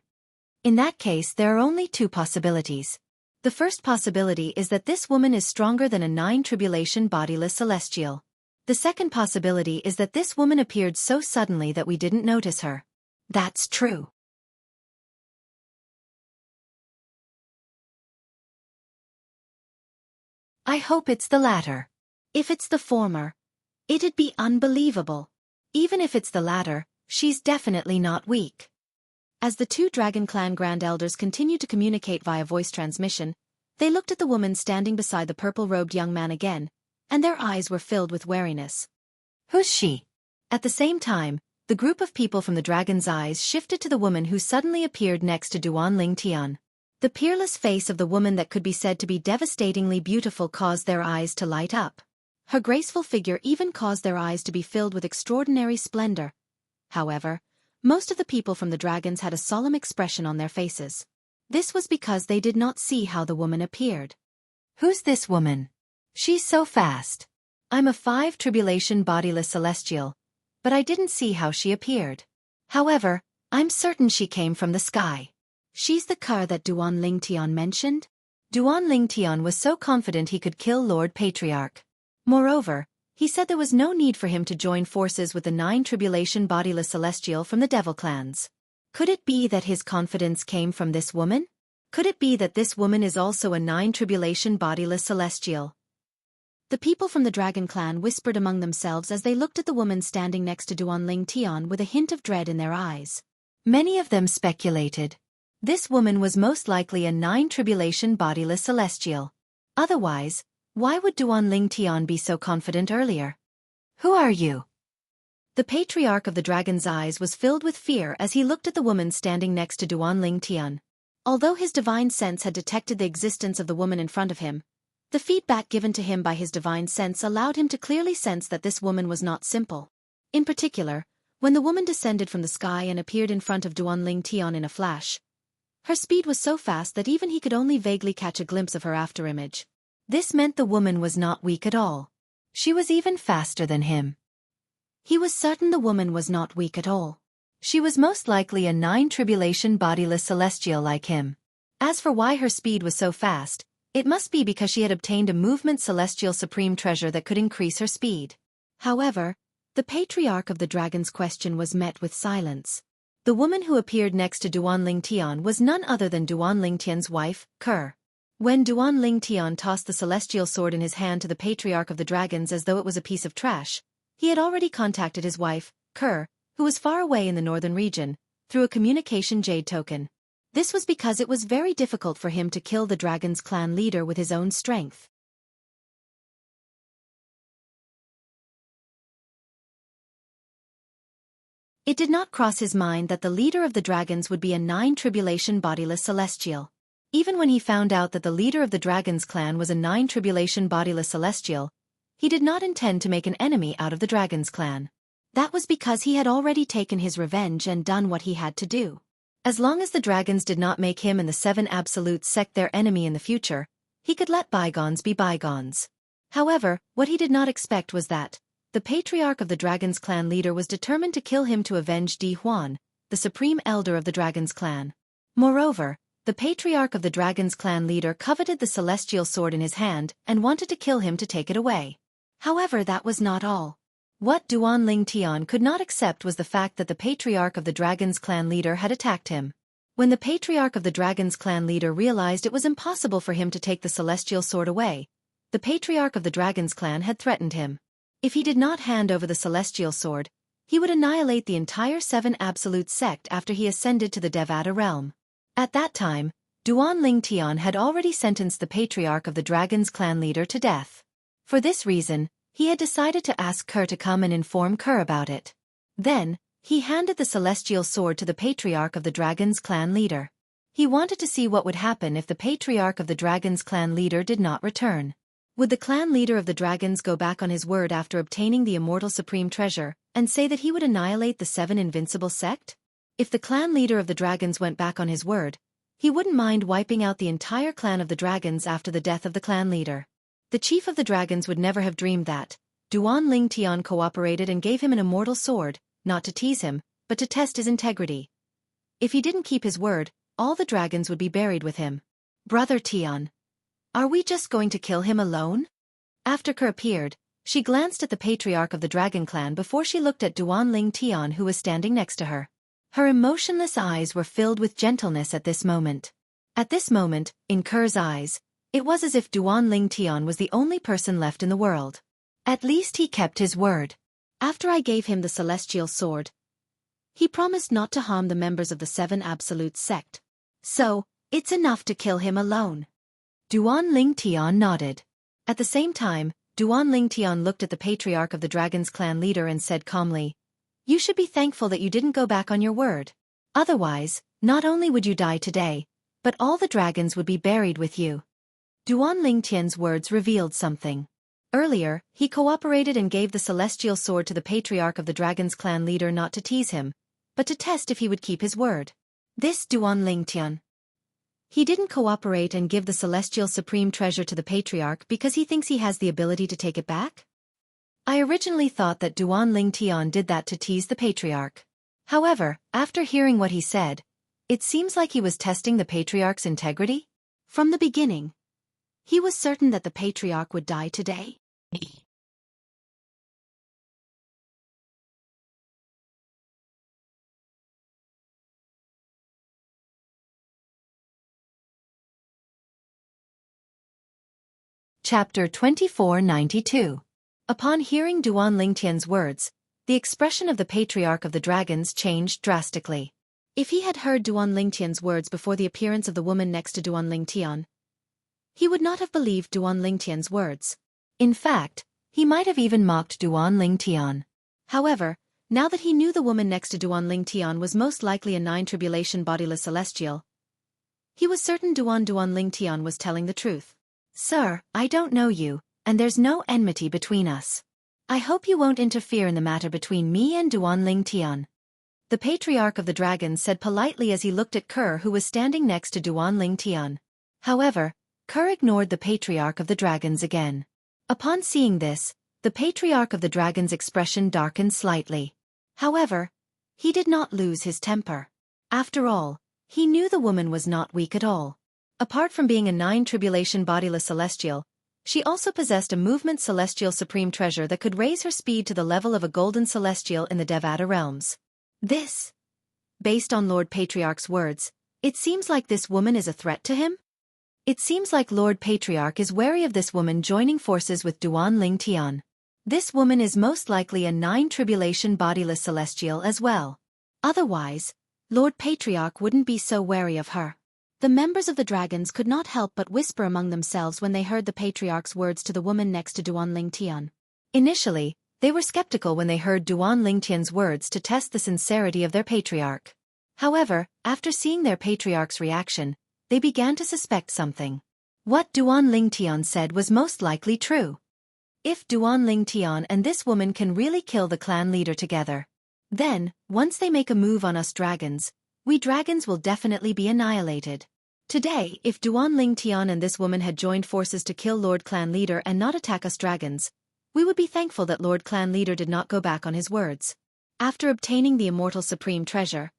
In that case, there are only two possibilities. The first possibility is that this woman is stronger than a 9 tribulation bodiless celestial. The second possibility is that this woman appeared so suddenly that we didn't notice her. That's true. I hope it's the latter. If it's the former, it'd be unbelievable. Even if it's the latter, she's definitely not weak. As the two Dragon Clan Grand Elders continued to communicate via voice transmission, they looked at the woman standing beside the purple-robed young man again, and their eyes were filled with wariness. Who's she? At the same time, the group of people from the dragon's eyes shifted to the woman who suddenly appeared next to Duan Lingtian. The peerless face of the woman that could be said to be devastatingly beautiful caused their eyes to light up. Her graceful figure even caused their eyes to be filled with extraordinary splendor. However, most of the people from the dragons had a solemn expression on their faces. This was because they did not see how the woman appeared. Who's this woman? She's so fast. I'm a 5 tribulation bodiless celestial, but I didn't see how she appeared. However, I'm certain she came from the sky. She's the car that Duan Lingtian mentioned? Duan Lingtian was so confident he could kill Lord Patriarch. Moreover, he said there was no need for him to join forces with the 9 tribulation bodiless celestial from the devil clans. Could it be that his confidence came from this woman? Could it be that this woman is also a 9 tribulation bodiless celestial? The people from the Dragon Clan whispered among themselves as they looked at the woman standing next to Duan Lingtian with a hint of dread in their eyes. Many of them speculated. This woman was most likely a 9 tribulation bodiless celestial. Otherwise, why would Duan Lingtian be so confident earlier? Who are you? The Patriarch of the Dragon's eyes was filled with fear as he looked at the woman standing next to Duan Lingtian. Although his divine sense had detected the existence of the woman in front of him, the feedback given to him by his divine sense allowed him to clearly sense that this woman was not simple. In particular, when the woman descended from the sky and appeared in front of Duan Lingtian in a flash, her speed was so fast that even he could only vaguely catch a glimpse of her afterimage. This meant the woman was not weak at all. She was even faster than him. He was certain the woman was not weak at all. She was most likely a 9 tribulation bodiless celestial like him. As for why her speed was so fast, it must be because she had obtained a movement celestial supreme treasure that could increase her speed. However, the Patriarch of the Dragon's question was met with silence. The woman who appeared next to Duan Lingtian was none other than Duan Lingtian's wife, Ker. When Duan Lingtian tossed the celestial sword in his hand to the Patriarch of the Dragons as though it was a piece of trash, he had already contacted his wife, Kerr, who was far away in the northern region, through a communication jade token. This was because it was very difficult for him to kill the dragon's clan leader with his own strength. It did not cross his mind that the leader of the dragons would be a 9-tribulation bodiless celestial. Even when he found out that the leader of the dragon's clan was a 9-tribulation bodiless celestial, he did not intend to make an enemy out of the dragon's clan. That was because he had already taken his revenge and done what he had to do. As long as the dragons did not make him and the 7 absolute sect their enemy in the future, he could let bygones be bygones. However, what he did not expect was that the patriarch of the dragon's clan leader was determined to kill him to avenge Di Huan, the supreme elder of the dragon's clan. Moreover, the patriarch of the dragon's clan leader coveted the celestial sword in his hand and wanted to kill him to take it away. However, that was not all. What Duan Ling Tian could not accept was the fact that the patriarch of the dragon's clan leader had attacked him. When the patriarch of the dragon's clan leader realized it was impossible for him to take the celestial sword away, the patriarch of the dragon's clan had threatened him. If he did not hand over the celestial sword, he would annihilate the entire 7 absolute sect after he ascended to the Devata realm. At that time, Duan Ling Tian had already sentenced the patriarch of the dragon's clan leader to death. For this reason, he had decided to ask Kerr to come and inform Kerr about it. Then, he handed the celestial sword to the patriarch of the dragon's clan leader. He wanted to see what would happen if the patriarch of the dragon's clan leader did not return. Would the clan leader of the dragons go back on his word after obtaining the immortal supreme treasure, and say that he would annihilate the 7 invincible sect? If the clan leader of the dragons went back on his word, he wouldn't mind wiping out the entire clan of the dragons after the death of the clan leader. The chief of the dragons would never have dreamed that Duan Ling Tian cooperated and gave him an immortal sword, not to tease him, but to test his integrity. If he didn't keep his word, all the dragons would be buried with him. Brother Tian, are we just going to kill him alone? After Kerr appeared, she glanced at the patriarch of the dragon clan before she looked at Duan Ling Tian who was standing next to her. Her emotionless eyes were filled with gentleness at this moment. At this moment, in Kerr's eyes, it was as if Duan Ling Tian was the only person left in the world. At least he kept his word. After I gave him the celestial sword, he promised not to harm the members of the 7 absolute sect. So, it's enough to kill him alone. Duan Ling Tian nodded. At the same time, Duan Ling Tian looked at the patriarch of the dragon's clan leader and said calmly, "You should be thankful that you didn't go back on your word. Otherwise, not only would you die today, but all the dragons would be buried with you." Duan Ling Tian's words revealed something. Earlier, he cooperated and gave the celestial sword to the patriarch of the dragon's clan leader not to tease him, but to test if he would keep his word. This Duan Ling Tian. He didn't cooperate and give the celestial supreme treasure to the patriarch because he thinks he has the ability to take it back? I originally thought that Duan Ling Tian did that to tease the patriarch. However, after hearing what he said, it seems like he was testing the patriarch's integrity. From the beginning, he was certain that the patriarch would die today. Chapter 2492. Upon hearing Duan Ling Tian's words, the expression of the patriarch of the dragons changed drastically. If he had heard Duan Ling Tian's words before the appearance of the woman next to Duan Ling Tian, he would not have believed Duan Ling Tian's words. In fact, he might have even mocked Duan Ling Tian. However, now that he knew the woman next to Duan Ling Tian was most likely a 9-tribulation bodiless celestial, he was certain Duan Ling Tian was telling the truth. "Sir, I don't know you, and there's no enmity between us. I hope you won't interfere in the matter between me and Duan Ling Tian," the patriarch of the dragons said politely as he looked at Kerr who was standing next to Duan Ling Tian. However, Kerr ignored the patriarch of the dragons again. Upon seeing this, the patriarch of the dragons' expression darkened slightly. However, he did not lose his temper. After all, he knew the woman was not weak at all. Apart from being a 9-tribulation bodiless celestial, she also possessed a movement celestial supreme treasure that could raise her speed to the level of a golden celestial in the Devata realms. This, based on Lord Patriarch's words, it seems like this woman is a threat to him? It seems like Lord Patriarch is wary of this woman joining forces with Duan Ling Tian. This woman is most likely a 9 tribulation bodiless celestial as well. Otherwise, Lord Patriarch wouldn't be so wary of her. The members of the dragons could not help but whisper among themselves when they heard the Patriarch's words to the woman next to Duan Lingtian. Initially, they were skeptical when they heard Duan Lingtian's words to test the sincerity of their patriarch. However, after seeing their patriarch's reaction, they began to suspect something. What Duan Lingtian said was most likely true. If Duan Lingtian and this woman can really kill the clan leader together, then, once they make a move on us dragons, we dragons will definitely be annihilated. Today, if Duan Lingtian and this woman had joined forces to kill Lord Clan Leader and not attack us dragons, we would be thankful that Lord Clan Leader did not go back on his words. After obtaining the immortal supreme treasure,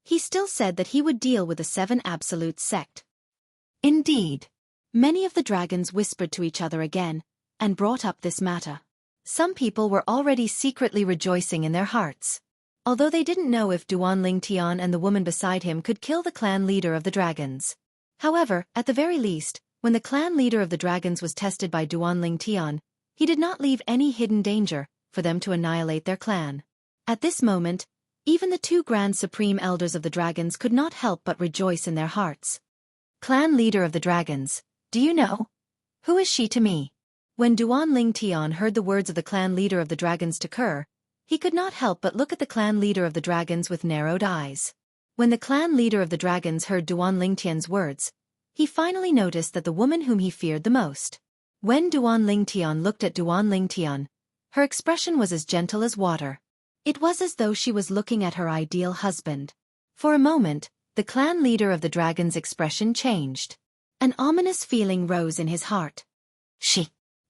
he still said that he would deal with the 7 absolute sect. Indeed, many of the dragons whispered to each other again, and brought up this matter. Some people were already secretly rejoicing in their hearts. Although they didn't know if Duan Lingtian and the woman beside him could kill the clan leader of the dragons. However, at the very least, when the clan leader of the dragons was tested by Duan Lingtian, he did not leave any hidden danger for them to annihilate their clan. At this moment, even the 2 grand supreme elders of the dragons could not help but rejoice in their hearts. Clan leader of the dragons, do you know? Who is she to me? When Duan Lingtian heard the words of the clan leader of the dragons to Kerr, he could not help but look at the clan leader of the dragons with narrowed eyes. When the clan leader of the dragons heard Duan Lingtian's words, he finally noticed that the woman whom he feared the most. When Duan Lingtian looked at Duan Lingtian, her expression was as gentle as water. It was as though she was looking at her ideal husband. For a moment, the clan leader of the dragon's expression changed. An ominous feeling rose in his heart.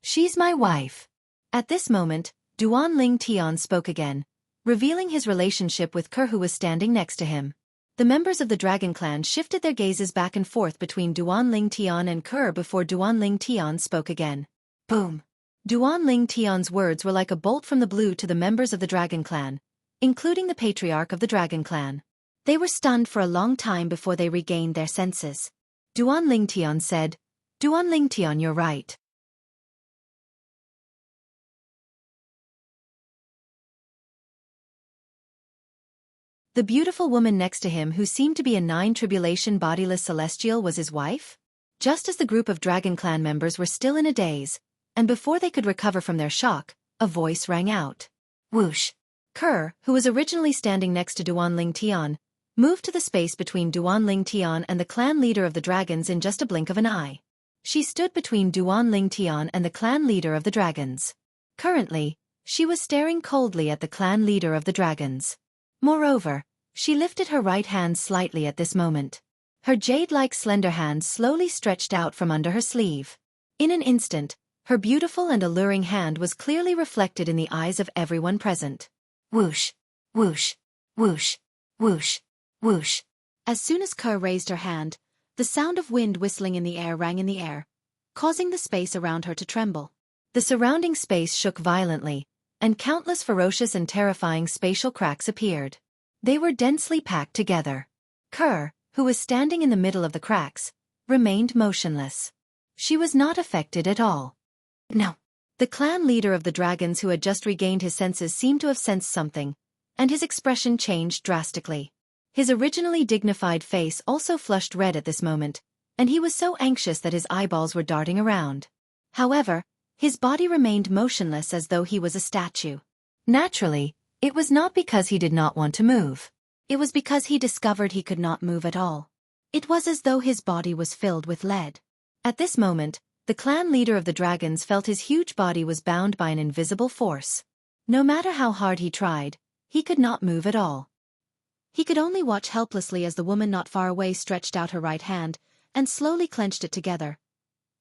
She's my wife. At this moment, Duan Lingtian spoke again, revealing his relationship with Kerr, who was standing next to him. The members of the dragon clan shifted their gazes back and forth between Duan Lingtian and Kerr before Duan Lingtian spoke again. Boom! Duan Lingtian's words were like a bolt from the blue to the members of the dragon clan, including the patriarch of the dragon clan. They were stunned for a long time before they regained their senses. Duan Lingtian said, "Duan Lingtian, you're right. The beautiful woman next to him, who seemed to be a 9 tribulation bodiless celestial, was his wife?" Just as the group of dragon clan members were still in a daze, and before they could recover from their shock, a voice rang out. Whoosh! Kerr, who was originally standing next to Duan Lingtian, moved to the space between Duan Lingtian and the clan leader of the dragons in just a blink of an eye. She stood between Duan Lingtian and the clan leader of the dragons. Currently, she was staring coldly at the clan leader of the dragons. Moreover, she lifted her right hand slightly at this moment. Her jade-like slender hand slowly stretched out from under her sleeve. In an instant, her beautiful and alluring hand was clearly reflected in the eyes of everyone present. Whoosh! Whoosh! Whoosh! Whoosh! Whoosh! As soon as Kerr raised her hand, the sound of wind whistling in the air rang in the air, causing the space around her to tremble. The surrounding space shook violently, and countless ferocious and terrifying spatial cracks appeared. They were densely packed together. Kerr, who was standing in the middle of the cracks, remained motionless. She was not affected at all. No. The clan leader of the dragons, who had just regained his senses, seemed to have sensed something, and his expression changed drastically. His originally dignified face also flushed red at this moment, and he was so anxious that his eyeballs were darting around. However, his body remained motionless as though he was a statue. Naturally, it was not because he did not want to move. It was because he discovered he could not move at all. It was as though his body was filled with lead. At this moment, the clan leader of the dragons felt his huge body was bound by an invisible force. No matter how hard he tried, he could not move at all. He could only watch helplessly as the woman not far away stretched out her right hand and slowly clenched it together.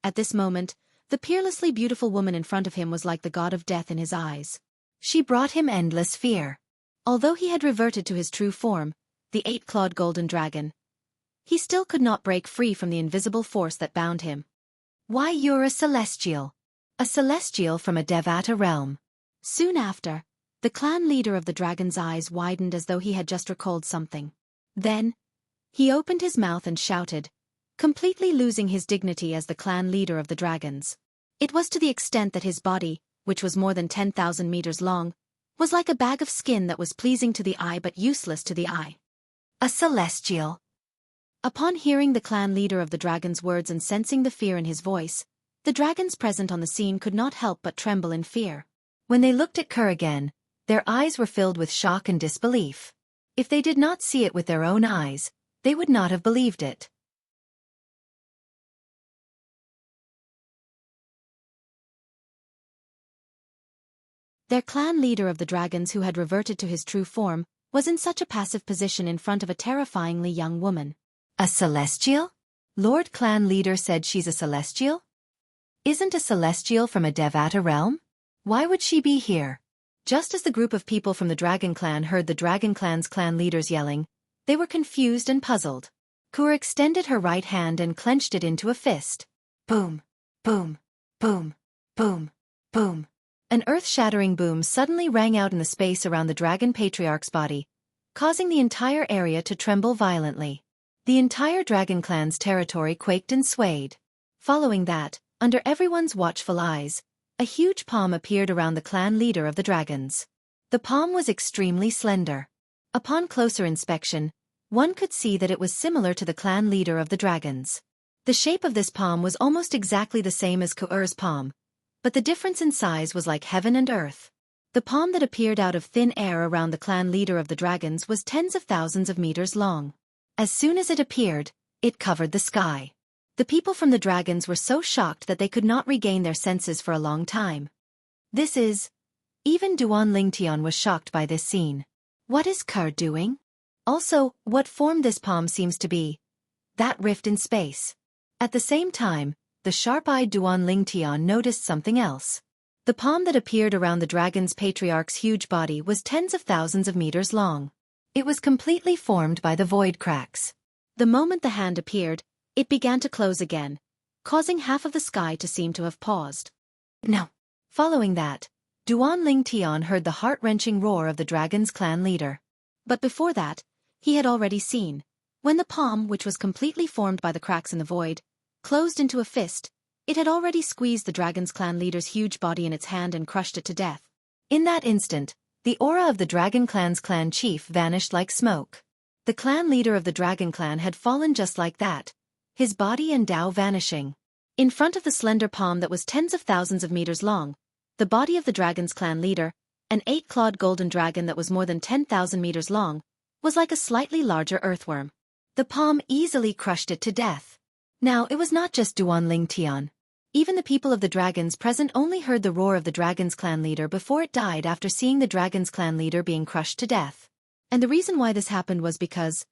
At this moment, the peerlessly beautiful woman in front of him was like the god of death in his eyes. She brought him endless fear. Although he had reverted to his true form, the 8-clawed golden dragon, he still could not break free from the invisible force that bound him. Why, you're a celestial. A celestial from a Devata realm. Soon after, the clan leader of the dragon's eyes widened as though he had just recalled something. Then, he opened his mouth and shouted, completely losing his dignity as the clan leader of the dragons. It was to the extent that his body, which was more than 10,000 meters long, was like a bag of skin that was pleasing to the eye but useless to the eye. A celestial. Upon hearing the clan leader of the dragon's words and sensing the fear in his voice, the dragons present on the scene could not help but tremble in fear. When they looked at Kerr again, their eyes were filled with shock and disbelief. If they did not see it with their own eyes, they would not have believed it. Their clan leader of the dragons, who had reverted to his true form, was in such a passive position in front of a terrifyingly young woman. A celestial? Lord Clan Leader said she's a celestial? Isn't a celestial from a Devata realm? Why would she be here? Just as the group of people from the Dragon Clan heard the Dragon Clan's clan leaders yelling, they were confused and puzzled. Kur extended her right hand and clenched it into a fist. Boom, boom, boom, boom, boom. An earth-shattering boom suddenly rang out in the space around the Dragon Patriarch's body, causing the entire area to tremble violently. The entire Dragon Clan's territory quaked and swayed. Following that, under everyone's watchful eyes, a huge palm appeared around the clan leader of the dragons. The palm was extremely slender. Upon closer inspection, one could see that it was similar to the clan leader of the dragons. The shape of this palm was almost exactly the same as Ku'ur's palm, but the difference in size was like heaven and earth. The palm that appeared out of thin air around the clan leader of the dragons was tens of thousands of meters long. As soon as it appeared, it covered the sky. The people from the dragons were so shocked that they could not regain their senses for a long time. This is... Even Duan Lingtian was shocked by this scene. What is Kerr doing? Also, what form this palm seems to be? That rift in space. At the same time, the sharp-eyed Duan Lingtian noticed something else. The palm that appeared around the dragon's patriarch's huge body was tens of thousands of meters long. It was completely formed by the void cracks. The moment the hand appeared, it began to close again, causing half of the sky to seem to have paused. No. Following that, Duan Lingtian heard the heart-wrenching roar of the dragon's clan leader. But before that, he had already seen, when the palm, which was completely formed by the cracks in the void, closed into a fist, it had already squeezed the dragon's clan leader's huge body in its hand and crushed it to death. In that instant, the aura of the Dragon Clan's clan chief vanished like smoke. The clan leader of the Dragon Clan had fallen just like that, his body and Dao vanishing. In front of the slender palm that was tens of thousands of meters long, the body of the dragon's clan leader, an 8-clawed golden dragon that was more than 10,000 meters long, was like a slightly larger earthworm. The palm easily crushed it to death. Now it was not just Duan Lingtian. Even the people of the dragons present only heard the roar of the dragon's clan leader before it died after seeing the dragon's clan leader being crushed to death. And the reason why this happened was because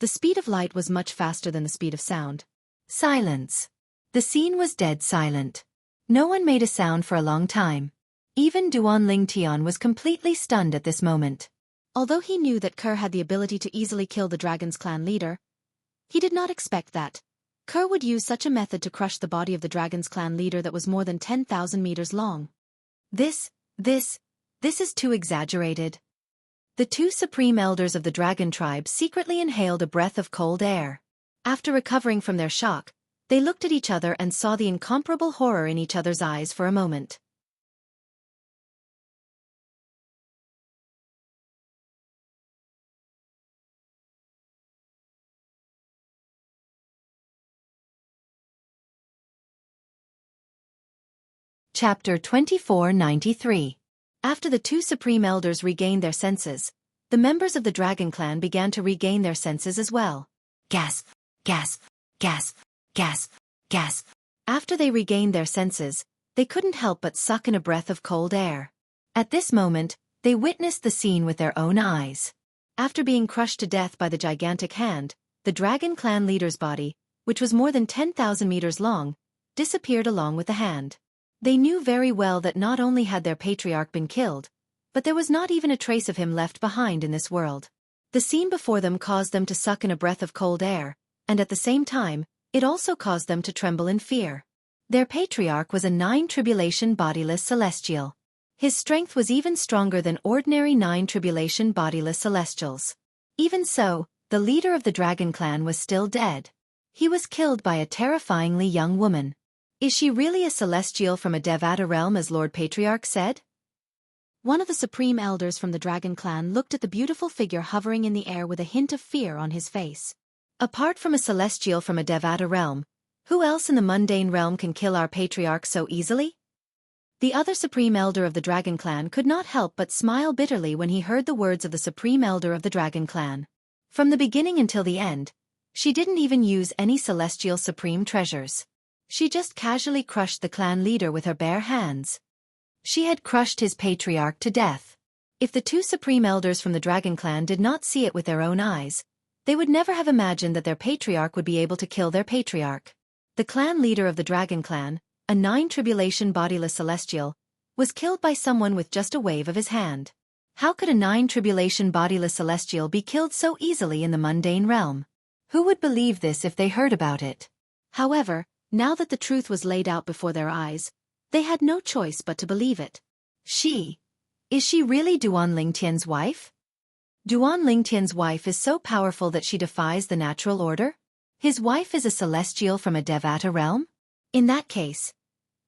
the speed of light was much faster than the speed of sound. Silence. The scene was dead silent. No one made a sound for a long time. Even Duan Lingtian was completely stunned at this moment. Although he knew that Kerr had the ability to easily kill the dragon's clan leader, he did not expect that Kerr would use such a method to crush the body of the dragon's clan leader that was more than 10,000 meters long. This is too exaggerated. The two supreme elders of the dragon tribe secretly inhaled a breath of cold air. After recovering from their shock, they looked at each other and saw the incomparable horror in each other's eyes for a moment. Chapter 2493. After the two supreme elders regained their senses, the members of the dragon clan began to regain their senses as well. Gasp, gasp, gasp, gasp, gasp. After they regained their senses, they couldn't help but suck in a breath of cold air. At this moment, they witnessed the scene with their own eyes. After being crushed to death by the gigantic hand, the dragon clan leader's body, which was more than 10,000 meters long, disappeared along with the hand. They knew very well that not only had their patriarch been killed, but there was not even a trace of him left behind in this world. The scene before them caused them to suck in a breath of cold air, and at the same time, it also caused them to tremble in fear. Their patriarch was a 9-tribulation bodiless celestial. His strength was even stronger than ordinary 9-tribulation bodiless celestials. Even so, the leader of the dragon clan was still dead. He was killed by a terrifyingly young woman. Is she really a celestial from a Devata realm, as Lord Patriarch said? One of the supreme elders from the dragon clan looked at the beautiful figure hovering in the air with a hint of fear on his face. Apart from a celestial from a Devata realm, who else in the mundane realm can kill our patriarch so easily? The other supreme elder of the dragon clan could not help but smile bitterly when he heard the words of the supreme elder of the dragon clan. From the beginning until the end, she didn't even use any celestial supreme treasures. She just casually crushed the clan leader with her bare hands. She had crushed his patriarch to death. If the two supreme elders from the dragon clan did not see it with their own eyes, they would never have imagined that their patriarch would be able to kill their patriarch. The clan leader of the dragon clan, a 9-tribulation bodiless celestial, was killed by someone with just a wave of his hand. How could a 9-tribulation bodiless celestial be killed so easily in the mundane realm? Who would believe this if they heard about it? However, now that the truth was laid out before their eyes, they had no choice but to believe it. Is she really Duan Lingtian's wife? Duan Lingtian's wife is so powerful that she defies the natural order? His wife is a celestial from a Devata realm? In that case,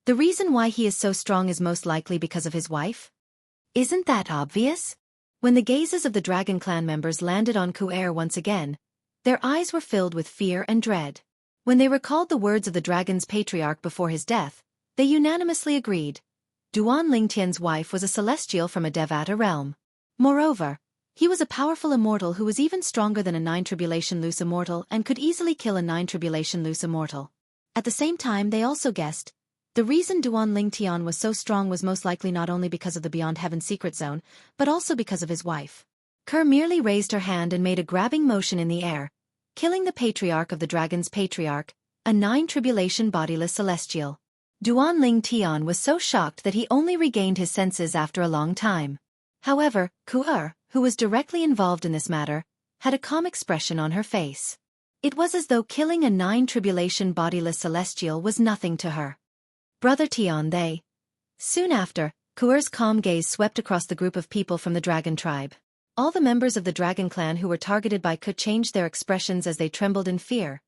the reason why he is so strong is most likely because of his wife? Isn't that obvious? When the gazes of the dragon clan members landed on Conqueror once again, their eyes were filled with fear and dread. When they recalled the words of the dragon's patriarch before his death, they unanimously agreed. Duan Lingtian's wife was a celestial from a Devata realm. Moreover, he was a powerful immortal who was even stronger than a 9-tribulation loose immortal and could easily kill a 9-tribulation loose immortal. At the same time, they also guessed the reason Duan Lingtian was so strong was most likely not only because of the Beyond Heaven secret zone, but also because of his wife. Kerr merely raised her hand and made a grabbing motion in the air, killing the patriarch of the dragon's patriarch, a 9-tribulation bodiless celestial. Duan Lingtian was so shocked that he only regained his senses after a long time. However, Conqueror, who was directly involved in this matter, had a calm expression on her face. It was as though killing a 9-tribulation bodiless celestial was nothing to her. Brother Tian, they. Soon after, Conqueror's calm gaze swept across the group of people from the dragon tribe. All the members of the dragon clan who were targeted by Conqueror changed their expressions as they trembled in fear.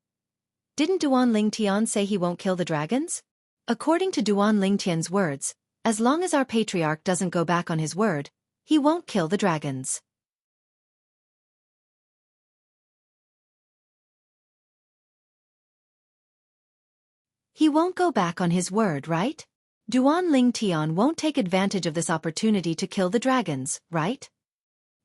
Didn't Duan Lingtian say he won't kill the dragons? According to Duan Lingtian's words, as long as our patriarch doesn't go back on his word, he won't kill the dragons. He won't go back on his word, right? Duan Lingtian won't take advantage of this opportunity to kill the dragons, right?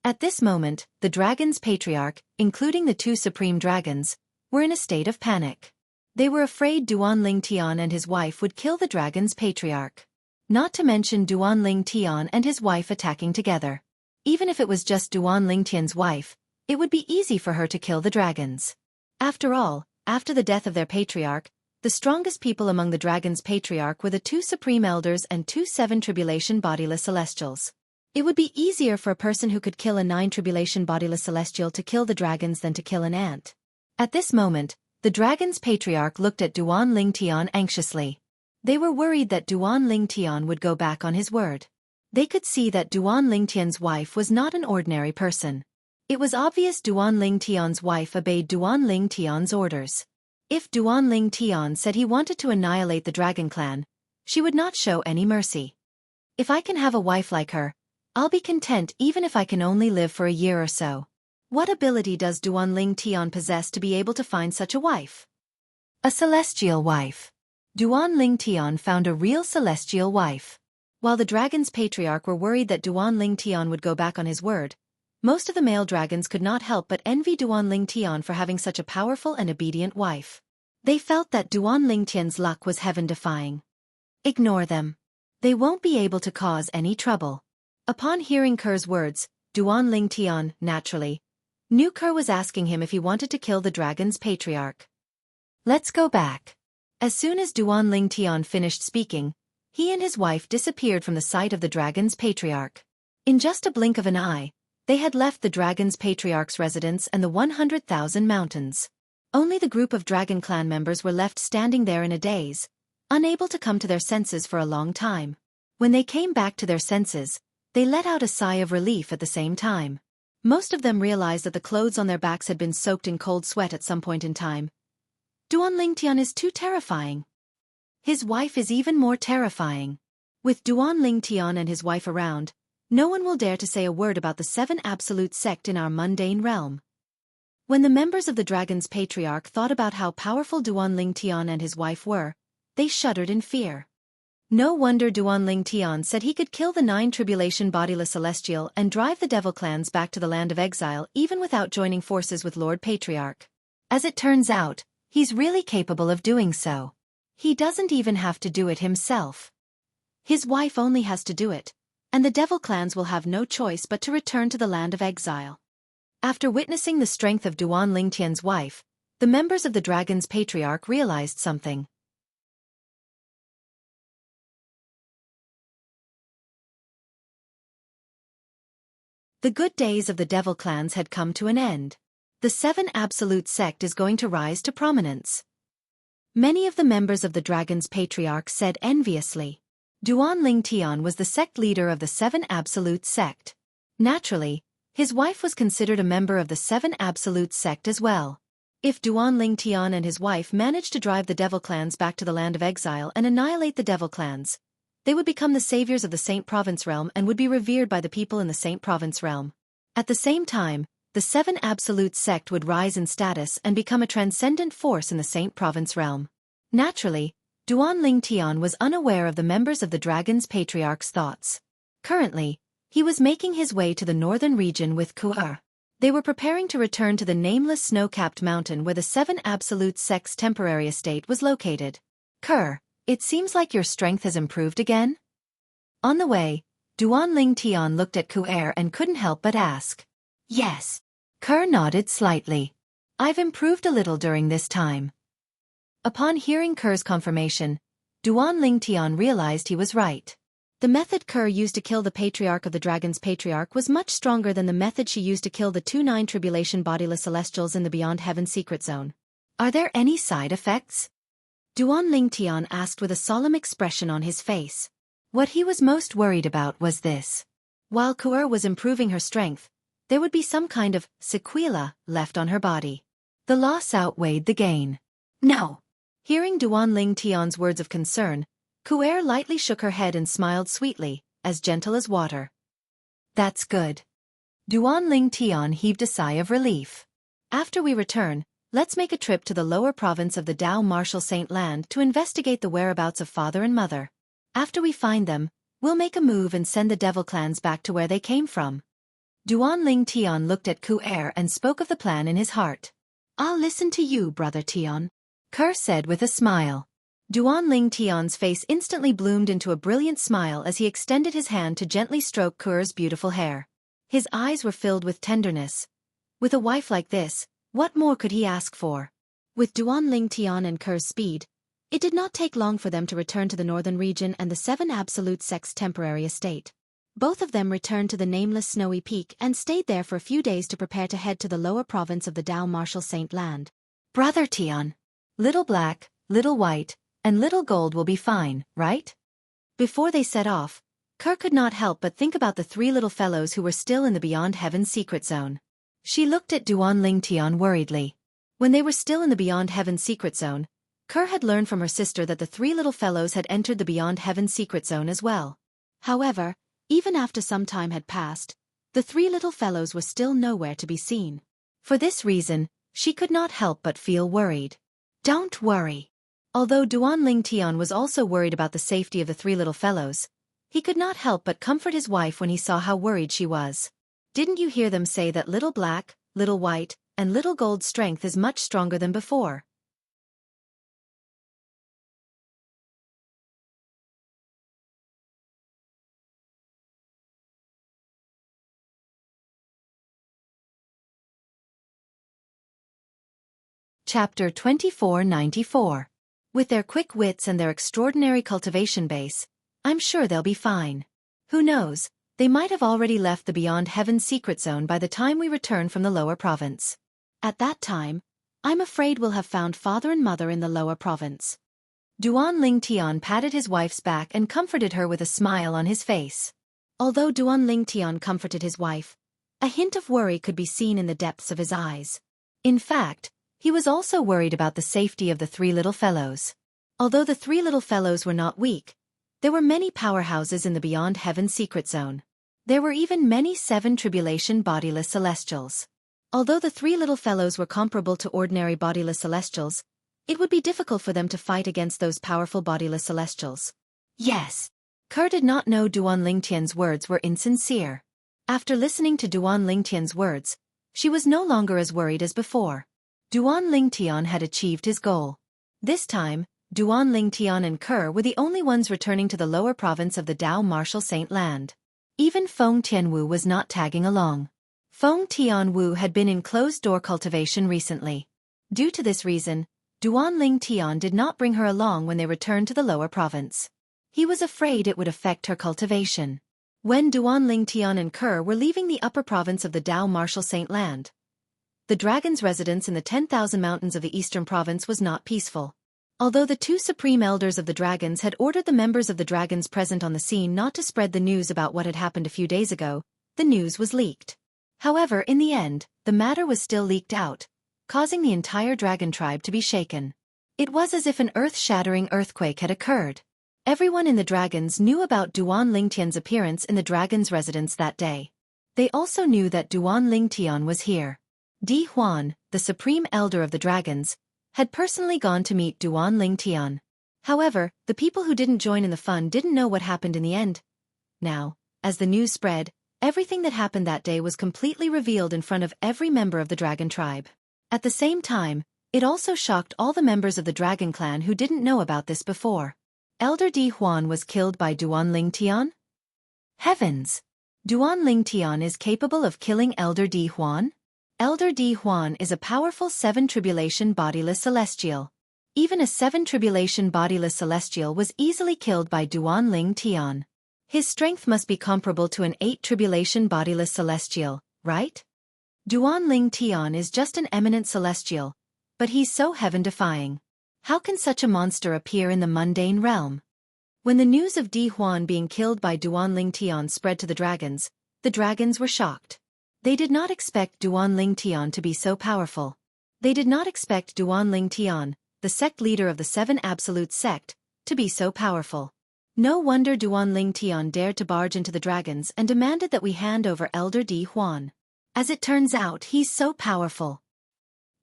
At this moment, the dragon's patriarch, including the two supreme dragons, were in a state of panic. They were afraid Duan Lingtian and his wife would kill the dragon's patriarch. Not to mention Duan Lingtian and his wife attacking together. Even if it was just Duan Lingtian's wife, it would be easy for her to kill the dragons. After all, after the death of their patriarch, the strongest people among the dragon's patriarch were the two supreme elders and two 7-tribulation bodiless celestials. It would be easier for a person who could kill a 9-tribulation bodiless celestial to kill the dragons than to kill an ant. At this moment, the dragon's patriarch looked at Duan Lingtian anxiously. They were worried that Duan Lingtian would go back on his word. They could see that Duan Lingtian's wife was not an ordinary person. It was obvious Duan Lingtian's wife obeyed Duan Lingtian's orders. If Duan Lingtian said he wanted to annihilate the dragon clan, she would not show any mercy. If I can have a wife like her, I'll be content even if I can only live for a year or so. What ability does Duan Lingtian possess to be able to find such a wife? A celestial wife. Duan Lingtian found a real celestial wife. While the dragon's patriarch were worried that Duan Lingtian would go back on his word, most of the male dragons could not help but envy Duan Lingtian for having such a powerful and obedient wife. They felt that Duan Lingtian's luck was heaven-defying. Ignore them. They won't be able to cause any trouble. Upon hearing Kerr's words, Duan Lingtian, naturally, knew Kerr was asking him if he wanted to kill the dragon's patriarch. Let's go back. As soon as Duan Lingtian finished speaking, he and his wife disappeared from the sight of the dragon's patriarch. In just a blink of an eye, they had left the dragon's patriarch's residence and the 100,000 mountains. Only the group of dragon clan members were left standing there in a daze, unable to come to their senses for a long time. When they came back to their senses, they let out a sigh of relief at the same time. Most of them realized that the clothes on their backs had been soaked in cold sweat at some point in time. Duan Lingtian is too terrifying. His wife is even more terrifying. With Duan Ling Tian and his wife around, no one will dare to say a word about the 7 absolute sect in our mundane realm. When the members of the Dragon's Patriarch thought about how powerful Duan Ling Tian and his wife were, they shuddered in fear. No wonder Duan Ling Tian said he could kill the 9 tribulation bodiless celestial and drive the devil clans back to the land of exile even without joining forces with Lord Patriarch. As it turns out, he's really capable of doing so. He doesn't even have to do it himself. His wife only has to do it, and the devil clans will have no choice but to return to the land of exile. After witnessing the strength of Duan Ling Tian's wife, the members of the Dragon's Patriarch realized something. The good days of the devil clans had come to an end. The 7 absolute sect is going to rise to prominence. Many of the members of the Dragon's Patriarch said enviously. Duan Ling Tian was the sect leader of the 7 absolute sect. Naturally, his wife was considered a member of the 7 absolute sect as well. If Duan Ling Tian and his wife managed to drive the devil clans back to the land of exile and annihilate the devil clans, they would become the saviors of the Saint Province realm and would be revered by the people in the Saint Province realm. At the same time, the 7 absolute sect would rise in status and become a transcendent force in the Saint Province realm. Naturally, Duan Ling Tian was unaware of the members of the Dragon's Patriarch's thoughts. Currently, he was making his way to the northern region with Conqueror. They were preparing to return to the nameless snow-capped mountain where the 7 absolute sect's temporary estate was located. Conqueror, it seems like your strength has improved again? On the way, Duan Ling Tian looked at Conqueror and couldn't help but ask. Yes. Conqueror nodded slightly. I've improved a little during this time. Upon hearing Conqueror's confirmation, Duan Ling Tian realized he was right. The method Conqueror used to kill the Patriarch of the Dragon's Patriarch was much stronger than the method she used to kill the 2 9 tribulation bodiless celestials in the Beyond Heaven secret zone. Are there any side effects? Duan Ling Tian asked with a solemn expression on his face. What he was most worried about was this. While Conqueror was improving her strength, there would be some kind of sequela left on her body. The loss outweighed the gain. No. Hearing Duan Ling Tian's words of concern, Conqueror lightly shook her head and smiled sweetly, as gentle as water. That's good. Duan Ling Tian heaved a sigh of relief. After we return, let's make a trip to the lower province of the Dao Martial Saint Land to investigate the whereabouts of father and mother. After we find them, we'll make a move and send the devil clans back to where they came from. Duan Ling Tian looked at Conqueror and spoke of the plan in his heart. I'll listen to you, brother Tian. Conqueror said with a smile. Duan Ling Tian's face instantly bloomed into a brilliant smile as he extended his hand to gently stroke Conqueror's beautiful hair. His eyes were filled with tenderness. With a wife like this, what more could he ask for? With Duan Ling Tian and Conqueror's speed, it did not take long for them to return to the northern region and the 7 absolute sect's temporary estate. Both of them returned to the nameless snowy peak and stayed there for a few days to prepare to head to the lower province of the Dao Martial Saint Land. Brother Tian. Little black, little white, and little gold will be fine, right? Before they set off, Conqueror could not help but think about the 3 little fellows who were still in the Beyond Heaven secret zone. She looked at Duan Ling Tian worriedly. When they were still in the Beyond Heaven secret zone, Conqueror had learned from her sister that the 3 little fellows had entered the Beyond Heaven secret zone as well. However, even after some time had passed, the 3 little fellows were still nowhere to be seen. For this reason, she could not help but feel worried. Don't worry. Although Duan Ling Tian was also worried about the safety of the 3 little fellows, he could not help but comfort his wife when he saw how worried she was. Didn't you hear them say that little black, little white, and little gold's strength is much stronger than before? Chapter 2494. With their quick wits and their extraordinary cultivation base, I'm sure they'll be fine. Who knows, they might have already left the Beyond Heaven secret zone by the time we return from the lower province. At that time, I'm afraid we'll have found father and mother in the lower province. Duan Ling Tian patted his wife's back and comforted her with a smile on his face. Although Duan Ling Tian comforted his wife, a hint of worry could be seen in the depths of his eyes. In fact, he was also worried about the safety of the 3 little fellows. Although the three little fellows were not weak, there were many powerhouses in the Beyond Heaven secret zone. There were even many 7 tribulation bodiless celestials. Although the three little fellows were comparable to ordinary bodiless celestials, it would be difficult for them to fight against those powerful bodiless celestials. Yes. Kerr did not know Duan Lingtian's words were insincere. After listening to Duan Lingtian's words, she was no longer as worried as before. Duan Lingtian had achieved his goal. This time, Duan Lingtian and Kerr were the only ones returning to the lower province of the Dao Martial Saint Land. Even Feng Tianwu was not tagging along. Feng Tianwu had been in closed-door cultivation recently. Due to this reason, Duan Lingtian did not bring her along when they returned to the lower province. He was afraid it would affect her cultivation. When Duan Lingtian and Kerr were leaving the upper province of the Dao Martial Saint Land, the dragon's residence in the 10,000 mountains of the eastern province was not peaceful. Although the 2 supreme elders of the dragons had ordered the members of the dragons present on the scene not to spread the news about what had happened a few days ago, the news was leaked. However, in the end, the matter was still leaked out, causing the entire dragon tribe to be shaken. It was as if an earth-shattering earthquake had occurred. Everyone in the dragons knew about Duan Lingtian's appearance in the dragon's residence that day. They also knew that Duan Lingtian was here. Di Huan, the supreme elder of the dragons, had personally gone to meet Duan Lingtian. However, the people who didn't join in the fun didn't know what happened in the end. Now, as the news spread, everything that happened that day was completely revealed in front of every member of the dragon tribe. At the same time, it also shocked all the members of the dragon clan who didn't know about this before. Elder Di Huan was killed by Duan Lingtian? Heavens! Duan Lingtian is capable of killing Elder Di Huan? Elder Di Huan is a powerful 7 tribulation bodiless celestial. Even a 7 tribulation bodiless celestial was easily killed by Duan Lingtian. His strength must be comparable to an 8 tribulation bodiless celestial, right? Duan Lingtian is just an eminent celestial, but he's so heaven-defying. How can such a monster appear in the mundane realm? When the news of Di Huan being killed by Duan Lingtian spread to the dragons were shocked. They did not expect Duan Lingtian to be so powerful. They did not expect Duan Lingtian, the sect leader of the 7 Absolute Sect, to be so powerful. No wonder Duan Lingtian dared to barge into the dragons and demanded that we hand over Elder Di Huan. As it turns out, he's so powerful.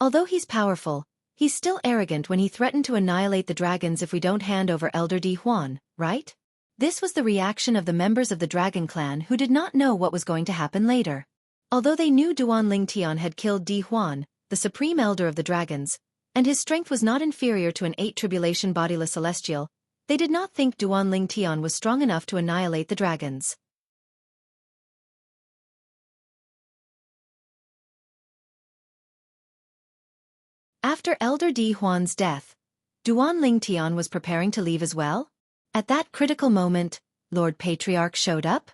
Although he's powerful, he's still arrogant when he threatened to annihilate the dragons if we don't hand over Elder Di Huan, right? This was the reaction of the members of the dragon clan who did not know what was going to happen later. Although they knew Duan Lingtian had killed Di Huan, the supreme elder of the dragons, and his strength was not inferior to an 8 tribulation bodiless celestial, they did not think Duan Lingtian was strong enough to annihilate the dragons. After Elder Di Huan's death, Duan Lingtian was preparing to leave as well? At that critical moment, Lord Patriarch showed up?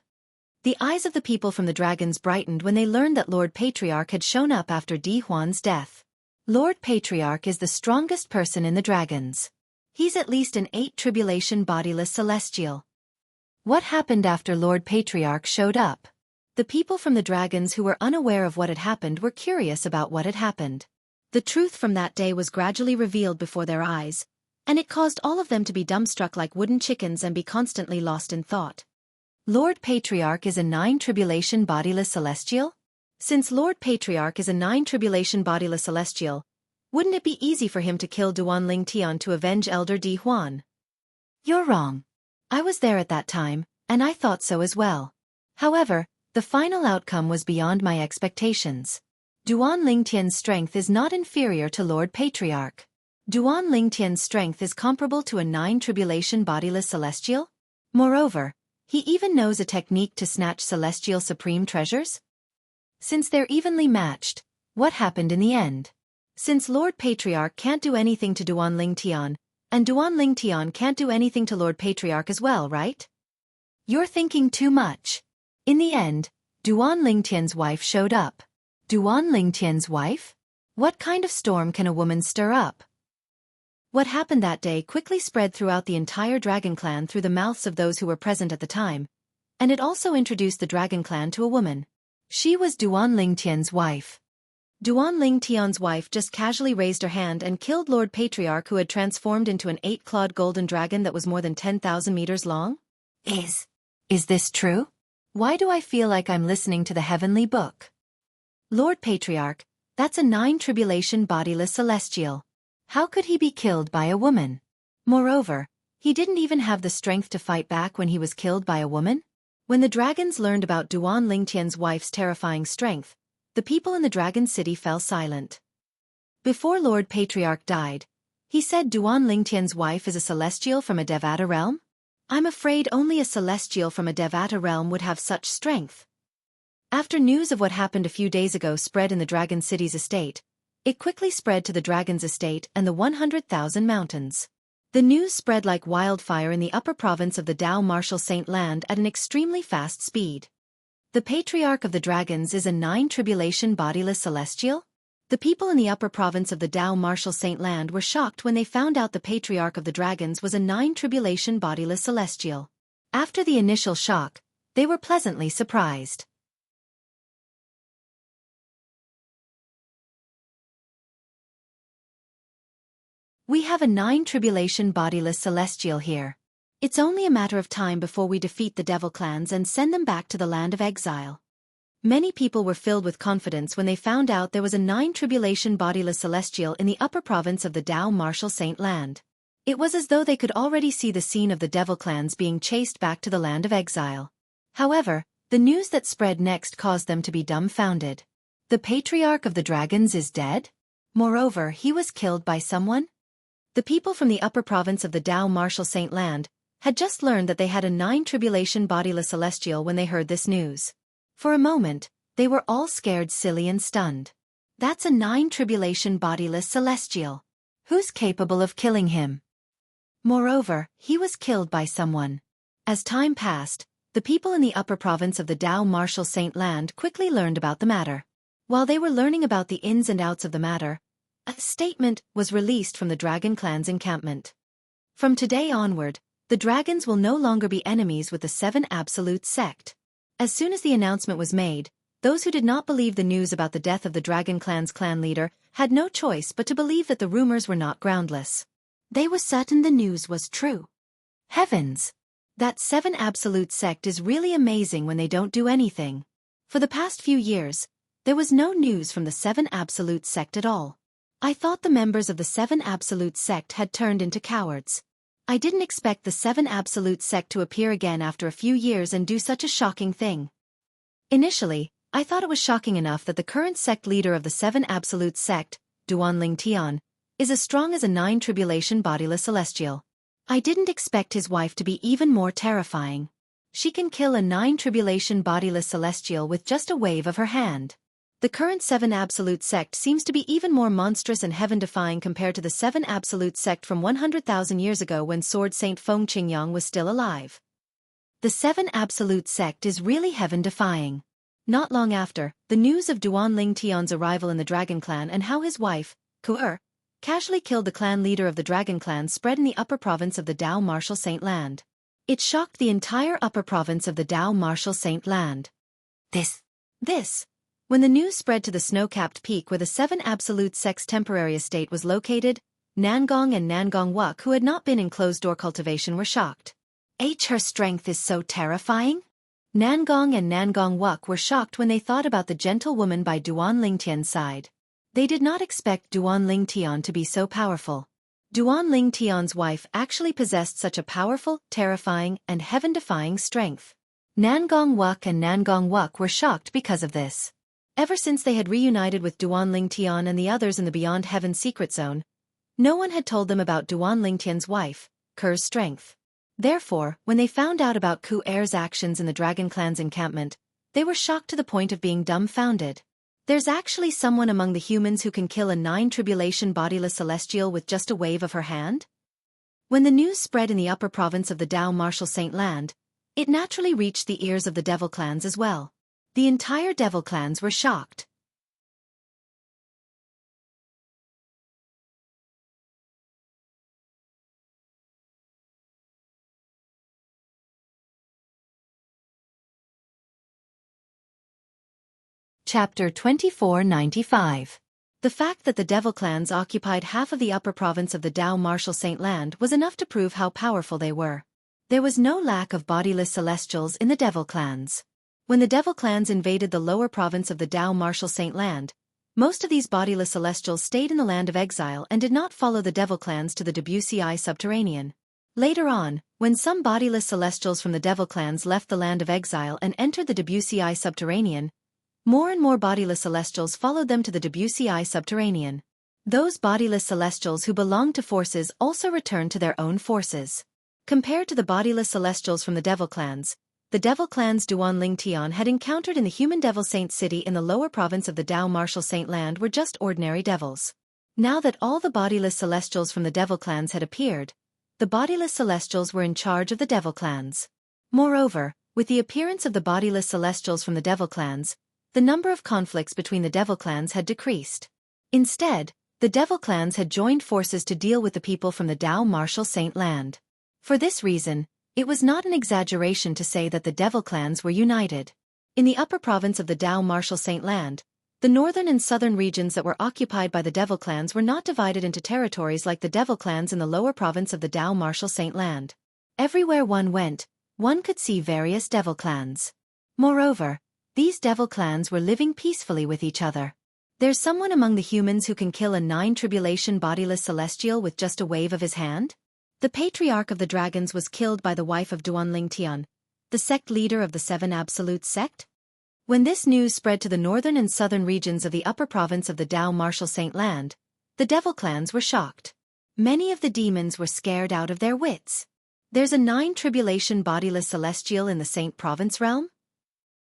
The eyes of the people from the dragons brightened when they learned that Lord Patriarch had shown up after Di Huan's death. Lord Patriarch is the strongest person in the dragons. He's at least an 8 tribulation bodiless celestial. What happened after Lord Patriarch showed up? The people from the dragons who were unaware of what had happened were curious about what had happened. The truth from that day was gradually revealed before their eyes, and it caused all of them to be dumbstruck like wooden chickens and be constantly lost in thought. Lord Patriarch is a 9 tribulation bodiless celestial? Since Lord Patriarch is a 9 tribulation bodiless celestial, wouldn't it be easy for him to kill Duan Lingtian to avenge Elder Di Huan? You're wrong. I was there at that time, and I thought so as well. However, the final outcome was beyond my expectations. Duan Lingtian's strength is not inferior to Lord Patriarch. Duan Lingtian's strength is comparable to a 9 tribulation bodiless celestial? Moreover, he even knows a technique to snatch celestial supreme treasures? Since they're evenly matched, what happened in the end? Since Lord Patriarch can't do anything to Duan Lingtian, and Duan Lingtian can't do anything to Lord Patriarch as well, right? You're thinking too much. In the end, Duan Lingtian's wife showed up. Duan Lingtian's wife? What kind of storm can a woman stir up? What happened that day quickly spread throughout the entire dragon clan through the mouths of those who were present at the time, and it also introduced the dragon clan to a woman. She was Duan Lingtian's wife. Duan Ling Tian's wife just casually raised her hand and killed Lord Patriarch, who had transformed into an 8-clawed golden dragon that was more than 10,000 meters long? Is this true? Why do I feel like I'm listening to the heavenly book? Lord Patriarch, that's a 9 tribulation bodiless celestial. How could he be killed by a woman? Moreover, he didn't even have the strength to fight back when he was killed by a woman? When the dragons learned about Duan Lingtian's wife's terrifying strength, the people in the Dragon City fell silent. Before Lord Patriarch died, he said Duan Lingtian's wife is a celestial from a Devata realm? I'm afraid only a celestial from a Devata realm would have such strength. After news of what happened a few days ago spread in the Dragon City's estate, it quickly spread to the Dragon's estate and the 100,000 mountains. The news spread like wildfire in the upper province of the Dao Martial Saint Land at an extremely fast speed. The Patriarch of the Dragons is a 9 tribulation bodiless celestial? The people in the upper province of the Dao Martial Saint Land were shocked when they found out the Patriarch of the Dragons was a 9 tribulation bodiless celestial. After the initial shock, they were pleasantly surprised. We have a 9 tribulation bodiless celestial here. It's only a matter of time before we defeat the devil clans and send them back to the land of exile. Many people were filled with confidence when they found out there was a 9 tribulation bodiless celestial in the upper province of the Dao Martial Saint Land. It was as though they could already see the scene of the devil clans being chased back to the land of exile. However, the news that spread next caused them to be dumbfounded. The Patriarch of the Dragons is dead? Moreover, he was killed by someone? The people from the upper province of the Dao Martial Saint Land had just learned that they had a 9 tribulation bodiless celestial when they heard this news. For a moment, they were all scared silly and stunned. That's a 9 tribulation bodiless celestial. Who's capable of killing him? Moreover, he was killed by someone. As time passed, the people in the upper province of the Dao Martial Saint Land quickly learned about the matter. While they were learning about the ins and outs of the matter, a statement was released from the Dragon Clan's encampment. From today onward, the dragons will no longer be enemies with the 7 Absolute Sect. As soon as the announcement was made, those who did not believe the news about the death of the Dragon Clan's clan leader had no choice but to believe that the rumors were not groundless. They were certain the news was true. Heavens! That 7 Absolute Sect is really amazing when they don't do anything. For the past few years, there was no news from the 7 Absolute Sect at all. I thought the members of the 7 Absolute Sect had turned into cowards. I didn't expect the 7 Absolute Sect to appear again after a few years and do such a shocking thing. Initially, I thought it was shocking enough that the current sect leader of the 7 Absolute Sect, Duan Ling Tian, is as strong as a 9 tribulation bodiless celestial. I didn't expect his wife to be even more terrifying. She can kill a 9 tribulation bodiless celestial with just a wave of her hand. The current 7 Absolute Sect seems to be even more monstrous and heaven-defying compared to the 7 Absolute Sect from 100,000 years ago when Sword Saint Feng Qingyang was still alive. The 7 Absolute Sect is really heaven-defying. Not long after, the news of Duan Ling Tian's arrival in the Dragon Clan and how his wife, Conqueror, casually killed the clan leader of the Dragon Clan spread in the upper province of the Dao Martial Saint Land. It shocked the entire upper province of the Dao Martial Saint Land. When the news spread to the snow-capped peak where the 7 Absolute Sect's temporary estate was located, Nangong and Nangong Wuk, who had not been in closed-door cultivation, were shocked. Her strength is so terrifying? Nangong and Nangong Wuk were shocked when they thought about the gentle woman by Duan Lingtian's side. They did not expect Duan Lingtian to be so powerful. Duan Lingtian's wife actually possessed such a powerful, terrifying, and heaven-defying strength. Nangong Wuk and Nangong Wuk were shocked because of this. Ever since they had reunited with Duan Lingtian and the others in the Beyond Heaven secret zone, no one had told them about Duan Lingtian's wife, Ker's strength. Therefore, when they found out about Ku Er's actions in the Dragon Clan's encampment, they were shocked to the point of being dumbfounded. There's actually someone among the humans who can kill a 9 tribulation bodiless celestial with just a wave of her hand? When the news spread in the upper province of the Dao Martial Saint Land, it naturally reached the ears of the devil clans as well. The entire devil clans were shocked. Chapter 2495. The fact that the devil clans occupied half of the upper province of the Dao Martial Saint Land was enough to prove how powerful they were. There was no lack of bodiless celestials in the devil clans. When the devil clans invaded the lower province of the Dao Martial Saint Land, most of these bodiless celestials stayed in the land of exile and did not follow the devil clans to the Wuxia subterranean. Later on, when some bodiless celestials from the devil clans left the land of exile and entered the Wuxia subterranean, more and more bodiless celestials followed them to the Wuxia subterranean. Those bodiless celestials who belonged to forces also returned to their own forces. Compared to the bodiless celestials from the devil clans, the devil clan's Duanling Tian had encountered in the human devil saint city in the lower province of the Dao Martial Saint Land were just ordinary devils. Now that all the bodiless celestials from the devil clans had appeared, the bodiless celestials were in charge of the devil clans. Moreover, with the appearance of the bodiless celestials from the devil clans, the number of conflicts between the devil clans had decreased. Instead, the devil clans had joined forces to deal with the people from the Dao Martial Saint Land. For this reason, it was not an exaggeration to say that the devil clans were united. In the upper province of the Dao Martial Saint Land, the northern and southern regions that were occupied by the devil clans were not divided into territories like the devil clans in the lower province of the Dao Martial Saint Land. Everywhere one went, one could see various devil clans. Moreover, these devil clans were living peacefully with each other. There's someone among the humans who can kill a 9-tribulation bodiless celestial with just a wave of his hand? The patriarch of the dragons was killed by the wife of Duanling Tian, the sect leader of the 7 Absolute sect. When this news spread to the northern and southern regions of the upper province of the Dao Martial Saint Land, the devil clans were shocked. Many of the demons were scared out of their wits. There's a 9-tribulation bodiless celestial in the Saint Province realm?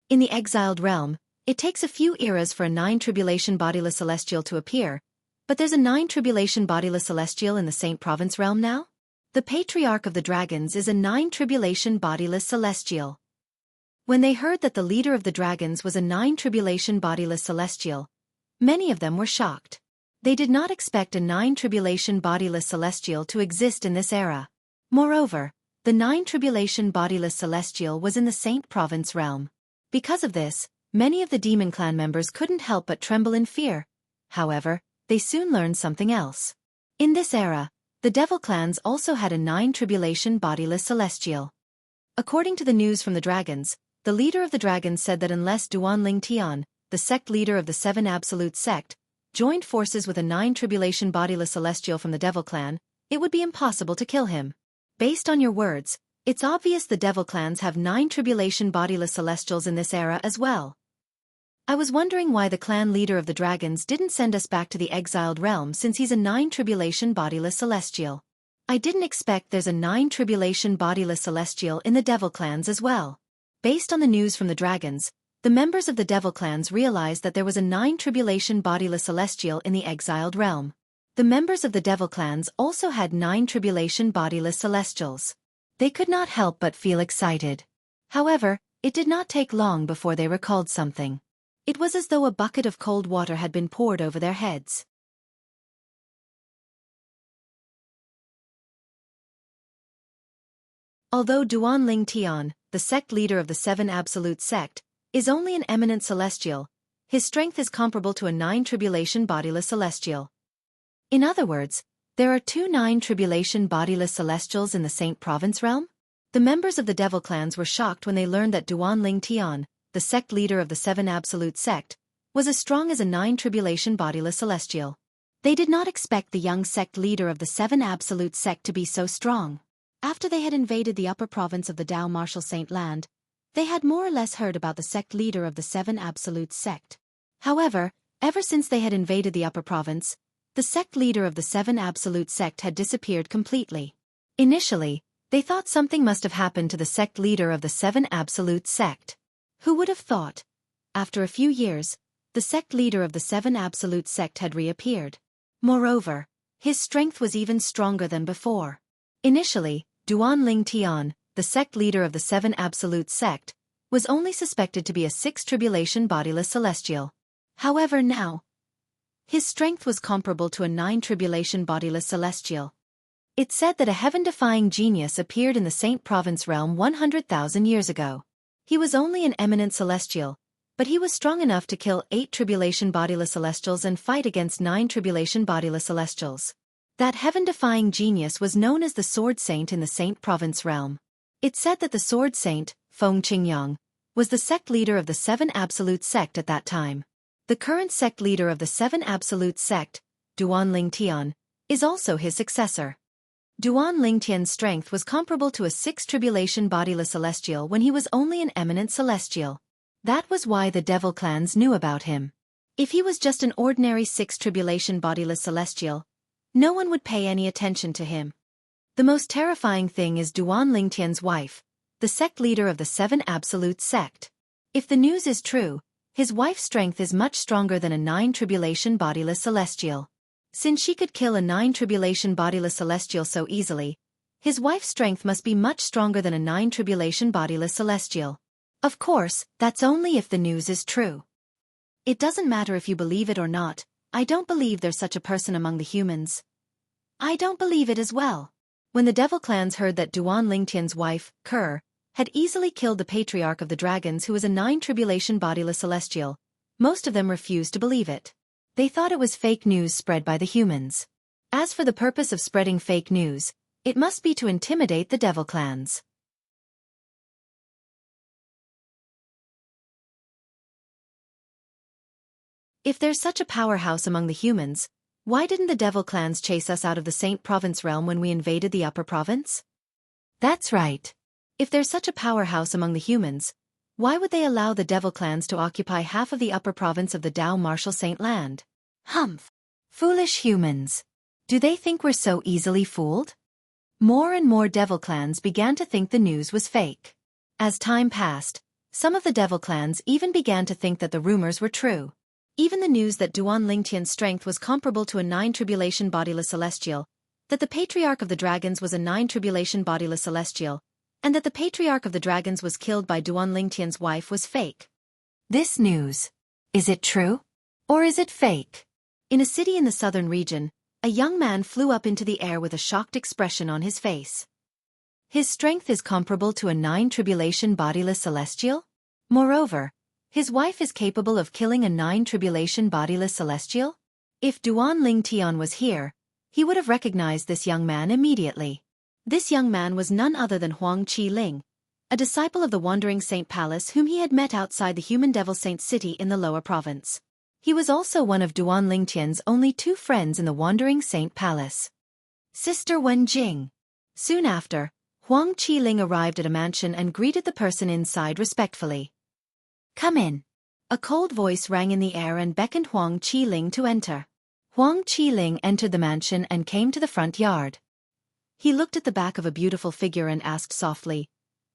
In the exiled realm, it takes a few eras for a 9-tribulation bodiless celestial to appear, but there's a 9-tribulation bodiless celestial in the Saint Province realm now? The patriarch of the dragons is a 9-tribulation bodiless celestial. When they heard that the leader of the dragons was a 9-tribulation bodiless celestial, many of them were shocked. They did not expect a 9-tribulation bodiless celestial to exist in this era. Moreover, the 9-tribulation bodiless celestial was in the Saint Province realm. Because of this, many of the demon clan members couldn't help but tremble in fear. However, they soon learned something else. In this era, the devil clans also had a 9-tribulation bodiless celestial. According to the news from the dragons, the leader of the dragons said that unless Duanling Tian, the sect leader of the 7 Absolute sect, joined forces with a 9-tribulation bodiless celestial from the devil clan, it would be impossible to kill him. Based on your words, it's obvious the devil clans have 9-tribulation bodiless celestials in this era as well. I was wondering why the clan leader of the dragons didn't send us back to the exiled realm since he's a 9-tribulation bodiless celestial. I didn't expect there's a 9-tribulation bodiless celestial in the devil clans as well. Based on the news from the dragons, the members of the devil clans realized that there was a 9-tribulation bodiless celestial in the exiled realm. The members of the devil clans also had 9-tribulation bodiless celestials. They could not help but feel excited. However, it did not take long before they recalled something. It was as though a bucket of cold water had been poured over their heads. Although Duanling Tian, the sect leader of the 7 Absolute sect, is only an eminent celestial, his strength is comparable to a 9-tribulation bodiless celestial. In other words, there are 2 9-tribulation bodiless celestials in the Saint Province realm? The members of the devil clans were shocked when they learned that Duanling Tian, the sect leader of the 7 Absolute sect, was as strong as a 9-tribulation bodiless celestial. They did not expect the young sect leader of the 7 Absolute sect to be so strong. After they had invaded the upper province of the Dao Martial Saint Land, they had more or less heard about the sect leader of the 7 Absolute sect. However, ever since they had invaded the upper province, the sect leader of the 7 Absolute sect had disappeared completely. Initially, they thought something must have happened to the sect leader of the 7 Absolute sect. Who would have thought? After a few years, the sect leader of the 7 Absolute sect had reappeared. Moreover, his strength was even stronger than before. Initially, Duanling Tian, the sect leader of the 7 Absolute sect, was only suspected to be a 6-tribulation bodiless celestial. However now, his strength was comparable to a 9-tribulation bodiless celestial. It's said that a heaven-defying genius appeared in the Saint Province realm 100,000 years ago. He was only an eminent celestial, But he was strong enough to kill 8 tribulation bodiless celestials and fight against 9 tribulation bodiless celestials. That heaven-defying genius was known as the Sword Saint in the Saint Province realm. It said that the Sword Saint, Feng Qingyang, was the sect leader of the 7 Absolute sect at that time. The current sect leader of the 7 Absolute sect, Duan Lingtian, is also his successor. Duan Lingtian's strength was comparable to a 6 tribulation bodiless celestial when he was only an eminent celestial. That was why the devil clans knew about him. If he was just an ordinary 6 tribulation bodiless celestial, no one would pay any attention to him. The most terrifying thing is Duan Lingtian's wife, the sect leader of the 7 Absolute sect. If the news is true, his wife's strength is much stronger than a 9 tribulation bodiless celestial. Since she could kill a 9 tribulation bodiless celestial so easily, his wife's strength must be much stronger than a 9 tribulation bodiless celestial. Of course, that's only if the news is true. It doesn't matter if you believe it or not. I don't believe there's such a person among the humans. I don't believe it as well. When the devil clans heard that Duan Lingtian's wife, Ker, had easily killed the patriarch of the dragons who was a 9 tribulation bodiless celestial, most of them refused to believe it. They thought it was fake news spread by the humans. As for the purpose of spreading fake news, it must be to intimidate the devil clans. If there's such a powerhouse among the humans, why didn't the devil clans chase us out of the Saint Province realm when we invaded the Upper Province? That's right. If there's such a powerhouse among the humans, why would they allow the devil clans to occupy half of the Upper Province of the Dao Martial Saint Land? Humph! Foolish humans. Do they think we're so easily fooled? More and more devil clans began to think the news was fake. As time passed, some of the devil clans even began to think that the rumors were true. Even the news that Duan Lingtian's strength was comparable to a 9 tribulation bodiless celestial, that the patriarch of the dragons was a 9 tribulation bodiless celestial, and that the patriarch of the dragons was killed by Duan Lingtian's wife was fake. This news. Is it true? Or is it fake? In a city in the southern region, a young man flew up into the air with a shocked expression on his face. His strength is comparable to a 9 tribulation bodiless celestial? Moreover, his wife is capable of killing a 9 tribulation bodiless celestial? If Duan Lingtian was here, he would have recognized this young man immediately. This young man was none other than Huang Qi-ling, a disciple of the Wandering Saint Palace whom he had met outside the Human Devil Saint City in the Lower Province. He was also one of Duan Lingtian's only 2 friends in the Wandering Saint Palace. Sister Wenjing. Soon after, Huang Qi-ling arrived at a mansion and greeted the person inside respectfully. Come in. A cold voice rang in the air and beckoned Huang Qi-ling to enter. Huang Qi-ling entered the mansion and came to the front yard. He looked at the back of a beautiful figure and asked softly,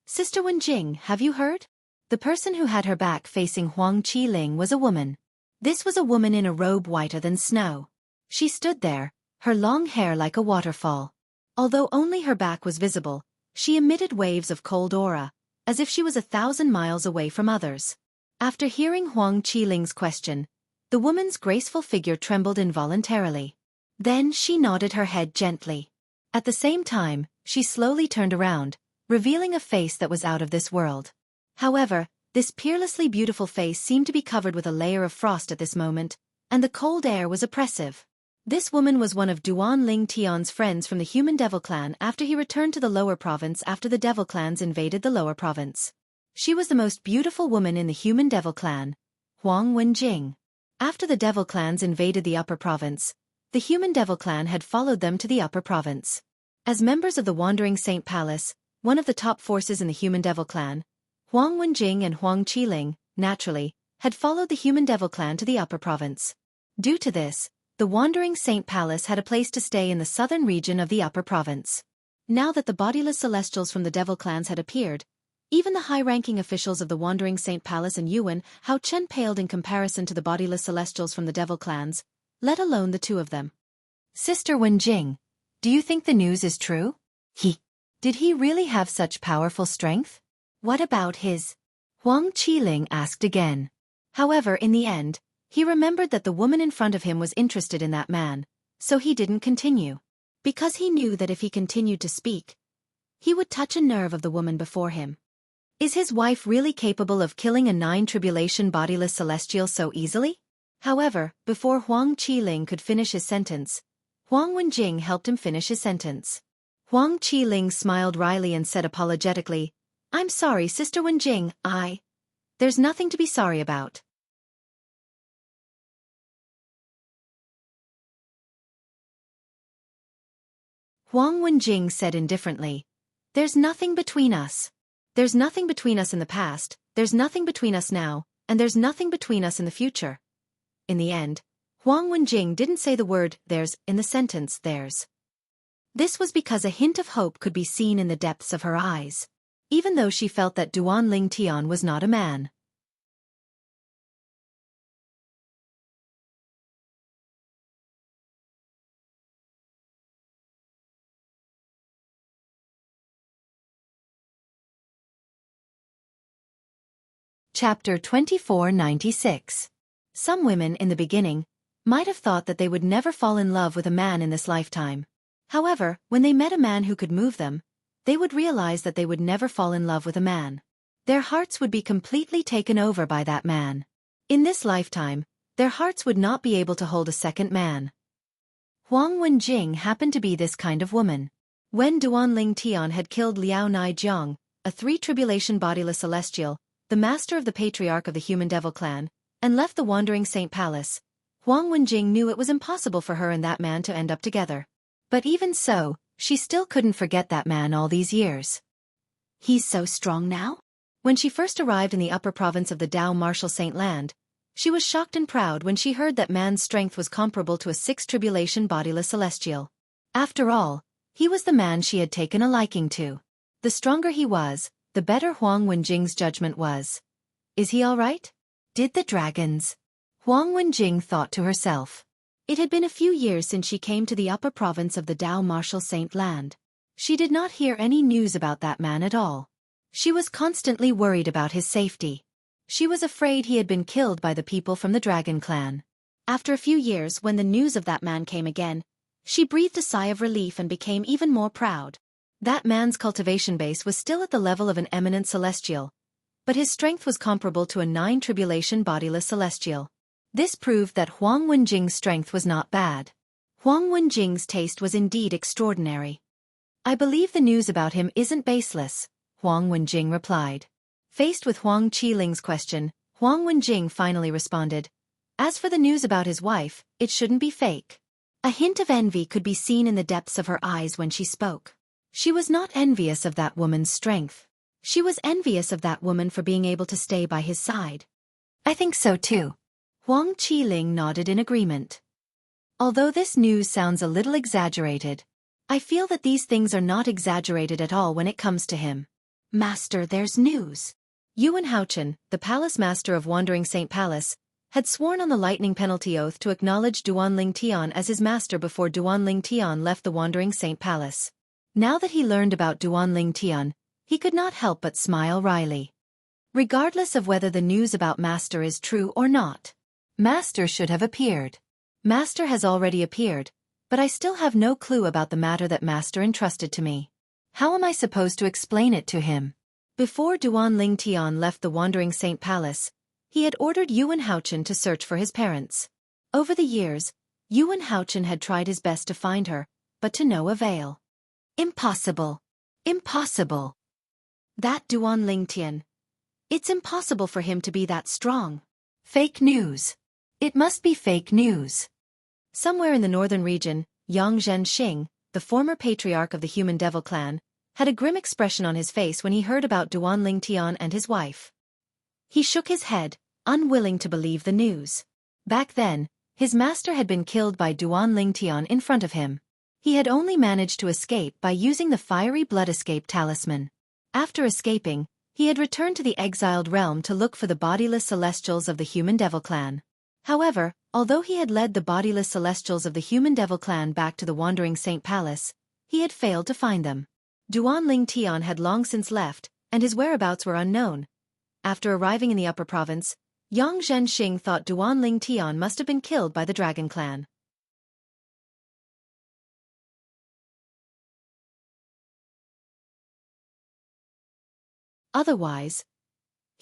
Sister Wenjing, have you heard? The person who had her back facing Huang Qi-ling was a woman. This was a woman in a robe whiter than snow. She stood there, her long hair like a waterfall. Although only her back was visible, she emitted waves of cold aura, as if she was 1,000 miles away from others. After hearing Huang Qi-ling's question, the woman's graceful figure trembled involuntarily. Then she nodded her head gently. At the same time, she slowly turned around, revealing a face that was out of this world. However, this peerlessly beautiful face seemed to be covered with a layer of frost at this moment, and the cold air was oppressive. This woman was one of Duan Lingtian's friends from the Human Devil Clan after he returned to the Lower Province after the Devil Clans invaded the Lower Province. She was the most beautiful woman in the Human Devil Clan, Huang Wenjing. After the Devil Clans invaded the Upper Province, the Human Devil Clan had followed them to the Upper Province. As members of the Wandering Saint Palace, one of the top forces in the Human Devil Clan, Huang Wenjing and Huang Qi-ling, naturally, had followed the Human Devil Clan to the Upper Province. Due to this, the Wandering Saint Palace had a place to stay in the southern region of the Upper Province. Now that the bodiless celestials from the Devil Clans had appeared, even the high-ranking officials of the Wandering Saint Palace and Yuan Hao Chen paled in comparison to the bodiless celestials from the Devil Clans, let alone the 2 of them. Sister Wenjing, do you think the news is true? Did he really have such powerful strength? What about his? Huang Qi-ling asked again. However, in the end, he remembered that the woman in front of him was interested in that man, so he didn't continue. Because he knew that if he continued to speak, he would touch a nerve of the woman before him. Is his wife really capable of killing a 9 tribulation bodiless celestial so easily? However, before Huang Qiling could finish his sentence, Huang Wenjing helped him finish his sentence. Huang Qiling smiled wryly and said apologetically, "I'm sorry, Sister Wenjing, There's nothing to be sorry about." Huang Wenjing said indifferently, "There's nothing between us. There's nothing between us in the past, there's nothing between us now, and there's nothing between us in the future." In the end, Huang Wenjing didn't say the word "there's" in the sentence "there's." This was because a hint of hope could be seen in the depths of her eyes, even though she felt that Duan Ling Tian was not a man. Chapter 2496. Some women in the beginning might have thought that they would never fall in love with a man in this lifetime. However, when they met a man who could move them, they would realize that they would never fall in love with a man. Their hearts would be completely taken over by that man. In this lifetime, their hearts would not be able to hold a second man. Huang Wenjing happened to be this kind of woman. When Duan Ling Tian had killed Liao Nai Jiang, a 3 tribulation bodiless celestial, the master of the patriarch of the human devil clan, and left the wandering saint palace, Huang Wenjing knew it was impossible for her and that man to end up together. But even so, she still couldn't forget that man all these years. He's so strong now? When she first arrived in the upper province of the Dao Martial Saint Land, she was shocked and proud when she heard that man's strength was comparable to a 6 tribulation bodiless celestial. After all, he was the man she had taken a liking to. The stronger he was, the better Huang Wenjing's judgment was. Is he all right? Did the dragons? Huang Wenjing thought to herself. It had been a few years since she came to the upper province of the Dao Martial Saint Land. She did not hear any news about that man at all. She was constantly worried about his safety. She was afraid he had been killed by the people from the Dragon Clan. After a few years, when the news of that man came again, she breathed a sigh of relief and became even more proud. That man's cultivation base was still at the level of an eminent celestial, but his strength was comparable to a 9 tribulation bodiless celestial. This proved that Huang Wenjing's strength was not bad. Huang Wenjing's taste was indeed extraordinary. "I believe the news about him isn't baseless," Huang Wenjing replied. Faced with Huang Qiling's question, Huang Wenjing finally responded, "As for the news about his wife, it shouldn't be fake." A hint of envy could be seen in the depths of her eyes when she spoke. She was not envious of that woman's strength. She was envious of that woman for being able to stay by his side. "I think so too." Huang Qiling nodded in agreement. "Although this news sounds a little exaggerated, I feel that these things are not exaggerated at all when it comes to him." "Master, there's news." Yuan Haochen, the palace master of Wandering Saint Palace, had sworn on the lightning penalty oath to acknowledge Duan Ling Tian as his master before Duan Ling Tian left the Wandering Saint Palace. Now that he learned about Duan Ling Tian, he could not help but smile wryly. Regardless of whether the news about Master is true or not, Master should have appeared. Master has already appeared, but I still have no clue about the matter that Master entrusted to me. How am I supposed to explain it to him? Before Duan Ling Tian left the Wandering Saint Palace, he had ordered Yuan Haochen to search for his parents. Over the years, Yuan Haochen had tried his best to find her, but to no avail. Impossible. Impossible. That Duan Ling Tian. It's impossible for him to be that strong. Fake news. It must be fake news. Somewhere in the northern region, Yang Zhenxing, the former patriarch of the human devil clan, had a grim expression on his face when he heard about Duan Ling Tian and his wife. He shook his head, unwilling to believe the news. Back then, his master had been killed by Duan Ling Tian in front of him. He had only managed to escape by using the fiery blood escape talisman. After escaping, he had returned to the exiled realm to look for the bodiless celestials of the human devil clan. However, although he had led the bodiless celestials of the human devil clan back to the Wandering Saint Palace, he had failed to find them. Duan Ling Tian had long since left, and his whereabouts were unknown. After arriving in the upper province, Yang Zhenxing thought Duan Ling Tian must have been killed by the Dragon Clan. Otherwise,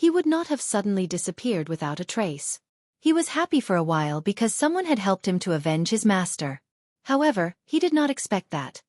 he would not have suddenly disappeared without a trace. He was happy for a while because someone had helped him to avenge his master. However, he did not expect that.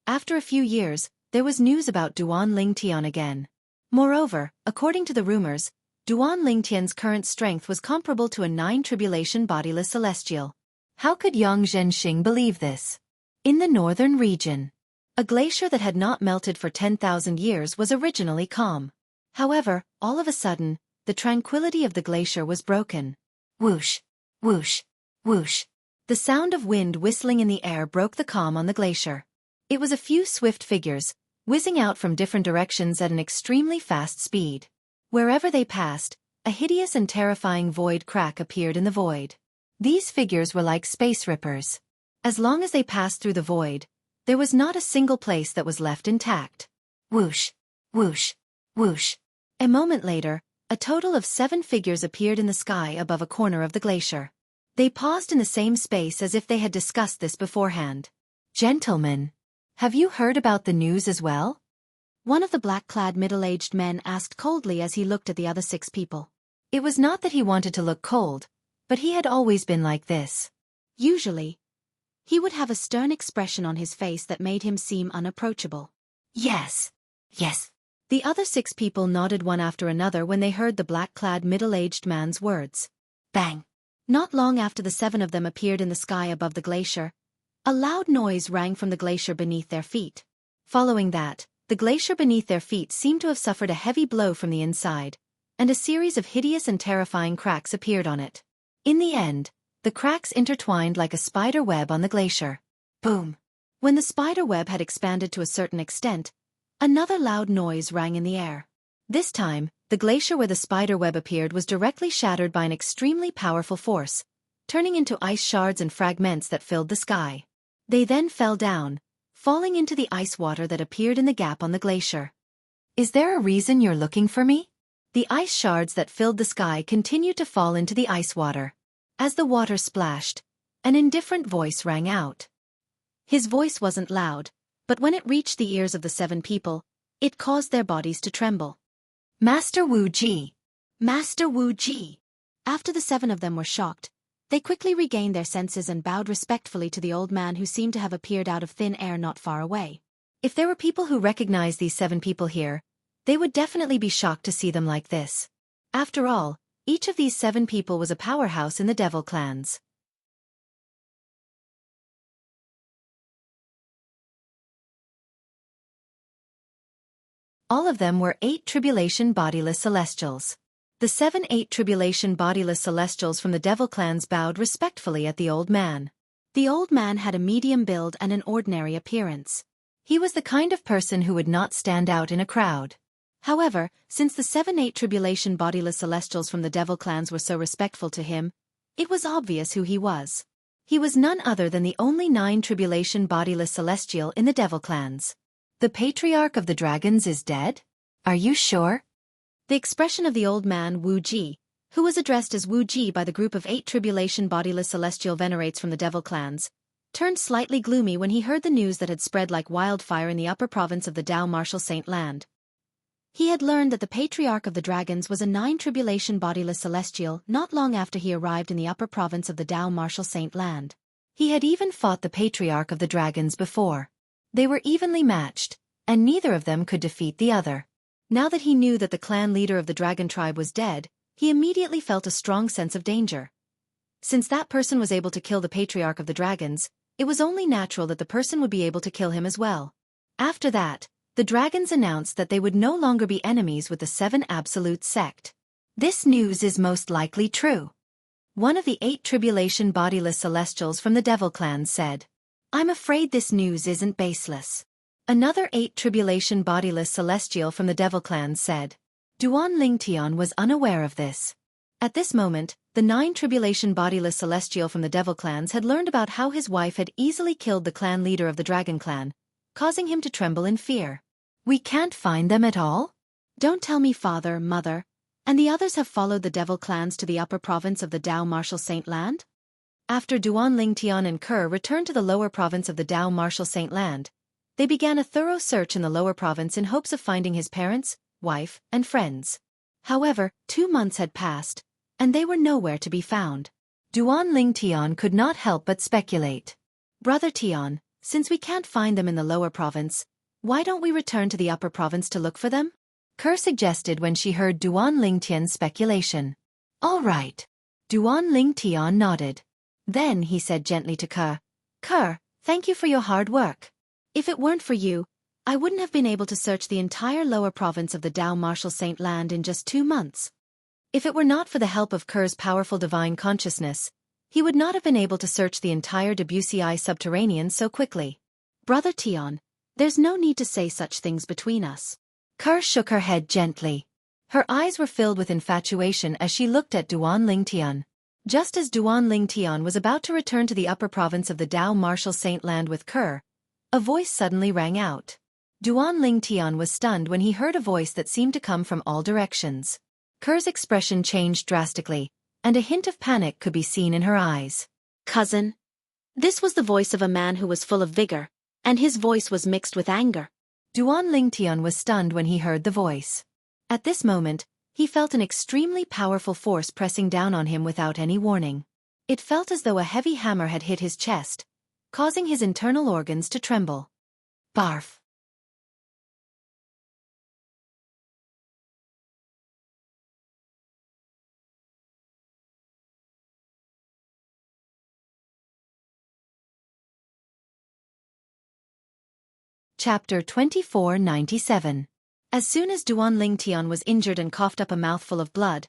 After a few years, there was news about Duan Lingtian again. Moreover, according to the rumors, Duan Lingtian's current strength was comparable to a 9 tribulation bodiless celestial. How could Yang Zhenxing believe this? In the northern region, a glacier that had not melted for 10,000 years was originally calm. However, all of a sudden, the tranquility of the glacier was broken. Whoosh, whoosh, whoosh. The sound of wind whistling in the air broke the calm on the glacier. It was a few swift figures, whizzing out from different directions at an extremely fast speed. Wherever they passed, a hideous and terrifying void crack appeared in the void. These figures were like space rippers. As long as they passed through the void, there was not a single place that was left intact. Whoosh, whoosh, whoosh. A moment later, a total of 7 figures appeared in the sky above a corner of the glacier. They paused in the same space as if they had discussed this beforehand. Gentlemen, have you heard about the news as well? One of the black-clad middle-aged men asked coldly as he looked at the other 6 people. It was not that he wanted to look cold, but he had always been like this. Usually, he would have a stern expression on his face that made him seem unapproachable. Yes, yes. The other 6 people nodded one after another when they heard the black-clad middle-aged man's words. Bang! Not long after the 7 of them appeared in the sky above the glacier, a loud noise rang from the glacier beneath their feet. Following that, the glacier beneath their feet seemed to have suffered a heavy blow from the inside, and a series of hideous and terrifying cracks appeared on it. In the end, the cracks intertwined like a spider web on the glacier. Boom! When the spider web had expanded to a certain extent, another loud noise rang in the air. This time, the glacier where the spider web appeared was directly shattered by an extremely powerful force, turning into ice shards and fragments that filled the sky. They then fell down, falling into the ice water that appeared in the gap on the glacier. Is there a reason you're looking for me? The ice shards that filled the sky continued to fall into the ice water. As the water splashed, an indifferent voice rang out. His voice wasn't loud, but when it reached the ears of the 7 people, it caused their bodies to tremble. Master Wu Ji! Master Wu Ji! After the 7 of them were shocked, they quickly regained their senses and bowed respectfully to the old man who seemed to have appeared out of thin air not far away. If there were people who recognized these 7 people here, they would definitely be shocked to see them like this. After all, each of these 7 people was a powerhouse in the devil clans. All of them were 8 tribulation bodiless celestials. The 7 8 tribulation bodiless celestials from the devil clans bowed respectfully at the old man. The old man had a medium build and an ordinary appearance. He was the kind of person who would not stand out in a crowd. However, since the 7 8 tribulation bodiless celestials from the devil clans were so respectful to him, it was obvious who he was. He was none other than the only 9 tribulation bodiless celestial in the devil clans. The patriarch of the dragons is dead? Are you sure? The expression of the old man Wu Ji, who was addressed as Wu Ji by the group of 8 tribulation bodiless celestial venerates from the devil clans, turned slightly gloomy when he heard the news that had spread like wildfire in the upper province of the Dao Martial Saint Land. He had learned that the patriarch of the dragons was a 9 tribulation bodiless celestial not long after he arrived in the upper province of the Dao Martial Saint Land. He had even fought the patriarch of the dragons before. They were evenly matched, and neither of them could defeat the other. Now that he knew that the clan leader of the dragon tribe was dead, he immediately felt a strong sense of danger. Since that person was able to kill the patriarch of the dragons, it was only natural that the person would be able to kill him as well. After that, the dragons announced that they would no longer be enemies with the 7 absolute sect. This news is most likely true. One of the 8 tribulation bodiless celestials from the devil clan said. I'm afraid this news isn't baseless. Another 8 tribulation bodiless celestial from the devil clan said. Duan Lingtian was unaware of this. At this moment, the 9 tribulation bodiless celestial from the devil clans had learned about how his wife had easily killed the clan leader of the dragon clan, causing him to tremble in fear. We can't find them at all? Don't tell me father, mother, and the others have followed the devil clans to the upper province of the Dao Martial Saint Land? After Duan Lingtian and Kerr returned to the lower province of the Dao Martial Saint Land, they began a thorough search in the lower province in hopes of finding his parents, wife, and friends. However, 2 months had passed, and they were nowhere to be found. Duan Ling Tian could not help but speculate. Brother Tian, since we can't find them in the lower province, why don't we return to the upper province to look for them? Kerr suggested when she heard Duan Ling Tian's speculation. All right. Duan Ling Tian nodded. Then he said gently to Kerr, Kerr, thank you for your hard work. If it weren't for you, I wouldn't have been able to search the entire lower province of the Dao Martial Saint Land in just 2 months. If it were not for the help of Kerr's powerful divine consciousness, he would not have been able to search the entire Debussy subterranean so quickly. Brother Tian, there's no need to say such things between us. Kerr shook her head gently. Her eyes were filled with infatuation as she looked at Duan Ling Tian. Just as Duan Ling Tian was about to return to the upper province of the Dao Martial Saint Land with Kerr, a voice suddenly rang out. Duan Ling Tian was stunned when he heard a voice that seemed to come from all directions. Kerr's expression changed drastically, and a hint of panic could be seen in her eyes. Cousin. This was the voice of a man who was full of vigor, and his voice was mixed with anger. Duan Ling Tian was stunned when he heard the voice. At this moment, he felt an extremely powerful force pressing down on him without any warning. It felt as though a heavy hammer had hit his chest, causing his internal organs to tremble. Barf. Chapter 2497. As soon as Duan Ling Tian was injured and coughed up a mouthful of blood,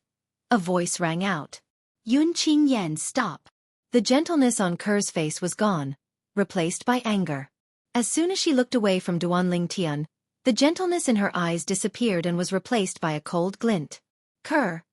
a voice rang out. Yun Qing Yan, stop. The gentleness on Kerr's face was gone, replaced by anger. As soon as she looked away from Duan Ling Tian, the gentleness in her eyes disappeared and was replaced by a cold glint. Kerr.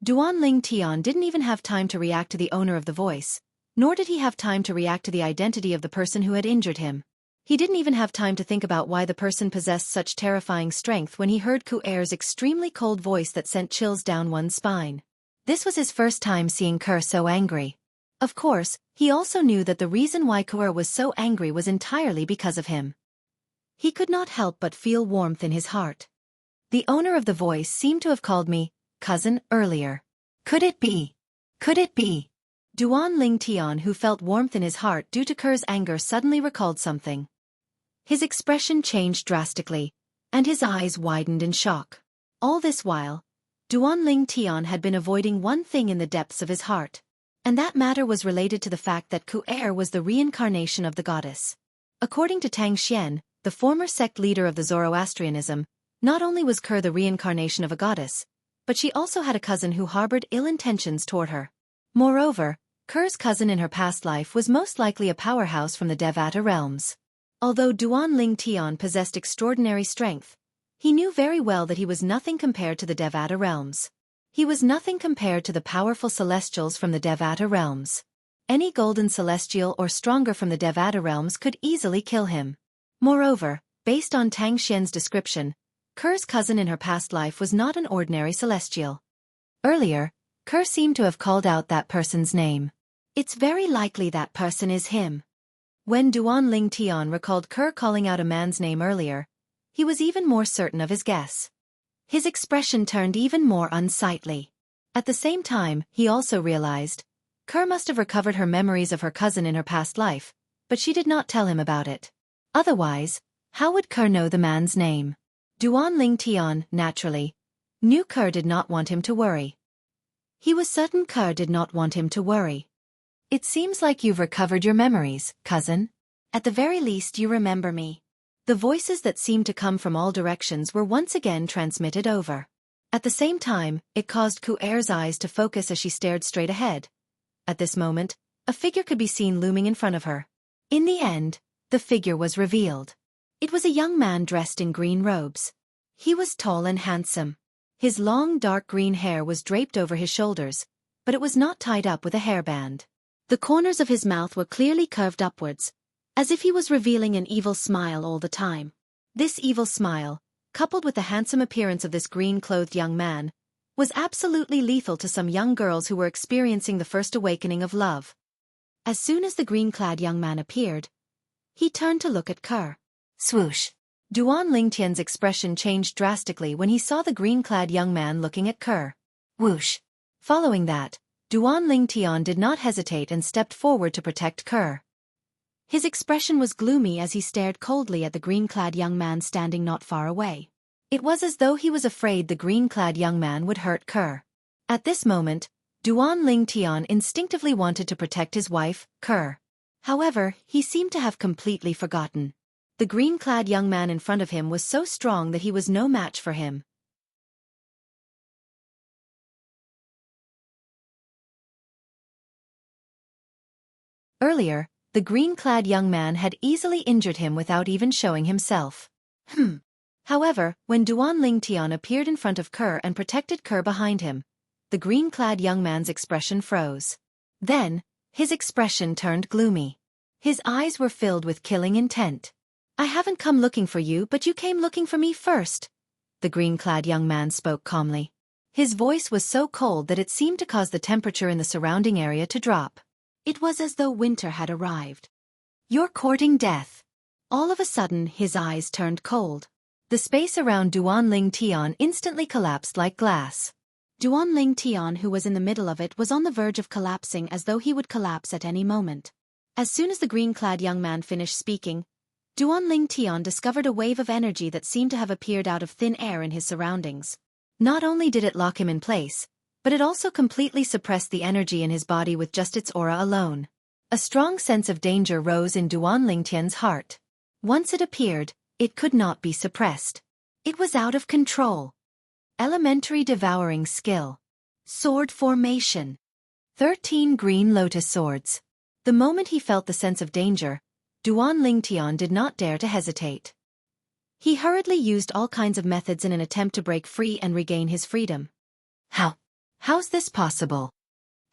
Duan Ling Tian didn't even have time to react to the owner of the voice, nor did he have time to react to the identity of the person who had injured him. He didn't even have time to think about why the person possessed such terrifying strength when he heard Conqueror's extremely cold voice that sent chills down one's spine. This was his first time seeing Conqueror so angry. Of course, he also knew that the reason why Conqueror was so angry was entirely because of him. He could not help but feel warmth in his heart. The owner of the voice seemed to have called me cousin earlier. Could it be? Could it be? Duan Ling Tian, who felt warmth in his heart due to Conqueror's anger, suddenly recalled something. His expression changed drastically, and his eyes widened in shock. All this while, Duan Ling Tian had been avoiding one thing in the depths of his heart, and that matter was related to the fact that Conqueror was the reincarnation of the goddess. According to Tang Xian, the former sect leader of the Zoroastrianism, not only was Conqueror the reincarnation of a goddess, but she also had a cousin who harbored ill intentions toward her. Moreover, Conqueror's cousin in her past life was most likely a powerhouse from the At realms. Although Duan Ling Tian possessed extraordinary strength, he knew very well that he was nothing compared to the At realms. He was nothing compared to the powerful celestials from the At realms. Any golden celestial or stronger from the At realms could easily kill him. Moreover, based on Tang Xian's description, Conqueror's cousin in her past life was not an ordinary celestial. Earlier, Conqueror seemed to have called out that person's name. It's very likely that person is him. When Duan Ling Tian recalled Conqueror calling out a man's name earlier, he was even more certain of his guess. His expression turned even more unsightly. At the same time, he also realized, Conqueror must have recovered her memories of her cousin in her past life, but she did not tell him about it. Otherwise, how would Conqueror know the man's name? Duan Ling Tian, naturally, knew Conqueror did not want him to worry. He was certain Conqueror did not want him to worry. It seems like you've recovered your memories, cousin. At the very least you remember me. The voices that seemed to come from all directions were once again transmitted over. At the same time, it caused Conqueror's eyes to focus as she stared straight ahead. At this moment, a figure could be seen looming in front of her. In the end, the figure was revealed. It was a young man dressed in green robes. He was tall and handsome. His long dark green hair was draped over his shoulders, but it was not tied up with a hairband. The corners of his mouth were clearly curved upwards, as if he was revealing an evil smile all the time. This evil smile, coupled with the handsome appearance of this green-clothed young man, was absolutely lethal to some young girls who were experiencing the first awakening of love. As soon as the green-clad young man appeared, he turned to look at Conqueror. Swoosh. Duan Lingtian's expression changed drastically when he saw the green-clad young man looking at Kerr. Whoosh! Following that, Duan Lingtian did not hesitate and stepped forward to protect Kerr. His expression was gloomy as he stared coldly at the green-clad young man standing not far away. It was as though he was afraid the green-clad young man would hurt Kerr. At this moment, Duan Lingtian instinctively wanted to protect his wife, Kerr. However, he seemed to have completely forgotten. The green-clad young man in front of him was so strong that he was no match for him. Earlier, the green-clad young man had easily injured him without even showing himself. However, when Duan Lingtian appeared in front of Kerr and protected Kerr behind him, the green-clad young man's expression froze. Then, his expression turned gloomy. His eyes were filled with killing intent. "I haven't come looking for you, but you came looking for me first," the green-clad young man spoke calmly. His voice was so cold that it seemed to cause the temperature in the surrounding area to drop. It was as though winter had arrived. "You're courting death." All of a sudden, his eyes turned cold. The space around Duan Lingtian instantly collapsed like glass. Duan Lingtian, who was in the middle of it, was on the verge of collapsing as though he would collapse at any moment. As soon as the green-clad young man finished speaking, Duan Lingtian discovered a wave of energy that seemed to have appeared out of thin air in his surroundings. Not only did it lock him in place, but it also completely suppressed the energy in his body with just its aura alone. A strong sense of danger rose in Duan Lingtian's heart. Once it appeared, it could not be suppressed. It was out of control. Elementary devouring skill. Sword formation. 13 green lotus swords. The moment he felt the sense of danger, Duan Lingtian did not dare to hesitate. He hurriedly used all kinds of methods in an attempt to break free and regain his freedom. How's this possible?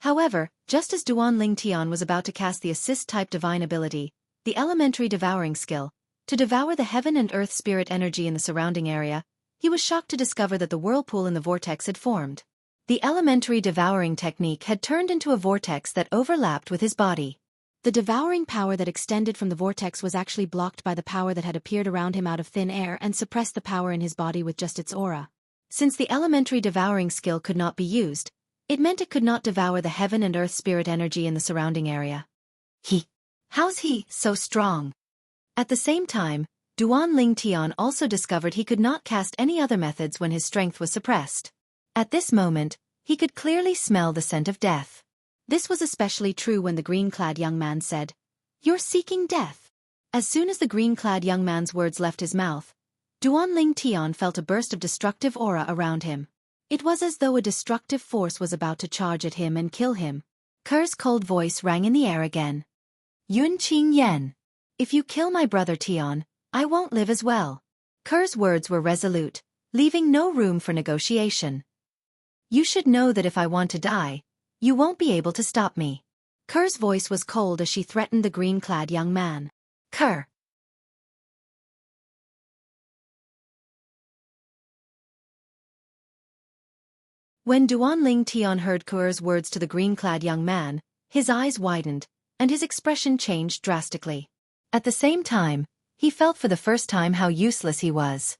However, just as Duan Lingtian was about to cast the assist-type divine ability, the elementary devouring skill, to devour the heaven and earth spirit energy in the surrounding area, he was shocked to discover that the whirlpool in the vortex had formed. The elementary devouring technique had turned into a vortex that overlapped with his body. The devouring power that extended from the vortex was actually blocked by the power that had appeared around him out of thin air and suppressed the power in his body with just its aura. Since the elementary devouring skill could not be used, it meant it could not devour the heaven and earth spirit energy in the surrounding area. How's he so strong? At the same time, Duan Lingtian also discovered he could not cast any other methods when his strength was suppressed. At this moment, he could clearly smell the scent of death. This was especially true when the green-clad young man said, "You're seeking death." As soon as the green-clad young man's words left his mouth, Duan Lingtian felt a burst of destructive aura around him. It was as though a destructive force was about to charge at him and kill him. Kerr's cold voice rang in the air again. "Yunqing Yan. If you kill my brother Tian, I won't live as well." Kerr's words were resolute, leaving no room for negotiation. "You should know that if I want to die, you won't be able to stop me." Kerr's voice was cold as she threatened the green-clad young man. "Kerr." When Duan Lingtian heard Cur's words to the green-clad young man, his eyes widened, and his expression changed drastically. At the same time, he felt for the first time how useless he was.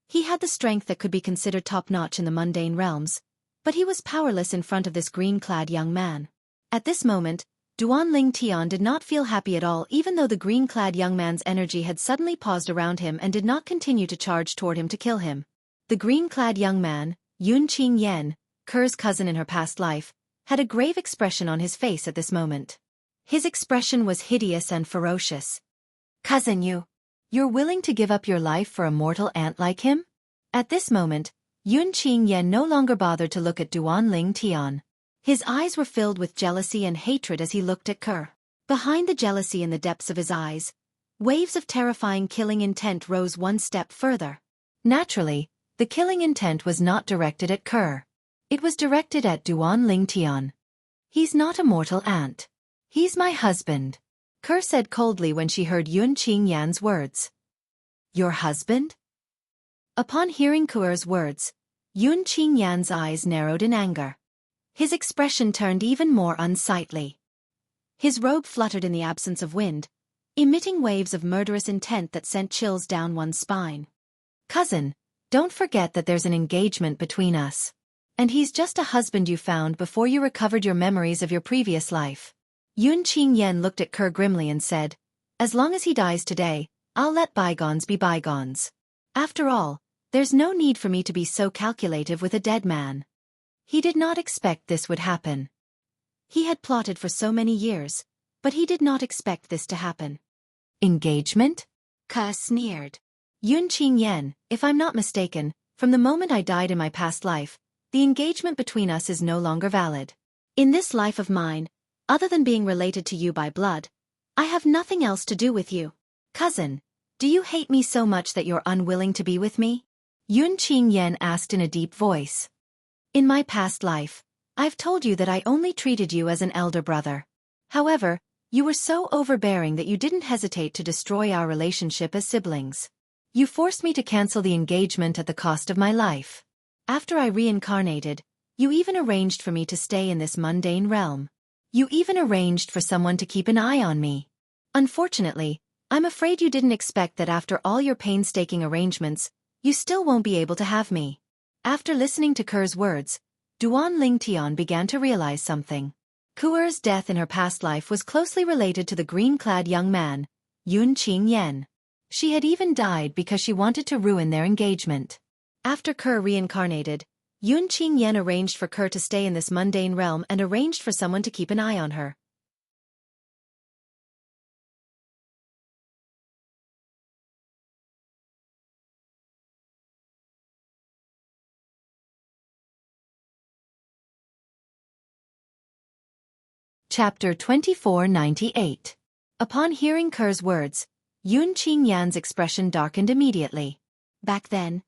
He had the strength that could be considered top-notch in the mundane realms, but he was powerless in front of this green-clad young man. At this moment, Duan Lingtian did not feel happy at all, even though the green-clad young man's energy had suddenly paused around him and did not continue to charge toward him to kill him. The green-clad young man, Yunqing Yan, Ker's cousin in her past life, had a grave expression on his face at this moment. His expression was hideous and ferocious. "Cousin, you're willing to give up your life for a mortal ant like him?" At this moment, Yunqing Yan no longer bothered to look at Duan Lingtian. His eyes were filled with jealousy and hatred as he looked at Ker. Behind the jealousy in the depths of his eyes, waves of terrifying killing intent rose one step further. Naturally, the killing intent was not directed at Ker. It was directed at Duan Lingtian. "He's not a mortal ant. He's my husband," Ker said coldly when she heard Yunqing Yan's words. "Your husband?" Upon hearing Ker's words, Yunqing Yan's eyes narrowed in anger. His expression turned even more unsightly. His robe fluttered in the absence of wind, emitting waves of murderous intent that sent chills down one's spine. Cousin, don't forget that there's an engagement between us. And he's just a husband you found before you recovered your memories of your previous life. Yun Qingyan looked at Kerr grimly and said, as long as he dies today, I'll let bygones be bygones. After all, there's no need for me to be so calculative with a dead man. He did not expect this would happen. He had plotted for so many years, but he did not expect this to happen. Engagement? Kerr sneered. Yun Qingyan, if I'm not mistaken, from the moment I died in my past life, the engagement between us is no longer valid. In this life of mine, other than being related to you by blood, I have nothing else to do with you. Cousin, do you hate me so much that you're unwilling to be with me? Yun Qingyan asked in a deep voice. In my past life, I've told you that I only treated you as an elder brother. However, you were so overbearing that you didn't hesitate to destroy our relationship as siblings. You forced me to cancel the engagement at the cost of my life. After I reincarnated, you even arranged for me to stay in this mundane realm. You even arranged for someone to keep an eye on me. Unfortunately, I'm afraid you didn't expect that after all your painstaking arrangements, you still won't be able to have me. After listening to Kerr's words, Duan Lingtian began to realize something. Kuer's death in her past life was closely related to the green-clad young man, Yun Qingyan. She had even died because she wanted to ruin their engagement. After Kerr reincarnated, Yun Qingyan arranged for Kerr to stay in this mundane realm and arranged for someone to keep an eye on her. Chapter 2498. Upon hearing Kerr's words, Yun Qingyan's expression darkened immediately. Back then,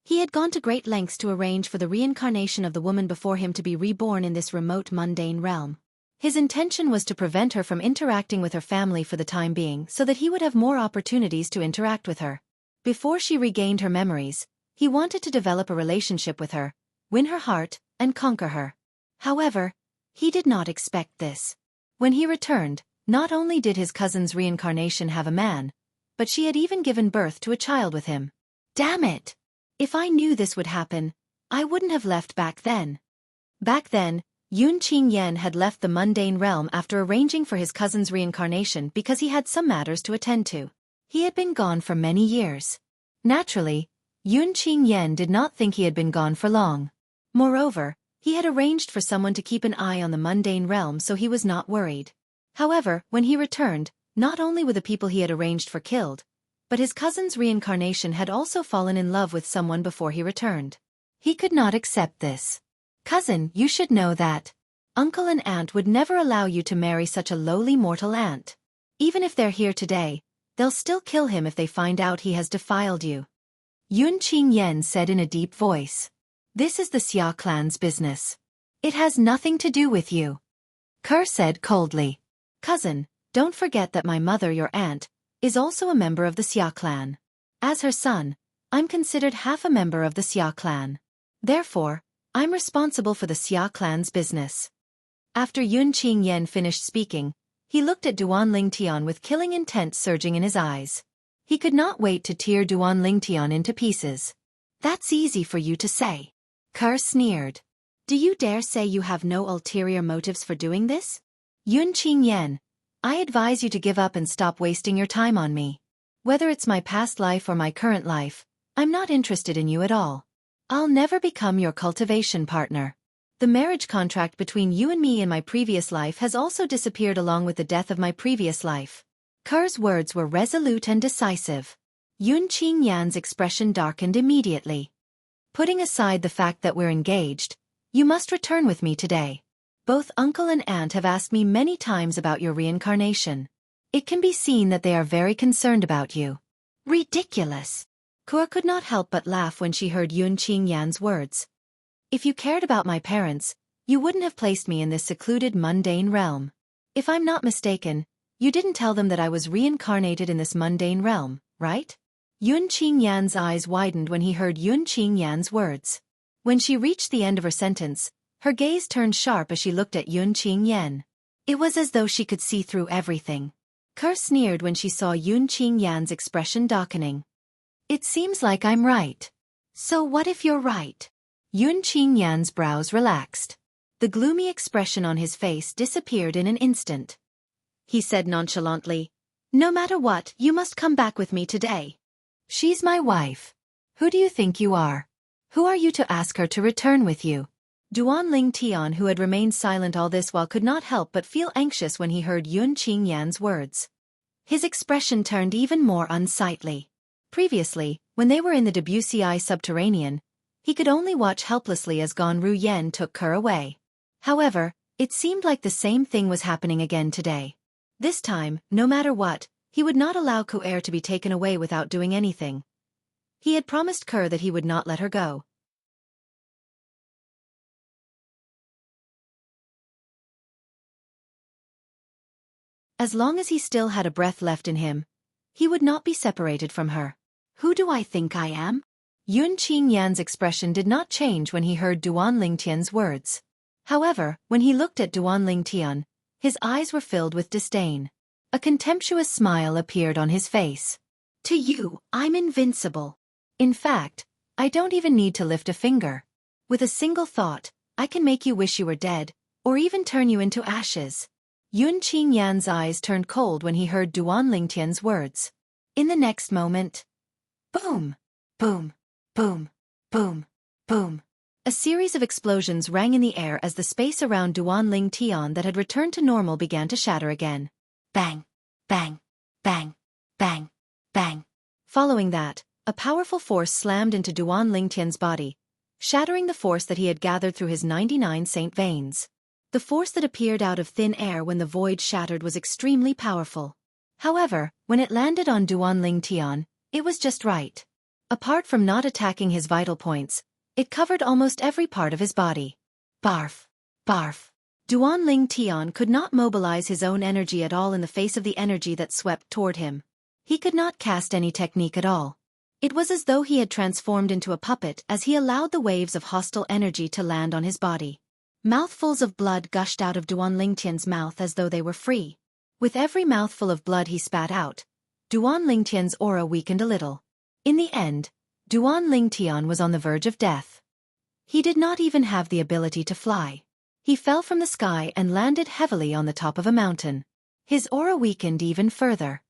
he had gone to great lengths to arrange for the reincarnation of the woman before him to be reborn in this remote mundane realm. His intention was to prevent her from interacting with her family for the time being so that he would have more opportunities to interact with her. Before she regained her memories, he wanted to develop a relationship with her, win her heart, and conquer her. However, he did not expect this. When he returned, not only did his cousin's reincarnation have a man, but she had even given birth to a child with him. Damn it! If I knew this would happen, I wouldn't have left back then. Back then, Yun Qingyan had left the mundane realm after arranging for his cousin's reincarnation because he had some matters to attend to. He had been gone for many years. Naturally, Yun Qingyan did not think he had been gone for long. Moreover, he had arranged for someone to keep an eye on the mundane realm so he was not worried. However, when he returned, not only were the people he had arranged for killed, but his cousin's reincarnation had also fallen in love with someone before he returned. He could not accept this. Cousin, you should know that uncle and aunt would never allow you to marry such a lowly mortal ant. Even if they're here today, they'll still kill him if they find out he has defiled you. Yun Qingyan said in a deep voice. This is the Xia clan's business. It has nothing to do with you. Kerr said coldly. Cousin, don't forget that my mother, your aunt, is also a member of the Xia clan. As her son, I'm considered half a member of the Xia clan. Therefore, I'm responsible for the Xia clan's business. After Yun Qingyan finished speaking, he looked at Duan Lingtian with killing intent surging in his eyes. He could not wait to tear Duan Lingtian into pieces. That's easy for you to say. Kerr sneered. Do you dare say you have no ulterior motives for doing this? Yun Qingyan, I advise you to give up and stop wasting your time on me. Whether it's my past life or my current life, I'm not interested in you at all. I'll never become your cultivation partner. The marriage contract between you and me in my previous life has also disappeared along with the death of my previous life. Kerr's words were resolute and decisive. Yun Qingyan's expression darkened immediately. Putting aside the fact that we're engaged, you must return with me today. Both uncle and aunt have asked me many times about your reincarnation. It can be seen that they are very concerned about you. Ridiculous! Kuo could not help but laugh when she heard Yun Qingyan's words. If you cared about my parents, you wouldn't have placed me in this secluded mundane realm. If I'm not mistaken, you didn't tell them that I was reincarnated in this mundane realm, right? Yun Qingyan's eyes widened when he heard Yun Qingyan's words. When she reached the end of her sentence, her gaze turned sharp as she looked at Yun Qingyan. It was as though she could see through everything. Kerr sneered when she saw Yun Qingyan's expression darkening. It seems like I'm right. So what if you're right? Yun Qingyan's brows relaxed. The gloomy expression on his face disappeared in an instant. He said nonchalantly, "No matter what, you must come back with me today. She's my wife. Who do you think you are? Who are you to ask her to return with you?" Duanling Tian, who had remained silent all this while, could not help but feel anxious when he heard Yun Qingyan's words. His expression turned even more unsightly. Previously, when they were in the Debussy subterranean, he could only watch helplessly as Gan Ruyen took Kerr away. However, it seemed like the same thing was happening again today. This time, no matter what, he would not allow Conqueror to be taken away without doing anything. He had promised Kerr that he would not let her go. As long as he still had a breath left in him, he would not be separated from her. Who do I think I am? Yun Qingyan's expression did not change when he heard Duanling Tian's words. However, when he looked at Duanling Tian, his eyes were filled with disdain. A contemptuous smile appeared on his face. To you, I'm invincible. In fact, I don't even need to lift a finger. With a single thought, I can make you wish you were dead, or even turn you into ashes. Yun Qingyan's eyes turned cold when he heard Duanling Tian's words. In the next moment, boom, boom, boom, boom, boom. A series of explosions rang in the air as the space around Duanling Tian that had returned to normal began to shatter again. Bang, bang, bang, bang, bang. Following that, a powerful force slammed into Duanling Tian's body, shattering the force that he had gathered through his 99 saint veins. The force that appeared out of thin air when the void shattered was extremely powerful. However, when it landed on Duanling Tian, it was just right. Apart from not attacking his vital points, it covered almost every part of his body. Barf, barf. Duanling Tian could not mobilize his own energy at all in the face of the energy that swept toward him. He could not cast any technique at all. It was as though he had transformed into a puppet as he allowed the waves of hostile energy to land on his body. Mouthfuls of blood gushed out of Duanling Tian's mouth as though they were free. With every mouthful of blood he spat out, Duanling Tian's aura weakened a little. In the end, Duanling Tian was on the verge of death. He did not even have the ability to fly. He fell from the sky and landed heavily on the top of a mountain. His aura weakened even further.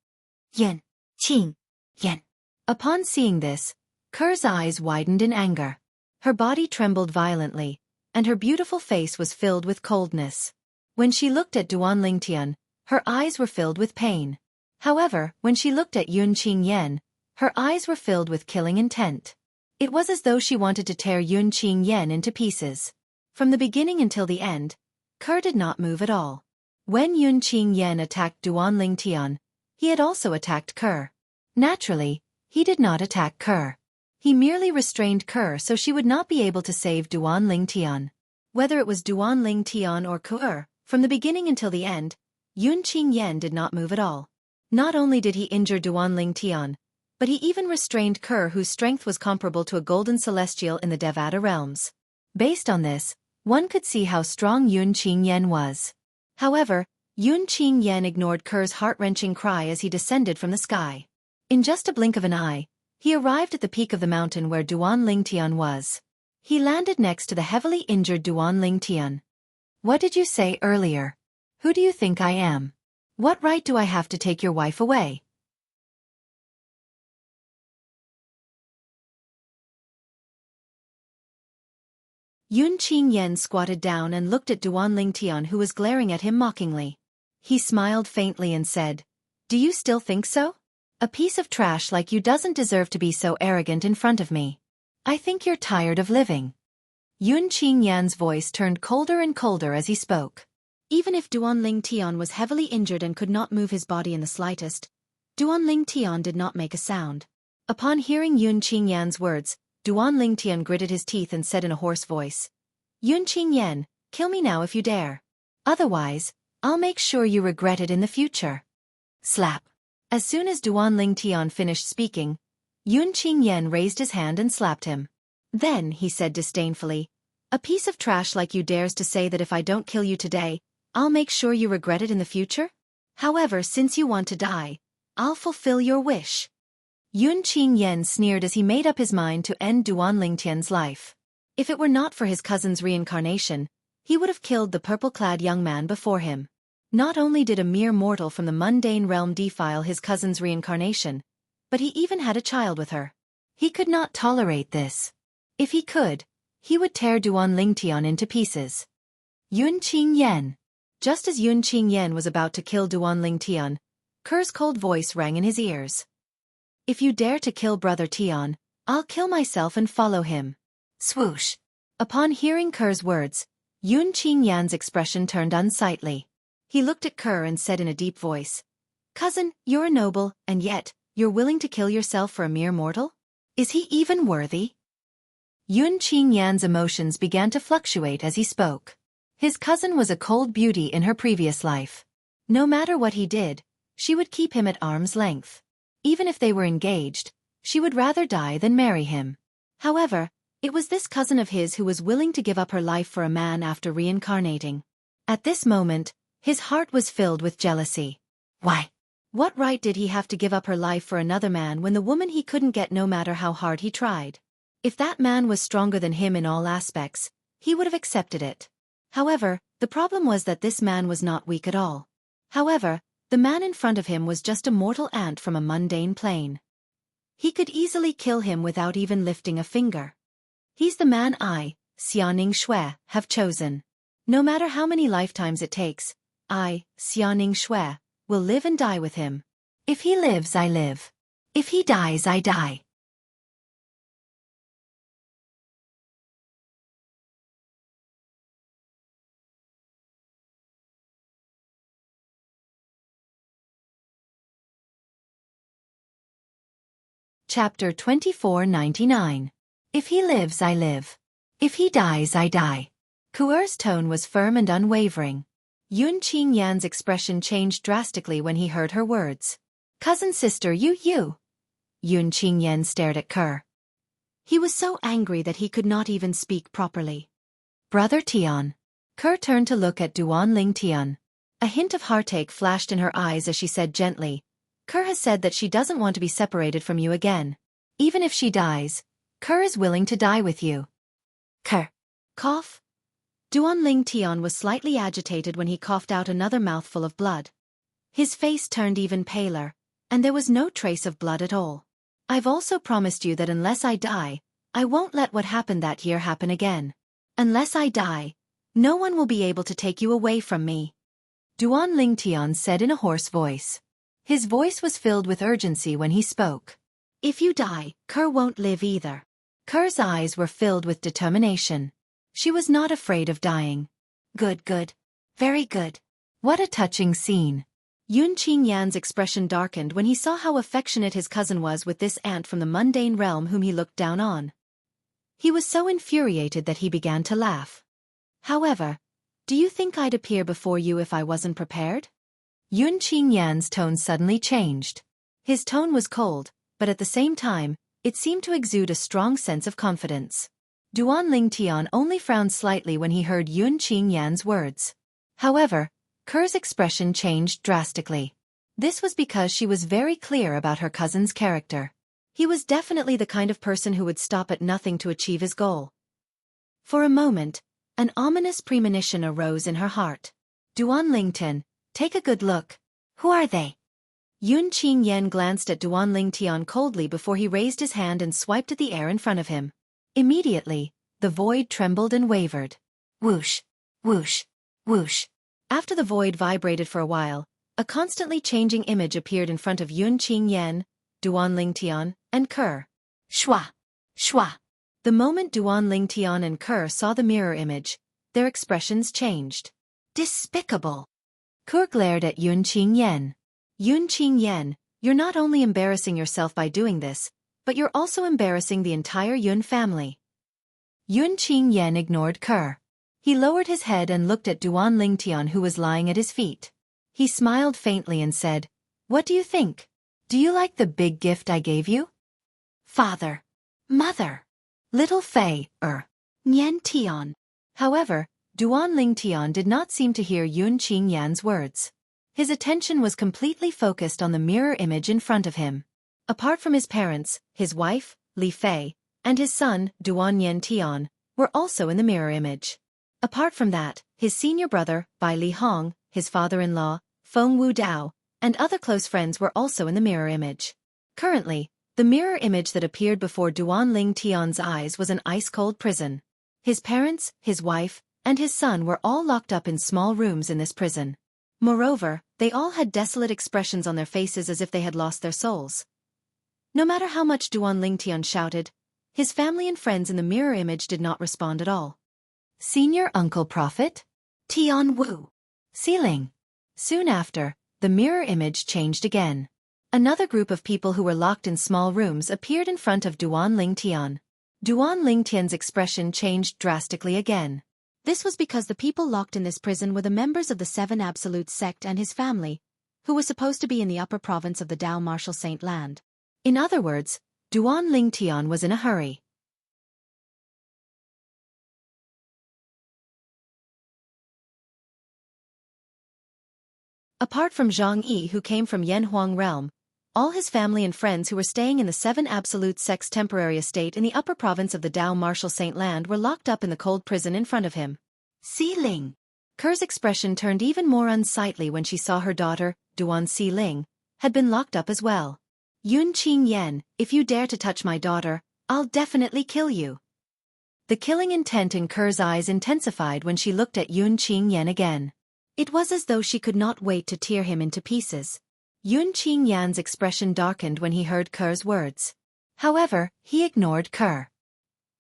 Yen, Qing, Yen. Upon seeing this, Kerr's eyes widened in anger. Her body trembled violently, and her beautiful face was filled with coldness. When she looked at Duanling Tian, her eyes were filled with pain. However, when she looked at Yun Qingyan, her eyes were filled with killing intent. It was as though she wanted to tear Yun Qingyan into pieces. From the beginning until the end, Kerr did not move at all. When Yun Qingyan attacked Duanling Tian, he had also attacked Kerr. Naturally, he did not attack Kerr. He merely restrained Kerr so she would not be able to save Duanling Tian. Whether it was Duanling Tian or Conqueror, from the beginning until the end, Yun Qingyan did not move at all. Not only did he injure Duanling Tian, but he even restrained Kerr, whose strength was comparable to a golden celestial in the Devata realms. Based on this, one could see how strong Yun Qingyan was. However, Yun Qingyan ignored Kerr's heart-wrenching cry as he descended from the sky. In just a blink of an eye, he arrived at the peak of the mountain where Duanling Tian was. He landed next to the heavily injured Duanling Tian. What did you say earlier? Who do you think I am? What right do I have to take your wife away? Yun Qingyan squatted down and looked at Duanling Tian, who was glaring at him mockingly. He smiled faintly and said, "Do you still think so? A piece of trash like you doesn't deserve to be so arrogant in front of me. I think you're tired of living." Yun Qingyan's voice turned colder and colder as he spoke. Even if Duanling Tian was heavily injured and could not move his body in the slightest, Duanling Tian did not make a sound. Upon hearing Yun Qingyan's words, Duanling Tian gritted his teeth and said in a hoarse voice, "Yun Qingyan, kill me now if you dare. Otherwise, I'll make sure you regret it in the future." Slap. As soon as Duanling Tian finished speaking, Yun Qingyan raised his hand and slapped him. Then, he said disdainfully, "A piece of trash like you dares to say that if I don't kill you today, I'll make sure you regret it in the future? However, since you want to die, I'll fulfill your wish. Yun Qingyan sneered as he made up his mind to end Duan Lingtian's life. If it were not for his cousin's reincarnation, he would have killed the purple-clad young man before him. Not only did a mere mortal from the mundane realm defile his cousin's reincarnation, but he even had a child with her. He could not tolerate this. If he could, he would tear Duan Lingtian into pieces. Yun Qingyan. Just as Yun Qingyan was about to kill Duan Lingtian, Ker's cold voice rang in his ears. If you dare to kill Brother Tian, I'll kill myself and follow him. Swoosh. Upon hearing Ker's words, Yun Qingyan's expression turned unsightly. He looked at Ker and said in a deep voice, Cousin, you're a noble, and yet, you're willing to kill yourself for a mere mortal? Is he even worthy? Yun Qingyan's emotions began to fluctuate as he spoke. His cousin was a cold beauty in her previous life. No matter what he did, she would keep him at arm's length. Even if they were engaged, she would rather die than marry him. However, it was this cousin of his who was willing to give up her life for a man after reincarnating. At this moment, his heart was filled with jealousy. Why? What right did he have to give up her life for another man when the woman he couldn't get no matter how hard he tried? If that man was stronger than him in all aspects, he would have accepted it. However, the problem was that this man was not weak at all. However, the man in front of him was just a mortal ant from a mundane plane. He could easily kill him without even lifting a finger. He's the man I, Xianxia, have chosen. No matter how many lifetimes it takes, I, Xianxia, will live and die with him. If he lives, I live. If he dies, I die. Chapter 2499. If he lives, I live. If he dies, I die. Kuer's tone was firm and unwavering. Yun Qingyan's expression changed drastically when he heard her words. Cousin sister, you. Yun Qingyan stared at Ker. He was so angry that he could not even speak properly. Brother Tian. Ker turned to look at Duan Lingtian. A hint of heartache flashed in her eyes as she said gently, Ker has said that she doesn't want to be separated from you again. Even if she dies, Ker is willing to die with you. Ker. Cough. Duan Lingtian was slightly agitated when he coughed out another mouthful of blood. His face turned even paler, and there was no trace of blood at all. I've also promised you that unless I die, I won't let what happened that year happen again. Unless I die, no one will be able to take you away from me. Duan Lingtian said in a hoarse voice. His voice was filled with urgency when he spoke. If you die, Ker won't live either. Ker's eyes were filled with determination. She was not afraid of dying. Good. Very good. What a touching scene. Yun Qingyan's expression darkened when he saw how affectionate his cousin was with this ant from the mundane realm whom he looked down on. He was so infuriated that he began to laugh. However, do you think I'd appear before you if I wasn't prepared? Yun Qingyan's tone suddenly changed. His tone was cold, but at the same time, it seemed to exude a strong sense of confidence. Duan Lingtian only frowned slightly when he heard Yun Qingyan's words. However, Ker's expression changed drastically. This was because she was very clear about her cousin's character. He was definitely the kind of person who would stop at nothing to achieve his goal. For a moment, an ominous premonition arose in her heart. Duan Lingtian, take a good look. Who are they? Yun Qingyan glanced at Duan Lingtian coldly before he raised his hand and swiped at the air in front of him. Immediately, the void trembled and wavered. Whoosh, whoosh, whoosh. After the void vibrated for a while, a constantly changing image appeared in front of Yun Qingyan, Duan Lingtian, and Ker. Shwa, shwa. The moment Duan Lingtian and Ker saw the mirror image, their expressions changed. Despicable. Ker glared at Yun Qingyan. Yun Qingyan, you're not only embarrassing yourself by doing this, but you're also embarrassing the entire Yun family. Yun Qingyan ignored Ker. He lowered his head and looked at Duan Lingtian who was lying at his feet. He smiled faintly and said, What do you think? Do you like the big gift I gave you? Father. Mother. Little Fei, Nian Tian. However, Duan Lingtian did not seem to hear Yun Qingyan's words. His attention was completely focused on the mirror image in front of him. Apart from his parents, his wife, Li Fei, and his son, Duan Yen Tian, were also in the mirror image. Apart from that, his senior brother, Bai Li Hong, his father-in-law, Feng Wu Dao, and other close friends were also in the mirror image. Currently, the mirror image that appeared before Duan Ling Tian's eyes was an ice-cold prison. His parents, his wife, and his son were all locked up in small rooms in this prison. Moreover, they all had desolate expressions on their faces as if they had lost their souls. No matter how much Duan Ling Tian shouted, his family and friends in the mirror image did not respond at all. Senior Uncle Prophet? Tian Wu. Ceiling. Soon after, the mirror image changed again. Another group of people who were locked in small rooms appeared in front of Duan Ling Tian. Duan Ling Tian's expression changed drastically again. This was because the people locked in this prison were the members of the Seven Absolute sect and his family, who was supposed to be in the upper province of the Dao Martial Saint Land. In other words, Duan Ling Tian was in a hurry. Apart from Zhang Yi, who came from Yanhuang realm, all his family and friends who were staying in the Seven Absolute sect's temporary estate in the upper province of the Dao Martial Saint Land were locked up in the cold prison in front of him. Xiling. Ker's expression turned even more unsightly when she saw her daughter, Duan Xiling, had been locked up as well. Yun Qingyan, if you dare to touch my daughter, I'll definitely kill you. The killing intent in Ker's eyes intensified when she looked at Yun Qingyan again. It was as though she could not wait to tear him into pieces. Yun Qingyan's expression darkened when he heard Ker's words. However, he ignored Ker.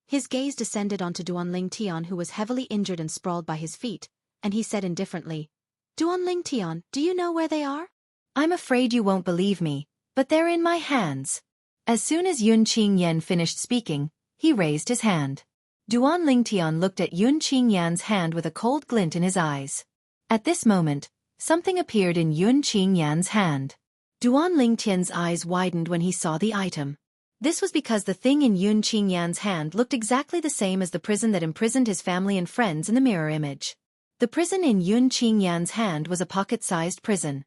His gaze descended onto Duan Ling Tian, who was heavily injured and sprawled by his feet, and he said indifferently, Duan Ling Tian, do you know where they are? I'm afraid you won't believe me, but they're in my hands. As soon as Yun Qingyan finished speaking, he raised his hand. Duan Ling Tian looked at Yun Qingyan's hand with a cold glint in his eyes. At this moment, something appeared in Yun Qingyan's hand. Duan Ling Tian's eyes widened when he saw the item. This was because the thing in Yun Qingyan's hand looked exactly the same as the prison that imprisoned his family and friends in the mirror image. The prison in Yun Qingyan's hand was a pocket-sized prison.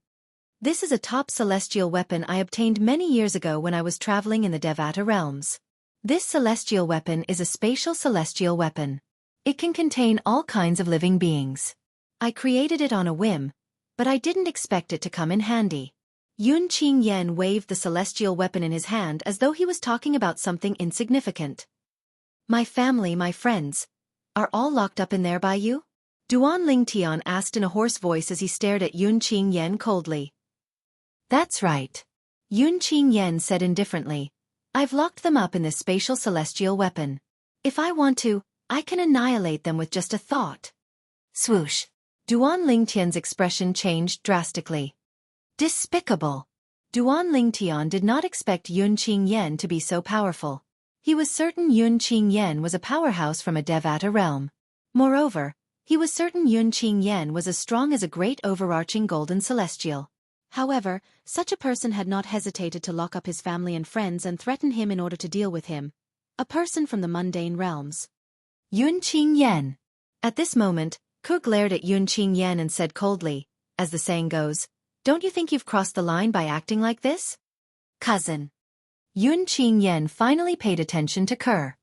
This is a top celestial weapon I obtained many years ago when I was traveling in the Devata realms. This celestial weapon is a spatial celestial weapon. It can contain all kinds of living beings. I created it on a whim, but I didn't expect it to come in handy. Yun Qingyan waved the celestial weapon in his hand as though he was talking about something insignificant. My family, my friends, are all locked up in there by you? Duan Ling Tian asked in a hoarse voice as he stared at Yun Qingyan coldly. That's right. Yun Qingyan said indifferently. I've locked them up in this spatial celestial weapon. If I want to, I can annihilate them with just a thought. Swoosh. Duan Ling Tian's expression changed drastically. Despicable. Duan Ling Tian did not expect Yun Qingyan to be so powerful. He was certain Yun Qingyan was a powerhouse from a Devata realm. Moreover, he was certain Yun Qingyan was as strong as a great overarching golden celestial. However, such a person had not hesitated to lock up his family and friends and threaten him in order to deal with him, a person from the mundane realms. Yun Qingyan. At this moment, Ke glared at Yun Qingyan and said coldly, as the saying goes, don't you think you've crossed the line by acting like this? Cousin. Yun Qingyan finally paid attention to Ke.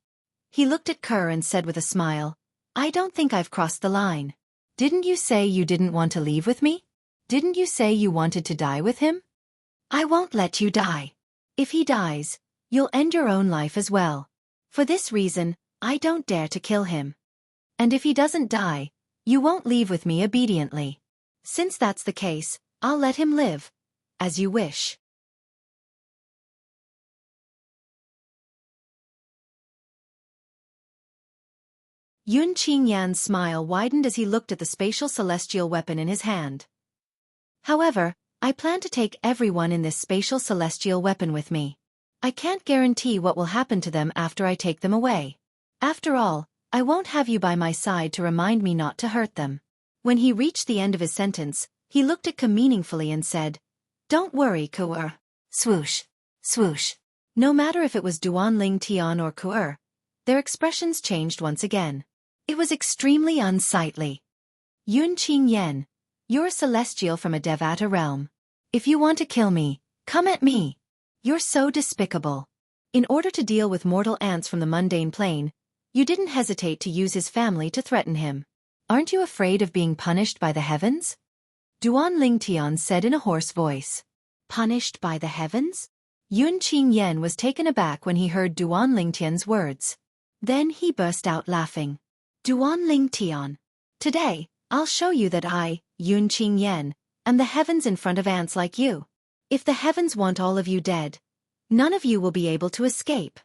He looked at Ke and said with a smile, I don't think I've crossed the line. Didn't you say you didn't want to leave with me? Didn't you say you wanted to die with him? I won't let you die. If he dies, you'll end your own life as well. For this reason, I don't dare to kill him. And if he doesn't die, you won't leave with me obediently. Since that's the case, I'll let him live. As you wish. Yun Qingyan's smile widened as he looked at the spatial celestial weapon in his hand. However, I plan to take everyone in this spatial celestial weapon with me. I can't guarantee what will happen to them after I take them away. After all, I won't have you by my side to remind me not to hurt them. When he reached the end of his sentence, he looked at Ke meaningfully and said, Don't worry, Ke. Swoosh. Swoosh. No matter if it was Duan Ling Tian or Ke, their expressions changed once again. It was extremely unsightly. Yun Qingyan, You're a celestial from a Devata realm. If you want to kill me, come at me. You're so despicable. In order to deal with mortal ants from the mundane plane, you didn't hesitate to use his family to threaten him. Aren't you afraid of being punished by the heavens? Duan Lingtian said in a hoarse voice. Punished by the heavens? Yun Qingyan was taken aback when he heard Duan Lingtian's words. Then he burst out laughing. Duan Lingtian. Today, I'll show you that I, Yun Qingyan, am the heavens in front of ants like you. If the heavens want all of you dead, none of you will be able to escape.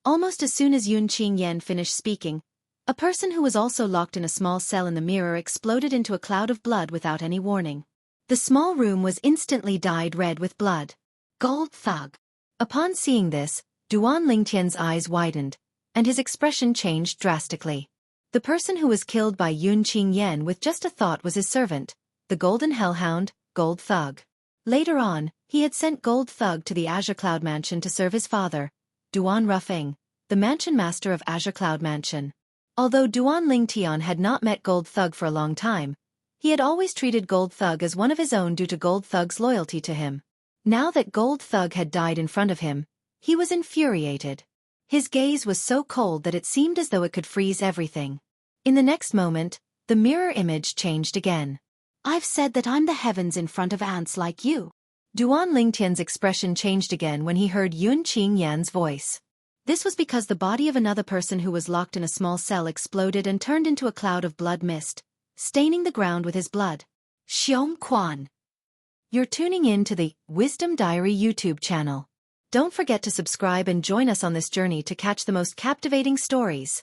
Almost as soon as Yun Qingyan finished speaking, a person who was also locked in a small cell in the mirror exploded into a cloud of blood without any warning. The small room was instantly dyed red with blood. Gold thug. Upon seeing this, Duan Lingtian's eyes widened, and his expression changed drastically. The person who was killed by Yun Qingyan with just a thought was his servant, the Golden Hellhound, Gold Thug. Later on, he had sent Gold Thug to the Azure Cloud Mansion to serve his father, Duan Rufeng, the mansion master of Azure Cloud Mansion. Although Duan Lingtian had not met Gold Thug for a long time, he had always treated Gold Thug as one of his own due to Gold Thug's loyalty to him. Now that Gold Thug had died in front of him, he was infuriated. His gaze was so cold that it seemed as though it could freeze everything. In the next moment, the mirror image changed again. I've said that I'm the heavens in front of ants like you. Duan Lingtian's expression changed again when he heard Yun Qingyan's voice. This was because the body of another person who was locked in a small cell exploded and turned into a cloud of blood mist, staining the ground with his blood. Xiong Quan. You're tuning in to the Wisdom Diary YouTube channel. Don't forget to subscribe and join us on this journey to catch the most captivating stories.